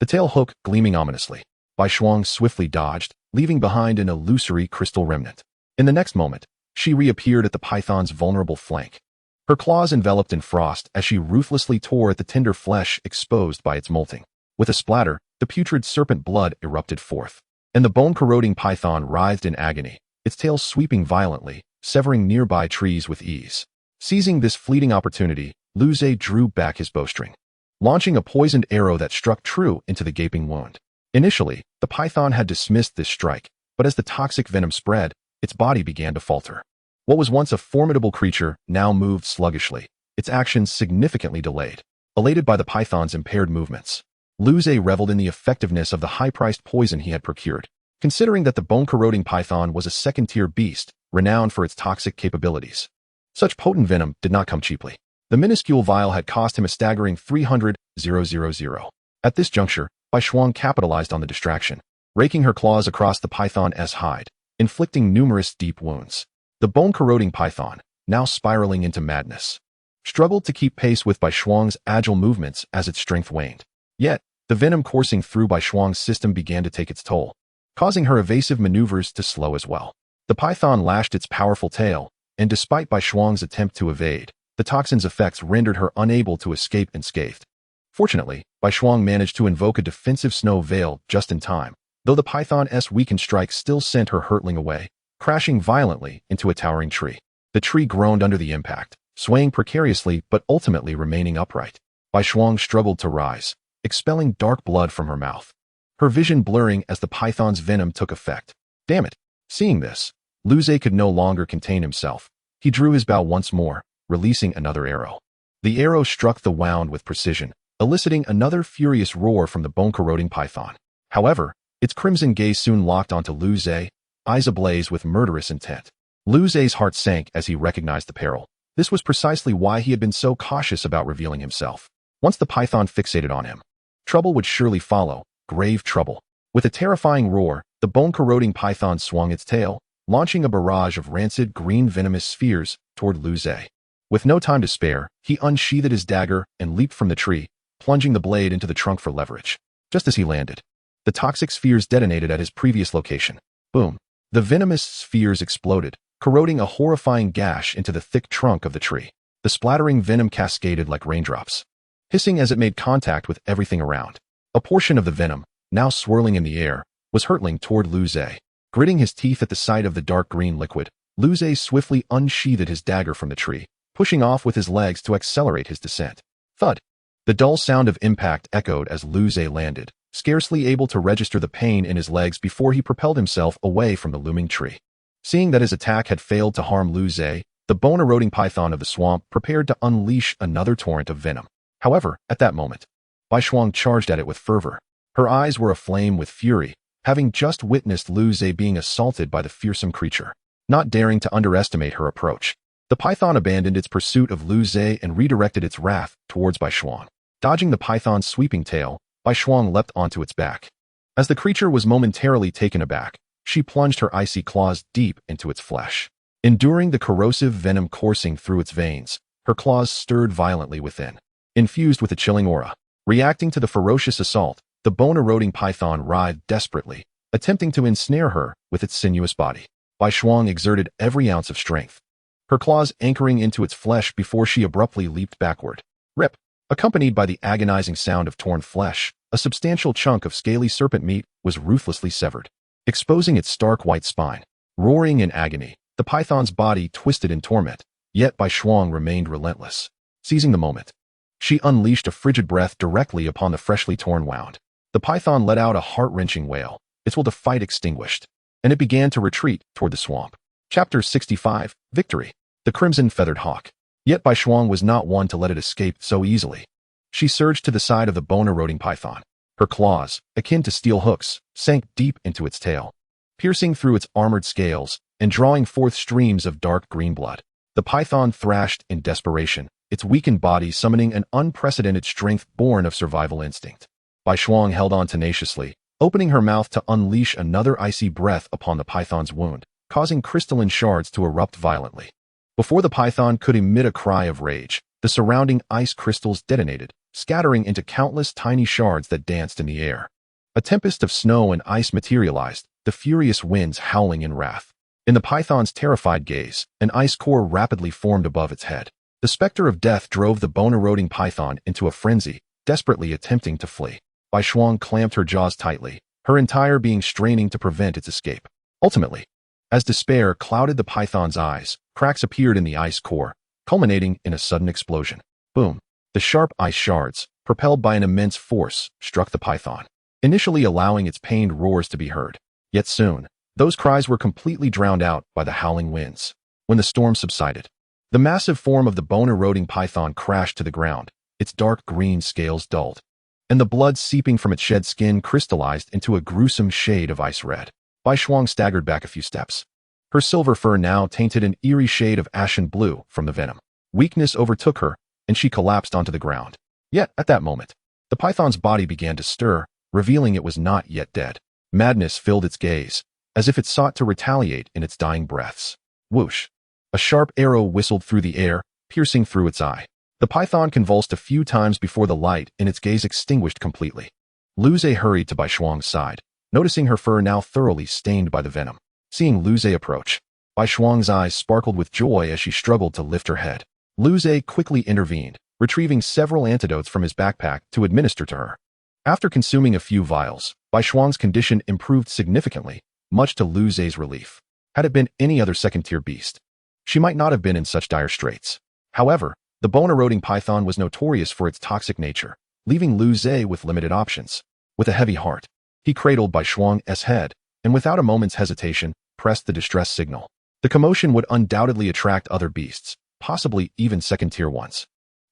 Speaker 1: the tail hook gleaming ominously. Bai Shuang swiftly dodged, leaving behind an illusory crystal remnant. In the next moment, she reappeared at the python's vulnerable flank. Her claws enveloped in frost as she ruthlessly tore at the tender flesh exposed by its molting. With a splatter, the putrid serpent blood erupted forth, and the bone-corroding python writhed in agony, its tail sweeping violently, severing nearby trees with ease. Seizing this fleeting opportunity, Lu Zhe drew back his bowstring, launching a poisoned arrow that struck true into the gaping wound. Initially, the python had dismissed this strike, but as the toxic venom spread, its body began to falter. What was once a formidable creature now moved sluggishly, its actions significantly delayed. Elated by the python's impaired movements, Lu Zhe reveled in the effectiveness of the high-priced poison he had procured. Considering that the bone-corroding python was a second-tier beast, renowned for its toxic capabilities, such potent venom did not come cheaply. The minuscule vial had cost him a staggering 300,000. At this juncture, Bai Shuang capitalized on the distraction, raking her claws across the python's hide, inflicting numerous deep wounds. The bone-corroding python, now spiraling into madness, struggled to keep pace with Bai Shuang's agile movements as its strength waned. Yet, the venom coursing through Bai Shuang's system began to take its toll, causing her evasive maneuvers to slow as well. The python lashed its powerful tail, and despite Bai Shuang's attempt to evade, the toxin's effects rendered her unable to escape unscathed. Fortunately, Bai Shuang managed to invoke a defensive snow veil just in time, though the python's weakened strike still sent her hurtling away, crashing violently into a towering tree. The tree groaned under the impact, swaying precariously but ultimately remaining upright. Bai Shuang struggled to rise, expelling dark blood from her mouth, her vision blurring as the python's venom took effect. Damn it! Seeing this, Lu Zhe could no longer contain himself. He drew his bow once more, releasing another arrow. The arrow struck the wound with precision, eliciting another furious roar from the bone-corroding python. However, its crimson gaze soon locked onto Lu Zhe, eyes ablaze with murderous intent. Lu Zhe's heart sank as he recognized the peril. This was precisely why he had been so cautious about revealing himself. Once the python fixated on him, trouble would surely follow, grave trouble. With a terrifying roar, the bone-corroding python swung its tail, launching a barrage of rancid green venomous spheres toward Lu Zhe. With no time to spare, he unsheathed his dagger and leaped from the tree, plunging the blade into the trunk for leverage. Just as he landed, the toxic spheres detonated at his previous location. Boom! The venomous spheres exploded, corroding a horrifying gash into the thick trunk of the tree. The splattering venom cascaded like raindrops, hissing as it made contact with everything around. A portion of the venom, now swirling in the air, was hurtling toward Lu Zhe. Gritting his teeth at the sight of the dark green liquid, Lu Zhe swiftly unsheathed his dagger from the tree, pushing off with his legs to accelerate his descent. Thud! The dull sound of impact echoed as Lu Zhe landed, scarcely able to register the pain in his legs before he propelled himself away from the looming tree. Seeing that his attack had failed to harm Lu Zhe, the bone-eroding python of the swamp prepared to unleash another torrent of venom. However, at that moment, Bai Shuang charged at it with fervor. Her eyes were aflame with fury, having just witnessed Lu Zhe being assaulted by the fearsome creature. Not daring to underestimate her approach, the python abandoned its pursuit of Lu Zhe and redirected its wrath towards Bai Shuang. Dodging the python's sweeping tail, Bai Shuang leapt onto its back. As the creature was momentarily taken aback, she plunged her icy claws deep into its flesh. Enduring the corrosive venom coursing through its veins, her claws stirred violently within. Infused with a chilling aura, reacting to the ferocious assault, the bone-eroding python writhed desperately, attempting to ensnare her with its sinuous body. Bai Shuang exerted every ounce of strength, her claws anchoring into its flesh before she abruptly leaped backward. Rip! Accompanied by the agonizing sound of torn flesh, a substantial chunk of scaly serpent meat was ruthlessly severed, exposing its stark white spine. Roaring in agony, the python's body twisted in torment, yet Bai Shuang remained relentless. Seizing the moment, she unleashed a frigid breath directly upon the freshly torn wound. The python let out a heart-wrenching wail, its will to fight extinguished, and it began to retreat toward the swamp. Chapter 65, Victory. The Crimson Feathered Hawk. Yet Bai Shuang was not one to let it escape so easily. She surged to the side of the bone-eroding python. Her claws, akin to steel hooks, sank deep into its tail, piercing through its armored scales and drawing forth streams of dark green blood. The python thrashed in desperation, its weakened body summoning an unprecedented strength born of survival instinct. Bai Shuang held on tenaciously, opening her mouth to unleash another icy breath upon the python's wound, causing crystalline shards to erupt violently. Before the python could emit a cry of rage, the surrounding ice crystals detonated, scattering into countless tiny shards that danced in the air. A tempest of snow and ice materialized, the furious winds howling in wrath. In the python's terrified gaze, an ice core rapidly formed above its head. The specter of death drove the bone-eroding python into a frenzy, desperately attempting to flee. Bai Shuang clamped her jaws tightly, her entire being straining to prevent its escape. Ultimately, as despair clouded the python's eyes, cracks appeared in the ice core, culminating in a sudden explosion. Boom! The sharp ice shards, propelled by an immense force, struck the python, initially allowing its pained roars to be heard. Yet soon, those cries were completely drowned out by the howling winds. When the storm subsided, the massive form of the bone-eroding python crashed to the ground, its dark green scales dulled, and the blood seeping from its shed skin crystallized into a gruesome shade of ice red. Bai Shuang staggered back a few steps. Her silver fur now tainted an eerie shade of ashen blue from the venom. Weakness overtook her, and she collapsed onto the ground. Yet, at that moment, the python's body began to stir, revealing it was not yet dead. Madness filled its gaze, as if it sought to retaliate in its dying breaths. Whoosh! A sharp arrow whistled through the air, piercing through its eye. The python convulsed a few times before the light in its gaze extinguished completely. Lu Zhe hurried to Bai Shuang's side, noticing her fur now thoroughly stained by the venom. Seeing Lu Zhe approach, Bai Shuang's eyes sparkled with joy as she struggled to lift her head. Lu Zhe quickly intervened, retrieving several antidotes from his backpack to administer to her. After consuming a few vials, Bai Shuang's condition improved significantly, much to Lu Zhe's relief. Had it been any other second-tier beast, she might not have been in such dire straits. However, the bone-eroding python was notorious for its toxic nature, leaving Lu Zhe with limited options. With a heavy heart, he cradled Bai Shuang's head, and without a moment's hesitation, pressed the distress signal. The commotion would undoubtedly attract other beasts, possibly even second-tier ones,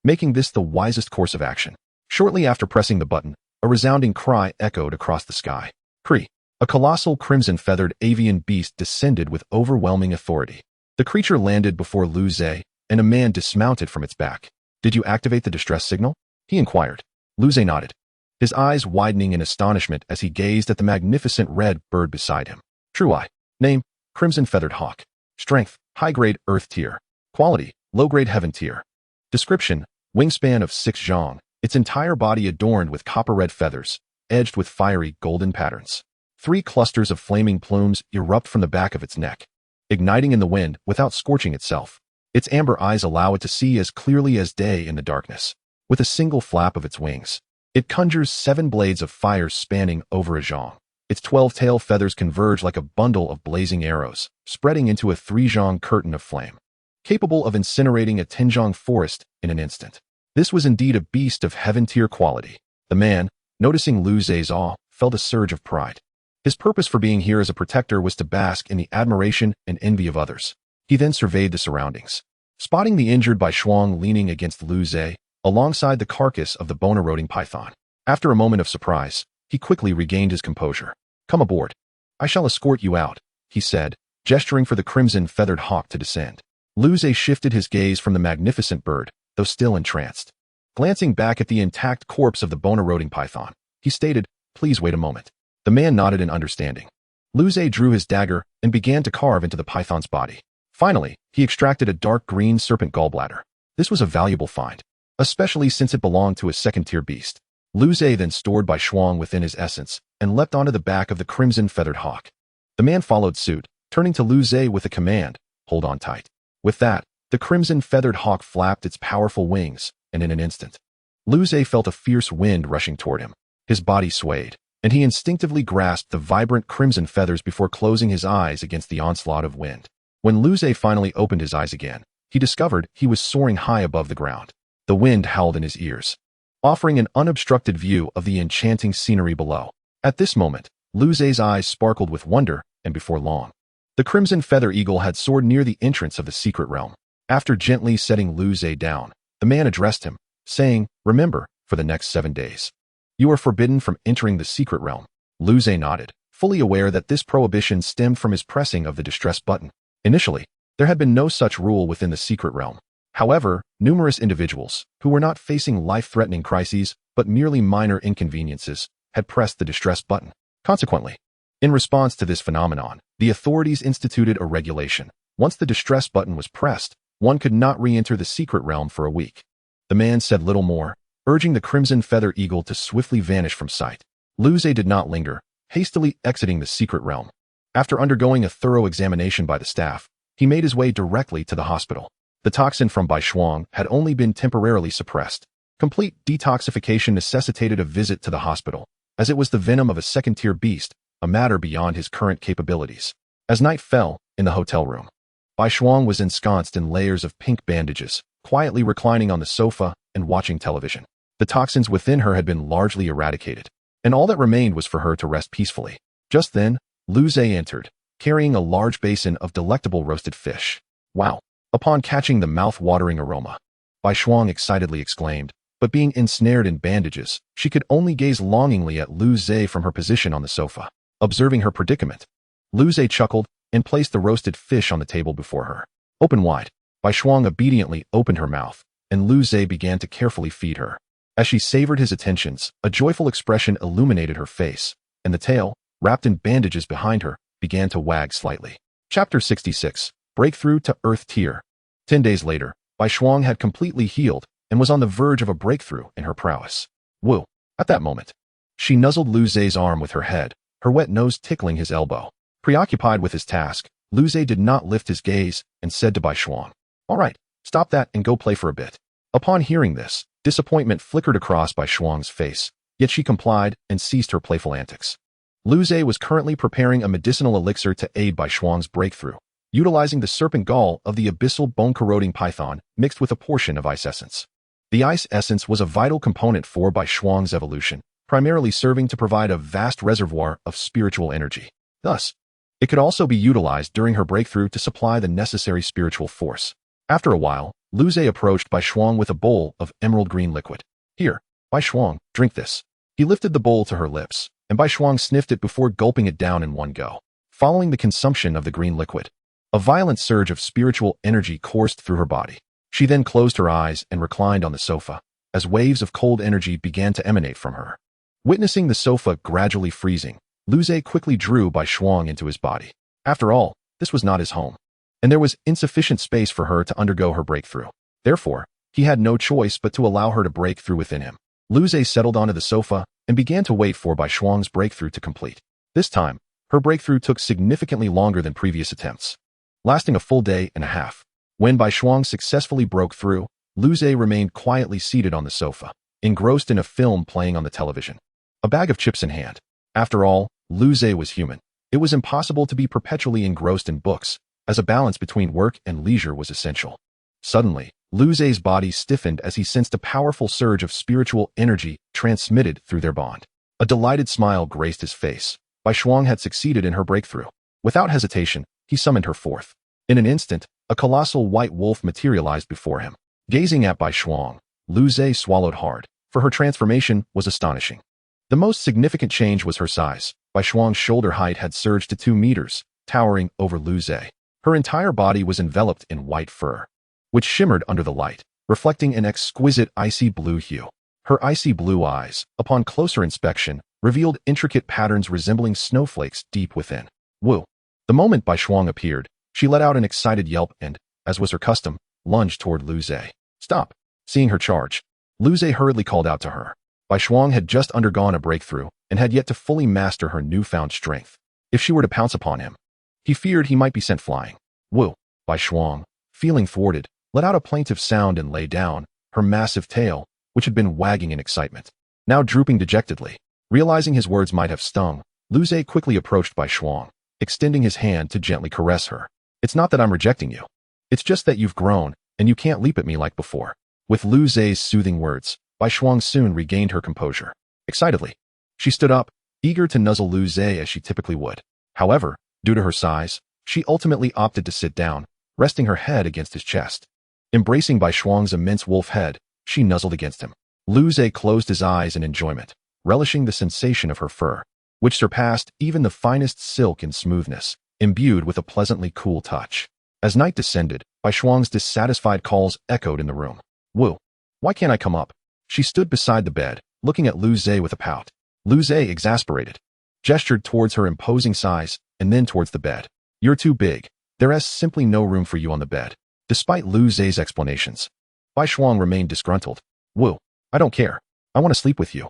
Speaker 1: making this the wisest course of action. Shortly after pressing the button, a resounding cry echoed across the sky. Kree! A colossal crimson-feathered avian beast descended with overwhelming authority. The creature landed before Lu Zhe, and a man dismounted from its back. "Did you activate the distress signal?" he inquired. Lu Zhe nodded, his eyes widening in astonishment as he gazed at the magnificent red bird beside him. True eye. Name, Crimson Feathered Hawk. Strength, high-grade Earth tier. Quality, low-grade Heaven tier. Description, wingspan of 6 zhang, its entire body adorned with copper-red feathers, edged with fiery golden patterns. 3 clusters of flaming plumes erupt from the back of its neck, igniting in the wind without scorching itself. Its amber eyes allow it to see as clearly as day in the darkness. With a single flap of its wings, it conjures 7 blades of fire spanning over a zhang. Its 12 tail feathers converge like a bundle of blazing arrows, spreading into a 3 zhang curtain of flame, capable of incinerating a 10 zhang forest in an instant. This was indeed a beast of heaven-tier quality. The man, noticing Lu Zhe's awe, felt a surge of pride. His purpose for being here as a protector was to bask in the admiration and envy of others. He then surveyed the surroundings, spotting the injured Bai Shuang leaning against Lu Zhe, alongside the carcass of the bone-eroding python. After a moment of surprise, he quickly regained his composure. "Come aboard. I shall escort you out," he said, gesturing for the crimson feathered hawk to descend. Luze shifted his gaze from the magnificent bird, though still entranced. Glancing back at the intact corpse of the bone-eroding python, he stated, "Please wait a moment." The man nodded in understanding. Luze drew his dagger and began to carve into the python's body. Finally, he extracted a dark green serpent gallbladder. This was a valuable find, especially since it belonged to a second-tier beast. Luze then stored Bai Shuang within his essence and leapt onto the back of the crimson feathered hawk. The man followed suit, turning to Luze with a command, "Hold on tight." With that, the crimson feathered hawk flapped its powerful wings, and in an instant, Luze felt a fierce wind rushing toward him. His body swayed, and he instinctively grasped the vibrant crimson feathers before closing his eyes against the onslaught of wind. When Luze finally opened his eyes again, he discovered he was soaring high above the ground. The wind howled in his ears, offering an unobstructed view of the enchanting scenery below. At this moment, Luze's eyes sparkled with wonder, and before long, the crimson feather eagle had soared near the entrance of the secret realm. After gently setting Luze down, the man addressed him, saying, "Remember, for the next 7 days, you are forbidden from entering the secret realm." Luze nodded, fully aware that this prohibition stemmed from his pressing of the distress button. Initially, there had been no such rule within the secret realm. However, numerous individuals, who were not facing life-threatening crises but merely minor inconveniences, had pressed the distress button. Consequently, in response to this phenomenon, the authorities instituted a regulation. Once the distress button was pressed, one could not re-enter the secret realm for a week. The man said little more, urging the crimson feather eagle to swiftly vanish from sight. Luze did not linger, hastily exiting the secret realm. After undergoing a thorough examination by the staff, he made his way directly to the hospital. The toxin from Bai Shuang had only been temporarily suppressed. Complete detoxification necessitated a visit to the hospital, as it was the venom of a second-tier beast, a matter beyond his current capabilities. As night fell, in the hotel room, Bai Shuang was ensconced in layers of pink bandages, quietly reclining on the sofa and watching television. The toxins within her had been largely eradicated, and all that remained was for her to rest peacefully. Just then, Luze entered, carrying a large basin of delectable roasted fish. "Wow!" Upon catching the mouth-watering aroma, Bai Shuang excitedly exclaimed, but being ensnared in bandages, she could only gaze longingly at Luze from her position on the sofa. Observing her predicament, Luze chuckled and placed the roasted fish on the table before her. Open wide, Bai Shuang obediently opened her mouth, and Luze began to carefully feed her. As she savored his attentions, a joyful expression illuminated her face, and the tail, wrapped in bandages behind her, began to wag slightly. Chapter 66. Breakthrough to Earth Tier. 10 days later, Bai Shuang had completely healed and was on the verge of a breakthrough in her prowess. Woo! At that moment, she nuzzled Luze's arm with her head, her wet nose tickling his elbow. Preoccupied with his task, Luze did not lift his gaze and said to Bai Shuang, "All right, stop that and go play for a bit." Upon hearing this, disappointment flickered across Bai Shuang's face, yet she complied and ceased her playful antics. Luze was currently preparing a medicinal elixir to aid Bai Shuang's breakthrough, utilizing the serpent gall of the abyssal bone-corroding python mixed with a portion of ice essence. The ice essence was a vital component for Bai Shuang's evolution, primarily serving to provide a vast reservoir of spiritual energy. Thus, it could also be utilized during her breakthrough to supply the necessary spiritual force. After a while, Luze approached Bai Shuang with a bowl of emerald green liquid. "Here, Bai Shuang, drink this." He lifted the bowl to her lips, and Bai Shuang sniffed it before gulping it down in one go. Following the consumption of the green liquid, a violent surge of spiritual energy coursed through her body. She then closed her eyes and reclined on the sofa, as waves of cold energy began to emanate from her. Witnessing the sofa gradually freezing, Luze quickly drew Bai Shuang into his body. After all, this was not his home, and there was insufficient space for her to undergo her breakthrough. Therefore, he had no choice but to allow her to break through within him. Luze settled onto the sofa and began to wait for Bai Shuang's breakthrough to complete. This time, her breakthrough took significantly longer than previous attempts, lasting a full day and a half. When Bai Shuang successfully broke through, Luze remained quietly seated on the sofa, engrossed in a film playing on the television, a bag of chips in hand. After all, Luze was human. It was impossible to be perpetually engrossed in books, as a balance between work and leisure was essential. Suddenly, Luze's body stiffened as he sensed a powerful surge of spiritual energy transmitted through their bond. A delighted smile graced his face. Bai Shuang had succeeded in her breakthrough. Without hesitation, he summoned her forth. In an instant, a colossal white wolf materialized before him. Gazing at Bai Shuang, Luze swallowed hard, for her transformation was astonishing. The most significant change was her size. Bai Shuang's shoulder height had surged to 2 meters, towering over Lu Zhe. Her entire body was enveloped in white fur, which shimmered under the light, reflecting an exquisite icy blue hue. Her icy blue eyes, upon closer inspection, revealed intricate patterns resembling snowflakes deep within. Woo! The moment Bai Shuang appeared, she let out an excited yelp and, as was her custom, lunged toward Lu Zhe. Stop! Seeing her charge, Lu Zhe hurriedly called out to her. Bai Shuang had just undergone a breakthrough and had yet to fully master her newfound strength. If she were to pounce upon him, he feared he might be sent flying. Woo! Bai Shuang, feeling thwarted, let out a plaintive sound and lay down, her massive tail, which had been wagging in excitement, now drooping dejectedly. Realizing his words might have stung, Lu Zhe quickly approached Bai Shuang, extending his hand to gently caress her. It's not that I'm rejecting you. It's just that you've grown, and you can't leap at me like before. With Lu Zhe's soothing words, Bai Shuang soon regained her composure. Excitedly, she stood up, eager to nuzzle Lu Zhe as she typically would. However, due to her size, she ultimately opted to sit down, resting her head against his chest. Embracing Bai Shuang's immense wolf head, she nuzzled against him. Lu Zhe closed his eyes in enjoyment, relishing the sensation of her fur, which surpassed even the finest silk in smoothness, imbued with a pleasantly cool touch. As night descended, Bai Shuang's dissatisfied calls echoed in the room. Woo! Why can't I come up? She stood beside the bed, looking at Lu Zhe with a pout. Lu Zhe, exasperated, gestured towards her imposing size and then towards the bed. You're too big. There is simply no room for you on the bed. Despite Lu Zhe's explanations, Bai Shuang remained disgruntled. Woo! I don't care. I want to sleep with you.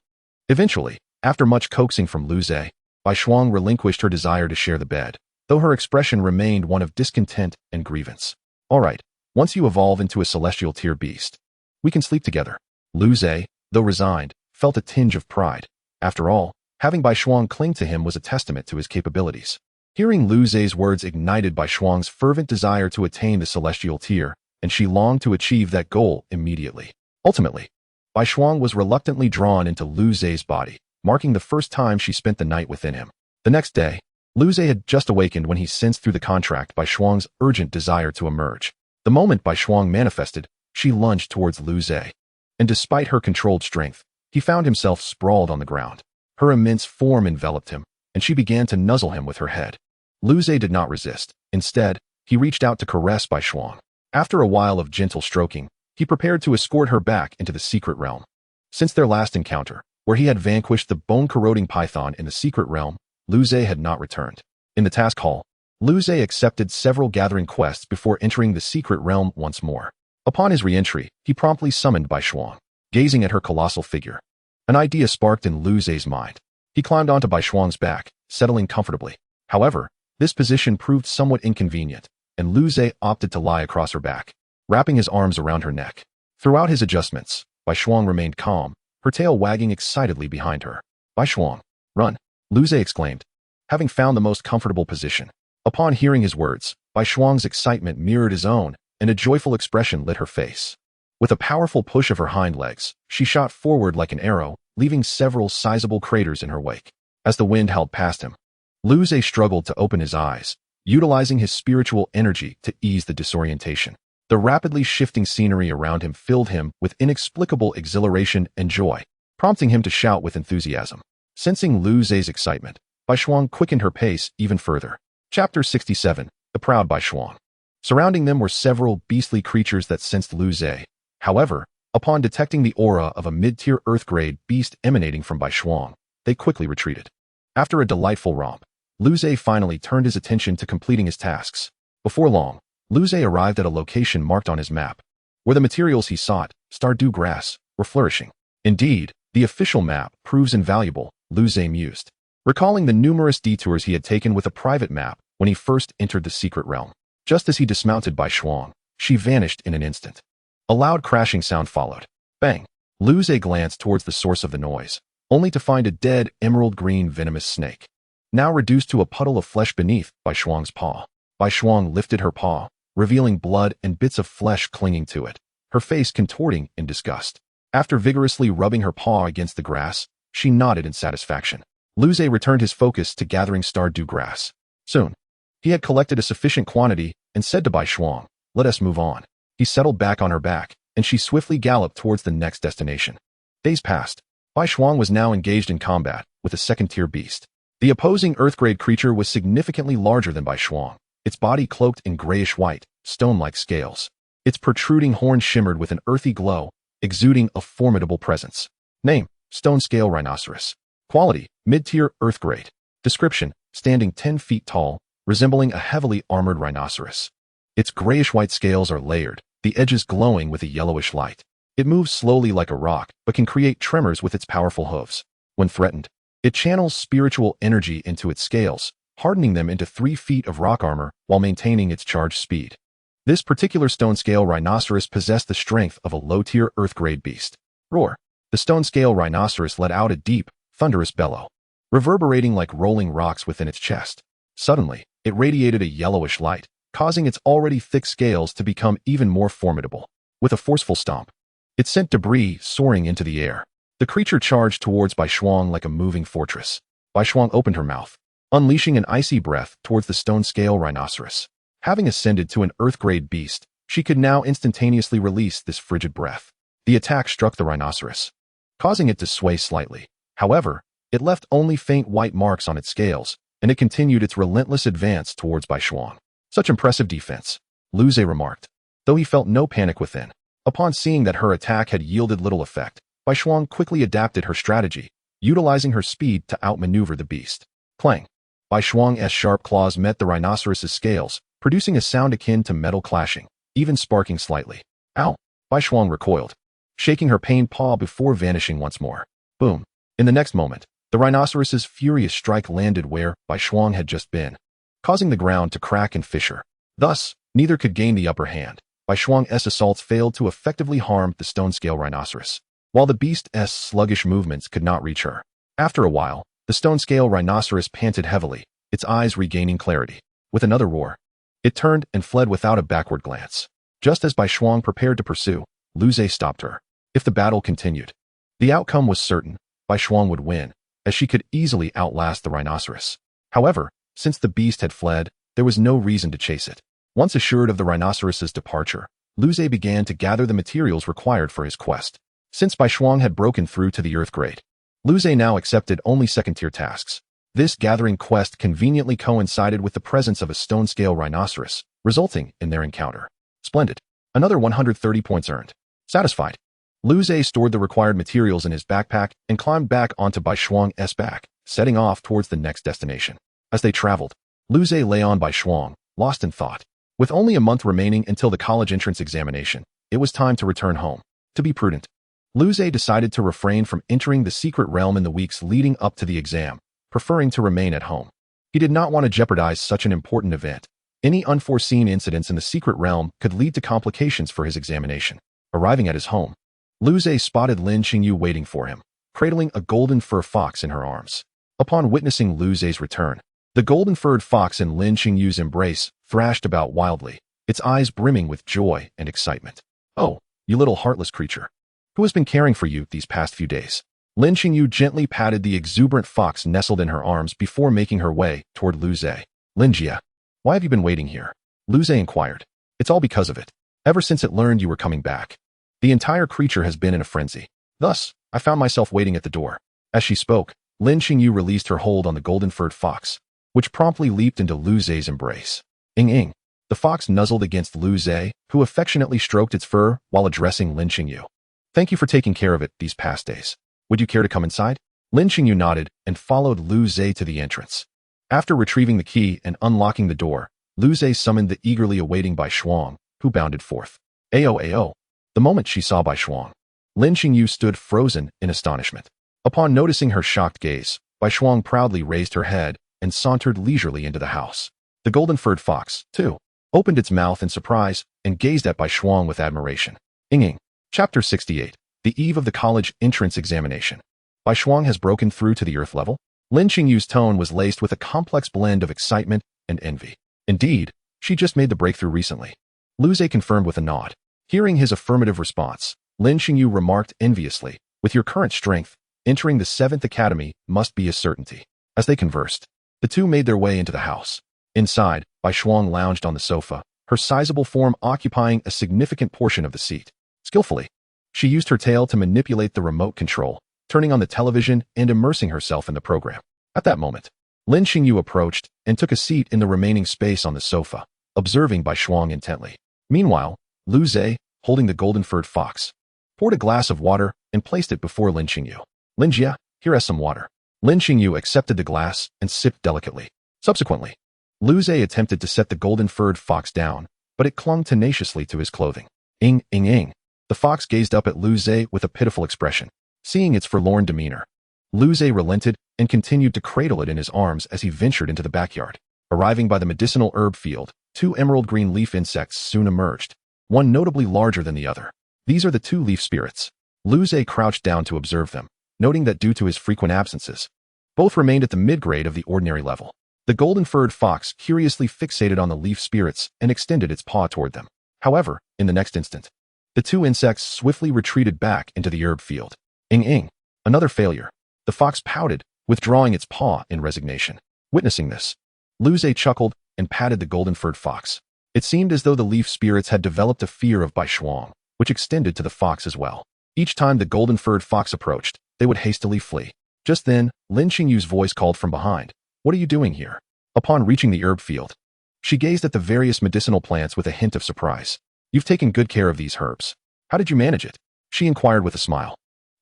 Speaker 1: Eventually, after much coaxing from Lu Zhe, Bai Shuang relinquished her desire to share the bed, though her expression remained one of discontent and grievance. All right, once you evolve into a celestial tier beast, we can sleep together. Lu Zhe, though resigned, felt a tinge of pride. After all, having Bai Shuang cling to him was a testament to his capabilities. Hearing Lu Zhe's words ignited Bai Shuang's fervent desire to attain the celestial tier, and she longed to achieve that goal immediately. Ultimately, Bai Shuang was reluctantly drawn into Lu Zhe's body, marking the first time she spent the night within him. The next day, Lu Zhe had just awakened when he sensed through the contract Bai Shuang's urgent desire to emerge. The moment Bai Shuang manifested, she lunged towards Lu Zhe. And despite her controlled strength, he found himself sprawled on the ground. Her immense form enveloped him, and she began to nuzzle him with her head. Lu Zhe did not resist. Instead, he reached out to caress Bai Shuang. After a while of gentle stroking, he prepared to escort her back into the secret realm. Since their last encounter, where he had vanquished the bone-corroding python in the secret realm, Lu Zhe had not returned. In the task hall, Lu Zhe accepted several gathering quests before entering the secret realm once more. Upon his re-entry, he promptly summoned Bai Shuang. Gazing at her colossal figure, an idea sparked in Lu Zhe's mind. He climbed onto Bai Shuang's back, settling comfortably. However, this position proved somewhat inconvenient, and Lu Zhe opted to lie across her back, wrapping his arms around her neck. Throughout his adjustments, Bai Shuang remained calm, her tail wagging excitedly behind her. Bai Shuang, run! Lu Zhe exclaimed, having found the most comfortable position. Upon hearing his words, Bai Shuang's excitement mirrored his own, and a joyful expression lit her face. With a powerful push of her hind legs, she shot forward like an arrow, leaving several sizable craters in her wake. As the wind howled past him, Lu Zhe struggled to open his eyes, utilizing his spiritual energy to ease the disorientation. The rapidly shifting scenery around him filled him with inexplicable exhilaration and joy, prompting him to shout with enthusiasm. Sensing Lu Zhe's excitement, Bai Shuang quickened her pace even further. Chapter 67, The Proud Bai Shuang. Surrounding them were several beastly creatures that sensed Lu Zhe. However, upon detecting the aura of a mid-tier Earth-grade beast emanating from Bai Shuang, they quickly retreated. After a delightful romp, Lu Zhe finally turned his attention to completing his tasks. Before long, Lu Zhe arrived at a location marked on his map, where the materials he sought, Stardew grass, were flourishing. Indeed, the official map proves invaluable, Lu Zhe mused, recalling the numerous detours he had taken with a private map when he first entered the secret realm. Just as he dismounted Bai Shuang, she vanished in an instant. A loud crashing sound followed. Bang! Lu Zhe glanced towards the source of the noise, only to find a dead emerald-green venomous snake, now reduced to a puddle of flesh beneath Bai Shuang's paw. Bai Shuang lifted her paw, revealing blood and bits of flesh clinging to it, her face contorting in disgust. After vigorously rubbing her paw against the grass, she nodded in satisfaction. Lu Zhe returned his focus to gathering Stardew grass. Soon, he had collected a sufficient quantity and said to Bai Shuang, "Let us move on." He settled back on her back, and she swiftly galloped towards the next destination. Days passed. Bai Bai Shuang was now engaged in combat with a second-tier beast. The opposing Earth-grade creature was significantly larger than Bai Shuang, its body cloaked in grayish-white, stone-like scales. Its protruding horns shimmered with an earthy glow, exuding a formidable presence. Name: Stone-scale rhinoceros. Quality: mid-tier Earth-grade. Description: standing 10 feet tall, resembling a heavily armored rhinoceros. Its grayish-white scales are layered, the edges glowing with a yellowish light. It moves slowly like a rock, but can create tremors with its powerful hooves. When threatened, it channels spiritual energy into its scales, hardening them into 3 feet of rock armor while maintaining its charge speed. This particular stone-scale rhinoceros possessed the strength of a low-tier Earth-grade beast. Roar! The stone-scale rhinoceros let out a deep, thunderous bellow, reverberating like rolling rocks within its chest. Suddenly, it radiated a yellowish light, causing its already thick scales to become even more formidable. With a forceful stomp, it sent debris soaring into the air. The creature charged towards Bai Shuang like a moving fortress. Bai Shuang opened her mouth, unleashing an icy breath towards the stone-scale rhinoceros. Having ascended to an Earth-grade beast, she could now instantaneously release this frigid breath. The attack struck the rhinoceros, causing it to sway slightly. However, it left only faint white marks on its scales, and it continued its relentless advance towards Bai Shuang. Such impressive defense, Lu Zhe remarked, though he felt no panic within. Upon seeing that her attack had yielded little effect, Bai Shuang quickly adapted her strategy, utilizing her speed to outmaneuver the beast. Clang! Bai Shuang's sharp claws met the rhinoceros's scales, producing a sound akin to metal clashing, even sparking slightly. Ow! Bai Shuang recoiled, shaking her pained paw before vanishing once more. Boom! In the next moment, the rhinoceros's furious strike landed where Bai Shuang had just been, causing the ground to crack and fissure. Thus, neither could gain the upper hand. Bai Shuang's assaults failed to effectively harm the stone-scale rhinoceros, while the beast's sluggish movements could not reach her. After a while, the stone-scale rhinoceros panted heavily, its eyes regaining clarity. With another roar, it turned and fled without a backward glance. Just as Bai Shuang prepared to pursue, Lu Zhe stopped her. If the battle continued, the outcome was certain: Bai Shuang would win, as she could easily outlast the rhinoceros. However, since the beast had fled, there was no reason to chase it. Once assured of the rhinoceros's departure, Lu Zhe began to gather the materials required for his quest. Since Bai Shuang had broken through to the Earth grade, Lu Zhe now accepted only second-tier tasks. This gathering quest conveniently coincided with the presence of a stone-scale rhinoceros, resulting in their encounter. Splendid. Another 130 points earned. Satisfied, Lu Zhe stored the required materials in his backpack and climbed back onto Bai Shuang's back, setting off towards the next destination. As they traveled, Lu Zhe lay on Bai Shuang, lost in thought. With only a month remaining until the college entrance examination, it was time to return home. To be prudent, Lu Zhe decided to refrain from entering the secret realm in the weeks leading up to the exam, preferring to remain at home. He did not want to jeopardize such an important event. Any unforeseen incidents in the secret realm could lead to complications for his examination. Arriving at his home, Lu Zhe spotted Lin Qingyu waiting for him, cradling a golden fur fox in her arms. Upon witnessing Lu Zhe's return, the golden-furred fox in Lin Qingyu's embrace thrashed about wildly, its eyes brimming with joy and excitement. "Oh, you little heartless creature. Who has been caring for you these past few days?" Lin Qingyu gently patted the exuberant fox nestled in her arms before making her way toward Lu Zhe. "Lin Jia, why have you been waiting here?" Lu Zhe inquired. "It's all because of it. Ever since it learned you were coming back, the entire creature has been in a frenzy. Thus, I found myself waiting at the door." As she spoke, Lin Qingyu released her hold on the golden-furred fox, which promptly leaped into Lu Zhe's embrace. Ing. The fox nuzzled against Lu Zhe, who affectionately stroked its fur while addressing Lin Qingyu. "Thank you for taking care of it these past days. Would you care to come inside?" Lin Qingyu nodded and followed Lu Zhe to the entrance. After retrieving the key and unlocking the door, Lu Zhe summoned the eagerly awaiting Bai Shuang, who bounded forth. Ao. The moment she saw Bai Shuang, Lin Qingyu stood frozen in astonishment. Upon noticing her shocked gaze, Bai Shuang proudly raised her head and sauntered leisurely into the house. The golden-furred fox, too, opened its mouth in surprise and gazed at Bai Shuang with admiration. Ing. Chapter 68. The eve of the college entrance examination. Bai Shuang has broken through to the Earth level? Lin Qingyu's tone was laced with a complex blend of excitement and envy. Indeed, she just made the breakthrough recently. Lu Zhe confirmed with a nod. Hearing his affirmative response, Lin Qingyu remarked enviously, "With your current strength, entering the 7th Academy must be a certainty." As they conversed, the two made their way into the house. Inside, Bai Shuang lounged on the sofa, her sizable form occupying a significant portion of the seat. Skillfully, she used her tail to manipulate the remote control, turning on the television and immersing herself in the program. At that moment, Lin Xingyu approached and took a seat in the remaining space on the sofa, observing Bai Shuang intently. Meanwhile, Lu Zhe, holding the golden-furred fox, poured a glass of water and placed it before Lin Xingyu. Lin Jia, here has some water. Lin Xingyu accepted the glass and sipped delicately. Subsequently, Lu Zhe attempted to set the golden-furred fox down, but it clung tenaciously to his clothing. Ing, ing, ing. The fox gazed up at Lu Zhe with a pitiful expression. Seeing its forlorn demeanor, Lu Zhe relented and continued to cradle it in his arms as he ventured into the backyard. Arriving by the medicinal herb field, 2 emerald green leaf insects soon emerged, one notably larger than the other. These are the 2 leaf spirits. Lu Zhe crouched down to observe them, noting that due to his frequent absences, both remained at the mid-grade of the ordinary level. The golden-furred fox curiously fixated on the leaf spirits and extended its paw toward them. However, in the next instant, the 2 insects swiftly retreated back into the herb field. Ing ing. Another failure. The fox pouted, withdrawing its paw in resignation. Witnessing this, Lu Zhe chuckled and patted the golden-furred fox. It seemed as though the leaf spirits had developed a fear of Bai Shuang, which extended to the fox as well. Each time the golden-furred fox approached, they would hastily flee. Just then, Lin Xingyu's voice called from behind. What are you doing here? Upon reaching the herb field, she gazed at the various medicinal plants with a hint of surprise. You've taken good care of these herbs. How did you manage it? She inquired with a smile.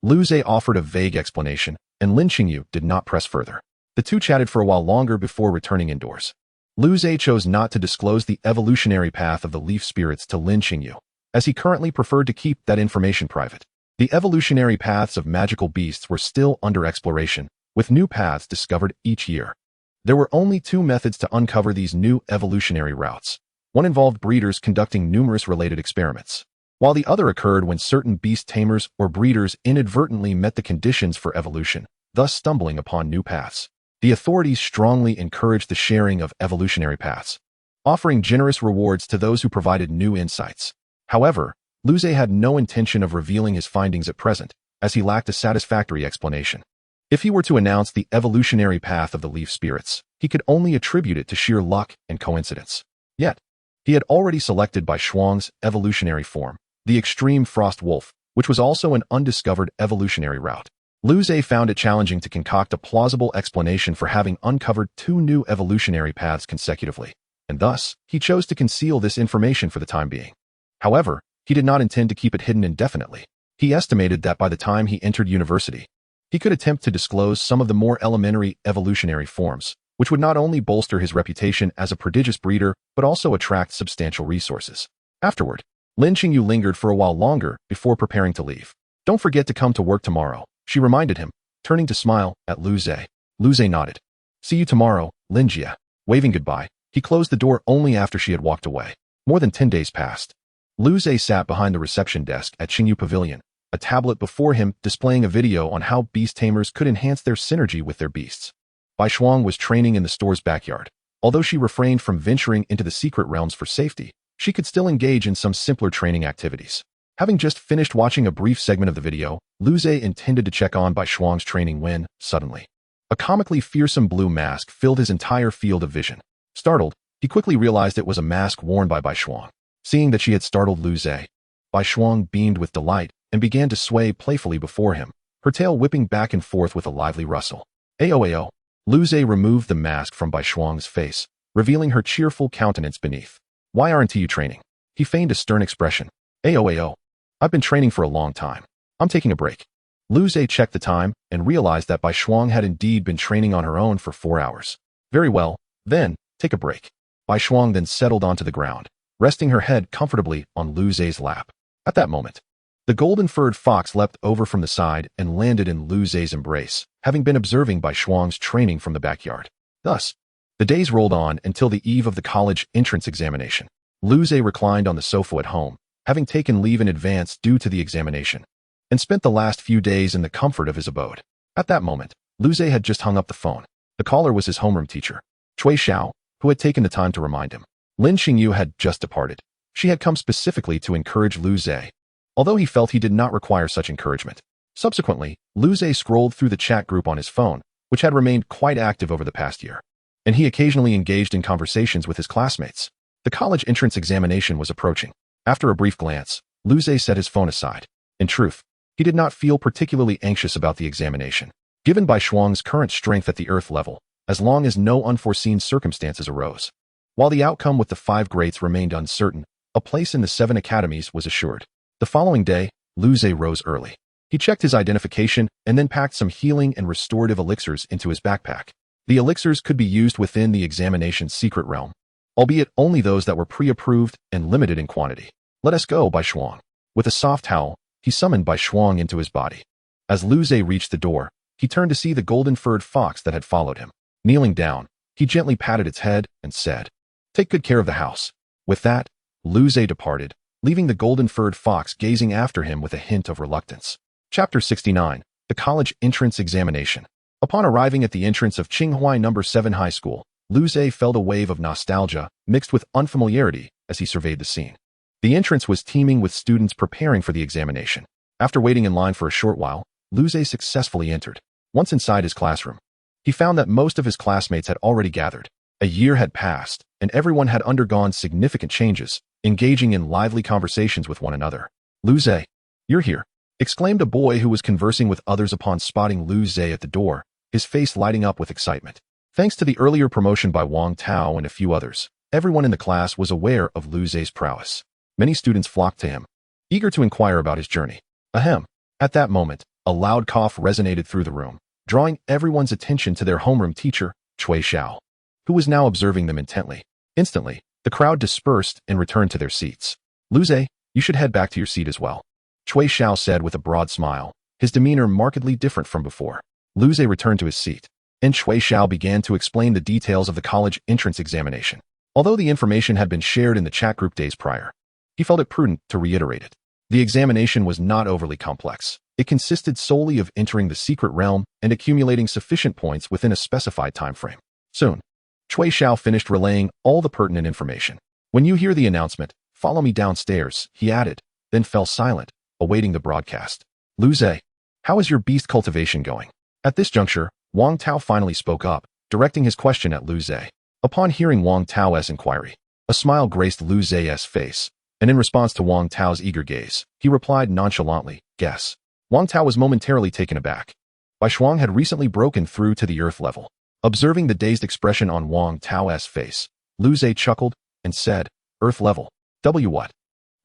Speaker 1: Lu Zhe offered a vague explanation, and Lin Xingyu did not press further. The 2 chatted for a while longer before returning indoors. Lu Zhe chose not to disclose the evolutionary path of the leaf spirits to Lin Xingyu, as he currently preferred to keep that information private. The evolutionary paths of magical beasts were still under exploration, with new paths discovered each year. There were only 2 methods to uncover these new evolutionary routes. One involved breeders conducting numerous related experiments, while the other occurred when certain beast tamers or breeders inadvertently met the conditions for evolution, thus stumbling upon new paths. The authorities strongly encouraged the sharing of evolutionary paths, offering generous rewards to those who provided new insights. However, Lu Zhe had no intention of revealing his findings at present, as he lacked a satisfactory explanation. If he were to announce the evolutionary path of the leaf spirits, he could only attribute it to sheer luck and coincidence. Yet, he had already selected Bai Shuang's evolutionary form, the extreme frost wolf, which was also an undiscovered evolutionary route. Lu Zhe found it challenging to concoct a plausible explanation for having uncovered 2 new evolutionary paths consecutively, and thus, he chose to conceal this information for the time being. However, he did not intend to keep it hidden indefinitely. He estimated that by the time he entered university, he could attempt to disclose some of the more elementary evolutionary forms, which would not only bolster his reputation as a prodigious breeder, but also attract substantial resources. Afterward, Lin Xingyu lingered for a while longer before preparing to leave. Don't forget to come to work tomorrow, she reminded him, turning to smile at Lu Zhe. Lu Zhe nodded. See you tomorrow, Lin Jia. Waving goodbye, he closed the door only after she had walked away. More than 10 days passed. Lu Zhe sat behind the reception desk at Xingyu Pavilion, a tablet before him displaying a video on how beast tamers could enhance their synergy with their beasts. Bai Shuang was training in the store's backyard. Although she refrained from venturing into the secret realms for safety, she could still engage in some simpler training activities. Having just finished watching a brief segment of the video, Lu Zhe intended to check on Bai Shuang's training when, suddenly, a comically fearsome blue mask filled his entire field of vision. Startled, he quickly realized it was a mask worn by Bai Shuang. Seeing that she had startled Lu Zhe, Bai Shuang beamed with delight and began to sway playfully before him, her tail whipping back and forth with a lively rustle. Ayo. Lu Zhe removed the mask from Bai Shuang's face, revealing her cheerful countenance beneath. Why aren't you training? He feigned a stern expression. Ayo. I've been training for a long time. I'm taking a break. Lu Zhe checked the time and realized that Bai Shuang had indeed been training on her own for 4 hours. Very well, then, take a break. Bai Shuang then settled onto the ground, resting her head comfortably on Lu Zhe's lap. At that moment, the golden-furred fox leapt over from the side and landed in Lu Zhe's embrace, having been observing Bai Shuang's training from the backyard. Thus, the days rolled on until the eve of the college entrance examination. Lu Zhe reclined on the sofa at home, having taken leave in advance due to the examination, and spent the last few days in the comfort of his abode. At that moment, Lu Zhe had just hung up the phone. The caller was his homeroom teacher, Cui Xiao, who had taken the time to remind him. Lin Xingyu had just departed. She had come specifically to encourage Lu Zhe, although he felt he did not require such encouragement. Subsequently, Lu Zhe scrolled through the chat group on his phone, which had remained quite active over the past year, and he occasionally engaged in conversations with his classmates. The college entrance examination was approaching. After a brief glance, Lu Zhe set his phone aside. In truth, He did not feel particularly anxious about the examination, given by Shuang's current strength at the Earth level, as long as no unforeseen circumstances arose. While the outcome with the 5 greats remained uncertain, a place in the 7 academies was assured. The following day, Lu Zhe rose early. He checked his identification and then packed some healing and restorative elixirs into his backpack. The elixirs could be used within the examination's secret realm, albeit only those that were pre-approved and limited in quantity. Let us go, Bai Shuang. With a soft howl, he summoned Bai Shuang into his body. As Lu Zhe reached the door, he turned to see the golden-furred fox that had followed him. Kneeling down, he gently patted its head and said, "Take good care of the house." With that, Lu Zhe departed, leaving the golden-furred fox gazing after him with a hint of reluctance. Chapter 69. The College Entrance Examination. Upon arriving at the entrance of Qinghua No. 7 High School, Lu Zhe felt a wave of nostalgia mixed with unfamiliarity as he surveyed the scene. The entrance was teeming with students preparing for the examination. After waiting in line for a short while, Lu Zhe successfully entered. Once inside his classroom, he found that most of his classmates had already gathered. A year had passed, and everyone had undergone significant changes, engaging in lively conversations with one another. "Lu Zhe, you're here," exclaimed a boy who was conversing with others upon spotting Lu Zhe at the door, his face lighting up with excitement. Thanks to the earlier promotion by Wang Tao and a few others, everyone in the class was aware of Lu Zhe's prowess. Many students flocked to him, eager to inquire about his journey. Ahem. At that moment, a loud cough resonated through the room, drawing everyone's attention to their homeroom teacher, Cui Xiao, who was now observing them intently. Instantly, the crowd dispersed and returned to their seats. "Lu Zhe, you should head back to your seat as well," Cui Xiao said with a broad smile, his demeanor markedly different from before. Lu Zhe returned to his seat, and Cui Xiao began to explain the details of the college entrance examination. Although the information had been shared in the chat group days prior, he felt it prudent to reiterate it. The examination was not overly complex. It consisted solely of entering the secret realm and accumulating sufficient points within a specified time frame. Soon, Cui Xiao finished relaying all the pertinent information. "When you hear the announcement, follow me downstairs," he added, then fell silent, awaiting the broadcast. "Lu Zhe, how is your beast cultivation going?" At this juncture, Wang Tao finally spoke up, directing his question at Lu Zhe. Upon hearing Wang Tao's inquiry, a smile graced Lu Zhe's face, and in response to Wang Tao's eager gaze, he replied nonchalantly, "Guess." Wang Tao was momentarily taken aback. Bai Shuang had recently broken through to the Earth level. Observing the dazed expression on Wang Tao's face, Lu Zhe chuckled and said, "Earth level? What?"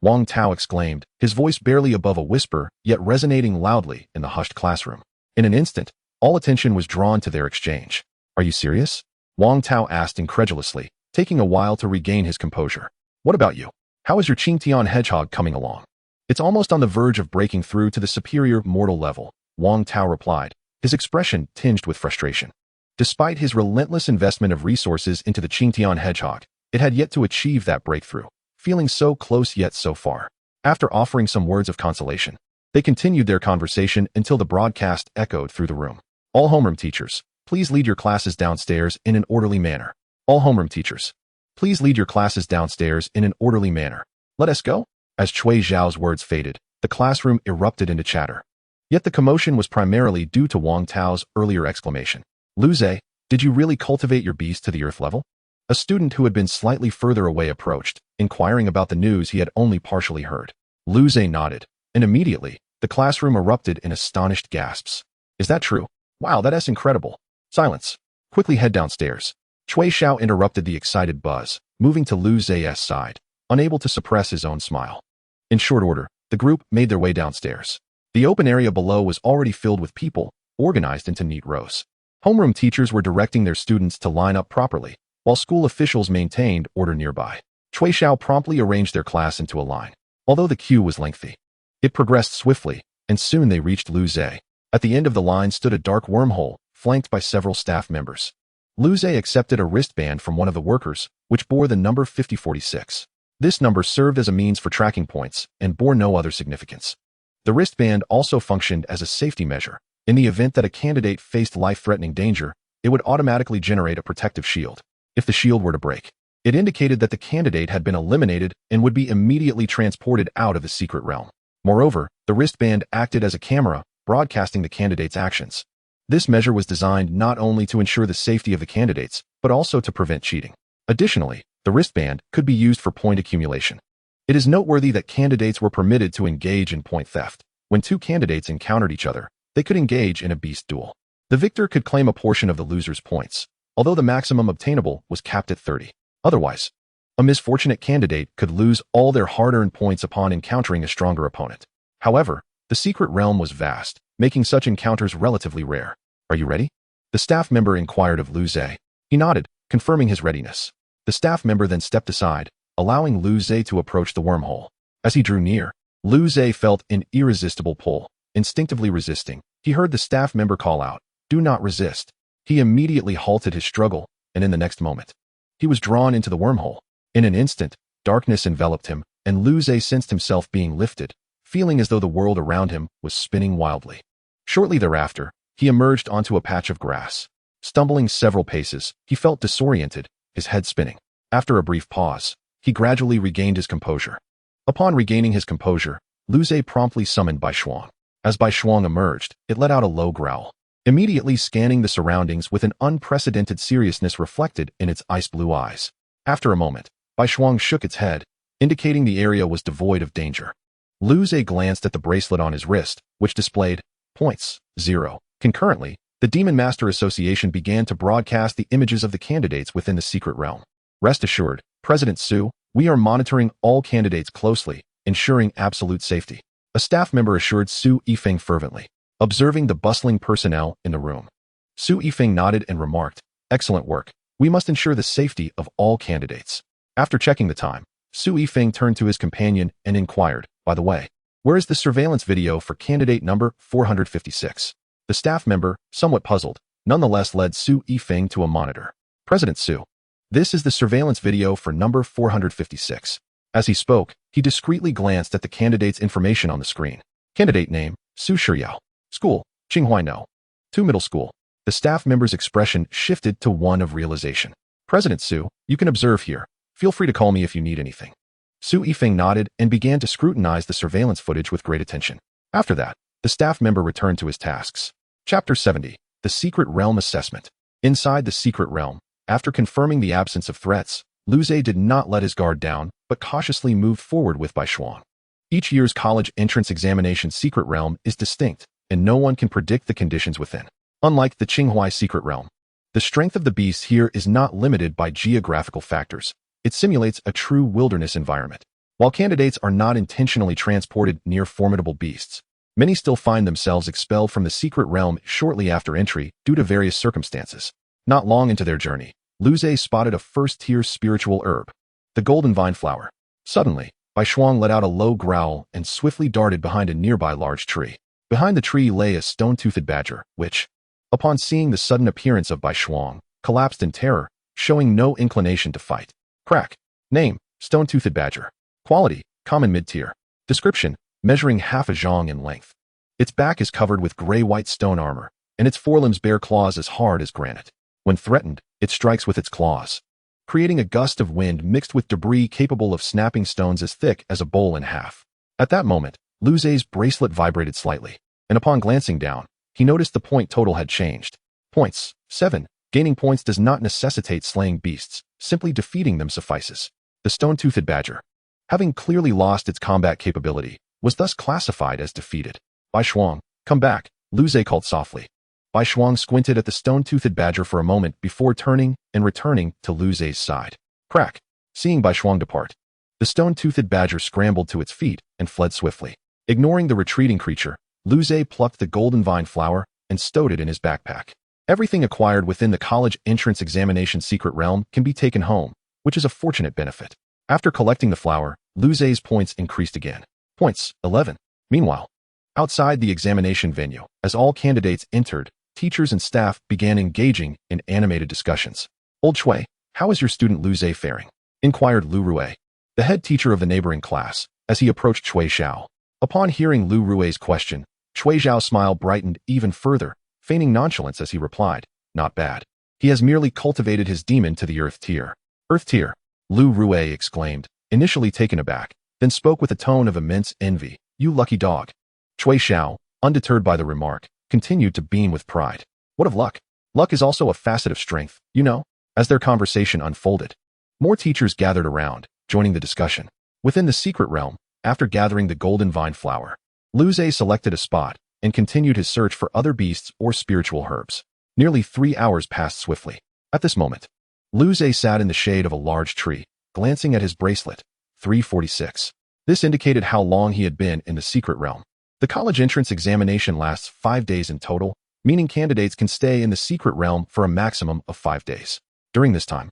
Speaker 1: Wang Tao exclaimed, his voice barely above a whisper, yet resonating loudly in the hushed classroom. In an instant, all attention was drawn to their exchange. "Are you serious?" Wang Tao asked incredulously, taking a while to regain his composure. "What about you? How is your Qingtian hedgehog coming along?" "It's almost on the verge of breaking through to the superior mortal level," Wang Tao replied, his expression tinged with frustration. Despite his relentless investment of resources into the Qingtian hedgehog, it had yet to achieve that breakthrough, feeling so close yet so far. After offering some words of consolation, they continued their conversation until the broadcast echoed through the room. "All homeroom teachers, please lead your classes downstairs in an orderly manner. All homeroom teachers, please lead your classes downstairs in an orderly manner. Let us go." As Cui Xiao's words faded, the classroom erupted into chatter. Yet the commotion was primarily due to Wang Tao's earlier exclamation. "Lu Zhe, did you really cultivate your beast to the Earth level?" A student who had been slightly further away approached, inquiring about the news he had only partially heard. Lu Zhe nodded, and immediately, the classroom erupted in astonished gasps. "Is that true? Wow, that's incredible." "Silence. Quickly head downstairs." Cui Xiao interrupted the excited buzz, moving to Lu Zhe's side, unable to suppress his own smile. In short order, the group made their way downstairs. The open area below was already filled with people, organized into neat rows. Homeroom teachers were directing their students to line up properly, while school officials maintained order nearby. Cui Xiao promptly arranged their class into a line. Although the queue was lengthy, it progressed swiftly, and soon they reached Lu Zhe. At the end of the line stood a dark wormhole, flanked by several staff members. Lu Zhe accepted a wristband from one of the workers, which bore the number 5046. This number served as a means for tracking points and bore no other significance. The wristband also functioned as a safety measure. In the event that a candidate faced life-threatening danger, it would automatically generate a protective shield. If the shield were to break, it indicated that the candidate had been eliminated and would be immediately transported out of the secret realm. Moreover, the wristband acted as a camera, broadcasting the candidate's actions. This measure was designed not only to ensure the safety of the candidates, but also to prevent cheating. Additionally, the wristband could be used for point accumulation. It is noteworthy that candidates were permitted to engage in point theft, When two candidates encountered each other, they could engage in a beast duel. The victor could claim a portion of the loser's points, although the maximum obtainable was capped at 30. Otherwise, a misfortunate candidate could lose all their hard-earned points upon encountering a stronger opponent. However, the secret realm was vast, making such encounters relatively rare. Are you ready? The staff member inquired of Lu Zhe. He nodded, confirming his readiness. The staff member then stepped aside, allowing Lu Zhe to approach the wormhole. As he drew near, Lu Zhe felt an irresistible pull. Instinctively resisting, he heard the staff member call out, "Do not resist." He immediately halted his struggle, and in the next moment, he was drawn into the wormhole. In an instant, darkness enveloped him, and Lu Zhe sensed himself being lifted, feeling as though the world around him was spinning wildly. Shortly thereafter, he emerged onto a patch of grass. Stumbling several paces, he felt disoriented, his head spinning. After a brief pause, he gradually regained his composure. Upon regaining his composure, Lu Zhe promptly summoned Bai Shuang. As Bai Shuang emerged, it let out a low growl, immediately scanning the surroundings with an unprecedented seriousness reflected in its ice-blue eyes. After a moment, Bai Shuang shook its head, indicating the area was devoid of danger. Lu Zhe glanced at the bracelet on his wrist, which displayed points 0. Concurrently, the Demon Master Association began to broadcast the images of the candidates within the secret realm. Rest assured, President Su, we are monitoring all candidates closely, ensuring absolute safety. A staff member assured Su Yifeng fervently, observing the bustling personnel in the room. Su Yifeng nodded and remarked, "Excellent work. We must ensure the safety of all candidates." After checking the time, Su Yifeng turned to his companion and inquired, "By the way, where is the surveillance video for candidate number 456? The staff member, somewhat puzzled, nonetheless led Su Yifeng to a monitor. "President Su, this is the surveillance video for number 456. As he spoke, he discreetly glanced at the candidate's information on the screen. Candidate name, Su Shiyao. School, Qinghai No. 2 Middle School. The staff member's expression shifted to one of realization. "President Su, you can observe here. Feel free to call me if you need anything." Su Yifeng nodded and began to scrutinize the surveillance footage with great attention. After that, the staff member returned to his tasks. Chapter 70. The Secret Realm Assessment. Inside the secret realm, after confirming the absence of threats, Lu Zhe did not let his guard down, but cautiously moved forward with Bai Shuang. Each year's college entrance examination secret realm is distinct, and no one can predict the conditions within. Unlike the Qinghai secret realm, the strength of the beasts here is not limited by geographical factors. It simulates a true wilderness environment. While candidates are not intentionally transported near formidable beasts, many still find themselves expelled from the secret realm shortly after entry due to various circumstances. Not long into their journey, Lu Zhe spotted a first-tier spiritual herb, the golden vine flower. Suddenly, Bai Shuang let out a low growl and swiftly darted behind a nearby large tree. Behind the tree lay a stone-toothed badger, which, upon seeing the sudden appearance of Bai Shuang, collapsed in terror, showing no inclination to fight. Crack. Name, stone-toothed badger. Quality, common mid-tier. Description, measuring half a zhang in length. Its back is covered with gray-white stone armor, and its forelimbs bear claws as hard as granite. When threatened, it strikes with its claws, creating a gust of wind mixed with debris capable of snapping stones as thick as a bowl in half. At that moment, Lu Zhe's bracelet vibrated slightly, and upon glancing down, he noticed the point total had changed. Points, 7. Gaining points does not necessitate slaying beasts, simply defeating them suffices. The stone-toothed badger, having clearly lost its combat capability, was thus classified as defeated. Bai Shuang, come back, Lu Zhe called softly. Bai Shuang squinted at the stone-toothed badger for a moment before turning and returning to Lu Zhe's side. Crack. Seeing Bai Shuang depart, the stone-toothed badger scrambled to its feet and fled swiftly. Ignoring the retreating creature, Lu Zhe plucked the golden vine flower and stowed it in his backpack. Everything acquired within the college entrance examination secret realm can be taken home, which is a fortunate benefit. After collecting the flower, Lu Zhe's points increased again. Points, 11. Meanwhile, outside the examination venue, as all candidates entered, teachers and staff began engaging in animated discussions. "Old Shui, how is your student Lu Zhe faring?" inquired Lu Rue, the head teacher of the neighboring class, as he approached Cui Xiao. Upon hearing Lu Rue's question, Cui Xiao's smile brightened even further, feigning nonchalance as he replied, "Not bad. He has merely cultivated his demon to the earth tier." "Earth tier?" Lu Rue exclaimed, initially taken aback, then spoke with a tone of immense envy. "You lucky dog." Cui Xiao, undeterred by the remark, continued to beam with pride. "What of luck? Luck is also a facet of strength, you know." As their conversation unfolded, more teachers gathered around, joining the discussion. Within the secret realm, after gathering the golden vine flower, Luze selected a spot and continued his search for other beasts or spiritual herbs. Nearly 3 hours passed swiftly. At this moment, Luze sat in the shade of a large tree, glancing at his bracelet, 346. This indicated how long he had been in the secret realm. The college entrance examination lasts 5 days in total, meaning candidates can stay in the secret realm for a maximum of 5 days. During this time,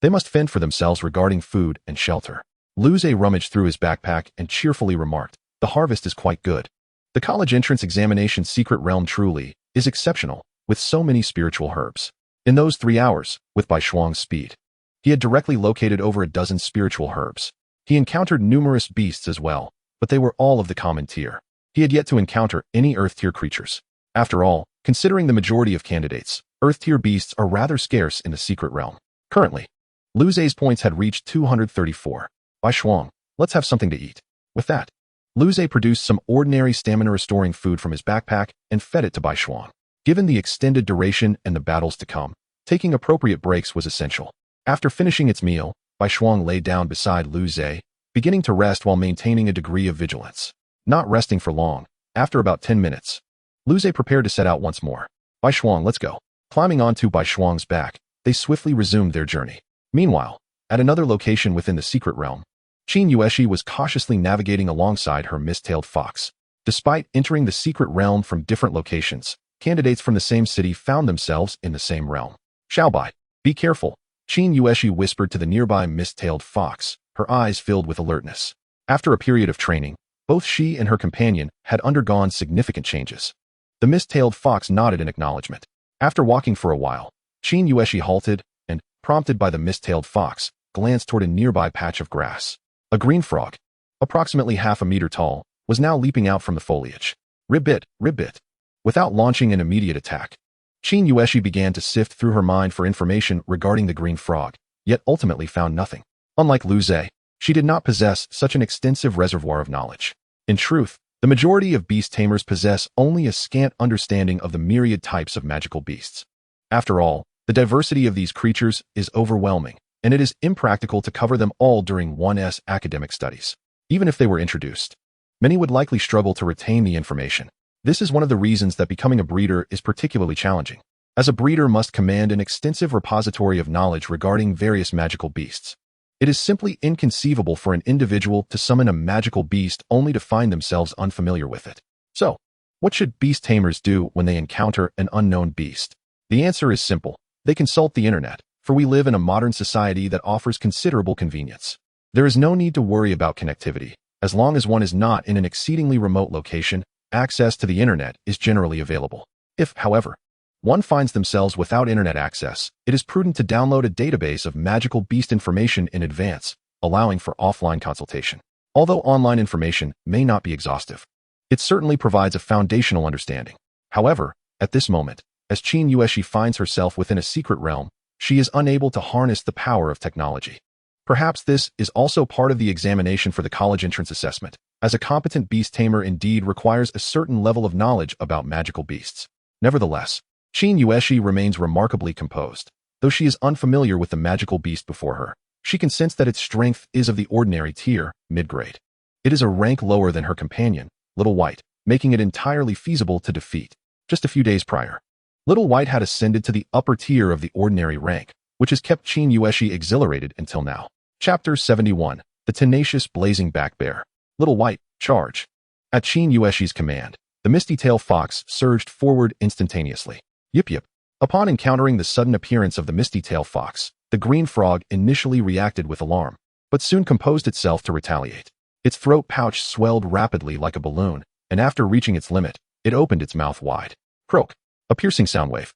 Speaker 1: they must fend for themselves regarding food and shelter. Luze rummaged through his backpack and cheerfully remarked, "The harvest is quite good. The college entrance examination secret realm truly is exceptional, with so many spiritual herbs." In those 3 hours, with Bai Shuang's speed, he had directly located over a dozen spiritual herbs. He encountered numerous beasts as well, but they were all of the common tier. He had yet to encounter any earth-tier creatures. After all, considering the majority of candidates, earth-tier beasts are rather scarce in the secret realm. Currently, Luze's points had reached 234. Bai Shuang, let's have something to eat. With that, Luze produced some ordinary stamina-restoring food from his backpack and fed it to Bai Shuang. Given the extended duration and the battles to come, taking appropriate breaks was essential. After finishing its meal, Bai Shuang lay down beside Luze, beginning to rest while maintaining a degree of vigilance. Not resting for long, after about 10 minutes, Luze prepared to set out once more. Bai Shuang, let's go. Climbing onto Bai Shuang's back, they swiftly resumed their journey. Meanwhile, at another location within the secret realm, Qin Yueshi was cautiously navigating alongside her mist-tailed fox. Despite entering the secret realm from different locations, candidates from the same city found themselves in the same realm. Xiaobai, be careful, Qin Yueshi whispered to the nearby mist-tailed fox, her eyes filled with alertness. After a period of training, both she and her companion had undergone significant changes. The mist-tailed fox nodded in acknowledgement. After walking for a while, Qin Yueshi halted and, prompted by the mist-tailed fox, glanced toward a nearby patch of grass. A green frog, approximately half a meter tall, was now leaping out from the foliage. Ribbit, ribbit. Without launching an immediate attack, Qin Yueshi began to sift through her mind for information regarding the green frog, yet ultimately found nothing. Unlike Luze, she did not possess such an extensive reservoir of knowledge. In truth, the majority of beast tamers possess only a scant understanding of the myriad types of magical beasts. After all, the diversity of these creatures is overwhelming, and it is impractical to cover them all during one's academic studies. Even if they were introduced, many would likely struggle to retain the information. This is one of the reasons that becoming a breeder is particularly challenging, as a breeder must command an extensive repository of knowledge regarding various magical beasts. It is simply inconceivable for an individual to summon a magical beast only to find themselves unfamiliar with it. So, what should beast tamers do when they encounter an unknown beast? The answer is simple. They consult the internet, for we live in a modern society that offers considerable convenience. There is no need to worry about connectivity. As long as one is not in an exceedingly remote location, access to the internet is generally available. If, however, one finds themselves without internet access, it is prudent to download a database of magical beast information in advance, allowing for offline consultation. Although online information may not be exhaustive, it certainly provides a foundational understanding. However, at this moment, as Qin Yueshi finds herself within a secret realm, she is unable to harness the power of technology. Perhaps this is also part of the examination for the college entrance assessment, as a competent beast tamer indeed requires a certain level of knowledge about magical beasts. Nevertheless, Qin Yueshi remains remarkably composed. Though she is unfamiliar with the magical beast before her, she can sense that its strength is of the ordinary tier, mid-grade. It is a rank lower than her companion, Little White, making it entirely feasible to defeat. Just a few days prior, Little White had ascended to the upper tier of the ordinary rank, which has kept Qin Yueshi exhilarated until now. Chapter 71, The Tenacious Blazing Back Bear. Little White, charge. At Qin Yueshi's command, the misty-tailed fox surged forward instantaneously. Yip yip. Upon encountering the sudden appearance of the misty-tailed fox, the green frog initially reacted with alarm, but soon composed itself to retaliate. Its throat pouch swelled rapidly like a balloon, and after reaching its limit, it opened its mouth wide. Croak. A piercing sound wave,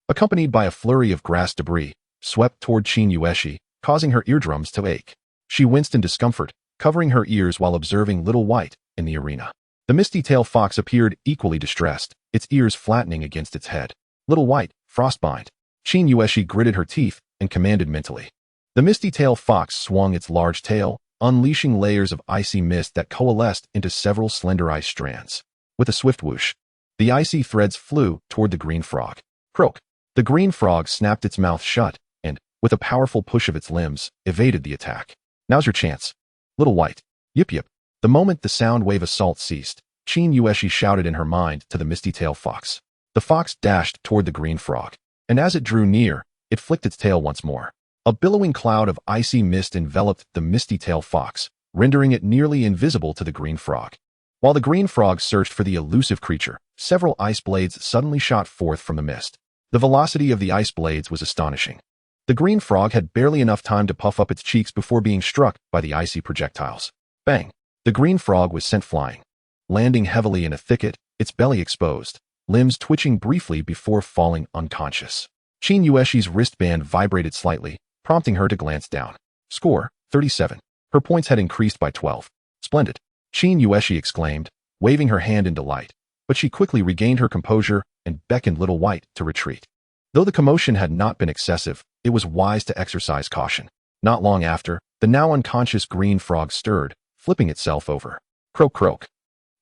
Speaker 1: accompanied by a flurry of grass debris, swept toward Qin Yueshi, causing her eardrums to ache. She winced in discomfort, covering her ears while observing Little White in the arena. The misty-tailed fox appeared equally distressed, its ears flattening against its head. Little White, frostbind. Qin Yueshi gritted her teeth and commanded mentally. The misty-tailed fox swung its large tail, unleashing layers of icy mist that coalesced into several slender ice strands. With a swift whoosh, the icy threads flew toward the green frog. Croak. The green frog snapped its mouth shut and, with a powerful push of its limbs, evaded the attack. Now's your chance. Little White. Yip yip. The moment the sound wave assault ceased, Qin Yueshi shouted in her mind to the misty-tailed fox. The fox dashed toward the green frog, and as it drew near, it flicked its tail once more. A billowing cloud of icy mist enveloped the misty-tailed fox, rendering it nearly invisible to the green frog. While the green frog searched for the elusive creature, several ice blades suddenly shot forth from the mist. The velocity of the ice blades was astonishing. The green frog had barely enough time to puff up its cheeks before being struck by the icy projectiles. Bang! The green frog was sent flying, landing heavily in a thicket, its belly exposed, limbs twitching briefly before falling unconscious. Qin Yueshi's wristband vibrated slightly, prompting her to glance down. Score, 37. Her points had increased by 12. Splendid! Qin Yueshi exclaimed, waving her hand in delight, but she quickly regained her composure and beckoned Little White to retreat. Though the commotion had not been excessive, it was wise to exercise caution. Not long after, the now unconscious green frog stirred, flipping itself over. Croak croak.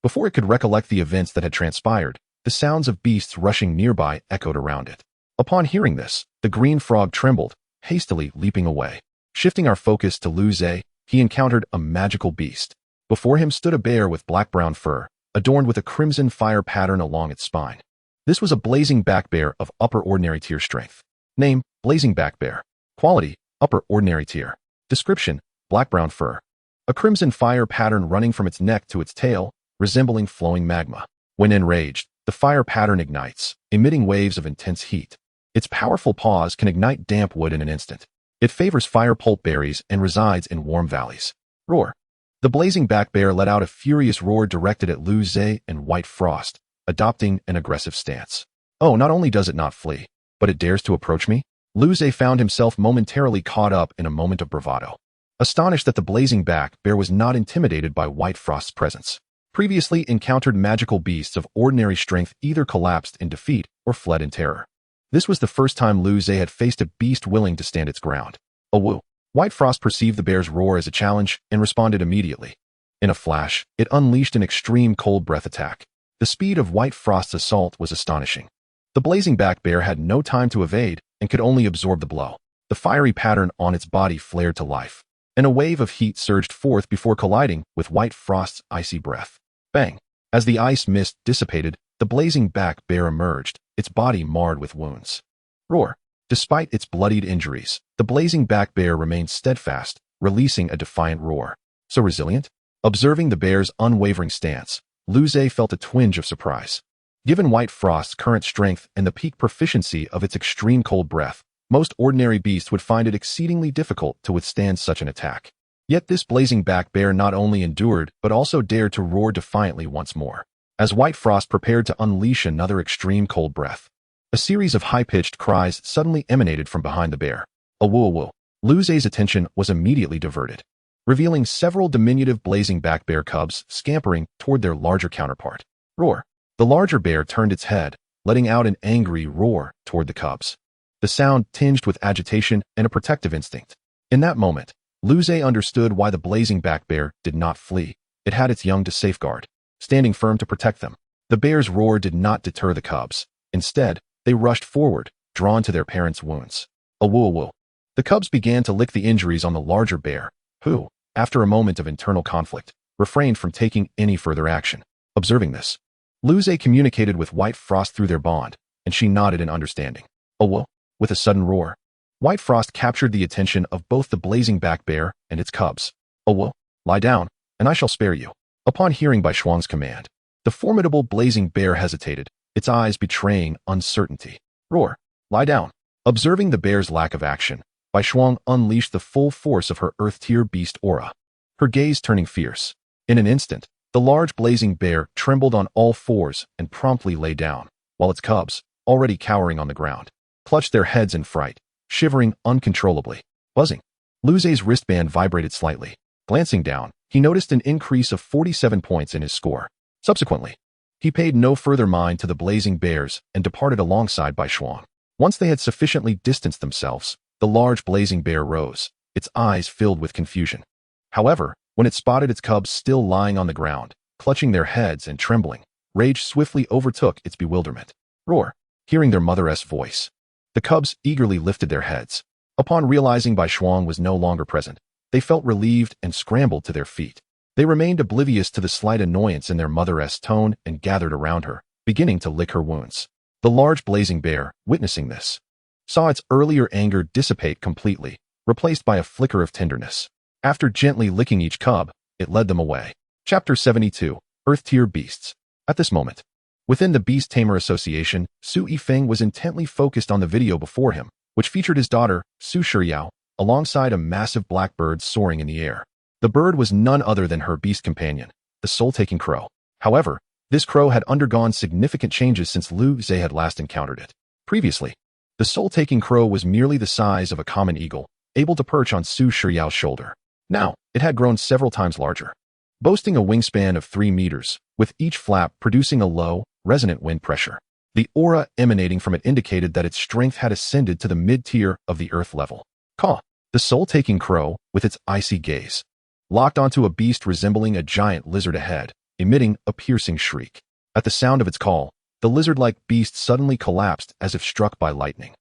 Speaker 1: Before it could recollect the events that had transpired, the sounds of beasts rushing nearby echoed around it. Upon hearing this, the green frog trembled, hastily leaping away. Shifting our focus to Lu Zhe, he encountered a magical beast. Before him stood a bear with black-brown fur, adorned with a crimson fire pattern along its spine. This was a blazing back bear of upper ordinary tier strength. Name, blazing back bear. Quality, upper ordinary tier. Description, black-brown fur. A crimson fire pattern running from its neck to its tail, resembling flowing magma. When enraged, the fire pattern ignites, emitting waves of intense heat. Its powerful paws can ignite damp wood in an instant. It favors fire pulp berries and resides in warm valleys. Roar. The blazing back bear let out a furious roar directed at Lu Zhe and White Frost, adopting an aggressive stance. Oh, not only does it not flee, but it dares to approach me? Lu Zhe found himself momentarily caught up in a moment of bravado. Astonished that the blazing back bear was not intimidated by White Frost's presence. Previously encountered magical beasts of ordinary strength either collapsed in defeat or fled in terror. This was the first time Lu Zhe had faced a beast willing to stand its ground. A woo. White Frost perceived the bear's roar as a challenge and responded immediately. In a flash, it unleashed an extreme cold breath attack. The speed of White Frost's assault was astonishing. The blazing back bear had no time to evade and could only absorb the blow. The fiery pattern on its body flared to life, and a wave of heat surged forth before colliding with White Frost's icy breath. Bang! As the ice mist dissipated, the blazing back bear emerged, its body marred with wounds. Roar! Despite its bloodied injuries, the blazing back bear remained steadfast, releasing a defiant roar. So resilient? Observing the bear's unwavering stance, Lu Zhe felt a twinge of surprise. Given White Frost's current strength and the peak proficiency of its extreme cold breath, most ordinary beasts would find it exceedingly difficult to withstand such an attack. Yet this blazing back bear not only endured but also dared to roar defiantly once more. As White Frost prepared to unleash another extreme cold breath, a series of high-pitched cries suddenly emanated from behind the bear. A woo-woo. Lu Zhe's attention was immediately diverted, revealing several diminutive blazing back bear cubs scampering toward their larger counterpart. Roar. The larger bear turned its head, letting out an angry roar toward the cubs. The sound tinged with agitation and a protective instinct. In that moment, Lu Zhe understood why the blazing back bear did not flee. It had its young to safeguard, standing firm to protect them. The bear's roar did not deter the cubs. Instead, they rushed forward, drawn to their parents' wounds. A woo-woo. The cubs began to lick the injuries on the larger bear, who, after a moment of internal conflict, refrained from taking any further action. Observing this, Lu Zhe communicated with White Frost through their bond, and she nodded in understanding. A woo. With a sudden roar, White Frost captured the attention of both the blazing back bear and its cubs. A woo. Lie down, and I shall spare you. Upon hearing Bai Shuang's command, the formidable blazing bear hesitated, its eyes betraying uncertainty. Roar. Lie down. Observing the bear's lack of action, Bai Shuang unleashed the full force of her earth-tier beast aura, her gaze turning fierce. In an instant, the large blazing bear trembled on all fours and promptly lay down, while its cubs, already cowering on the ground, clutched their heads in fright, shivering uncontrollably. Buzzing. Lu Zhe's wristband vibrated slightly. Glancing down, he noticed an increase of 47 points in his score. Subsequently, he paid no further mind to the blazing bears and departed alongside Bai Shuang. Once they had sufficiently distanced themselves, the large blazing bear rose, its eyes filled with confusion. However, when it spotted its cubs still lying on the ground, clutching their heads and trembling, rage swiftly overtook its bewilderment. Roar. Hearing their mother's voice, the cubs eagerly lifted their heads. Upon realizing Bai Shuang was no longer present, they felt relieved and scrambled to their feet. They remained oblivious to the slight annoyance in their mother's tone and gathered around her, beginning to lick her wounds. The large blazing bear, witnessing this, saw its earlier anger dissipate completely, replaced by a flicker of tenderness. After gently licking each cub, it led them away. Chapter 72, Earth-Tier Beasts. At this moment, within the Beast Tamer Association, Su Yifeng was intently focused on the video before him, which featured his daughter, Su Shiyao, alongside a massive black bird soaring in the air. The bird was none other than her beast companion, the soul-taking crow. However, this crow had undergone significant changes since Lu Zhe had last encountered it. Previously, the soul-taking crow was merely the size of a common eagle, able to perch on Su Shiyao's shoulder. Now, it had grown several times larger, boasting a wingspan of 3 meters, with each flap producing a low, resonant wind pressure. The aura emanating from it indicated that its strength had ascended to the mid-tier of the earth level. Caw! The soul-taking crow, with its icy gaze, locked onto a beast resembling a giant lizard ahead, emitting a piercing shriek. At the sound of its call, the lizard-like beast suddenly collapsed as if struck by lightning.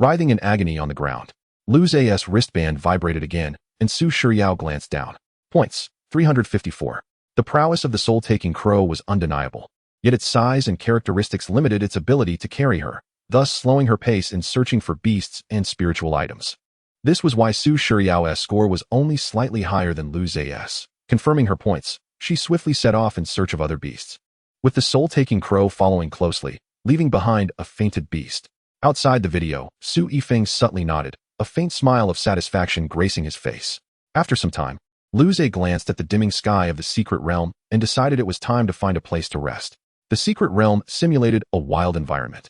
Speaker 1: Writhing in agony on the ground, Lu Zhe's wristband vibrated again, and Su Shiyao glanced down. Points, 354. The prowess of the soul-taking crow was undeniable, yet its size and characteristics limited its ability to carry her, thus slowing her pace in searching for beasts and spiritual items. This was why Su Shiyao's score was only slightly higher than Lu Zhe's. Confirming her points, she swiftly set off in search of other beasts, with the soul-taking crow following closely, leaving behind a fainted beast. Outside the video, Su Yifeng subtly nodded, a faint smile of satisfaction gracing his face. After some time, Lu Zhe glanced at the dimming sky of the secret realm and decided it was time to find a place to rest. The secret realm simulated a wild environment,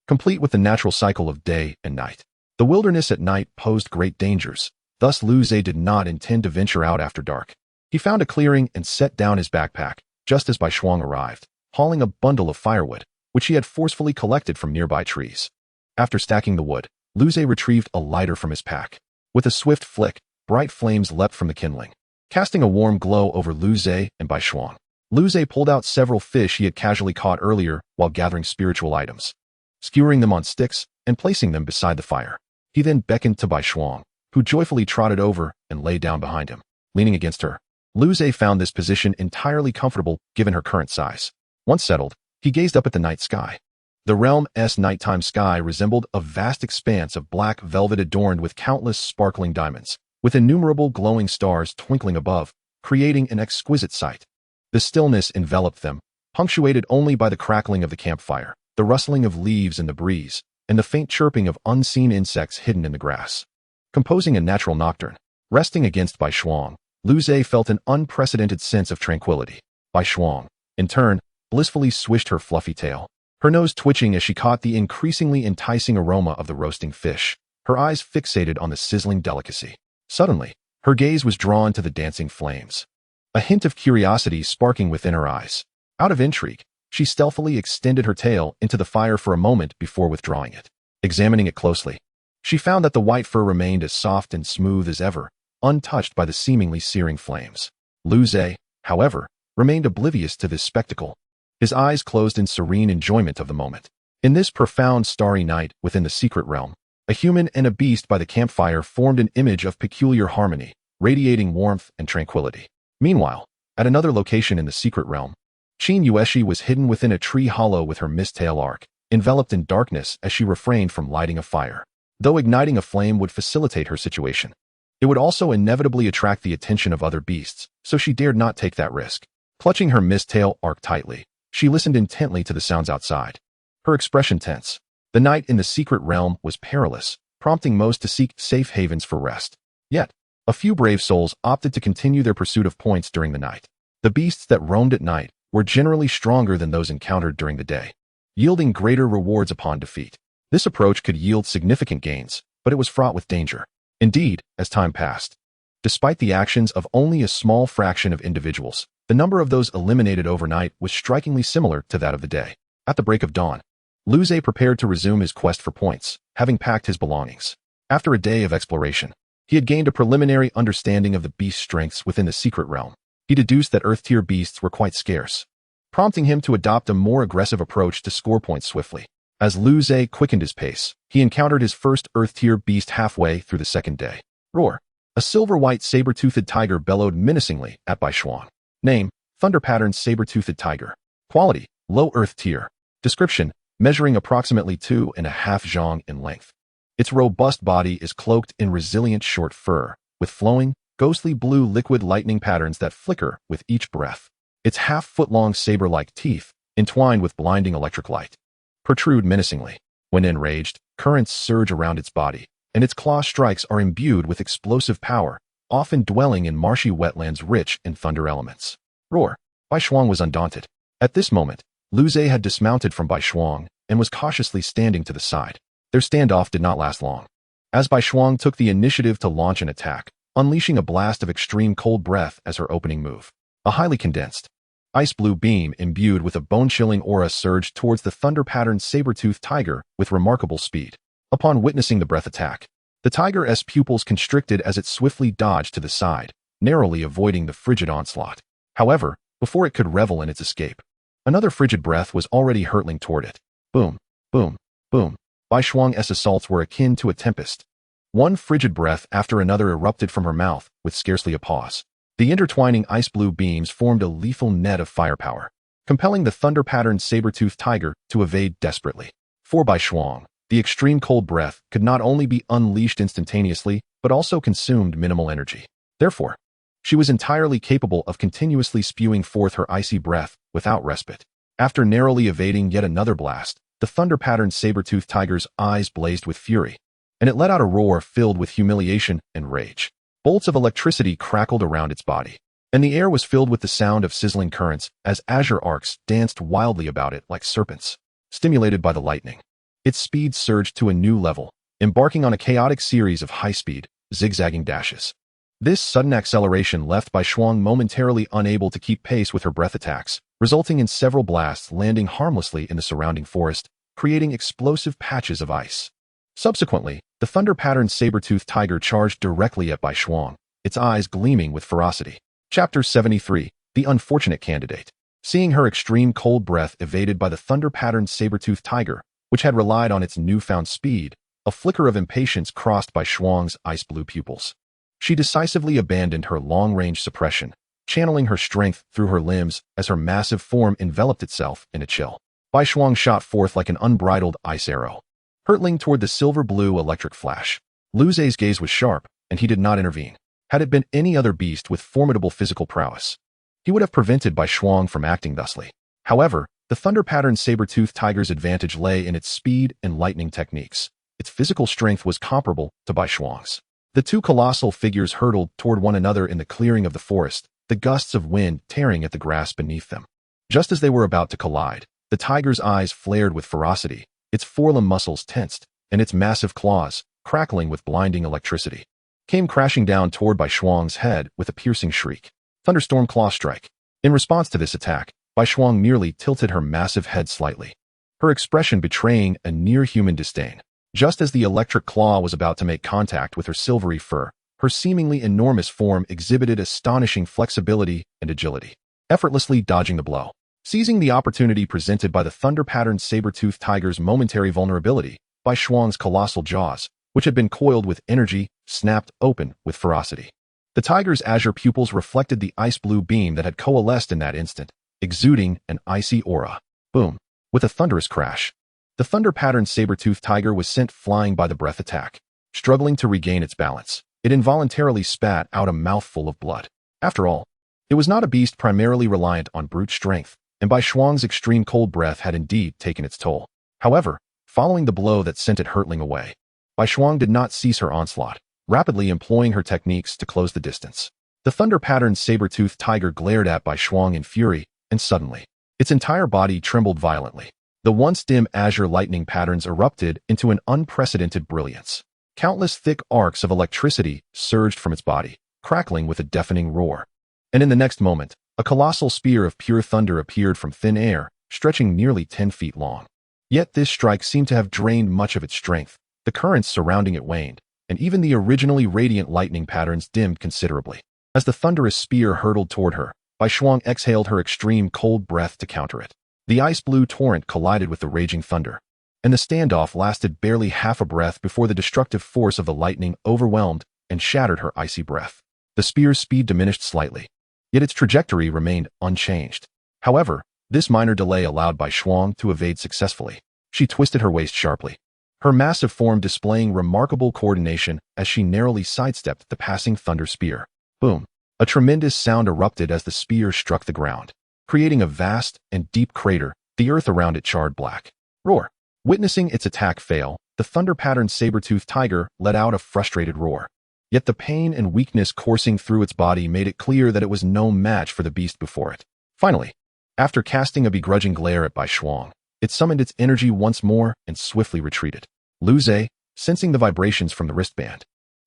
Speaker 1: complete with the natural cycle of day and night. The wilderness at night posed great dangers, thus Lu Zhe did not intend to venture out after dark. He found a clearing and set down his backpack, just as Bai Shuang arrived, hauling a bundle of firewood, which he had forcefully collected from nearby trees. After stacking the wood, Lu Zhe retrieved a lighter from his pack. With a swift flick, bright flames leapt from the kindling, casting a warm glow over Lu Zhe and Bai Shuang. Lu Zhe pulled out several fish he had casually caught earlier while gathering spiritual items, skewering them on sticks and placing them beside the fire. He then beckoned to Bai Shuang, who joyfully trotted over and lay down behind him, leaning against her. Lu Zhe found this position entirely comfortable given her current size. Once settled, he gazed up at the night sky. The realm's nighttime sky resembled a vast expanse of black velvet adorned with countless sparkling diamonds, with innumerable glowing stars twinkling above, creating an exquisite sight. The stillness enveloped them, punctuated only by the crackling of the campfire, the rustling of leaves in the breeze, and the faint chirping of unseen insects hidden in the grass. Composing a natural nocturne, resting against Bai Shuang, Lu Zhe felt an unprecedented sense of tranquility. Bai Shuang, in turn, blissfully swished her fluffy tail, her nose twitching as she caught the increasingly enticing aroma of the roasting fish, her eyes fixated on the sizzling delicacy. Suddenly, her gaze was drawn to the dancing flames, a hint of curiosity sparking within her eyes. Out of intrigue, she stealthily extended her tail into the fire for a moment before withdrawing it. Examining it closely, she found that the white fur remained as soft and smooth as ever, untouched by the seemingly searing flames. Lu Zhe, however, remained oblivious to this spectacle, his eyes closed in serene enjoyment of the moment. In this profound starry night within the secret realm, a human and a beast by the campfire formed an image of peculiar harmony, radiating warmth and tranquility. Meanwhile, at another location in the secret realm, Qin Yueshi was hidden within a tree hollow with her mistail arc, enveloped in darkness as she refrained from lighting a fire. Though igniting a flame would facilitate her situation, it would also inevitably attract the attention of other beasts, so she dared not take that risk. Clutching her mistail arc tightly, she listened intently to the sounds outside, her expression tense. The night in the secret realm was perilous, prompting most to seek safe havens for rest. Yet, a few brave souls opted to continue their pursuit of points during the night. The beasts that roamed at night were generally stronger than those encountered during the day, yielding greater rewards upon defeat. This approach could yield significant gains, but it was fraught with danger. Indeed, as time passed, despite the actions of only a small fraction of individuals, the number of those eliminated overnight was strikingly similar to that of the day. At the break of dawn, Lu Zhe prepared to resume his quest for points, having packed his belongings. After a day of exploration, he had gained a preliminary understanding of the beast's strengths within the secret realm. He deduced that Earth-tier beasts were quite scarce, prompting him to adopt a more aggressive approach to score points swiftly. As Lu Zhe quickened his pace, he encountered his first Earth-tier beast halfway through the second day. Roar! A silver-white saber-toothed tiger bellowed menacingly at Bai Shuang. Name: Thunder Pattern Saber-Toothed Tiger. Quality: Low Earth Tier. Description: measuring approximately 2.5 zhang in length. Its robust body is cloaked in resilient short fur, with flowing, ghostly blue liquid lightning patterns that flicker with each breath. Its half-foot-long saber-like teeth, entwined with blinding electric light, protrude menacingly. When enraged, currents surge around its body, and its claw strikes are imbued with explosive power, often dwelling in marshy wetlands rich in thunder elements. Roar! Bai Shuang was undaunted. At this moment, Lu Zhe had dismounted from Bai Shuang and was cautiously standing to the side. Their standoff did not last long. As Bai Shuang took the initiative to launch an attack, unleashing a blast of extreme cold breath as her opening move. A highly condensed, ice blue beam imbued with a bone-chilling aura surged towards the thunder-patterned saber-toothed tiger with remarkable speed. Upon witnessing the breath attack, the tiger's pupils constricted as it swiftly dodged to the side, narrowly avoiding the frigid onslaught. However, before it could revel in its escape, another frigid breath was already hurtling toward it. Boom, boom, boom. Bai Shuang's assaults were akin to a tempest. One frigid breath after another erupted from her mouth, with scarcely a pause. The intertwining ice-blue beams formed a lethal net of firepower, compelling the thunder-patterned saber-toothed tiger to evade desperately. For Bai Shuang, the extreme cold breath could not only be unleashed instantaneously, but also consumed minimal energy. Therefore, she was entirely capable of continuously spewing forth her icy breath without respite. After narrowly evading yet another blast, the thunder-patterned saber-toothed tiger's eyes blazed with fury, and it let out a roar filled with humiliation and rage. Bolts of electricity crackled around its body, and the air was filled with the sound of sizzling currents as azure arcs danced wildly about it like serpents. Stimulated by the lightning, its speed surged to a new level, embarking on a chaotic series of high-speed, zigzagging dashes. This sudden acceleration left Bai Shuang momentarily unable to keep pace with her breath attacks, resulting in several blasts landing harmlessly in the surrounding forest, creating explosive patches of ice. Subsequently, the thunder-patterned saber-toothed tiger charged directly at Bai Shuang, its eyes gleaming with ferocity. Chapter 73, The Unfortunate Candidate. Seeing her extreme cold breath evaded by the thunder-patterned saber-toothed tiger, which had relied on its newfound speed, a flicker of impatience crossed Bai Shuang's ice-blue pupils. She decisively abandoned her long-range suppression, channeling her strength through her limbs as her massive form enveloped itself in a chill. Bai Shuang shot forth like an unbridled ice arrow, hurtling toward the silver-blue electric flash. Lu Zhe's gaze was sharp, and he did not intervene. Had it been any other beast with formidable physical prowess, he would have prevented Bai Shuang from acting thusly. However, the thunder-patterned saber-toothed tiger's advantage lay in its speed and lightning techniques. Its physical strength was comparable to Bai Shuang's. The two colossal figures hurtled toward one another in the clearing of the forest, the gusts of wind tearing at the grass beneath them. Just as they were about to collide, the tiger's eyes flared with ferocity, its forelimb muscles tensed, and its massive claws, crackling with blinding electricity, came crashing down toward Bai Shuang's head with a piercing shriek. Thunderstorm Claw Strike. In response to this attack, Bai Shuang merely tilted her massive head slightly, her expression betraying a near-human disdain. Just as the electric claw was about to make contact with her silvery fur, her seemingly enormous form exhibited astonishing flexibility and agility, effortlessly dodging the blow. Seizing the opportunity presented by the thunder-patterned saber-toothed tiger's momentary vulnerability, Bai Shuang's colossal jaws, which had been coiled with energy, snapped open with ferocity. The tiger's azure pupils reflected the ice-blue beam that had coalesced in that instant, exuding an icy aura. Boom! With a thunderous crash, the thunder-patterned saber-toothed tiger was sent flying by the breath attack. Struggling to regain its balance, it involuntarily spat out a mouthful of blood. After all, it was not a beast primarily reliant on brute strength, and Bai Shuang's extreme cold breath had indeed taken its toll. However, following the blow that sent it hurtling away, Bai Shuang did not cease her onslaught, rapidly employing her techniques to close the distance. The thunder-patterned saber-toothed tiger glared at Bai Shuang in fury, and suddenly, its entire body trembled violently. The once dim azure lightning patterns erupted into an unprecedented brilliance. Countless thick arcs of electricity surged from its body, crackling with a deafening roar. And in the next moment, a colossal spear of pure thunder appeared from thin air, stretching nearly 10 feet long. Yet this strike seemed to have drained much of its strength. The currents surrounding it waned, and even the originally radiant lightning patterns dimmed considerably. As the thunderous spear hurtled toward her, Bai Shuang exhaled her extreme cold breath to counter it. The ice-blue torrent collided with the raging thunder, and the standoff lasted barely half a breath before the destructive force of the lightning overwhelmed and shattered her icy breath. The spear's speed diminished slightly, yet its trajectory remained unchanged. However, this minor delay allowed Bai Shuang to evade successfully. She twisted her waist sharply, her massive form displaying remarkable coordination as she narrowly sidestepped the passing thunder spear. Boom! A tremendous sound erupted as the spear struck the ground, creating a vast and deep crater, the earth around it charred black. Roar! Witnessing its attack fail, the thunder-patterned saber-toothed tiger let out a frustrated roar. Yet the pain and weakness coursing through its body made it clear that it was no match for the beast before it. Finally, after casting a begrudging glare at Bai Shuang, it summoned its energy once more and swiftly retreated. Lu Zhe, sensing the vibrations from the wristband,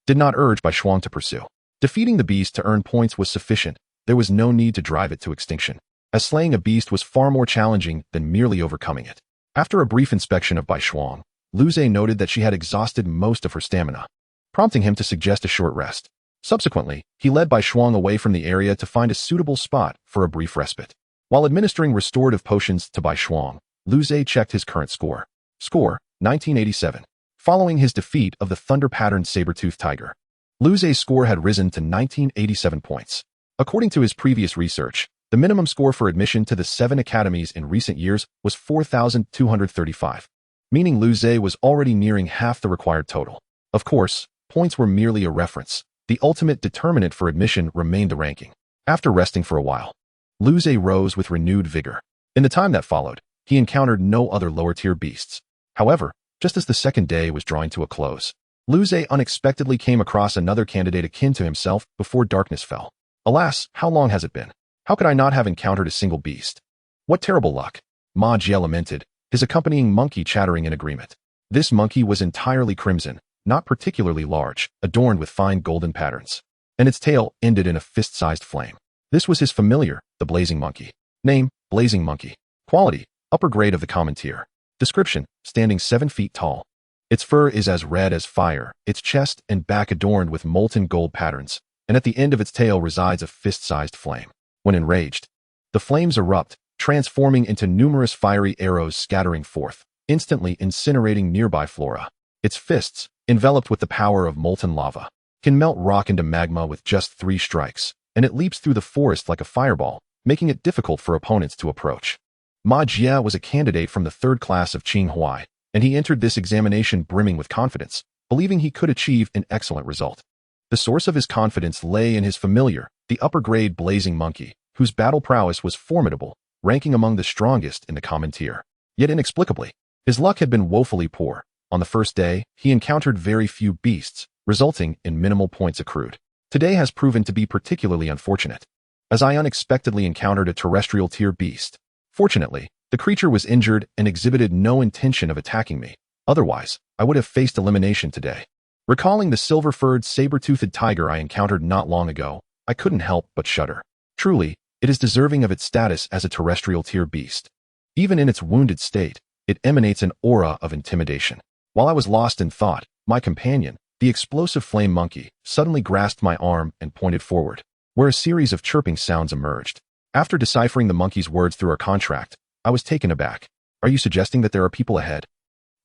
Speaker 1: did not urge Bai Shuang to pursue. Defeating the beast to earn points was sufficient. There was no need to drive it to extinction, as slaying a beast was far more challenging than merely overcoming it. After a brief inspection of Bai Shuang, Lu Zhe noted that she had exhausted most of her stamina, prompting him to suggest a short rest. Subsequently, he led Bai Shuang away from the area to find a suitable spot for a brief respite. While administering restorative potions to Bai Shuang, Lu Zhe checked his current score. Score, 1987. Following his defeat of the thunder-patterned saber-toothed tiger, Lu Zhe's score had risen to 1987 points. According to his previous research, the minimum score for admission to the 7 academies in recent years was 4,235, meaning Lu Zhe was already nearing half the required total. Of course, points were merely a reference. The ultimate determinant for admission remained the ranking. After resting for a while, Lu Zhe rose with renewed vigor. In the time that followed, he encountered no other lower-tier beasts. However, just as the second day was drawing to a close, Lu Zhe unexpectedly came across another candidate akin to himself before darkness fell. Alas, how long has it been? How could I not have encountered a single beast? What terrible luck! Ma Jie lamented, his accompanying monkey chattering in agreement. This monkey was entirely crimson, not particularly large, adorned with fine golden patterns, and its tail ended in a fist-sized flame. This was his familiar, the blazing monkey. Name, blazing monkey. Quality, upper grade of the common tier. Description, standing 7 feet tall. Its fur is as red as fire, its chest and back adorned with molten gold patterns, and at the end of its tail resides a fist-sized flame. When enraged, the flames erupt, transforming into numerous fiery arrows scattering forth, instantly incinerating nearby flora. Its fists, enveloped with the power of molten lava, can melt rock into magma with just 3 strikes, and it leaps through the forest like a fireball, making it difficult for opponents to approach. Ma Jie was a candidate from the 3rd class of Qinghuai, and he entered this examination brimming with confidence, believing he could achieve an excellent result. The source of his confidence lay in his familiar, the upper-grade blazing monkey, whose battle prowess was formidable, ranking among the strongest in the common tier. Yet inexplicably, his luck had been woefully poor. On the first day, he encountered very few beasts, resulting in minimal points accrued. Today has proven to be particularly unfortunate, as I unexpectedly encountered a terrestrial tier beast. Fortunately, the creature was injured and exhibited no intention of attacking me. Otherwise, I would have faced elimination today. Recalling the silver-furred saber-toothed tiger I encountered not long ago, I couldn't help but shudder. Truly, it is deserving of its status as a terrestrial tier beast. Even in its wounded state, it emanates an aura of intimidation. While I was lost in thought, my companion, the explosive flame monkey, suddenly grasped my arm and pointed forward, where a series of chirping sounds emerged. After deciphering the monkey's words through our contract, I was taken aback. Are you suggesting that there are people ahead?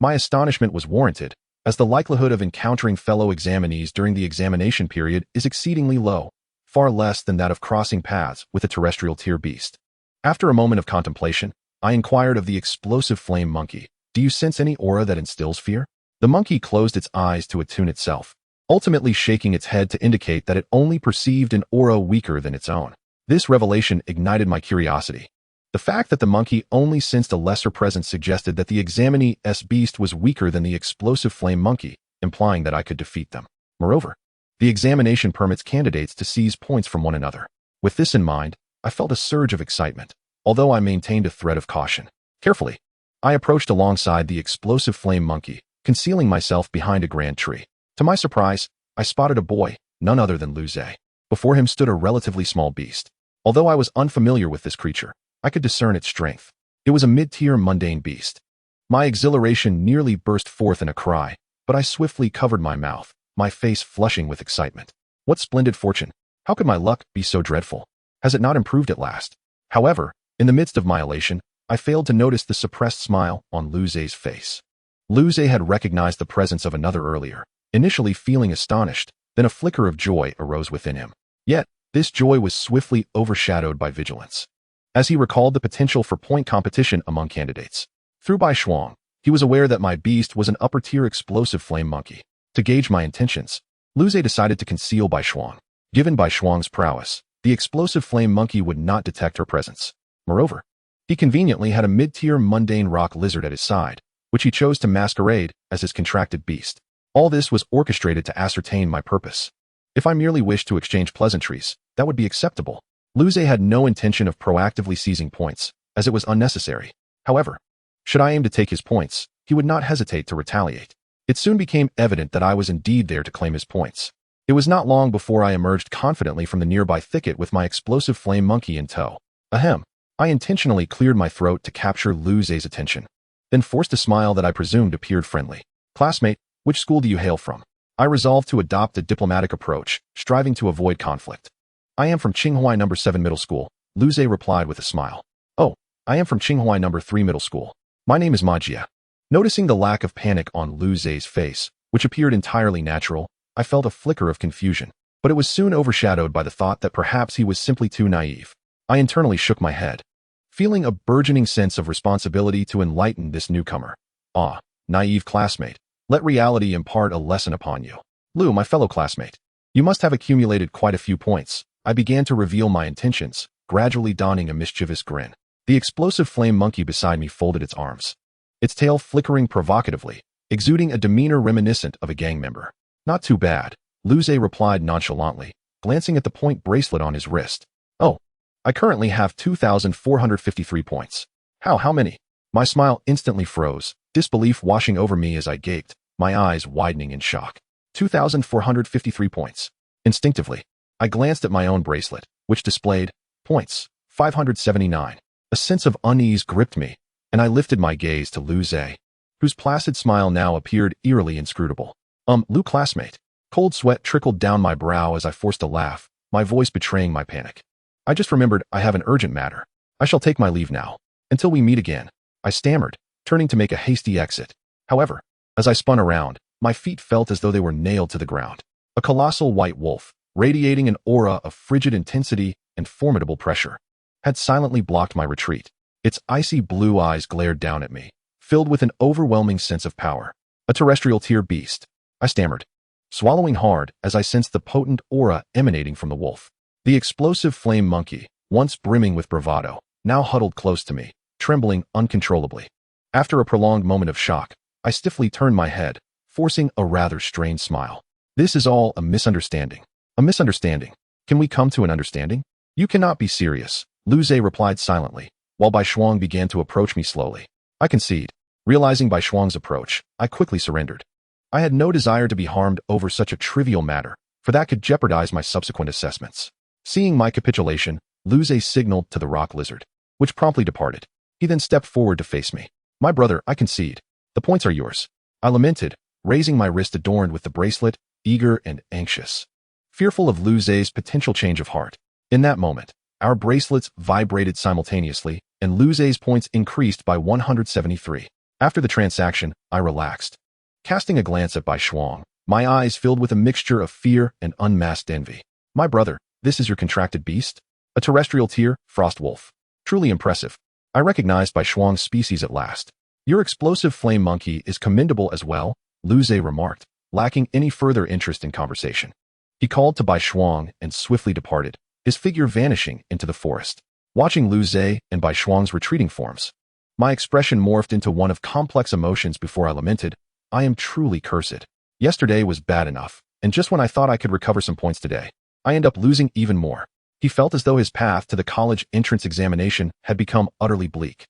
Speaker 1: My astonishment was warranted, as the likelihood of encountering fellow examinees during the examination period is exceedingly low, far less than that of crossing paths with a terrestrial tier beast. After a moment of contemplation, I inquired of the explosive flame monkey, do you sense any aura that instills fear? The monkey closed its eyes to attune itself, ultimately shaking its head to indicate that it only perceived an aura weaker than its own. This revelation ignited my curiosity. The fact that the monkey only sensed a lesser presence suggested that the examinee's beast was weaker than the explosive flame monkey, implying that I could defeat them. Moreover, the examination permits candidates to seize points from one another. With this in mind, I felt a surge of excitement, although I maintained a thread of caution. Carefully, I approached alongside the explosive flame monkey, concealing myself behind a grand tree. To my surprise, I spotted a boy, none other than Lu Zhe. Before him stood a relatively small beast. Although I was unfamiliar with this creature, I could discern its strength. It was a mid-tier mundane beast. My exhilaration nearly burst forth in a cry, but I swiftly covered my mouth, my face flushing with excitement. What splendid fortune! How could my luck be so dreadful? Has it not improved at last? However, in the midst of my elation, I failed to notice the suppressed smile on Lu Zhe's face. Lu Zhe had recognized the presence of another earlier, initially feeling astonished, then a flicker of joy arose within him. Yet, This joy was swiftly overshadowed by vigilance, as he recalled the potential for point competition among candidates. Through Bai Shuang, he was aware that my beast was an upper-tier explosive flame monkey. To gauge my intentions, Luze decided to conceal Bai Shuang. Given Bai Shuang's prowess, the explosive flame monkey would not detect her presence. Moreover, he conveniently had a mid-tier mundane rock lizard at his side, which he chose to masquerade as his contracted beast. All this was orchestrated to ascertain my purpose. If I merely wished to exchange pleasantries, that would be acceptable. Luze had no intention of proactively seizing points, as it was unnecessary. However, should I aim to take his points, he would not hesitate to retaliate. It soon became evident that I was indeed there to claim his points. It was not long before I emerged confidently from the nearby thicket with my explosive flame monkey in tow. Ahem. I intentionally cleared my throat to capture Luze's attention, then forced a smile that I presumed appeared friendly. Classmate, which school do you hail from? I resolved to adopt a diplomatic approach, striving to avoid conflict. I am from Qinghua No. 7 Middle School, Luze replied with a smile. Oh, I am from Qinghua No. 3 Middle School. My name is Ma Jia. Noticing the lack of panic on Luze's face, which appeared entirely natural, I felt a flicker of confusion, but it was soon overshadowed by the thought that perhaps he was simply too naive. I internally shook my head, feeling a burgeoning sense of responsibility to enlighten this newcomer. Ah, naive classmate, let reality impart a lesson upon you. Lu, my fellow classmate, you must have accumulated quite a few points. I began to reveal my intentions, gradually donning a mischievous grin. The explosive flame monkey beside me folded its arms, its tail flickering provocatively, exuding a demeanor reminiscent of a gang member. Not too bad, Luze replied nonchalantly, glancing at the point bracelet on his wrist. Oh, I currently have 2,453 points. How many? My smile instantly froze, disbelief washing over me as I gaped, my eyes widening in shock. 2,453 points. Instinctively, I glanced at my own bracelet, which displayed points 579. A sense of unease gripped me, and I lifted my gaze to Luze, whose placid smile now appeared eerily inscrutable. Lu classmate. Cold sweat trickled down my brow as I forced a laugh, my voice betraying my panic. I just remembered I have an urgent matter. I shall take my leave now. Until we meet again, I stammered, turning to make a hasty exit. However, as I spun around, my feet felt as though they were nailed to the ground. A colossal white wolf, radiating an aura of frigid intensity and formidable pressure, had silently blocked my retreat. Its icy blue eyes glared down at me, filled with an overwhelming sense of power. A terrestrial tier beast, I stammered, swallowing hard as I sensed the potent aura emanating from the wolf. The explosive flame monkey, once brimming with bravado, now huddled close to me, trembling uncontrollably. After a prolonged moment of shock, I stiffly turned my head, forcing a rather strained smile. This is all a misunderstanding. A misunderstanding. Can we come to an understanding? You cannot be serious, Luze replied silently, while Bai Shuang began to approach me slowly. I concede. Realizing Bai Shuang's approach, I quickly surrendered. I had no desire to be harmed over such a trivial matter, for that could jeopardize my subsequent assessments. Seeing my capitulation, Luze signaled to the rock lizard, which promptly departed. He then stepped forward to face me. My brother, I concede. The points are yours. I lamented, raising my wrist adorned with the bracelet, eager and anxious, fearful of Luze's potential change of heart. In that moment, our bracelets vibrated simultaneously, and Luze's points increased by 173. After the transaction, I relaxed. Casting a glance at Bai Shuang, my eyes filled with a mixture of fear and unmasked envy. My brother, this is your contracted beast? A terrestrial tier, frost wolf. Truly impressive. I recognized Bai Shuang's species at last. Your explosive flame monkey is commendable as well, Luze remarked, lacking any further interest in conversation. He called to Bai Shuang and swiftly departed, his figure vanishing into the forest. Watching Luze and Bai Shuang's retreating forms, my expression morphed into one of complex emotions before I lamented, I am truly cursed. Yesterday was bad enough, and just when I thought I could recover some points today, I end up losing even more. He felt as though his path to the college entrance examination had become utterly bleak.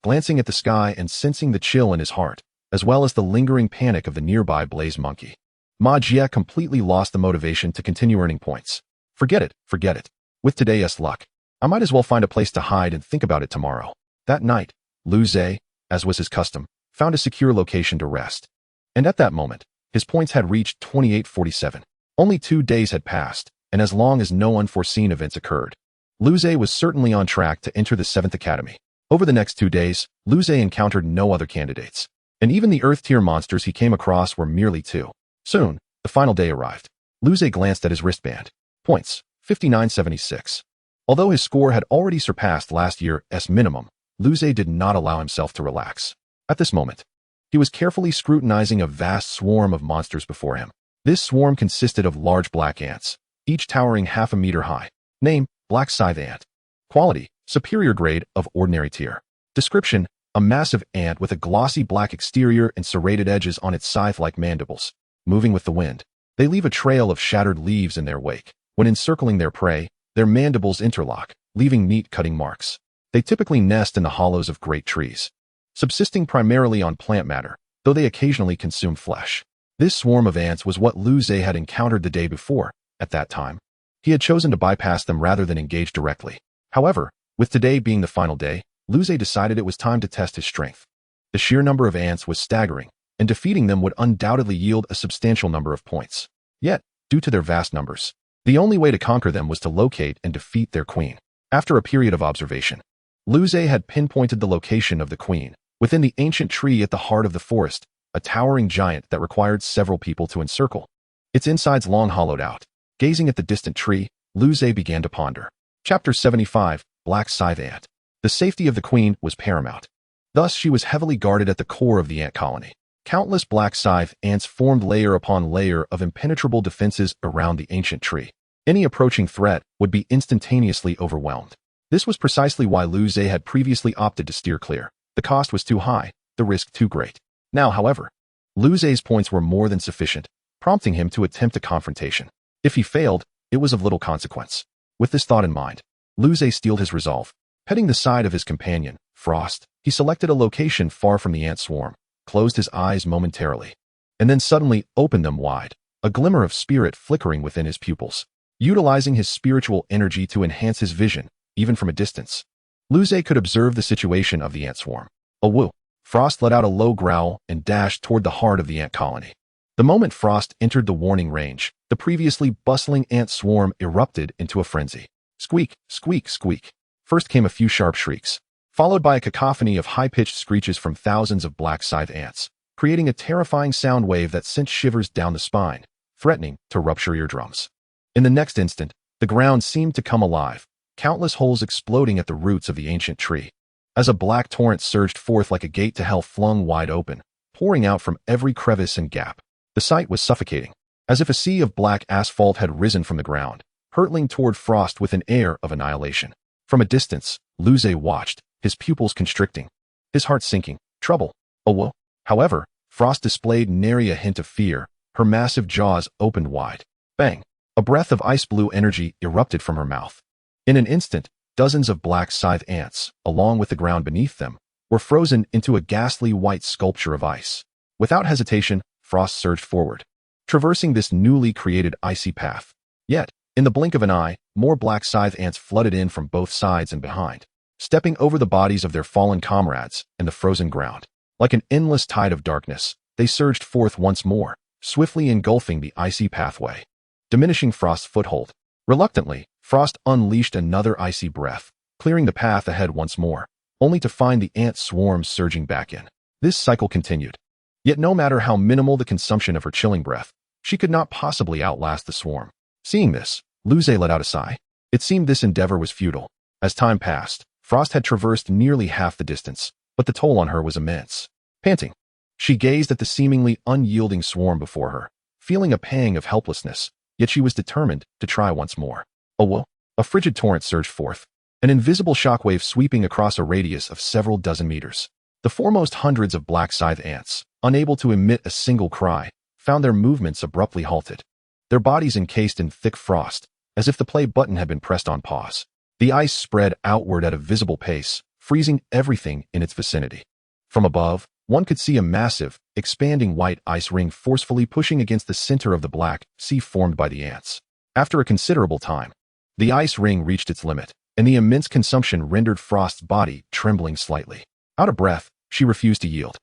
Speaker 1: Glancing at the sky and sensing the chill in his heart, as well as the lingering panic of the nearby blaze monkey, Ma Jia completely lost the motivation to continue earning points. Forget it. With today's luck, I might as well find a place to hide and think about it tomorrow. That night, Luze, as was his custom, found a secure location to rest. And at that moment, his points had reached 2847. Only 2 days had passed, and as long as no unforeseen events occurred, Luze was certainly on track to enter the 7th Academy. Over the next 2 days, Luze encountered no other candidates, and even the Earth-tier monsters he came across were merely 2. Soon, the final day arrived. Luze glanced at his wristband. Points, 5976. Although his score had already surpassed last year's minimum, Luze did not allow himself to relax. At this moment, he was carefully scrutinizing a vast swarm of monsters before him. This swarm consisted of large black ants, each towering half a meter high. Name, Black Scythe Ant. Quality, superior grade of ordinary tier. Description, a massive ant with a glossy black exterior and serrated edges on its scythe-like mandibles. Moving with the wind, they leave a trail of shattered leaves in their wake. When encircling their prey, their mandibles interlock, leaving neat cutting marks. They typically nest in the hollows of great trees, subsisting primarily on plant matter, though they occasionally consume flesh. This swarm of ants was what Luze had encountered the day before. At that time, he had chosen to bypass them rather than engage directly. However, with today being the final day, Luze decided it was time to test his strength. The sheer number of ants was staggering, and defeating them would undoubtedly yield a substantial number of points. Yet, due to their vast numbers, the only way to conquer them was to locate and defeat their queen. After a period of observation, Luze had pinpointed the location of the queen, within the ancient tree at the heart of the forest, a towering giant that required several people to encircle. Its insides long hollowed out. Gazing at the distant tree, Luze began to ponder. Chapter 75, Black Scythe Ant. The safety of the queen was paramount. Thus, she was heavily guarded at the core of the ant colony. Countless black scythe ants formed layer upon layer of impenetrable defenses around the ancient tree. Any approaching threat would be instantaneously overwhelmed. This was precisely why Luze had previously opted to steer clear. The cost was too high, the risk too great. Now, however, Luze's points were more than sufficient, prompting him to attempt a confrontation. If he failed, it was of little consequence. With this thought in mind, Luze steeled his resolve. Heading the side of his companion, Frost, he selected a location far from the ant swarm, closed his eyes momentarily, and then suddenly opened them wide, a glimmer of spirit flickering within his pupils. Utilizing his spiritual energy to enhance his vision, even from a distance, Luze could observe the situation of the ant swarm. A woo! Frost let out a low growl and dashed toward the heart of the ant colony. The moment Frost entered the warning range, the previously bustling ant swarm erupted into a frenzy. Squeak, squeak, squeak. First came a few sharp shrieks, followed by a cacophony of high-pitched screeches from thousands of black scythe ants, creating a terrifying sound wave that sent shivers down the spine, threatening to rupture eardrums. In the next instant, the ground seemed to come alive, countless holes exploding at the roots of the ancient tree. As a black torrent surged forth like a gate to hell flung wide open, pouring out from every crevice and gap. The sight was suffocating, as if a sea of black asphalt had risen from the ground, hurtling toward Frost with an air of annihilation. From a distance, Luze watched, his pupils constricting, his heart sinking. Trouble. Oh whoa. However, Frost displayed nary a hint of fear. Her massive jaws opened wide. Bang! A breath of ice blue energy erupted from her mouth. In an instant, dozens of black scythe ants, along with the ground beneath them, were frozen into a ghastly white sculpture of ice. Without hesitation, Frost surged forward, traversing this newly created icy path. Yet, in the blink of an eye, more black scythe ants flooded in from both sides and behind, stepping over the bodies of their fallen comrades and the frozen ground. Like an endless tide of darkness, they surged forth once more, swiftly engulfing the icy pathway, diminishing Frost's foothold. Reluctantly, Frost unleashed another icy breath, clearing the path ahead once more, only to find the ant swarms surging back in. This cycle continued. Yet no matter how minimal the consumption of her chilling breath, she could not possibly outlast the swarm. Seeing this, Luze let out a sigh. It seemed this endeavor was futile. As time passed, Frost had traversed nearly half the distance, but the toll on her was immense. Panting, she gazed at the seemingly unyielding swarm before her, feeling a pang of helplessness, yet she was determined to try once more. Oh whoa! A frigid torrent surged forth, an invisible shockwave sweeping across a radius of several dozen meters. The foremost hundreds of black scythe ants, unable to emit a single cry, found their movements abruptly halted, their bodies encased in thick frost, as if the play button had been pressed on pause. The ice spread outward at a visible pace, freezing everything in its vicinity. From above, one could see a massive, expanding white ice ring forcefully pushing against the center of the black sea formed by the ants. After a considerable time, the ice ring reached its limit, and the immense consumption rendered Frost's body trembling slightly. Out of breath, she refused to yield.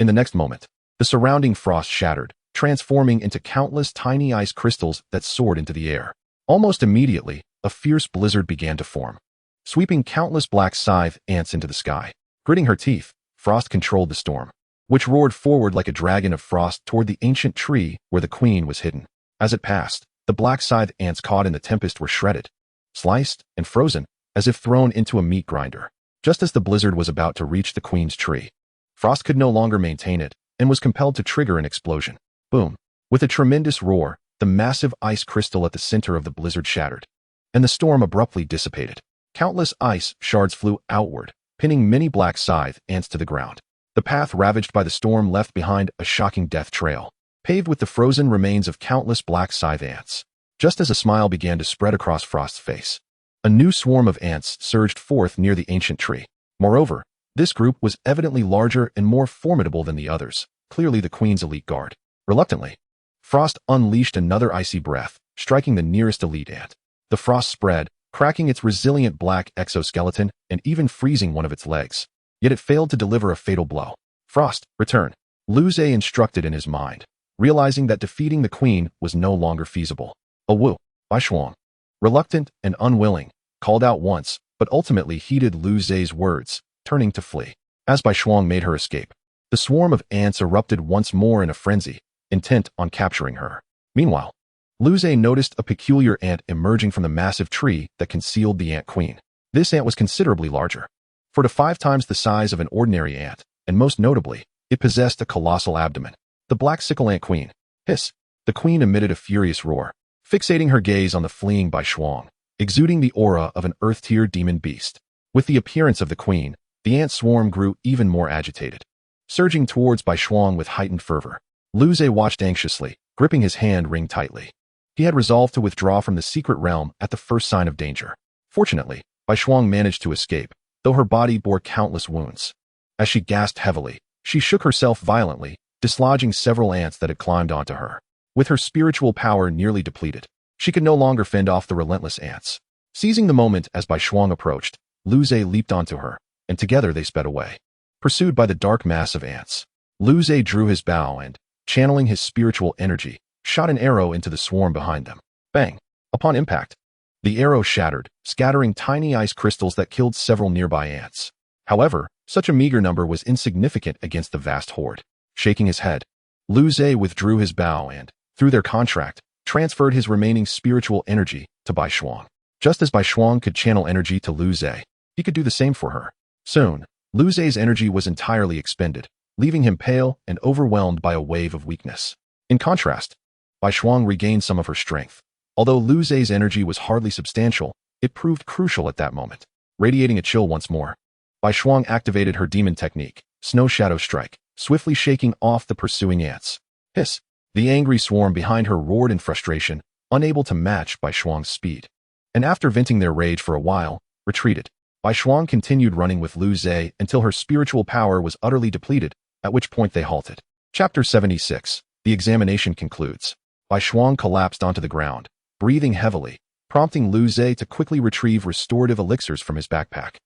Speaker 1: In the next moment, the surrounding frost shattered, transforming into countless tiny ice crystals that soared into the air. Almost immediately, a fierce blizzard began to form, sweeping countless black scythe ants into the sky. Gritting her teeth, Frost controlled the storm, which roared forward like a dragon of frost toward the ancient tree where the queen was hidden. As it passed, The black scythe ants caught in the tempest were shredded, sliced, and frozen, as if thrown into a meat grinder. Just as the blizzard was about to reach the queen's tree, Frost could no longer maintain it and was compelled to trigger an explosion. Boom! With a tremendous roar, the massive ice crystal at the center of the blizzard shattered, and the storm abruptly dissipated. Countless ice shards flew outward, pinning many black scythe ants to the ground. The path ravaged by the storm left behind a shocking death trail, paved with the frozen remains of countless black scythe ants. Just as a smile began to spread across Frost's face, a new swarm of ants surged forth near the ancient tree. Moreover, this group was evidently larger and more formidable than the others, clearly the queen's elite guard. Reluctantly, Frost unleashed another icy breath, striking the nearest elite ant. The frost spread, cracking its resilient black exoskeleton and even freezing one of its legs. Yet it failed to deliver a fatal blow. Frost, return, Luze instructed in his mind, realizing that defeating the queen was no longer feasible. Awu, Bai Shuang, reluctant and unwilling, called out once, but ultimately heeded Luze's words, turning to flee. As Bai Shuang made her escape, the swarm of ants erupted once more in a frenzy, intent on capturing her. Meanwhile, Luze noticed a peculiar ant emerging from the massive tree that concealed the ant queen. This ant was considerably larger, 4 to 5 times the size of an ordinary ant, and most notably, it possessed a colossal abdomen. The black sickle ant queen. Hiss! The queen emitted a furious roar, fixating her gaze on the fleeing Bai Shuang, exuding the aura of an earth-tier demon beast. With the appearance of the queen, the ant swarm grew even more agitated, surging towards Bai Shuang with heightened fervor. Luze watched anxiously, gripping his hand ring tightly. He had resolved to withdraw from the secret realm at the first sign of danger. Fortunately, Bai Shuang managed to escape, though her body bore countless wounds. As she gasped heavily, she shook herself violently, dislodging several ants that had climbed onto her. With her spiritual power nearly depleted, she could no longer fend off the relentless ants. Seizing the moment as Bai Shuang approached, Luze leaped onto her, and together they sped away. Pursued by the dark mass of ants, Luze drew his bow and, channeling his spiritual energy, shot an arrow into the swarm behind them. Bang! Upon impact, the arrow shattered, scattering tiny ice crystals that killed several nearby ants. However, such a meager number was insignificant against the vast horde. Shaking his head, Luze withdrew his bow and, through their contract, transferred his remaining spiritual energy to Bai Shuang. Just as Bai Shuang could channel energy to Luze, he could do the same for her. Soon, Luze's energy was entirely expended, leaving him pale and overwhelmed by a wave of weakness. In contrast, Bai Shuang regained some of her strength. Although Luze's energy was hardly substantial, it proved crucial at that moment. Radiating a chill once more, Bai Shuang activated her demon technique, Snow Shadow Strike, swiftly shaking off the pursuing ants. Hiss! The angry swarm behind her roared in frustration, unable to match Bai Shuang's speed. And after venting their rage for a while, retreated. Bai Shuang continued running with Luze until her spiritual power was utterly depleted, at which point they halted. Chapter 76. The examination concludes. Bai Shuang collapsed onto the ground, breathing heavily, prompting Luze to quickly retrieve restorative elixirs from his backpack,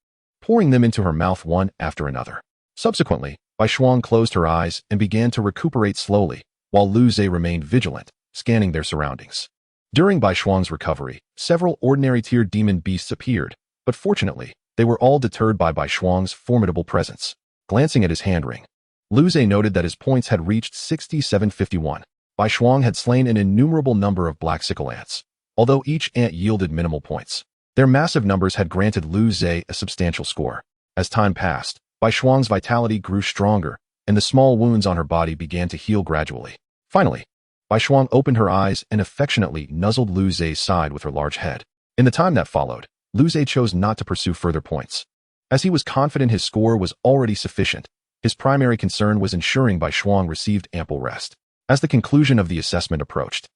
Speaker 1: pouring them into her mouth one after another. Subsequently, Bai Shuang closed her eyes and began to recuperate slowly, while Luze remained vigilant, scanning their surroundings. During Bai Shuang's recovery, several ordinary-tier demon beasts appeared, but fortunately, they were all deterred by Bai Shuang's formidable presence. Glancing at his hand ring, Luze noted that his points had reached 6751. Bai Shuang had slain an innumerable number of black sickle ants, although each ant yielded minimal points. Their massive numbers had granted Luze a substantial score. As time passed, Bai Shuang's vitality grew stronger, and the small wounds on her body began to heal gradually. Finally, Bai Shuang opened her eyes and affectionately nuzzled Luze's side with her large head. In the time that followed, Luze chose not to pursue further points. As he was confident his score was already sufficient, his primary concern was ensuring Bai Shuang received ample rest. As the conclusion of the assessment approached,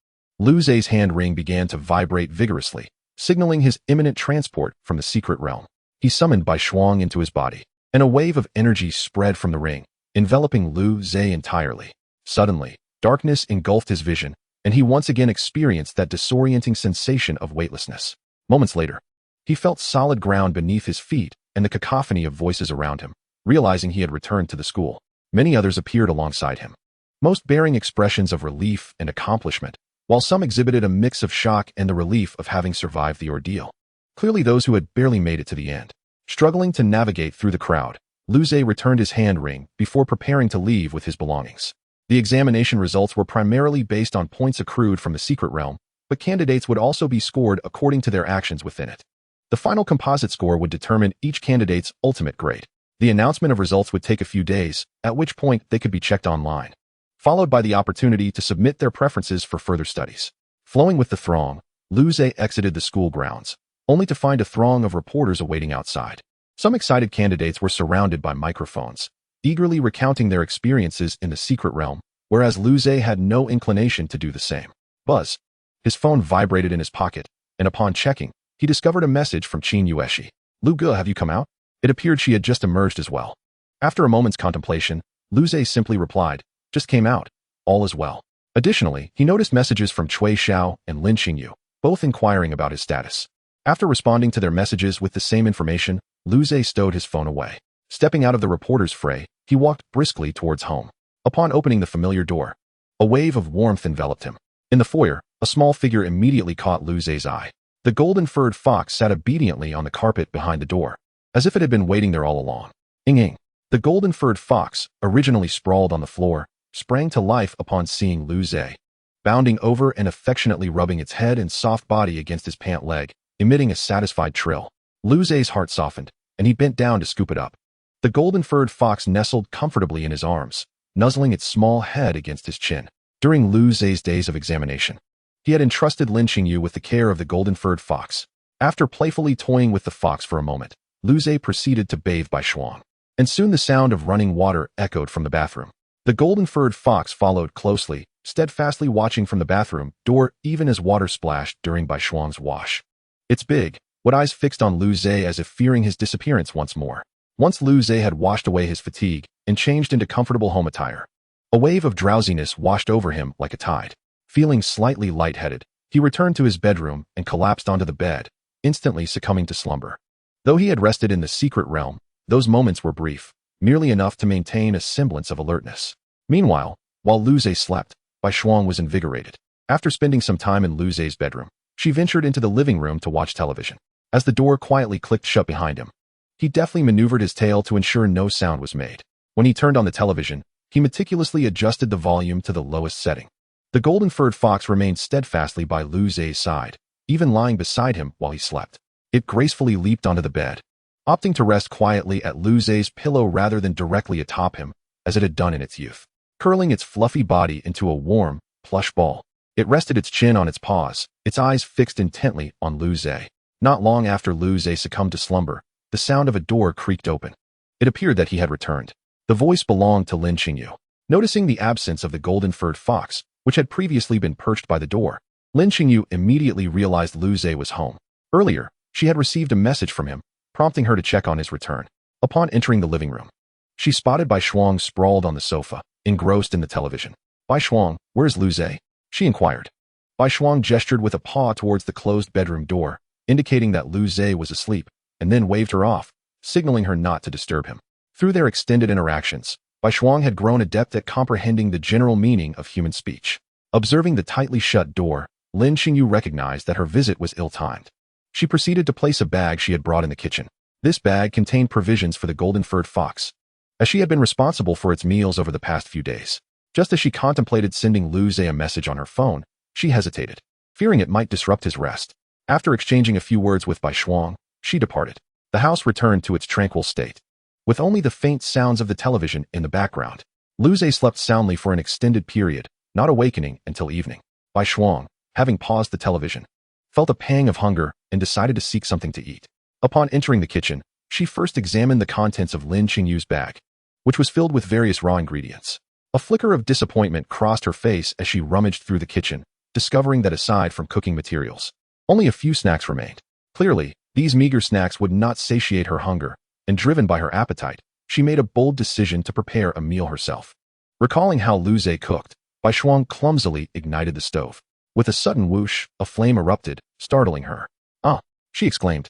Speaker 1: Luze's hand ring began to vibrate vigorously, signaling his imminent transport from the secret realm. He summoned Bai Shuang into his body, and a wave of energy spread from the ring, enveloping Luze entirely. Suddenly, darkness engulfed his vision, and he once again experienced that disorienting sensation of weightlessness. Moments later, he felt solid ground beneath his feet and the cacophony of voices around him. Realizing he had returned to the school, many others appeared alongside him, most bearing expressions of relief and accomplishment, while some exhibited a mix of shock and the relief of having survived the ordeal. Clearly those who had barely made it to the end. Struggling to navigate through the crowd, Luze returned his hand ring before preparing to leave with his belongings. The examination results were primarily based on points accrued from the secret realm, but candidates would also be scored according to their actions within it. The final composite score would determine each candidate's ultimate grade. The announcement of results would take a few days, at which point they could be checked online, followed by the opportunity to submit their preferences for further studies. Flowing with the throng, Luze exited the school grounds, only to find a throng of reporters awaiting outside. Some excited candidates were surrounded by microphones, eagerly recounting their experiences in the secret realm, whereas Luze had no inclination to do the same. Buzz. His phone vibrated in his pocket, and upon checking, he discovered a message from Chin Yueshi. "Lu Ge, have you come out?" It appeared she had just emerged as well. After a moment's contemplation, Luze simply replied, "Just came out. All is well." Additionally, he noticed messages from Cui Xiao and Lin Xingyu, both inquiring about his status. After responding to their messages with the same information, Luze stowed his phone away. Stepping out of the reporter's fray, he walked briskly towards home. Upon opening the familiar door, a wave of warmth enveloped him. In the foyer, a small figure immediately caught Luze's eye. The golden-furred fox sat obediently on the carpet behind the door, as if it had been waiting there all along. Ing. The golden-furred fox, originally sprawled on the floor, sprang to life upon seeing Luze, bounding over and affectionately rubbing its head and soft body against his pant leg, emitting a satisfied trill. Luze's heart softened, and he bent down to scoop it up. The golden-furred fox nestled comfortably in his arms, nuzzling its small head against his chin. During Luze's days of examination, he had entrusted Lin Xingyu with the care of the golden-furred fox. After playfully toying with the fox for a moment, Luze proceeded to bathe Bai Shuang, and soon the sound of running water echoed from the bathroom. The golden-furred fox followed closely, steadfastly watching from the bathroom door even as water splashed during Bai Shuang's wash. Its big, with eyes fixed on Luze as if fearing his disappearance once more. Once Luze had washed away his fatigue and changed into comfortable home attire, a wave of drowsiness washed over him like a tide. Feeling slightly lightheaded, he returned to his bedroom and collapsed onto the bed, instantly succumbing to slumber. Though he had rested in the secret realm, those moments were brief, merely enough to maintain a semblance of alertness. Meanwhile, while Luze slept, Bai Shuang was invigorated. After spending some time in Luze's bedroom, she ventured into the living room to watch television. As the door quietly clicked shut behind him, he deftly maneuvered his tail to ensure no sound was made. When he turned on the television, he meticulously adjusted the volume to the lowest setting. The golden-furred fox remained steadfastly by Luze's side, even lying beside him while he slept. It gracefully leaped onto the bed, opting to rest quietly at Luze's pillow rather than directly atop him, as it had done in its youth. Curling its fluffy body into a warm, plush ball, it rested its chin on its paws, its eyes fixed intently on Luze. Not long after Luze succumbed to slumber, the sound of a door creaked open. It appeared that he had returned. The voice belonged to Lin Xingyu. Noticing the absence of the golden-furred fox, which had previously been perched by the door, Lin Xingyu immediately realized Luze was home. Earlier, she had received a message from him, prompting her to check on his return. Upon entering the living room, she spotted Bai Shuang sprawled on the sofa, engrossed in the television. "Bai Shuang, where's Luze?" she inquired. Bai Shuang gestured with a paw towards the closed bedroom door, indicating that Luze was asleep, and then waved her off, signaling her not to disturb him. Through their extended interactions, Bai Shuang had grown adept at comprehending the general meaning of human speech. Observing the tightly shut door, Lin Xingyu recognized that her visit was ill-timed. She proceeded to place a bag she had brought in the kitchen. This bag contained provisions for the golden-furred fox, as she had been responsible for its meals over the past few days. Just as she contemplated sending Luze a message on her phone, she hesitated, fearing it might disrupt his rest. After exchanging a few words with Bai Shuang, she departed. The house returned to its tranquil state, with only the faint sounds of the television in the background. Luze slept soundly for an extended period, not awakening until evening. Bai Shuang, having paused the television, felt a pang of hunger and decided to seek something to eat. Upon entering the kitchen, she first examined the contents of Lin Xingyu's bag, which was filled with various raw ingredients. A flicker of disappointment crossed her face as she rummaged through the kitchen, discovering that aside from cooking materials, only a few snacks remained. Clearly, these meager snacks would not satiate her hunger, and driven by her appetite, she made a bold decision to prepare a meal herself. Recalling how Luze cooked, Bai Shuang clumsily ignited the stove. With a sudden whoosh, a flame erupted, startling her. "Ah!" she exclaimed,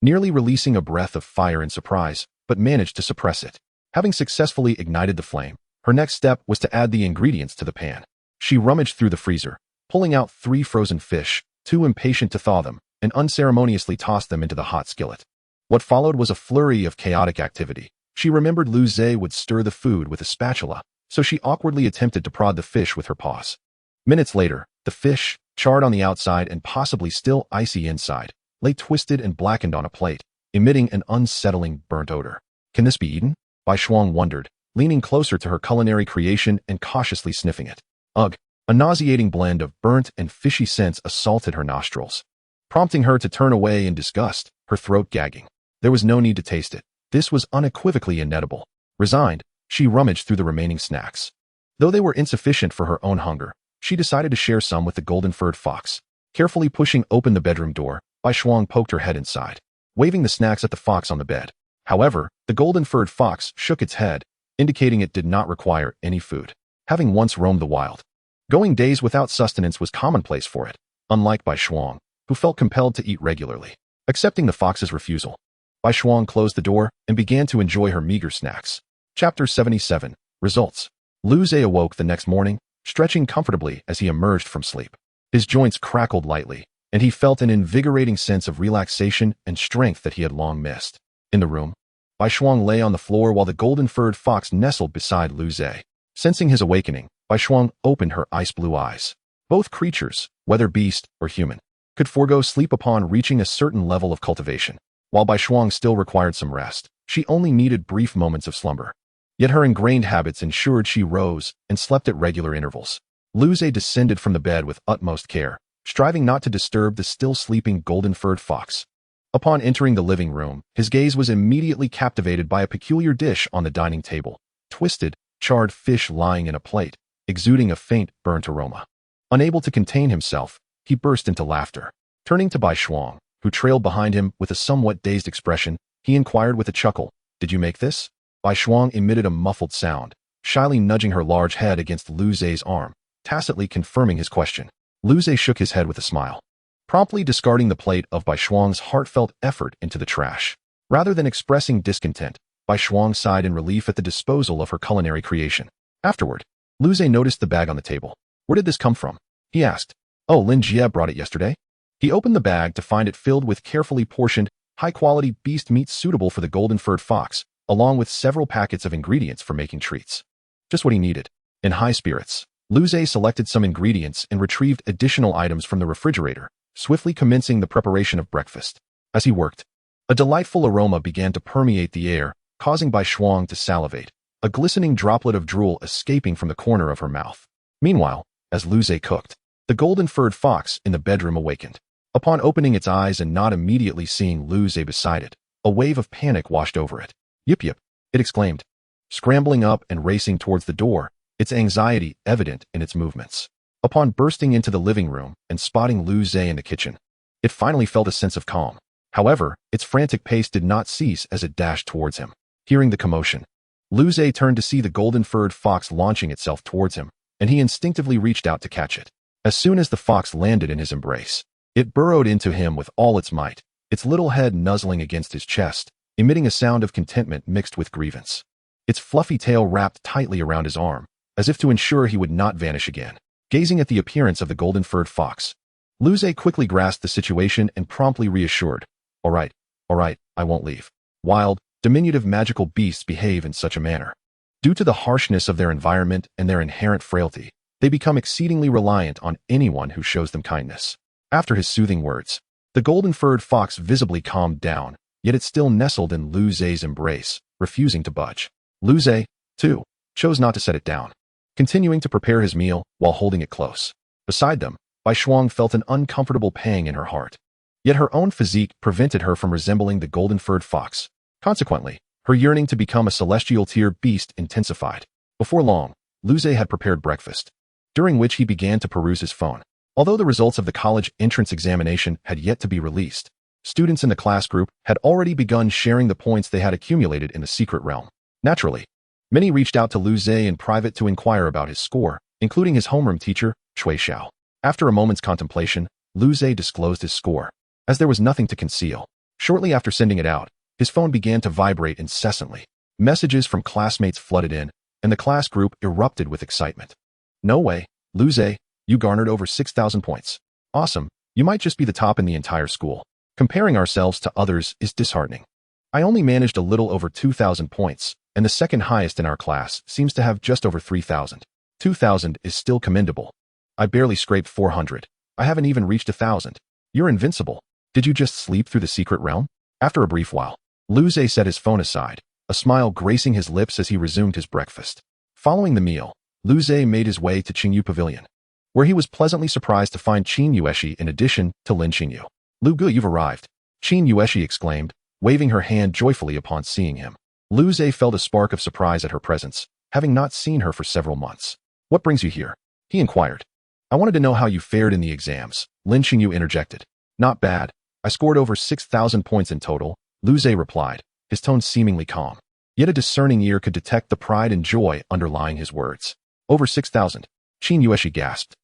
Speaker 1: nearly releasing a breath of fire in surprise, but managed to suppress it. Having successfully ignited the flame, her next step was to add the ingredients to the pan. She rummaged through the freezer, pulling out 3 frozen fish, too impatient to thaw them, and unceremoniously tossed them into the hot skillet. What followed was a flurry of chaotic activity. She remembered Luze would stir the food with a spatula, so she awkwardly attempted to prod the fish with her paws. Minutes later, the fish, charred on the outside and possibly still icy inside, lay twisted and blackened on a plate, emitting an unsettling burnt odor. Can this be eaten? Bai Shuang wondered, leaning closer to her culinary creation and cautiously sniffing it. Ugh! A nauseating blend of burnt and fishy scents assaulted her nostrils, prompting her to turn away in disgust, her throat gagging. There was no need to taste it. This was unequivocally inedible. Resigned, she rummaged through the remaining snacks. Though they were insufficient for her own hunger, she decided to share some with the golden-furred fox. Carefully pushing open the bedroom door, Bai Shuang poked her head inside, waving the snacks at the fox on the bed. However, the golden-furred fox shook its head, indicating it did not require any food, having once roamed the wild. Going days without sustenance was commonplace for it, unlike Bai Shuang, who felt compelled to eat regularly. Accepting the fox's refusal, Bai Shuang closed the door and began to enjoy her meager snacks. Chapter 77. Results. Lu Zhe awoke the next morning, stretching comfortably as he emerged from sleep. His joints crackled lightly, and he felt an invigorating sense of relaxation and strength that he had long missed. In the room, Bai Shuang lay on the floor while the golden-furred fox nestled beside Lu Zhe. Sensing his awakening, Bai Shuang opened her ice-blue eyes. Both creatures, whether beast or human, could forego sleep upon reaching a certain level of cultivation. While Bai Shuang still required some rest, she only needed brief moments of slumber. Yet her ingrained habits ensured she rose and slept at regular intervals. Lu Zhe descended from the bed with utmost care, striving not to disturb the still sleeping golden-furred fox. Upon entering the living room, his gaze was immediately captivated by a peculiar dish on the dining table, twisted, charred fish lying in a plate, exuding a faint, burnt aroma. Unable to contain himself, he burst into laughter. Turning to Bai Shuang, who trailed behind him with a somewhat dazed expression, he inquired with a chuckle, "Did you make this?" Bai Shuang emitted a muffled sound, shyly nudging her large head against Lu Zhe's arm, tacitly confirming his question. Lu Zhe shook his head with a smile, promptly discarding the plate of Bai Shuang's heartfelt effort into the trash. Rather than expressing discontent, Bai Shuang sighed in relief at the disposal of her culinary creation. Afterward, Lu Zhe noticed the bag on the table. "Where did this come from?" he asked. "Oh, Lin Jie brought it yesterday." He opened the bag to find it filled with carefully portioned, high-quality beast meat suitable for the golden-furred fox, along with several packets of ingredients for making treats. Just what he needed. In high spirits, Lu Zhe selected some ingredients and retrieved additional items from the refrigerator, swiftly commencing the preparation of breakfast. As he worked, a delightful aroma began to permeate the air, causing Bai Shuang to salivate, a glistening droplet of drool escaping from the corner of her mouth. Meanwhile, as Lu Zhe cooked, the golden-furred fox in the bedroom awakened. Upon opening its eyes and not immediately seeing Lu Zhe beside it, a wave of panic washed over it. "Yip yip," it exclaimed, scrambling up and racing towards the door, its anxiety evident in its movements. Upon bursting into the living room and spotting Lu Zhe in the kitchen, it finally felt a sense of calm. However, its frantic pace did not cease as it dashed towards him. Hearing the commotion, Lu Zhe turned to see the golden-furred fox launching itself towards him, and he instinctively reached out to catch it. As soon as the fox landed in his embrace, it burrowed into him with all its might, its little head nuzzling against his chest, emitting a sound of contentment mixed with grievance. Its fluffy tail wrapped tightly around his arm, as if to ensure he would not vanish again. Gazing at the appearance of the golden-furred fox, Lu Zhe quickly grasped the situation and promptly reassured, all right, I won't leave." Wild, diminutive magical beasts behave in such a manner. Due to the harshness of their environment and their inherent frailty, they become exceedingly reliant on anyone who shows them kindness. After his soothing words, the golden-furred fox visibly calmed down, yet it still nestled in Lu Zhe's embrace, refusing to budge. Lu Zhe, too, chose not to set it down, continuing to prepare his meal while holding it close. Beside them, Bai Shuang felt an uncomfortable pang in her heart. Yet her own physique prevented her from resembling the golden-furred fox. Consequently, her yearning to become a celestial tier beast intensified. Before long, Lu Zhe had prepared breakfast, during which he began to peruse his phone. Although the results of the college entrance examination had yet to be released, students in the class group had already begun sharing the points they had accumulated in the secret realm. Naturally, many reached out to Lu Zhe in private to inquire about his score, including his homeroom teacher, Cui Xiao. After a moment's contemplation, Lu Zhe disclosed his score, as there was nothing to conceal. Shortly after sending it out, his phone began to vibrate incessantly. Messages from classmates flooded in, and the class group erupted with excitement. "No way, Lu Zhe, you garnered over 6,000 points. Awesome, you might just be the top in the entire school. Comparing ourselves to others is disheartening. I only managed a little over 2,000 points, and the second highest in our class seems to have just over 3,000. 2,000 is still commendable. I barely scraped 400. I haven't even reached 1,000. You're invincible. Did you just sleep through the secret realm? After a brief while, Lu Zhe set his phone aside, a smile gracing his lips as he resumed his breakfast. Following the meal, Lu Zhe made his way to Qingyu Pavilion, where he was pleasantly surprised to find Qin Yueshi in addition to Lin Qingyu. Lu Gu, you've arrived, Qin Yueshi exclaimed, waving her hand joyfully upon seeing him. Lu Zhe felt a spark of surprise at her presence, having not seen her for several months. What brings you here? He inquired. I wanted to know how you fared in the exams, Lin Qingyu interjected. Not bad. I scored over 6,000 points in total, Lu Zhe replied, his tone seemingly calm. Yet a discerning ear could detect the pride and joy underlying his words. Over 6,000, Qin Yueshi gasped,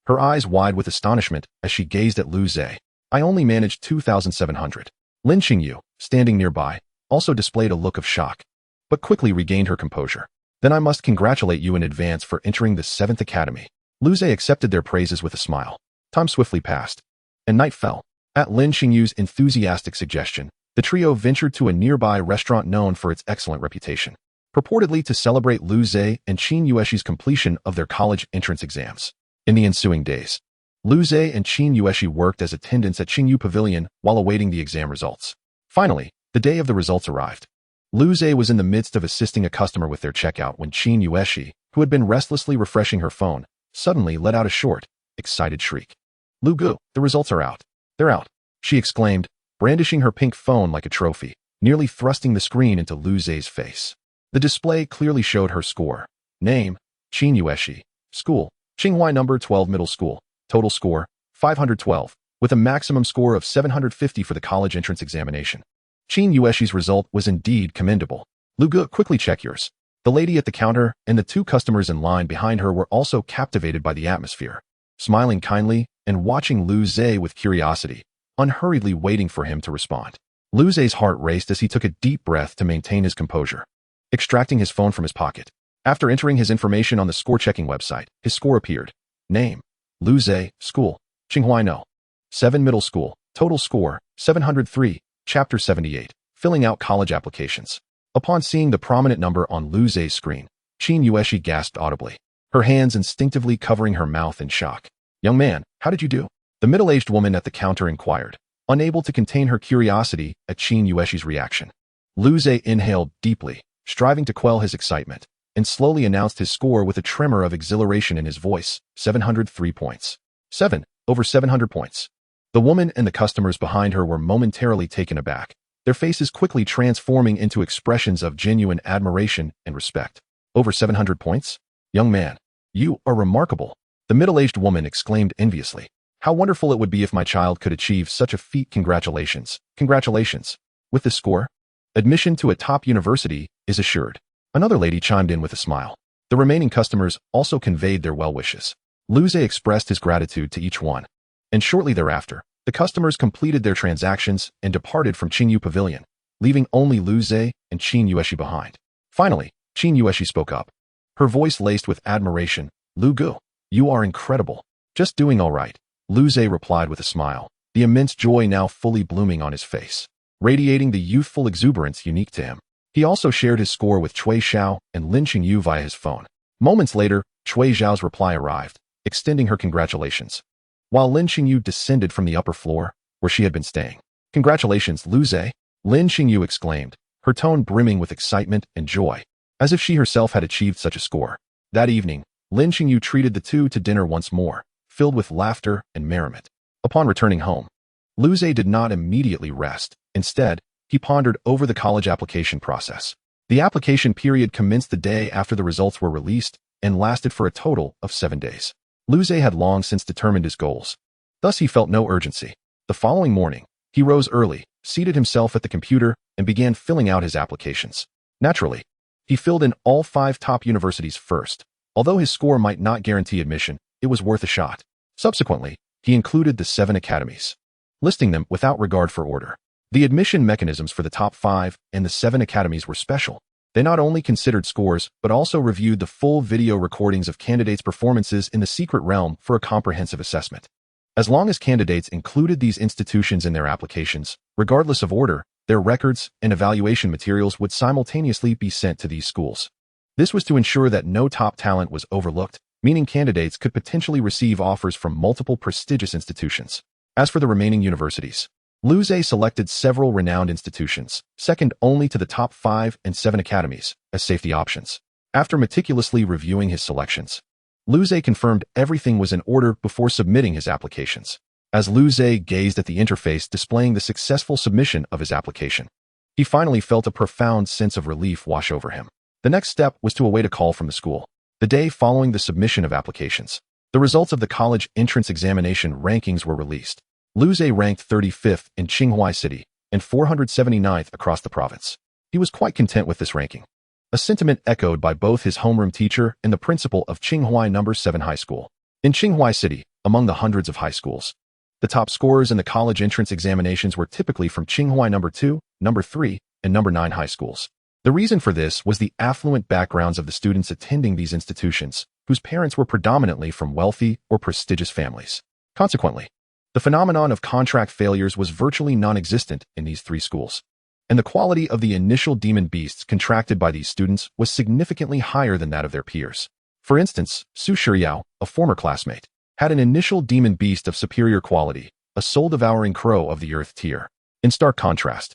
Speaker 1: her eyes wide with astonishment as she gazed at Lu Zhe. I only managed 2,700. Lin Qingyu, standing nearby, also displayed a look of shock, but quickly regained her composure. Then I must congratulate you in advance for entering the 7th Academy. Lu Zhe accepted their praises with a smile. Time swiftly passed, and night fell. At Lin Qingyu's enthusiastic suggestion, the trio ventured to a nearby restaurant known for its excellent reputation, purportedly to celebrate Lu Zhe and Qin Yueshi's completion of their college entrance exams. In the ensuing days, Lu Zhe and Qin Yueshi worked as attendants at Qingyu Pavilion while awaiting the exam results. Finally, the day of the results arrived. Lu Zhe was in the midst of assisting a customer with their checkout when Qin Yueshi, who had been restlessly refreshing her phone, suddenly let out a short, excited shriek. Lu Gu, the results are out. They're out, she exclaimed, brandishing her pink phone like a trophy, nearly thrusting the screen into Lu Zhe's face. The display clearly showed her score. Name, Qin Yueshi. School, Qinghua No. 12 Middle School. Total score, 512, with a maximum score of 750 for the college entrance examination. Qin Yueshi's result was indeed commendable. Lu Gu, quickly check yours. The lady at the counter and the two customers in line behind her were also captivated by the atmosphere, smiling kindly and watching Lu Zhe with curiosity, unhurriedly waiting for him to respond. Lu Zhe's heart raced as he took a deep breath to maintain his composure. Extracting his phone from his pocket, after entering his information on the score-checking website, his score appeared. Name, Lu Zhe, School, Qinghua No. 7 Middle School, Total score, 703, Chapter 78, Filling out college applications. Upon seeing the prominent number on Lu Zhe's screen, Qin Yueshi gasped audibly, her hands instinctively covering her mouth in shock. Young man, how did you do? The middle-aged woman at the counter inquired, unable to contain her curiosity at Qin Yueshi's reaction. Lu Zhe inhaled deeply, striving to quell his excitement, and slowly announced his score with a tremor of exhilaration in his voice, 703 points. 7, over 700 points. The woman and the customers behind her were momentarily taken aback, their faces quickly transforming into expressions of genuine admiration and respect. Over 700 points? Young man, you are remarkable, the middle-aged woman exclaimed enviously. How wonderful it would be if my child could achieve such a feat. Congratulations. Congratulations. With this score, admission to a top university is assured. Another lady chimed in with a smile. The remaining customers also conveyed their well wishes. Lu Zhe expressed his gratitude to each one, and shortly thereafter, the customers completed their transactions and departed from Qingyu Pavilion, leaving only Lu Zhe and Qin Yueshi behind. Finally, Qin Yueshi spoke up, her voice laced with admiration. Lu Gu, you are incredible. Just doing all right, Lu Zhe replied with a smile, the immense joy now fully blooming on his face, radiating the youthful exuberance unique to him. He also shared his score with Cui Xiao and Lin Qingyu via his phone. Moments later, Cui Xiao's reply arrived, extending her congratulations, while Lin Qingyu descended from the upper floor, where she had been staying. Congratulations, Lu Zhe, Lin Qingyu exclaimed, her tone brimming with excitement and joy, as if she herself had achieved such a score. That evening, Lin Qingyu treated the two to dinner once more, filled with laughter and merriment. Upon returning home, Lu Zhe did not immediately rest. Instead, he pondered over the college application process. The application period commenced the day after the results were released and lasted for a total of 7 days. Lu Zhe had long since determined his goals. Thus he felt no urgency. The following morning, he rose early, seated himself at the computer, and began filling out his applications. Naturally, he filled in all 5 top universities first. Although his score might not guarantee admission, it was worth a shot. Subsequently, he included the 7 academies, listing them without regard for order. The admission mechanisms for the top 5 and the 7 academies were special. They not only considered scores, but also reviewed the full video recordings of candidates' performances in the secret realm for a comprehensive assessment. As long as candidates included these institutions in their applications, regardless of order, their records and evaluation materials would simultaneously be sent to these schools. This was to ensure that no top talent was overlooked, meaning candidates could potentially receive offers from multiple prestigious institutions. As for the remaining universities, Liu Ze selected several renowned institutions, second only to the top 5 and 7 academies, as safety options. After meticulously reviewing his selections, Liu Ze confirmed everything was in order before submitting his applications. As Liu Ze gazed at the interface displaying the successful submission of his application, he finally felt a profound sense of relief wash over him. The next step was to await a call from the school. The day following the submission of applications, the results of the college entrance examination rankings were released. Liu Ze ranked 35th in Qinghua City and 479th across the province. He was quite content with this ranking, a sentiment echoed by both his homeroom teacher and the principal of Qinghua No. 7 High School. In Qinghua City, among the hundreds of high schools, the top scorers in the college entrance examinations were typically from Qinghua No. 2, No. 3, and No. 9 high schools. The reason for this was the affluent backgrounds of the students attending these institutions, whose parents were predominantly from wealthy or prestigious families. Consequently, the phenomenon of contract failures was virtually non-existent in these three schools, and the quality of the initial demon beasts contracted by these students was significantly higher than that of their peers. For instance, Su Shiryao, a former classmate, had an initial demon beast of superior quality, a soul-devouring crow of the earth tier. In stark contrast,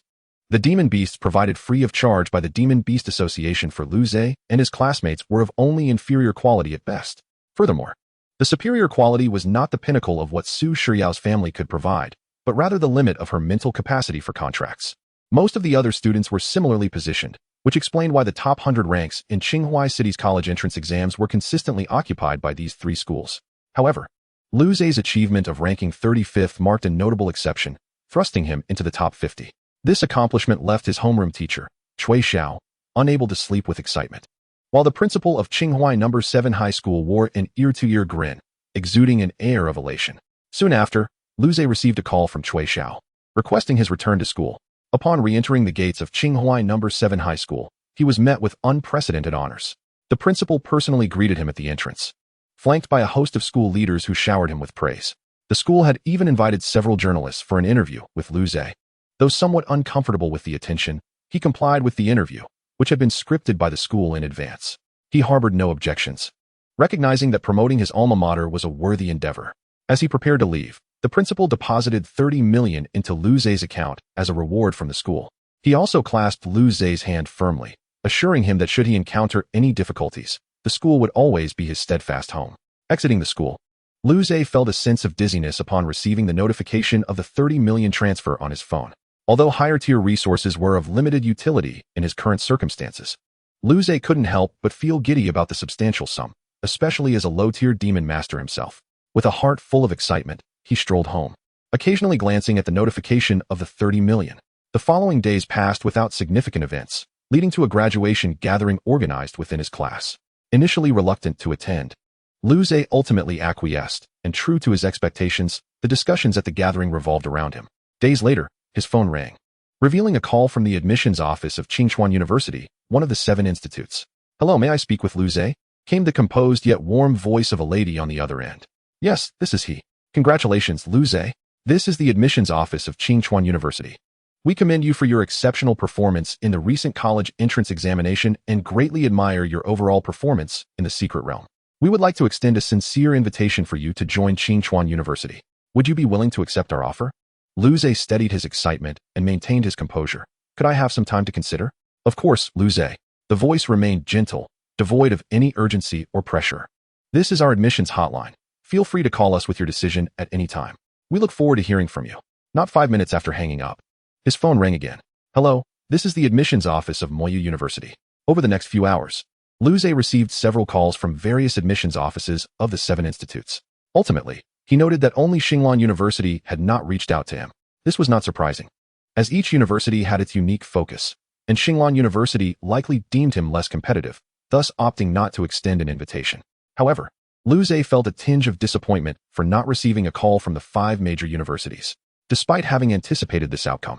Speaker 1: the demon beasts provided free of charge by the Demon Beast Association for Liu Ze and his classmates were of only inferior quality at best. Furthermore, the superior quality was not the pinnacle of what Su Shiryao's family could provide, but rather the limit of her mental capacity for contracts. Most of the other students were similarly positioned, which explained why the top 100 ranks in Qinghua City's college entrance exams were consistently occupied by these three schools. However, Liu Ze's achievement of ranking 35th marked a notable exception, thrusting him into the top 50. This accomplishment left his homeroom teacher, Cui Xiao, unable to sleep with excitement, while the principal of Qinghua No. 7 High School wore an ear-to-ear grin, exuding an air of elation. Soon after, Liu Ze received a call from Cui Xiao, requesting his return to school. Upon re-entering the gates of Qinghua No. 7 High School, he was met with unprecedented honors. The principal personally greeted him at the entrance, flanked by a host of school leaders who showered him with praise. The school had even invited several journalists for an interview with Liu Ze. Though somewhat uncomfortable with the attention, he complied with the interview, which had been scripted by the school in advance. He harbored no objections, recognizing that promoting his alma mater was a worthy endeavor. As he prepared to leave, the principal deposited 30 million into Liu Ze's account as a reward from the school. He also clasped Liu Ze's hand firmly, assuring him that should he encounter any difficulties, the school would always be his steadfast home. Exiting the school, Liu Ze felt a sense of dizziness upon receiving the notification of the 30 million transfer on his phone. Although higher-tier resources were of limited utility in his current circumstances, Liu Ze couldn't help but feel giddy about the substantial sum, especially as a low-tier demon master himself. With a heart full of excitement, he strolled home, occasionally glancing at the notification of the 30 million. The following days passed without significant events, leading to a graduation gathering organized within his class. Initially reluctant to attend, Liu Ze ultimately acquiesced, and true to his expectations, the discussions at the gathering revolved around him. Days later, his phone rang, revealing a call from the admissions office of Qingchuan University, one of the 7 institutes. "Hello, may I speak with Liu Ze?" came the composed yet warm voice of a lady on the other end. "Yes, this is he. Congratulations, Liu Ze. This is the admissions office of Qingchuan University. We commend you for your exceptional performance in the recent college entrance examination and greatly admire your overall performance in the secret realm. We would like to extend a sincere invitation for you to join Qingchuan University. Would you be willing to accept our offer?" Liu Ze steadied his excitement and maintained his composure. "Could I have some time to consider?" "Of course, Liu Ze." The voice remained gentle, devoid of any urgency or pressure. "This is our admissions hotline. Feel free to call us with your decision at any time. We look forward to hearing from you." Not 5 minutes after hanging up, his phone rang again. "Hello, this is the admissions office of Moyu University." Over the next few hours, Liu Ze received several calls from various admissions offices of the 7 institutes. Ultimately, he noted that only Xinlan University had not reached out to him. This was not surprising, as each university had its unique focus, and Xinlan University likely deemed him less competitive, thus opting not to extend an invitation. However, Liu Ze felt a tinge of disappointment for not receiving a call from the 5 major universities. Despite having anticipated this outcome,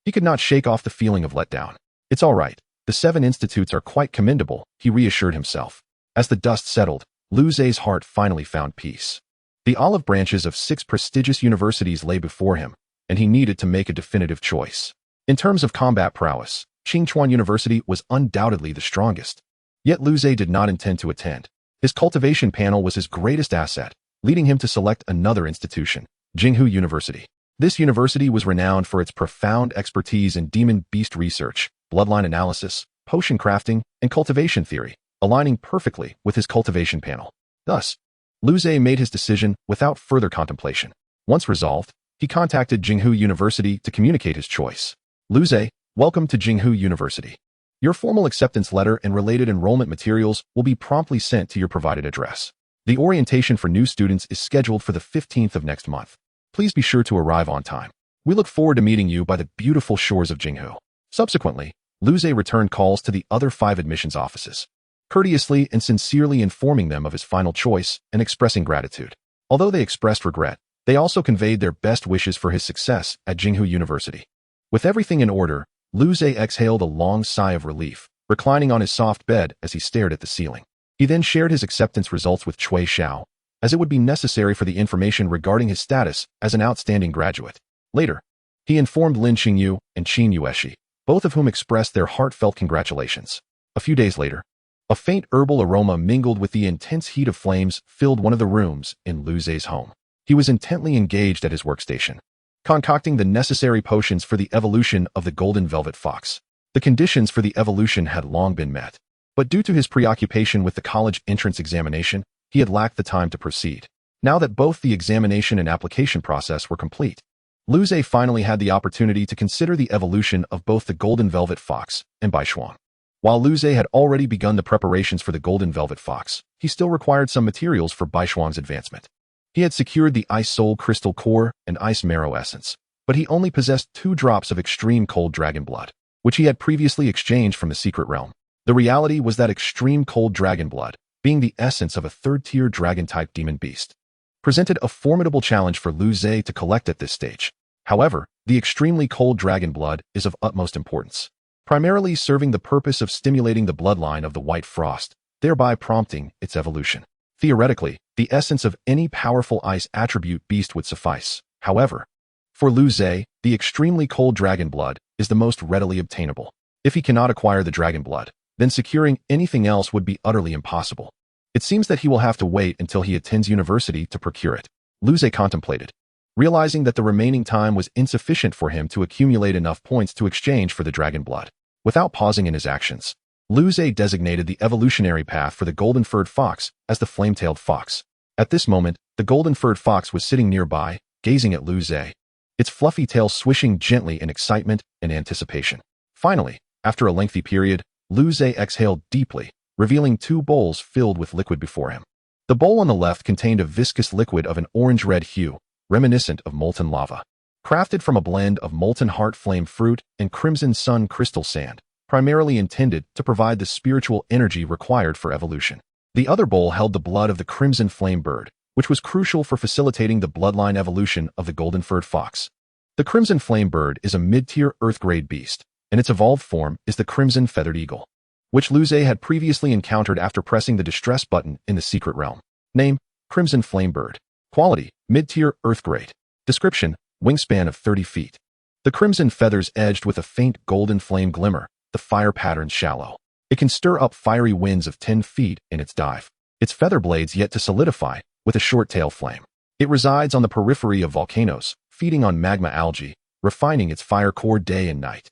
Speaker 1: he could not shake off the feeling of letdown. "It's all right. The 7 institutes are quite commendable," he reassured himself. As the dust settled, Liu Ze's heart finally found peace. The olive branches of 6 prestigious universities lay before him, and he needed to make a definitive choice. In terms of combat prowess, Qingchuan University was undoubtedly the strongest. Yet Liu Ze did not intend to attend. His cultivation panel was his greatest asset, leading him to select another institution, Jinghu University. This university was renowned for its profound expertise in demon-beast research, bloodline analysis, potion crafting, and cultivation theory, aligning perfectly with his cultivation panel. Thus, Lu Zhe made his decision without further contemplation. Once resolved, he contacted Jinghu University to communicate his choice. Lu Zhe, welcome to Jinghu University. Your formal acceptance letter and related enrollment materials will be promptly sent to your provided address. The orientation for new students is scheduled for the 15th of next month. Please be sure to arrive on time. We look forward to meeting you by the beautiful shores of Jinghu. Subsequently, Lu Zhe returned calls to the other 5 admissions offices, courteously and sincerely informing them of his final choice and expressing gratitude. Although they expressed regret, they also conveyed their best wishes for his success at Jinghu University. With everything in order, Lu Zhe exhaled a long sigh of relief, reclining on his soft bed as he stared at the ceiling. He then shared his acceptance results with Cui Xiao, as it would be necessary for the information regarding his status as an outstanding graduate. Later, he informed Lin Xingyu and Qin Yueshi, both of whom expressed their heartfelt congratulations. A few days later, a faint herbal aroma mingled with the intense heat of flames filled one of the rooms in Lu Zhe's home. He was intently engaged at his workstation, concocting the necessary potions for the evolution of the golden velvet fox. The conditions for the evolution had long been met, but due to his preoccupation with the college entrance examination, he had lacked the time to proceed. Now that both the examination and application process were complete, Lu Zhe finally had the opportunity to consider the evolution of both the golden velvet fox and Baishuang. While Lu Zhe had already begun the preparations for the golden velvet fox, he still required some materials for Baishuang's advancement. He had secured the Ice Soul Crystal Core and Ice Marrow Essence, but he only possessed 2 drops of extreme cold dragon blood, which he had previously exchanged from the secret realm. The reality was that extreme cold dragon blood, being the essence of a 3rd-tier dragon-type demon beast, presented a formidable challenge for Lu Zhe to collect at this stage. However, the extremely cold dragon blood is of utmost importance, primarily serving the purpose of stimulating the bloodline of the White Frost, thereby prompting its evolution. Theoretically, the essence of any powerful ice attribute beast would suffice. However, for Lu Zhe, the extremely cold dragon blood is the most readily obtainable. If he cannot acquire the dragon blood, then securing anything else would be utterly impossible. It seems that he will have to wait until he attends university to procure it. Lu Zhe contemplated, realizing that the remaining time was insufficient for him to accumulate enough points to exchange for the dragon blood. Without pausing in his actions, Lu Zhe designated the evolutionary path for the golden-furred fox as the flame-tailed fox. At this moment, the golden-furred fox was sitting nearby, gazing at Lu Zhe, its fluffy tail swishing gently in excitement and anticipation. Finally, after a lengthy period, Lu Zhe exhaled deeply, revealing 2 bowls filled with liquid before him. The bowl on the left contained a viscous liquid of an orange-red hue, reminiscent of molten lava, crafted from a blend of molten heart flame fruit and crimson sun crystal sand, primarily intended to provide the spiritual energy required for evolution. The other bowl held the blood of the crimson flame bird, which was crucial for facilitating the bloodline evolution of the golden-furred fox. The crimson flame bird is a mid-tier earth-grade beast, and its evolved form is the crimson feathered eagle, which Lu Zhe had previously encountered after pressing the distress button in the secret realm. Name: Crimson Flame Bird. Quality: mid-tier earth grade. Description: wingspan of 30 feet. The crimson feathers edged with a faint golden flame glimmer, the fire pattern shallow. It can stir up fiery winds of 10 feet in its dive. Its feather blades yet to solidify, with a short tail flame. It resides on the periphery of volcanoes, feeding on magma algae, refining its fire core day and night.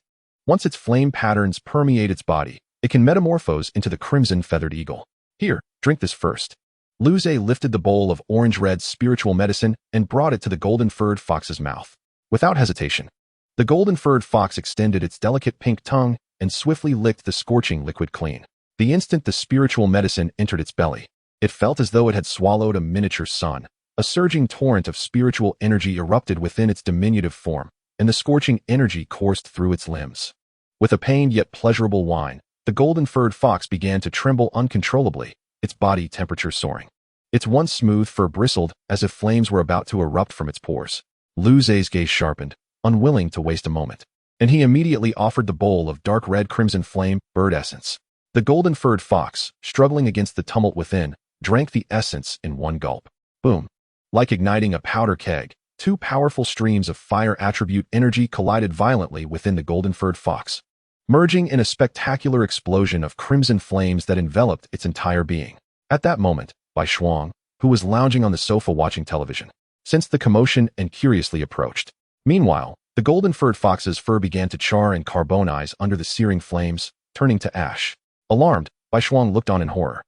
Speaker 1: Once its flame patterns permeate its body, it can metamorphose into the crimson feathered eagle. Here, drink this first. Lu Zhe lifted the bowl of orange-red spiritual medicine and brought it to the golden-furred fox's mouth. Without hesitation, the golden-furred fox extended its delicate pink tongue and swiftly licked the scorching liquid clean. The instant the spiritual medicine entered its belly, it felt as though it had swallowed a miniature sun. A surging torrent of spiritual energy erupted within its diminutive form, and the scorching energy coursed through its limbs. With a pained yet pleasurable whine, the golden-furred fox began to tremble uncontrollably, its body temperature soaring. Its once smooth fur bristled as if flames were about to erupt from its pores. Lu Zhe's gaze sharpened, unwilling to waste a moment, and he immediately offered the bowl of dark red crimson flame bird essence. The golden-furred fox, struggling against the tumult within, drank the essence in one gulp. Boom! Like igniting a powder keg, 2 powerful streams of fire attribute energy collided violently within the golden-furred fox, merging in a spectacular explosion of crimson flames that enveloped its entire being. At that moment, Bai Shuang, who was lounging on the sofa watching television, sensed the commotion and curiously approached. Meanwhile, the golden-furred fox's fur began to char and carbonize under the searing flames, turning to ash. Alarmed, Bai Shuang looked on in horror,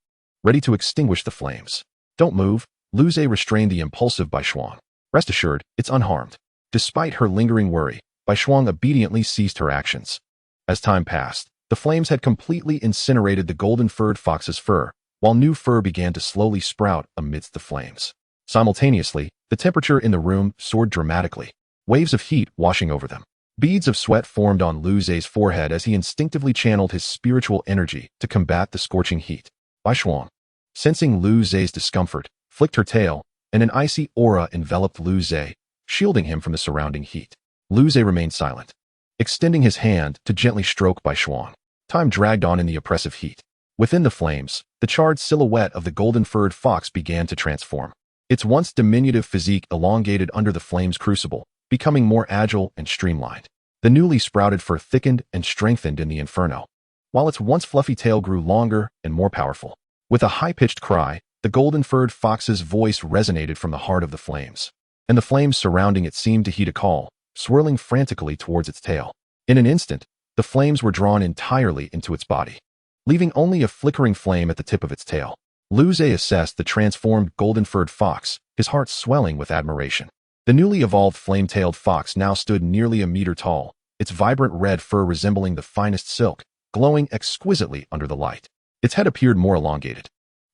Speaker 1: ready to extinguish the flames. "Don't move," Lu Zhe restrained the impulsive Bai Shuang. "Rest assured, it's unharmed." Despite her lingering worry, Bai Shuang obediently ceased her actions. As time passed, the flames had completely incinerated the golden-furred fox's fur, while new fur began to slowly sprout amidst the flames. Simultaneously, the temperature in the room soared dramatically, waves of heat washing over them. Beads of sweat formed on Lu Zhe's forehead as he instinctively channeled his spiritual energy to combat the scorching heat. Bai Shuang, sensing Lu Zhe's discomfort, flicked her tail, and an icy aura enveloped Lu Zhe, shielding him from the surrounding heat. Lu Zhe remained silent, extending his hand to gently stroke Bai Shuang. Time dragged on in the oppressive heat. Within the flames, the charred silhouette of the golden-furred fox began to transform. Its once diminutive physique elongated under the flame's crucible, becoming more agile and streamlined. The newly sprouted fur thickened and strengthened in the inferno, while its once fluffy tail grew longer and more powerful. With a high-pitched cry, the golden-furred fox's voice resonated from the heart of the flames, and the flames surrounding it seemed to heed a call, swirling frantically towards its tail. In an instant, the flames were drawn entirely into its body, leaving only a flickering flame at the tip of its tail. Lu Zhe assessed the transformed golden-furred fox, his heart swelling with admiration. The newly evolved flame-tailed fox now stood nearly a meter tall, its vibrant red fur resembling the finest silk, glowing exquisitely under the light. Its head appeared more elongated,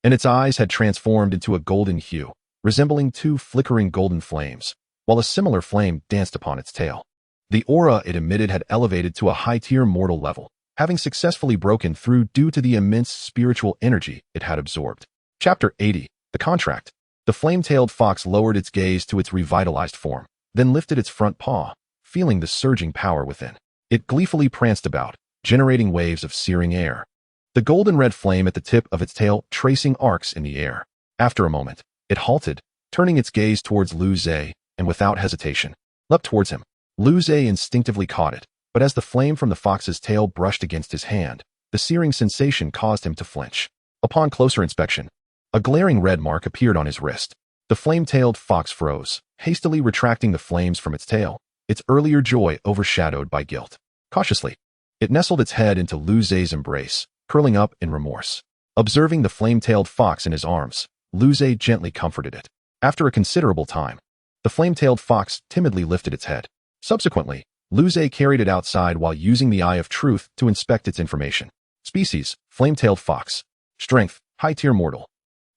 Speaker 1: and its eyes had transformed into a golden hue, resembling two flickering golden flames, while a similar flame danced upon its tail. The aura it emitted had elevated to a high-tier mortal level, having successfully broken through due to the immense spiritual energy it had absorbed. Chapter 80. The Contract. The flame-tailed fox lowered its gaze to its revitalized form, then lifted its front paw, feeling the surging power within. It gleefully pranced about, generating waves of searing air, the golden-red flame at the tip of its tail tracing arcs in the air. After a moment, it halted, turning its gaze towards Lu Zhe, and without hesitation, leapt towards him. Lu Zhe instinctively caught it, but as the flame from the fox's tail brushed against his hand, the searing sensation caused him to flinch. Upon closer inspection, a glaring red mark appeared on his wrist. The flame-tailed fox froze, hastily retracting the flames from its tail, its earlier joy overshadowed by guilt. Cautiously, it nestled its head into Lu Zhe's embrace, curling up in remorse. Observing the flame-tailed fox in his arms, Lu Zhe gently comforted it. After a considerable time, the flame-tailed fox timidly lifted its head. Subsequently, Lu Zhe carried it outside while using the Eye of Truth to inspect its information. Species: flame-tailed fox. Strength: high-tier mortal.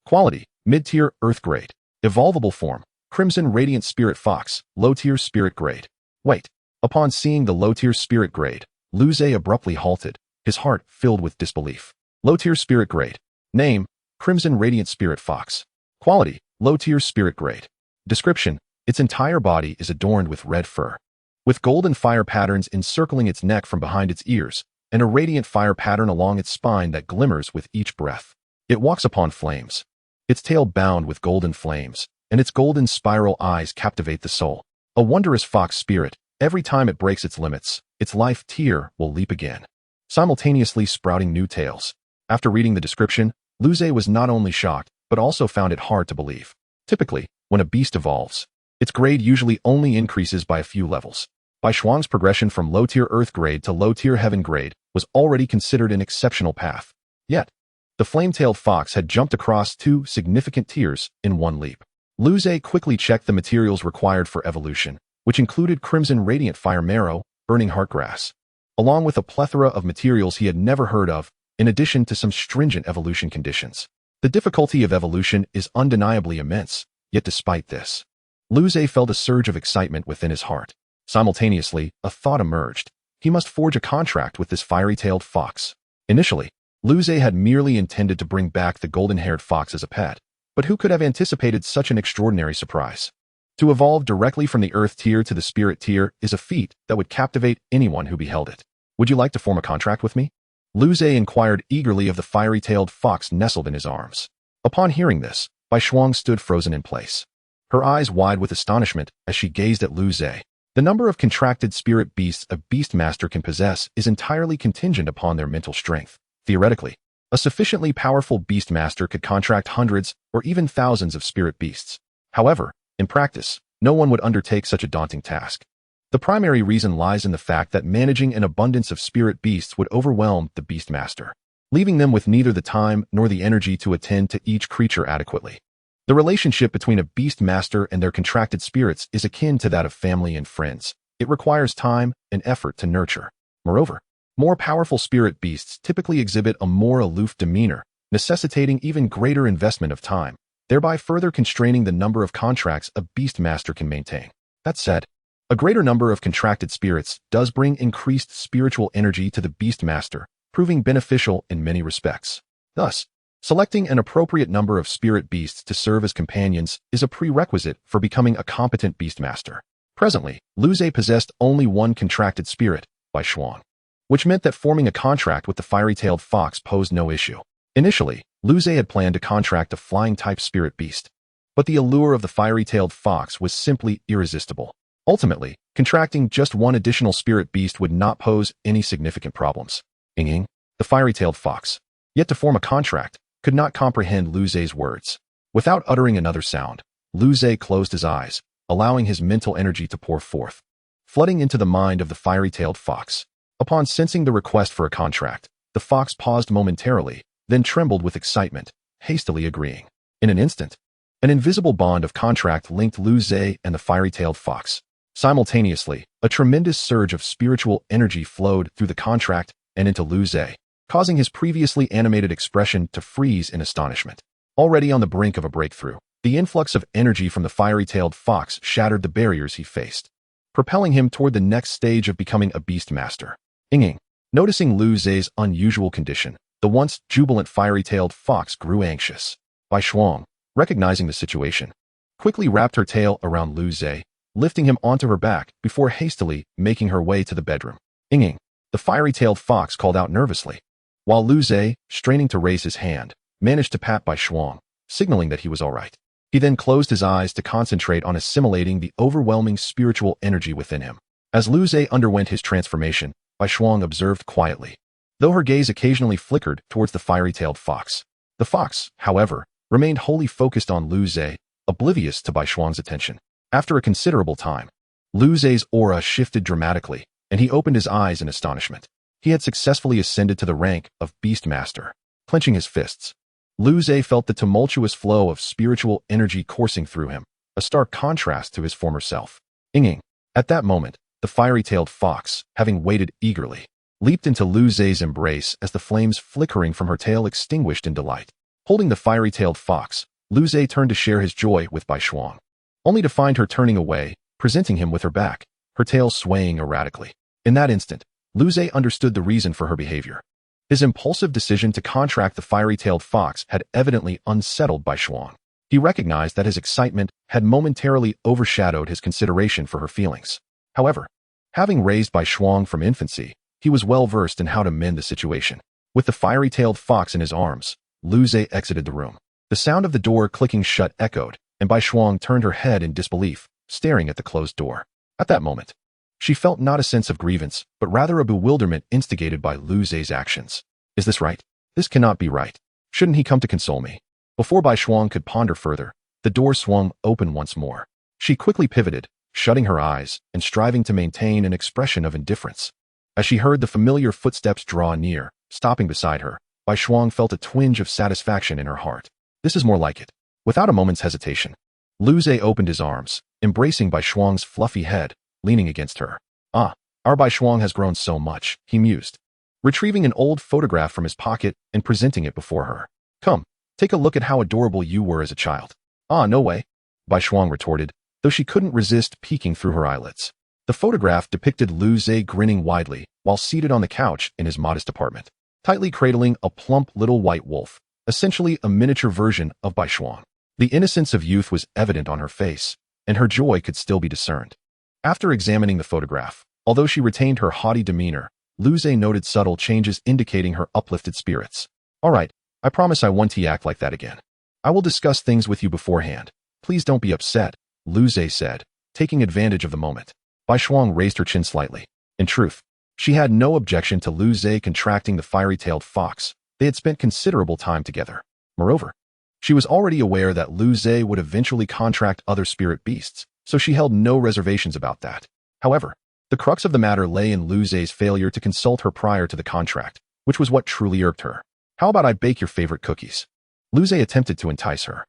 Speaker 1: Quality: mid-tier earth grade. Evolvable form: crimson radiant spirit fox, low-tier spirit grade. Wait. Upon seeing the low-tier spirit grade, Lu Zhe abruptly halted, his heart filled with disbelief. Low-tier spirit grade. Name: crimson radiant spirit fox. Quality: low-tier spirit grade. Description: its entire body is adorned with red fur, with golden fire patterns encircling its neck from behind its ears, and a radiant fire pattern along its spine that glimmers with each breath. It walks upon flames, its tail bound with golden flames, and its golden spiral eyes captivate the soul. A wondrous fox spirit, every time it breaks its limits, its life tier will leap again, simultaneously sprouting new tails. After reading the description, Lu Zhe was not only shocked, but also found it hard to believe. Typically, when a beast evolves, its grade usually only increases by a few levels. Bai Shuang's progression from low-tier earth grade to low-tier heaven grade was already considered an exceptional path. Yet, the flame-tailed fox had jumped across two significant tiers in one leap. Lu Zhe quickly checked the materials required for evolution, which included crimson radiant fire marrow, burning heartgrass, along with a plethora of materials he had never heard of, in addition to some stringent evolution conditions. The difficulty of evolution is undeniably immense, yet despite this, Lu Zhe felt a surge of excitement within his heart. Simultaneously, a thought emerged. He must forge a contract with this fiery-tailed fox. Initially, Lu Zhe had merely intended to bring back the golden-haired fox as a pet, but who could have anticipated such an extraordinary surprise? To evolve directly from the earth tier to the spirit tier is a feat that would captivate anyone who beheld it. Would you like to form a contract with me? Lu Zhe inquired eagerly of the fiery-tailed fox nestled in his arms. Upon hearing this, Bai Shuang stood frozen in place, her eyes wide with astonishment as she gazed at Lu Zhe. The number of contracted spirit beasts a beastmaster can possess is entirely contingent upon their mental strength. Theoretically, A sufficiently powerful beast master could contract hundreds or even thousands of spirit beasts. However, in practice, no one would undertake such a daunting task. The primary reason lies in the fact that managing an abundance of spirit beasts would overwhelm the beast master, leaving them with neither the time nor the energy to attend to each creature adequately. The relationship between a beast master and their contracted spirits is akin to that of family and friends. It requires time and effort to nurture. Moreover, more powerful spirit beasts typically exhibit a more aloof demeanor, necessitating even greater investment of time, thereby further constraining the number of contracts a beast master can maintain. That said, a greater number of contracted spirits does bring increased spiritual energy to the beast master, proving beneficial in many respects. Thus, selecting an appropriate number of spirit beasts to serve as companions is a prerequisite for becoming a competent beast master. Presently, Lu Zhe possessed only one contracted spirit, Bai Shuang, which meant that forming a contract with the fiery-tailed fox posed no issue. Initially, Lu Zhe had planned to contract a flying-type spirit beast, but the allure of the fiery-tailed fox was simply irresistible. Ultimately, contracting just one additional spirit beast would not pose any significant problems. Ying, the fiery-tailed fox, yet to form a contract, could not comprehend Lu Zhe's words. Without uttering another sound, Lu Zhe closed his eyes, allowing his mental energy to pour forth, flooding into the mind of the fiery-tailed fox. Upon sensing the request for a contract, the fox paused momentarily, then trembled with excitement, hastily agreeing. In an instant, an invisible bond of contract linked Lu Zhe and the fiery-tailed fox. Simultaneously, a tremendous surge of spiritual energy flowed through the contract and into Lu Zhe, causing his previously animated expression to freeze in astonishment. Already on the brink of a breakthrough, the influx of energy from the fiery-tailed fox shattered the barriers he faced, propelling him toward the next stage of becoming a beast master. Ying, noticing Lu Zhe's unusual condition, the once jubilant fiery-tailed fox grew anxious. Bai Shuang, recognizing the situation, quickly wrapped her tail around Lu Zhe, lifting him onto her back before hastily making her way to the bedroom. Ying, the fiery-tailed fox called out nervously, while Lu Zhe, straining to raise his hand, managed to pat Bai Shuang, signaling that he was all right. He then closed his eyes to concentrate on assimilating the overwhelming spiritual energy within him. As Lu Zhe underwent his transformation, Bai Shuang observed quietly, though her gaze occasionally flickered towards the fiery-tailed fox. The fox, however, remained wholly focused on Lu Zhe, oblivious to Bai Shuang's attention. After a considerable time, Lu Zhe's aura shifted dramatically, and he opened his eyes in astonishment. He had successfully ascended to the rank of Beast Master. Clenching his fists, Lu Zhe felt the tumultuous flow of spiritual energy coursing through him, a stark contrast to his former self. Ying, at that moment, the fiery-tailed fox, having waited eagerly, leaped into Lu Zhe's embrace as the flames flickering from her tail extinguished in delight. Holding the fiery-tailed fox, Lu Zhe turned to share his joy with Bai Shuang, only to find her turning away, presenting him with her back, her tail swaying erratically. In that instant, Lu Zhe understood the reason for her behavior. His impulsive decision to contract the fiery-tailed fox had evidently unsettled Bai Shuang. He recognized that his excitement had momentarily overshadowed his consideration for her feelings. However, having raised Bai Shuang from infancy, he was well versed in how to mend the situation. With the fiery-tailed fox in his arms, Lu Zhe exited the room. The sound of the door clicking shut echoed, and Bai Shuang turned her head in disbelief, staring at the closed door. At that moment, she felt not a sense of grievance, but rather a bewilderment instigated by Lu Zhe's actions. Is this right? This cannot be right. Shouldn't he come to console me? Before Bai Shuang could ponder further, the door swung open once more. She quickly pivoted, shutting her eyes and striving to maintain an expression of indifference. As she heard the familiar footsteps draw near, stopping beside her, Bai Shuang felt a twinge of satisfaction in her heart. This is more like it. Without a moment's hesitation, Lu Zhe opened his arms, embracing Bai Shuang's fluffy head, leaning against her. Ah, our Bai Shuang has grown so much, he mused, retrieving an old photograph from his pocket and presenting it before her. Come, take a look at how adorable you were as a child. Ah, no way, Bai Shuang retorted, though she couldn't resist peeking through her eyelids. The photograph depicted Lu Zhe grinning widely while seated on the couch in his modest apartment, tightly cradling a plump little white wolf, essentially a miniature version of Bai Shuang. The innocence of youth was evident on her face, and her joy could still be discerned. After examining the photograph, although she retained her haughty demeanor, Lu Zhe noted subtle changes indicating her uplifted spirits. All right, I promise I won't act like that again. I will discuss things with you beforehand. Please don't be upset, Lu Zhe said, taking advantage of the moment. Bai Shuang raised her chin slightly. In truth, she had no objection to Lu Zhe contracting the fiery-tailed fox, They had spent considerable time together. Moreover, she was already aware that Lu Zhe would eventually contract other spirit beasts, so she held no reservations about that. However, the crux of the matter lay in Lu Zhe's failure to consult her prior to the contract, which was what truly irked her. How about I bake your favorite cookies? Lu Zhe attempted to entice her.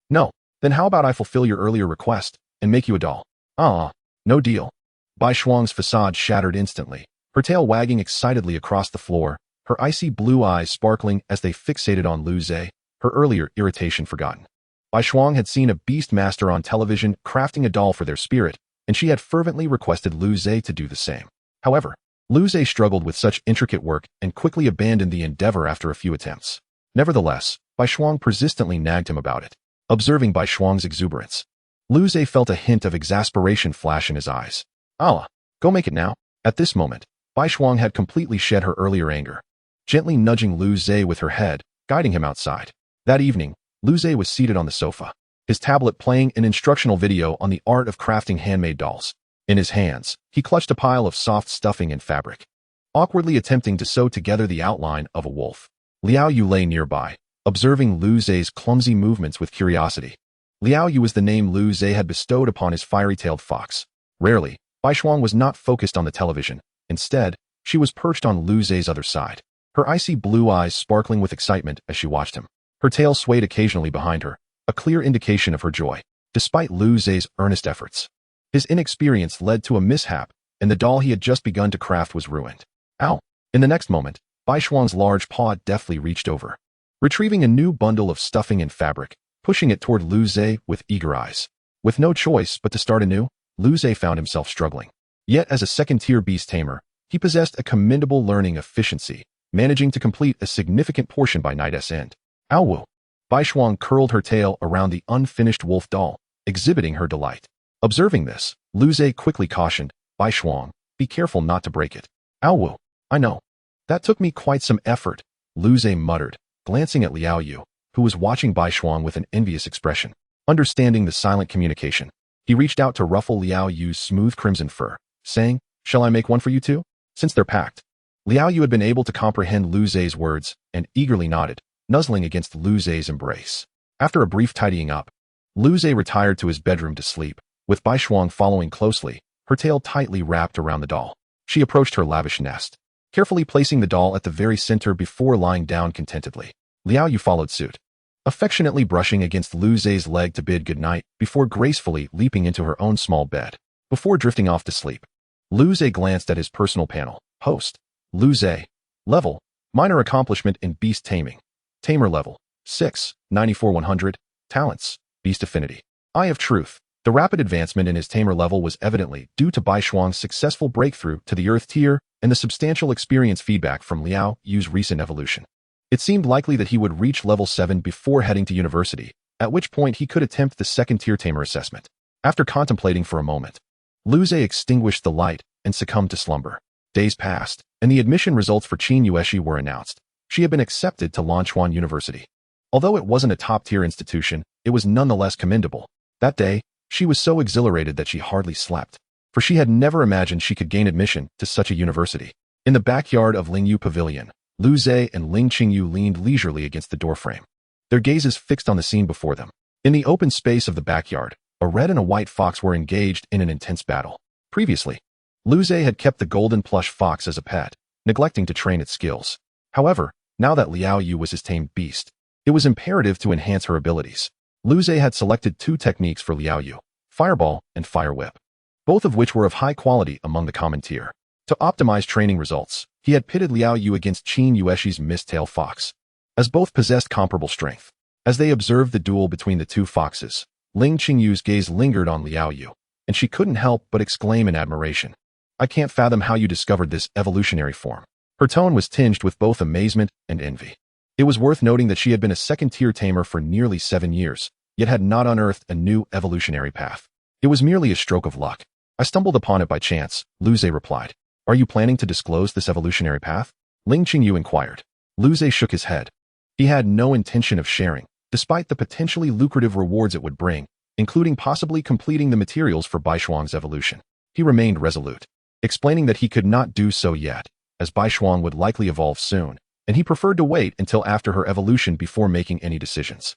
Speaker 1: No. Then how about I fulfill your earlier request and make you a doll? No deal. Bai Shuang's facade shattered instantly, her tail wagging excitedly across the floor, her icy blue eyes sparkling as they fixated on Lu Zhe, her earlier irritation forgotten. Bai Shuang had seen a beast master on television crafting a doll for their spirit, and she had fervently requested Lu Zhe to do the same. However, Lu Zhe struggled with such intricate work and quickly abandoned the endeavor after a few attempts. Nevertheless, Bai Shuang persistently nagged him about it. Observing Bai Shuang's exuberance, Lu Zhe felt a hint of exasperation flash in his eyes. Go make it now. At this moment, Bai Shuang had completely shed her earlier anger, gently nudging Lu Zhe with her head, guiding him outside. That evening, Lu Zhe was seated on the sofa, his tablet playing an instructional video on the art of crafting handmade dolls. In his hands, he clutched a pile of soft stuffing and fabric, awkwardly attempting to sew together the outline of a wolf. Liao Yu lay nearby, observing Lu Zhe's clumsy movements with curiosity. Liao Yu was the name Lu Zhe had bestowed upon his fiery-tailed fox. Rarely, Bai Shuang was not focused on the television. Instead, she was perched on Lu Zhe's other side, her icy blue eyes sparkling with excitement as she watched him. Her tail swayed occasionally behind her, a clear indication of her joy. Despite Lu Zhe's earnest efforts, his inexperience led to a mishap, and the doll he had just begun to craft was ruined. Ow! In the next moment, Bai Shuang's large paw deftly reached over, retrieving a new bundle of stuffing and fabric, pushing it toward Lu Zhe with eager eyes. With no choice but to start anew, Lu Zhe found himself struggling. Yet as a second-tier beast tamer, he possessed a commendable learning efficiency, managing to complete a significant portion by night's end. Ow! Bai Shuang curled her tail around the unfinished wolf doll, exhibiting her delight. Observing this, Lu Zhe quickly cautioned, Bai Shuang, be careful not to break it. Ow! I know. That took me quite some effort, Lu Zhe muttered, glancing at Liao Yu, who was watching Bai Shuang with an envious expression. Understanding the silent communication, he reached out to ruffle Liao Yu's smooth crimson fur, saying, shall I make one for you too? Since they're packed. Liao Yu had been able to comprehend Lu Zhe's words and eagerly nodded, nuzzling against Lu Zhe's embrace. After a brief tidying up, Lu Zhe retired to his bedroom to sleep, with Bai Shuang following closely, her tail tightly wrapped around the doll. She approached her lavish nest, carefully placing the doll at the very center before lying down contentedly. Liao Yu followed suit, affectionately brushing against Lu Zhe's leg to bid goodnight before gracefully leaping into her own small bed. Before drifting off to sleep, Lu Zhe glanced at his personal panel. Host, Lu Zhe. Level, minor accomplishment in Beast Taming. Tamer level, 6, 94-100. Talents, Beast Affinity. Eye of Truth. The rapid advancement in his Tamer level was evidently due to Bai Shuang's successful breakthrough to the Earth tier and the substantial experience feedback from Liao Yu's recent evolution. It seemed likely that he would reach level 7 before heading to university, at which point he could attempt the second-tier Tamer assessment. After contemplating for a moment, Lu Zhe extinguished the light and succumbed to slumber. Days passed, and the admission results for Qin Yueshi were announced. She had been accepted to Lanchuan University. Although it wasn't a top-tier institution, it was nonetheless commendable. That day, she was so exhilarated that she hardly slept, for she had never imagined she could gain admission to such a university. In the backyard of Lingyu Pavilion, Lu Zhe and Ling Qingyu leaned leisurely against the doorframe, their gazes fixed on the scene before them. In the open space of the backyard, a red and a white fox were engaged in an intense battle. Previously, Lu Zhe had kept the golden plush fox as a pet, neglecting to train its skills. However, now that Liao Yu was his tamed beast, it was imperative to enhance her abilities. Lu Zhe had selected 2 techniques for Liao Yu, Fireball and Fire Whip, both of which were of high quality among the common tier. To optimize training results, he had pitted Liao Yu against Qin Yueshi's Mist-Tail Fox, as both possessed comparable strength. As they observed the duel between the 2 foxes, Ling Qingyu's gaze lingered on Liao Yu, and she couldn't help but exclaim in admiration. I can't fathom how you discovered this evolutionary form. Her tone was tinged with both amazement and envy. It was worth noting that she had been a second-tier tamer for nearly 7 years, yet had not unearthed a new evolutionary path. It was merely a stroke of luck. I stumbled upon it by chance, Lu Zhe replied. Are you planning to disclose this evolutionary path? Ling Qingyu inquired. Lu Zhe shook his head. He had no intention of sharing, despite the potentially lucrative rewards it would bring, including possibly completing the materials for Bai Shuang's evolution. He remained resolute, explaining that he could not do so yet, as Bai Shuang would likely evolve soon, and he preferred to wait until after her evolution before making any decisions.